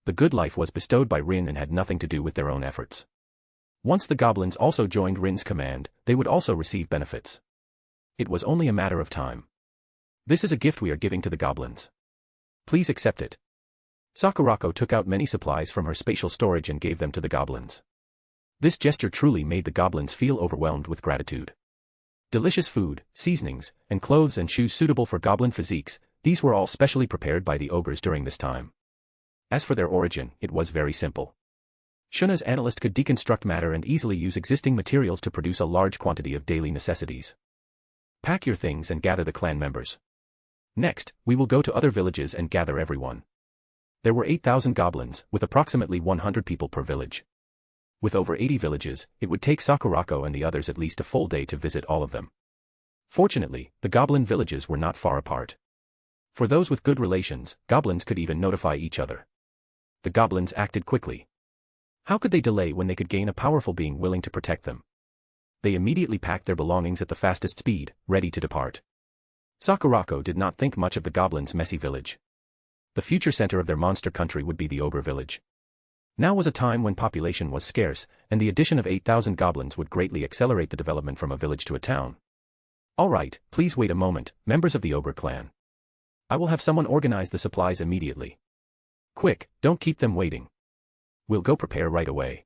The good life was bestowed by Rin and had nothing to do with their own efforts. Once the goblins also joined Rin's command, they would also receive benefits. It was only a matter of time. This is a gift we are giving to the goblins. Please accept it. Sakurako took out many supplies from her spatial storage and gave them to the goblins. This gesture truly made the goblins feel overwhelmed with gratitude. Delicious food, seasonings, and clothes and shoes suitable for goblin physiques, these were all specially prepared by the ogres during this time. As for their origin, it was very simple. Shuna's analyst could deconstruct matter and easily use existing materials to produce a large quantity of daily necessities. Pack your things and gather the clan members. Next, we will go to other villages and gather everyone. There were 8,000 goblins, with approximately 100 people per village. With over 80 villages, it would take Sakurako and the others at least a full day to visit all of them. Fortunately, the goblin villages were not far apart. For those with good relations, goblins could even notify each other. The goblins acted quickly. How could they delay when they could gain a powerful being willing to protect them? They immediately packed their belongings at the fastest speed, ready to depart. Sakurako did not think much of the goblins' messy village. The future center of their monster country would be the ogre village. Now was a time when population was scarce, and the addition of 8,000 goblins would greatly accelerate the development from a village to a town. Alright, please wait a moment, members of the ogre clan. I will have someone organize the supplies immediately. Quick, don't keep them waiting. We'll go prepare right away.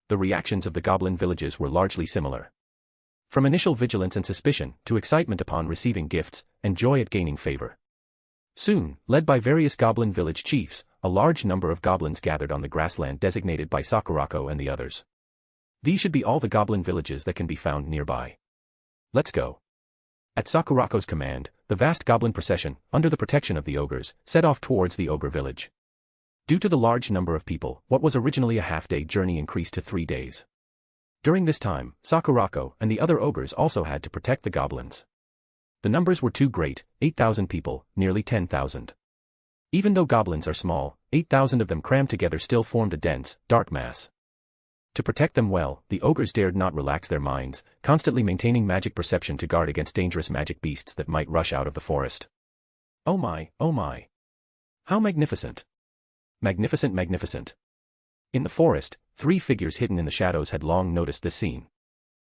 The reactions of the goblin villages were largely similar. From initial vigilance and suspicion, to excitement upon receiving gifts, and joy at gaining favor. Soon, led by various goblin village chiefs, a large number of goblins gathered on the grassland designated by Sakurako and the others. These should be all the goblin villages that can be found nearby. Let's go. At Sakurako's command, the vast goblin procession, under the protection of the ogres, set off towards the ogre village. Due to the large number of people, what was originally a half-day journey increased to 3 days. During this time, Sakurako and the other ogres also had to protect the goblins. The numbers were too great, 8,000 people, nearly 10,000. Even though goblins are small, 8,000 of them crammed together still formed a dense, dark mass. To protect them well, the ogres dared not relax their minds, constantly maintaining magic perception to guard against dangerous magic beasts that might rush out of the forest. Oh my, oh my. How magnificent. Magnificent, magnificent. In the forest, 3 figures hidden in the shadows had long noticed this scene.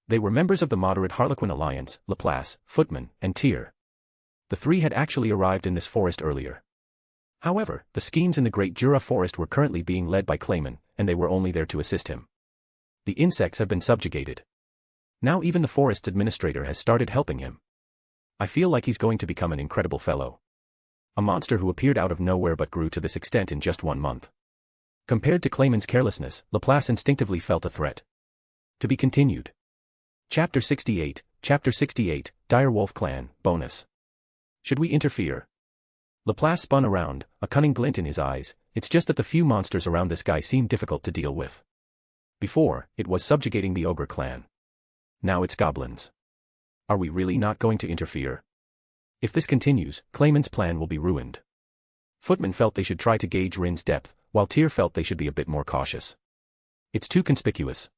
They were members of the moderate Harlequin Alliance, Laplace, Footman, and Tyr. The 3 had actually arrived in this forest earlier. However, the schemes in the Great Jura Forest were currently being led by Clayman, and they were only there to assist him. The insects have been subjugated. Now even the forest's administrator has started helping him. I feel like he's going to become an incredible fellow. A monster who appeared out of nowhere but grew to this extent in just 1 month. Compared to Clayman's carelessness, Laplace instinctively felt a threat. To be continued. Chapter 68, Direwolf Clan, Bonus. Should we interfere? Laplace spun around, a cunning glint in his eyes. It's just that the few monsters around this guy seem difficult to deal with. Before, it was subjugating the ogre clan. Now it's goblins. Are we really not going to interfere? If this continues, Clayman's plan will be ruined. Footman felt they should try to gauge Rin's depth, while Tyr felt they should be a bit more cautious. It's too conspicuous.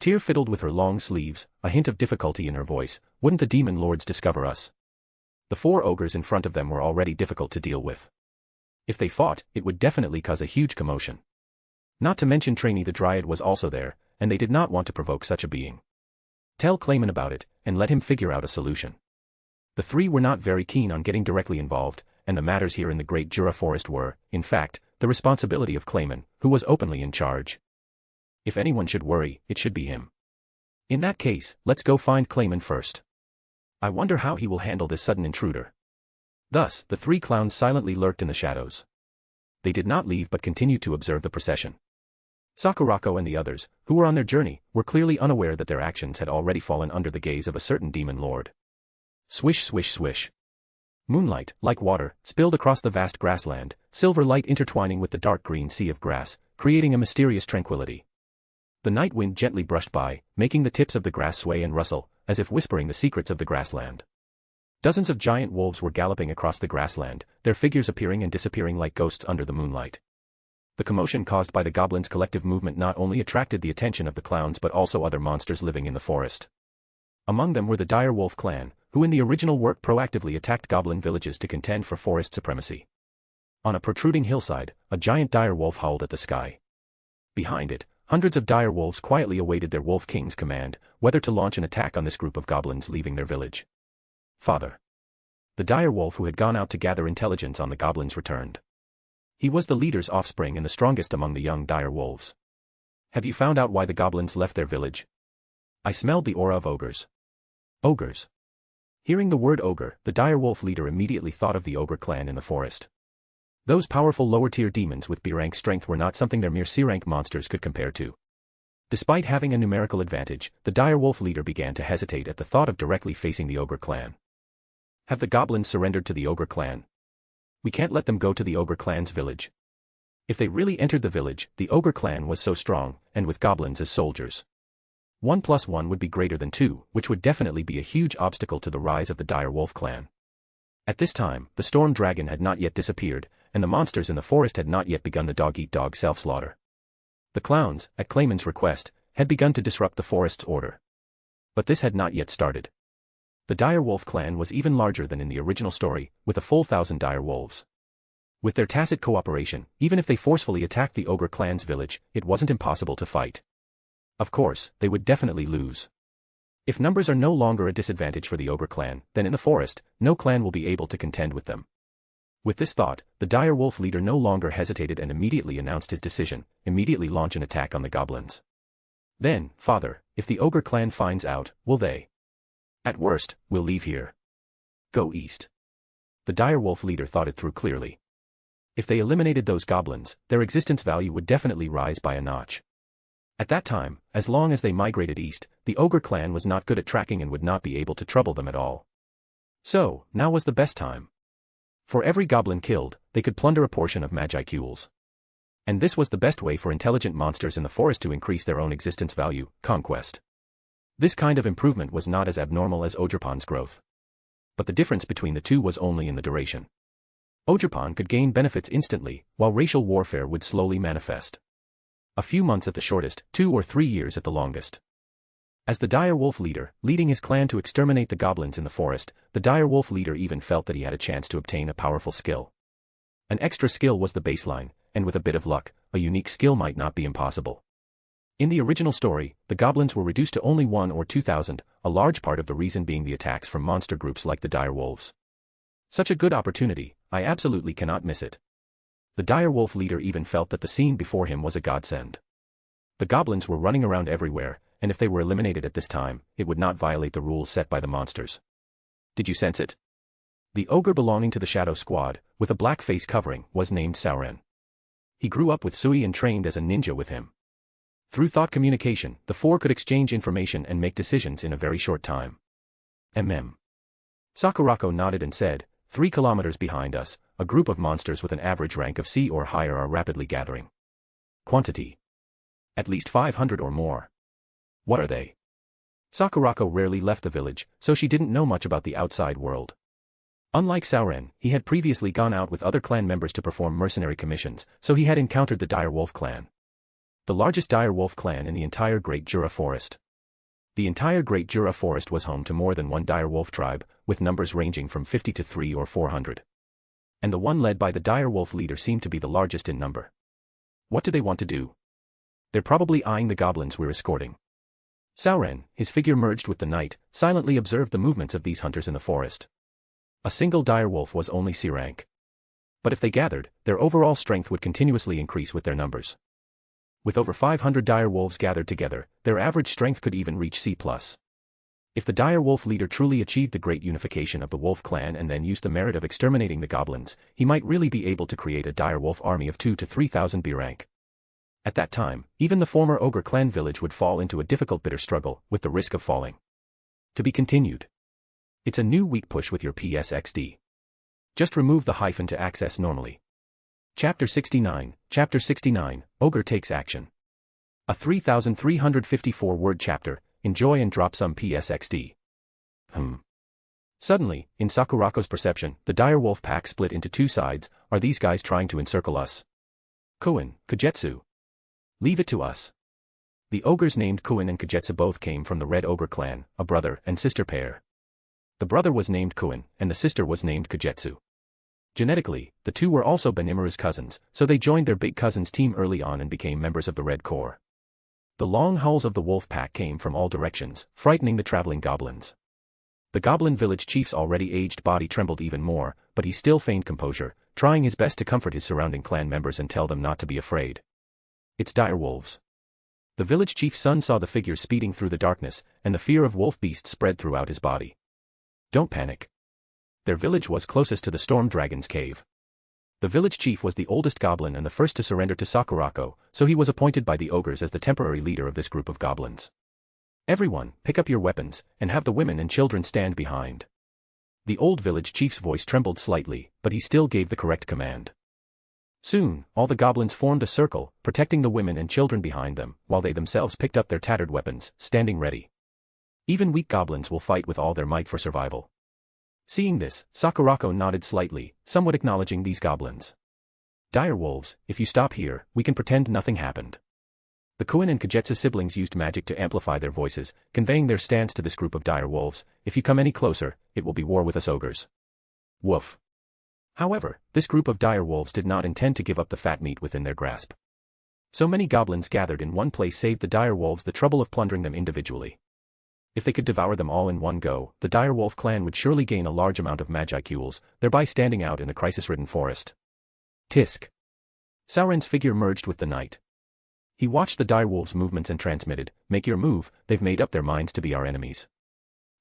Tyr fiddled with her long sleeves, a hint of difficulty in her voice. Wouldn't the demon lords discover us? The 4 ogres in front of them were already difficult to deal with. If they fought, it would definitely cause a huge commotion. Not to mention Trainee the Dryad was also there, and they did not want to provoke such a being. Tell Clayman about it, and let him figure out a solution. The 3 were not very keen on getting directly involved, and the matters here in the Great Jura Forest were, in fact, the responsibility of Clayman, who was openly in charge. If anyone should worry, it should be him. In that case, let's go find Clayman first. I wonder how he will handle this sudden intruder. Thus, the 3 clowns silently lurked in the shadows. They did not leave but continued to observe the procession. Sakurako and the others, who were on their journey, were clearly unaware that their actions had already fallen under the gaze of a certain demon lord. Swish, swish, swish. Moonlight, like water, spilled across the vast grassland, silver light intertwining with the dark green sea of grass, creating a mysterious tranquility. The night wind gently brushed by, making the tips of the grass sway and rustle, as if whispering the secrets of the grassland. Dozens of giant wolves were galloping across the grassland, their figures appearing and disappearing like ghosts under the moonlight. The commotion caused by the goblins' collective movement not only attracted the attention of the clowns but also other monsters living in the forest. Among them were the dire wolf clan, who in the original work proactively attacked goblin villages to contend for forest supremacy. On a protruding hillside, a giant dire wolf howled at the sky. Behind it, hundreds of dire wolves quietly awaited their wolf king's command, whether to launch an attack on this group of goblins leaving their village. Father. The dire wolf who had gone out to gather intelligence on the goblins returned. He was the leader's offspring and the strongest among the young dire wolves. Have you found out why the goblins left their village? I smelled the aura of ogres. Ogres. Hearing the word ogre, the dire wolf leader immediately thought of the ogre clan in the forest. Those powerful lower-tier demons with B-rank strength were not something their mere C-rank monsters could compare to. Despite having a numerical advantage, the dire wolf leader began to hesitate at the thought of directly facing the ogre clan. Have the goblins surrendered to the ogre clan? We can't let them go to the ogre clan's village. If they really entered the village, the ogre clan was so strong, and with goblins as soldiers. 1 + 1 would be greater than 2, which would definitely be a huge obstacle to the rise of the dire wolf clan. At this time, the storm dragon had not yet disappeared, and the monsters in the forest had not yet begun the dog-eat-dog self-slaughter. The clowns, at Clayman's request, had begun to disrupt the forest's order. But this had not yet started. The dire wolf clan was even larger than in the original story, with a full 1,000 dire wolves. With their tacit cooperation, even if they forcefully attacked the ogre clan's village, it wasn't impossible to fight. Of course, they would definitely lose. If numbers are no longer a disadvantage for the ogre clan, then in the forest, no clan will be able to contend with them. With this thought, the dire wolf leader no longer hesitated and immediately announced his decision, immediately launch an attack on the goblins. Then, father, if the ogre clan finds out, will they? At worst, we'll leave here. Go east. The dire wolf leader thought it through clearly. If they eliminated those goblins, their existence value would definitely rise by a notch. At that time, as long as they migrated east, the ogre clan was not good at tracking and would not be able to trouble them at all. So, now was the best time. For every goblin killed, they could plunder a portion of Magicules. And this was the best way for intelligent monsters in the forest to increase their own existence value, conquest. This kind of improvement was not as abnormal as Ogerpon's growth. But the difference between the two was only in the duration. Ogerpon could gain benefits instantly, while racial warfare would slowly manifest. A few months at the shortest, 2 or 3 years at the longest. As the dire wolf leader, leading his clan to exterminate the goblins in the forest, the dire wolf leader even felt that he had a chance to obtain a powerful skill. An extra skill was the baseline, and with a bit of luck, a unique skill might not be impossible. In the original story, the goblins were reduced to only 1 or 2,000, a large part of the reason being the attacks from monster groups like the dire wolves. Such a good opportunity, I absolutely cannot miss it. The dire wolf leader even felt that the scene before him was a godsend. The goblins were running around everywhere, and if they were eliminated at this time, it would not violate the rules set by the monsters. Did you sense it? The ogre belonging to the Shadow Squad, with a black face covering, was named Sauren. He grew up with Sui and trained as a ninja with him. Through thought communication, the four could exchange information and make decisions in a very short time. Sakurako nodded and said, 3 kilometers behind us, a group of monsters with an average rank of C or higher are rapidly gathering. Quantity. At least 500 or more. What are they? Sakurako rarely left the village, so she didn't know much about the outside world. Unlike Sauren, he had previously gone out with other clan members to perform mercenary commissions, so he had encountered the Dire Wolf clan. The largest Dire Wolf clan in the entire Great Jura Forest. The entire Great Jura Forest was home to more than one Dire Wolf tribe, with numbers ranging from 50 to 300 or 400. And the one led by the Dire Wolf leader seemed to be the largest in number. What do they want to do? They're probably eyeing the goblins we're escorting. Sauren, his figure merged with the night, silently observed the movements of these hunters in the forest. A single dire wolf was only C rank. But if they gathered, their overall strength would continuously increase with their numbers. With over 500 dire wolves gathered together, their average strength could even reach C+. If the dire wolf leader truly achieved the great unification of the wolf clan and then used the merit of exterminating the goblins, he might really be able to create a dire wolf army of 2,000 to 3,000 B rank. At that time, even the former ogre clan village would fall into a difficult bitter struggle, with the risk of falling. To be continued. It's a new week push with your PSXD. Just remove the hyphen to access normally. Chapter 69, Ogre Takes Action. A 3,354-word chapter, enjoy and drop some PSXD. Suddenly, in Sakurako's perception, the dire wolf pack split into 2 sides. Are these guys trying to encircle us? Koen, Kagetsu. Leave it to us. The ogres named Koen and Kagetsu both came from the Red Ogre clan, a brother and sister pair. The brother was named Koen, and the sister was named Kagetsu. Genetically, the two were also Benimaru's cousins, so they joined their big cousin's team early on and became members of the Red Corps. The long howls of the wolf pack came from all directions, frightening the traveling goblins. The goblin village chief's already aged body trembled even more, but he still feigned composure, trying his best to comfort his surrounding clan members and tell them not to be afraid. It's dire wolves. The village chief's son saw the figures speeding through the darkness, and the fear of wolf beasts spread throughout his body. Don't panic. Their village was closest to the storm dragon's cave. The village chief was the oldest goblin and the first to surrender to Sakurako, so he was appointed by the ogres as the temporary leader of this group of goblins. Everyone, pick up your weapons, and have the women and children stand behind. The old village chief's voice trembled slightly, but he still gave the correct command. Soon, all the goblins formed a circle, protecting the women and children behind them, while they themselves picked up their tattered weapons, standing ready. Even weak goblins will fight with all their might for survival. Seeing this, Sakurako nodded slightly, somewhat acknowledging these goblins. Dire wolves, if you stop here, we can pretend nothing happened. The Koen and Kagetsu siblings used magic to amplify their voices, conveying their stance to this group of dire wolves. If you come any closer, it will be war with us ogres. Woof. However, this group of dire wolves did not intend to give up the fat meat within their grasp. So many goblins gathered in one place saved the dire wolves the trouble of plundering them individually. If they could devour them all in one go, the dire wolf clan would surely gain a large amount of magicules, thereby standing out in the crisis-ridden forest. Tisk. Sauron's figure merged with the night. He watched the dire wolves' movements and transmitted, "Make your move, they've made up their minds to be our enemies.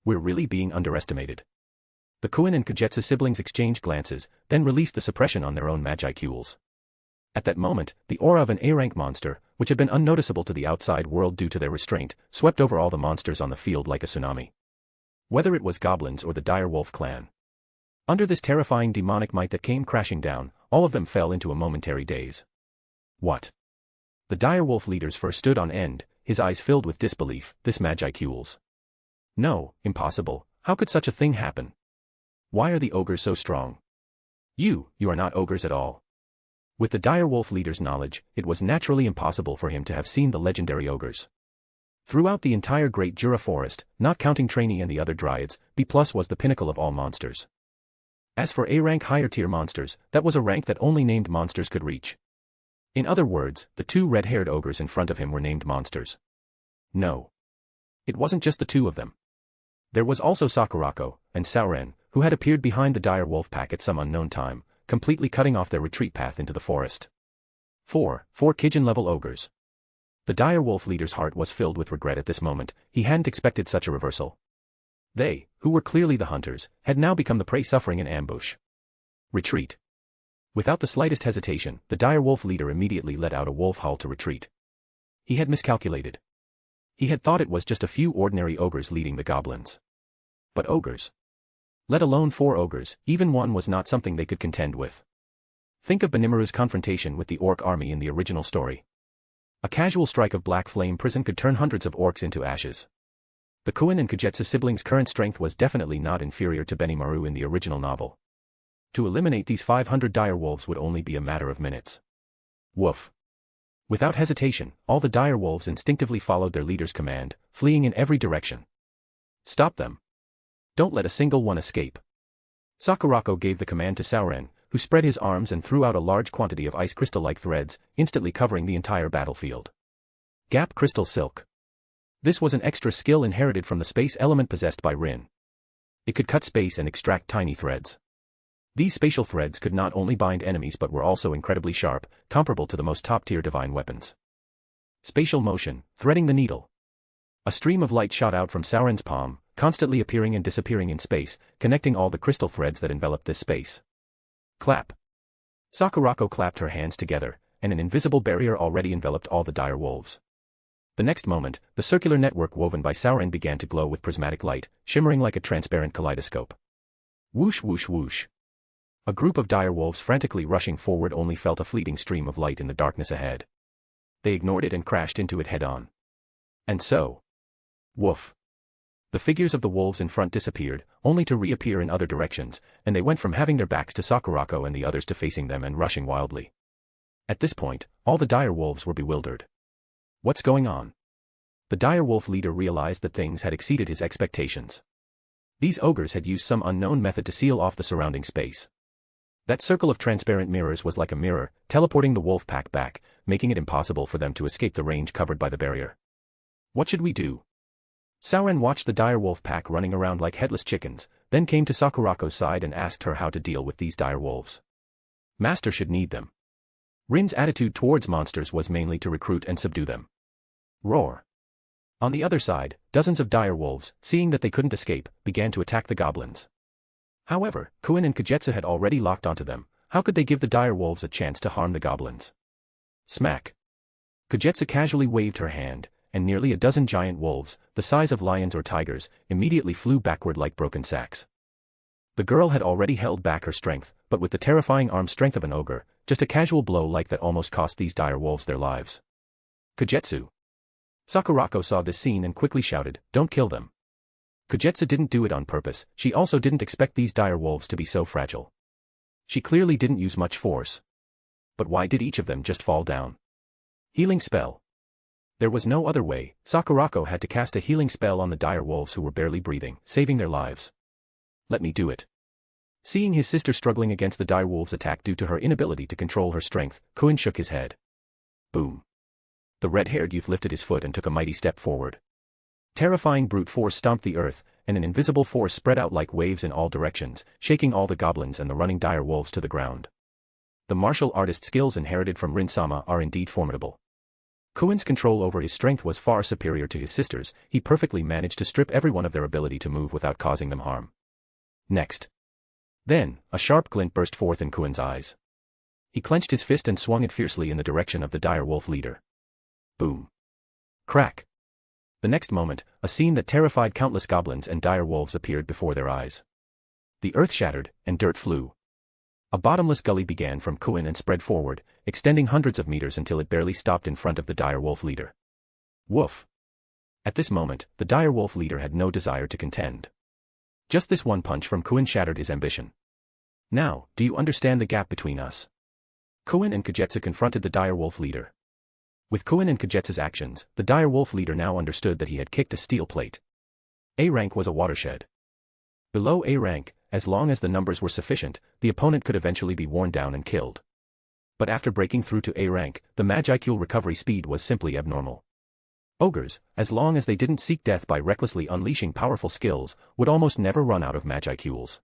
We're really being underestimated." The Koen and Kagetsu siblings exchanged glances, then released the suppression on their own magicules. At that moment, the aura of an A-rank monster, which had been unnoticeable to the outside world due to their restraint, swept over all the monsters on the field like a tsunami. Whether it was goblins or the dire wolf clan. Under this terrifying demonic might that came crashing down, all of them fell into a momentary daze. What? The dire wolf leaders first stood on end, his eyes filled with disbelief. This magicules. No, impossible, how could such a thing happen? Why are the ogres so strong? You are not ogres at all. With the dire wolf leader's knowledge, it was naturally impossible for him to have seen the legendary ogres. Throughout the entire Great Jura forest, not counting Trainee and the other dryads, B+ was the pinnacle of all monsters. As for A-rank higher-tier monsters, that was a rank that only named monsters could reach. In other words, the two red-haired ogres in front of him were named monsters. No. It wasn't just the two of them. There was also Sakurako, and Sauron, who had appeared behind the dire wolf pack at some unknown time, completely cutting off their retreat path into the forest. Four Kijin-level ogres. The dire wolf leader's heart was filled with regret at this moment. He hadn't expected such a reversal. They, who were clearly the hunters, had now become the prey suffering in ambush. Retreat. Without the slightest hesitation, the dire wolf leader immediately let out a wolf howl to retreat. He had miscalculated. He had thought it was just a few ordinary ogres leading the goblins. But ogres. Let alone 4 ogres, even one was not something they could contend with. Think of Benimaru's confrontation with the orc army in the original story. A casual strike of black flame prison could turn hundreds of orcs into ashes. The Koen and Kagetsu siblings' current strength was definitely not inferior to Benimaru in the original novel. To eliminate these 500 dire wolves would only be a matter of minutes. Woof. Without hesitation, all the dire wolves instinctively followed their leader's command, fleeing in every direction. Stop them. Don't let a single one escape. Sakurako gave the command to Sauron, who spread his arms and threw out a large quantity of ice crystal-like threads, instantly covering the entire battlefield. Gap Crystal Silk. This was an extra skill inherited from the space element possessed by Rin. It could cut space and extract tiny threads. These spatial threads could not only bind enemies but were also incredibly sharp, comparable to the most top-tier divine weapons. Spatial motion, threading the needle. A stream of light shot out from Sauron's palm, constantly appearing and disappearing in space, connecting all the crystal threads that enveloped this space. Clap. Sakurako clapped her hands together, and an invisible barrier already enveloped all the dire wolves. The next moment, the circular network woven by Sauron began to glow with prismatic light, shimmering like a transparent kaleidoscope. Whoosh whoosh whoosh. A group of dire wolves frantically rushing forward only felt a fleeting stream of light in the darkness ahead. They ignored it and crashed into it head-on. And so. Woof. The figures of the wolves in front disappeared, only to reappear in other directions, and they went from having their backs to Sakurako and the others to facing them and rushing wildly. At this point, all the dire wolves were bewildered. What's going on? The dire wolf leader realized that things had exceeded his expectations. These ogres had used some unknown method to seal off the surrounding space. That circle of transparent mirrors was like a mirror, teleporting the wolf pack back, making it impossible for them to escape the range covered by the barrier. What should we do? Sauron watched the dire wolf pack running around like headless chickens, then came to Sakurako's side and asked her how to deal with these dire wolves. Master should need them. Rin's attitude towards monsters was mainly to recruit and subdue them. Roar. On the other side, dozens of dire wolves, seeing that they couldn't escape, began to attack the goblins. However, Kuin and Kagetsu had already locked onto them. How could they give the dire wolves a chance to harm the goblins? Smack. Kagetsu casually waved her hand, and nearly a dozen giant wolves, the size of lions or tigers, immediately flew backward like broken sacks. The girl had already held back her strength, but with the terrifying arm strength of an ogre, just a casual blow like that almost cost these dire wolves their lives. Kagetsu. Sakurako saw this scene and quickly shouted, "Don't kill them." Kagetsu didn't do it on purpose, she also didn't expect these dire wolves to be so fragile. She clearly didn't use much force. But why did each of them just fall down? Healing spell. There was no other way, Sakurako had to cast a healing spell on the dire wolves who were barely breathing, saving their lives. Let me do it. Seeing his sister struggling against the dire wolves' attack due to her inability to control her strength, Kuin shook his head. Boom. The red-haired youth lifted his foot and took a mighty step forward. Terrifying brute force stomped the earth, and an invisible force spread out like waves in all directions, shaking all the goblins and the running dire wolves to the ground. The martial artist skills inherited from Rin-sama are indeed formidable. Kuin's control over his strength was far superior to his sister's, he perfectly managed to strip everyone of their ability to move without causing them harm. Next. Then, a sharp glint burst forth in Kuin's eyes. He clenched his fist and swung it fiercely in the direction of the dire wolf leader. Boom. Crack. The next moment, a scene that terrified countless goblins and dire wolves appeared before their eyes. The earth shattered, and dirt flew. A bottomless gully began from Kuin and spread forward, extending hundreds of meters until it barely stopped in front of the dire wolf leader. Woof. At this moment, the dire wolf leader had no desire to contend. Just this one punch from Kuin shattered his ambition. Now, do you understand the gap between us? Kuin and Kagetsu confronted the dire wolf leader. With Kuin and Kagetsu's actions, the dire wolf leader now understood that he had kicked a steel plate. A rank was a watershed. Below A rank, as long as the numbers were sufficient, the opponent could eventually be worn down and killed. But after breaking through to A rank, the Magicule recovery speed was simply abnormal. Ogres, as long as they didn't seek death by recklessly unleashing powerful skills, would almost never run out of Magicules.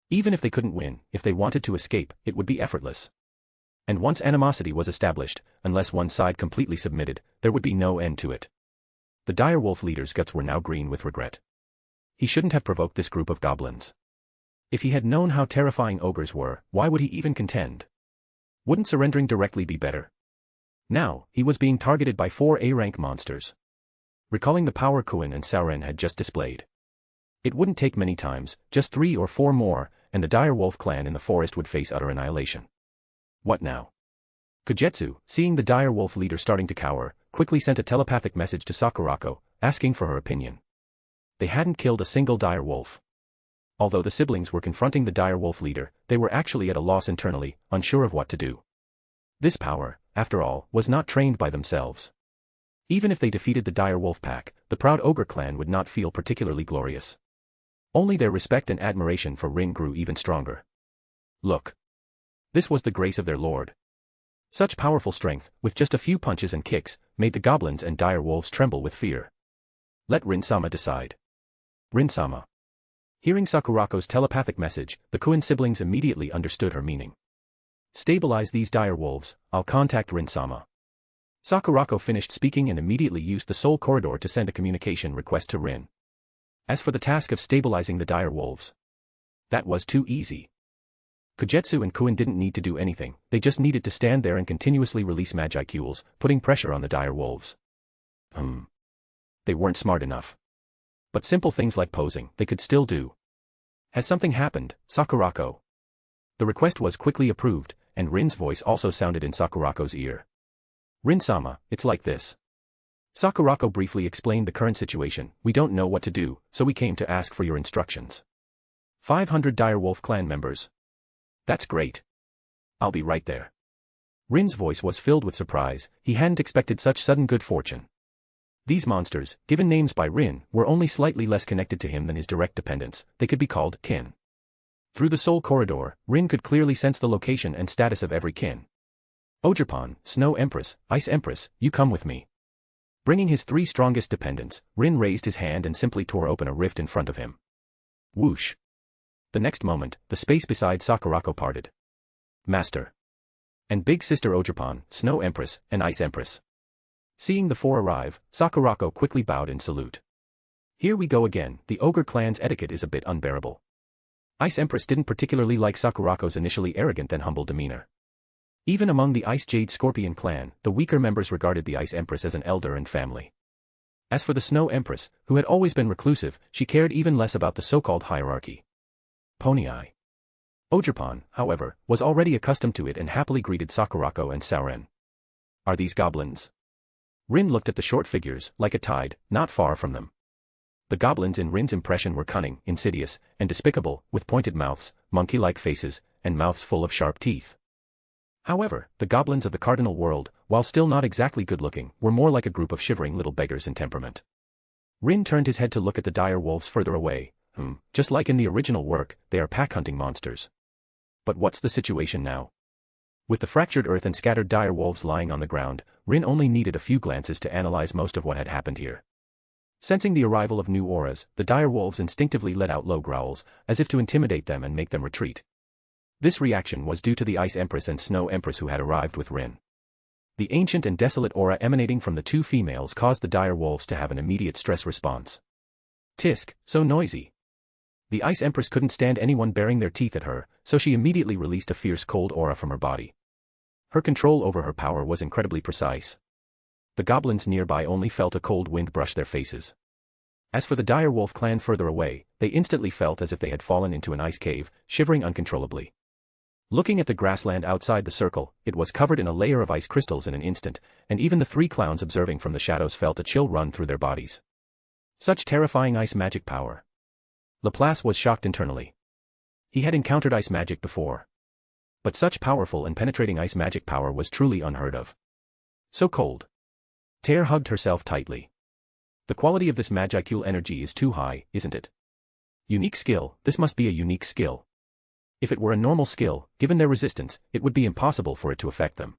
Even if they couldn't win, if they wanted to escape, it would be effortless. And once animosity was established, unless one side completely submitted, there would be no end to it. The dire wolf leader's guts were now green with regret. He shouldn't have provoked this group of goblins. If he had known how terrifying ogres were, why would he even contend? Wouldn't surrendering directly be better? Now, he was being targeted by 4 A-rank monsters. Recalling the power Kuin and Sauron had just displayed. It wouldn't take many times, just 3 or 4 more, and the dire wolf clan in the forest would face utter annihilation. What now? Kagetsu, seeing the dire wolf leader starting to cower, quickly sent a telepathic message to Sakurako, asking for her opinion. They hadn't killed a single dire wolf. Although the siblings were confronting the dire wolf leader, they were actually at a loss internally, unsure of what to do. This power, after all, was not trained by themselves. Even if they defeated the dire wolf pack, the proud ogre clan would not feel particularly glorious. Only their respect and admiration for Rin grew even stronger. Look. This was the grace of their lord. Such powerful strength, with just a few punches and kicks, made the goblins and dire wolves tremble with fear. Let Rin-sama decide. Rin-sama. Hearing Sakurako's telepathic message, the Kuin siblings immediately understood her meaning. Stabilize these dire wolves, I'll contact Rin-sama. Sakurako finished speaking and immediately used the soul corridor to send a communication request to Rin. As for the task of stabilizing the dire wolves, that was too easy. Kagetsu and Kuin didn't need to do anything, they just needed to stand there and continuously release Magicules, putting pressure on the dire wolves. They weren't smart enough. But simple things like posing, they could still do. Has something happened, Sakurako? The request was quickly approved, and Rin's voice also sounded in Sakurako's ear. Rin-sama, it's like this. Sakurako briefly explained the current situation, we don't know what to do, so we came to ask for your instructions. 500 dire wolf clan members. That's great. I'll be right there. Rin's voice was filled with surprise, he hadn't expected such sudden good fortune. These monsters, given names by Rin, were only slightly less connected to him than his direct dependents, they could be called kin. Through the soul corridor, Rin could clearly sense the location and status of every kin. Ogerpon, Snow Empress, Ice Empress, you come with me. Bringing his 3 strongest dependents, Rin raised his hand and simply tore open a rift in front of him. Whoosh. The next moment, the space beside Sakurako parted. Master. And big sister Ogerpon, Snow Empress, and Ice Empress. Seeing the 4 arrive, Sakurako quickly bowed in salute. Here we go again, the ogre clan's etiquette is a bit unbearable. Ice Empress didn't particularly like Sakurako's initially arrogant and humble demeanor. Even among the Ice Jade Scorpion clan, the weaker members regarded the Ice Empress as an elder and family. As for the Snow Empress, who had always been reclusive, she cared even less about the so-called hierarchy. Pony Eye. Ogerpon, however, was already accustomed to it and happily greeted Sakurako and Sauren. Are these goblins? Rin looked at the short figures, like a tide, not far from them. The goblins in Rin's impression were cunning, insidious, and despicable, with pointed mouths, monkey-like faces, and mouths full of sharp teeth. However, the goblins of the cardinal world, while still not exactly good-looking, were more like a group of shivering little beggars in temperament. Rin turned his head to look at the dire wolves further away. Just like in the original work, they are pack-hunting monsters. But what's the situation now? With the fractured earth and scattered dire wolves lying on the ground, Rin only needed a few glances to analyze most of what had happened here. Sensing the arrival of new auras, the dire wolves instinctively let out low growls, as if to intimidate them and make them retreat. This reaction was due to the Ice Empress and Snow Empress who had arrived with Rin. The ancient and desolate aura emanating from the 2 females caused the dire wolves to have an immediate stress response. Tisk, so noisy. The Ice Empress couldn't stand anyone baring their teeth at her, so she immediately released a fierce cold aura from her body. Her control over her power was incredibly precise. The goblins nearby only felt a cold wind brush their faces. As for the dire wolf clan further away, they instantly felt as if they had fallen into an ice cave, shivering uncontrollably. Looking at the grassland outside the circle, it was covered in a layer of ice crystals in an instant, and even the 3 clowns observing from the shadows felt a chill run through their bodies. Such terrifying ice magic power. Laplace was shocked internally. He had encountered ice magic before. But such powerful and penetrating ice magic power was truly unheard of. So cold. Tear hugged herself tightly. The quality of this magicule energy is too high, isn't it? Unique skill, this must be a unique skill. If it were a normal skill, given their resistance, it would be impossible for it to affect them.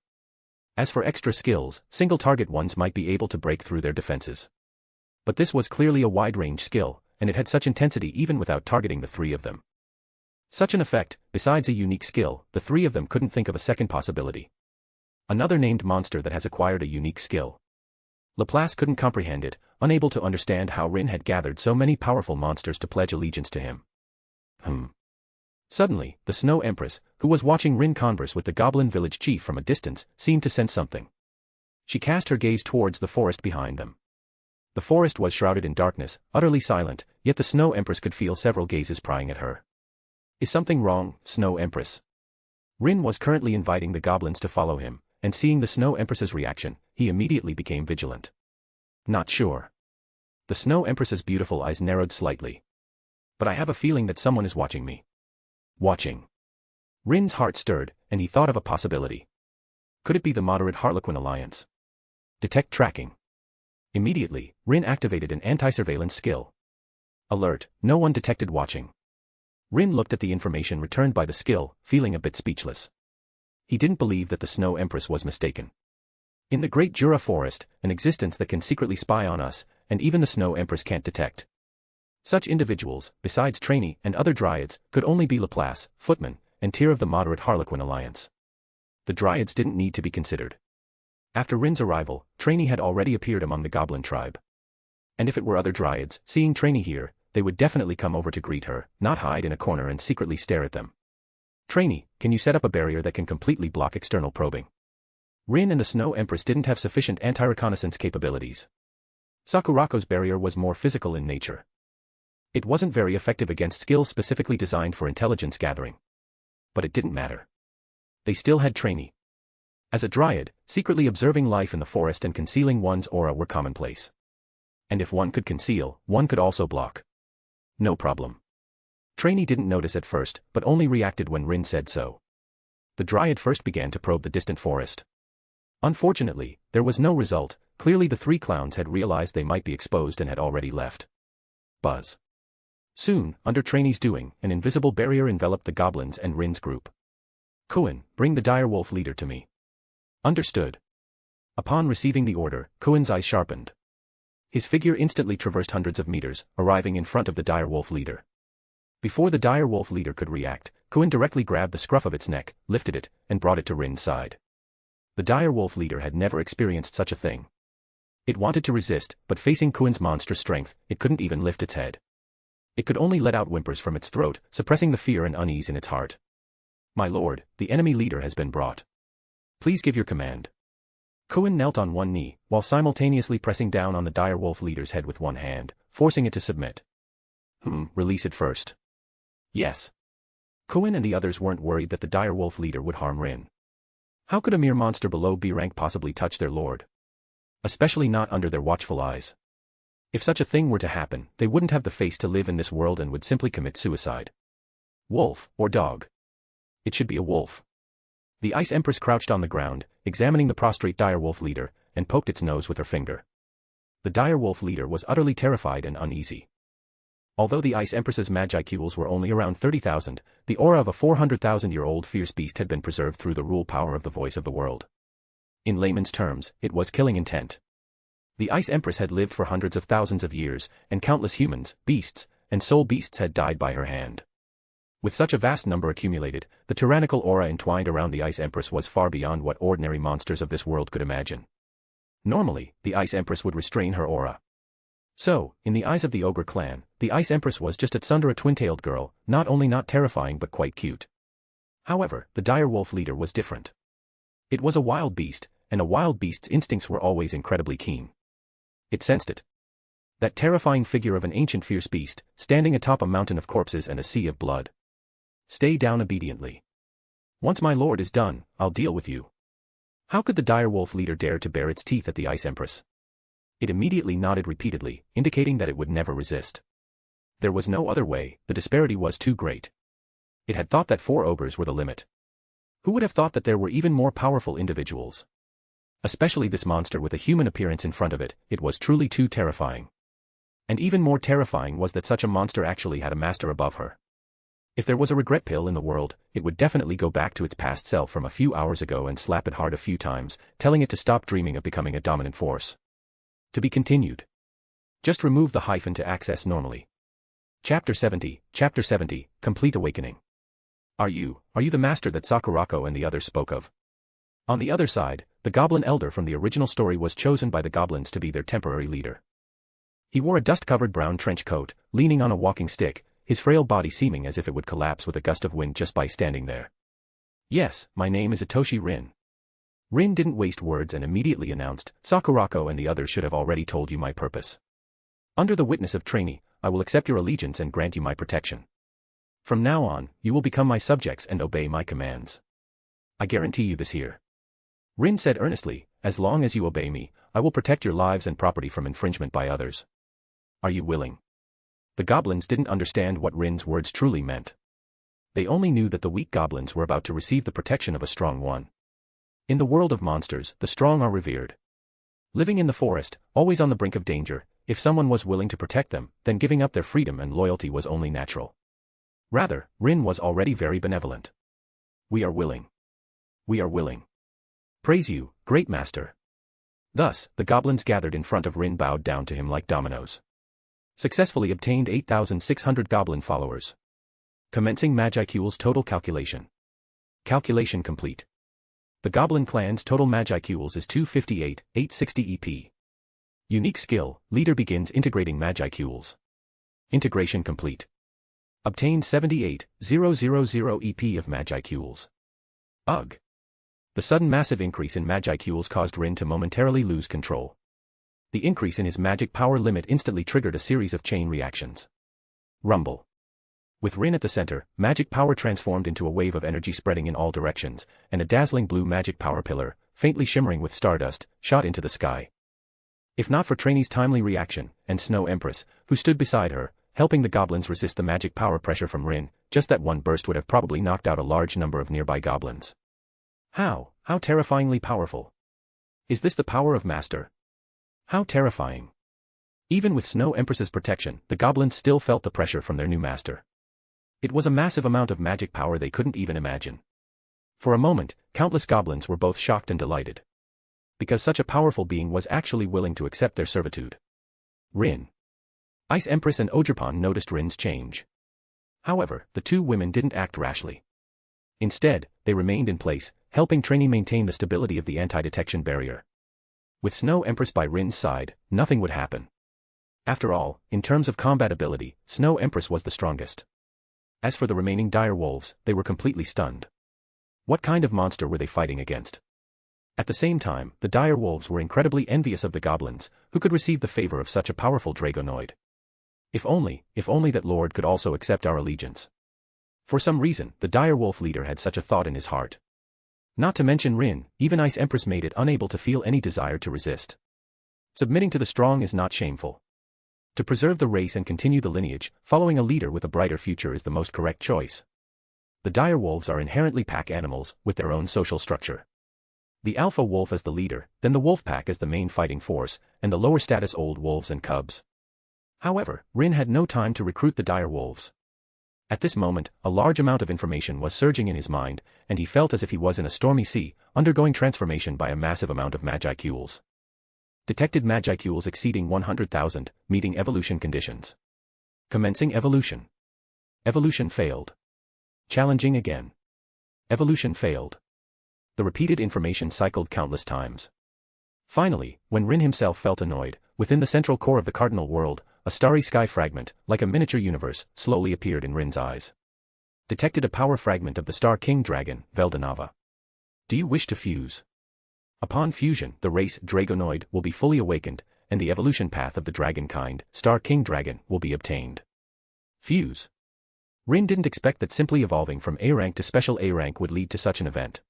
As for extra skills, single-target ones might be able to break through their defenses. But this was clearly a wide-range skill, and it had such intensity even without targeting the 3 of them. Such an effect, besides a unique skill, the 3 of them couldn't think of a second possibility. Another named monster that has acquired a unique skill. Laplace couldn't comprehend it, unable to understand how Rin had gathered so many powerful monsters to pledge allegiance to him. Suddenly, the Snow Empress, who was watching Rin converse with the goblin village chief from a distance, seemed to sense something. She cast her gaze towards the forest behind them. The forest was shrouded in darkness, utterly silent, yet the Snow Empress could feel several gazes prying at her. Is something wrong, Snow Empress? Rin was currently inviting the goblins to follow him, and seeing the Snow Empress's reaction, he immediately became vigilant. Not sure. The Snow Empress's beautiful eyes narrowed slightly. But I have a feeling that someone is watching me. Watching. Rin's heart stirred, and he thought of a possibility. Could it be the moderate Harlequin alliance? Detect tracking. Immediately, Rin activated an anti-surveillance skill. Alert, no one detected watching. Rin looked at the information returned by the skill, feeling a bit speechless. He didn't believe that the Snow Empress was mistaken. In the Great Jura Forest, an existence that can secretly spy on us, and even the Snow Empress can't detect. Such individuals, besides Trainee and other Dryads, could only be Laplace, Footman, and Tyr of the moderate Harlequin alliance. The Dryads didn't need to be considered. After Rin's arrival, Trainee had already appeared among the goblin tribe. And if it were other Dryads, seeing Trainee here, they would definitely come over to greet her, not hide in a corner and secretly stare at them. Trainee, can you set up a barrier that can completely block external probing? Rin and the Snow Empress didn't have sufficient anti-reconnaissance capabilities. Sakurako's barrier was more physical in nature. It wasn't very effective against skills specifically designed for intelligence gathering. But it didn't matter. They still had Trainee. As a Dryad, secretly observing life in the forest and concealing one's aura were commonplace. And if one could conceal, one could also block. No problem. Trainee didn't notice at first, but only reacted when Rin said so. The dryad first began to probe the distant forest. Unfortunately, there was no result. Clearly the three clowns had realized they might be exposed and had already left. Buzz. Soon, under Trainee's doing, an invisible barrier enveloped the goblins and Rin's group. Kuin, bring the direwolf leader to me. Understood. Upon receiving the order, Kuin's eyes sharpened. His figure instantly traversed hundreds of meters, arriving in front of the direwolf leader. Before the direwolf leader could react, Kuin directly grabbed the scruff of its neck, lifted it, and brought it to Rin's side. The direwolf leader had never experienced such a thing. It wanted to resist, but facing Kuin's monstrous strength, it couldn't even lift its head. It could only let out whimpers from its throat, suppressing the fear and unease in its heart. My lord, the enemy leader has been brought. Please give your command. Kuin knelt on one knee, while simultaneously pressing down on the direwolf leader's head with one hand, forcing it to submit. Release it first. Yes. Kuin and the others weren't worried that the direwolf leader would harm Rin. How could a mere monster below B rank possibly touch their lord? Especially not under their watchful eyes. If such a thing were to happen, they wouldn't have the face to live in this world and would simply commit suicide. Wolf, or dog? It should be a wolf. The Ice Empress crouched on the ground, examining the prostrate direwolf leader, and poked its nose with her finger. The direwolf leader was utterly terrified and uneasy. Although the Ice Empress's magicules were only around 30,000, the aura of a 400,000-year-old fierce beast had been preserved through the rule power of the voice of the world. In layman's terms, it was killing intent. The Ice Empress had lived for hundreds of thousands of years, and countless humans, beasts, and soul beasts had died by her hand. With such a vast number accumulated, the tyrannical aura entwined around the Ice Empress was far beyond what ordinary monsters of this world could imagine. Normally, the Ice Empress would restrain her aura. So, in the eyes of the Ogre clan, the Ice Empress was just asunder a twin-tailed girl, not only not terrifying but quite cute. However, the direwolf leader was different. It was a wild beast, and a wild beast's instincts were always incredibly keen. It sensed it. That terrifying figure of an ancient fierce beast, standing atop a mountain of corpses and a sea of blood. Stay down obediently. Once my lord is done, I'll deal with you. How could the direwolf leader dare to bare its teeth at the Ice Empress? It immediately nodded repeatedly, indicating that it would never resist. There was no other way, the disparity was too great. It had thought that 4 ogres were the limit. Who would have thought that there were even more powerful individuals? Especially this monster with a human appearance in front of it, it was truly too terrifying. And even more terrifying was that such a monster actually had a master above her. If there was a regret pill in the world, it would definitely go back to its past self from a few hours ago and slap it hard a few times, telling it to stop dreaming of becoming a dominant force. To be continued. Just remove the hyphen to access normally. Chapter 70, Complete Awakening. Are you the master that Sakurako and the others spoke of? On the other side, the goblin elder from the original story was chosen by the goblins to be their temporary leader. He wore a dust-covered brown trench coat, leaning on a walking stick, his frail body seeming as if it would collapse with a gust of wind just by standing there. Yes, my name is Itoshi Rin. Rin didn't waste words and immediately announced, Sakurako and the others should have already told you my purpose. Under the witness of Trainee, I will accept your allegiance and grant you my protection. From now on, you will become my subjects and obey my commands. I guarantee you this here. Rin said earnestly, as long as you obey me, I will protect your lives and property from infringement by others. Are you willing? The goblins didn't understand what Rin's words truly meant. They only knew that the weak goblins were about to receive the protection of a strong one. In the world of monsters, the strong are revered. Living in the forest, always on the brink of danger, if someone was willing to protect them, then giving up their freedom and loyalty was only natural. Rather, Rin was already very benevolent. We are willing. We are willing. Praise you, great master. Thus, the goblins gathered in front of Rin bowed down to him like dominoes. Successfully obtained 8,600 goblin followers. Commencing Magicule's total calculation. Calculation complete. The Goblin Clan's total Magicules is 258,860 EP. Unique skill, leader begins integrating Magicules. Integration complete. Obtained 78,000 EP of Magicules. Ugh. The sudden massive increase in Magicules caused Rin to momentarily lose control. The increase in his magic power limit instantly triggered a series of chain reactions. Rumble. With Rin at the center, magic power transformed into a wave of energy spreading in all directions, and a dazzling blue magic power pillar, faintly shimmering with stardust, shot into the sky. If not for Trainee's timely reaction, and Snow Empress, who stood beside her, helping the goblins resist the magic power pressure from Rin, just that one burst would have probably knocked out a large number of nearby goblins. How terrifyingly powerful. Is this the power of Master? How terrifying. Even with Snow Empress's protection, the goblins still felt the pressure from their new master. It was a massive amount of magic power they couldn't even imagine. For a moment, countless goblins were both shocked and delighted. Because such a powerful being was actually willing to accept their servitude. Rin. Ice Empress and Ogerpon noticed Rin's change. However, the two women didn't act rashly. Instead, they remained in place, helping Trainee maintain the stability of the anti-detection barrier. With Snow Empress by Rin's side, nothing would happen. After all, in terms of combat ability, Snow Empress was the strongest. As for the remaining dire wolves, they were completely stunned. What kind of monster were they fighting against? At the same time, the dire wolves were incredibly envious of the goblins, who could receive the favor of such a powerful Dragonoid. If only that Lord could also accept our allegiance. For some reason, the dire wolf leader had such a thought in his heart. Not to mention Rin, even Ice Empress made it unable to feel any desire to resist. Submitting to the strong is not shameful. To preserve the race and continue the lineage, following a leader with a brighter future is the most correct choice. The dire wolves are inherently pack animals, with their own social structure. The alpha wolf as the leader, then the wolf pack as the main fighting force, and the lower status old wolves and cubs. However, Rin had no time to recruit the dire wolves. At this moment, a large amount of information was surging in his mind, and he felt as if he was in a stormy sea, undergoing transformation by a massive amount of magicules. Detected magicules exceeding 100,000, meeting evolution conditions. Commencing evolution. Evolution failed. Challenging again. Evolution failed. The repeated information cycled countless times. Finally, when Rin himself felt annoyed, within the central core of the cardinal world, a starry sky fragment, like a miniature universe, slowly appeared in Rin's eyes. Detected a power fragment of the Star King Dragon, Veldanava. Do you wish to fuse? Upon fusion, the race Dragonoid will be fully awakened, and the evolution path of the dragon kind, Star King Dragon, will be obtained. Fuse. Rin didn't expect that simply evolving from A rank to special A rank would lead to such an event.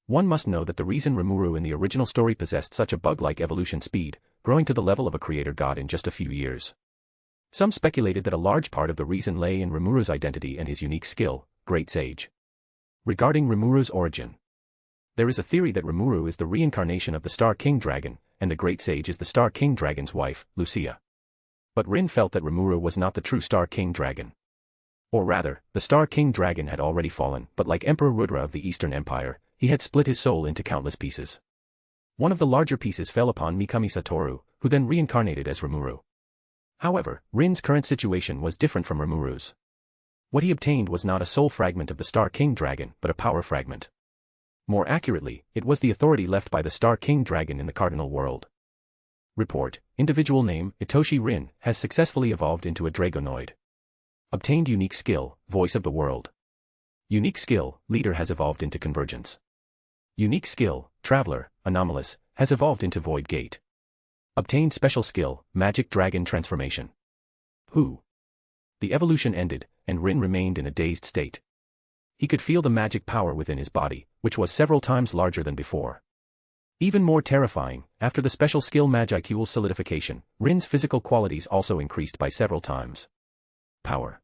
One must know that the reason Rimuru in the original story possessed such a bug-like evolution speed, growing to the level of a creator god in just a few years. Some speculated that a large part of the reason lay in Rimuru's identity and his unique skill, Great Sage. Regarding Rimuru's origin, there is a theory that Rimuru is the reincarnation of the Star King Dragon, and the Great Sage is the Star King Dragon's wife, Lucia. But Rin felt that Rimuru was not the true Star King Dragon. Or rather, the Star King Dragon had already fallen, but like Emperor Rudra of the Eastern Empire, he had split his soul into countless pieces. One of the larger pieces fell upon Mikami Satoru, who then reincarnated as Rimuru. However, Rin's current situation was different from Rimuru's. What he obtained was not a soul fragment of the Star King Dragon, but a power fragment. More accurately, it was the authority left by the Star King Dragon in the cardinal world. Report, individual name, Itoshi Rin, has successfully evolved into a Dragonoid. Obtained unique skill, Voice of the World. Unique skill, Leader has evolved into Convergence. Unique skill, Traveler, Anomalous, has evolved into Void Gate. Obtained special skill, Magic Dragon Transformation. Who? The evolution ended, and Rin remained in a dazed state. He could feel the magic power within his body, which was several times larger than before. Even more terrifying, after the special skill Magicule solidification, Rin's physical qualities also increased by several times. Power.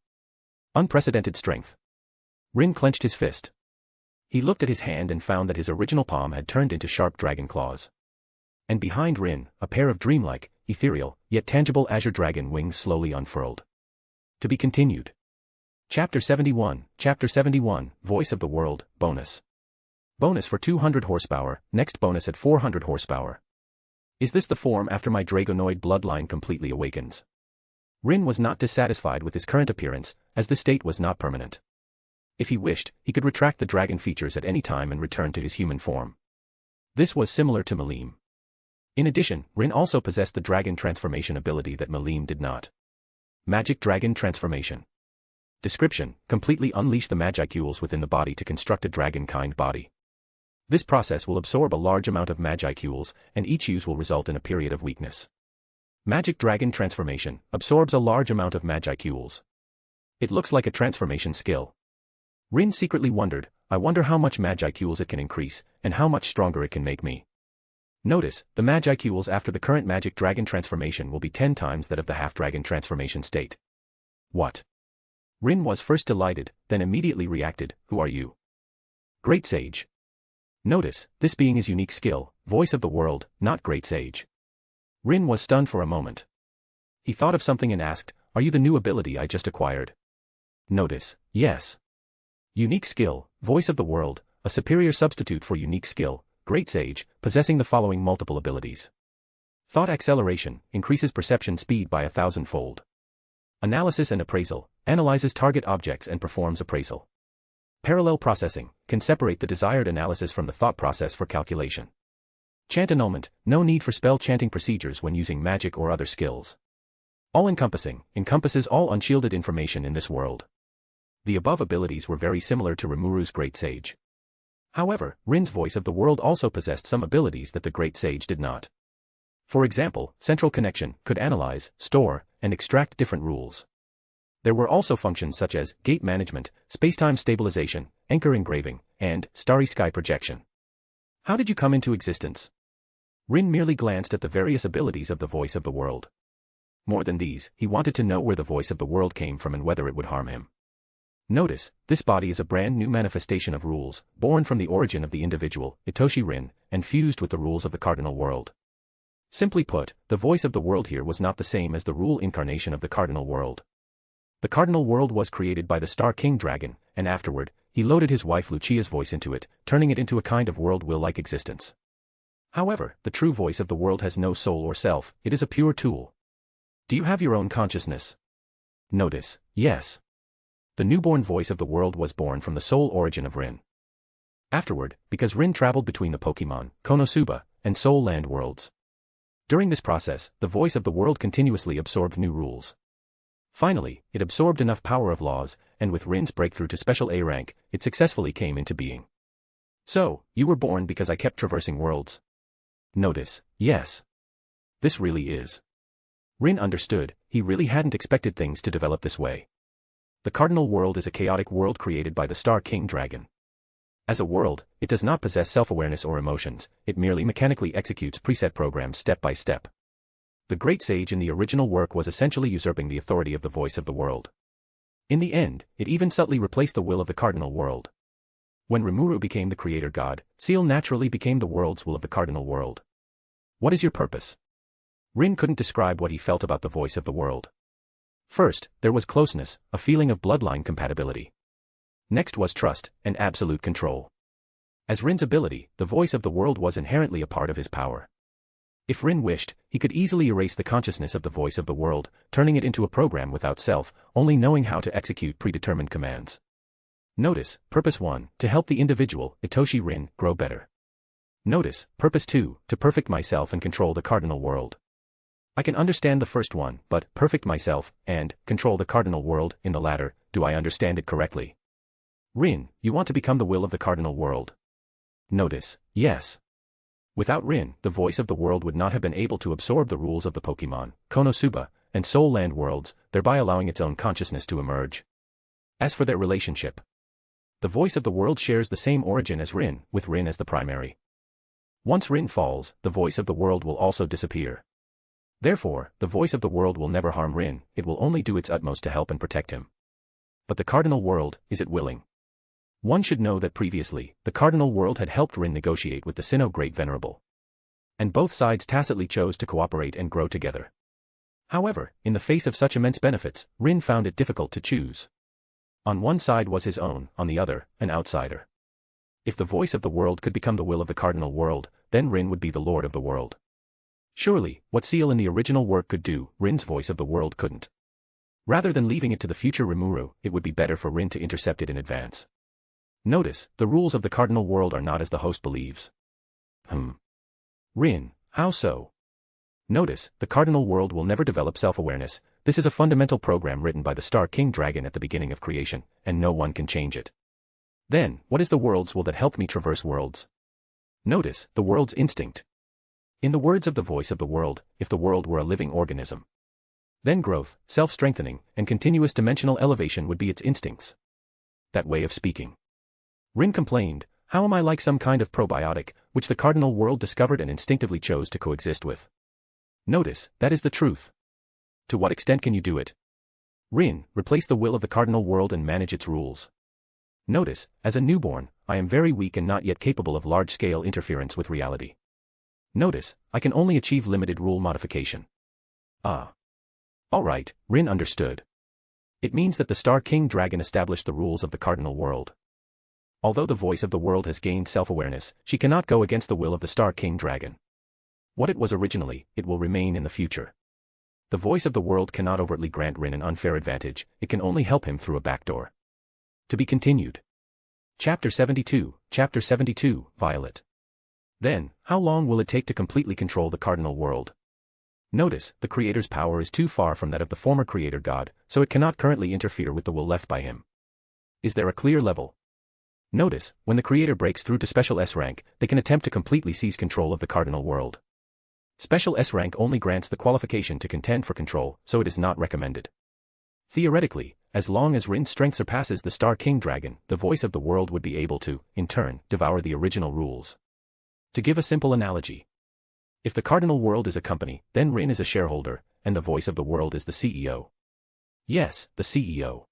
Unprecedented strength. Rin clenched his fist. He looked at his hand and found that his original palm had turned into sharp dragon claws. And behind Rin, a pair of dreamlike, ethereal, yet tangible azure dragon wings slowly unfurled. To be continued. Chapter 71, Voice of the World, Bonus. Bonus for 200 horsepower, next bonus at 400 horsepower. Is this the form after my Dragonoid bloodline completely awakens? Rin was not dissatisfied with his current appearance, as this state was not permanent. If he wished, he could retract the dragon features at any time and return to his human form. This was similar to Malim. In addition, Rin also possessed the dragon transformation ability that Malim did not. Magic Dragon Transformation. Description, completely unleash the magicules within the body to construct a dragon-kind body. This process will absorb a large amount of magicules, and each use will result in a period of weakness. Magic Dragon Transformation absorbs a large amount of magicules. It looks like a transformation skill. Rin secretly wondered, I wonder how much magicules it can increase, and how much stronger it can make me. Notice, the magicules after the current Magic Dragon Transformation will be 10 times that of the Half-Dragon Transformation state. What? Rin was first delighted, then immediately reacted, who are you? Great Sage. Notice, this being is unique skill, voice of the world, not great sage. Rin was stunned for a moment. He thought of something and asked, "Are you the new ability I just acquired?" Notice, yes. Unique skill, voice of the world, a superior substitute for unique skill, great sage, possessing the following multiple abilities. Thought acceleration, increases perception speed by 1,000-fold. Analysis and appraisal, analyzes target objects and performs appraisal. Parallel processing, can separate the desired analysis from the thought process for calculation. Chant annulment, no need for spell chanting procedures when using magic or other skills. All-encompassing, encompasses all unshielded information in this world. The above abilities were very similar to Rimuru's Great Sage. However, Rin's voice of the world also possessed some abilities that the Great Sage did not. For example, central connection could analyze, store, and extract different rules. There were also functions such as gate management, spacetime stabilization, anchor engraving, and starry sky projection. How did you come into existence? Rin merely glanced at the various abilities of the voice of the world. More than these, he wanted to know where the voice of the world came from and whether it would harm him. Notice, this body is a brand new manifestation of rules, born from the origin of the individual, Itoshi Rin, and fused with the rules of the cardinal world. Simply put, the voice of the world here was not the same as the rule incarnation of the cardinal world. The cardinal world was created by the Star King Dragon, and afterward, he loaded his wife Lucia's voice into it, turning it into a kind of world will-like existence. However, the true voice of the world has no soul or self, it is a pure tool. Do you have your own consciousness? Notice, yes. The newborn voice of the world was born from the soul origin of Rin. Afterward, because Rin traveled between the Pokémon, Konosuba, and Soul Land worlds. During this process, the voice of the world continuously absorbed new rules. Finally, it absorbed enough power of laws, and with Rin's breakthrough to Special A rank, it successfully came into being. So, you were born because I kept traversing worlds? Notice, yes. This really is. Rin understood, he really hadn't expected things to develop this way. The cardinal world is a chaotic world created by the Star King Dragon. As a world, it does not possess self-awareness or emotions, it merely mechanically executes preset programs step by step. The Great Sage in the original work was essentially usurping the authority of the voice of the world. In the end, it even subtly replaced the will of the cardinal world. When Rimuru became the creator god, Seal naturally became the world's will of the cardinal world. What is your purpose? Rin couldn't describe what he felt about the voice of the world. First, there was closeness, a feeling of bloodline compatibility. Next was trust, and absolute control. As Rin's ability, the voice of the world was inherently a part of his power. If Rin wished, he could easily erase the consciousness of the voice of the world, turning it into a program without self, only knowing how to execute predetermined commands. Notice, Purpose 1, to help the individual, Itoshi Rin, grow better. Notice, Purpose 2, to perfect myself and control the cardinal world. I can understand the first one, but perfect myself, and control the cardinal world, in the latter, do I understand it correctly? Rin, you want to become the will of the cardinal world. Notice, yes. Without Rin, the voice of the world would not have been able to absorb the rules of the Pokémon, Konosuba, and Soul Land worlds, thereby allowing its own consciousness to emerge. As for their relationship, the voice of the world shares the same origin as Rin, with Rin as the primary. Once Rin falls, the voice of the world will also disappear. Therefore, the voice of the world will never harm Rin, it will only do its utmost to help and protect him. But the cardinal world, is it willing? One should know that previously, the cardinal world had helped Rin negotiate with the Sinnoh Great Venerable. And both sides tacitly chose to cooperate and grow together. However, in the face of such immense benefits, Rin found it difficult to choose. On one side was his own, on the other, an outsider. If the voice of the world could become the will of the cardinal world, then Rin would be the lord of the world. Surely, what Seal in the original work could do, Rin's voice of the world couldn't. Rather than leaving it to the future Rimuru, it would be better for Rin to intercept it in advance. Notice, the rules of the cardinal world are not as the host believes. Rin, how so? Notice, the cardinal world will never develop self-awareness, this is a fundamental program written by the Star King Dragon at the beginning of creation, and no one can change it. Then, what is the world's will that helped me traverse worlds? Notice, the world's instinct. In the words of the voice of the world, if the world were a living organism, then growth, self-strengthening, and continuous dimensional elevation would be its instincts. That way of speaking. Rin complained, how am I like some kind of probiotic, which the cardinal world discovered and instinctively chose to coexist with? Notice, that is the truth. To what extent can you do it? Rin, replace the will of the cardinal world and manage its rules. Notice, as a newborn, I am very weak and not yet capable of large-scale interference with reality. Notice, I can only achieve limited rule modification. Ah. Alright, Rin understood. It means that the Star King Dragon established the rules of the cardinal world. Although the voice of the world has gained self-awareness, she cannot go against the will of the Star King Dragon. What it was originally, it will remain in the future. The voice of the world cannot overtly grant Rin an unfair advantage, it can only help him through a backdoor. To be continued. Chapter 72, Violet. Then, how long will it take to completely control the cardinal world? Notice, the creator's power is too far from that of the former creator god, so it cannot currently interfere with the will left by him. Is there a clear level? Notice, when the creator breaks through to special S rank, they can attempt to completely seize control of the cardinal world. Special S rank only grants the qualification to contend for control, so it is not recommended. Theoretically, as long as Rin's strength surpasses the Star King Dragon, the voice of the world would be able to, in turn, devour the original rules. To give a simple analogy. If the cardinal world is a company, then Rin is a shareholder, and the voice of the world is the CEO. Yes, the CEO.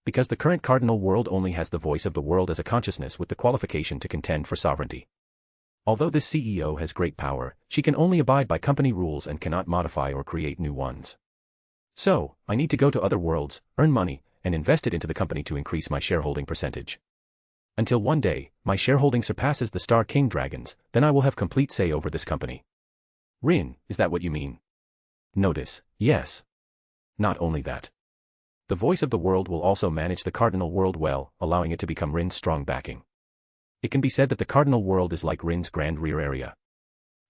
Because the current cardinal world only has the voice of the world as a consciousness with the qualification to contend for sovereignty. Although this CEO has great power, she can only abide by company rules and cannot modify or create new ones. So, I need to go to other worlds, earn money, and invest it into the company to increase my shareholding percentage. Until one day, my shareholding surpasses the Star King Dragons, then I will have complete say over this company. Rin, is that what you mean? Notice, yes. Not only that. The voice of the world will also manage the cardinal world well, allowing it to become Rin's strong backing. It can be said that the cardinal world is like Rin's grand rear area.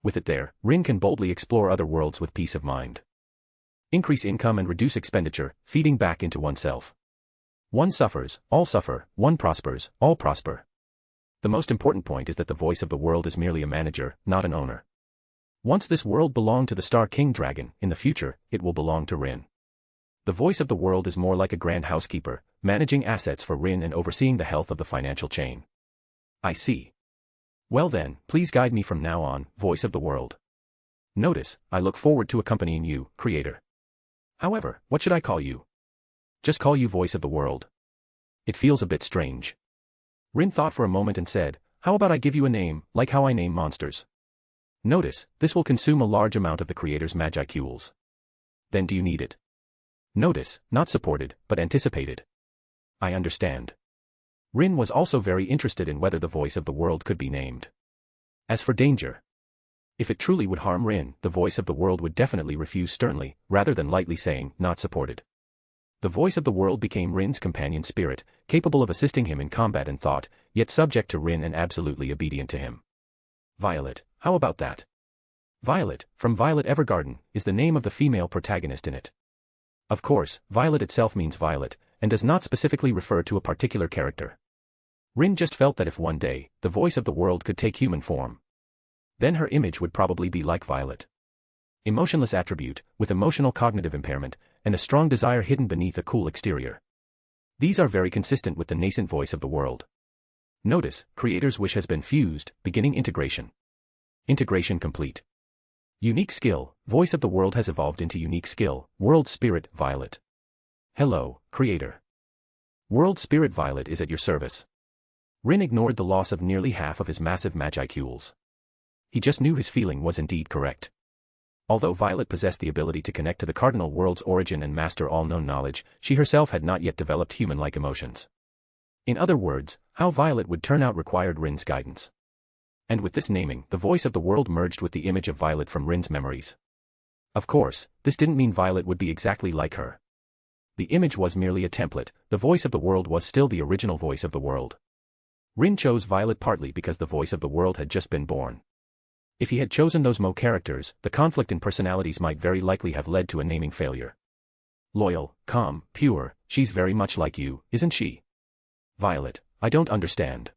With it there, Rin can boldly explore other worlds with peace of mind. Increase income and reduce expenditure, feeding back into oneself. One suffers, all suffer, one prospers, all prosper. The most important point is that the voice of the world is merely a manager, not an owner. Once this world belonged to the Star King Dragon, in the future, it will belong to Rin. The voice of the world is more like a grand housekeeper, managing assets for Rin and overseeing the health of the financial chain. I see. Well then, please guide me from now on, voice of the world. Notice, I look forward to accompanying you, creator. However, what should I call you? Just call you voice of the world. It feels a bit strange. Rin thought for a moment and said, how about I give you a name, like how I name monsters? Notice, this will consume a large amount of the creator's magicools. Then do you need it? Notice, not supported, but anticipated. I understand. Rin was also very interested in whether the voice of the world could be named. As for danger. If it truly would harm Rin, the voice of the world would definitely refuse sternly, rather than lightly saying, not supported. The voice of the world became Rin's companion spirit, capable of assisting him in combat and thought, yet subject to Rin and absolutely obedient to him. Violet, how about that? Violet, from Violet Evergarden, is the name of the female protagonist in it. Of course, Violet itself means violet, and does not specifically refer to a particular character. Rin just felt that if one day, the voice of the world could take human form, then her image would probably be like Violet. Emotionless attribute, with emotional cognitive impairment, and a strong desire hidden beneath a cool exterior. These are very consistent with the nascent voice of the world. Notice, creator's wish has been fused, beginning integration. Integration complete. Unique skill, voice of the world has evolved into unique skill, world spirit, Violet. Hello, creator. World spirit Violet is at your service. Rin ignored the loss of nearly half of his massive magicools. He just knew his feeling was indeed correct. Although Violet possessed the ability to connect to the cardinal world's origin and master all known knowledge, she herself had not yet developed human-like emotions. In other words, how Violet would turn out required Rin's guidance. And with this naming, the voice of the world merged with the image of Violet from Rin's memories. Of course, this didn't mean Violet would be exactly like her. The image was merely a template, the voice of the world was still the original voice of the world. Rin chose Violet partly because the voice of the world had just been born. If he had chosen those Mo characters, the conflict in personalities might very likely have led to a naming failure. Loyal, calm, pure, she's very much like you, isn't she? Violet, I don't understand.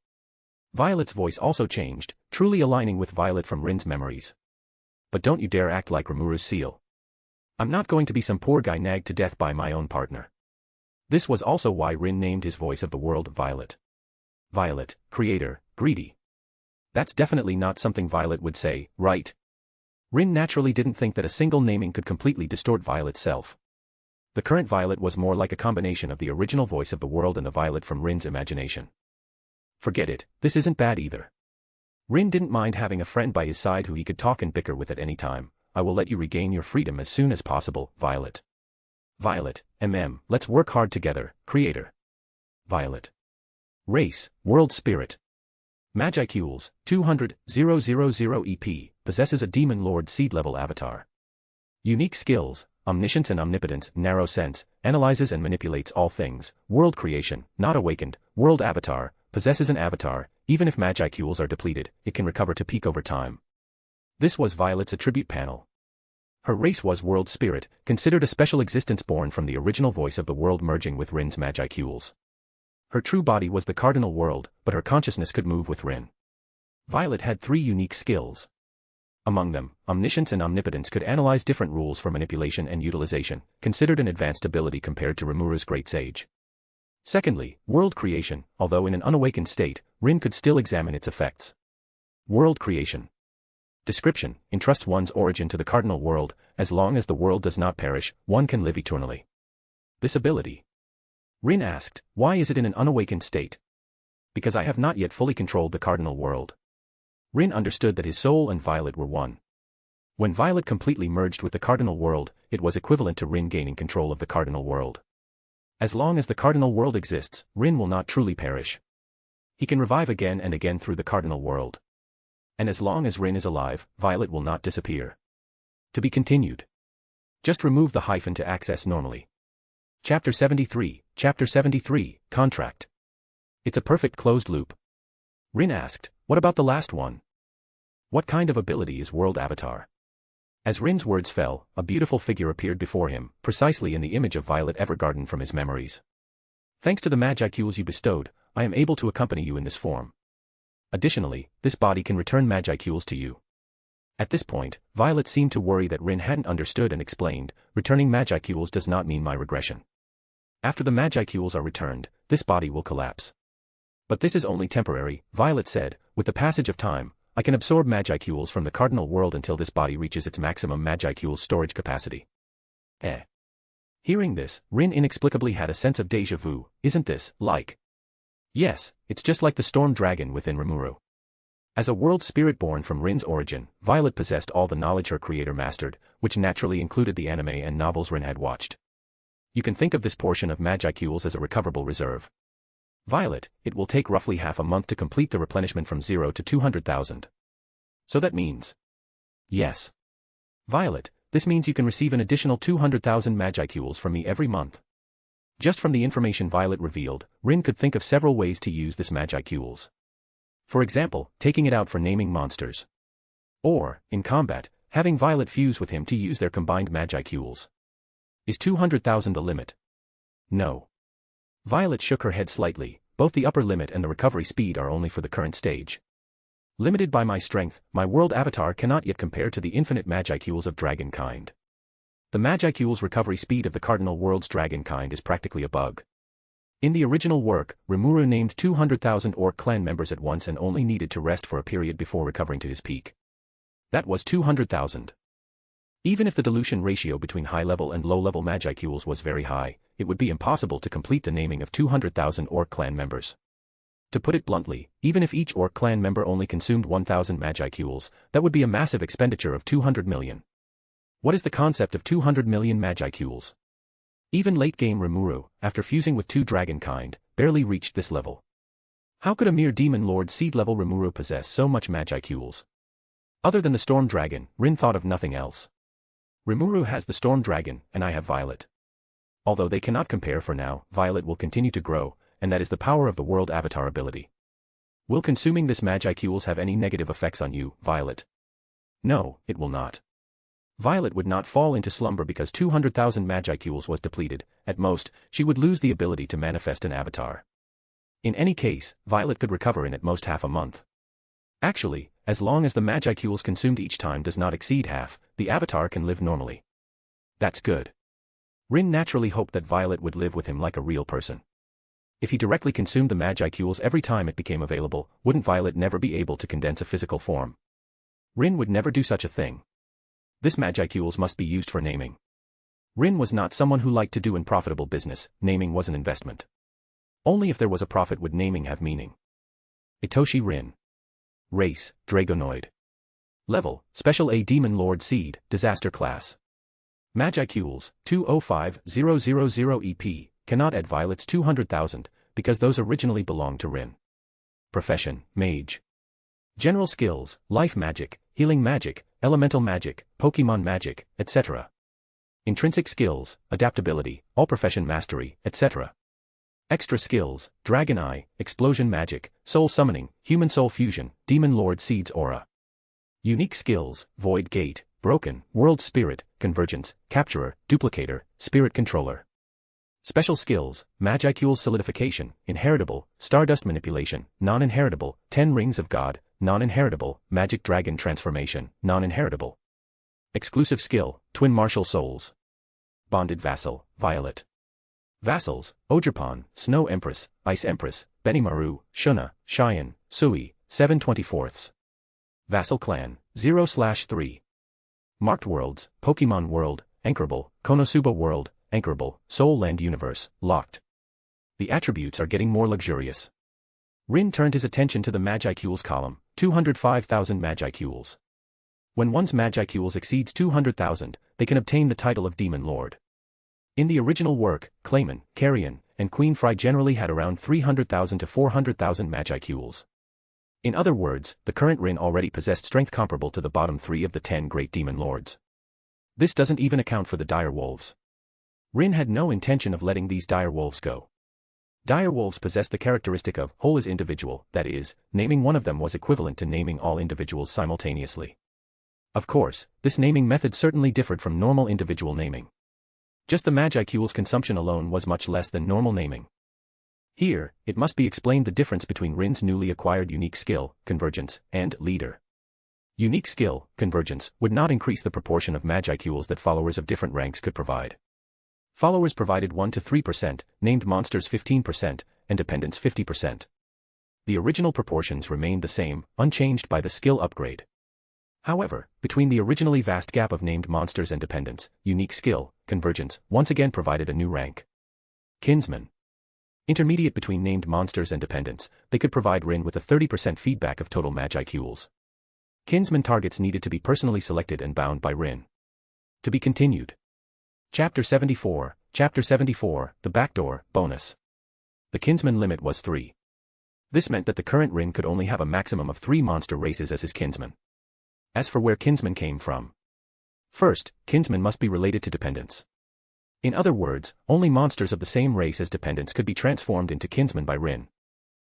Violet's voice also changed, truly aligning with Violet from Rin's memories. But don't you dare act like Rimuru's seal. I'm not going to be some poor guy nagged to death by my own partner. This was also why Rin named his voice of the world Violet. Violet, creator, greedy. That's definitely not something Violet would say, right? Rin naturally didn't think that a single naming could completely distort Violet's self. The current Violet was more like a combination of the original voice of the world and the Violet from Rin's imagination. Forget it, this isn't bad either. Rin didn't mind having a friend by his side who he could talk and bicker with at any time. I will let you regain your freedom as soon as possible, Violet. Violet, let's work hard together, Creator. Violet. Race, World Spirit. Magicools, 200,000 EP, possesses a Demon Lord Seed-level avatar. Unique skills, Omniscience and Omnipotence, Narrow Sense, analyzes and manipulates all things, World Creation, not awakened, World Avatar, possesses an avatar, even if Magicools are depleted, it can recover to peak over time. This was Violet's attribute panel. Her race was World Spirit, considered a special existence born from the original voice of the world merging with Rin's Magicools. Her true body was the cardinal world, but her consciousness could move with Rin. Violet had 3 unique skills. Among them, Omniscience and Omnipotence could analyze different rules for manipulation and utilization, considered an advanced ability compared to Rimuru's Great Sage. Secondly, World Creation, although in an unawakened state, Rin could still examine its effects. World Creation. Description, entrusts one's origin to the cardinal world, as long as the world does not perish, one can live eternally. This ability. Rin asked, why is it in an unawakened state? Because I have not yet fully controlled the cardinal world. Rin understood that his soul and Violet were one. When Violet completely merged with the cardinal world, it was equivalent to Rin gaining control of the cardinal world. As long as the cardinal world exists, Rin will not truly perish. He can revive again and again through the cardinal world. And as long as Rin is alive, Violet will not disappear. To be continued. Just remove the hyphen to access normally. Chapter 73, Contract. It's a perfect closed loop. Rin asked, what about the last one? What kind of ability is World Avatar? As Rin's words fell, a beautiful figure appeared before him, precisely in the image of Violet Evergarden from his memories. Thanks to the Magicools you bestowed, I am able to accompany you in this form. Additionally, this body can return Magicools to you. At this point, Violet seemed to worry that Rin hadn't understood and explained, returning Magicools does not mean my regression. After the Magicools are returned, this body will collapse. But this is only temporary, Violet said, with the passage of time, I can absorb Magicools from the cardinal world until this body reaches its maximum Magicool storage capacity. Hearing this, Rin inexplicably had a sense of déjà vu, isn't this, like? Yes, it's just like the storm dragon within Rimuru. As a world spirit born from Rin's origin, Violet possessed all the knowledge her creator mastered, which naturally included the anime and novels Rin had watched. You can think of this portion of Magicools as a recoverable reserve. Violet, it will take roughly half a month to complete the replenishment from 0 to 200,000. So that means? Yes. Violet, this means you can receive an additional 200,000 Magicools from me every month. Just from the information Violet revealed, Rin could think of several ways to use this Magicools. For example, taking it out for naming monsters. Or, in combat, having Violet fuse with him to use their combined Magicools. Is 200,000 the limit? No. Violet shook her head slightly, both the upper limit and the recovery speed are only for the current stage. Limited by my strength, my world avatar cannot yet compare to the infinite Magicools of dragon kind. The Magicool's recovery speed of the cardinal world's dragon kind is practically a bug. In the original work, Rimuru named 200,000 Orc clan members at once and only needed to rest for a period before recovering to his peak. That was 200,000. Even if the dilution ratio between high-level and low-level Magicools was very high, it would be impossible to complete the naming of 200,000 Orc clan members. To put it bluntly, even if each Orc clan member only consumed 1,000 Magicools, that would be a massive expenditure of 200 million. What is the concept of 200 million Magicools? Even late-game Rimuru, after fusing with 2 dragonkind, barely reached this level. How could a mere Demon Lord seed-level Rimuru possess so much Magicools? Other than the Storm Dragon, Rin thought of nothing else. Rimuru has the Storm Dragon, and I have Violet. Although they cannot compare for now, Violet will continue to grow, and that is the power of the World Avatar ability. Will consuming this Magicools have any negative effects on you, Violet? No, it will not. Violet would not fall into slumber because 200,000 Magicools was depleted. At most, she would lose the ability to manifest an avatar. In any case, Violet could recover in at most half a month. Actually, as long as the Magicools consumed each time does not exceed half, the avatar can live normally. That's good. Rin naturally hoped that Violet would live with him like a real person. If he directly consumed the Magicools every time it became available, wouldn't Violet never be able to condense a physical form? Rin would never do such a thing. This Magicools must be used for naming. Rin was not someone who liked to do unprofitable business, naming was an investment. Only if there was a profit would naming have meaning. Itoshi Rin. Race, Dragonoid. Level, Special A Demon Lord Seed, Disaster Class. Magicools, 205000 EP, cannot add violets 200,000, because those originally belonged to Rin. Profession, Mage. General skills, Life Magic, Healing Magic, Elemental Magic, Pokémon Magic, etc. Intrinsic skills, Adaptability, All Profession Mastery, etc. Extra skills, Dragon Eye, Explosion Magic, Soul Summoning, Human Soul Fusion, Demon Lord Seeds Aura. Unique skills, Void Gate, Broken, World Spirit, Convergence, Capturer, Duplicator, Spirit Controller. Special skills, Magicool Solidification, Inheritable, Stardust Manipulation, Non-Inheritable, 10 Rings of God, Non-Inheritable, Magic Dragon Transformation, Non-Inheritable. Exclusive skill, Twin Martial Souls. Bonded Vassal, Violet. Vassals, Ogerpon, Snow Empress, Ice Empress, Benimaru, Shuna, Cheyenne, Sui, 7/24. Vassal Clan, 0/3. Marked Worlds, Pokémon World, Anchorable, Konosuba World, Anchorable, Soul Land Universe, Locked. The attributes are getting more luxurious. Rin turned his attention to the Magicools column, 205,000 Magicools. When one's Magicools exceeds 200,000, they can obtain the title of Demon Lord. In the original work, Clayman, Carrion, and Queen Fry generally had around 300,000 to 400,000 Magicools. In other words, the current Rin already possessed strength comparable to the bottom 3 of the 10 great demon lords. This doesn't even account for the dire wolves. Rin had no intention of letting these dire wolves go. Dire wolves possess the characteristic of whole as individual, that is, naming one of them was equivalent to naming all individuals simultaneously. Of course, this naming method certainly differed from normal individual naming. Just the Magicool's consumption alone was much less than normal naming. Here, it must be explained the difference between Rin's newly acquired unique skill, Convergence, and Leader. Unique skill, Convergence, would not increase the proportion of Magicools that followers of different ranks could provide. Followers provided 1 to 3%, named monsters 15%, and dependents 50%. The original proportions remained the same, unchanged by the skill upgrade. However, between the originally vast gap of named monsters and dependents, unique skill, Convergence, once again provided a new rank. Kinsman. Intermediate between named monsters and dependents, they could provide Rin with a 30% feedback of total Magicools. Kinsman targets needed to be personally selected and bound by Rin. To be continued. Chapter 74, The Backdoor, Bonus. The Kinsman limit was 3. This meant that the current Rin could only have a maximum of 3 monster races as his kinsman. As for where kinsmen came from. First, kinsmen must be related to dependents. In other words, only monsters of the same race as dependents could be transformed into kinsmen by Rin.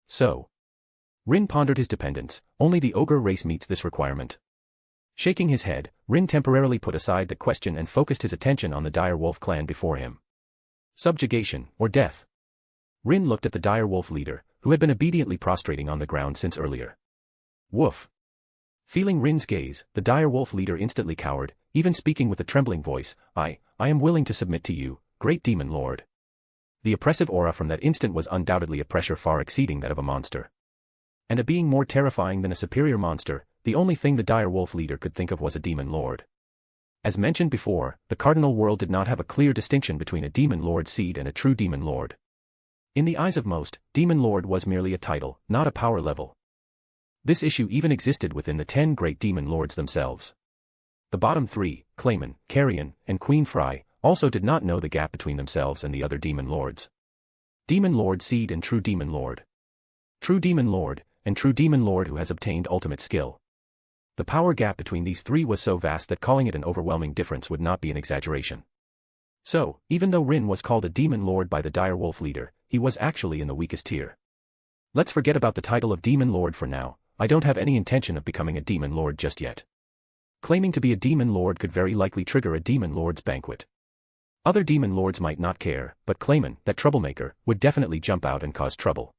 So, Rin pondered his dependents, only the ogre race meets this requirement. Shaking his head, Rin temporarily put aside the question and focused his attention on the dire wolf clan before him. Subjugation, or death. Rin looked at the dire wolf leader, who had been obediently prostrating on the ground since earlier. Woof. Feeling Rin's gaze, the dire wolf leader instantly cowered, even speaking with a trembling voice, I am willing to submit to you, great demon lord. The oppressive aura from that instant was undoubtedly a pressure far exceeding that of a monster. And a being more terrifying than a superior monster, the only thing the dire wolf leader could think of was a demon lord. As mentioned before, the cardinal world did not have a clear distinction between a demon lord seed and a true demon lord. In the eyes of most, demon lord was merely a title, not a power level. This issue even existed within the 10 great demon lords themselves. The bottom 3, Clayman, Carrion, and Queen Fry, also did not know the gap between themselves and the other demon lords. Demon lord seed and true demon lord. True demon lord, and true demon lord who has obtained ultimate skill. The power gap between these 3 was so vast that calling it an overwhelming difference would not be an exaggeration. So, even though Rin was called a demon lord by the dire wolf leader, he was actually in the weakest tier. Let's forget about the title of demon lord for now. I don't have any intention of becoming a demon lord just yet. Claiming to be a demon lord could very likely trigger a demon lord's banquet. Other demon lords might not care, but Clayman, that troublemaker, would definitely jump out and cause trouble.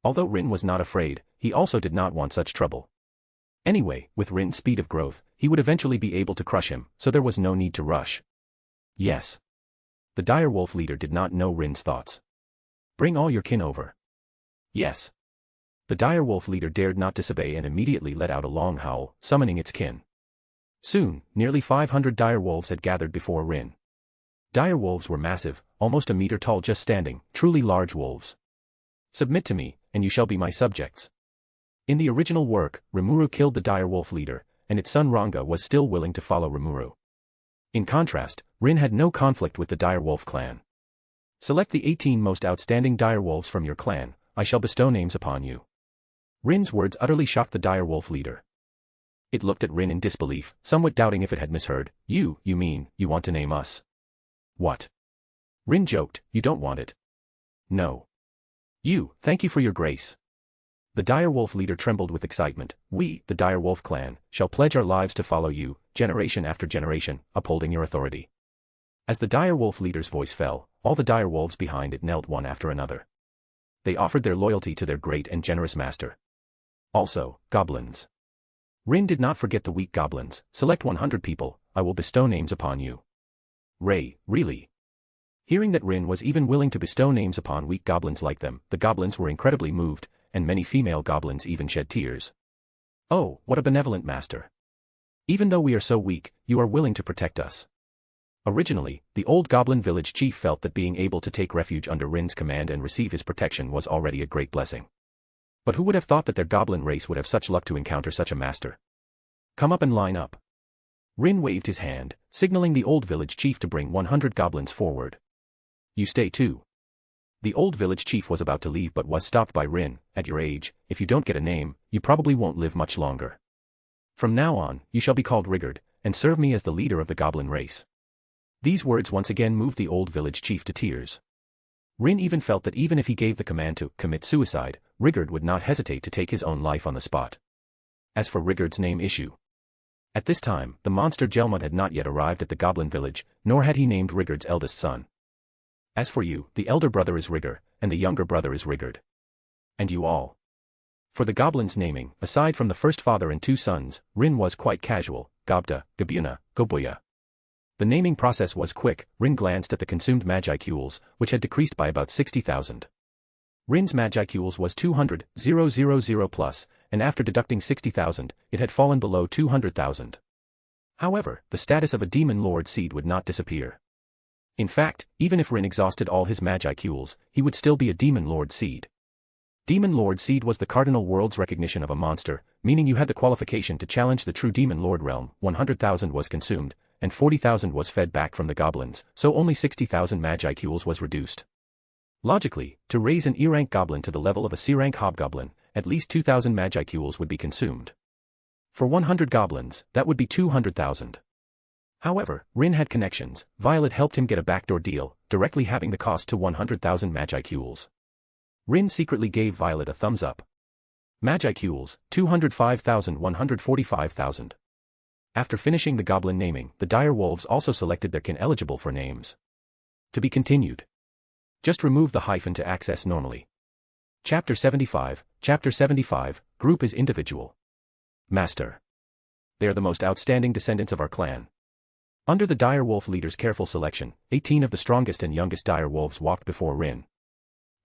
Although Rin was not afraid, he also did not want such trouble. Anyway, with Rin's speed of growth, he would eventually be able to crush him, so there was no need to rush. Yes. The dire wolf leader did not know Rin's thoughts. Bring all your kin over. Yes. The dire wolf leader dared not disobey and immediately let out a long howl, summoning its kin. Soon, nearly 500 dire wolves had gathered before Rin. Dire wolves were massive, almost a meter tall just standing, truly large wolves. Submit to me, and you shall be my subjects. In the original work, Rimuru killed the direwolf leader, and its son Ranga was still willing to follow Rimuru. In contrast, Rin had no conflict with the direwolf clan. Select the 18 most outstanding direwolves from your clan, I shall bestow names upon you. Rin's words utterly shocked the direwolf leader. It looked at Rin in disbelief, somewhat doubting if it had misheard. You mean, you want to name us? What? Rin joked, you don't want it. No. Thank you for your grace. The direwolf leader trembled with excitement. We, the direwolf clan, shall pledge our lives to follow you, generation after generation, upholding your authority. As the direwolf leader's voice fell, all the direwolves behind it knelt one after another. They offered their loyalty to their great and generous master. Also, goblins. Rin did not forget the weak goblins. Select 100 people, I will bestow names upon you. Ray, really? Hearing that Rin was even willing to bestow names upon weak goblins like them, the goblins were incredibly moved, and many female goblins even shed tears. Oh, what a benevolent master. Even though we are so weak, you are willing to protect us. Originally, the old goblin village chief felt that being able to take refuge under Rin's command and receive his protection was already a great blessing. But who would have thought that their goblin race would have such luck to encounter such a master? Come up and line up. Rin waved his hand, signaling the old village chief to bring 100 goblins forward. You stay too. The old village chief was about to leave but was stopped by Rin. At your age, if you don't get a name, you probably won't live much longer. From now on, you shall be called Rigard, and serve me as the leader of the goblin race. These words once again moved the old village chief to tears. Rin even felt that even if he gave the command to commit suicide, Rigard would not hesitate to take his own life on the spot. As for Rigard's name issue. At this time, the monster Jelmud had not yet arrived at the goblin village, nor had he named Rigard's eldest son. As for you, the elder brother is Rigard, and the younger brother is Rigard. And you all. For the goblins' naming, aside from the first father and 2 sons, Rin was quite casual, Gobda, Gabuna, Gobuya. The naming process was quick. Rin glanced at the consumed Magicules, which had decreased by about 60,000. Rin's Magicules was 200,000 plus, and after deducting 60,000, it had fallen below 200,000. However, the status of a Demon Lord seed would not disappear. In fact, even if Rin exhausted all his Magicules, he would still be a Demon Lord seed. Demon Lord seed was the cardinal world's recognition of a monster, meaning you had the qualification to challenge the true Demon Lord realm. 100,000 was consumed, and 40,000 was fed back from the goblins, so only 60,000 Magicules was reduced. Logically, to raise an E-rank goblin to the level of a C-rank hobgoblin, at least 2,000 Magicules would be consumed. For 100 goblins, that would be 200,000. However, Rin had connections. Violet helped him get a backdoor deal, directly having the cost to 100,000 Magicules. Rin secretly gave Violet a thumbs up. Magicules, 205,000 145,000. After finishing the goblin naming, the direwolves also selected their kin eligible for names. To be continued. Just remove the hyphen to access normally. Chapter 75, Group is individual. Master. They are the most outstanding descendants of our clan. Under the direwolf leader's careful selection, 18 of the strongest and youngest direwolves walked before Rin.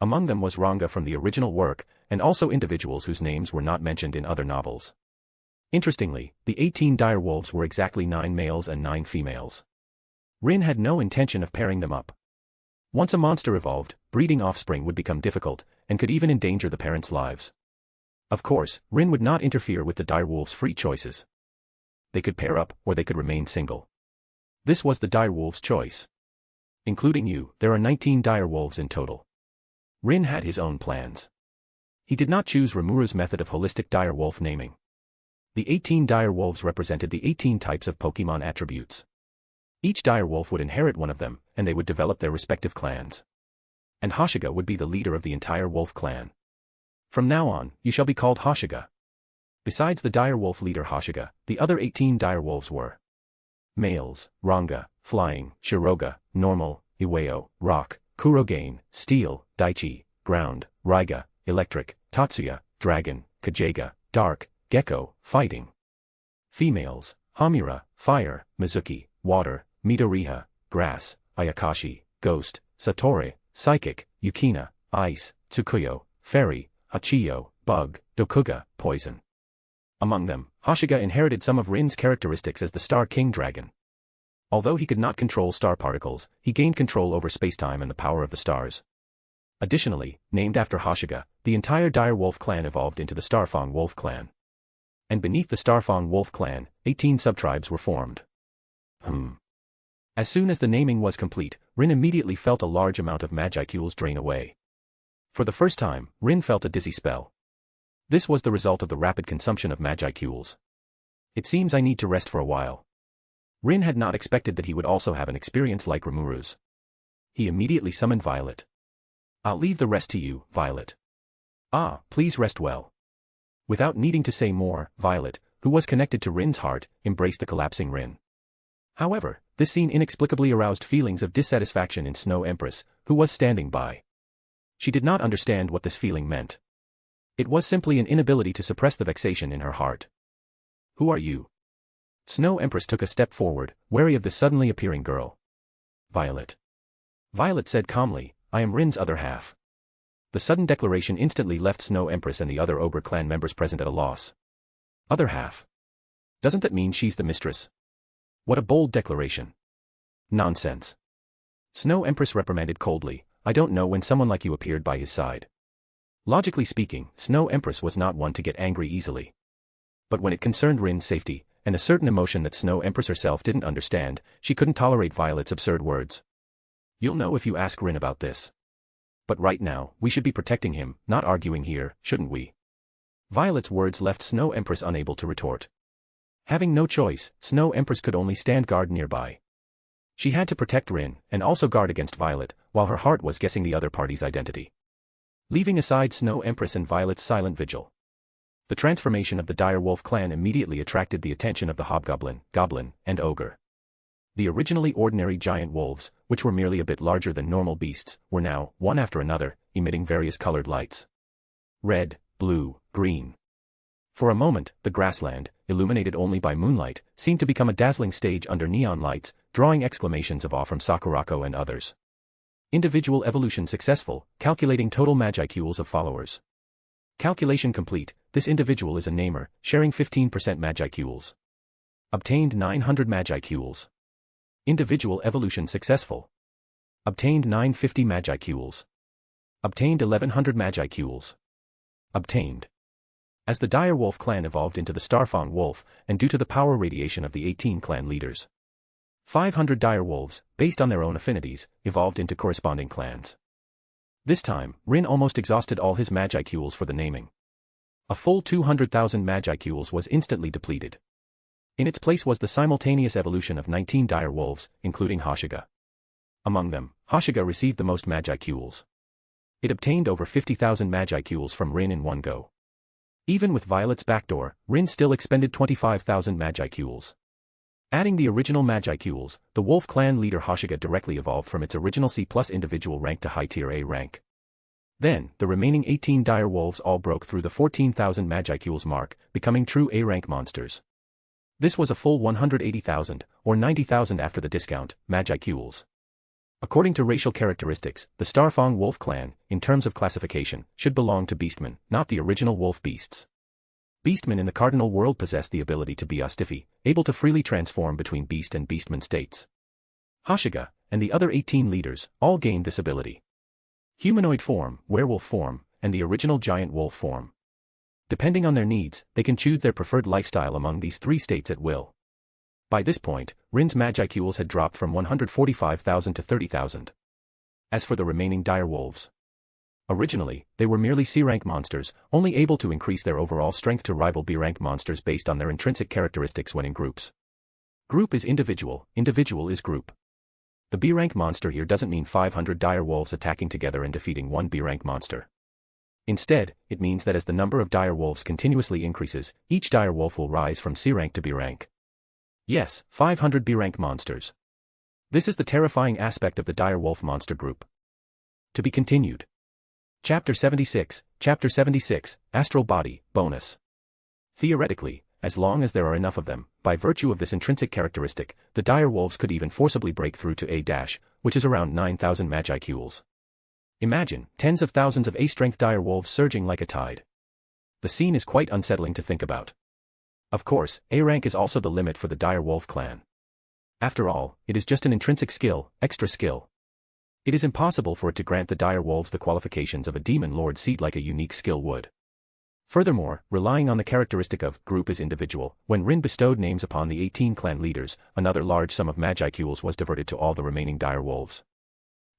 Among them was Ranga from the original work, and also individuals whose names were not mentioned in other novels. Interestingly, the 18 direwolves were exactly 9 males and 9 females. Rin had no intention of pairing them up. Once a monster evolved, breeding offspring would become difficult, and could even endanger the parents' lives. Of course, Rin would not interfere with the direwolves' free choices. They could pair up, or they could remain single. This was the direwolves' choice. Including you, there are 19 direwolves in total. Rin had his own plans. He did not choose Rimuru's method of holistic direwolf naming. The 18 direwolves represented the 18 types of Pokémon attributes. Each direwolf would inherit one of them, and they would develop their respective clans. And Hashiga would be the leader of the entire wolf clan. From now on, you shall be called Hashiga. Besides the direwolf leader Hashiga, the other 18 direwolves were males: Ranga, Flying, Shiroga, Normal, Iwao, Rock, Kurogain, Steel, Daichi, Ground, Raiga, Electric, Tatsuya, Dragon, Kajaga, Dark, Gecko, Fighting. Females: Hamura, Fire, Mizuki, Water, Midoriha, Grass, Ayakashi, Ghost, Satori, Psychic, Yukina, Ice, Tsukuyo, Fairy, Hachiyo, Bug, Dokuga, Poison. Among them, Hashiga inherited some of Rin's characteristics as the Star King Dragon. Although he could not control star particles, he gained control over spacetime and the power of the stars. Additionally, named after Hashiga, the entire Dire Wolf clan evolved into the Starfang Wolf clan. And beneath the Starfang Wolf clan, 18 subtribes were formed. As soon as the naming was complete, Rin immediately felt a large amount of Magicules drain away. For the first time, Rin felt a dizzy spell. This was the result of the rapid consumption of Magicules. It seems I need to rest for a while. Rin had not expected that he would also have an experience like Rimuru's. He immediately summoned Violet. I'll leave the rest to you, Violet. Ah, please rest well. Without needing to say more, Violet, who was connected to Rin's heart, embraced the collapsing Rin. However, this scene inexplicably aroused feelings of dissatisfaction in Snow Empress, who was standing by. She did not understand what this feeling meant. It was simply an inability to suppress the vexation in her heart. Who are you? Snow Empress took a step forward, wary of this suddenly appearing girl. Violet. Violet said calmly, I am Rin's other half. The sudden declaration instantly left Snow Empress and the other Ogre clan members present at a loss. Other half? Doesn't that mean she's the mistress? What a bold declaration. Nonsense. Snow Empress reprimanded coldly, I don't know when someone like you appeared by his side. Logically speaking, Snow Empress was not one to get angry easily. But when it concerned Rin's safety, and a certain emotion that Snow Empress herself didn't understand, she couldn't tolerate Violet's absurd words. You'll know if you ask Rin about this. But right now, we should be protecting him, not arguing here, shouldn't we? Violet's words left Snow Empress unable to retort. Having no choice, Snow Empress could only stand guard nearby. She had to protect Rin, and also guard against Violet, while her heart was guessing the other party's identity. Leaving aside Snow Empress and Violet's silent vigil. The transformation of the Dire Wolf clan immediately attracted the attention of the Hobgoblin, Goblin, and Ogre. The originally ordinary giant wolves, which were merely a bit larger than normal beasts, were now, one after another, emitting various colored lights. Red, blue, green. For a moment, the grassland, illuminated only by moonlight, seemed to become a dazzling stage under neon lights, drawing exclamations of awe from Sakurako and others. Individual evolution successful, calculating total Magicules of followers. Calculation complete, this individual is a namer, sharing 15% Magicules. Obtained 900 Magicules. Individual evolution successful. Obtained 950 Magicules. Obtained 1100 Magicules. Obtained. As the Dire Wolf clan evolved into the Starfang Wolf, and due to the power radiation of the 18 clan leaders, 500 Dire Wolves, based on their own affinities, evolved into corresponding clans. This time, Rin almost exhausted all his Magicules for the naming. A full 200,000 Magicules was instantly depleted. In its place was the simultaneous evolution of 19 Dire Wolves, including Hashiga. Among them, Hashiga received the most Magicules. It obtained over 50,000 Magicules from Rin in one go. Even with Violet's backdoor, Rin still expended 25,000 Magicules. Adding the original Magicules, the Wolf clan leader Hashiga directly evolved from its original C+ individual rank to high tier A rank. Then, the remaining 18 Dire Wolves all broke through the 14,000 Magicules mark, becoming true A rank monsters. This was a full 180,000, or 90,000 after the discount, Magicules. According to racial characteristics, the Starfang Wolf clan, in terms of classification, should belong to Beastmen, not the original wolf beasts. Beastmen in the Cardinal world possess the ability to be Ostifi, able to freely transform between beast and beastman states. Hashiga, and the other 18 leaders, all gained this ability. Humanoid form, werewolf form, and the original giant wolf form. Depending on their needs, they can choose their preferred lifestyle among these three states at will. By this point, Rin's Magicules had dropped from 145,000 to 30,000. As for the remaining Dire Wolves, originally, they were merely C-rank monsters, only able to increase their overall strength to rival B-rank monsters based on their intrinsic characteristics when in groups. Group is individual, individual is group. The B-rank monster here doesn't mean 500 Dire Wolves attacking together and defeating one B-rank monster. Instead, it means that as the number of Dire Wolves continuously increases, each Dire Wolf will rise from C-rank to B-rank. Yes, 500 B-rank monsters. This is the terrifying aspect of the Dire Wolf monster group. To be continued. Chapter 76, Astral Body, Bonus. Theoretically, as long as there are enough of them, by virtue of this intrinsic characteristic, the Dire Wolves could even forcibly break through to A-, which is around 9,000 Magicules. Imagine, tens of thousands of A-strength Dire Wolves surging like a tide. The scene is quite unsettling to think about. Of course, A-rank is also the limit for the Dire Wolf clan. After all, it is just an intrinsic skill, extra skill. It is impossible for it to grant the dire wolves the qualifications of a demon lord seed like a unique skill would. Furthermore, relying on the characteristic of group as individual, when Rin bestowed names upon the 18 clan leaders, another large sum of Magicules was diverted to all the remaining dire wolves.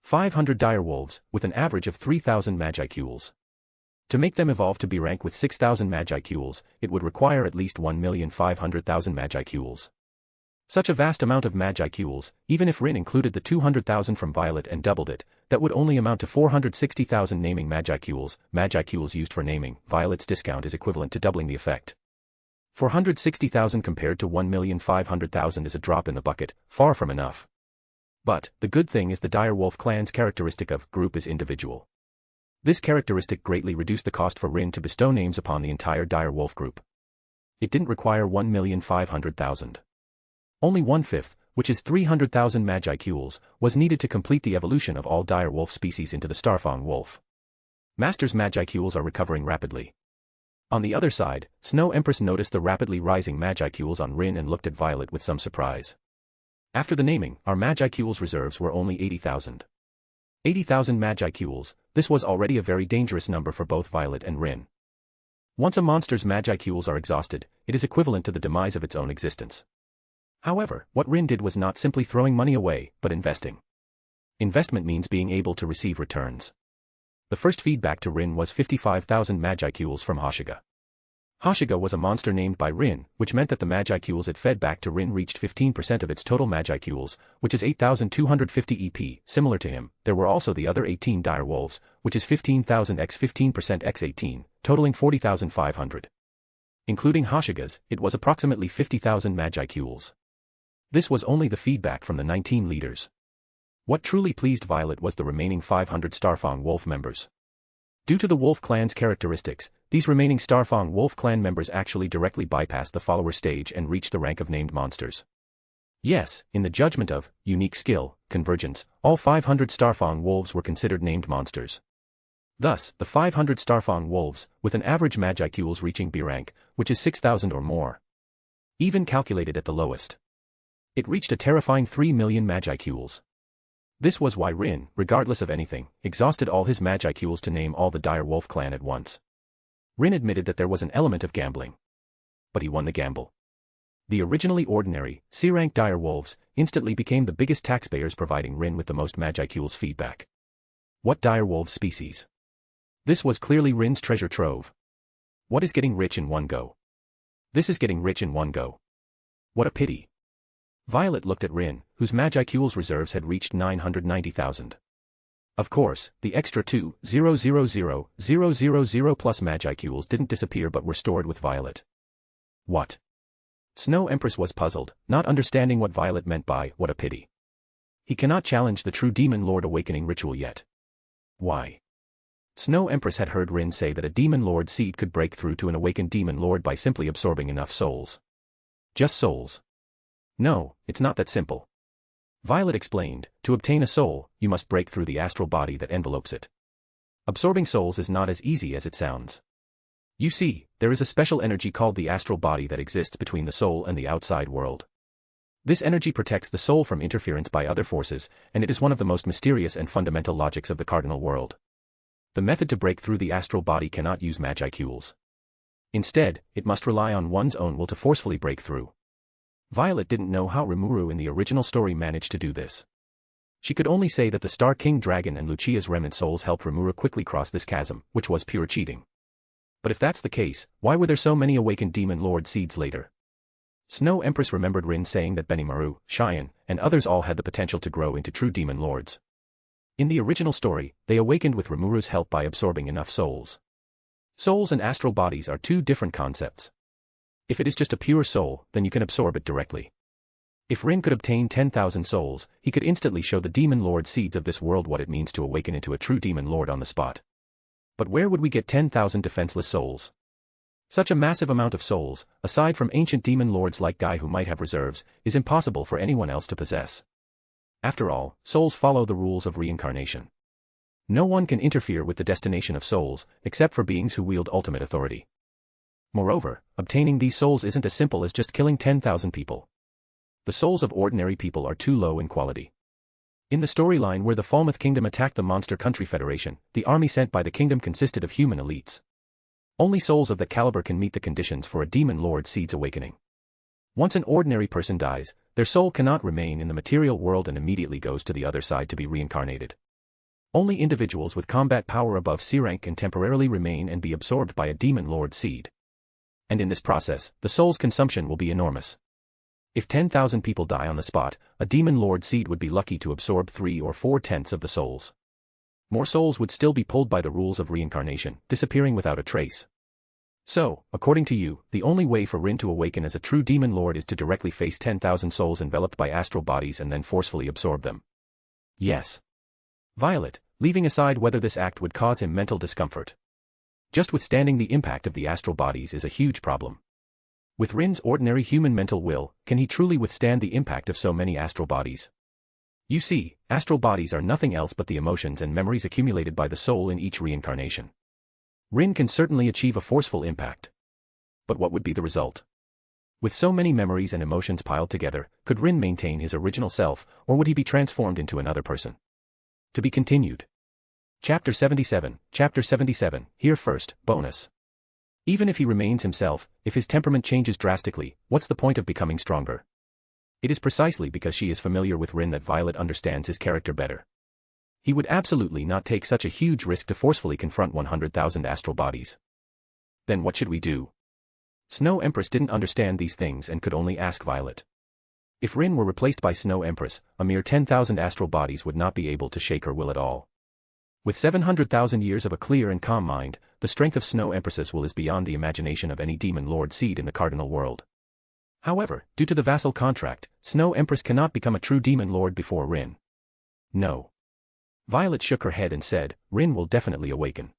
500 dire wolves, with an average of 3,000 Magicules. To make them evolve to B rank with 6,000 Magicules, it would require at least 1,500,000 Magicules. Such a vast amount of Magicules, even if Rin included the 200,000 from Violet and doubled it, that would only amount to 460,000 naming Magicules. Magicules used for naming, Violet's discount is equivalent to doubling the effect. 460,000 compared to 1,500,000 is a drop in the bucket, far from enough. But, the good thing is the dire wolf clan's characteristic of group is individual. This characteristic greatly reduced the cost for Rin to bestow names upon the entire dire wolf group. It didn't require 1,500,000. Only 1/5, which is 300,000 Magicules, was needed to complete the evolution of all dire wolf species into the Starfang wolf. Master's Magicules are recovering rapidly. On the other side, Snow Empress noticed the rapidly rising Magicules on Rin and looked at Violet with some surprise. After the naming, our Magicules reserves were only 80,000. 80,000 Magicules, this was already a very dangerous number for both Violet and Rin. Once a monster's Magicules are exhausted, it is equivalent to the demise of its own existence. However, what Rin did was not simply throwing money away, but investing. Investment means being able to receive returns. The first feedback to Rin was 55,000 Magicules from Hashiga. Hashiga was a monster named by Rin, which meant that the Magicules it fed back to Rin reached 15% of its total Magicules, which is 8,250 EP. Similar to him, there were also the other 18 dire wolves, which is 15,000 x 15% x 18, totaling 40,500. Including Hashiga's, it was approximately 50,000 Magicules. This was only the feedback from the 19 leaders. What truly pleased Violet was the remaining 500 Starfang Wolf members. Due to the Wolf Clan's characteristics, these remaining Starfang Wolf Clan members actually directly bypassed the follower stage and reached the rank of named monsters. Yes, in the judgment of unique skill, convergence, all 500 Starfang Wolves were considered named monsters. Thus, the 500 Starfang Wolves, with an average Magicules reaching B rank, which is 6,000 or more. Even calculated at the lowest. It reached a terrifying 3 million Magicules. This was why Rin, regardless of anything, exhausted all his Magicules to name all the dire wolf clan at once. Rin admitted that there was an element of gambling. But he won the gamble. The originally ordinary, C-rank dire wolves, instantly became the biggest taxpayers, providing Rin with the most Magicules feedback. What dire wolf species? This was clearly Rin's treasure trove. What is getting rich in one go? This is getting rich in one go. What a pity. Violet looked at Rin, whose Magicules reserves had reached 990,000. Of course, the extra 2,000,000 plus Magicules didn't disappear but were stored with Violet. What? Snow Empress was puzzled, not understanding what Violet meant by what a pity. He cannot challenge the true Demon Lord awakening ritual yet. Why? Snow Empress had heard Rin say that a Demon Lord seed could break through to an awakened Demon Lord by simply absorbing enough souls. Just souls. No, it's not that simple. Violet explained, to obtain a soul, you must break through the astral body that envelopes it. Absorbing souls is not as easy as it sounds. You see, there is a special energy called the astral body that exists between the soul and the outside world. This energy protects the soul from interference by other forces, and it is one of the most mysterious and fundamental logics of the cardinal world. The method to break through the astral body cannot use Magicules. Instead, it must rely on one's own will to forcefully break through. Violet didn't know how Rimuru in the original story managed to do this. She could only say that the Star King Dragon and Lucia's remnant souls helped Rimuru quickly cross this chasm, which was pure cheating. But if that's the case, why were there so many awakened Demon Lord seeds later? Snow Empress remembered Rin saying that Benimaru, Cheyenne, and others all had the potential to grow into true Demon Lords. In the original story, they awakened with Rimuru's help by absorbing enough souls. Souls and astral bodies are two different concepts. If it is just a pure soul, then you can absorb it directly. If Rin could obtain 10,000 souls, he could instantly show the Demon Lord seeds of this world what it means to awaken into a true Demon Lord on the spot. But where would we get 10,000 defenseless souls? Such a massive amount of souls, aside from ancient Demon Lords like Guy who might have reserves, is impossible for anyone else to possess. After all, souls follow the rules of reincarnation. No one can interfere with the destination of souls, except for beings who wield ultimate authority. Moreover, obtaining these souls isn't as simple as just killing 10,000 people. The souls of ordinary people are too low in quality. In the storyline where the Falmuth Kingdom attacked the Monster Country Federation, the army sent by the kingdom consisted of human elites. Only souls of that caliber can meet the conditions for a Demon Lord Seed's awakening. Once an ordinary person dies, their soul cannot remain in the material world and immediately goes to the other side to be reincarnated. Only individuals with combat power above C rank can temporarily remain and be absorbed by a Demon Lord Seed. And in this process, the soul's consumption will be enormous. If 10,000 people die on the spot, a Demon Lord Seed would be lucky to absorb 3 or 4/10 of the souls. More souls would still be pulled by the rules of reincarnation, disappearing without a trace. So, according to you, the only way for Rin to awaken as a true Demon Lord is to directly face 10,000 souls enveloped by astral bodies and then forcefully absorb them. Yes. Violet, leaving aside whether this act would cause him mental discomfort. Just withstanding the impact of the astral bodies is a huge problem. With Rin's ordinary human mental will, can he truly withstand the impact of so many astral bodies? You see, astral bodies are nothing else but the emotions and memories accumulated by the soul in each reincarnation. Rin can certainly achieve a forceful impact. But what would be the result? With so many memories and emotions piled together, could Rin maintain his original self, or would he be transformed into another person? To be continued. Chapter 77, here first, bonus. Even if he remains himself, if his temperament changes drastically, what's the point of becoming stronger? It is precisely because she is familiar with Rin that Violet understands his character better. He would absolutely not take such a huge risk to forcefully confront 100,000 astral bodies. Then what should we do? Snow Empress didn't understand these things and could only ask Violet. If Rin were replaced by Snow Empress, a mere 10,000 astral bodies would not be able to shake her will at all. With 700,000 years of a clear and calm mind, the strength of Snow Empress's will is beyond the imagination of any Demon Lord Seed in the Cardinal world. However, due to the vassal contract, Snow Empress cannot become a true Demon Lord before Rin. No. Violet shook her head and said, Rin will definitely awaken.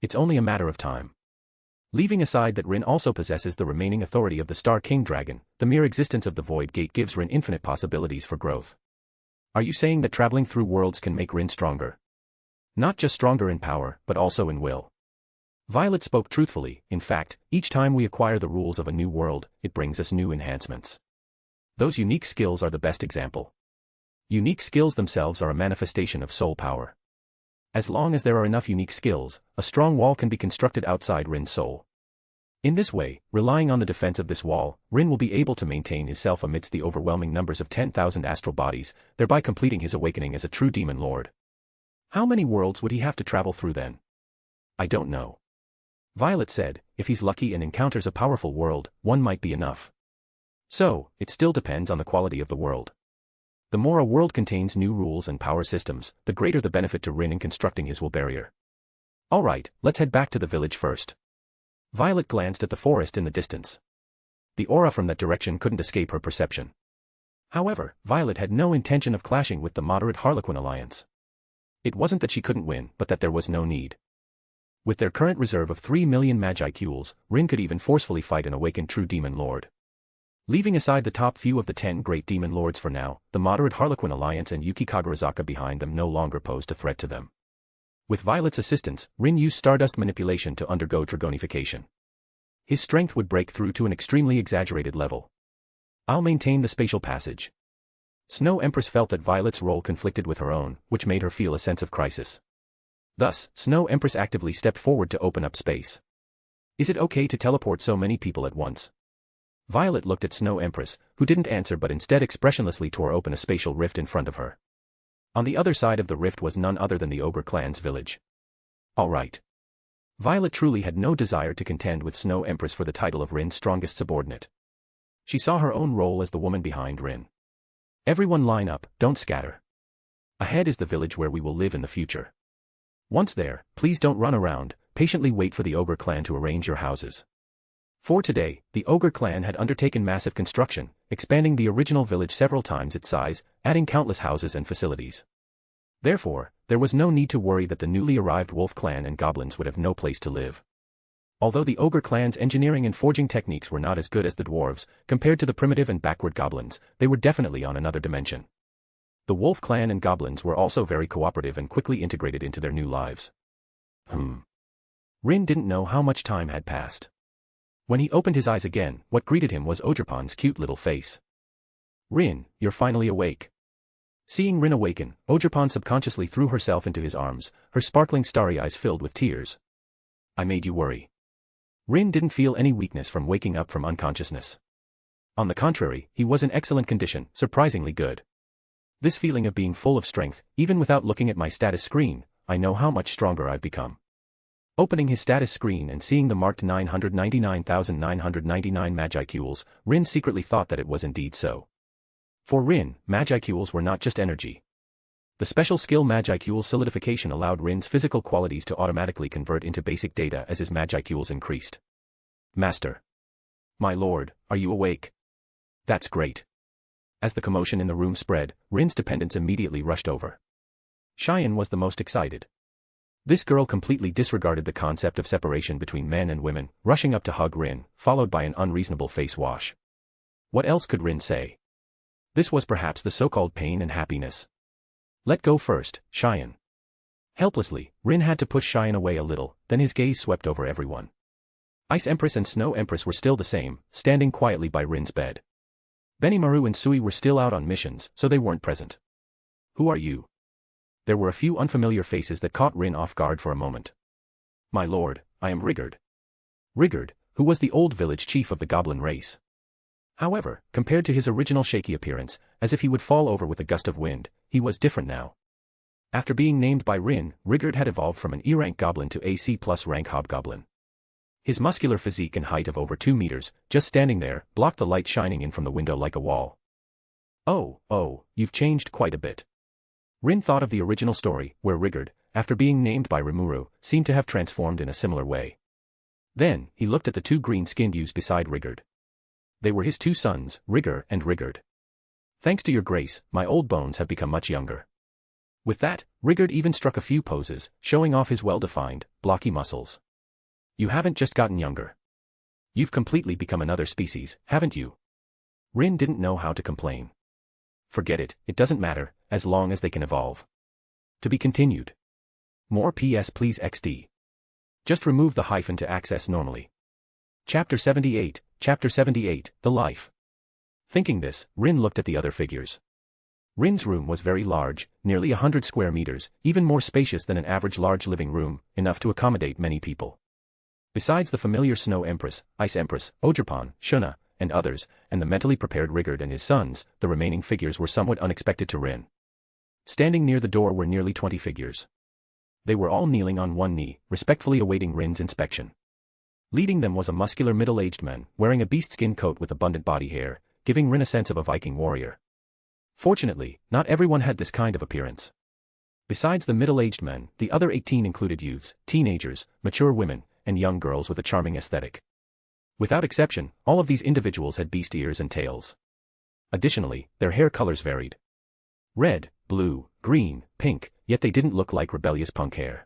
It's only a matter of time. Leaving aside that Rin also possesses the remaining authority of the Star King Dragon, the mere existence of the Void Gate gives Rin infinite possibilities for growth. Are you saying that traveling through worlds can make Rin stronger? Not just stronger in power, but also in will. Violet spoke truthfully. In fact, each time we acquire the rules of a new world, it brings us new enhancements. Those unique skills are the best example. Unique skills themselves are a manifestation of soul power. As long as there are enough unique skills, a strong wall can be constructed outside Rin's soul. In this way, relying on the defense of this wall, Rin will be able to maintain his self amidst the overwhelming numbers of 10,000 astral bodies, thereby completing his awakening as a true Demon Lord. How many worlds would he have to travel through then? I don't know. Violet said, if he's lucky and encounters a powerful world, one might be enough. So, it still depends on the quality of the world. The more a world contains new rules and power systems, the greater the benefit to Rin in constructing his will barrier. Alright, let's head back to the village first. Violet glanced at the forest in the distance. The aura from that direction couldn't escape her perception. However, Violet had no intention of clashing with the moderate Harlequin alliance. It wasn't that she couldn't win, but that there was no need. With their current reserve of 3 million Magicules, Rin could even forcefully fight an awakened true Demon Lord. Leaving aside the top few of the 10 great Demon Lords for now, the moderate Harlequin alliance and Yuki Kagarazaka behind them no longer posed a threat to them. With Violet's assistance, Rin used Stardust manipulation to undergo Dragonification. His strength would break through to an extremely exaggerated level. I'll maintain the spatial passage. Snow Empress felt that Violet's role conflicted with her own, which made her feel a sense of crisis. Thus, Snow Empress actively stepped forward to open up space. Is it okay to teleport so many people at once? Violet looked at Snow Empress, who didn't answer but instead expressionlessly tore open a spatial rift in front of her. On the other side of the rift was none other than the Ogre clan's village. Alright. Violet truly had no desire to contend with Snow Empress for the title of Rin's strongest subordinate. She saw her own role as the woman behind Rin. Everyone line up, don't scatter. Ahead is the village where we will live in the future. Once there, please don't run around, patiently wait for the Ogre clan to arrange your houses. For today, the Ogre clan had undertaken massive construction, expanding the original village several times its size, adding countless houses and facilities. Therefore, there was no need to worry that the newly arrived Wolf clan and goblins would have no place to live. Although the Ogre clan's engineering and forging techniques were not as good as the dwarves, compared to the primitive and backward goblins, they were definitely on another dimension. The Wolf clan and goblins were also very cooperative and quickly integrated into their new lives. Rin didn't know how much time had passed. When he opened his eyes again, what greeted him was Ogerpon's cute little face. Rin, you're finally awake. Seeing Rin awaken, Ogerpon subconsciously threw herself into his arms, her sparkling starry eyes filled with tears. I made you worry. Rin didn't feel any weakness from waking up from unconsciousness. On the contrary, he was in excellent condition, surprisingly good. This feeling of being full of strength, even without looking at my status screen, I know how much stronger I've become. Opening his status screen and seeing the marked 999,999 Magicules, Rin secretly thought that it was indeed so. For Rin, Magicules were not just energy. The special skill Magicule solidification allowed Rin's physical qualities to automatically convert into basic data as his Magicules increased. Master. My lord, are you awake? That's great. As the commotion in the room spread, Rin's dependents immediately rushed over. Cheyenne was the most excited. This girl completely disregarded the concept of separation between men and women, rushing up to hug Rin, followed by an unreasonable face wash. What else could Rin say? This was perhaps the so-called pain and happiness. Let go first, Cheyenne. Helplessly, Rin had to push Cheyenne away a little, then his gaze swept over everyone. Ice Empress and Snow Empress were still the same, standing quietly by Rin's bed. Benimaru and Sui were still out on missions, so they weren't present. Who are you? There were a few unfamiliar faces that caught Rin off guard for a moment. My lord, I am Rigard. Rigard, who was the old village chief of the goblin race. However, compared to his original shaky appearance, as if he would fall over with a gust of wind, he was different now. After being named by Rin, Rigard had evolved from an E-rank goblin to AC+ rank hobgoblin. His muscular physique and height of over 2 meters, just standing there, blocked the light shining in from the window like a wall. Oh, you've changed quite a bit. Rin thought of the original story, where Rigard, after being named by Rimuru, seemed to have transformed in a similar way. Then, he looked at the 2 green-skinned youths beside Rigard. They were his 2 sons, Rigor and Rigard. Thanks to your grace, my old bones have become much younger. With that, Rigard even struck a few poses, showing off his well-defined, blocky muscles. You haven't just gotten younger. You've completely become another species, haven't you? Rin didn't know how to complain. Forget it, it doesn't matter, as long as they can evolve. To be continued. More PS please XD. Just remove the hyphen to access normally. Chapter 78, The Life. Thinking this, Rin looked at the other figures. Rin's room was very large, nearly 100 square meters, even more spacious than an average large living room, enough to accommodate many people. Besides the familiar Snow Empress, Ice Empress, Ogerpon, Shuna, and others, and the mentally prepared Rigard and his sons, the remaining figures were somewhat unexpected to Rin. Standing near the door were nearly 20 figures. They were all kneeling on one knee, respectfully awaiting Rin's inspection. Leading them was a muscular middle-aged man, wearing a beast-skin coat with abundant body hair, giving Rin a sense of a Viking warrior. Fortunately, not everyone had this kind of appearance. Besides the middle-aged men, the other 18 included youths, teenagers, mature women, and young girls with a charming aesthetic. Without exception, all of these individuals had beast ears and tails. Additionally, their hair colors varied. Red, blue, green, pink, yet they didn't look like rebellious punk hair.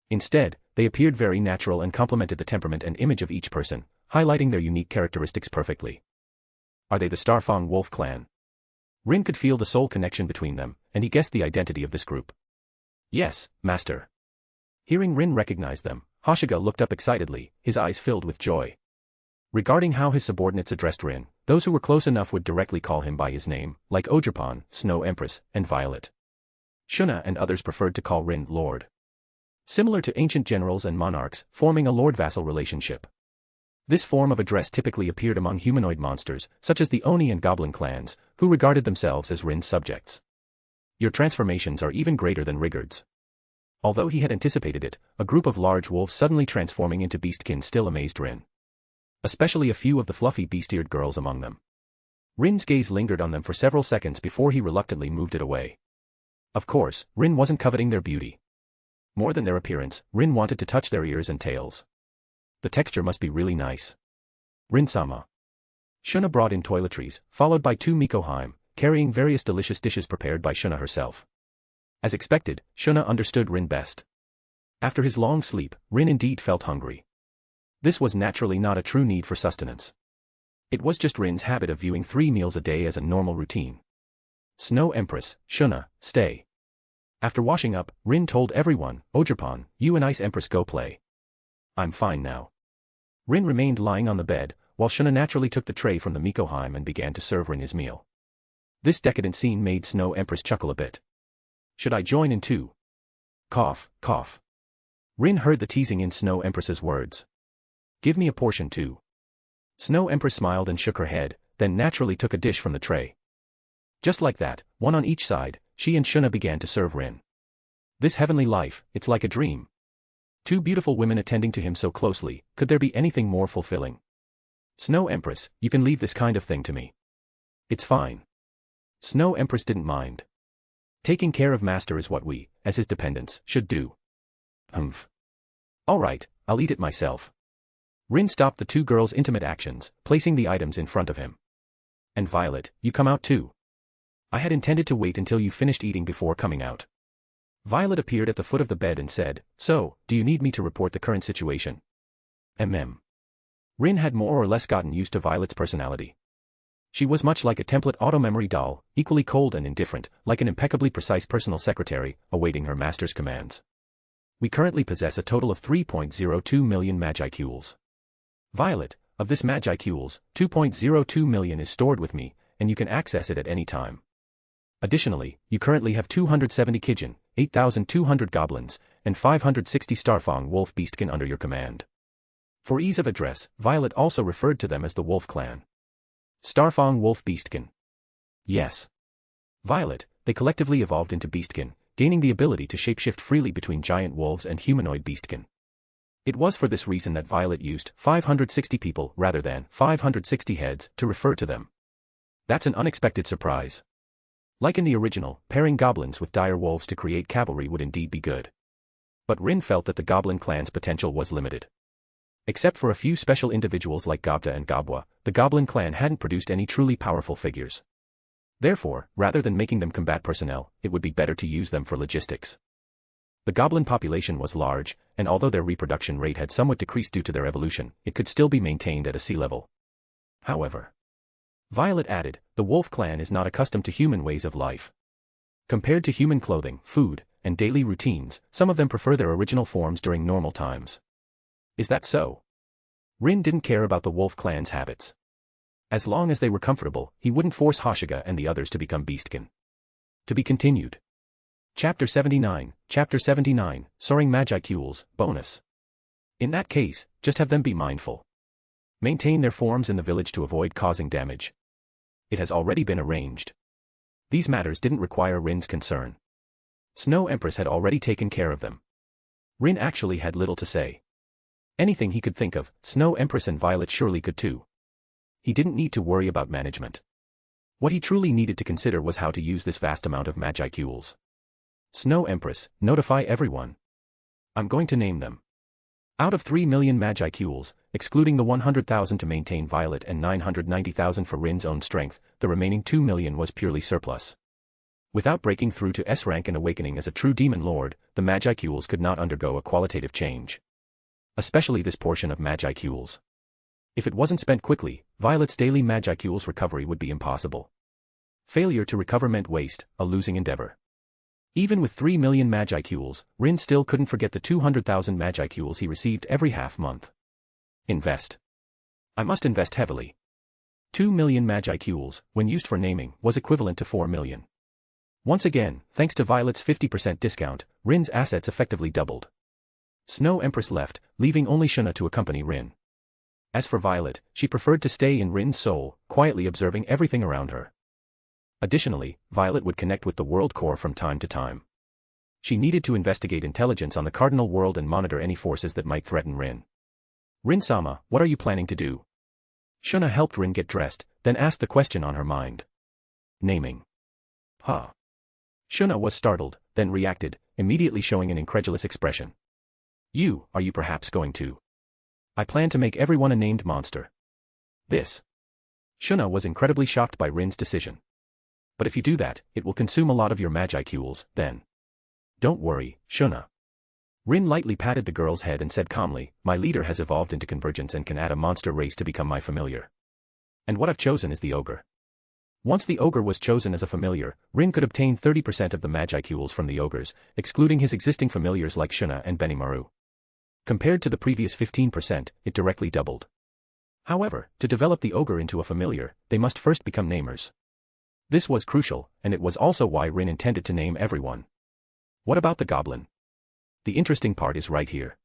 Instead, they appeared very natural and complemented the temperament and image of each person, highlighting their unique characteristics perfectly. Are they the Starfang Wolf clan? Rin could feel the soul connection between them, and he guessed the identity of this group. Yes, master. Hearing Rin recognize them, Hashiga looked up excitedly, his eyes filled with joy. Regarding how his subordinates addressed Rin, those who were close enough would directly call him by his name, like Ogerpon, Snow Empress, and Violet. Shuna and others preferred to call Rin Lord. Similar to ancient generals and monarchs, forming a lord-vassal relationship. This form of address typically appeared among humanoid monsters, such as the Oni and Goblin clans, who regarded themselves as Rin's subjects. Your transformations are even greater than Rigard's. Although he had anticipated it, a group of large wolves suddenly transforming into beastkin still amazed Rin. Especially a few of the fluffy beast-eared girls among them. Rin's gaze lingered on them for several seconds before he reluctantly moved it away. Of course, Rin wasn't coveting their beauty. More than their appearance, Rin wanted to touch their ears and tails. The texture must be really nice. Rin-sama. Shuna brought in toiletries, followed by 2 Mikoheim, carrying various delicious dishes prepared by Shuna herself. As expected, Shuna understood Rin best. After his long sleep, Rin indeed felt hungry. This was naturally not a true need for sustenance. It was just Rin's habit of viewing 3 meals a day as a normal routine. Snow Empress, Shuna, stay. After washing up, Rin told everyone, Ogerpon, you and Ice Empress go play. I'm fine now. Rin remained lying on the bed, while Shuna naturally took the tray from the Mikoheim and began to serve Rin his meal. This decadent scene made Snow Empress chuckle a bit. Should I join in too? Cough, cough. Rin heard the teasing in Snow Empress's words. Give me a portion too. Snow Empress smiled and shook her head, then naturally took a dish from the tray. Just like that, one on each side, she and Shuna began to serve Rin. This heavenly life, it's like a dream. Two beautiful women attending to him so closely, could there be anything more fulfilling? Snow Empress, you can leave this kind of thing to me. It's fine. Snow Empress didn't mind. Taking care of Master is what we, as his dependents, should do. Alright, I'll eat it myself. Rin stopped the two girls' intimate actions, placing the items in front of him. And Violet, you come out too. I had intended to wait until you finished eating before coming out. Violet appeared at the foot of the bed and said, So, do you need me to report the current situation? Rin had more or less gotten used to Violet's personality. She was much like a template auto-memory doll, equally cold and indifferent, like an impeccably precise personal secretary, awaiting her master's commands. We currently possess a total of 3.02 million Magicules. Violet, of this Magicules, 2.02 million is stored with me, and you can access it at any time. Additionally, you currently have 270 Kijin, 8,200 Goblins, and 560 Starfang Wolf Beastkin under your command. For ease of address, Violet also referred to them as the Wolf Clan. Starfang Wolf Beastkin. Yes. Violet, they collectively evolved into Beastkin, gaining the ability to shapeshift freely between giant wolves and humanoid Beastkin. It was for this reason that Violet used 560 people rather than 560 heads to refer to them. That's an unexpected surprise. Like in the original, pairing goblins with dire wolves to create cavalry would indeed be good. But Rin felt that the goblin clan's potential was limited. Except for a few special individuals like Gobda and Gobwa, the goblin clan hadn't produced any truly powerful figures. Therefore, rather than making them combat personnel, it would be better to use them for logistics. The goblin population was large, and although their reproduction rate had somewhat decreased due to their evolution, it could still be maintained at a sea level. However, Violet added, the wolf clan is not accustomed to human ways of life. Compared to human clothing, food, and daily routines, some of them prefer their original forms during normal times. Is that so? Rin didn't care about the wolf clan's habits. As long as they were comfortable, he wouldn't force Hashiga and the others to become Beastkin. To be continued. Chapter 79, Soaring Magicules, Bonus. In that case, just have them be mindful. Maintain their forms in the village to avoid causing damage. It has already been arranged. These matters didn't require Rin's concern. Snow Empress had already taken care of them. Rin actually had little to say. Anything he could think of, Snow Empress and Violet surely could too. He didn't need to worry about management. What he truly needed to consider was how to use this vast amount of Magicules. Snow Empress, notify everyone. I'm going to name them. Out of 3 million Magicules, excluding the 100,000 to maintain Violet and 990,000 for Rin's own strength, the remaining 2 million was purely surplus. Without breaking through to S rank and awakening as a true demon lord, the Magicules could not undergo a qualitative change. Especially this portion of Magicules. If it wasn't spent quickly, Violet's daily Magicules recovery would be impossible. Failure to recover meant waste, a losing endeavor. Even with 3 million Magicules, Rin still couldn't forget the 200,000 Magicules he received every half-month. Invest. I must invest heavily. 2 million Magicules, when used for naming, was equivalent to 4 million. Once again, thanks to Violet's 50% discount, Rin's assets effectively doubled. Snow Empress left, leaving only Shuna to accompany Rin. As for Violet, she preferred to stay in Rin's soul, quietly observing everything around her. Additionally, Violet would connect with the World Core from time to time. She needed to investigate intelligence on the Cardinal World and monitor any forces that might threaten Rin. Rin-sama, what are you planning to do? Shuna helped Rin get dressed, then asked the question on her mind. Naming. Shuna was startled, then reacted, immediately showing an incredulous expression. Are you perhaps going to? I plan to make everyone a named monster. This. Shuna was incredibly shocked by Rin's decision. But if you do that, it will consume a lot of your Magicules, then. Don't worry, Shuna. Rin lightly patted the girl's head and said calmly, my leader has evolved into convergence and can add a monster race to become my familiar. And what I've chosen is the ogre. Once the ogre was chosen as a familiar, Rin could obtain 30% of the Magicules from the ogres, excluding his existing familiars like Shuna and Benimaru. Compared to the previous 15%, it directly doubled. However, to develop the ogre into a familiar, they must first become namers. This was crucial, and it was also why Rin intended to name everyone. What about the goblin? The interesting part is right here.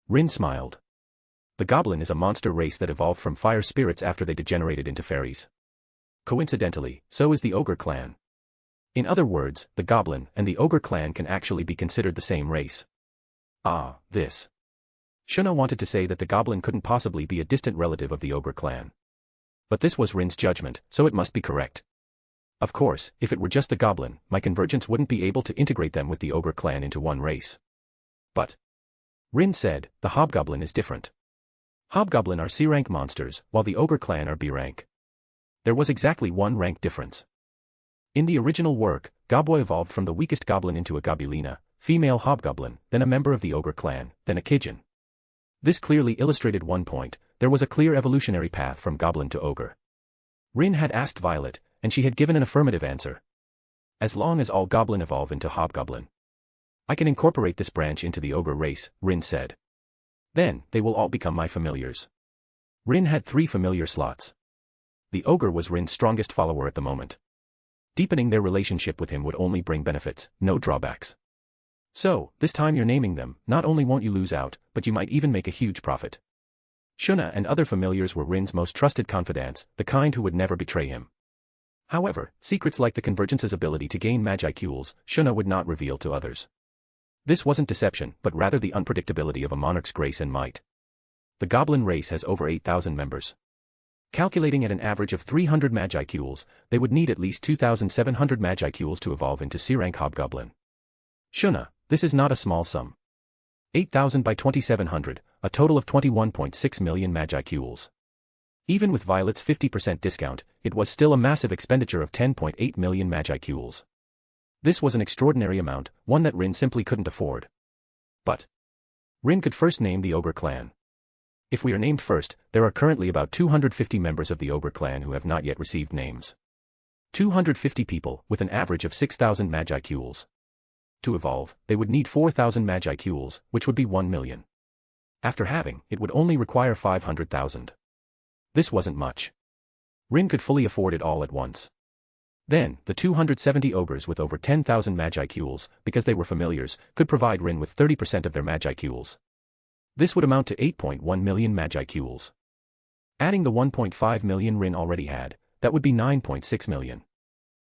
Rin smiled. The goblin is a monster race that evolved from fire spirits after they degenerated into fairies. Coincidentally, so is the ogre clan. In other words, the goblin and the ogre clan can actually be considered the same race. Ah, this. Shuna wanted to say that the goblin couldn't possibly be a distant relative of the ogre clan. But this was Rin's judgment, so it must be correct. Of course, if it were just the goblin, my convergence wouldn't be able to integrate them with the ogre clan into one race. But Rin said, the hobgoblin is different. Hobgoblin are C-rank monsters, while the ogre clan are B-rank. There was exactly one rank difference. In the original work, Gobbo evolved from the weakest goblin into a Gobulina, female hobgoblin, then a member of the ogre clan, then a Kijin. This clearly illustrated one point: there was a clear evolutionary path from goblin to ogre. Rin had asked Violet, and she had given an affirmative answer. As long as all goblin evolve into hobgoblin, I can incorporate this branch into the ogre race, Rin said. Then, they will all become my familiars. Rin had 3 familiar slots. The ogre was Rin's strongest follower at the moment. Deepening their relationship with him would only bring benefits, no drawbacks. So, this time you're naming them, not only won't you lose out, but you might even make a huge profit. Shuna and other familiars were Rin's most trusted confidants, the kind who would never betray him. However, secrets like the Convergence's ability to gain Magicules, Shuna would not reveal to others. This wasn't deception, but rather the unpredictability of a monarch's grace and might. The goblin race has over 8,000 members. Calculating at an average of 300 Magicules, they would need at least 2,700 Magicules to evolve into C-rank hobgoblin. Shuna, this is not a small sum. 8,000 by 2,700, a total of 21.6 million Magicules. Even with Violet's 50% discount, it was still a massive expenditure of 10.8 million Magicules. This was an extraordinary amount, one that Rin simply couldn't afford. But Rin could first name the ogre clan. If we are named first, there are currently about 250 members of the ogre clan who have not yet received names. 250 people, with an average of 6,000 Magicules. To evolve, they would need 4,000 Magicules, which would be 1 million. After having, it would only require 500,000. This wasn't much. Rin could fully afford it all at once. Then, the 270 ogres with over 10,000 Magicules, because they were familiars, could provide Rin with 30% of their Magicules. This would amount to 8.1 million Magicules. Adding the 1.5 million Rin already had, that would be 9.6 million.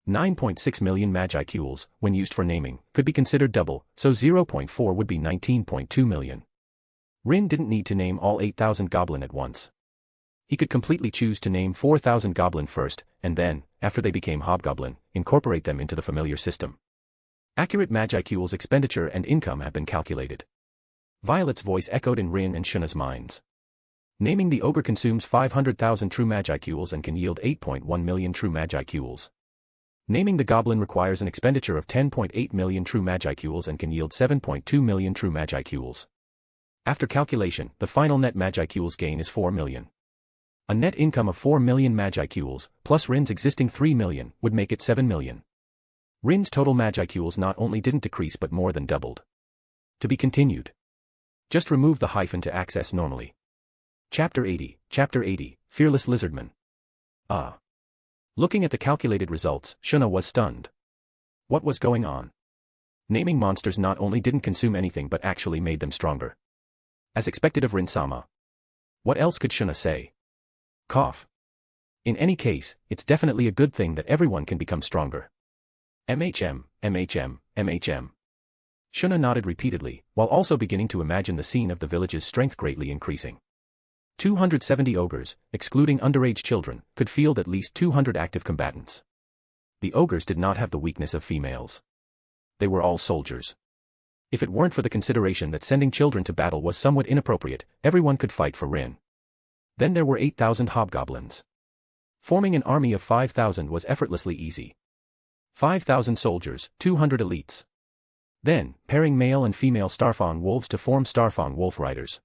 9.6 million Magicules, when used for naming, could be considered double, so 0.4 would be 19.2 million. Rin didn't need to name all 8,000 goblin at once. He could completely choose to name 4,000 goblin first, and then, after they became hobgoblin, incorporate them into the familiar system. Accurate Magicules expenditure and income have been calculated. Violet's voice echoed in Rin and Shuna's minds. Naming the ogre consumes 500,000 true Magicules and can yield 8.1 million true Magicules. Naming the goblin requires an expenditure of 10.8 million true Magicules and can yield 7.2 million true Magicules. After calculation, the final net Magicules gain is 4 million. A net income of 4 million Magicules, plus Rin's existing 3 million, would make it 7 million. Rin's total Magicules not only didn't decrease but more than doubled. To be continued. Just remove the hyphen to access normally. Chapter 80, Fearless Lizardman. Ah. Looking at the calculated results, Shuna was stunned. What was going on? Naming monsters not only didn't consume anything but actually made them stronger. As expected of Rin-sama. What else could Shuna say? Cough. In any case, it's definitely a good thing that everyone can become stronger. MHM. Shuna nodded repeatedly, while also beginning to imagine the scene of the village's strength greatly increasing. 270 ogres, excluding underage children, could field at least 200 active combatants. The ogres did not have the weakness of females. They were all soldiers. If it weren't for the consideration that sending children to battle was somewhat inappropriate, everyone could fight for Rin. Then there were 8,000 hobgoblins. Forming an army of 5,000 was effortlessly easy. 5,000 soldiers, 200 elites. Then, pairing male and female Starfang wolves to form Starfang wolf riders.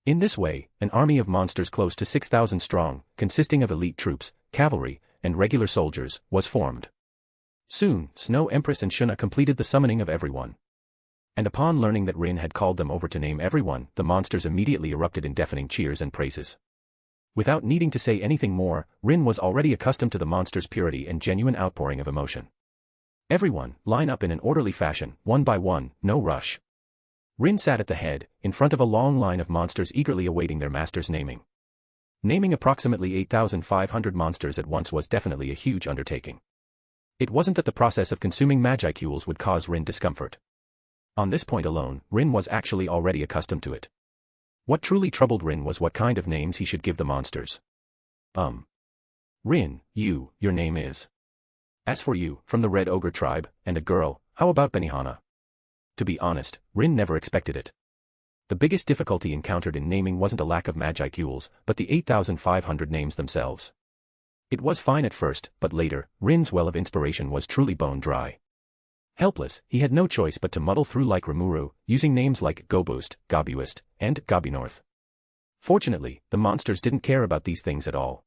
In this way, an army of monsters close to 6,000 strong, consisting of elite troops, cavalry, and regular soldiers, was formed. Soon, Snow Empress and Shuna completed the summoning of everyone. And upon learning that Rin had called them over to name everyone, the monsters immediately erupted in deafening cheers and praises. Without needing to say anything more, Rin was already accustomed to the monster's purity and genuine outpouring of emotion. Everyone, line up in an orderly fashion, one by one, no rush. Rin sat at the head, in front of a long line of monsters eagerly awaiting their master's naming. Naming approximately 8,500 monsters at once was definitely a huge undertaking. It wasn't that the process of consuming Magicules would cause Rin discomfort. On this point alone, Rin was actually already accustomed to it. What truly troubled Rin was what kind of names he should give the monsters. Rin, your name is. As for you, from the Red Ogre tribe, and a girl, how about Benihana? To be honest, Rin never expected it. The biggest difficulty encountered in naming wasn't a lack of Magicules, but the 8,500 names themselves. It was fine at first, but later, Rin's well of inspiration was truly bone dry. Helpless, he had no choice but to muddle through like Rimuru, using names like Goboost, Gobuist, and Gobinorth. Fortunately, the monsters didn't care about these things at all.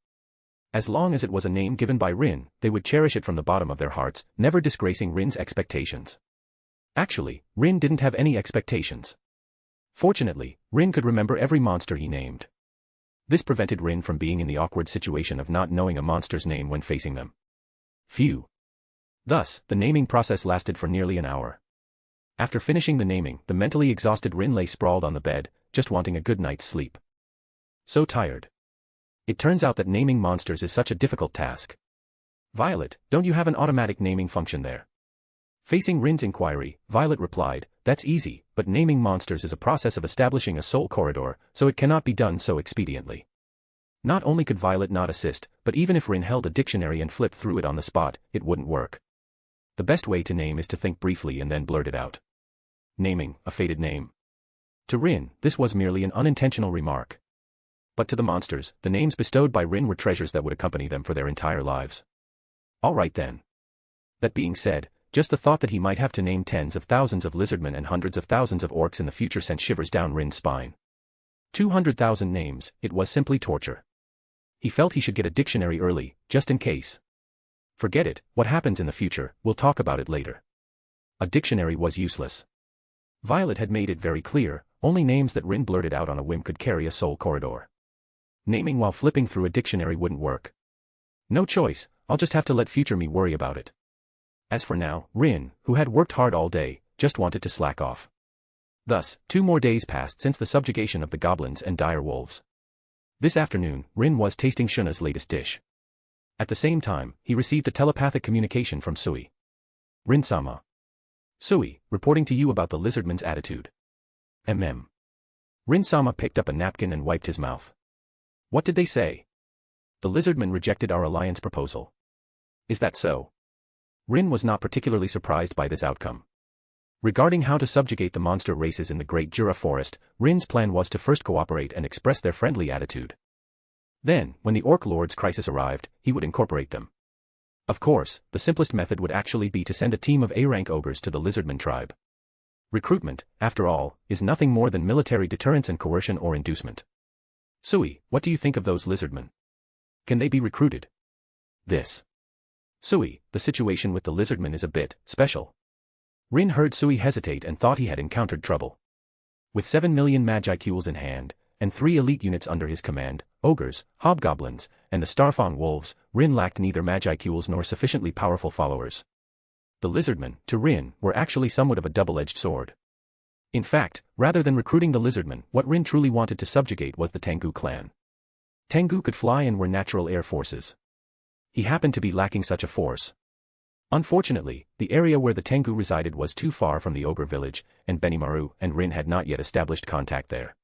As long as it was a name given by Rin, they would cherish it from the bottom of their hearts, never disgracing Rin's expectations. Actually, Rin didn't have any expectations. Fortunately, Rin could remember every monster he named. This prevented Rin from being in the awkward situation of not knowing a monster's name when facing them. Phew. Thus, the naming process lasted for nearly an hour. After finishing the naming, the mentally exhausted Rin lay sprawled on the bed, just wanting a good night's sleep. So tired. It turns out that naming monsters is such a difficult task. Violet, don't you have an automatic naming function there? Facing Rin's inquiry, Violet replied, that's easy, but naming monsters is a process of establishing a soul corridor, so it cannot be done so expediently. Not only could Violet not assist, but even if Rin held a dictionary and flipped through it on the spot, it wouldn't work. The best way to name is to think briefly and then blurt it out. Naming, a fated name. To Rin, this was merely an unintentional remark. But to the monsters, the names bestowed by Rin were treasures that would accompany them for their entire lives. Alright then. That being said, just the thought that he might have to name tens of thousands of lizardmen and hundreds of thousands of orcs in the future sent shivers down Rin's spine. 200,000 names, it was simply torture. He felt he should get a dictionary early, just in case. Forget it, what happens in the future, we'll talk about it later. A dictionary was useless. Violet had made it very clear, only names that Rin blurted out on a whim could carry a soul corridor. Naming while flipping through a dictionary wouldn't work. No choice, I'll just have to let future me worry about it. As for now, Rin, who had worked hard all day, just wanted to slack off. Thus, 2 more days passed since the subjugation of the goblins and dire wolves. This afternoon, Rin was tasting Shuna's latest dish. At the same time, he received a telepathic communication from Sui. Rin-sama. Sui, reporting to you about the lizardman's attitude. Rin-sama picked up a napkin and wiped his mouth. What did they say? The lizardman rejected our alliance proposal. Is that so? Rin was not particularly surprised by this outcome. Regarding how to subjugate the monster races in the Great Jura Forest, Rin's plan was to first cooperate and express their friendly attitude. Then, when the Orc Lord's crisis arrived, he would incorporate them. Of course, the simplest method would actually be to send a team of A-rank ogres to the Lizardman tribe. Recruitment, after all, is nothing more than military deterrence and coercion or inducement. Sui, what do you think of those lizardmen? Can they be recruited? Sui, the situation with the lizardmen is a bit special. Rin heard Sui hesitate and thought he had encountered trouble. With 7 million Magicules in hand, and 3 elite units under his command, ogres, hobgoblins, and the Starfang wolves, Rin lacked neither Magicules nor sufficiently powerful followers. The lizardmen, to Rin, were actually somewhat of a double-edged sword. In fact, rather than recruiting the lizardmen, what Rin truly wanted to subjugate was the Tengu clan. Tengu could fly and were natural air forces. He happened to be lacking such a force. Unfortunately, the area where the Tengu resided was too far from the ogre village, and Benimaru and Rin had not yet established contact there.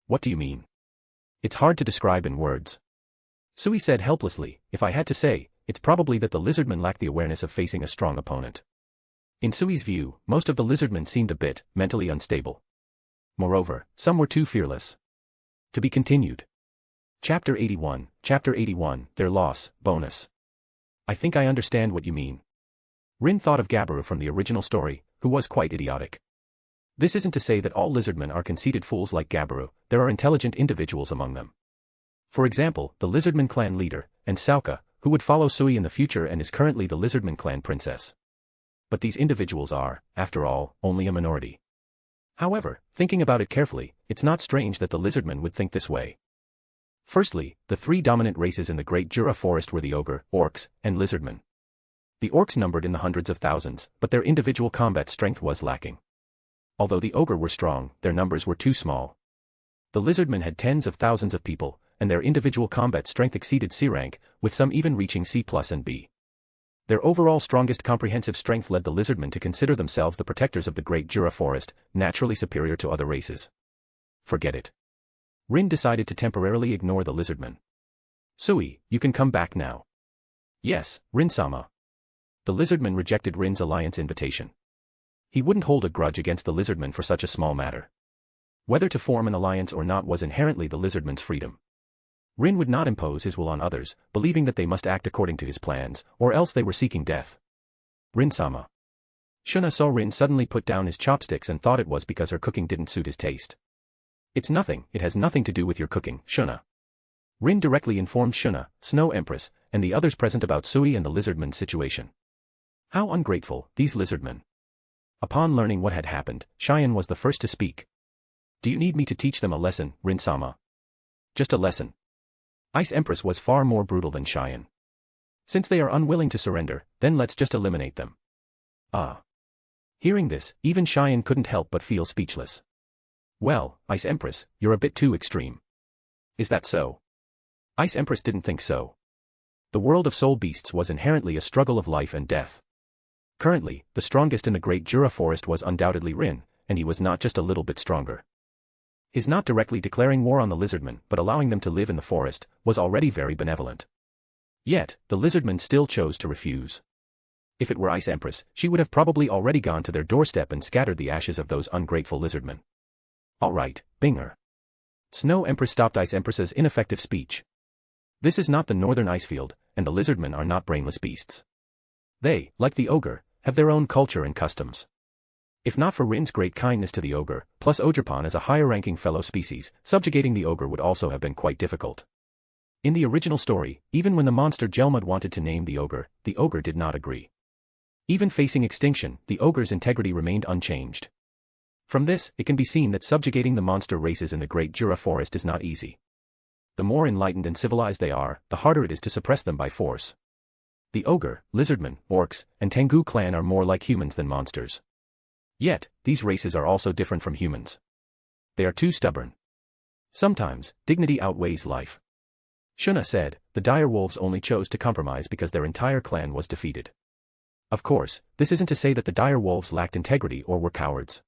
What do you mean? It's hard to describe in words. Sui said helplessly, if I had to say, it's probably that the lizardmen lack the awareness of facing a strong opponent. In Sui's view, most of the lizardmen seemed a bit mentally unstable. Moreover, some were too fearless. To be continued. Chapter 81, Their Loss, Bonus. I think I understand what you mean. Rin thought of Gabiru from the original story, who was quite idiotic. This isn't to say that all lizardmen are conceited fools like Gabiru, there are intelligent individuals among them. For example, the Lizardman clan leader, and Sauka, who would follow Sui in the future and is currently the Lizardman clan princess. But these individuals are, after all, only a minority. However, thinking about it carefully, it's not strange that the Lizardmen would think this way. Firstly, the three dominant races in the Great Jura Forest were the ogre, orcs, and lizardmen. The orcs numbered in the hundreds of thousands, but their individual combat strength was lacking. Although the ogre were strong, their numbers were too small. The lizardmen had tens of thousands of people, and their individual combat strength exceeded C rank, with some even reaching C+ and B. Their overall strongest comprehensive strength led the lizardmen to consider themselves the protectors of the Great Jura Forest, naturally superior to other races. Forget it. Rin decided to temporarily ignore the lizardmen. Sui, you can come back now. Yes, Rin-sama. The lizardman rejected Rin's alliance invitation. He wouldn't hold a grudge against the lizardman for such a small matter. Whether to form an alliance or not was inherently the lizardman's freedom. Rin would not impose his will on others, believing that they must act according to his plans, or else they were seeking death. Rin-sama. Shuna saw Rin suddenly put down his chopsticks and thought it was because her cooking didn't suit his taste. It's nothing, it has nothing to do with your cooking, Shuna. Rin directly informed Shuna, Snow Empress, and the others present about Sui and the lizardman's situation. How ungrateful, these lizardmen. Upon learning what had happened, Cheyenne was the first to speak. Do you need me to teach them a lesson, Rin-sama? Just a lesson. Ice Empress was far more brutal than Cheyenne. Since they are unwilling to surrender, then let's just eliminate them. Ah. Hearing this, even Cheyenne couldn't help but feel speechless. Well, Ice Empress, you're a bit too extreme. Is that so? Ice Empress didn't think so. The world of soul beasts was inherently a struggle of life and death. Currently, the strongest in the Great Jura Forest was undoubtedly Rin, and he was not just a little bit stronger. His not directly declaring war on the lizardmen but allowing them to live in the forest was already very benevolent. Yet, the lizardmen still chose to refuse. If it were Ice Empress, she would have probably already gone to their doorstep and scattered the ashes of those ungrateful lizardmen. Alright, Binger. Snow Empress stopped Ice Empress's ineffective speech. This is not the northern icefield, and the lizardmen are not brainless beasts. They, like the ogre, have their own culture and customs. If not for Rin's great kindness to the ogre, plus Ogerpon as a higher-ranking fellow species, subjugating the ogre would also have been quite difficult. In the original story, even when the monster Jelmud wanted to name the ogre did not agree. Even facing extinction, the ogre's integrity remained unchanged. From this, it can be seen that subjugating the monster races in the Great Jura Forest is not easy. The more enlightened and civilized they are, the harder it is to suppress them by force. The ogre, lizardmen, orcs, and Tengu clan are more like humans than monsters. Yet, these races are also different from humans. They are too stubborn. Sometimes, dignity outweighs life. Shuna said, the dire wolves only chose to compromise because their entire clan was defeated. Of course, this isn't to say that the dire wolves lacked integrity or were cowards.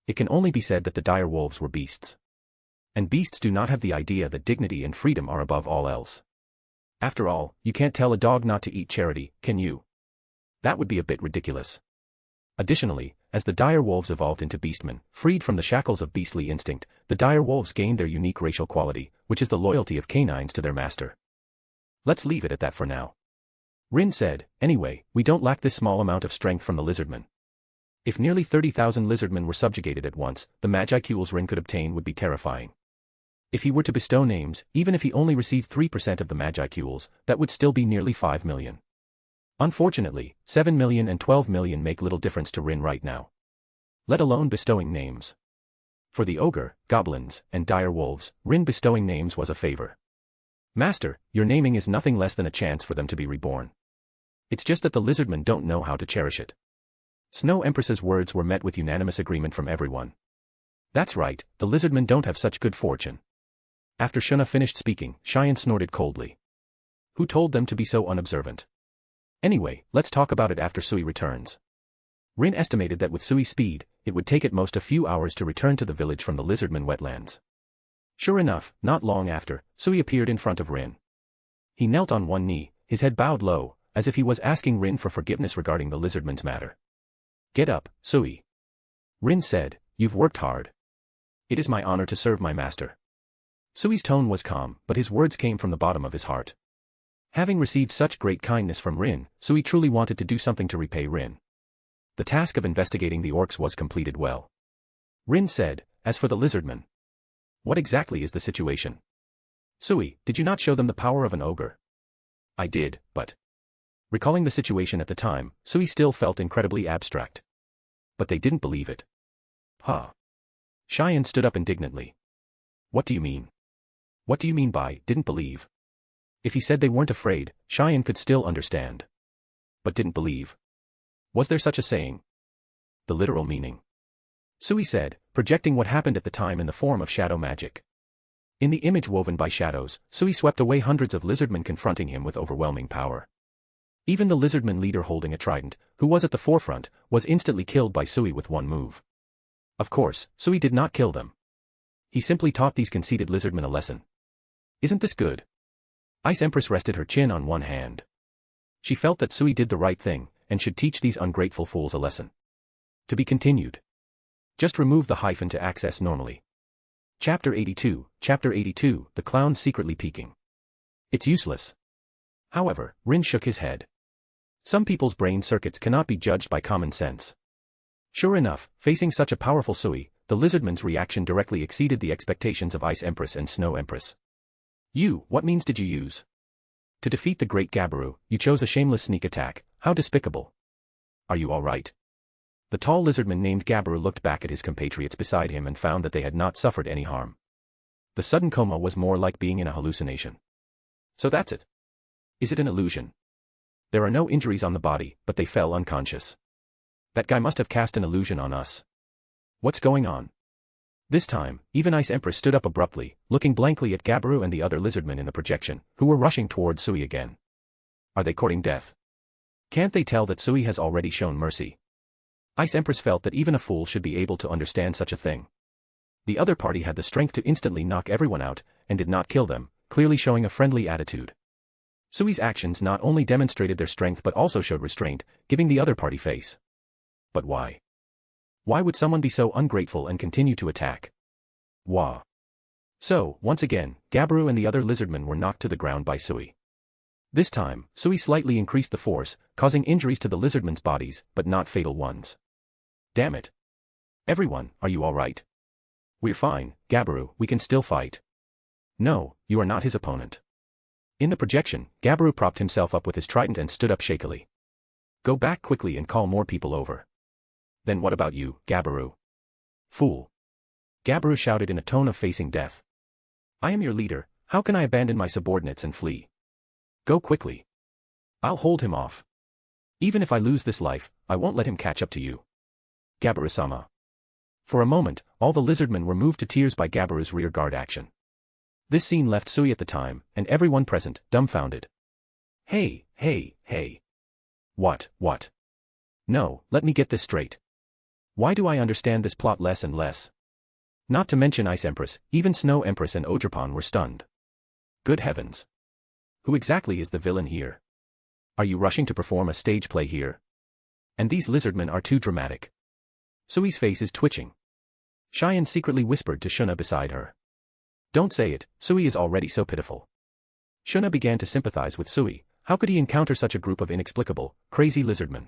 It can only be said that the dire wolves were beasts. And beasts do not have the idea that dignity and freedom are above all else. After all, you can't tell a dog not to eat charity, can you? That would be a bit ridiculous. Additionally, as the dire wolves evolved into beastmen, freed from the shackles of beastly instinct, the dire wolves gained their unique racial quality, which is the loyalty of canines to their master. Let's leave it at that for now. Rin said, anyway, we don't lack this small amount of strength from the lizardmen. If nearly 30,000 lizardmen were subjugated at once, the Magicules Rin could obtain would be terrifying. If he were to bestow names, even if he only received 3% of the Magicules, that would still be nearly 5 million. Unfortunately, 7 million and 12 million make little difference to Rin right now. Let alone bestowing names. For the ogre, goblins, and dire wolves, Rin bestowing names was a favor. Master, your naming is nothing less than a chance for them to be reborn. It's just that the lizardmen don't know how to cherish it. Snow Empress's words were met with unanimous agreement from everyone. That's right, the lizardmen don't have such good fortune. After Shuna finished speaking, Cheyenne snorted coldly. Who told them to be so unobservant? Anyway, let's talk about it after Sui returns. Rin estimated that with Sui's speed, it would take at most a few hours to return to the village from the lizardman wetlands. Sure enough, not long after, Sui appeared in front of Rin. He knelt on one knee, his head bowed low, as if he was asking Rin for forgiveness regarding the lizardman's matter. Get up, Sui. Rin said, you've worked hard. It is my honor to serve my master. Sui's tone was calm, but his words came from the bottom of his heart. Having received such great kindness from Rin, Sui truly wanted to do something to repay Rin. The task of investigating the orcs was completed well. Rin said, as for the lizardmen. What exactly is the situation? Sui, did you not show them the power of an ogre? I did, but... Recalling the situation at the time, Sui still felt incredibly abstract. But they didn't believe it. Huh. Cheyenne stood up indignantly. What do you mean? What do you mean by, didn't believe? If he said they weren't afraid, Cheyenne could still understand. But didn't believe. Was there such a saying? The literal meaning. Sui said, projecting what happened at the time in the form of shadow magic. In the image woven by shadows, Sui swept away hundreds of lizardmen confronting him with overwhelming power. Even the lizardman leader holding a trident, who was at the forefront, was instantly killed by Sui with one move. Of course, Sui did not kill them. He simply taught these conceited lizardmen a lesson. Isn't this good? Ice Empress rested her chin on one hand. She felt that Sui did the right thing, and should teach these ungrateful fools a lesson. To be continued. Just remove the hyphen to access normally. Chapter 82, The Clown Secretly Peeking. It's useless. However, Rin shook his head. Some people's brain circuits cannot be judged by common sense. Sure enough, facing such a powerful Sui, the lizardman's reaction directly exceeded the expectations of Ice Empress and Snow Empress. What means did you use? To defeat the great Gabiru, you chose a shameless sneak attack. How despicable. Are you all right? The tall lizardman named Gabiru looked back at his compatriots beside him and found that they had not suffered any harm. The sudden coma was more like being in a hallucination. So that's it. Is it an illusion? There are no injuries on the body, but they fell unconscious. That guy must have cast an illusion on us. What's going on? This time, even Ice Empress stood up abruptly, looking blankly at Gabiru and the other lizardmen in the projection, who were rushing towards Sui again. Are they courting death? Can't they tell that Sui has already shown mercy? Ice Empress felt that even a fool should be able to understand such a thing. The other party had the strength to instantly knock everyone out, and did not kill them, clearly showing a friendly attitude. Sui's actions not only demonstrated their strength but also showed restraint, giving the other party face. But why? Why would someone be so ungrateful and continue to attack? Wah. So, once again, Gabiru and the other lizardmen were knocked to the ground by Sui. This time, Sui slightly increased the force, causing injuries to the lizardmen's bodies, but not fatal ones. Damn it. Everyone, are you all right? We're fine, Gabiru, we can still fight. No, you are not his opponent. In the projection, Gabiru propped himself up with his trident and stood up shakily. Go back quickly and call more people over. Then what about you, Gabiru? Fool. Gabiru shouted in a tone of facing death. I am your leader, how can I abandon my subordinates and flee? Go quickly. I'll hold him off. Even if I lose this life, I won't let him catch up to you. Gabiru-sama. For a moment, all the lizardmen were moved to tears by Gabiru's rearguard action. This scene left Sui at the time, and everyone present, dumbfounded. Hey. What? No, let me get this straight. Why do I understand this plot less and less? Not to mention Ice Empress, even Snow Empress and Odrapon were stunned. Good heavens. Who exactly is the villain here? Are you rushing to perform a stage play here? And these lizardmen are too dramatic. Sui's face is twitching. Cheyenne secretly whispered to Shuna beside her. Don't say it, Sui is already so pitiful. Shuna began to sympathize with Sui. How could he encounter such a group of inexplicable, crazy lizardmen?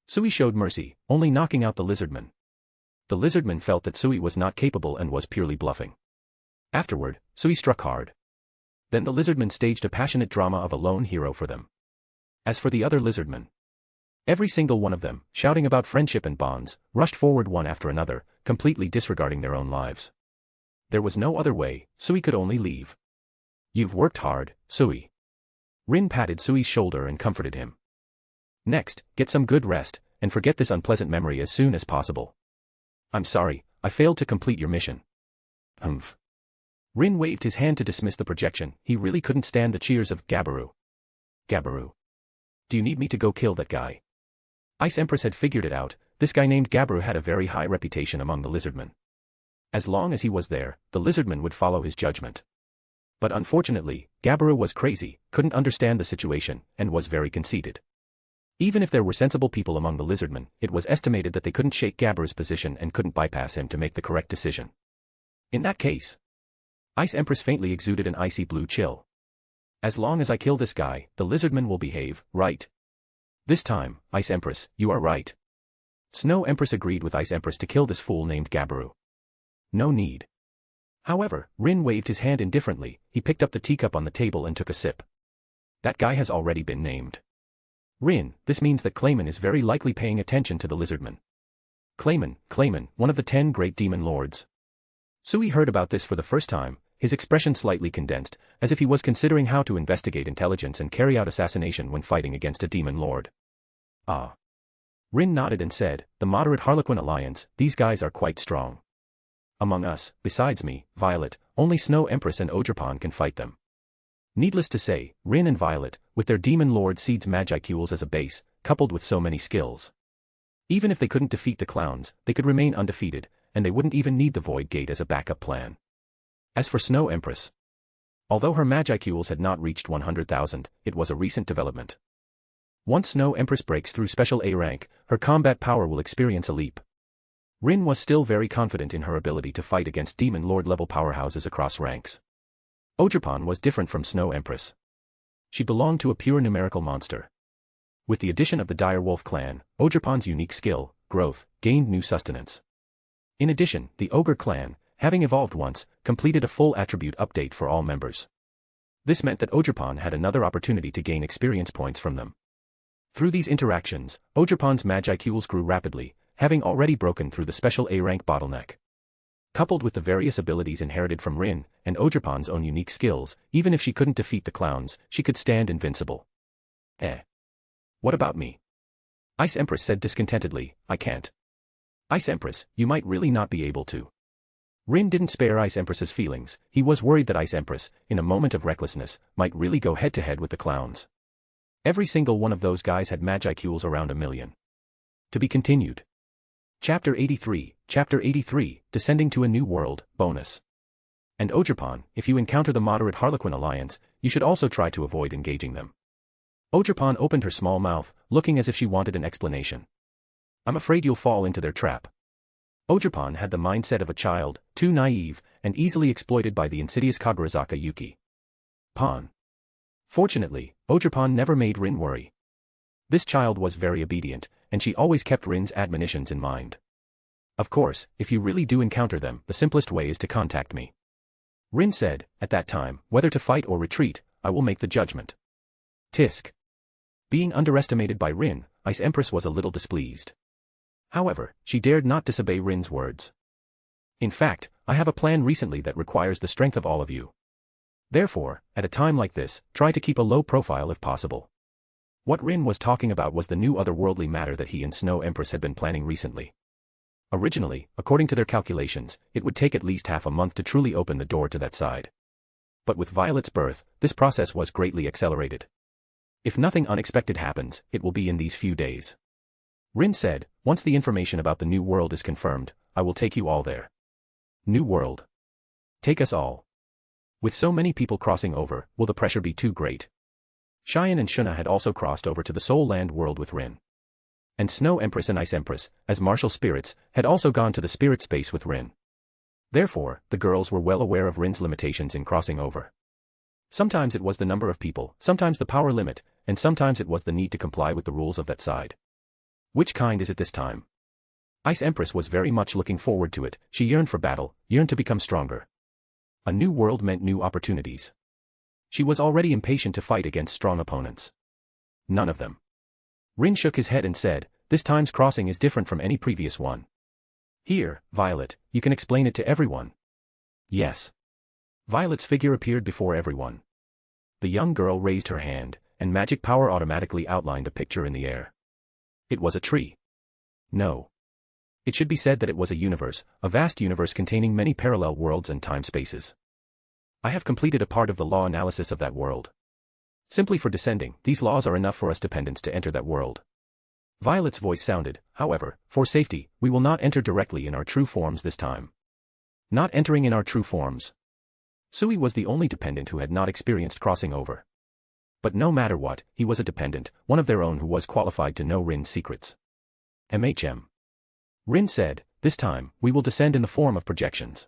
Sui showed mercy, only knocking out the lizardmen. The lizardmen felt that Sui was not capable and was purely bluffing. Afterward, Sui struck hard. Then the lizardmen staged a passionate drama of a lone hero for them. As for the other lizardmen, every single one of them, shouting about friendship and bonds, rushed forward one after another, completely disregarding their own lives. There was no other way, Sui could only leave. You've worked hard, Sui. Rin patted Sui's shoulder and comforted him. Next, get some good rest, and forget this unpleasant memory as soon as possible. I'm sorry, I failed to complete your mission. Humph. Rin waved his hand to dismiss the projection. He really couldn't stand the cheers of Gabiru. Gabiru. Do you need me to go kill that guy? Ice Empress had figured it out. This guy named Gabiru had a very high reputation among the lizardmen. As long as he was there, the lizardmen would follow his judgment. But unfortunately, Gabiru was crazy, couldn't understand the situation, and was very conceited. Even if there were sensible people among the lizardmen, it was estimated that they couldn't shake Gabiru's position and couldn't bypass him to make the correct decision. In that case, Ice Empress faintly exuded an icy blue chill. As long as I kill this guy, the lizardmen will behave, right? This time, Ice Empress, you are right. Snow Empress agreed with Ice Empress to kill this fool named Gabiru. No need. However, Rin waved his hand indifferently. He picked up the teacup on the table and took a sip. That guy has already been named. Rin, this means that Clayman is very likely paying attention to the lizardmen. Clayman, one of the 10 great demon lords. Sui heard about this for the first time. his expression slightly condensed, as if he was considering how to investigate intelligence and carry out assassination when fighting against a demon lord. Ah. Rin nodded and said, the moderate Harlequin Alliance, these guys are quite strong. Among us, besides me, Violet, only Snow Empress and Ogerpon can fight them. Needless to say, Rin and Violet, with their Demon Lord Seed's Magicools as a base, coupled with so many skills. Even if they couldn't defeat the clowns, they could remain undefeated, and they wouldn't even need the Void Gate as a backup plan. As for Snow Empress, although her Magicools had not reached 100,000, it was a recent development. Once Snow Empress breaks through Special A rank, her combat power will experience a leap. Rin was still very confident in her ability to fight against Demon Lord level powerhouses across ranks. Ogerpon was different from Snow Empress. She belonged to a pure numerical monster. With the addition of the Direwolf clan, Ogerpon's unique skill, growth, gained new sustenance. In addition, the Ogre clan, having evolved once, completed a full attribute update for all members. This meant that Ogerpon had another opportunity to gain experience points from them. Through these interactions, Ogerpon's Magicools grew rapidly, having already broken through the Special A rank bottleneck. Coupled with the various abilities inherited from Rin, and Ogerpon's own unique skills, even if she couldn't defeat the clowns, she could stand invincible. What about me? Ice Empress said discontentedly, I can't. Ice Empress, you might really not be able to. Rin didn't spare Ice Empress's feelings. He was worried that Ice Empress, in a moment of recklessness, might really go head-to-head with the clowns. Every single one of those guys had Magicools around 1,000,000. To be continued. Chapter 83, Descending to a New World, Bonus. And Ogerpon, if you encounter the moderate Harlequin Alliance, you should also try to avoid engaging them. Ogerpon opened her small mouth, looking as if she wanted an explanation. I'm afraid you'll fall into their trap. Ogerpon had the mindset of a child, too naive, and easily exploited by the insidious Kagurazaka Yuki. Pon. Fortunately, Ogerpon never made Rin worry. This child was very obedient, and she always kept Rin's admonitions in mind. Of course, if you really do encounter them, the simplest way is to contact me. Rin said, at that time, whether to fight or retreat, I will make the judgment. Tisk. Being underestimated by Rin, Ice Empress was a little displeased. However, she dared not disobey Rin's words. In fact, I have a plan recently that requires the strength of all of you. Therefore, at a time like this, try to keep a low profile if possible. What Rin was talking about was the new otherworldly matter that he and Snow Empress had been planning recently. Originally, according to their calculations, it would take at least half a month to truly open the door to that side. But with Violet's birth, this process was greatly accelerated. If nothing unexpected happens, it will be in these few days. Rin said, once the information about the new world is confirmed, I will take you all there. New world. Take us all. With so many people crossing over, will the pressure be too great? Cheyenne and Shuna had also crossed over to the Soul Land world with Rin. And Snow Empress and Ice Empress, as martial spirits, had also gone to the spirit space with Rin. Therefore, the girls were well aware of Rin's limitations in crossing over. Sometimes it was the number of people, sometimes the power limit, and sometimes it was the need to comply with the rules of that side. Which kind is it this time? Ice Empress was very much looking forward to it. She yearned for battle, yearned to become stronger. A new world meant new opportunities. She was already impatient to fight against strong opponents. None of them. Rin shook his head and said, this time's crossing is different from any previous one. Here, Violet, you can explain it to everyone. Yes. Violet's figure appeared before everyone. The young girl raised her hand, and magic power automatically outlined a picture in the air. It was a tree. No. It should be said that it was a universe, a vast universe containing many parallel worlds and time spaces. I have completed a part of the law analysis of that world. Simply for descending, these laws are enough for us dependents to enter that world. Violet's voice sounded, however, for safety, we will not enter directly in our true forms this time. Not entering in our true forms. Sui was the only dependent who had not experienced crossing over. But no matter what, he was a dependent, one of their own who was qualified to know Rin's secrets. Rin said, this time, we will descend in the form of projections.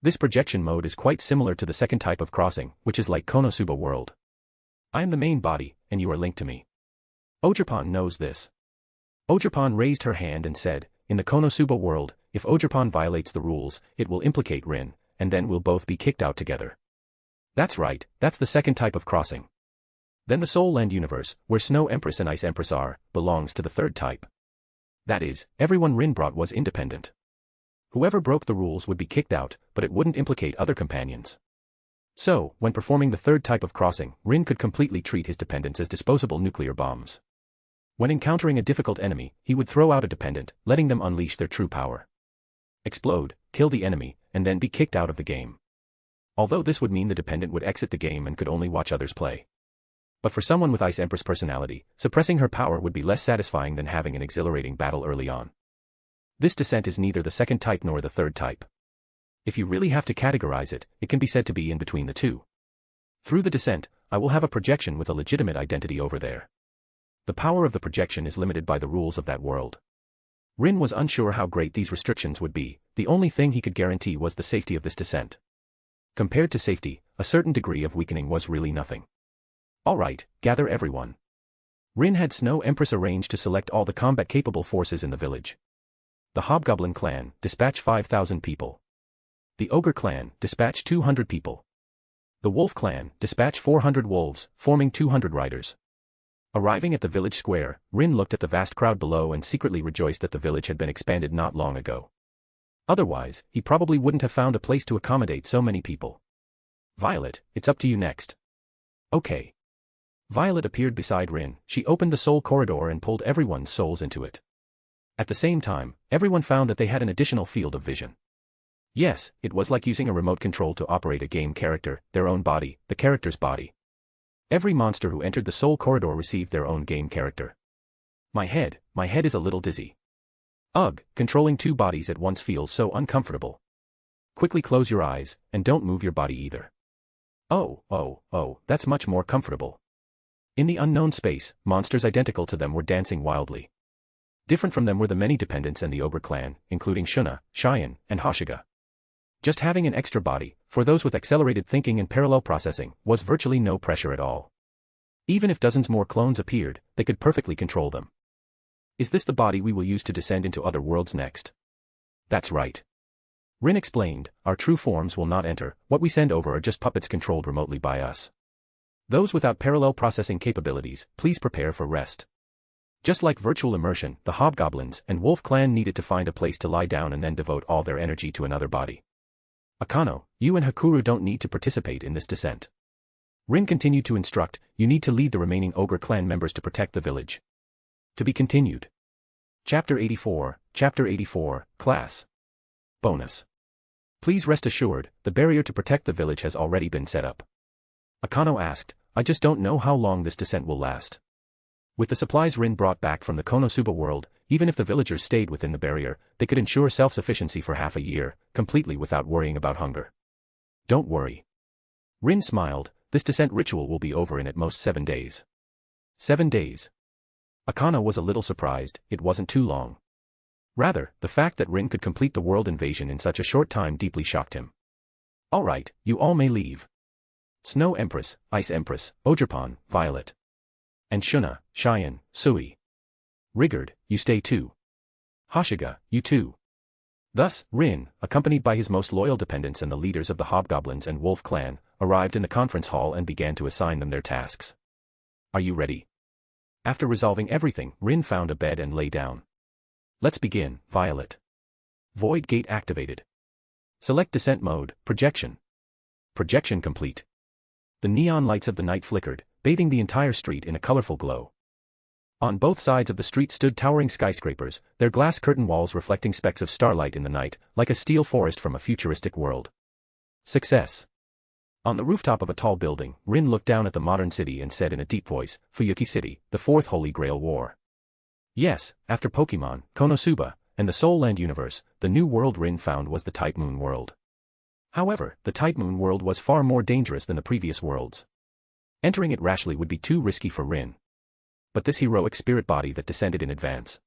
This projection mode is quite similar to the second type of crossing, which is like Konosuba world. I am the main body, and you are linked to me. Ogerpon knows this. Ogerpon raised her hand and said, in the Konosuba world, if Ogerpon violates the rules, it will implicate Rin, and then we'll both be kicked out together. That's right, that's the second type of crossing. Then the Soul Land universe, where Snow Empress and Ice Empress are, belongs to the third type. That is, everyone Rin brought was independent. Whoever broke the rules would be kicked out, but it wouldn't implicate other companions. So, when performing the third type of crossing, Rin could completely treat his dependents as disposable nuclear bombs. When encountering a difficult enemy, he would throw out a dependent, letting them unleash their true power. Explode, kill the enemy, and then be kicked out of the game. Although this would mean the dependent would exit the game and could only watch others play. But for someone with Ice Empress personality, suppressing her power would be less satisfying than having an exhilarating battle early on. This descent is neither the second type nor the third type. If you really have to categorize it, it can be said to be in between the two. Through the descent, I will have a projection with a legitimate identity over there. The power of the projection is limited by the rules of that world. Rin was unsure how great these restrictions would be. The only thing he could guarantee was the safety of this descent. Compared to safety, a certain degree of weakening was really nothing. Alright, gather everyone. Rin had Snow Empress arranged to select all the combat-capable forces in the village. The Hobgoblin clan, dispatch 5,000 people. The Ogre clan, dispatch 200 people. The Wolf clan, dispatch 400 wolves, forming 200 riders. Arriving at the village square, Rin looked at the vast crowd below and secretly rejoiced that the village had been expanded not long ago. Otherwise, he probably wouldn't have found a place to accommodate so many people. Violet, it's up to you next. Okay. Violet appeared beside Rin. She opened the soul corridor and pulled everyone's souls into it. At the same time, everyone found that they had an additional field of vision. Yes, it was like using a remote control to operate a game character, their own body, the character's body. Every monster who entered the soul corridor received their own game character. My head is a little dizzy. Ugh, controlling two bodies at once feels so uncomfortable. Quickly close your eyes, and don't move your body either. Oh, that's much more comfortable. In the unknown space, monsters identical to them were dancing wildly. Different from them were the many dependents and the Ogre clan, including Shuna, Cheyenne, and Hashiga. Just having an extra body, for those with accelerated thinking and parallel processing, was virtually no pressure at all. Even if dozens more clones appeared, they could perfectly control them. Is this the body we will use to descend into other worlds next? That's right. Rin explained, our true forms will not enter, what we send over are just puppets controlled remotely by us. Those without parallel processing capabilities, please prepare for rest. Just like virtual immersion, the Hobgoblins and Wolf clan needed to find a place to lie down and then devote all their energy to another body. Akano, you and Hakuru don't need to participate in this descent. Rin continued to instruct, you need to lead the remaining Ogre clan members to protect the village. To be continued. Chapter 84, Class. Bonus. Please rest assured, the barrier to protect the village has already been set up. Akano asked, I just don't know how long this descent will last. With the supplies Rin brought back from the Konosuba world, even if the villagers stayed within the barrier, they could ensure self-sufficiency for half a year, completely without worrying about hunger. Don't worry. Rin smiled, this descent ritual will be over in at most 7 days. 7 days. Akano was a little surprised, it wasn't too long. Rather, the fact that Rin could complete the world invasion in such a short time deeply shocked him. Alright, you all may leave. Snow Empress, Ice Empress, Ogerpon, Violet. And Shuna, Cheyenne, Sui. Rigard, you stay too. Hashiga, you too. Thus, Rin, accompanied by his most loyal dependents and the leaders of the Hobgoblins and Wolf clan, arrived in the conference hall and began to assign them their tasks. Are you ready? After resolving everything, Rin found a bed and lay down. Let's begin, Violet. Void gate activated. Select descent mode, projection. Projection complete. The neon lights of the night flickered, bathing the entire street in a colorful glow. On both sides of the street stood towering skyscrapers, their glass curtain walls reflecting specks of starlight in the night, like a steel forest from a futuristic world. Success. On the rooftop of a tall building, Rin looked down at the modern city and said in a deep voice, Fuyuki City, the fourth Holy Grail War. Yes, after Pokémon, Konosuba, and the Soul Land universe, the new world Rin found was the Type Moon world. However, the Type Moon world was far more dangerous than the previous worlds. Entering it rashly would be too risky for Rin. But this heroic spirit body that descended in advance.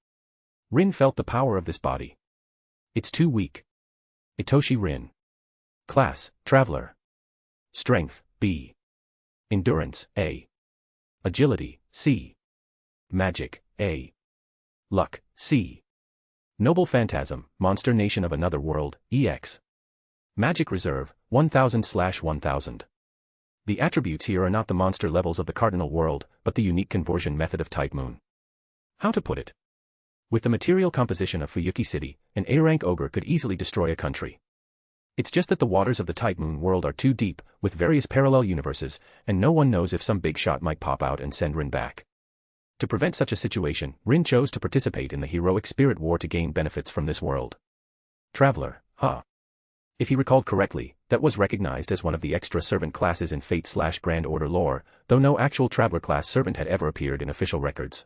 Rin felt the power of this body. It's too weak. Itoshi Rin. Class, Traveler. Strength, B. Endurance, A. Agility, C. Magic, A. Luck, C. Noble Phantasm, Monster Nation of Another World, EX. Magic Reserve, 1000/1000. The attributes here are not the monster levels of the Cardinal World, but the unique conversion method of Type Moon. How to put it? With the material composition of Fuyuki City, an A-rank ogre could easily destroy a country. It's just that the waters of the Type Moon world are too deep, with various parallel universes, and no one knows if some big shot might pop out and send Rin back. To prevent such a situation, Rin chose to participate in the heroic spirit war to gain benefits from this world. Traveler, huh? If he recalled correctly, that was recognized as one of the extra servant classes in Fate/Grand Order lore, though no actual Traveler class servant had ever appeared in official records.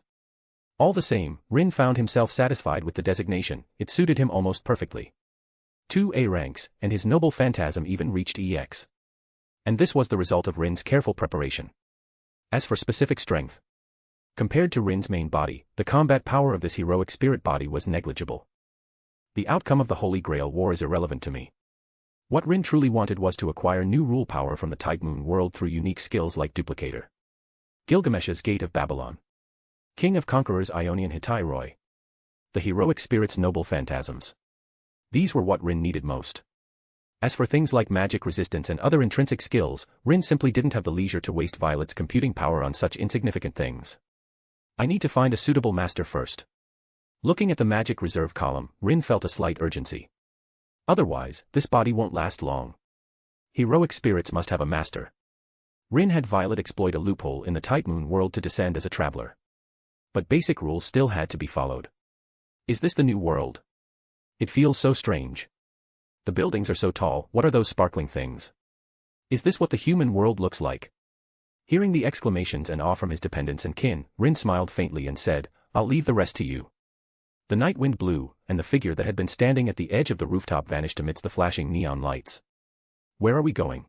All the same, Rin found himself satisfied with the designation. It suited him almost perfectly. 2 A ranks, and his noble phantasm even reached EX. And this was the result of Rin's careful preparation. As for specific strength, compared to Rin's main body, the combat power of this heroic spirit body was negligible. The outcome of the Holy Grail War is irrelevant to me. What Rin truly wanted was to acquire new rule power from the Type Moon world through unique skills like Duplicator, Gilgamesh's Gate of Babylon, King of Conquerors Ionian Hitai Roy, the heroic spirit's noble phantasms. These were what Rin needed most. As for things like magic resistance and other intrinsic skills, Rin simply didn't have the leisure to waste Violet's computing power on such insignificant things. I need to find a suitable master first. Looking at the magic reserve column, Rin felt a slight urgency. Otherwise, this body won't last long. Heroic spirits must have a master. Rin had Violet exploit a loophole in the Type Moon world to descend as a traveler. But basic rules still had to be followed. Is this the new world? It feels so strange. The buildings are so tall. What are those sparkling things? Is this what the human world looks like? Hearing the exclamations and awe from his dependents and kin, Rin smiled faintly and said, "I'll leave the rest to you." The night wind blew, and the figure that had been standing at the edge of the rooftop vanished amidst the flashing neon lights. Where are we going?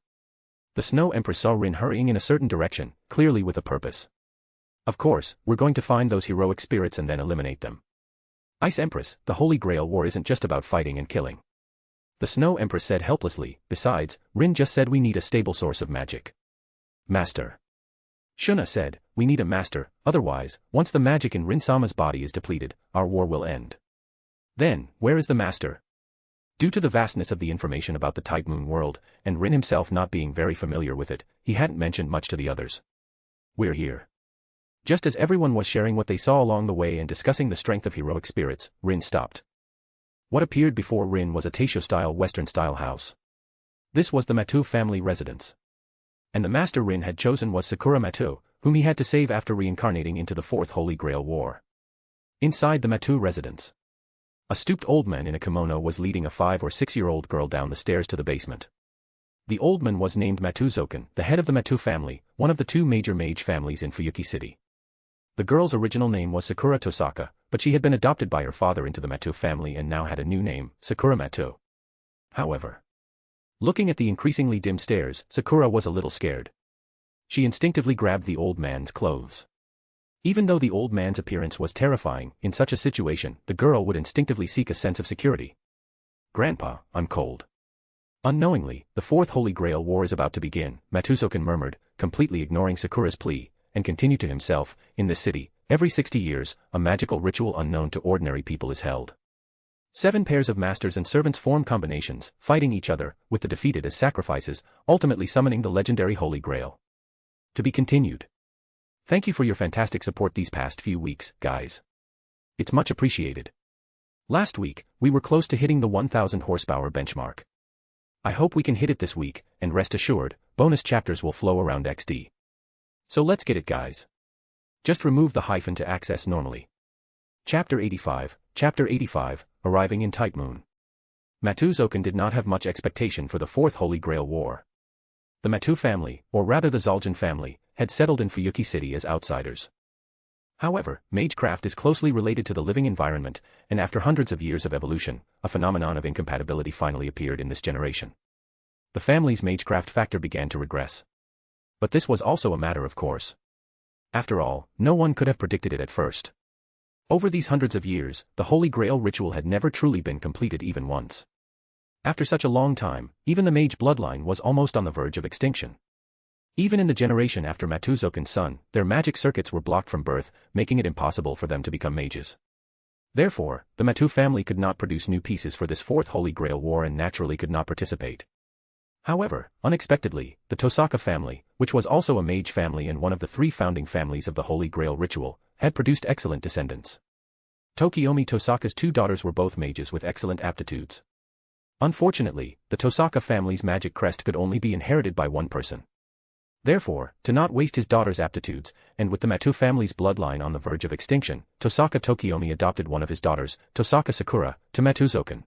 The Snow Empress saw Rin hurrying in a certain direction, clearly with a purpose. Of course, we're going to find those heroic spirits and then eliminate them. Ice Empress, the Holy Grail War isn't just about fighting and killing. The Snow Empress said helplessly. Besides, Rin just said we need a stable source of magic. Master. Shuna said, we need a master, otherwise, once the magic in Rin-sama's body is depleted, our war will end. Then, where is the master? Due to the vastness of the information about the Type Moon world, and Rin himself not being very familiar with it, he hadn't mentioned much to the others. We're here. Just as everyone was sharing what they saw along the way and discussing the strength of heroic spirits, Rin stopped. What appeared before Rin was a Taisho-style Western-style house. This was the Matsu family residence. And the master Rin had chosen was Sakura Matsu, whom he had to save after reincarnating into the Fourth Holy Grail War. Inside the Matsu residence, a stooped old man in a kimono was leading a 5 or 6-year-old girl down the stairs to the basement. The old man was named Matsuzoken, the head of the Matsu family, one of the 2 major mage families in Fuyuki City. The girl's original name was Sakura Tosaka, but she had been adopted by her father into the Matsu family and now had a new name, Sakura Matsu. However, looking at the increasingly dim stairs, Sakura was a little scared. She instinctively grabbed the old man's clothes. Even though the old man's appearance was terrifying, in such a situation, the girl would instinctively seek a sense of security. "Grandpa, I'm cold." Unknowingly, the Fourth Holy Grail War is about to begin, Matsuzoken murmured, completely ignoring Sakura's plea, and continued to himself, in this city, every 60 years, a magical ritual unknown to ordinary people is held. 7 pairs of masters and servants form combinations, fighting each other, with the defeated as sacrifices, ultimately summoning the legendary Holy Grail. To be continued. Thank you for your fantastic support these past few weeks, guys. It's much appreciated. Last week, we were close to hitting the 1000 horsepower benchmark. I hope we can hit it this week, and rest assured, bonus chapters will flow around XD. So let's get it, guys. Just remove the hyphen to access normally. Chapter 85, Arriving in Type Moon. Matsuzoken did not have much expectation for the Fourth Holy Grail War. The Matsu family, or rather the Zul'jin family, had settled in Fuyuki City as outsiders. However, magecraft is closely related to the living environment, and after hundreds of years of evolution, a phenomenon of incompatibility finally appeared in this generation. The family's magecraft factor began to regress. But this was also a matter of course. After all, no one could have predicted it at first. Over these hundreds of years, the Holy Grail ritual had never truly been completed even once. After such a long time, even the mage bloodline was almost on the verge of extinction. Even in the generation after Matsuzoken's son, their magic circuits were blocked from birth, making it impossible for them to become mages. Therefore, the Matsu family could not produce new pieces for this Fourth Holy Grail War and naturally could not participate. However, unexpectedly, the Tosaka family, which was also a mage family and one of the 3 founding families of the Holy Grail ritual, had produced excellent descendants. Tokiomi Tosaka's 2 daughters were both mages with excellent aptitudes. Unfortunately, the Tosaka family's magic crest could only be inherited by one person. Therefore, to not waste his daughter's aptitudes, and with the Matsu family's bloodline on the verge of extinction, Tosaka Tokiomi adopted one of his daughters, Tosaka Sakura, to Matsuzoken.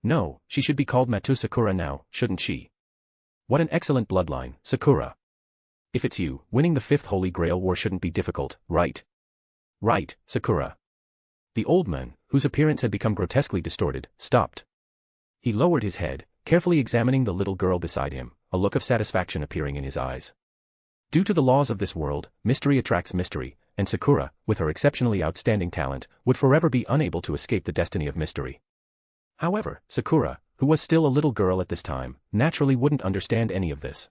No, she should be called Matsu Sakura now, shouldn't she? What an excellent bloodline, Sakura. If it's you, winning the 5th Holy Grail War shouldn't be difficult, right? Right, Sakura. The old man, whose appearance had become grotesquely distorted, stopped. He lowered his head, carefully examining the little girl beside him, a look of satisfaction appearing in his eyes. Due to the laws of this world, mystery attracts mystery, and Sakura, with her exceptionally outstanding talent, would forever be unable to escape the destiny of mystery. However, Sakura, who was still a little girl at this time, naturally wouldn't understand any of this.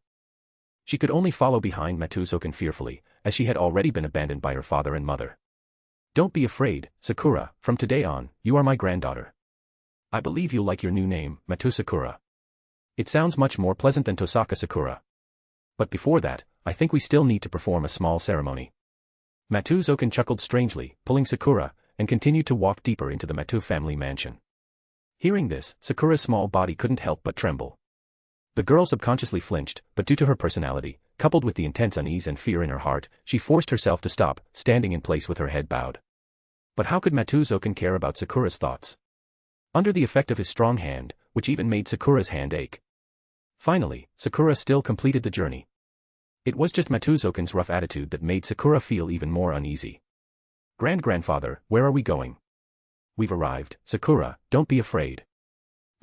She could only follow behind Matsuzoken fearfully, as she had already been abandoned by her father and mother. Don't be afraid, Sakura, from today on, you are my granddaughter. I believe you'll like your new name, Matsu Sakura. It sounds much more pleasant than Tosaka Sakura. But before that, I think we still need to perform a small ceremony. Matsuzoken chuckled strangely, pulling Sakura, and continued to walk deeper into the Matsu family mansion. Hearing this, Sakura's small body couldn't help but tremble. The girl subconsciously flinched, but due to her personality, coupled with the intense unease and fear in her heart, she forced herself to stop, standing in place with her head bowed. But how could Matsuzoken care about Sakura's thoughts? Under the effect of his strong hand, which even made Sakura's hand ache. Finally, Sakura still completed the journey. It was just Matsuzoken's rough attitude that made Sakura feel even more uneasy. Grandfather, where are we going? We've arrived, Sakura, don't be afraid.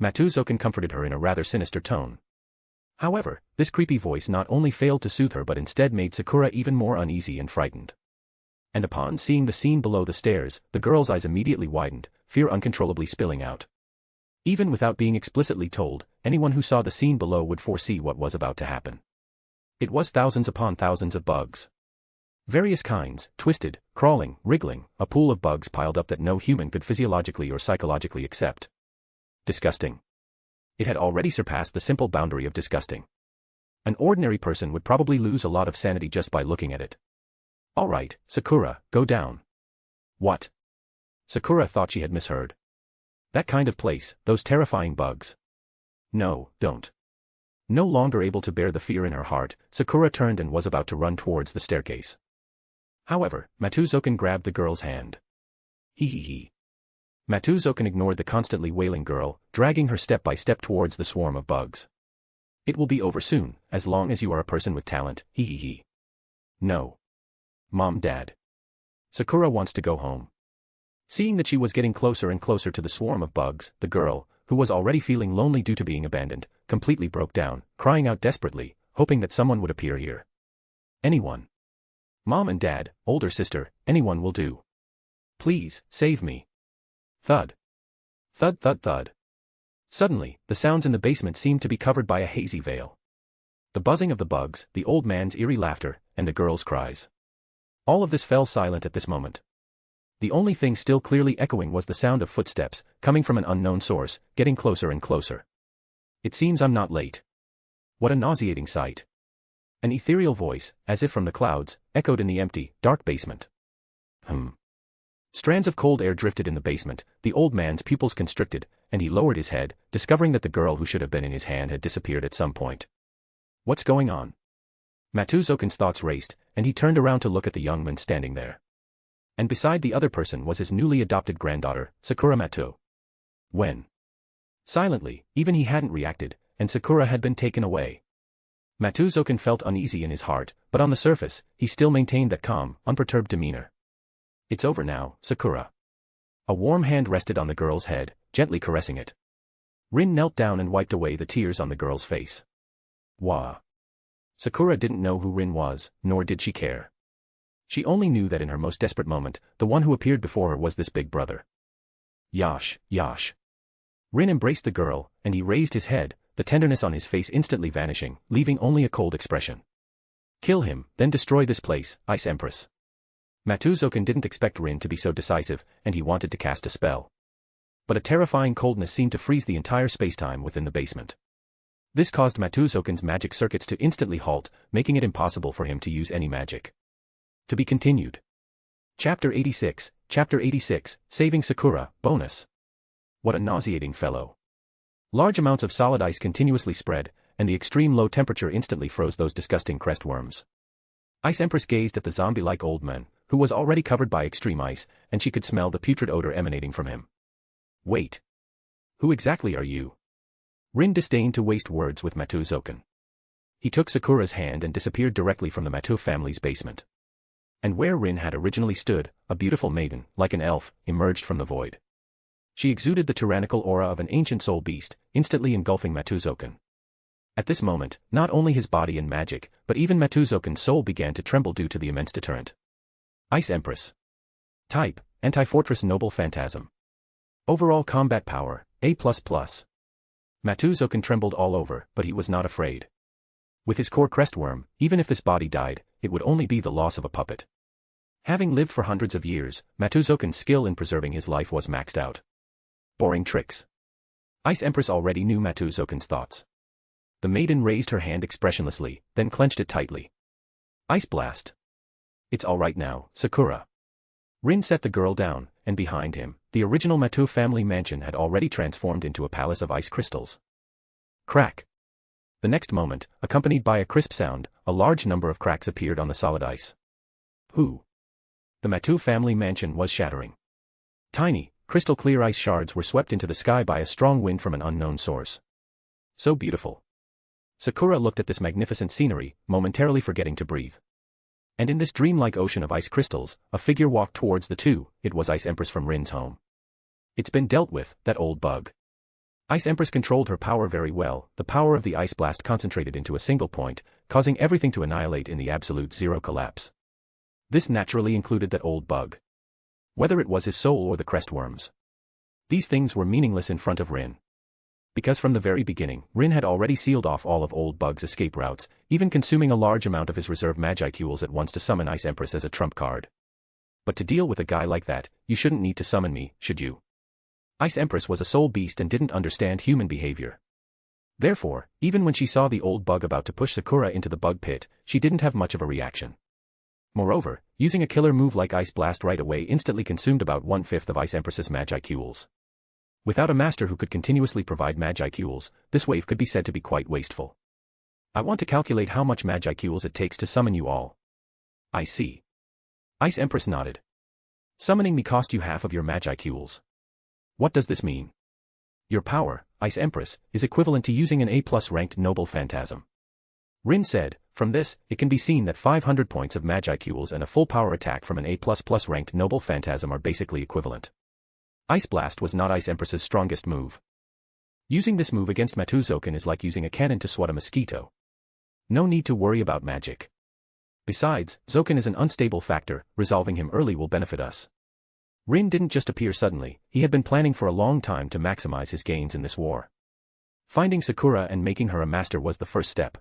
Matsuzoken comforted her in a rather sinister tone. However, this creepy voice not only failed to soothe her but instead made Sakura even more uneasy and frightened. And upon seeing the scene below the stairs, the girl's eyes immediately widened, fear uncontrollably spilling out. Even without being explicitly told, anyone who saw the scene below would foresee what was about to happen. It was thousands upon thousands of bugs. Various kinds, twisted, crawling, wriggling, a pool of bugs piled up that no human could physiologically or psychologically accept. Disgusting. It had already surpassed the simple boundary of disgusting. An ordinary person would probably lose a lot of sanity just by looking at it. All right, Sakura, go down. What? Sakura thought she had misheard. That kind of place, those terrifying bugs. No, don't. No longer able to bear the fear in her heart, Sakura turned and was about to run towards the staircase. However, Matsuzoken grabbed the girl's hand. Hee. Matsuzoken ignored the constantly wailing girl, dragging her step by step towards the swarm of bugs. It will be over soon, as long as you are a person with talent, hee. No. Mom, Dad. Sakura wants to go home. Seeing that she was getting closer and closer to the swarm of bugs, the girl, who was already feeling lonely due to being abandoned, completely broke down, crying out desperately, hoping that someone would appear here. Anyone. Mom and Dad, older sister, anyone will do. Please, save me. Thud. Thud thud thud. Suddenly, the sounds in the basement seemed to be covered by a hazy veil. The buzzing of the bugs, the old man's eerie laughter, and the girl's cries. All of this fell silent at this moment. The only thing still clearly echoing was the sound of footsteps, coming from an unknown source, getting closer and closer. It seems I'm not late. What a nauseating sight. An ethereal voice, as if from the clouds, echoed in the empty, dark basement. Strands of cold air drifted in the basement, the old man's pupils constricted, and he lowered his head, discovering that the girl who should have been in his hand had disappeared at some point. What's going on? Matsuzoken's thoughts raced, and he turned around to look at the young man standing there. And beside the other person was his newly adopted granddaughter, Sakura Matsu. When? Silently, even he hadn't reacted, and Sakura had been taken away. Matsuzoken felt uneasy in his heart, but on the surface, he still maintained that calm, unperturbed demeanor. It's over now, Sakura. A warm hand rested on the girl's head, gently caressing it. Rin knelt down and wiped away the tears on the girl's face. Wah. Sakura didn't know who Rin was, nor did she care. She only knew that in her most desperate moment, the one who appeared before her was this big brother. Yash. Rin embraced the girl, and he raised his head, the tenderness on his face instantly vanishing, leaving only a cold expression. Kill him, then destroy this place, Ice Empress. Matsuzoken didn't expect Rin to be so decisive, and he wanted to cast a spell. But a terrifying coldness seemed to freeze the entire spacetime within the basement. This caused Matsuzoken's magic circuits to instantly halt, making it impossible for him to use any magic. To be continued. Chapter 86, Saving Sakura, bonus. What a nauseating fellow. Large amounts of solid ice continuously spread, and the extreme low temperature instantly froze those disgusting crest worms. Ice Empress gazed at the zombie-like old man, who was already covered by extreme ice, and she could smell the putrid odor emanating from him. Wait. Who exactly are you? Rin disdained to waste words with Matou Zoken. He took Sakura's hand and disappeared directly from the Matou family's basement. And where Rin had originally stood, a beautiful maiden, like an elf, emerged from the void. She exuded the tyrannical aura of an ancient soul beast, instantly engulfing Matou Zoken. At this moment, not only his body and magic, but even Matou Zoken's soul began to tremble due to the immense deterrent. Ice Empress. Type, Anti-Fortress Noble Phantasm. Overall combat power, A++. Matou Zoken trembled all over, but he was not afraid. With his core crestworm, even if this body died, it would only be the loss of a puppet. Having lived for hundreds of years, Matou Zoken's skill in preserving his life was maxed out. Boring tricks. Ice Empress already knew Matou Zoken's thoughts. The maiden raised her hand expressionlessly, then clenched it tightly. Ice Blast. It's all right now, Sakura. Rin set the girl down, and behind him, the original Matou family mansion had already transformed into a palace of ice crystals. Crack. The next moment, accompanied by a crisp sound, a large number of cracks appeared on the solid ice. Who? The Matou family mansion was shattering. Tiny, crystal-clear ice shards were swept into the sky by a strong wind from an unknown source. So beautiful. Sakura looked at this magnificent scenery, momentarily forgetting to breathe. And in this dreamlike ocean of ice crystals, a figure walked towards the two. It was Ice Empress from Rin's home. It's been dealt with, that old bug. Ice Empress controlled her power very well. The power of the ice blast concentrated into a single point, causing everything to annihilate in the absolute zero collapse. This naturally included that old bug. Whether it was his soul or the crestworms. These things were meaningless in front of Rin. Because from the very beginning, Rin had already sealed off all of old bug's escape routes, even consuming a large amount of his reserve Magicules at once to summon Ice Empress as a trump card. But to deal with a guy like that, you shouldn't need to summon me, should you? Ice Empress was a soul beast and didn't understand human behavior. Therefore, even when she saw the old bug about to push Sakura into the bug pit, she didn't have much of a reaction. Moreover, using a killer move like Ice Blast right away instantly consumed about 1/5 of Ice Empress's Magicules. Without a master who could continuously provide Magicules, this wave could be said to be quite wasteful. I want to calculate how much Magicules it takes to summon you all. I see. Ice Empress nodded. Summoning me cost you half of your Magicules. What does this mean? Your power, Ice Empress, is equivalent to using an A+ ranked Noble Phantasm. Rin said, from this, it can be seen that 500 points of Magicules and a full power attack from an A++ ranked Noble Phantasm are basically equivalent. Ice Blast was not Ice Empress's strongest move. Using this move against Matou Zoken is like using a cannon to swat a mosquito. No need to worry about magic. Besides, Zoken is an unstable factor, resolving him early will benefit us. Rin didn't just appear suddenly, he had been planning for a long time to maximize his gains in this war. Finding Sakura and making her a master was the first step.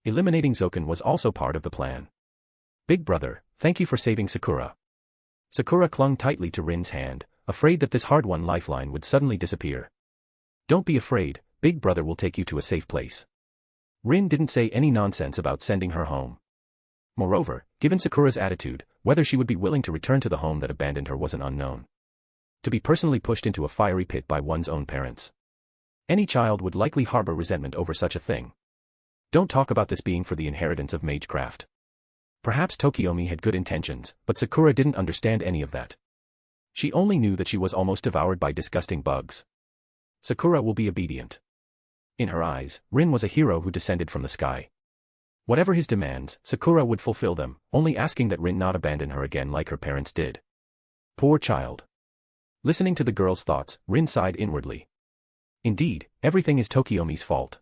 Eliminating Zoken was also part of the plan. Big brother, thank you for saving Sakura. Sakura clung tightly to Rin's hand, afraid that this hard-won lifeline would suddenly disappear. Don't be afraid, Big brother will take you to a safe place. Rin didn't say any nonsense about sending her home. Moreover, given Sakura's attitude, whether she would be willing to return to the home that abandoned her was an unknown. To be personally pushed into a fiery pit by one's own parents. Any child would likely harbor resentment over such a thing. Don't talk about this being for the inheritance of magecraft. Perhaps Tokiomi had good intentions, but Sakura didn't understand any of that. She only knew that she was almost devoured by disgusting bugs. Sakura will be obedient. In her eyes, Rin was a hero who descended from the sky. Whatever his demands, Sakura would fulfill them, only asking that Rin not abandon her again like her parents did. Poor child. Listening to the girl's thoughts, Rin sighed inwardly. Indeed, everything is Tokiomi's fault.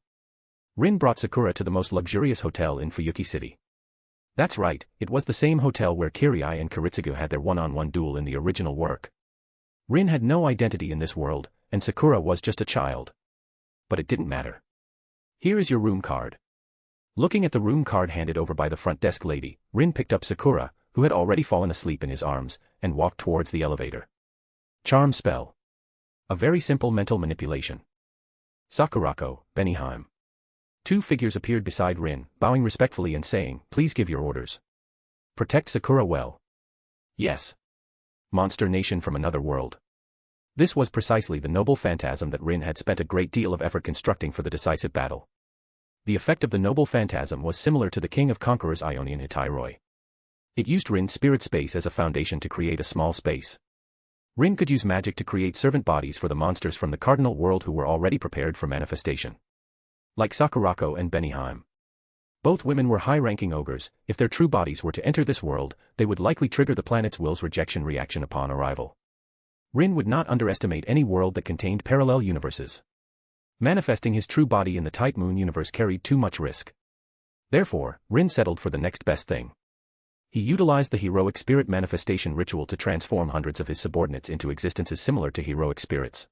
Rin brought Sakura to the most luxurious hotel in Fuyuki City. That's right, it was the same hotel where Kirai and Kiritsugu had their one-on-one duel in the original work. Rin had no identity in this world, and Sakura was just a child. But it didn't matter. Here is your room card. Looking at the room card handed over by the front desk lady, Rin picked up Sakura, who had already fallen asleep in his arms, and walked towards the elevator. Charm spell. A very simple mental manipulation. Sakurako, Benihime. Two figures appeared beside Rin, bowing respectfully and saying, please give your orders. Protect Sakura well. Yes. Monster nation from another world. This was precisely the noble phantasm that Rin had spent a great deal of effort constructing for the decisive battle. The effect of the noble phantasm was similar to the King of Conquerors Ionian Hitairoi. It used Rin's spirit space as a foundation to create a small space. Rin could use magic to create servant bodies for the monsters from the cardinal world who were already prepared for manifestation. Like Sakurako and Benihime. Both women were high-ranking ogres. If their true bodies were to enter this world, they would likely trigger the planet's will's rejection reaction upon arrival. Rin would not underestimate any world that contained parallel universes. Manifesting his true body in the Type Moon universe carried too much risk. Therefore, Rin settled for the next best thing. He utilized the heroic spirit manifestation ritual to transform hundreds of his subordinates into existences similar to heroic spirits.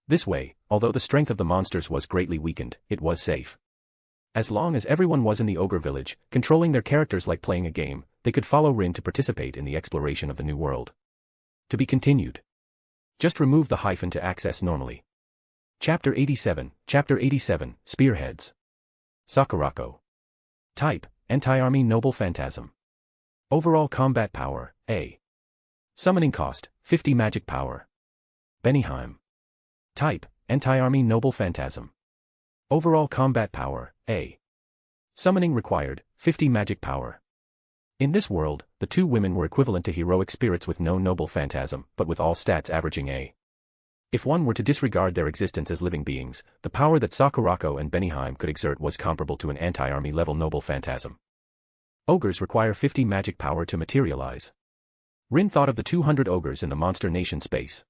This way, although the strength of the monsters was greatly weakened, it was safe. As long as everyone was in the ogre village, controlling their characters like playing a game, they could follow Rin to participate in the exploration of the new world. To be continued. Just remove the hyphen to access normally. Chapter 87, Spearheads. Sakurako. Type, Anti-Army Noble Phantasm. Overall combat power, A. Summoning cost, 50 magic power. Benihime. Type, Anti-Army Noble Phantasm. Overall combat power, A. Summoning required, 50 magic power. In this world, the two women were equivalent to heroic spirits with no noble phantasm, but with all stats averaging A. If one were to disregard their existence as living beings, the power that Sakurako and Benihime could exert was comparable to an anti-army level noble phantasm. Ogres require 50 magic power to materialize. Rin thought of the 200 ogres in the Monster Nation space.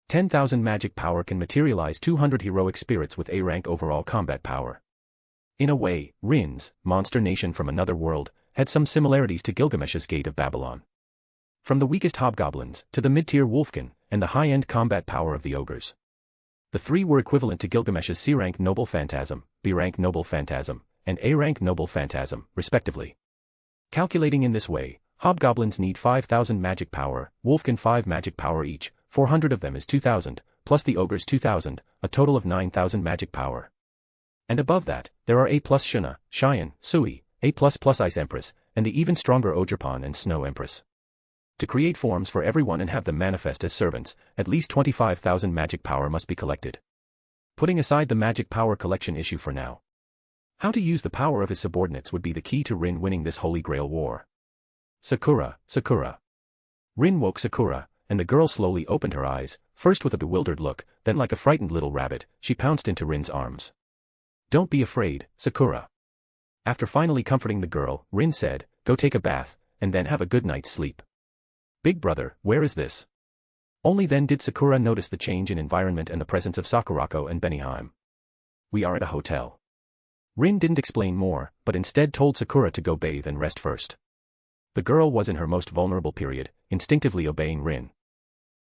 10,000 magic power can materialize 200 heroic spirits with A-rank overall combat power. In a way, Rin's Monster Nation from another world had some similarities to Gilgamesh's Gate of Babylon. From the weakest hobgoblins to the mid-tier wolfkin and the high-end combat power of the ogres. The three were equivalent to Gilgamesh's C-rank Noble Phantasm, B-rank Noble Phantasm, and A-rank Noble Phantasm, respectively. Calculating in this way, hobgoblins need 5,000 magic power, wolfkin 5 magic power each, 400 of them is 2,000, plus the ogres 2,000, a total of 9,000 magic power. And above that, there are A+ Shuna, Cheyenne, Sui, A++ Ice Empress, and the even stronger Ogerpon and Snow Empress. To create forms for everyone and have them manifest as servants, at least 25,000 magic power must be collected. Putting aside the magic power collection issue for now. How to use the power of his subordinates would be the key to Rin winning this Holy Grail war. Sakura, Sakura. Rin woke Sakura, and the girl slowly opened her eyes, first with a bewildered look, then like a frightened little rabbit, she pounced into Rin's arms. Don't be afraid, Sakura. After finally comforting the girl, Rin said, go take a bath, and then have a good night's sleep. Big brother, where is this? Only then did Sakura notice the change in environment and the presence of Sakurako and Benihime. We are at a hotel. Rin didn't explain more, but instead told Sakura to go bathe and rest first. The girl was in her most vulnerable period, instinctively obeying Rin.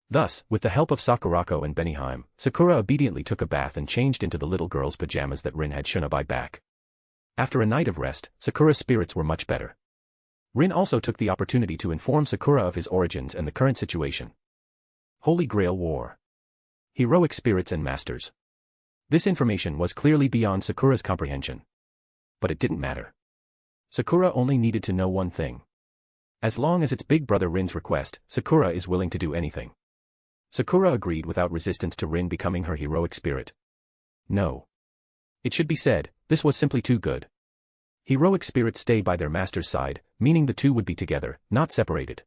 Thus, with the help of Sakurako and Benihime, Sakura obediently took a bath and changed into the little girl's pajamas that Rin had Shunabai back. After a night of rest, Sakura's spirits were much better. Rin also took the opportunity to inform Sakura of his origins and the current situation. Holy Grail War. Heroic spirits and masters. This information was clearly beyond Sakura's comprehension. But it didn't matter. Sakura only needed to know one thing. As long as it's big brother Rin's request, Sakura is willing to do anything. Sakura agreed without resistance to Rin becoming her heroic spirit. No. It should be said, this was simply too good. Heroic spirits stay by their master's side, meaning the two would be together, not separated.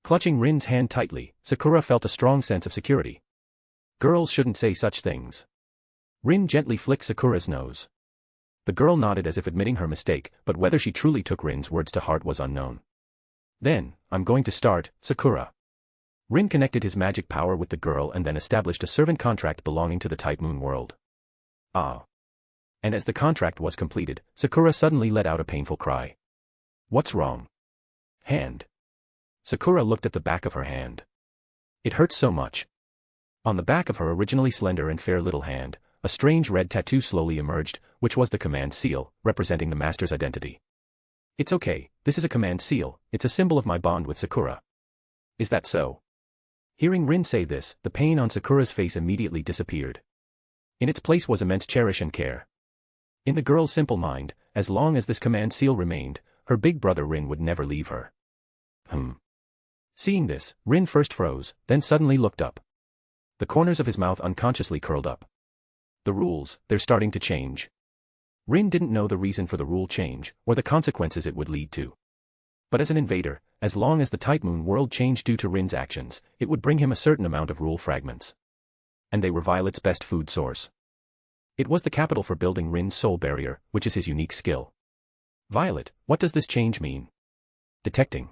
Clutching Rin's hand tightly, Sakura felt a strong sense of security. Girls shouldn't say such things. Rin gently flicked Sakura's nose. The girl nodded as if admitting her mistake, but whether she truly took Rin's words to heart was unknown. Then, I'm going to start, Sakura. Rin connected his magic power with the girl and then established a servant contract belonging to the Type Moon world. Ah. And as the contract was completed, Sakura suddenly let out a painful cry. What's wrong? Hand. Sakura looked at the back of her hand. It hurts so much. On the back of her originally slender and fair little hand, a strange red tattoo slowly emerged, which was the command seal, representing the master's identity. It's okay, this is a command seal, it's a symbol of my bond with Sakura. Is that so? Hearing Rin say this, the pain on Sakura's face immediately disappeared. In its place was immense cherish and care. In the girl's simple mind, as long as this command seal remained, her big brother Rin would never leave her. Seeing this, Rin first froze, then suddenly looked up. The corners of his mouth unconsciously curled up. The rules, they're starting to change. Rin didn't know the reason for the rule change, or the consequences it would lead to. But as an invader, as long as the Type Moon world changed due to Rin's actions, it would bring him a certain amount of rule fragments. And they were Violet's best food source. It was the capital for building Rin's soul barrier, which is his unique skill. Violet, what does this change mean? Detecting.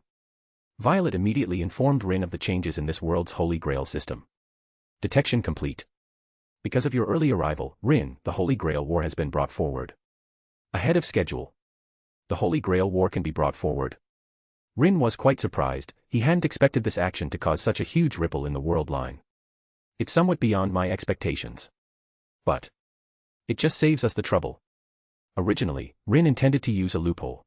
Violet immediately informed Rin of the changes in this world's Holy Grail system. Detection complete. Because of your early arrival, Rin, the Holy Grail War has been brought forward. Ahead of schedule. The Holy Grail War can be brought forward. Rin was quite surprised, he hadn't expected this action to cause such a huge ripple in the world line. It's somewhat beyond my expectations. But it just saves us the trouble. Originally, Rin intended to use a loophole.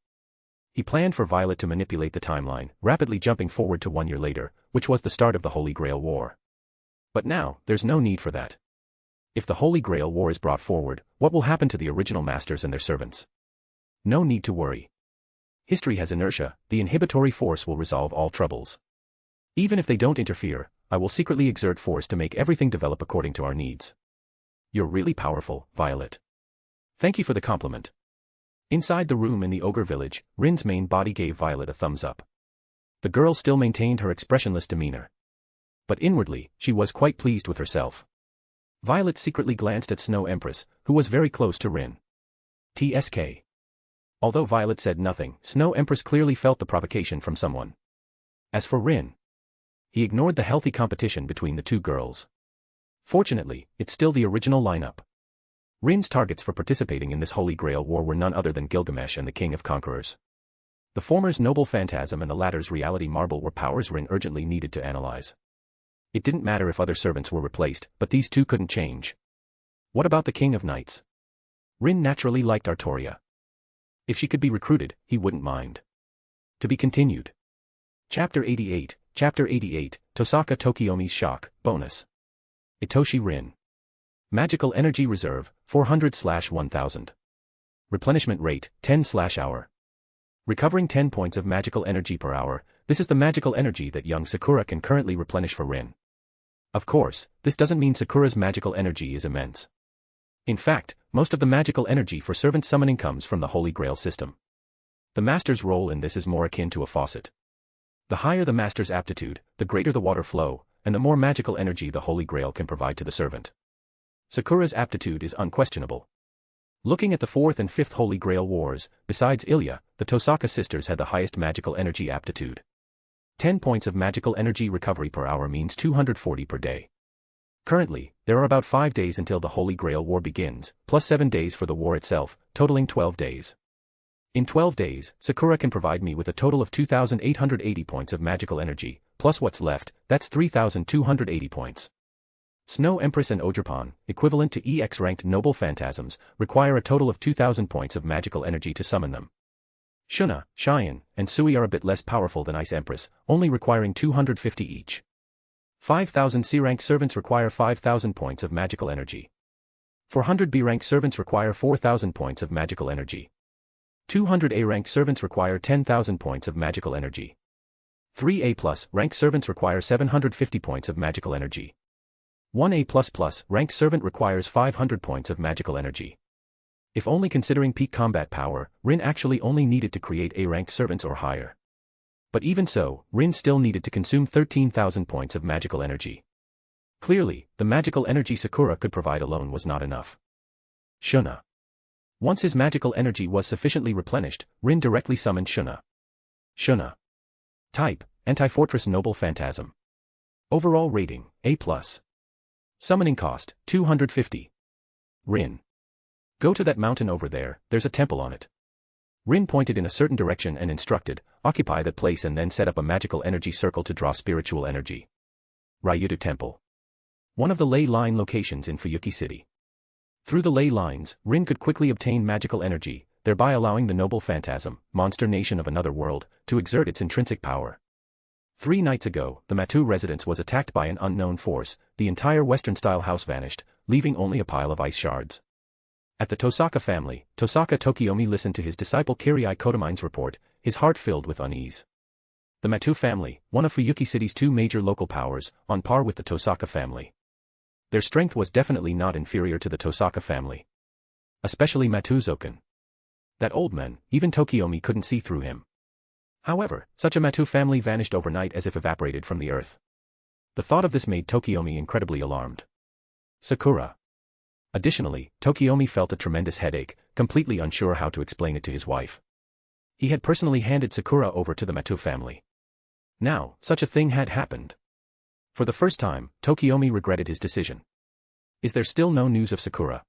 He planned for Violet to manipulate the timeline, rapidly jumping forward to 1 year later, which was the start of the Holy Grail War. But now, there's no need for that. If the Holy Grail War is brought forward, what will happen to the original masters and their servants? No need to worry. History has inertia, the inhibitory force will resolve all troubles. Even if they don't interfere, I will secretly exert force to make everything develop according to our needs. You're really powerful, Violet. Thank you for the compliment. Inside the room in the Ogre Village, Rin's main body gave Violet a thumbs up. The girl still maintained her expressionless demeanor. But inwardly, she was quite pleased with herself. Violet secretly glanced at Snow Empress, who was very close to Rin. TSK. Although Violet said nothing, Snow Empress clearly felt the provocation from someone. As for Rin, he ignored the healthy competition between the two girls. Fortunately, it's still the original lineup. Rin's targets for participating in this Holy Grail War were none other than Gilgamesh and the King of Conquerors. The former's noble phantasm and the latter's reality marble were powers Rin urgently needed to analyze. It didn't matter if other servants were replaced, but these two couldn't change. What about the King of Knights? Rin naturally liked Artoria. If she could be recruited, he wouldn't mind. To be continued. Chapter 88, Tosaka Tokiomi's Shock, Bonus. Itoshi Rin. Magical Energy Reserve, 400/1000. Replenishment Rate, 10/hour. Recovering 10 points of magical energy per hour, this is the magical energy that young Sakura can currently replenish for Rin. Of course, this doesn't mean Sakura's magical energy is immense. In fact, most of the magical energy for servant summoning comes from the Holy Grail system. The master's role in this is more akin to a faucet. The higher the master's aptitude, the greater the water flow, and the more magical energy the Holy Grail can provide to the servant. Sakura's aptitude is unquestionable. Looking at the 4th and 5th Holy Grail Wars, besides Ilya, the Tosaka sisters had the highest magical energy aptitude. 10 points of magical energy recovery per hour means 240 per day. Currently, there are about 5 days until the Holy Grail War begins, plus 7 days for the war itself, totaling 12 days. In 12 days, Sakura can provide me with a total of 2,880 points of magical energy, plus what's left, that's 3,280 points. Snow Empress and Ogerpon, equivalent to EX-ranked noble phantasms, require a total of 2,000 points of magical energy to summon them. Shuna, Cheyenne, and Sui are a bit less powerful than Ice Empress, only requiring 250 each. 5,000 C-rank servants require 5,000 points of magical energy. 400 B-rank servants require 4,000 points of magical energy. 200 A-rank servants require 10,000 points of magical energy. 3A+ rank servants require 750 points of magical energy. 1A++ rank servant requires 500 points of magical energy. If only considering peak combat power, Rin actually only needed to create A-rank servants or higher. But even so, Rin still needed to consume 13,000 points of magical energy. Clearly, the magical energy Sakura could provide alone was not enough. Shuna. Once his magical energy was sufficiently replenished, Rin directly summoned Shuna. Shuna. Type, Anti-Fortress Noble Phantasm. Overall rating, A+. Summoning cost, 250. Rin. Go to that mountain over there, there's a temple on it. Rin pointed in a certain direction and instructed, occupy that place and then set up a magical energy circle to draw spiritual energy. Ryudu Temple. One of the ley line locations in Fuyuki City. Through the ley lines, Rin could quickly obtain magical energy, thereby allowing the noble phantasm, monster nation of another world, to exert its intrinsic power. 3 nights ago, the Matu residence was attacked by an unknown force, the entire Western-style house vanished, leaving only a pile of ice shards. At the Tosaka family, Tosaka Tokiomi listened to his disciple Kirai Kotomine's report, his heart filled with unease. The Matu family, one of Fuyuki City's 2 major local powers, on par with the Tosaka family. Their strength was definitely not inferior to the Tosaka family. Especially Matuzoken. That old man, even Tokiomi couldn't see through him. However, such a Matu family vanished overnight as if evaporated from the earth. The thought of this made Tokiomi incredibly alarmed. Sakura. Additionally, Tokiomi felt a tremendous headache, completely unsure how to explain it to his wife. He had personally handed Sakura over to the Matu family. Now, such a thing had happened. For the first time, Tokiomi regretted his decision. Is there still no news of Sakura?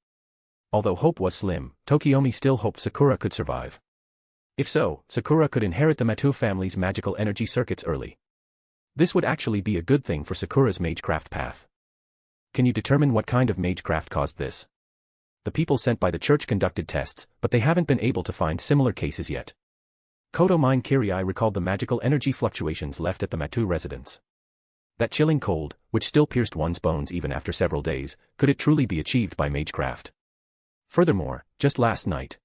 Although hope was slim, Tokiomi still hoped Sakura could survive. If so, Sakura could inherit the Matu family's magical energy circuits early. This would actually be a good thing for Sakura's magecraft path. Can you determine what kind of magecraft caused this? The people sent by the church conducted tests, but they haven't been able to find similar cases yet. Kodo Mine Kirii recalled the magical energy fluctuations left at the Matu residence. That chilling cold, which still pierced one's bones even after several days, could it truly be achieved by magecraft? Furthermore, just last night,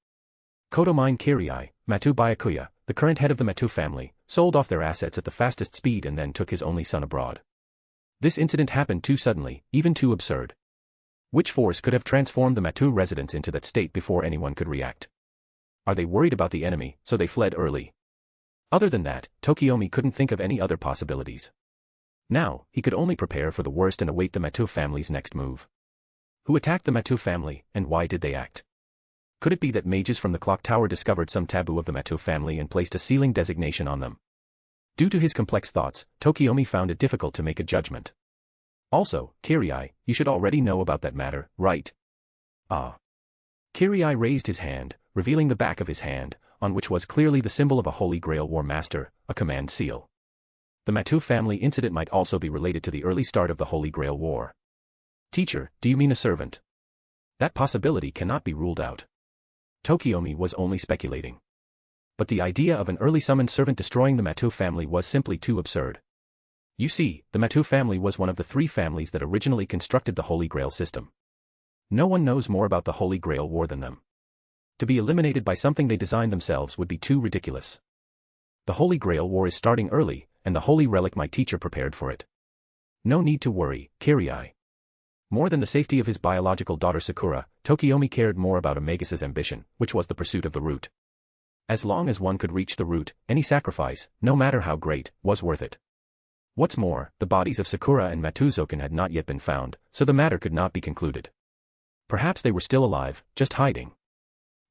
Kodo Mine Kirii, Matu Byakuya, the current head of the Matu family, sold off their assets at the fastest speed and then took his only son abroad. This incident happened too suddenly, even too absurd. Which force could have transformed the Matu residents into that state before anyone could react? Are they worried about the enemy, so they fled early? Other than that, Tokiomi couldn't think of any other possibilities. Now, he could only prepare for the worst and await the Matu family's next move. Who attacked the Matu family, and why did they act? Could it be that mages from the clock tower discovered some taboo of the Matu family and placed a sealing designation on them? Due to his complex thoughts, Tokiomi found it difficult to make a judgment. Also, Kirii, you should already know about that matter, right? Ah. Kirii raised his hand, revealing the back of his hand, on which was clearly the symbol of a Holy Grail War Master, a command seal. The Matu family incident might also be related to the early start of the Holy Grail War. Teacher, do you mean a servant? That possibility cannot be ruled out. Tokiomi was only speculating. But the idea of an early summoned servant destroying the Matu family was simply too absurd. You see, the Matu family was one of the 3 families that originally constructed the Holy Grail system. No one knows more about the Holy Grail War than them. To be eliminated by something they designed themselves would be too ridiculous. The Holy Grail War is starting early, and the Holy Relic my teacher prepared for it. No need to worry, Kirii. More than the safety of his biological daughter Sakura, Tokiomi cared more about Amagas's ambition, which was the pursuit of the root. As long as one could reach the root, any sacrifice, no matter how great, was worth it. What's more, the bodies of Sakura and Matuzoken had not yet been found, so the matter could not be concluded. Perhaps they were still alive, just hiding.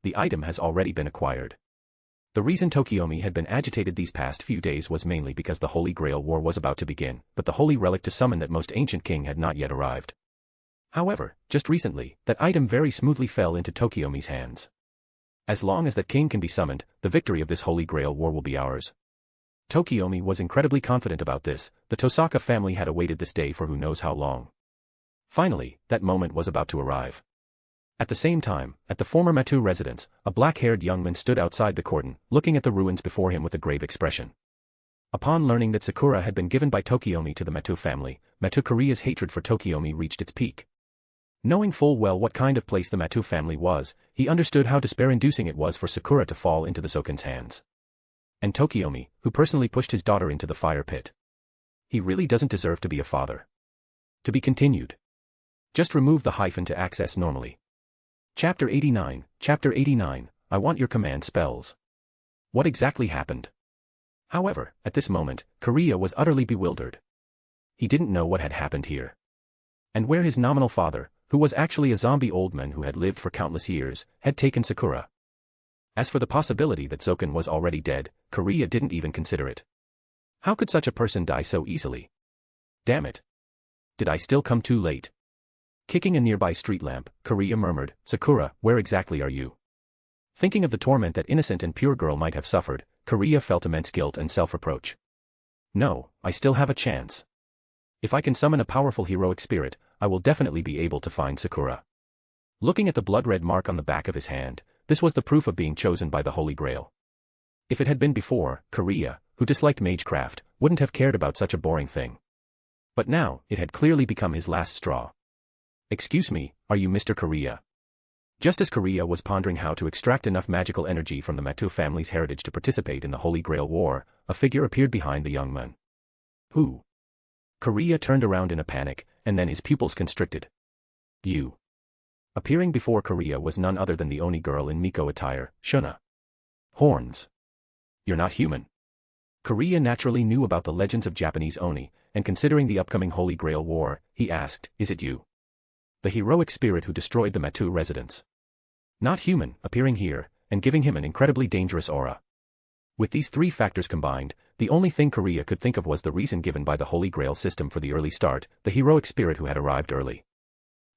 The item has already been acquired. The reason Tokiomi had been agitated these past few days was mainly because the Holy Grail War was about to begin, but the Holy Relic to summon that most ancient king had not yet arrived. However, just recently, that item very smoothly fell into Tokiomi's hands. As long as that king can be summoned, the victory of this Holy Grail War will be ours. Tokiomi was incredibly confident about this. The Tosaka family had awaited this day for who knows how long. Finally, that moment was about to arrive. At the same time, at the former Matu residence, a black-haired young man stood outside the cordon, looking at the ruins before him with a grave expression. Upon learning that Sakura had been given by Tokiomi to the Matu family, Matu Kiria's hatred for Tokiomi reached its peak. Knowing full well what kind of place the Matu family was, he understood how despair-inducing it was for Sakura to fall into the Soken's hands. And Tokiomi, who personally pushed his daughter into the fire pit. He really doesn't deserve to be a father. To be continued. Just remove the hyphen to access normally. Chapter 89, Chapter 89, I want your command spells. What exactly happened? However, at this moment, Kiria was utterly bewildered. He didn't know what had happened here. And where his nominal father, who was actually a zombie old man who had lived for countless years, had taken Sakura. As for the possibility that Soken was already dead, Kiria didn't even consider it. How could such a person die so easily? Damn it. Did I still come too late? Kicking a nearby street lamp, Kiria murmured, Sakura, where exactly are you? Thinking of the torment that innocent and pure girl might have suffered, Kiria felt immense guilt and self-reproach. No, I still have a chance. If I can summon a powerful heroic spirit, I will definitely be able to find Sakura. Looking at the blood-red mark on the back of his hand, this was the proof of being chosen by the Holy Grail. If it had been before, Kiria, who disliked magecraft, wouldn't have cared about such a boring thing. But now, it had clearly become his last straw. Excuse me, are you Mr. Kiria? Just as Kiria was pondering how to extract enough magical energy from the Matu family's heritage to participate in the Holy Grail War, a figure appeared behind the young man. Who? Kiria turned around in a panic, and then his pupils constricted. You. Appearing before Korea was none other than the Oni girl in Miko attire, Shuna. Horns. You're not human. Korea naturally knew about the legends of Japanese Oni, and considering the upcoming Holy Grail War, he asked, is it you? The heroic spirit who destroyed the Matu residence. Not human, appearing here, and giving him an incredibly dangerous aura. With these three factors combined, the only thing Korea could think of was the reason given by the Holy Grail system for the early start, the heroic spirit who had arrived early.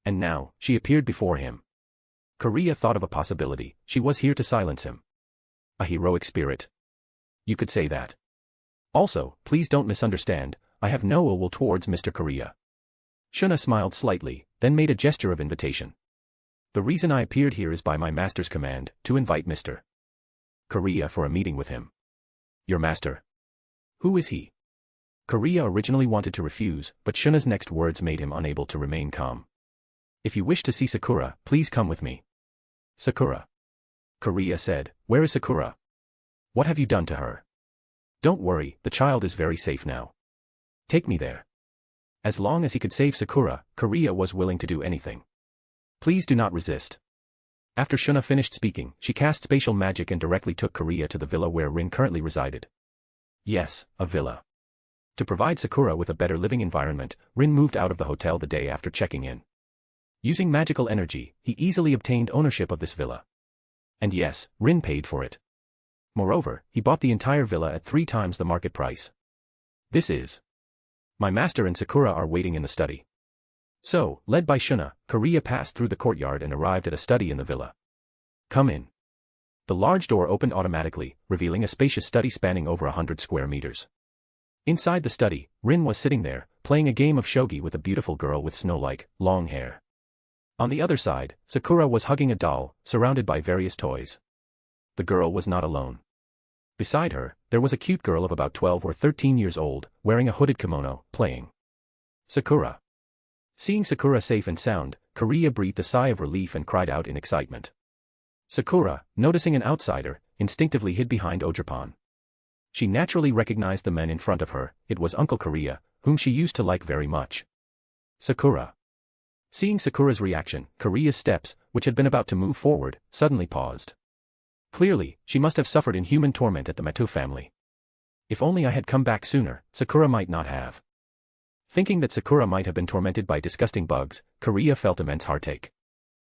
And now, she appeared before him. Korea thought of a possibility, she was here to silence him. A heroic spirit. You could say that. Also, please don't misunderstand, I have no ill will towards Mr. Korea. Shuna smiled slightly, then made a gesture of invitation. The reason I appeared here is by my master's command, to invite Mr. Korea for a meeting with him. Your master? Who is he? Korea originally wanted to refuse, but Shuna's next words made him unable to remain calm. If you wish to see Sakura, please come with me. Sakura. Korea said, where is Sakura? What have you done to her? Don't worry, the child is very safe now. Take me there. As long as he could save Sakura, Korea was willing to do anything. Please do not resist. After Shuna finished speaking, she cast spatial magic and directly took Korea to the villa where Rin currently resided. Yes, a villa. To provide Sakura with a better living environment, Rin moved out of the hotel the day after checking in. Using magical energy, he easily obtained ownership of this villa. And yes, Rin paid for it. Moreover, he bought the entire villa at 3 times the market price. This is. My master and Sakura are waiting in the study. So, led by Shuna, Korea passed through the courtyard and arrived at a study in the villa. Come in. The large door opened automatically, revealing a spacious study spanning over 100 square meters. Inside the study, Rin was sitting there, playing a game of shogi with a beautiful girl with snow-like, long hair. On the other side, Sakura was hugging a doll, surrounded by various toys. The girl was not alone. Beside her, there was a cute girl of about 12 or 13 years old, wearing a hooded kimono, playing. Sakura. Seeing Sakura safe and sound, Korea breathed a sigh of relief and cried out in excitement. Sakura, noticing an outsider, instinctively hid behind Ojapan. She naturally recognized the man in front of her, it was Uncle Korea, whom she used to like very much. Sakura. Seeing Sakura's reaction, Korea's steps, which had been about to move forward, suddenly paused. Clearly, she must have suffered inhuman torment at the Matu family. If only I had come back sooner, Sakura might not have. Thinking that Sakura might have been tormented by disgusting bugs, Korea felt immense heartache.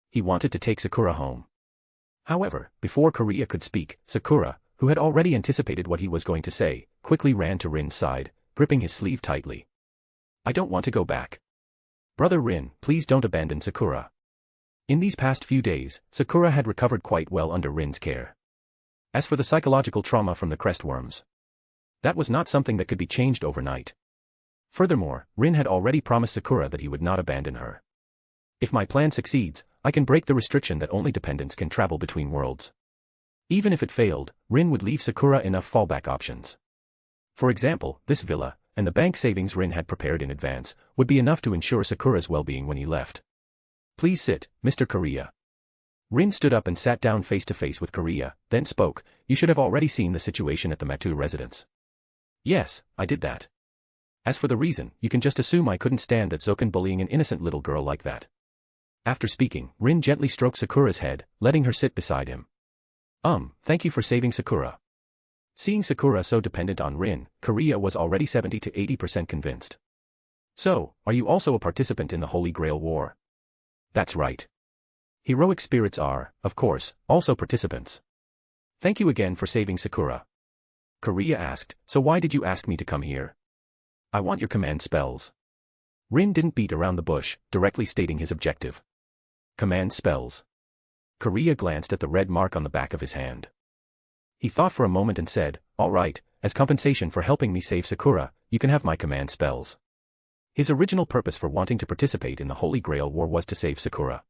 He wanted to take Sakura home. However, before Korea could speak, Sakura, who had already anticipated what he was going to say, quickly ran to Rin's side, gripping his sleeve tightly. I don't want to go back. Brother Rin, please don't abandon Sakura. In these past few days, Sakura had recovered quite well under Rin's care. As for the psychological trauma from the crestworms, that was not something that could be changed overnight. Furthermore, Rin had already promised Sakura that he would not abandon her. If my plan succeeds, I can break the restriction that only dependents can travel between worlds. Even if it failed, Rin would leave Sakura enough fallback options. For example, this villa, and the bank savings Rin had prepared in advance, would be enough to ensure Sakura's well-being when he left. Please sit, Mr. Korea. Rin stood up and sat down face to face with Korea, then spoke, you should have already seen the situation at the Matu residence. Yes, I did that. As for the reason, you can just assume I couldn't stand that Zoken bullying an innocent little girl like that. After speaking, Rin gently stroked Sakura's head, letting her sit beside him. Thank you for saving Sakura. Seeing Sakura so dependent on Rin, Korea was already 70 to 80% convinced. So, are you also a participant in the Holy Grail War? That's right. Heroic spirits are, of course, also participants. Thank you again for saving Sakura. Korea asked, so why did you ask me to come here? I want your command spells. Rin didn't beat around the bush, directly stating his objective. Command spells. Korea glanced at the red mark on the back of his hand. He thought for a moment and said, all right, as compensation for helping me save Sakura, you can have my command spells. His original purpose for wanting to participate in the Holy Grail War was to save Sakura.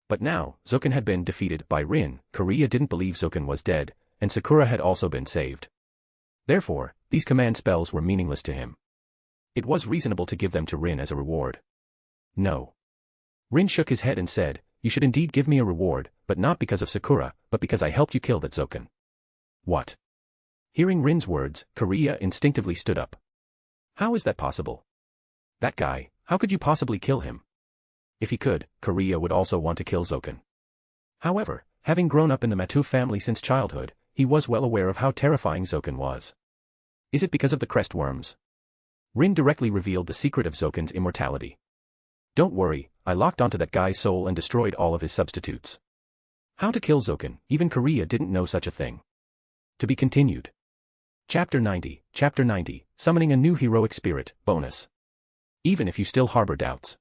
But now, Zoken had been defeated by Rin, Korea didn't believe Zoken was dead, and Sakura had also been saved. Therefore, these command spells were meaningless to him. It was reasonable to give them to Rin as a reward. No. Rin shook his head and said, you should indeed give me a reward, but not because of Sakura, but because I helped you kill that Zoken. What? Hearing Rin's words, Korea instinctively stood up. How is that possible? That guy, how could you possibly kill him? If he could, Korea would also want to kill Zoken. However, having grown up in the Matu family since childhood, he was well aware of how terrifying Zoken was. Is it because of the crest worms? Rin directly revealed the secret of Zoken's immortality. Don't worry, I locked onto that guy's soul and destroyed all of his substitutes. How to kill Zoken, even Korea didn't know such a thing. To be continued. Chapter 90, Summoning a New Heroic Spirit, bonus. Even if you still harbor doubts.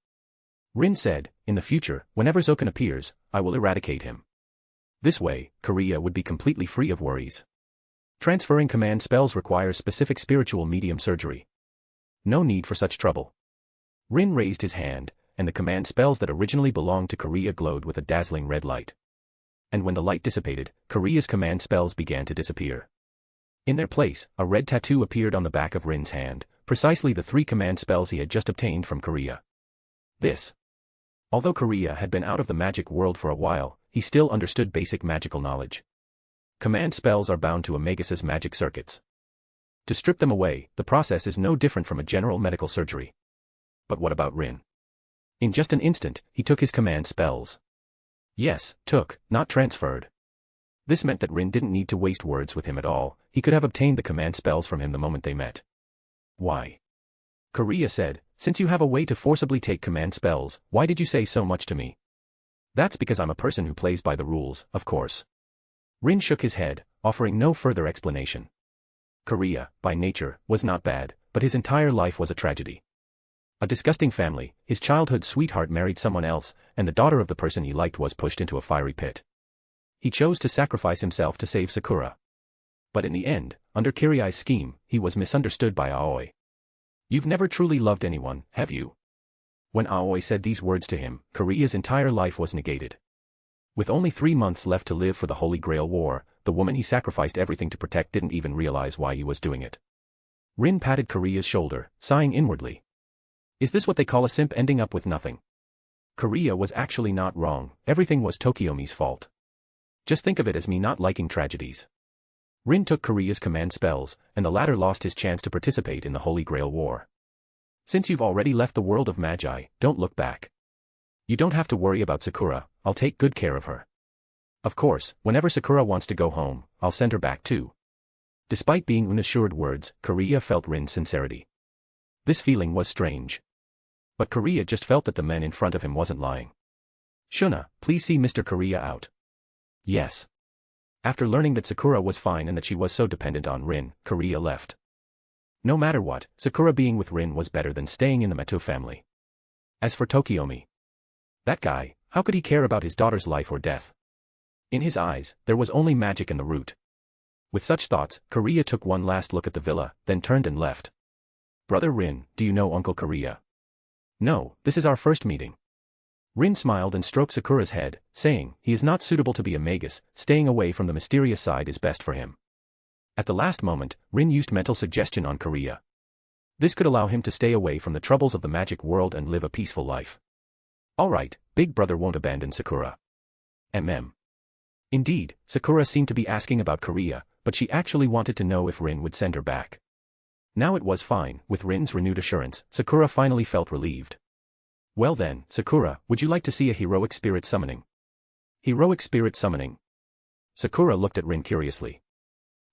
Rin said, in the future, whenever Zoken appears, I will eradicate him. This way, Korea would be completely free of worries. Transferring command spells requires specific spiritual medium surgery. No need for such trouble. Rin raised his hand, and the command spells that originally belonged to Korea glowed with a dazzling red light. And when the light dissipated, Korea's command spells began to disappear. In their place, a red tattoo appeared on the back of Rin's hand, precisely the 3 command spells he had just obtained from Korea. This. Although Korea had been out of the magic world for a while, he still understood basic magical knowledge. Command spells are bound to a Magus's magic circuits. To strip them away, the process is no different from a general medical surgery. But what about Rin? In just an instant, he took his command spells. Yes, took, not transferred. This meant that Rin didn't need to waste words with him at all, he could have obtained the command spells from him the moment they met. Why? Korea said, since you have a way to forcibly take command spells, why did you say so much to me? That's because I'm a person who plays by the rules, of course. Rin shook his head, offering no further explanation. Korea, by nature, was not bad, but his entire life was a tragedy. A disgusting family, his childhood sweetheart married someone else, and the daughter of the person he liked was pushed into a fiery pit. He chose to sacrifice himself to save Sakura. But in the end, under Kiriai's scheme, he was misunderstood by Aoi. You've never truly loved anyone, have you? When Aoi said these words to him, Korea's entire life was negated. With only 3 months left to live for the Holy Grail War, the woman he sacrificed everything to protect didn't even realize why he was doing it. Rin patted Korea's shoulder, sighing inwardly. Is this what they call a simp ending up with nothing? Korea was actually not wrong, everything was Tokiomi's fault. Just think of it as me not liking tragedies. Rin took Korea's command spells, and the latter lost his chance to participate in the Holy Grail War. Since you've already left the world of Magi, don't look back. You don't have to worry about Sakura, I'll take good care of her. Of course, whenever Sakura wants to go home, I'll send her back too. Despite being unassured words, Korea felt Rin's sincerity. This feeling was strange. But Korea just felt that the man in front of him wasn't lying. Shuna, please see Mr. Korea out. Yes. After learning that Sakura was fine and that she was so dependent on Rin, Korea left. No matter what, Sakura being with Rin was better than staying in the Mato family. As for Tokiomi, that guy, how could he care about his daughter's life or death? In his eyes, there was only magic in the root. With such thoughts, Korea took one last look at the villa, then turned and left. Brother Rin, do you know Uncle Korea? No, this is our first meeting. Rin smiled and stroked Sakura's head, saying, he is not suitable to be a magus, staying away from the mysterious side is best for him. At the last moment, Rin used mental suggestion on Korea. This could allow him to stay away from the troubles of the magic world and live a peaceful life. Alright, big brother won't abandon Sakura. Indeed, Sakura seemed to be asking about Korea, but she actually wanted to know if Rin would send her back. Now it was fine, with Rin's renewed assurance, Sakura finally felt relieved. Well then, Sakura, would you like to see a heroic spirit summoning? Heroic spirit summoning. Sakura looked at Rin curiously.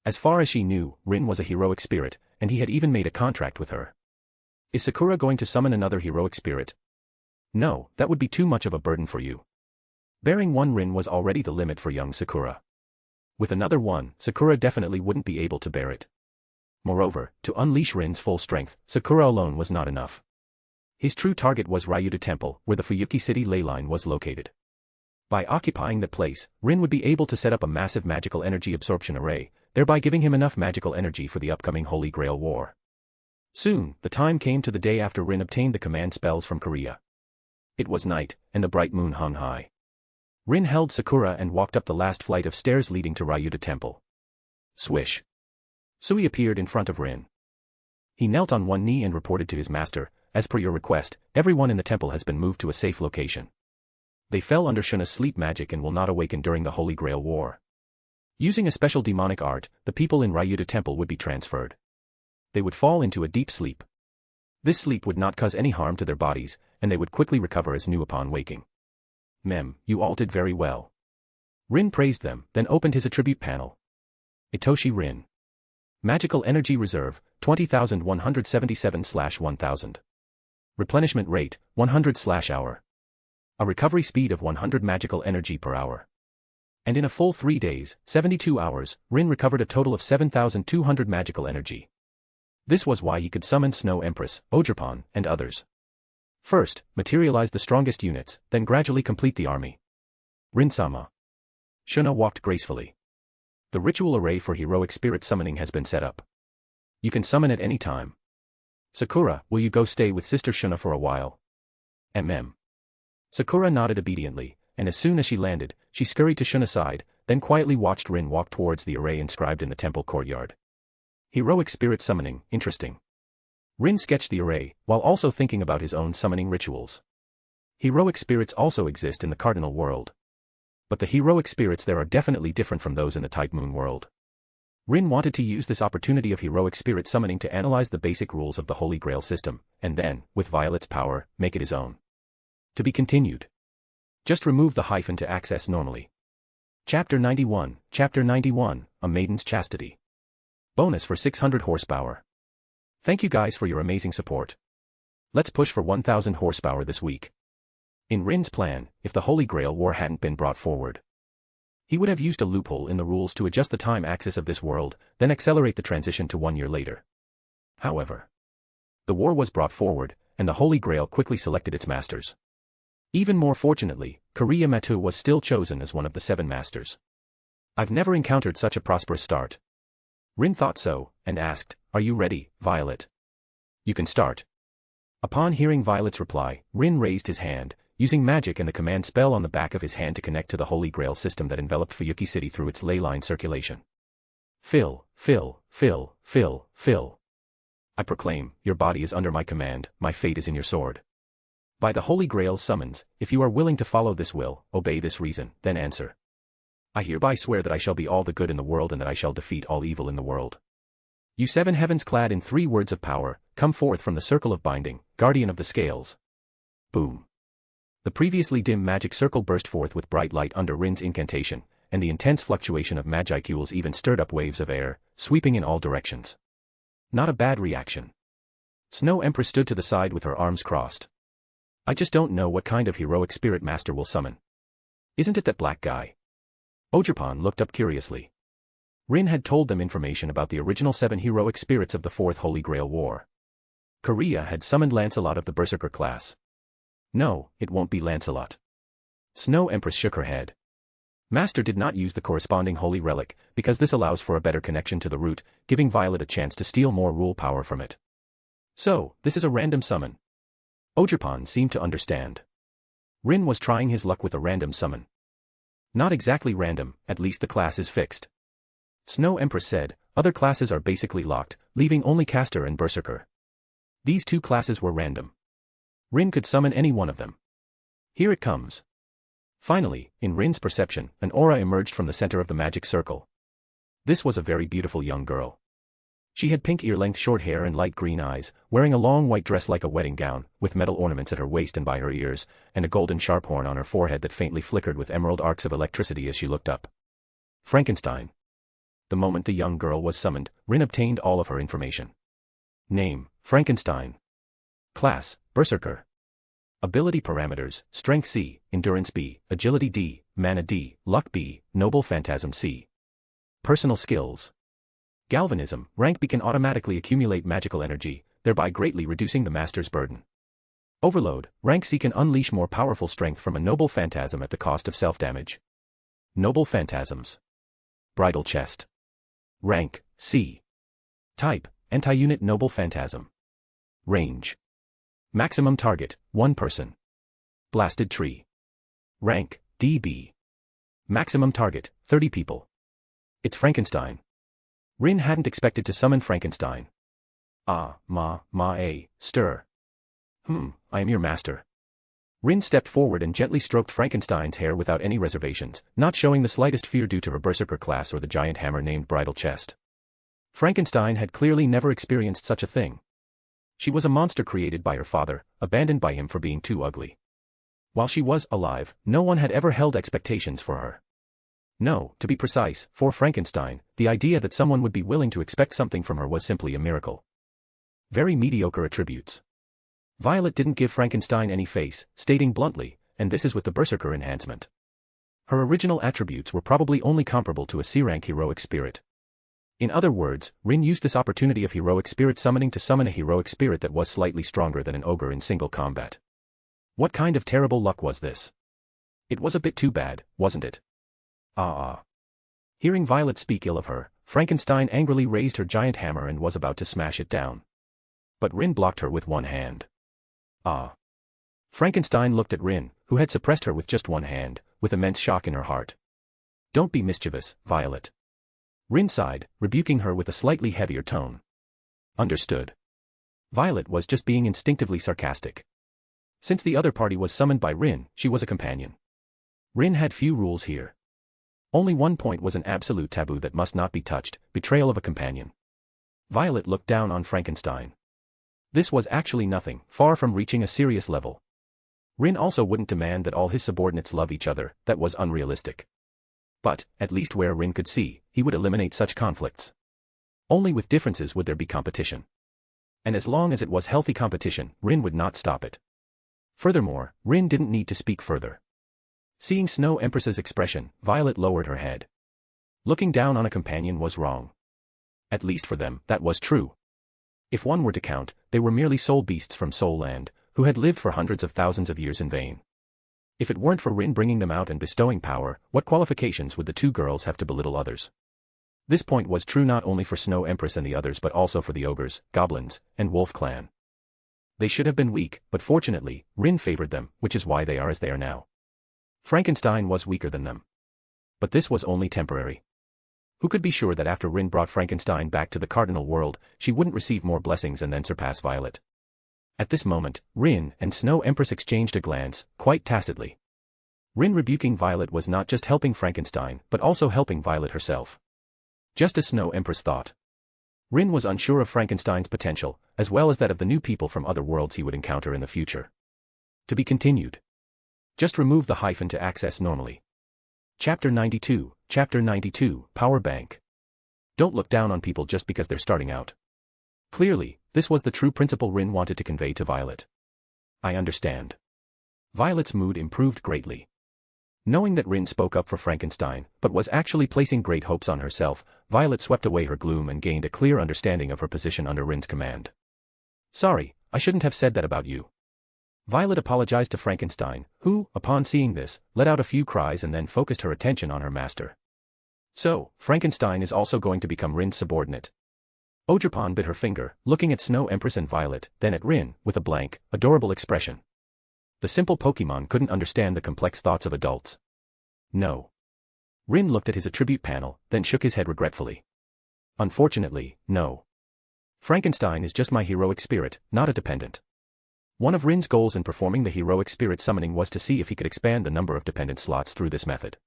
As far as she knew, Rin was a heroic spirit, and he had even made a contract with her. Is Sakura going to summon another heroic spirit? No, that would be too much of a burden for you. Bearing one Rin was already the limit for young Sakura. With another one, Sakura definitely wouldn't be able to bear it. Moreover, to unleash Rin's full strength, Sakura alone was not enough. His true target was Ryuda Temple, where the Fuyuki City ley line was located. By occupying that place, Rin would be able to set up a massive magical energy absorption array, thereby giving him enough magical energy for the upcoming Holy Grail War. Soon, the time came to the day after Rin obtained the command spells from Korea. It was night, and the bright moon hung high. Rin held Sakura and walked up the last flight of stairs leading to Ryuda Temple. Swish. Sui appeared in front of Rin. He knelt on one knee and reported to his master, as per your request, everyone in the temple has been moved to a safe location. They fell under Shuna's sleep magic and will not awaken during the Holy Grail War. Using a special demonic art, the people in Ryuda Temple would be transferred. They would fall into a deep sleep. This sleep would not cause any harm to their bodies, and they would quickly recover as new upon waking. You all did very well. Rin praised them, then opened his attribute panel. Itoshi Rin. Magical Energy Reserve, 20,177/1000. Replenishment rate, 100/hour. A recovery speed of 100 magical energy per hour. And in a full 3 days, 72 hours, Rin recovered a total of 7,200 magical energy. This was why he could summon Snow Empress, Ogerpon, and others. First, materialize the strongest units, then gradually complete the army. Rin-sama. Shuna walked gracefully. The ritual array for heroic spirit summoning has been set up. You can summon at any time. Sakura, will you go stay with Sister Shuna for a while? Sakura nodded obediently, and as soon as she landed, she scurried to Shuna's side, then quietly watched Rin walk towards the array inscribed in the temple courtyard. Heroic spirit summoning, interesting. Rin sketched the array, while also thinking about his own summoning rituals. Heroic spirits also exist in the cardinal world. But the heroic spirits there are definitely different from those in the Type Moon world. Rin wanted to use this opportunity of heroic spirit summoning to analyze the basic rules of the Holy Grail system, and then, with Violet's power, make it his own. To be continued. Just remove the hyphen to access normally. Chapter 91, A Maiden's Chastity. Bonus for 600 horsepower. Thank you guys for your amazing support. Let's push for 1000 horsepower this week. In Rin's plan, if the Holy Grail War hadn't been brought forward, he would have used a loophole in the rules to adjust the time axis of this world, then accelerate the transition to 1 year later. However, the war was brought forward, and the Holy Grail quickly selected its masters. Even more fortunately, Korea Matu was still chosen as one of the 7 masters. I've never encountered such a prosperous start. Rin thought so, and asked, "Are you ready, Violet?" "You can start." Upon hearing Violet's reply, Rin raised his hand, using magic and the command spell on the back of his hand to connect to the Holy Grail system that enveloped Fuyuki City through its ley line circulation. Fill, fill, fill, fill, fill. I proclaim, your body is under my command, my fate is in your sword. By the Holy Grail's summons, if you are willing to follow this will, obey this reason, then answer. I hereby swear that I shall be all the good in the world and that I shall defeat all evil in the world. You 7 heavens clad in 3 words of power, come forth from the circle of binding, guardian of the scales. Boom. The previously dim magic circle burst forth with bright light under Rin's incantation, and the intense fluctuation of magiceules even stirred up waves of air, sweeping in all directions. Not a bad reaction. Snow Empress stood to the side with her arms crossed. I just don't know what kind of heroic spirit master will summon. Isn't it that black guy? Ogerpon looked up curiously. Rin had told them information about the original 7 heroic spirits of the 4th Holy Grail War. Korea had summoned Lancelot of the Berserker class. No, it won't be Lancelot. Snow Empress shook her head. Master did not use the corresponding holy relic, because this allows for a better connection to the root, giving Violet a chance to steal more rule power from it. So, this is a random summon. Ogerpon seemed to understand. Rin was trying his luck with a random summon. Not exactly random, at least the class is fixed. Snow Empress said, other classes are basically locked, leaving only Caster and Berserker. These 2 classes were random. Rin could summon any one of them. Here it comes. Finally, in Rin's perception, an aura emerged from the center of the magic circle. This was a very beautiful young girl. She had pink ear-length short hair and light green eyes, wearing a long white dress like a wedding gown, with metal ornaments at her waist and by her ears, and a golden sharp horn on her forehead that faintly flickered with emerald arcs of electricity as she looked up. Frankenstein. The moment the young girl was summoned, Rin obtained all of her information. Name, Frankenstein. Class, Berserker. Ability parameters, Strength C, Endurance B, Agility D, Mana D, Luck B, Noble Phantasm C. Personal skills. Galvanism, Rank B can automatically accumulate magical energy, thereby greatly reducing the master's burden. Overload, Rank C can unleash more powerful strength from a Noble Phantasm at the cost of self-damage. Noble Phantasms. Bridal Chest. Rank, C. Type, Anti-Unit Noble Phantasm. Range. Maximum target, 1 person. Blasted Tree. Rank, DB. Maximum target, 30 people. It's Frankenstein. Rin hadn't expected to summon Frankenstein. Stir. I am your master. Rin stepped forward and gently stroked Frankenstein's hair without any reservations, not showing the slightest fear due to her Berserker class or the giant hammer named Bridal Chest. Frankenstein had clearly never experienced such a thing. She was a monster created by her father, abandoned by him for being too ugly. While she was alive, no one had ever held expectations for her. No, to be precise, for Frankenstein, the idea that someone would be willing to expect something from her was simply a miracle. Very mediocre attributes. Violet didn't give Frankenstein any face, stating bluntly, and this is with the Berserker enhancement. Her original attributes were probably only comparable to a C-rank heroic spirit. In other words, Rin used this opportunity of heroic spirit summoning to summon a heroic spirit that was slightly stronger than an ogre in single combat. What kind of terrible luck was this? It was a bit too bad, wasn't it? Hearing Violet speak ill of her, Frankenstein angrily raised her giant hammer and was about to smash it down. But Rin blocked her with one hand. Frankenstein looked at Rin, who had suppressed her with just one hand, with immense shock in her heart. Don't be mischievous, Violet. Rin sighed, rebuking her with a slightly heavier tone. Understood. Violet was just being instinctively sarcastic. Since the other party was summoned by Rin, she was a companion. Rin had few rules here. Only one point was an absolute taboo that must not be touched: betrayal of a companion. Violet looked down on Frankenstein. This was actually nothing, far from reaching a serious level. Rin also wouldn't demand that all his subordinates love each other, that was unrealistic. But, at least where Rin could see, he would eliminate such conflicts. Only with differences would there be competition. And as long as it was healthy competition, Rin would not stop it. Furthermore, Rin didn't need to speak further. Seeing Snow Empress's expression, Violet lowered her head. Looking down on a companion was wrong. At least for them, that was true. If one were to count, they were merely soul beasts from Soul Land, who had lived for hundreds of thousands of years in vain. If it weren't for Rin bringing them out and bestowing power, what qualifications would the two girls have to belittle others? This point was true not only for Snow Empress and the others but also for the ogres, goblins, and wolf clan. They should have been weak, but fortunately, Rin favored them, which is why they are as they are now. Frankenstein was weaker than them. But this was only temporary. Who could be sure that after Rin brought Frankenstein back to the cardinal world, she wouldn't receive more blessings and then surpass Violet? At this moment, Rin and Snow Empress exchanged a glance, quite tacitly. Rin rebuking Violet was not just helping Frankenstein, but also helping Violet herself. Just as Snow Empress thought. Rin was unsure of Frankenstein's potential, as well as that of the new people from other worlds he would encounter in the future. To be continued. Just remove the hyphen to access normally. Chapter 92, Power Bank. Don't look down on people just because they're starting out. Clearly, this was the true principle Rin wanted to convey to Violet. I understand. Violet's mood improved greatly. Knowing that Rin spoke up for Frankenstein, but was actually placing great hopes on herself, Violet swept away her gloom and gained a clear understanding of her position under Rin's command. Sorry, I shouldn't have said that about you. Violet apologized to Frankenstein, who, upon seeing this, let out a few cries and then focused her attention on her master. So, Frankenstein is also going to become Rin's subordinate. Ogerpon bit her finger, looking at Snow Empress and Violet, then at Rin, with a blank, adorable expression. The simple Pokémon couldn't understand the complex thoughts of adults. No. Rin looked at his attribute panel, then shook his head regretfully. Unfortunately, no. Frankenstein is just my heroic spirit, not a dependent. One of Rin's goals in performing the heroic spirit summoning was to see if he could expand the number of dependent slots through this method.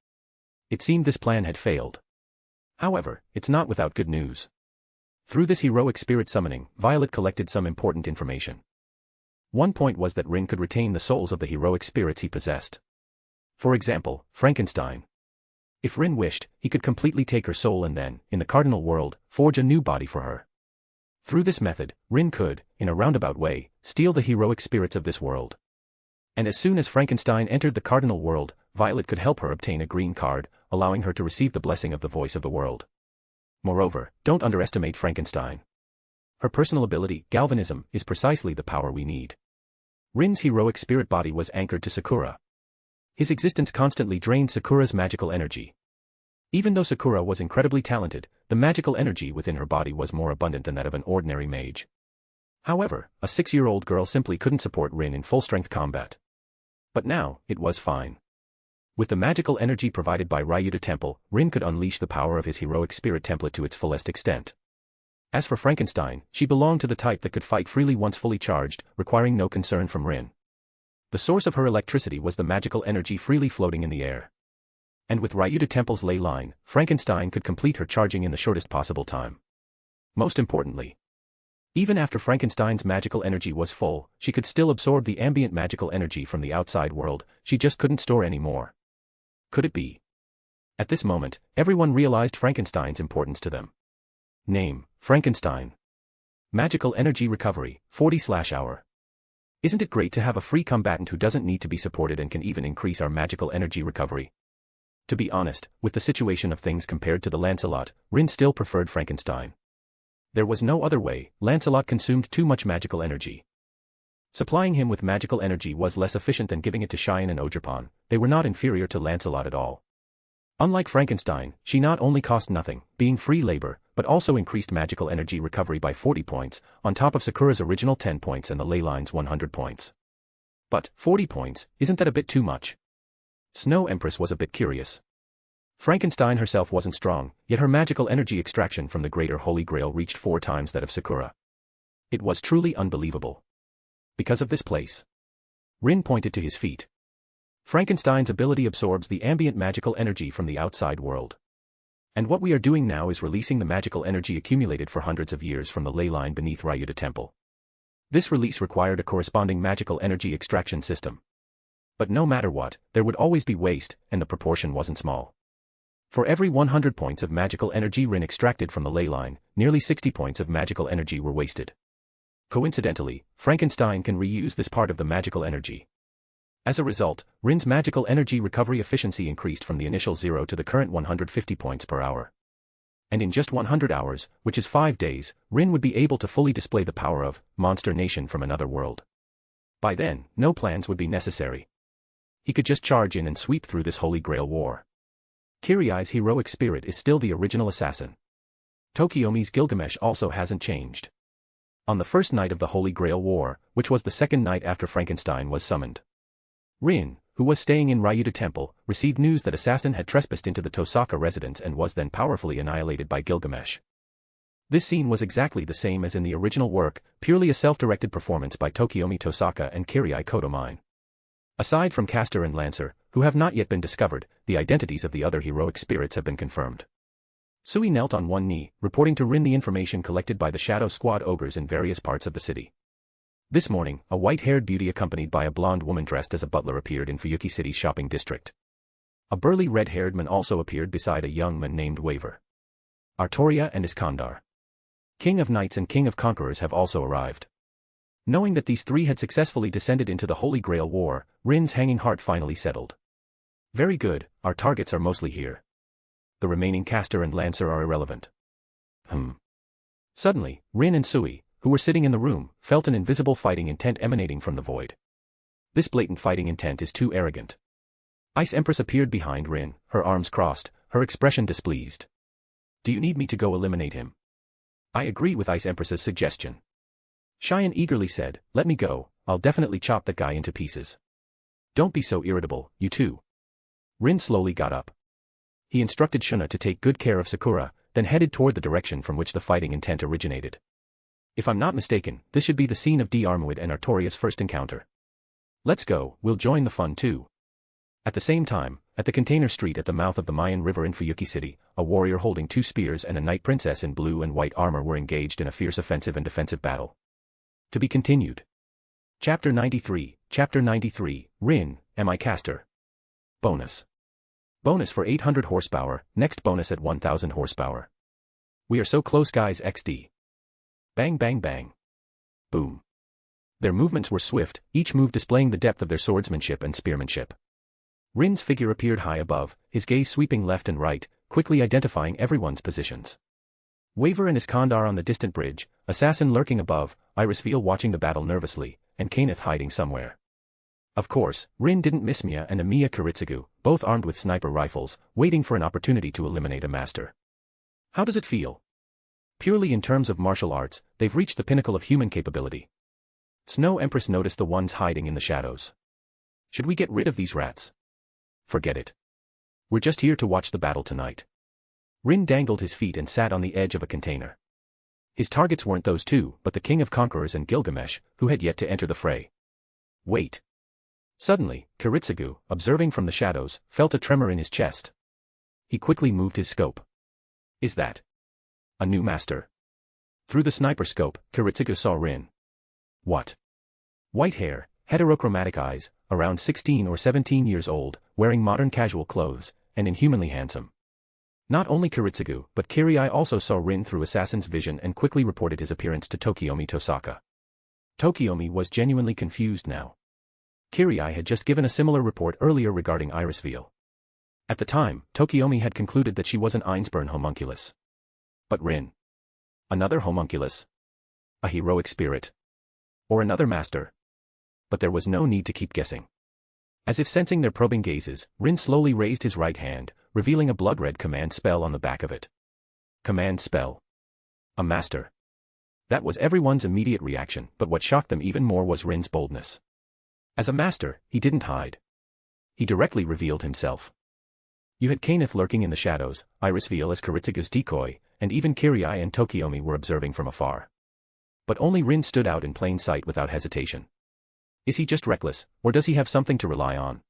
It seemed this plan had failed. However, it's not without good news. Through this heroic spirit summoning, Violet collected some important information. One point was that Rin could retain the souls of the heroic spirits he possessed. For example, Frankenstein. If Rin wished, he could completely take her soul and then, in the cardinal world, forge a new body for her. Through this method, Rin could, in a roundabout way, steal the heroic spirits of this world. And as soon as Frankenstein entered the cardinal world, Violet could help her obtain a green card, allowing her to receive the blessing of the voice of the world. Moreover, don't underestimate Frankenstein. Her personal ability, galvanism, is precisely the power we need. Rin's heroic spirit body was anchored to Sakura. His existence constantly drained Sakura's magical energy. Even though Sakura was incredibly talented, the magical energy within her body was more abundant than that of an ordinary mage. However, a 6-year-old girl simply couldn't support Rin in full-strength combat. But now, it was fine. With the magical energy provided by Ryuta Temple, Rin could unleash the power of his heroic spirit template to its fullest extent. As for Frankenstein, she belonged to the type that could fight freely once fully charged, requiring no concern from Rin. The source of her electricity was the magical energy freely floating in the air. And with Ryuta Temple's ley line, Frankenstein could complete her charging in the shortest possible time. Most importantly, Even after Frankenstein's magical energy was full, she could still absorb the ambient magical energy from the outside world, she just couldn't store any more. Could it be? At this moment, everyone realized Frankenstein's importance to them. Name, Frankenstein. Magical energy recovery, 40/hour. Isn't it great to have a free combatant who doesn't need to be supported and can even increase our magical energy recovery? To be honest, with the situation of things compared to the Lancelot, Rin still preferred Frankenstein. There was no other way, Lancelot consumed too much magical energy. Supplying him with magical energy was less efficient than giving it to Cheyenne and Ogerpon, they were not inferior to Lancelot at all. Unlike Frankenstein, she not only cost nothing, being free labor, but also increased magical energy recovery by 40 points, on top of Sakura's original 10 points and the Leyline's 100 points. But, 40 points, isn't that a bit too much? Snow Empress was a bit curious. Frankenstein herself wasn't strong, yet her magical energy extraction from the Greater Holy Grail reached 4 times that of Sakura. It was truly unbelievable. Because of this place. Rin pointed to his feet. Frankenstein's ability absorbs the ambient magical energy from the outside world. And what we are doing now is releasing the magical energy accumulated for hundreds of years from the ley line beneath Ryuta Temple. This release required a corresponding magical energy extraction system. But no matter what, there would always be waste, and the proportion wasn't small. For every 100 points of magical energy Rin extracted from the ley line, nearly 60 points of magical energy were wasted. Coincidentally, Frankenstein can reuse this part of the magical energy. As a result, Rin's magical energy recovery efficiency increased from the initial 0 to the current 150 points per hour. And in just 100 hours, which is 5 days, Rin would be able to fully display the power of Monster Nation from another world. By then, no plans would be necessary. He could just charge in and sweep through this Holy Grail war. Kirai's heroic spirit is still the original assassin. Tokiomi's Gilgamesh also hasn't changed. On the first night of the Holy Grail War, which was the second night after Frankenstein was summoned, Rin, who was staying in Ryuta Temple, received news that Assassin had trespassed into the Tosaka residence and was then powerfully annihilated by Gilgamesh. This scene was exactly the same as in the original work, purely a self-directed performance by Tokiomi Tosaka and Kirai Kotomine. Aside from Castor and Lancer, who have not yet been discovered, the identities of the other heroic spirits have been confirmed. Sui knelt on one knee, reporting to Rin the information collected by the Shadow Squad ogres in various parts of the city. This morning, a white-haired beauty accompanied by a blonde woman dressed as a butler appeared in Fuyuki City's shopping district. A burly red-haired man also appeared beside a young man named Waver. Artoria and Iskandar, King of Knights and King of Conquerors, have also arrived. Knowing that these three had successfully descended into the Holy Grail War, Rin's hanging heart finally settled. Very good, our targets are mostly here. The remaining Castor and Lancer are irrelevant. Suddenly, Rin and Sui, who were sitting in the room, felt an invisible fighting intent emanating from the void. This blatant fighting intent is too arrogant. Ice Empress appeared behind Rin, her arms crossed, her expression displeased. Do you need me to go eliminate him? I agree with Ice Empress's suggestion. Cheyenne eagerly said, let me go, I'll definitely chop that guy into pieces. Don't be so irritable, you two. Rin slowly got up. He instructed Shuna to take good care of Sakura, then headed toward the direction from which the fighting intent originated. If I'm not mistaken, this should be the scene of D'Armuid and Artoria's first encounter. Let's go, we'll join the fun too. At the same time, at the container street at the mouth of the Mayan River in Fuyuki City, a warrior holding 2 spears and a knight princess in blue and white armor were engaged in a fierce offensive and defensive battle. To be continued. Chapter 93, Rin, Am I Castor? Bonus. Bonus for 800 horsepower, next bonus at 1000 horsepower. We are so close guys XD. Bang bang bang. Boom. Their movements were swift, each move displaying the depth of their swordsmanship and spearmanship. Rin's figure appeared high above, his gaze sweeping left and right, quickly identifying everyone's positions. Waver and Iskandar on the distant bridge, Assassin lurking above, Irisveal watching the battle nervously, and Kaneth hiding somewhere. Of course, Rin didn't miss Mia and Amiya Kiritsugu, both armed with sniper rifles, waiting for an opportunity to eliminate a master. How does it feel? Purely in terms of martial arts, they've reached the pinnacle of human capability. Snow Empress noticed the ones hiding in the shadows. Should we get rid of these rats? Forget it. We're just here to watch the battle tonight. Rin dangled his feet and sat on the edge of a container. His targets weren't those two, but the King of Conquerors and Gilgamesh, who had yet to enter the fray. Wait. Suddenly, Kiritsugu, observing from the shadows, felt a tremor in his chest. He quickly moved his scope. Is that a new master? Through the sniper scope, Kiritsugu saw Rin. What? White hair, heterochromatic eyes, around 16 or 17 years old, wearing modern casual clothes, and inhumanly handsome. Not only Kiritsugu, but Kirai also saw Rin through Assassin's vision and quickly reported his appearance to Tokiomi Tosaka. Tokiomi was genuinely confused now. Kirai had just given a similar report earlier regarding Irisveal. At the time, Tokiomi had concluded that she was an Einsburn homunculus. But Rin? Another homunculus? A heroic spirit? Or another master? But there was no need to keep guessing. As if sensing their probing gazes, Rin slowly raised his right hand, revealing a blood-red command spell on the back of it. Command spell. A master. That was everyone's immediate reaction, but what shocked them even more was Rin's boldness. As a master, he didn't hide. He directly revealed himself. You had Kainith lurking in the shadows, Irisveal as Kiritsugu's decoy, and even Kirai and Tokiomi were observing from afar. But only Rin stood out in plain sight without hesitation. Is he just reckless, or does he have something to rely on?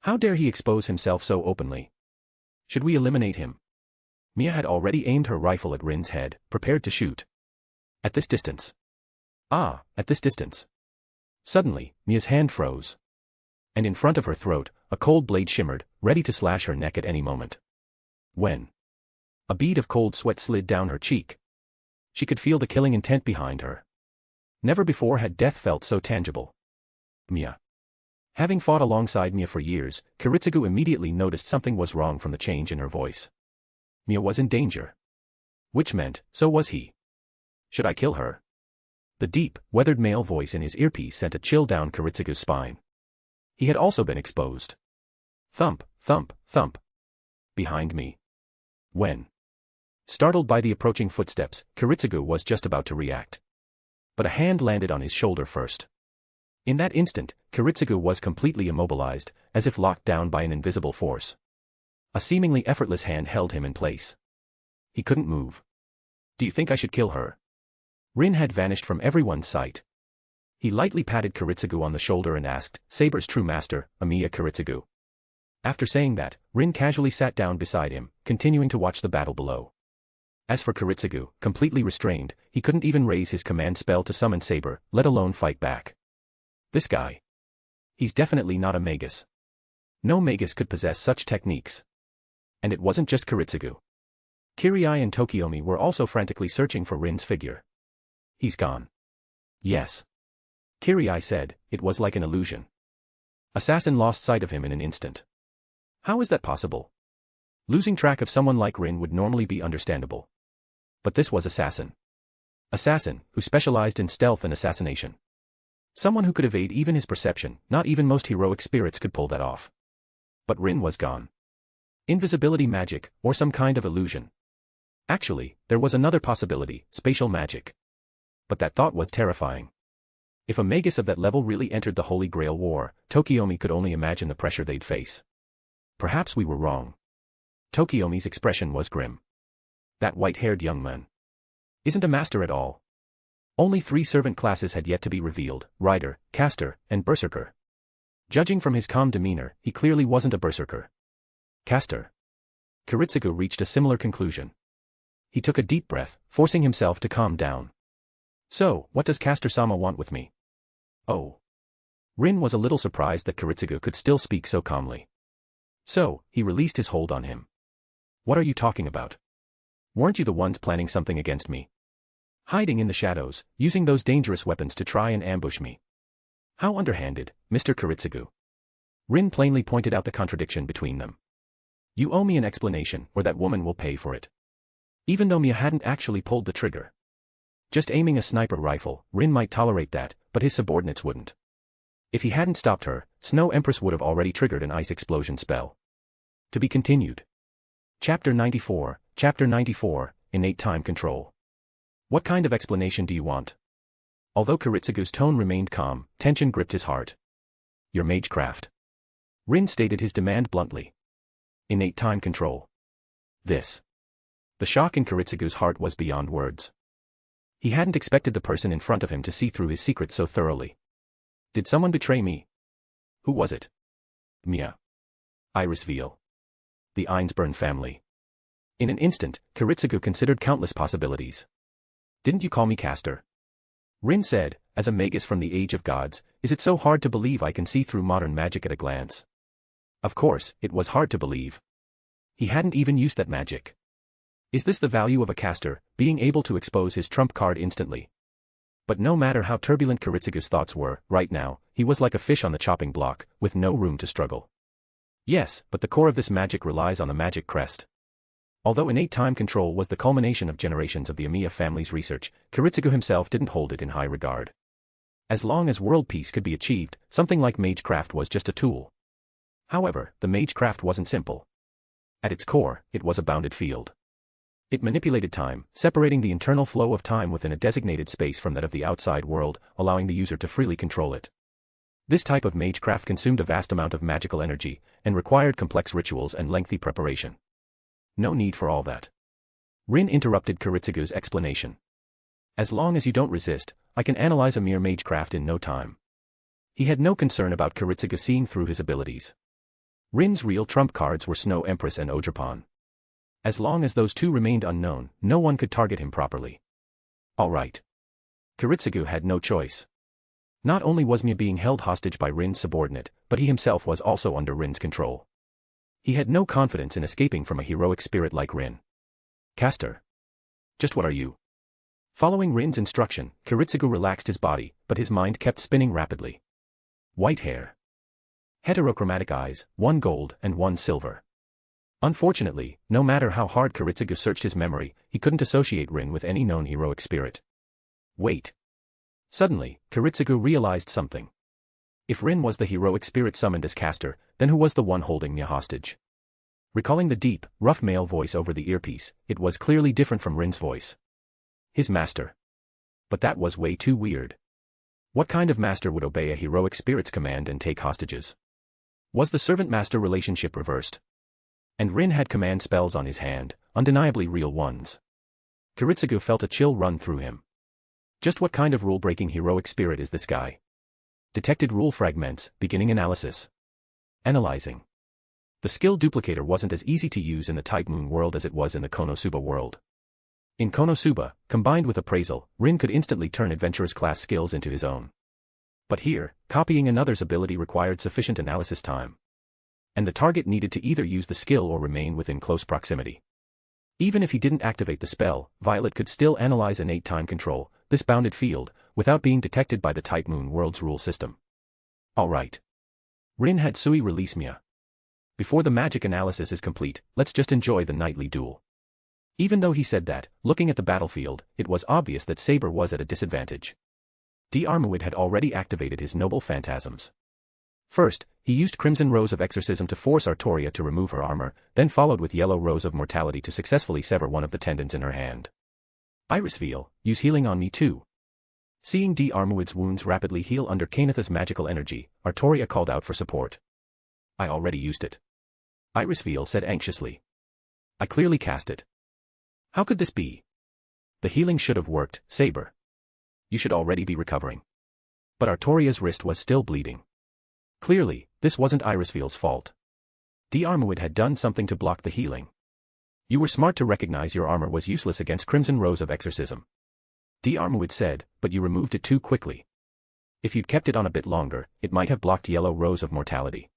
How dare he expose himself so openly? Should we eliminate him? Mia had already aimed her rifle at Rin's head, prepared to shoot. At this distance. At this distance. Suddenly, Mia's hand froze. And in front of her throat, a cold blade shimmered, ready to slash her neck at any moment. When a bead of cold sweat slid down her cheek, she could feel the killing intent behind her. Never before had death felt so tangible. Mia. Having fought alongside Mia for years, Kiritsugu immediately noticed something was wrong from the change in her voice. Mia was in danger. Which meant, so was he. Should I kill her? The deep, weathered male voice in his earpiece sent a chill down Kiritsugu's spine. He had also been exposed. Thump, thump, thump. Behind me. When? Startled by the approaching footsteps, Kiritsugu was just about to react. But a hand landed on his shoulder first. In that instant, Kiritsugu was completely immobilized, as if locked down by an invisible force. A seemingly effortless hand held him in place. He couldn't move. Do you think I should kill her? Rin had vanished from everyone's sight. He lightly patted Kiritsugu on the shoulder and asked, Saber's true master, Amiya Kiritsugu. After saying that, Rin casually sat down beside him, continuing to watch the battle below. As for Kiritsugu, completely restrained, he couldn't even raise his command spell to summon Saber, let alone fight back. This guy. He's definitely not a magus. No magus could possess such techniques. And it wasn't just Kiritsugu. Kirai and Tokiomi were also frantically searching for Rin's figure. He's gone. Yes. Kirai said, it was like an illusion. Assassin lost sight of him in an instant. How is that possible? Losing track of someone like Rin would normally be understandable. But this was Assassin. Assassin, who specialized in stealth and assassination. Someone who could evade even his perception, not even most heroic spirits could pull that off. But Rin was gone. Invisibility magic, or some kind of illusion. Actually, there was another possibility, spatial magic. But that thought was terrifying. If a magus of that level really entered the Holy Grail War, Tokiomi could only imagine the pressure they'd face. Perhaps we were wrong. Tokiomi's expression was grim. That white-haired young man isn't a master at all. Only 3 servant classes had yet to be revealed, Rider, Caster, and Berserker. Judging from his calm demeanor, he clearly wasn't a Berserker. Caster. Kiritsugu reached a similar conclusion. He took a deep breath, forcing himself to calm down. So, what does Caster-sama want with me? Oh. Rin was a little surprised that Kiritsugu could still speak so calmly. So, he released his hold on him. What are you talking about? Weren't you the ones planning something against me? Hiding in the shadows, using those dangerous weapons to try and ambush me. How underhanded, Mr. Kiritsugu. Rin plainly pointed out the contradiction between them. You owe me an explanation, or that woman will pay for it. Even though Mia hadn't actually pulled the trigger. Just aiming a sniper rifle, Rin might tolerate that, but his subordinates wouldn't. If he hadn't stopped her, Snow Empress would have already triggered an ice explosion spell. To be continued. Chapter 94, Innate Time Control. What kind of explanation do you want? Although Kiritsugu's tone remained calm, tension gripped his heart. Your magecraft. Rin stated his demand bluntly. Innate time control. This. The shock in Kiritsugu's heart was beyond words. He hadn't expected the person in front of him to see through his secrets so thoroughly. Did someone betray me? Who was it? Mia. Irisveal. The Einsburn family. In an instant, Kiritsugu considered countless possibilities. Didn't you call me caster? Rin said, as a magus from the age of gods, is it so hard to believe I can see through modern magic at a glance? Of course, it was hard to believe. He hadn't even used that magic. Is this the value of a caster, being able to expose his trump card instantly? But no matter how turbulent Kiritsugu's thoughts were, right now, he was like a fish on the chopping block, with no room to struggle. Yes, but the core of this magic relies on the magic crest. Although innate time control was the culmination of generations of the Amiya family's research, Kiritsugu himself didn't hold it in high regard. As long as world peace could be achieved, something like magecraft was just a tool. However, the magecraft wasn't simple. At its core, it was a bounded field. It manipulated time, separating the internal flow of time within a designated space from that of the outside world, allowing the user to freely control it. This type of magecraft consumed a vast amount of magical energy, and required complex rituals and lengthy preparation. No need for all that. Rin interrupted Kiritsugu's explanation. As long as you don't resist, I can analyze a mere magecraft in no time. He had no concern about Kiritsugu seeing through his abilities. Rin's real trump cards were Snow Empress and Odrapan. As long as those two remained unknown, no one could target him properly. Alright. Kiritsugu had no choice. Not only was Mia being held hostage by Rin's subordinate, but he himself was also under Rin's control. He had no confidence in escaping from a heroic spirit like Rin. Caster. Just what are you? Following Rin's instruction, Kiritsugu relaxed his body, but his mind kept spinning rapidly. White hair. Heterochromatic eyes, one gold and one silver. Unfortunately, no matter how hard Kiritsugu searched his memory, he couldn't associate Rin with any known heroic spirit. Wait. Suddenly, Kiritsugu realized something. If Rin was the heroic spirit summoned as caster, then who was the one holding Mia hostage? Recalling the deep, rough male voice over the earpiece, it was clearly different from Rin's voice. His master. But that was way too weird. What kind of master would obey a heroic spirit's command and take hostages? Was the servant-master relationship reversed? And Rin had command spells on his hand, undeniably real ones. Kiritsugu felt a chill run through him. Just what kind of rule-breaking heroic spirit is this guy? Detected rule fragments, beginning analysis. Analyzing. The skill duplicator wasn't as easy to use in the Type Moon world as it was in the Konosuba world. In Konosuba, combined with appraisal, Rin could instantly turn adventurer's class skills into his own. But here, copying another's ability required sufficient analysis time. And the target needed to either use the skill or remain within close proximity. Even if he didn't activate the spell, Violet could still analyze innate time control, this bounded field, without being detected by the Type Moon world's rule system. Alright. Rin had Sui release Mia. Before the magic analysis is complete, let's just enjoy the nightly duel. Even though he said that, looking at the battlefield, it was obvious that Saber was at a disadvantage. D'Armuid had already activated his noble phantasms. First, he used Crimson Rose of Exorcism to force Artoria to remove her armor, then followed with Yellow Rose of Mortality to successfully sever one of the tendons in her hand. Irisveil, use healing on me too. Seeing D'Armuid's wounds rapidly heal under Kainatha's magical energy, Artoria called out for support. I already used it. Irisveil said anxiously. I clearly cast it. How could this be? The healing should have worked, Saber. You should already be recovering. But Artoria's wrist was still bleeding. Clearly, this wasn't Irisveil's fault. D'Armuid had done something to block the healing. You were smart to recognize your armor was useless against Crimson Rose of Exorcism. D'Armuid said, but you removed it too quickly. If you'd kept it on a bit longer, it might have blocked Yellow Rose of Mortality.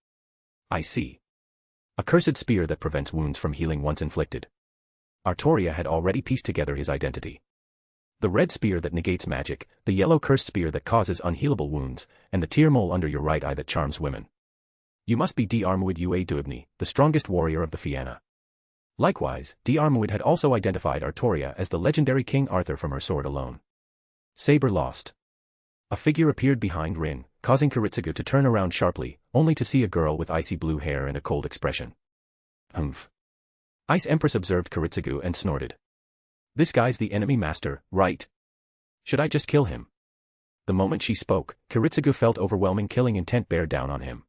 I see. A cursed spear that prevents wounds from healing once inflicted. Artoria had already pieced together his identity. The red spear that negates magic, the yellow cursed spear that causes unhealable wounds, and the tear mole under your right eye that charms women. You must be D'Armuid Ue Duibni, the strongest warrior of the Fianna. Likewise, D'Armuid had also identified Artoria as the legendary King Arthur from her sword alone. Saber lost. A figure appeared behind Rin, causing Kiritsugu to turn around sharply, only to see a girl with icy blue hair and a cold expression. Humph. Ice Empress observed Kiritsugu and snorted. This guy's the enemy master, right? Should I just kill him? The moment she spoke, Kiritsugu felt overwhelming killing intent bear down on him.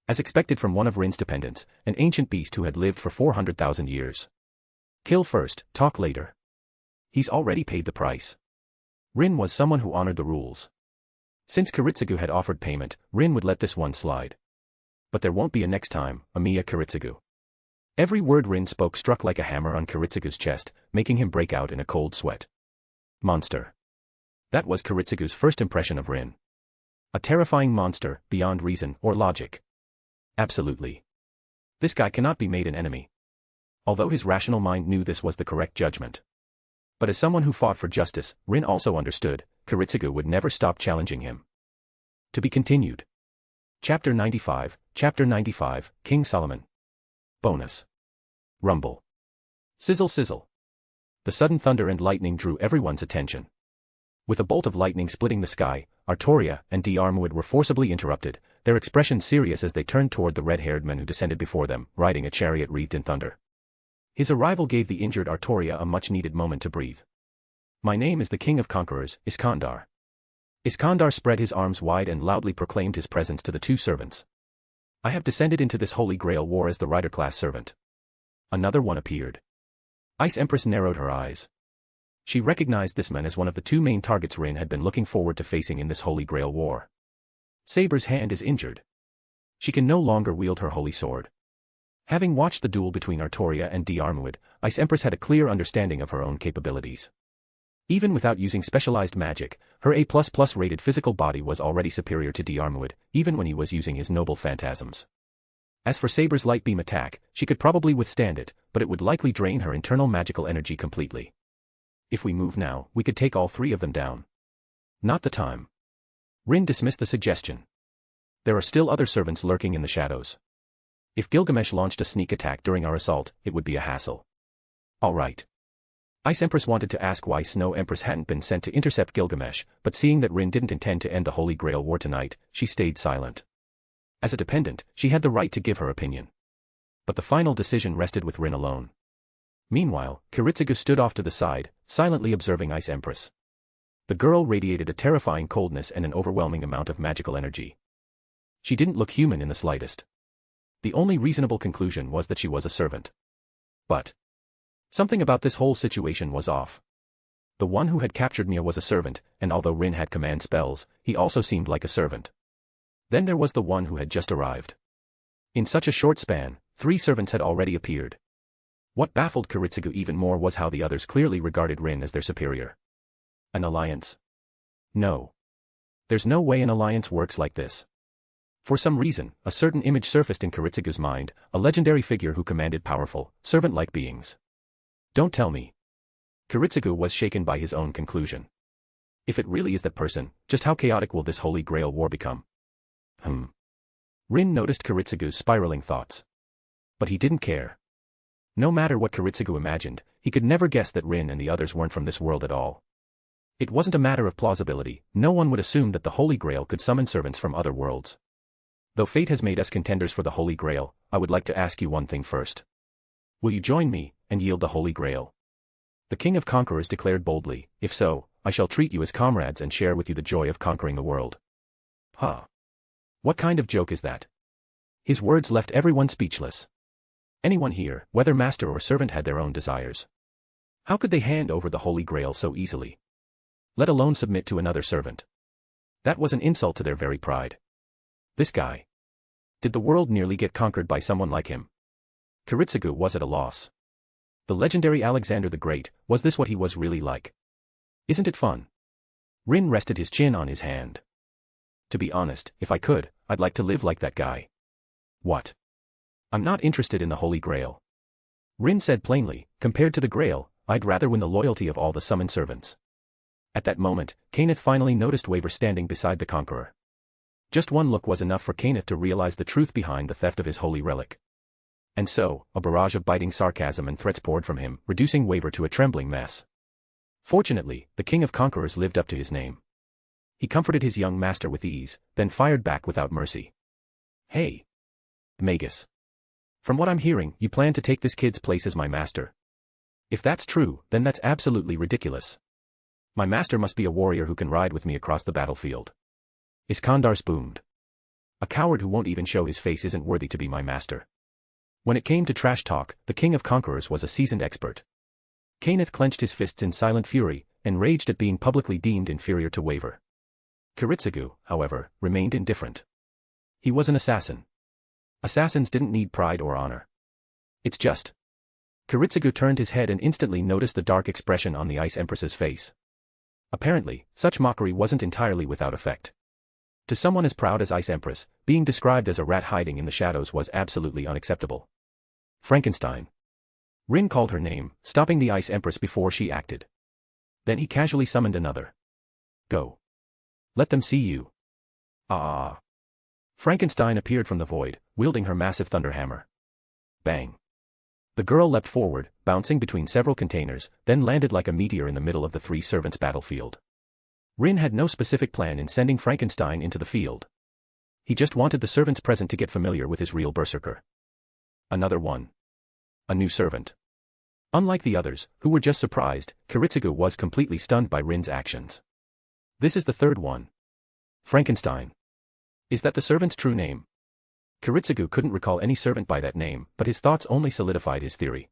As expected from one of Rin's dependents, an ancient beast who had lived for 400,000 years. Kill first, talk later. He's already paid the price. Rin was someone who honored the rules. Since Kiritsugu had offered payment, Rin would let this one slide. But there won't be a next time, Amiya Kiritsugu. Every word Rin spoke struck like a hammer on Kiritsugu's chest, making him break out in a cold sweat. Monster. That was Kiritsugu's first impression of Rin. A terrifying monster, beyond reason or logic. Absolutely. This guy cannot be made an enemy. Although his rational mind knew this was the correct judgment. But as someone who fought for justice, Rin also understood, Kiritsugu would never stop challenging him. To be continued. Chapter 95, King Solomon. Bonus. Rumble. Sizzle sizzle. The sudden thunder and lightning drew everyone's attention. With a bolt of lightning splitting the sky, Artoria and Diarmuid were forcibly interrupted, their expressions serious as they turned toward the red-haired man who descended before them, riding a chariot wreathed in thunder. His arrival gave the injured Artoria a much-needed moment to breathe. My name is the King of Conquerors, Iskandar. Iskandar spread his arms wide and loudly proclaimed his presence to the two servants. I have descended into this Holy Grail war as the rider-class servant. Another one appeared. Ice Empress narrowed her eyes. She recognized this man as one of the two main targets Rin had been looking forward to facing in this Holy Grail war. Saber's hand is injured. She can no longer wield her holy sword. Having watched the duel between Artoria and Diarmuid, Ice Empress had a clear understanding of her own capabilities. Even without using specialized magic, her A++ rated physical body was already superior to Diarmuid, even when he was using his noble phantasms. As for Saber's light beam attack, she could probably withstand it, but it would likely drain her internal magical energy completely. If we move now, we could take all three of them down. Not the time. Rin dismissed the suggestion. There are still other servants lurking in the shadows. If Gilgamesh launched a sneak attack during our assault, it would be a hassle. All right. Ice Empress wanted to ask why Snow Empress hadn't been sent to intercept Gilgamesh, but seeing that Rin didn't intend to end the Holy Grail war tonight, she stayed silent. As a dependent, she had the right to give her opinion. But the final decision rested with Rin alone. Meanwhile, Kiritsugu stood off to the side, silently observing Ice Empress. The girl radiated a terrifying coldness and an overwhelming amount of magical energy. She didn't look human in the slightest. The only reasonable conclusion was that she was a servant. But something about this whole situation was off. The one who had captured Mia was a servant, and although Rin had command spells, he also seemed like a servant. Then there was the one who had just arrived. In such a short span, 3 servants had already appeared. What baffled Kiritsugu even more was how the others clearly regarded Rin as their superior. An alliance? No. There's no way an alliance works like this. For some reason, a certain image surfaced in Kiritsugu's mind, a legendary figure who commanded powerful, servant-like beings. Don't tell me. Kiritsugu was shaken by his own conclusion. If it really is that person, just how chaotic will this Holy Grail war become? Rin noticed Kiritsugu's spiraling thoughts. But he didn't care. No matter what Kiritsugu imagined, he could never guess that Rin and the others weren't from this world at all. It wasn't a matter of plausibility, no one would assume that the Holy Grail could summon servants from other worlds. Though fate has made us contenders for the Holy Grail, I would like to ask you one thing first. Will you join me, and yield the Holy Grail? The King of Conquerors declared boldly, if so, I shall treat you as comrades and share with you the joy of conquering the world. Huh. What kind of joke is that? His words left everyone speechless. Anyone here, whether master or servant, had their own desires. How could they hand over the Holy Grail so easily? Let alone submit to another servant. That was an insult to their very pride. This guy. Did the world nearly get conquered by someone like him? Kiritsugu was at a loss. The legendary Alexander the Great, was this what he was really like? Isn't it fun? Rin rested his chin on his hand. To be honest, if I could, I'd like to live like that guy. What? I'm not interested in the Holy Grail. Rin said plainly, compared to the Grail, I'd rather win the loyalty of all the summoned servants. At that moment, Kayneth finally noticed Waver standing beside the Conqueror. Just one look was enough for Kayneth to realize the truth behind the theft of his holy relic. And so, a barrage of biting sarcasm and threats poured from him, reducing Waver to a trembling mess. Fortunately, the King of Conquerors lived up to his name. He comforted his young master with ease, then fired back without mercy. Hey! Magus. From what I'm hearing, you plan to take this kid's place as my master. If that's true, then that's absolutely ridiculous. My master must be a warrior who can ride with me across the battlefield. Iskandar boomed. A coward who won't even show his face isn't worthy to be my master. When it came to trash talk, the King of Conquerors was a seasoned expert. Kayneth clenched his fists in silent fury, and raged at being publicly deemed inferior to Waver. Kiritsugu, however, remained indifferent. He was an assassin. Assassins didn't need pride or honor. It's just. Kiritsugu turned his head and instantly noticed the dark expression on the Ice Empress's face. Apparently, such mockery wasn't entirely without effect. To someone as proud as Ice Empress, being described as a rat hiding in the shadows was absolutely unacceptable. Frankenstein. Rin called her name, stopping the Ice Empress before she acted. Then he casually summoned another. Go. Let them see you. Ah. Frankenstein appeared from the void, wielding her massive thunder hammer. Bang. The girl leapt forward, bouncing between several containers, then landed like a meteor in the middle of the three servants' battlefield. Rin had no specific plan in sending Frankenstein into the field. He just wanted the servants present to get familiar with his real berserker. Another one. A new servant. Unlike the others, who were just surprised, Kiritsugu was completely stunned by Rin's actions. This is the third one. Frankenstein. Is that the servant's true name? Kiritsugu couldn't recall any servant by that name, but his thoughts only solidified his theory.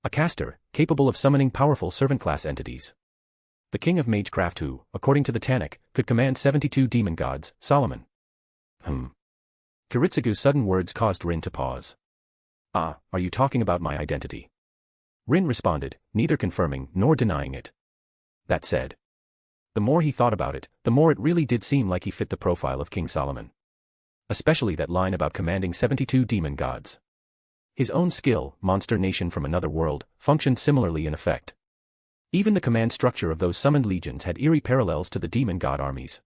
A caster, capable of summoning powerful servant-class entities. The king of magecraft who, according to the Tanakh, could command 72 demon gods, Solomon. Kiritsugu's sudden words caused Rin to pause. Ah, are you talking about my identity? Rin responded, neither confirming nor denying it. That said, the more he thought about it, the more it really did seem like he fit the profile of King Solomon. Especially that line about commanding 72 demon gods. His own skill, monster nation from another world, functioned similarly in effect. Even the command structure of those summoned legions had eerie parallels to the demon god armies.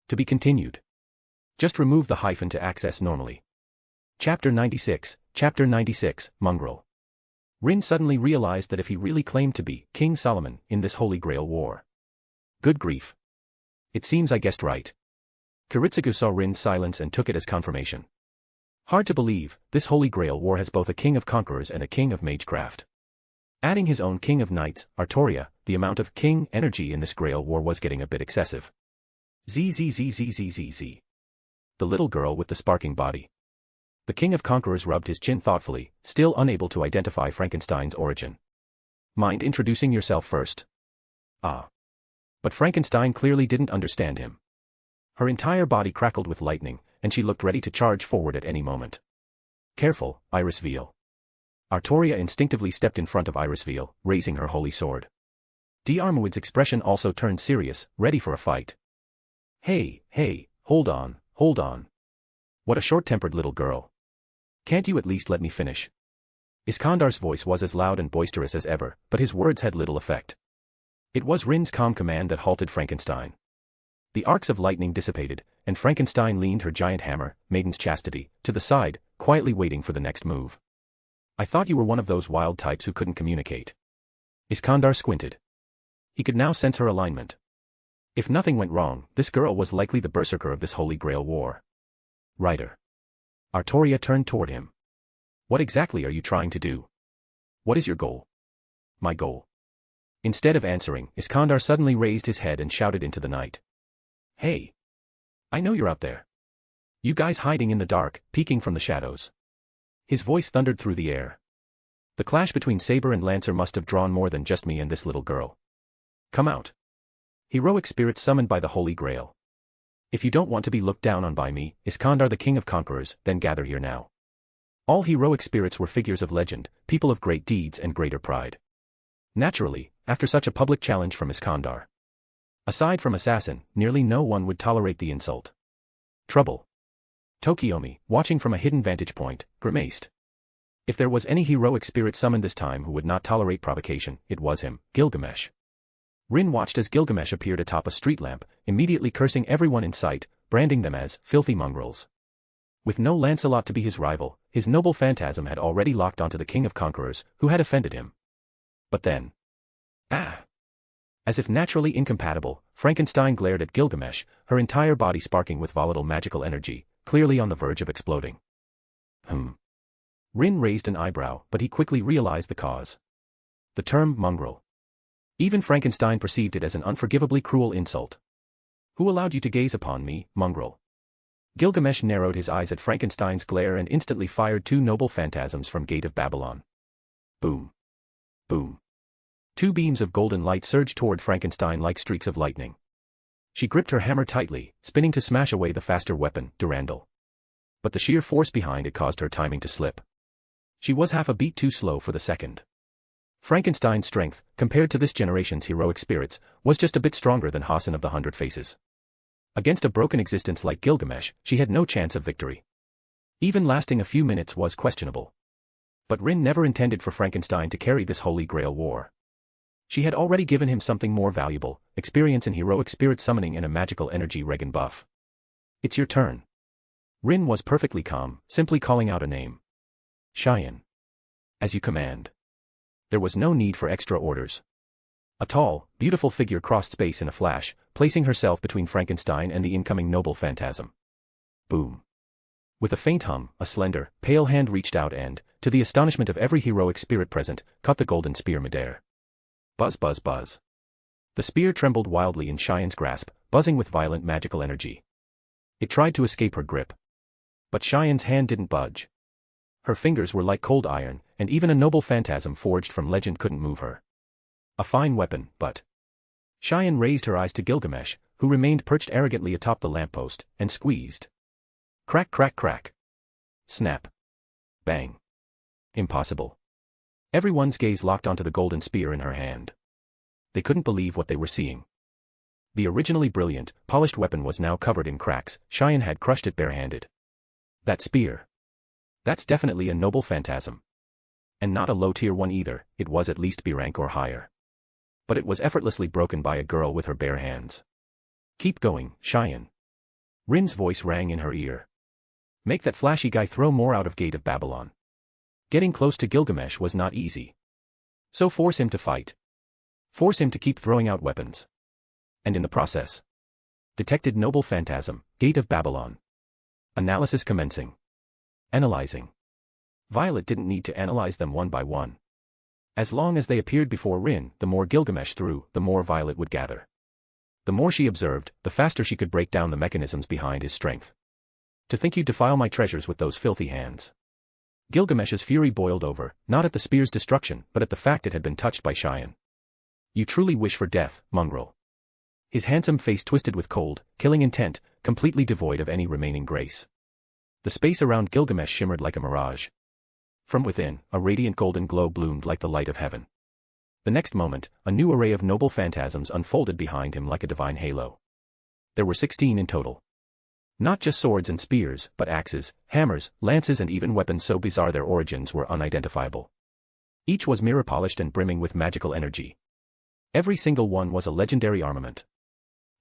To be continued. Just remove the hyphen to access normally. Chapter 96, Mongrel. Rin suddenly realized that if he really claimed to be King Solomon in this Holy Grail war. Good grief. It seems I guessed right. Kiritsugu saw Rin's silence and took it as confirmation. Hard to believe, this Holy Grail war has both a king of conquerors and a king of magecraft. Adding his own king of knights, Artoria, the amount of king energy in this Grail war was getting a bit excessive. The little girl with the sparking body. The king of conquerors rubbed his chin thoughtfully, still unable to identify Frankenstein's origin. Mind introducing yourself first? Ah. But Frankenstein clearly didn't understand him. Her entire body crackled with lightning, and she looked ready to charge forward at any moment. Careful, Iris Veil. Artoria instinctively stepped in front of Iris Veil, raising her holy sword. D'Armoud's expression also turned serious, ready for a fight. Hey, hold on. What a short-tempered little girl. Can't you at least let me finish? Iskandar's voice was as loud and boisterous as ever, but his words had little effect. It was Rin's calm command that halted Frankenstein. The arcs of lightning dissipated, and Frankenstein leaned her giant hammer, Maiden's Chastity, to the side, quietly waiting for the next move. I thought you were one of those wild types who couldn't communicate. Iskandar squinted. He could now sense her alignment. If nothing went wrong, this girl was likely the berserker of this Holy Grail war. Rider. Artoria turned toward him. What exactly are you trying to do? What is your goal? My goal. Instead of answering, Iskandar suddenly raised his head and shouted into the night. Hey! I know you're out there. You guys hiding in the dark, peeking from the shadows. His voice thundered through the air. The clash between Saber and Lancer must have drawn more than just me and this little girl. Come out. Heroic spirits summoned by the Holy Grail. If you don't want to be looked down on by me, Iskandar the King of Conquerors, then gather here now. All heroic spirits were figures of legend, people of great deeds and greater pride. Naturally, after such a public challenge from Iskandar. Aside from Assassin, nearly no one would tolerate the insult. Trouble. Tokiomi, watching from a hidden vantage point, grimaced. If there was any heroic spirit summoned this time who would not tolerate provocation, it was him, Gilgamesh. Rin watched as Gilgamesh appeared atop a street lamp, immediately cursing everyone in sight, branding them as filthy mongrels. With no Lancelot to be his rival, his noble phantasm had already locked onto the King of Conquerors, who had offended him. But then... As if naturally incompatible, Frankenstein glared at Gilgamesh, her entire body sparking with volatile magical energy, clearly on the verge of exploding. Rin raised an eyebrow, but he quickly realized the cause. The term mongrel. Even Frankenstein perceived it as an unforgivably cruel insult. Who allowed you to gaze upon me, mongrel? Gilgamesh narrowed his eyes at Frankenstein's glare and instantly fired two noble phantasms from Gate of Babylon. Boom. Boom. Two beams of golden light surged toward Frankenstein like streaks of lightning. She gripped her hammer tightly, spinning to smash away the faster weapon, Durandal. But the sheer force behind it caused her timing to slip. She was half a beat too slow for the second. Frankenstein's strength, compared to this generation's heroic spirits, was just a bit stronger than Hassan of the 100 Faces. Against a broken existence like Gilgamesh, she had no chance of victory. Even lasting a few minutes was questionable. But Rin never intended for Frankenstein to carry this holy grail war. She had already given him something more valuable, experience in heroic spirit summoning and a magical energy regen buff. It's your turn. Rin was perfectly calm, simply calling out a name. Cheyenne. As you command. There was no need for extra orders. A tall, beautiful figure crossed space in a flash, placing herself between Frankenstein and the incoming noble phantasm. Boom. With a faint hum, a slender, pale hand reached out and, to the astonishment of every heroic spirit present, caught the golden spear midair. Buzz buzz buzz. The spear trembled wildly in Cheyenne's grasp, buzzing with violent magical energy. It tried to escape her grip. But Cheyenne's hand didn't budge. Her fingers were like cold iron, and even a noble phantasm forged from legend couldn't move her. A fine weapon, but... Cheyenne raised her eyes to Gilgamesh, who remained perched arrogantly atop the lamppost, and squeezed. Crack crack crack. Snap. Bang. Impossible. Everyone's gaze locked onto the golden spear in her hand. They couldn't believe what they were seeing. The originally brilliant, polished weapon was now covered in cracks. Cheyenne had crushed it barehanded. That spear. That's definitely a noble phantasm. And not a low-tier one either, it was at least B rank or higher. But it was effortlessly broken by a girl with her bare hands. Keep going, Cheyenne. Rin's voice rang in her ear. Make that flashy guy throw more out of Gate of Babylon. Getting close to Gilgamesh was not easy. So force him to fight. Force him to keep throwing out weapons. And in the process. Detected noble phantasm, Gate of Babylon. Analysis commencing. Analyzing. Violet didn't need to analyze them one by one. As long as they appeared before Rin, the more Gilgamesh threw, the more Violet would gather. The more she observed, the faster she could break down the mechanisms behind his strength. To think you'd defile my treasures with those filthy hands. Gilgamesh's fury boiled over, not at the spear's destruction, but at the fact it had been touched by Cheyenne. You truly wish for death, mongrel. His handsome face twisted with cold, killing intent, completely devoid of any remaining grace. The space around Gilgamesh shimmered like a mirage. From within, a radiant golden glow bloomed like the light of heaven. The next moment, a new array of noble phantasms unfolded behind him like a divine halo. There were 16 in total. Not just swords and spears, but axes, hammers, lances and even weapons so bizarre their origins were unidentifiable. Each was mirror-polished and brimming with magical energy. Every single one was a legendary armament.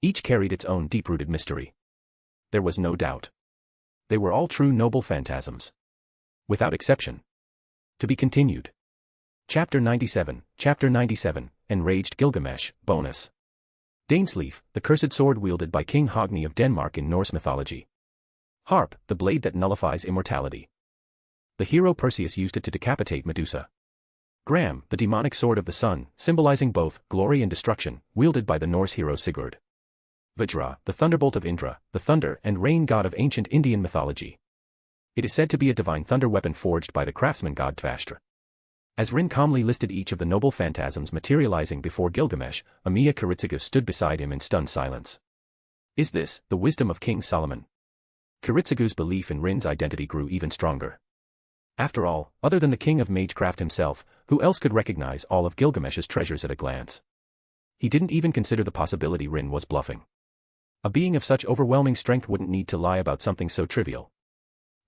Each carried its own deep-rooted mystery. There was no doubt. They were all true noble phantasms. Without exception. To be continued. Chapter 97, Enraged Gilgamesh, Bonus. Dainsleif, the cursed sword wielded by King Hogni of Denmark in Norse mythology. Harp, the blade that nullifies immortality. The hero Perseus used it to decapitate Medusa. Gram, the demonic sword of the sun, symbolizing both glory and destruction, wielded by the Norse hero Sigurd. Vajra, the thunderbolt of Indra, the thunder and rain god of ancient Indian mythology. It is said to be a divine thunder weapon forged by the craftsman god Tvashtra. As Rin calmly listed each of the noble phantasms materializing before Gilgamesh, Amiya Kiritsugu stood beside him in stunned silence. Is this the wisdom of King Solomon? Kiritsugu's belief in Rin's identity grew even stronger. After all, other than the king of magecraft himself, who else could recognize all of Gilgamesh's treasures at a glance? He didn't even consider the possibility Rin was bluffing. A being of such overwhelming strength wouldn't need to lie about something so trivial.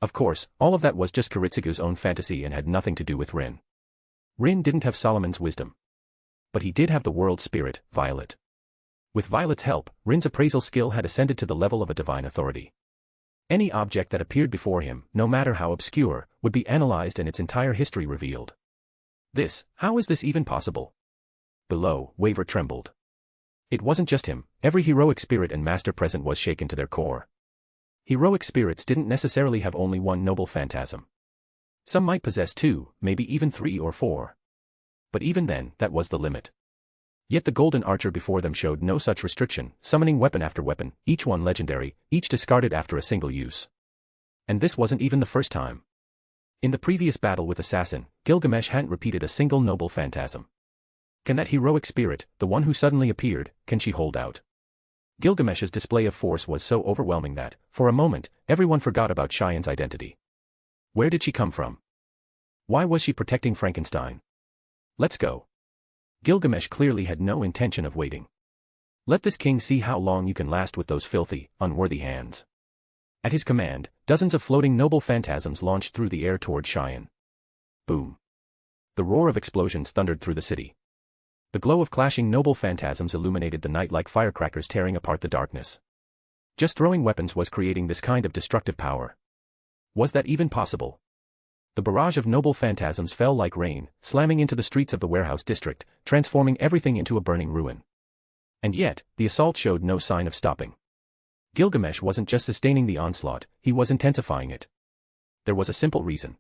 Of course, all of that was just Kiritsugu's own fantasy and had nothing to do with Rin. Rin didn't have Solomon's wisdom. But he did have the world spirit, Violet. With Violet's help, Rin's appraisal skill had ascended to the level of a divine authority. Any object that appeared before him, no matter how obscure, would be analyzed and its entire history revealed. How is this even possible? Below, Waver trembled. It wasn't just him, every heroic spirit and master present was shaken to their core. Heroic spirits didn't necessarily have only one noble phantasm. Some might possess 2, maybe even 3 or 4. But even then, that was the limit. Yet the golden archer before them showed no such restriction, summoning weapon after weapon, each one legendary, each discarded after a single use. And this wasn't even the first time. In the previous battle with Assassin, Gilgamesh hadn't repeated a single noble phantasm. Can that heroic spirit, the one who suddenly appeared, can she hold out? Gilgamesh's display of force was so overwhelming that, for a moment, everyone forgot about Cheyenne's identity. Where did she come from? Why was she protecting Frankenstein? Let's go. Gilgamesh clearly had no intention of waiting. Let this king see how long you can last with those filthy, unworthy hands. At his command, dozens of floating noble phantasms launched through the air toward Cheyenne. Boom. The roar of explosions thundered through the city. The glow of clashing noble phantasms illuminated the night like firecrackers tearing apart the darkness. Just throwing weapons was creating this kind of destructive power. Was that even possible? The barrage of noble phantasms fell like rain, slamming into the streets of the warehouse district, transforming everything into a burning ruin. And yet, the assault showed no sign of stopping. Gilgamesh wasn't just sustaining the onslaught, he was intensifying it. There was a simple reason.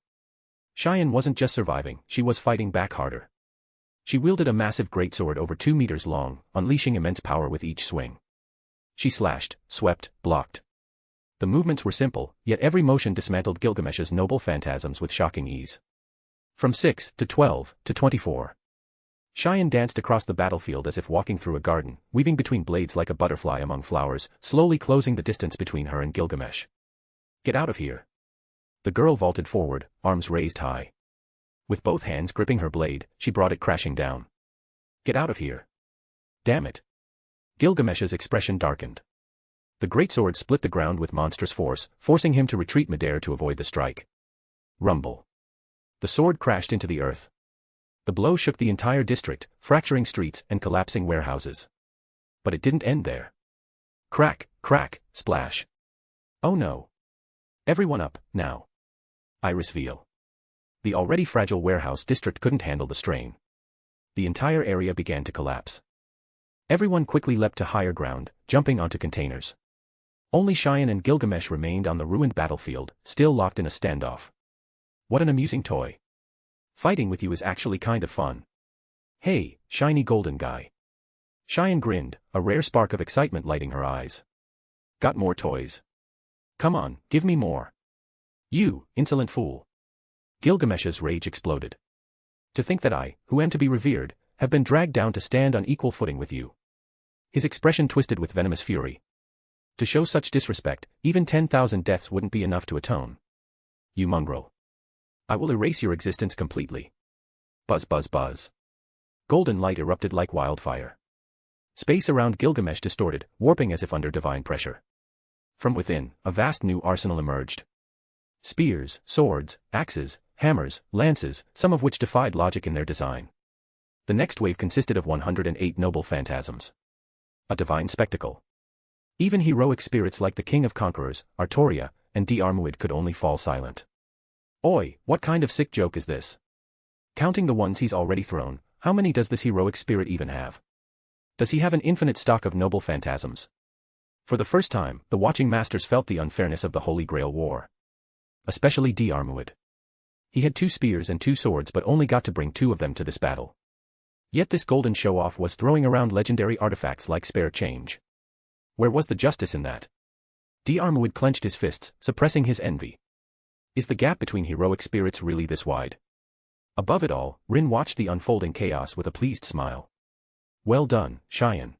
Cheyenne wasn't just surviving, she was fighting back harder. She wielded a massive greatsword over 2 meters long, unleashing immense power with each swing. She slashed, swept, blocked. The movements were simple, yet every motion dismantled Gilgamesh's noble phantasms with shocking ease. From 6 to 12 to 24. Cheyenne danced across the battlefield as if walking through a garden, weaving between blades like a butterfly among flowers, slowly closing the distance between her and Gilgamesh. Get out of here. The girl vaulted forward, arms raised high. With both hands gripping her blade, she brought it crashing down. Get out of here. Damn it. Gilgamesh's expression darkened. The greatsword split the ground with monstrous force, forcing him to retreat midair to avoid the strike. Rumble. The sword crashed into the earth. The blow shook the entire district, fracturing streets and collapsing warehouses. But it didn't end there. Crack, crack, splash. Oh no. Everyone up, now. Iris Veil. The already fragile warehouse district couldn't handle the strain. The entire area began to collapse. Everyone quickly leapt to higher ground, jumping onto containers. Only Cheyenne and Gilgamesh remained on the ruined battlefield, still locked in a standoff. What an amusing toy. Fighting with you is actually kind of fun. Hey, shiny golden guy. Cheyenne grinned, a rare spark of excitement lighting her eyes. Got more toys? Come on, give me more. You, insolent fool. Gilgamesh's rage exploded. To think that I, who am to be revered, have been dragged down to stand on equal footing with you. His expression twisted with venomous fury. To show such disrespect, even 10,000 deaths wouldn't be enough to atone. You mongrel. I will erase your existence completely. Buzz buzz buzz. Golden light erupted like wildfire. Space around Gilgamesh distorted, warping as if under divine pressure. From within, a vast new arsenal emerged. Spears, swords, axes, hammers, lances, some of which defied logic in their design. The next wave consisted of 108 noble phantasms. A divine spectacle. Even heroic spirits like the King of Conquerors, Artoria, and D'Armuid could only fall silent. Oi, what kind of sick joke is this? Counting the ones he's already thrown, how many does this heroic spirit even have? Does he have an infinite stock of noble phantasms? For the first time, the watching masters felt the unfairness of the Holy Grail War. Especially D'Armuid. He had 2 spears and 2 swords but only got to bring 2 of them to this battle. Yet this golden show-off was throwing around legendary artifacts like spare change. Where was the justice in that? D'Armuid clenched his fists, suppressing his envy. Is the gap between heroic spirits really this wide? Above it all, Rin watched the unfolding chaos with a pleased smile. Well done, Cheyenne.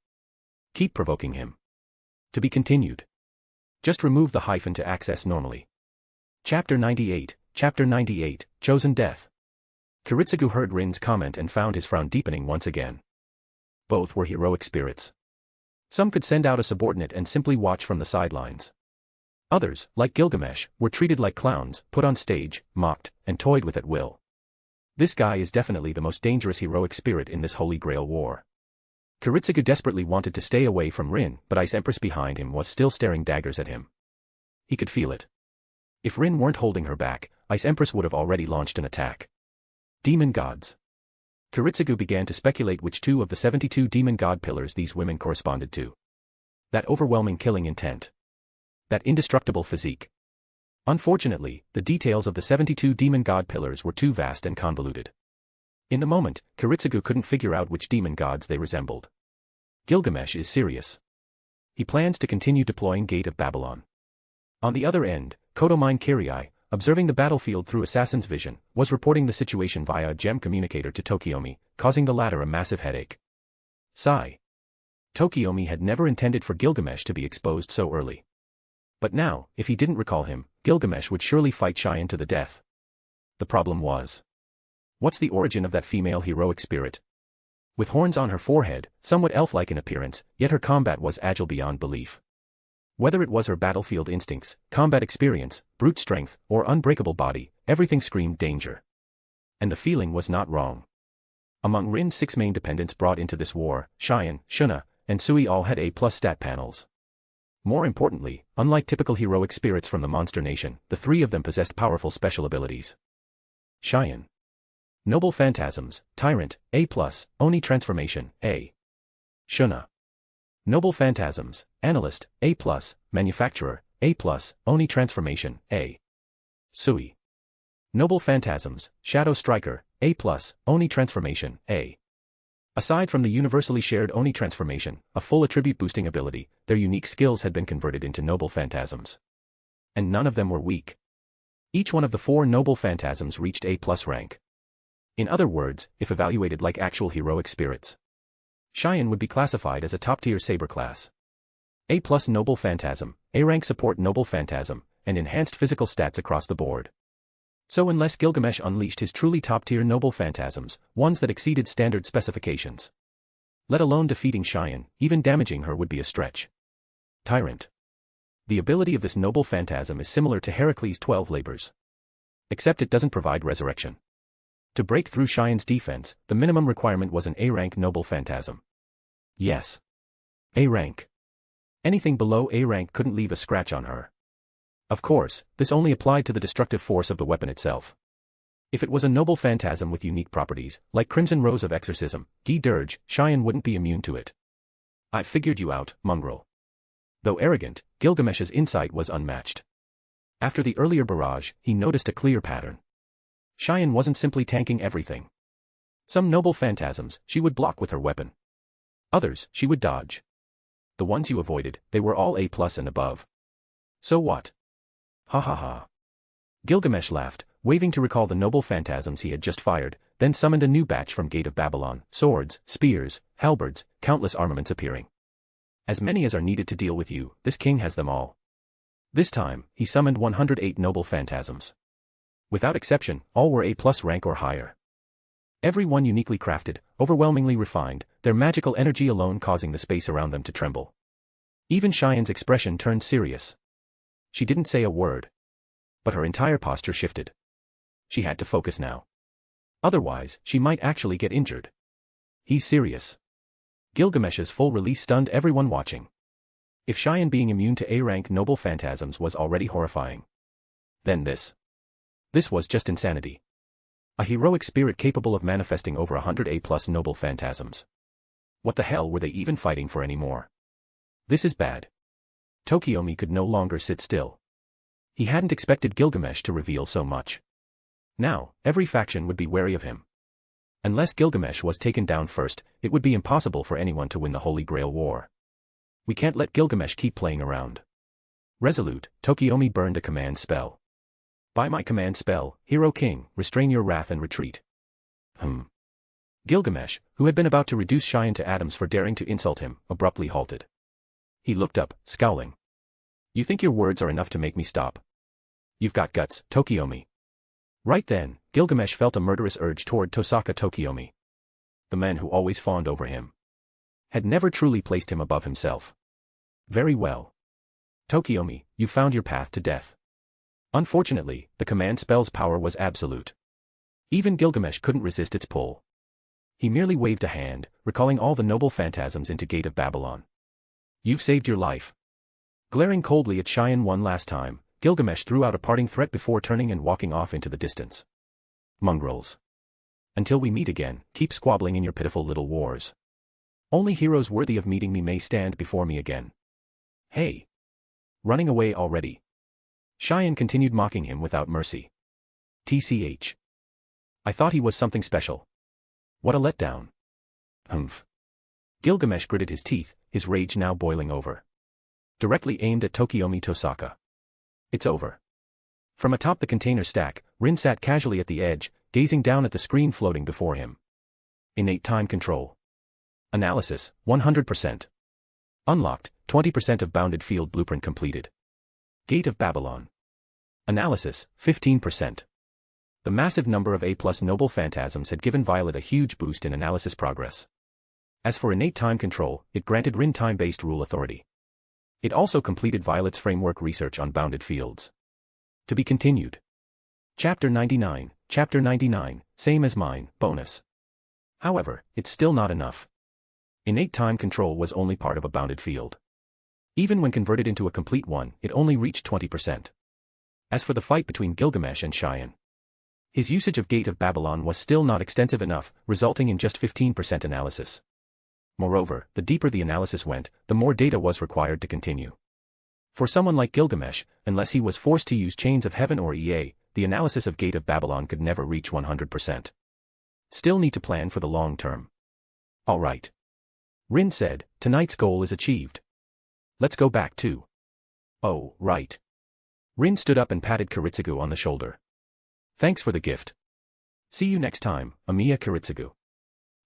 Keep provoking him. To be continued. Just remove the hyphen to access normally. Chapter 98, Chosen Death. Kiritsugu heard Rin's comment and found his frown deepening once again. Both were heroic spirits. Some could send out a subordinate and simply watch from the sidelines. Others, like Gilgamesh, were treated like clowns, put on stage, mocked, and toyed with at will. This guy is definitely the most dangerous heroic spirit in this Holy Grail War. Kiritsugu desperately wanted to stay away from Rin, but Ice Empress behind him was still staring daggers at him. He could feel it. If Rin weren't holding her back, Ice Empress would have already launched an attack. Demon gods. Kiritsugu began to speculate which 2 of the 72 demon god pillars these women corresponded to. That overwhelming killing intent. That indestructible physique. Unfortunately, the details of the 72 demon god pillars were too vast and convoluted. In the moment, Kiritsugu couldn't figure out which demon gods they resembled. Gilgamesh is serious. He plans to continue deploying Gate of Babylon. On the other end, Kodomine Kirai, observing the battlefield through Assassin's vision, was reporting the situation via a gem communicator to Tokiomi, causing the latter a massive headache. Sigh. Tokiomi had never intended for Gilgamesh to be exposed so early. But now, if he didn't recall him, Gilgamesh would surely fight Cheyenne to the death. The problem was, What's the origin of that female heroic spirit? With horns on her forehead, somewhat elf-like in appearance, yet her combat was agile beyond belief. Whether it was her battlefield instincts, combat experience, brute strength, or unbreakable body, everything screamed danger. And the feeling was not wrong. Among Rin's 6 main dependents brought into this war, Cheyenne, Shuna, and Sui all had A+ stat panels. More importantly, unlike typical heroic spirits from the Monster Nation, the 3 of them possessed powerful special abilities. Cheyenne. Noble Phantasms, Tyrant, A+, Oni Transformation, A. Shuna. Noble Phantasms, Analyst, A+, Manufacturer, A+, Oni Transformation, A. Sui. Noble Phantasms, Shadow Striker, A+, Oni Transformation, A. Aside from the universally shared Oni Transformation, a full attribute boosting ability, their unique skills had been converted into Noble Phantasms. And none of them were weak. Each one of the 4 Noble Phantasms reached A+ rank. In other words, if evaluated like actual heroic spirits, Cheyenne would be classified as a top-tier saber class. A+ Noble Phantasm, A rank support Noble Phantasm, and enhanced physical stats across the board. So unless Gilgamesh unleashed his truly top-tier Noble Phantasms, ones that exceeded standard specifications, let alone defeating Cheyenne, even damaging her would be a stretch. Tyrant. The ability of this Noble Phantasm is similar to Heracles' 12 Labors. Except it doesn't provide resurrection. To break through Cheyenne's defense, the minimum requirement was an A-rank Noble Phantasm. Yes. A rank. Anything below A rank couldn't leave a scratch on her. Of course, this only applied to the destructive force of the weapon itself. If it was a Noble Phantasm with unique properties, like Crimson Rose of Exorcism, Guy Dirge, Cheyenne wouldn't be immune to it. I figured you out, mongrel. Though arrogant, Gilgamesh's insight was unmatched. After the earlier barrage, he noticed a clear pattern. Cheyenne wasn't simply tanking everything. Some Noble Phantasms she would block with her weapon. Others she would dodge. The ones you avoided, they were all A+ and above. So what? Ha ha ha. Gilgamesh laughed, waving to recall the Noble Phantasms he had just fired, then summoned a new batch from Gate of Babylon, swords, spears, halberds, countless armaments appearing. As many as are needed to deal with you, this king has them all. This time, he summoned 108 Noble Phantasms. Without exception, all were A+ rank or higher. Every one uniquely crafted, overwhelmingly refined, their magical energy alone causing the space around them to tremble. Even Cheyenne's expression turned serious. She didn't say a word. But her entire posture shifted. She had to focus now. Otherwise, she might actually get injured. He's serious. Gilgamesh's full release stunned everyone watching. If Cheyenne being immune to A-rank Noble Phantasms was already horrifying, then this was just insanity. A heroic spirit capable of manifesting over 100 A+ Noble Phantasms. What the hell were they even fighting for anymore? This is bad. Tokiomi could no longer sit still. He hadn't expected Gilgamesh to reveal so much. Now, every faction would be wary of him. Unless Gilgamesh was taken down first, it would be impossible for anyone to win the Holy Grail War. We can't let Gilgamesh keep playing around. Resolute, Tokiomi burned a command spell. By my command spell, Hero King, restrain your wrath and retreat. Gilgamesh, who had been about to reduce Cheyenne to atoms for daring to insult him, abruptly halted. He looked up, scowling. You think your words are enough to make me stop? You've got guts, Tokiomi. Right then, Gilgamesh felt a murderous urge toward Tosaka Tokiomi. The man who always fawned over him had never truly placed him above himself. Very well. Tokiomi, you found your path to death. Unfortunately, the command spell's power was absolute. Even Gilgamesh couldn't resist its pull. He merely waved a hand, recalling all the Noble Phantasms into Gate of Babylon. You've saved your life. Glaring coldly at Cheyenne one last time, Gilgamesh threw out a parting threat before turning and walking off into the distance. Mongrels. Until we meet again, keep squabbling in your pitiful little wars. Only heroes worthy of meeting me may stand before me again. Hey! Running away already. Cheyenne continued mocking him without mercy. TCH. I thought he was something special. What a letdown. Humph. Gilgamesh gritted his teeth, his rage now boiling over. Directly aimed at Tokiomi Tosaka. It's over. From atop the container stack, Rin sat casually at the edge, gazing down at the screen floating before him. Innate time control. Analysis, 100%. Unlocked, 20% of bounded field blueprint completed. Gate of Babylon. Analysis, 15%. The massive number of A+ noble phantasms had given Violet a huge boost in analysis progress. As for innate time control, it granted Rin time-based rule authority. It also completed Violet's framework research on bounded fields. To be continued. Chapter 99, same as mine, bonus. However, it's still not enough. Innate time control was only part of a bounded field. Even when converted into a complete one, it only reached 20%. As for the fight between Gilgamesh and Cheyenne, his usage of Gate of Babylon was still not extensive enough, resulting in just 15% analysis. Moreover, the deeper the analysis went, the more data was required to continue. For someone like Gilgamesh, unless he was forced to use Chains of Heaven or EA, the analysis of Gate of Babylon could never reach 100%. Still need to plan for the long term. Alright. Rin said, tonight's goal is achieved. Let's go back to. Oh, right. Rin stood up and patted Kiritsugu on the shoulder. Thanks for the gift. See you next time, Amiya Kiritsugu.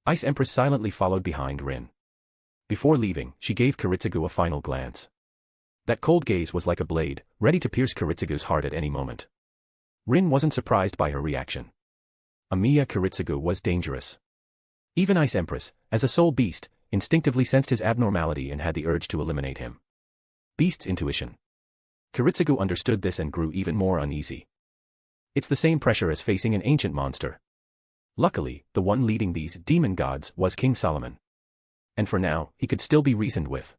Ice Empress silently followed behind Rin. Before leaving, she gave Kiritsugu a final glance. That cold gaze was like a blade, ready to pierce Kiritsugu's heart at any moment. Rin wasn't surprised by her reaction. Amiya Kiritsugu was dangerous. Even Ice Empress, as a soul beast, instinctively sensed his abnormality and had the urge to eliminate him. Beast's intuition. Kiritsugu understood this and grew even more uneasy. It's the same pressure as facing an ancient monster. Luckily, the one leading these demon gods was King Solomon. And for now, he could still be reasoned with.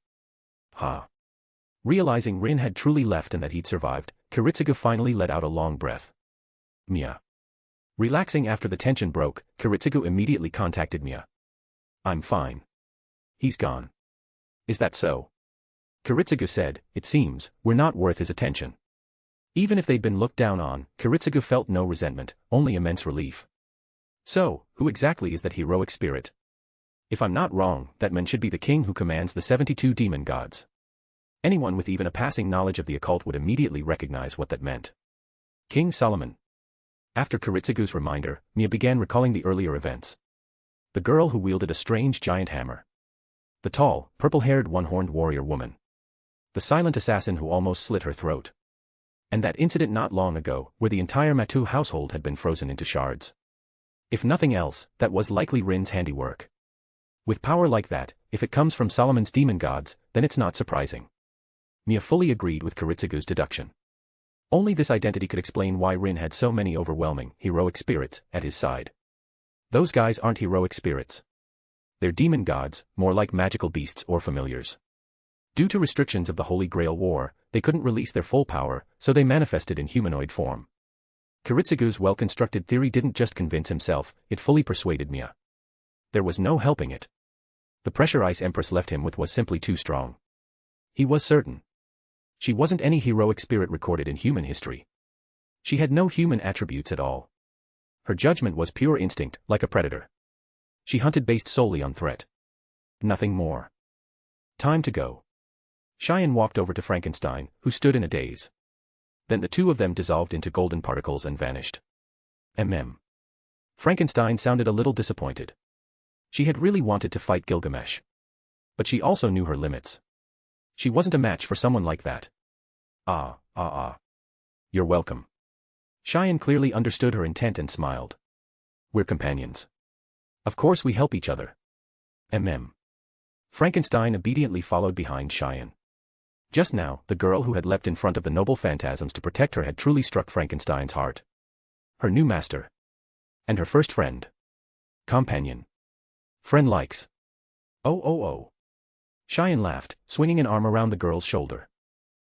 Realizing Rin had truly left and that he'd survived, Kiritsugu finally let out a long breath. Mia. Relaxing after the tension broke, Kiritsugu immediately contacted Mia. I'm fine. He's gone. Is that so? Kiritsugu said, it seems, we're not worth his attention. Even if they'd been looked down on, Kiritsugu felt no resentment, only immense relief. So, who exactly is that heroic spirit? If I'm not wrong, that man should be the king who commands the 72 demon gods. Anyone with even a passing knowledge of the occult would immediately recognize what that meant. King Solomon. After Kiritsugu's reminder, Mia began recalling the earlier events. The girl who wielded a strange giant hammer. The tall, purple-haired one-horned warrior woman. The silent assassin who almost slit her throat. And that incident not long ago, where the entire Matu household had been frozen into shards. If nothing else, that was likely Rin's handiwork. With power like that, if it comes from Solomon's demon gods, then it's not surprising. Mia fully agreed with Kiritsugu's deduction. Only this identity could explain why Rin had so many overwhelming, heroic spirits at his side. Those guys aren't heroic spirits. They're demon gods, more like magical beasts or familiars. Due to restrictions of the Holy Grail War, they couldn't release their full power, so they manifested in humanoid form. Kiritsugu's well-constructed theory didn't just convince himself, it fully persuaded Mia. There was no helping it. The pressure Ice Empress left him with was simply too strong. He was certain. She wasn't any heroic spirit recorded in human history. She had no human attributes at all. Her judgment was pure instinct, like a predator. She hunted based solely on threat. Nothing more. Time to go. Cheyenne walked over to Frankenstein, who stood in a daze. Then the two of them dissolved into golden particles and vanished. Frankenstein sounded a little disappointed. She had really wanted to fight Gilgamesh. But she also knew her limits. She wasn't a match for someone like that. You're welcome. Cheyenne clearly understood her intent and smiled. We're companions. Of course we help each other. Frankenstein obediently followed behind Cheyenne. Just now, the girl who had leapt in front of the noble phantasms to protect her had truly struck Frankenstein's heart. Her new master. And her first friend. Companion. Friend likes. Oh. Cheyenne laughed, swinging an arm around the girl's shoulder.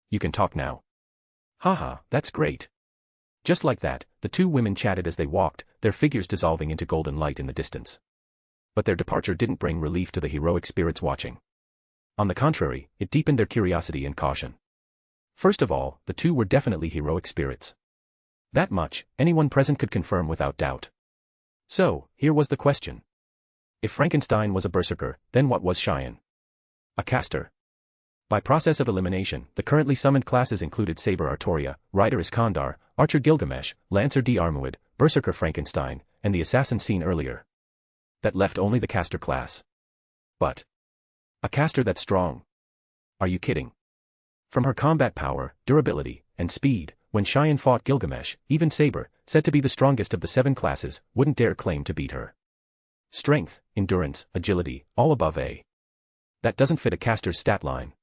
You can talk now. Haha, that's great. Just like that, the two women chatted as they walked, their figures dissolving into golden light in the distance. But their departure didn't bring relief to the heroic spirits watching. On the contrary, it deepened their curiosity and caution. First of all, the two were definitely heroic spirits. That much, anyone present could confirm without doubt. So, here was the question. If Frankenstein was a berserker, then what was Cheyenne? A caster. By process of elimination, the currently summoned classes included Saber Artoria, Rider Iskandar, Archer Gilgamesh, Lancer D. Armuid, Berserker Frankenstein, and the assassin seen earlier. That left only the caster class. But a caster that's strong? Are you kidding? From her combat power, durability, and speed, when Cheyenne fought Gilgamesh, even Saber, said to be the strongest of the 7 classes, wouldn't dare claim to beat her. Strength, endurance, agility, all above A. That doesn't fit a caster's stat line.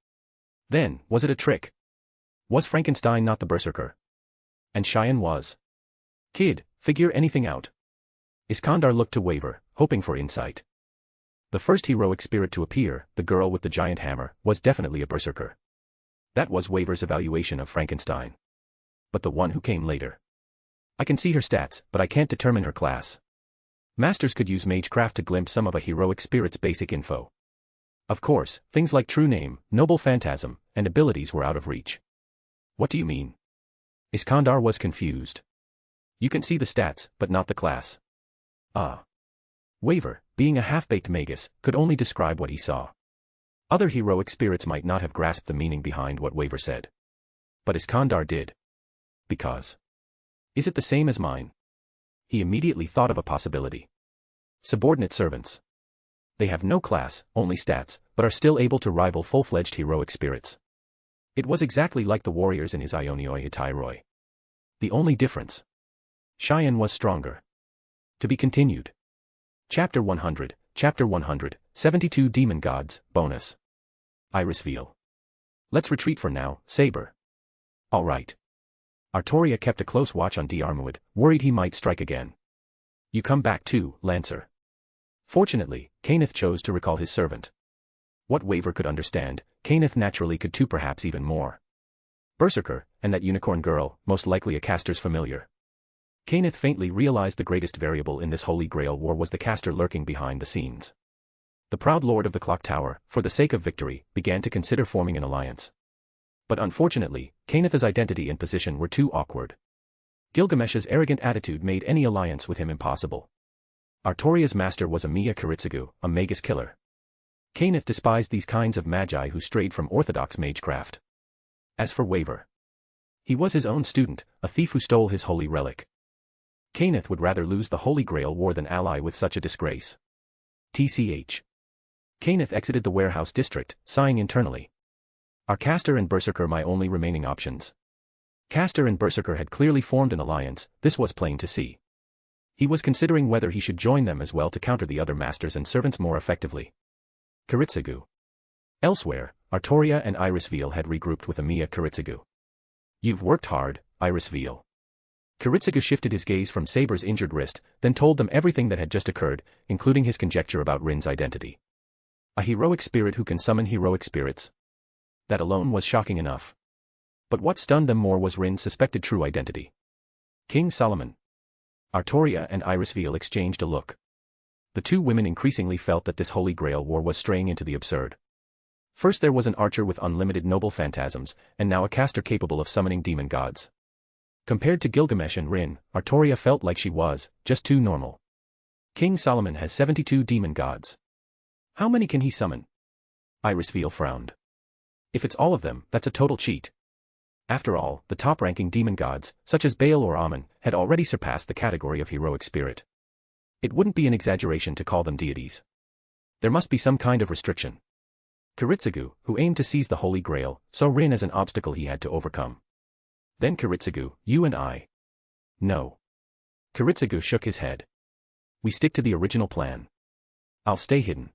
Then, was it a trick? Was Frankenstein not the berserker? And Cheyenne was. Kid, figure anything out. Iskandar looked to Waver, hoping for insight. The first heroic spirit to appear, the girl with the giant hammer, was definitely a berserker. That was Waver's evaluation of Frankenstein. But the one who came later. I can see her stats, but I can't determine her class. Masters could use Magecraft to glimpse some of a heroic spirit's basic info. Of course, things like true name, noble phantasm, and abilities were out of reach. What do you mean? Iskandar was confused. You can see the stats, but not the class. Ah. Waver, being a half-baked magus, could only describe what he saw. Other heroic spirits might not have grasped the meaning behind what Waver said. But Iskandar did. Because. Is it the same as mine? He immediately thought of a possibility. Subordinate servants. They have no class, only stats, but are still able to rival full-fledged heroic spirits. It was exactly like the warriors in his Ionioi Itairoi. The only difference. Cheyenne was stronger. To be continued. Chapter 100, Chapter 100, 72 Demon Gods, Bonus. Irisveal. Let's retreat for now, Saber. All right. Artoria kept a close watch on Diarmuid, worried he might strike again. You come back too, Lancer. Fortunately, Kainith chose to recall his servant. What Waver could understand, Kainith naturally could too, perhaps even more. Berserker, and that unicorn girl, most likely a caster's familiar. Kainith faintly realized the greatest variable in this Holy Grail war was the caster lurking behind the scenes. The proud lord of the clock tower, for the sake of victory, began to consider forming an alliance. But unfortunately, Kainith's identity and position were too awkward. Gilgamesh's arrogant attitude made any alliance with him impossible. Artoria's master was Amiya Kiritsugu, a magus killer. Kainith despised these kinds of magi who strayed from orthodox magecraft. As for Waver, he was his own student, a thief who stole his holy relic. Kainith would rather lose the Holy Grail war than ally with such a disgrace. TCH. Kainith exited the warehouse district, sighing internally. Are Caster and Berserker my only remaining options? Caster and Berserker had clearly formed an alliance, this was plain to see. He was considering whether he should join them as well to counter the other masters and servants more effectively. Kiritsugu. Elsewhere, Artoria and Irisveal had regrouped with Amiya Kiritsugu. You've worked hard, Irisveal. Kiritsugu shifted his gaze from Saber's injured wrist, then told them everything that had just occurred, including his conjecture about Rin's identity. A heroic spirit who can summon heroic spirits? That alone was shocking enough. But what stunned them more was Rin's suspected true identity. King Solomon. Artoria and Irisveal exchanged a look. The two women increasingly felt that this Holy Grail war was straying into the absurd. First there was an archer with unlimited noble phantasms, and now a caster capable of summoning demon gods. Compared to Gilgamesh and Rin, Artoria felt like she was, just too normal. King Solomon has 72 demon gods. How many can he summon? Irisveal frowned. If it's all of them, that's a total cheat. After all, the top-ranking demon gods, such as Baal or Amun, had already surpassed the category of heroic spirit. It wouldn't be an exaggeration to call them deities. There must be some kind of restriction. Kiritsugu, who aimed to seize the Holy Grail, saw Rin as an obstacle he had to overcome. Then Kiritsugu, you and I. No. Kiritsugu shook his head. We stick to the original plan. I'll stay hidden.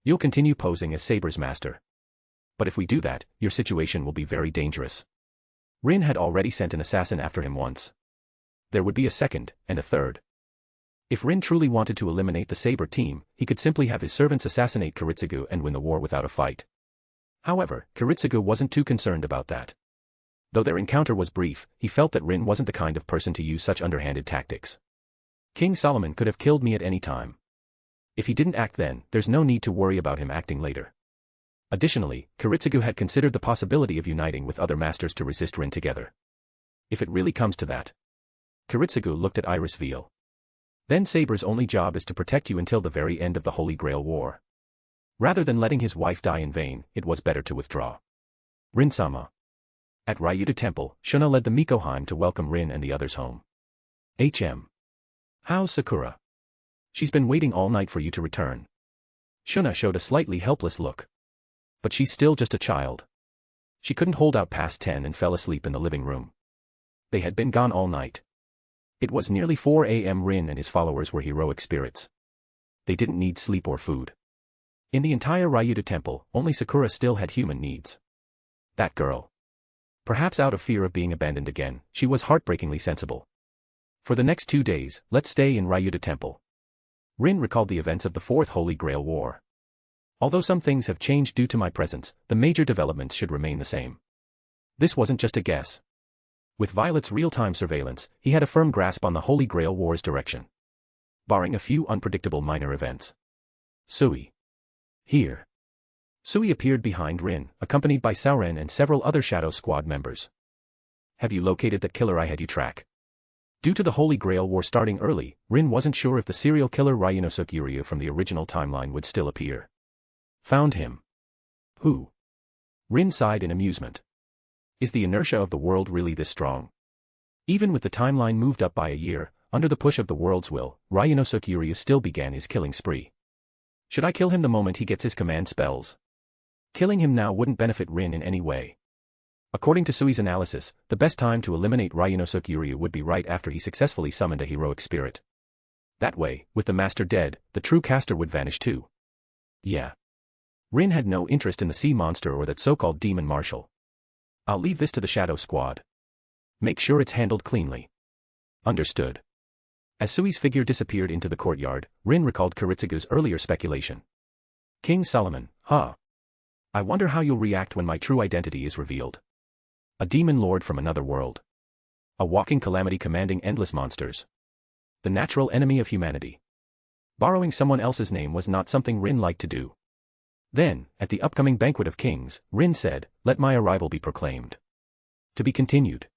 You'll continue posing as Saber's master. But if we do that, your situation will be very dangerous. Rin had already sent an assassin after him once. There would be a second, and a third. If Rin truly wanted to eliminate the Saber team, he could simply have his servants assassinate Kiritsugu and win the war without a fight. However, Kiritsugu wasn't too concerned about that. Though their encounter was brief, he felt that Rin wasn't the kind of person to use such underhanded tactics. King Solomon could have killed me at any time. If he didn't act then, there's no need to worry about him acting later. Additionally, Kiritsugu had considered the possibility of uniting with other masters to resist Rin together. If it really comes to that. Kiritsugu looked at Irisveal. Then Saber's only job is to protect you until the very end of the Holy Grail War. Rather than letting his wife die in vain, it was better to withdraw. Rin-sama. At Ryuta Temple, Shuna led the Mikoheim to welcome Rin and the others home. How's Sakura? She's been waiting all night for you to return. Shuna showed a slightly helpless look. But she's still just a child. She couldn't hold out past 10 and fell asleep in the living room. They had been gone all night. It was nearly 4 a.m. Rin and his followers were heroic spirits. They didn't need sleep or food. In the entire Ryuta temple, only Sakura still had human needs. That girl. Perhaps out of fear of being abandoned again, she was heartbreakingly sensible. For the next 2 days, let's stay in Ryuta temple. Rin recalled the events of the Fourth Holy Grail War. Although some things have changed due to my presence, the major developments should remain the same. This wasn't just a guess. With Violet's real-time surveillance, he had a firm grasp on the Holy Grail War's direction. Barring a few unpredictable minor events. Sui. Here. Sui appeared behind Rin, accompanied by Sauren and several other Shadow Squad members. Have you located that killer I had you track? Due to the Holy Grail War starting early, Rin wasn't sure if the serial killer Ryunosuke Uryu from the original timeline would still appear. Found him. Who? Rin sighed in amusement. Is the inertia of the world really this strong? Even with the timeline moved up by a year, under the push of the world's will, Ryunosuke Uryu still began his killing spree. Should I kill him the moment he gets his command spells? Killing him now wouldn't benefit Rin in any way. According to Sui's analysis, the best time to eliminate Ryunosuke Uryu would be right after he successfully summoned a heroic spirit. That way, with the master dead, the true caster would vanish too. Yeah. Rin had no interest in the sea monster or that so-called demon marshal. I'll leave this to the Shadow Squad. Make sure it's handled cleanly. Understood. As Sui's figure disappeared into the courtyard, Rin recalled Kiritsugu's earlier speculation. King Solomon, huh? I wonder how you'll react when my true identity is revealed. A demon lord from another world. A walking calamity commanding endless monsters. The natural enemy of humanity. Borrowing someone else's name was not something Rin liked to do. Then, at the upcoming Banquet of Kings, Rin said, let my arrival be proclaimed. To be continued.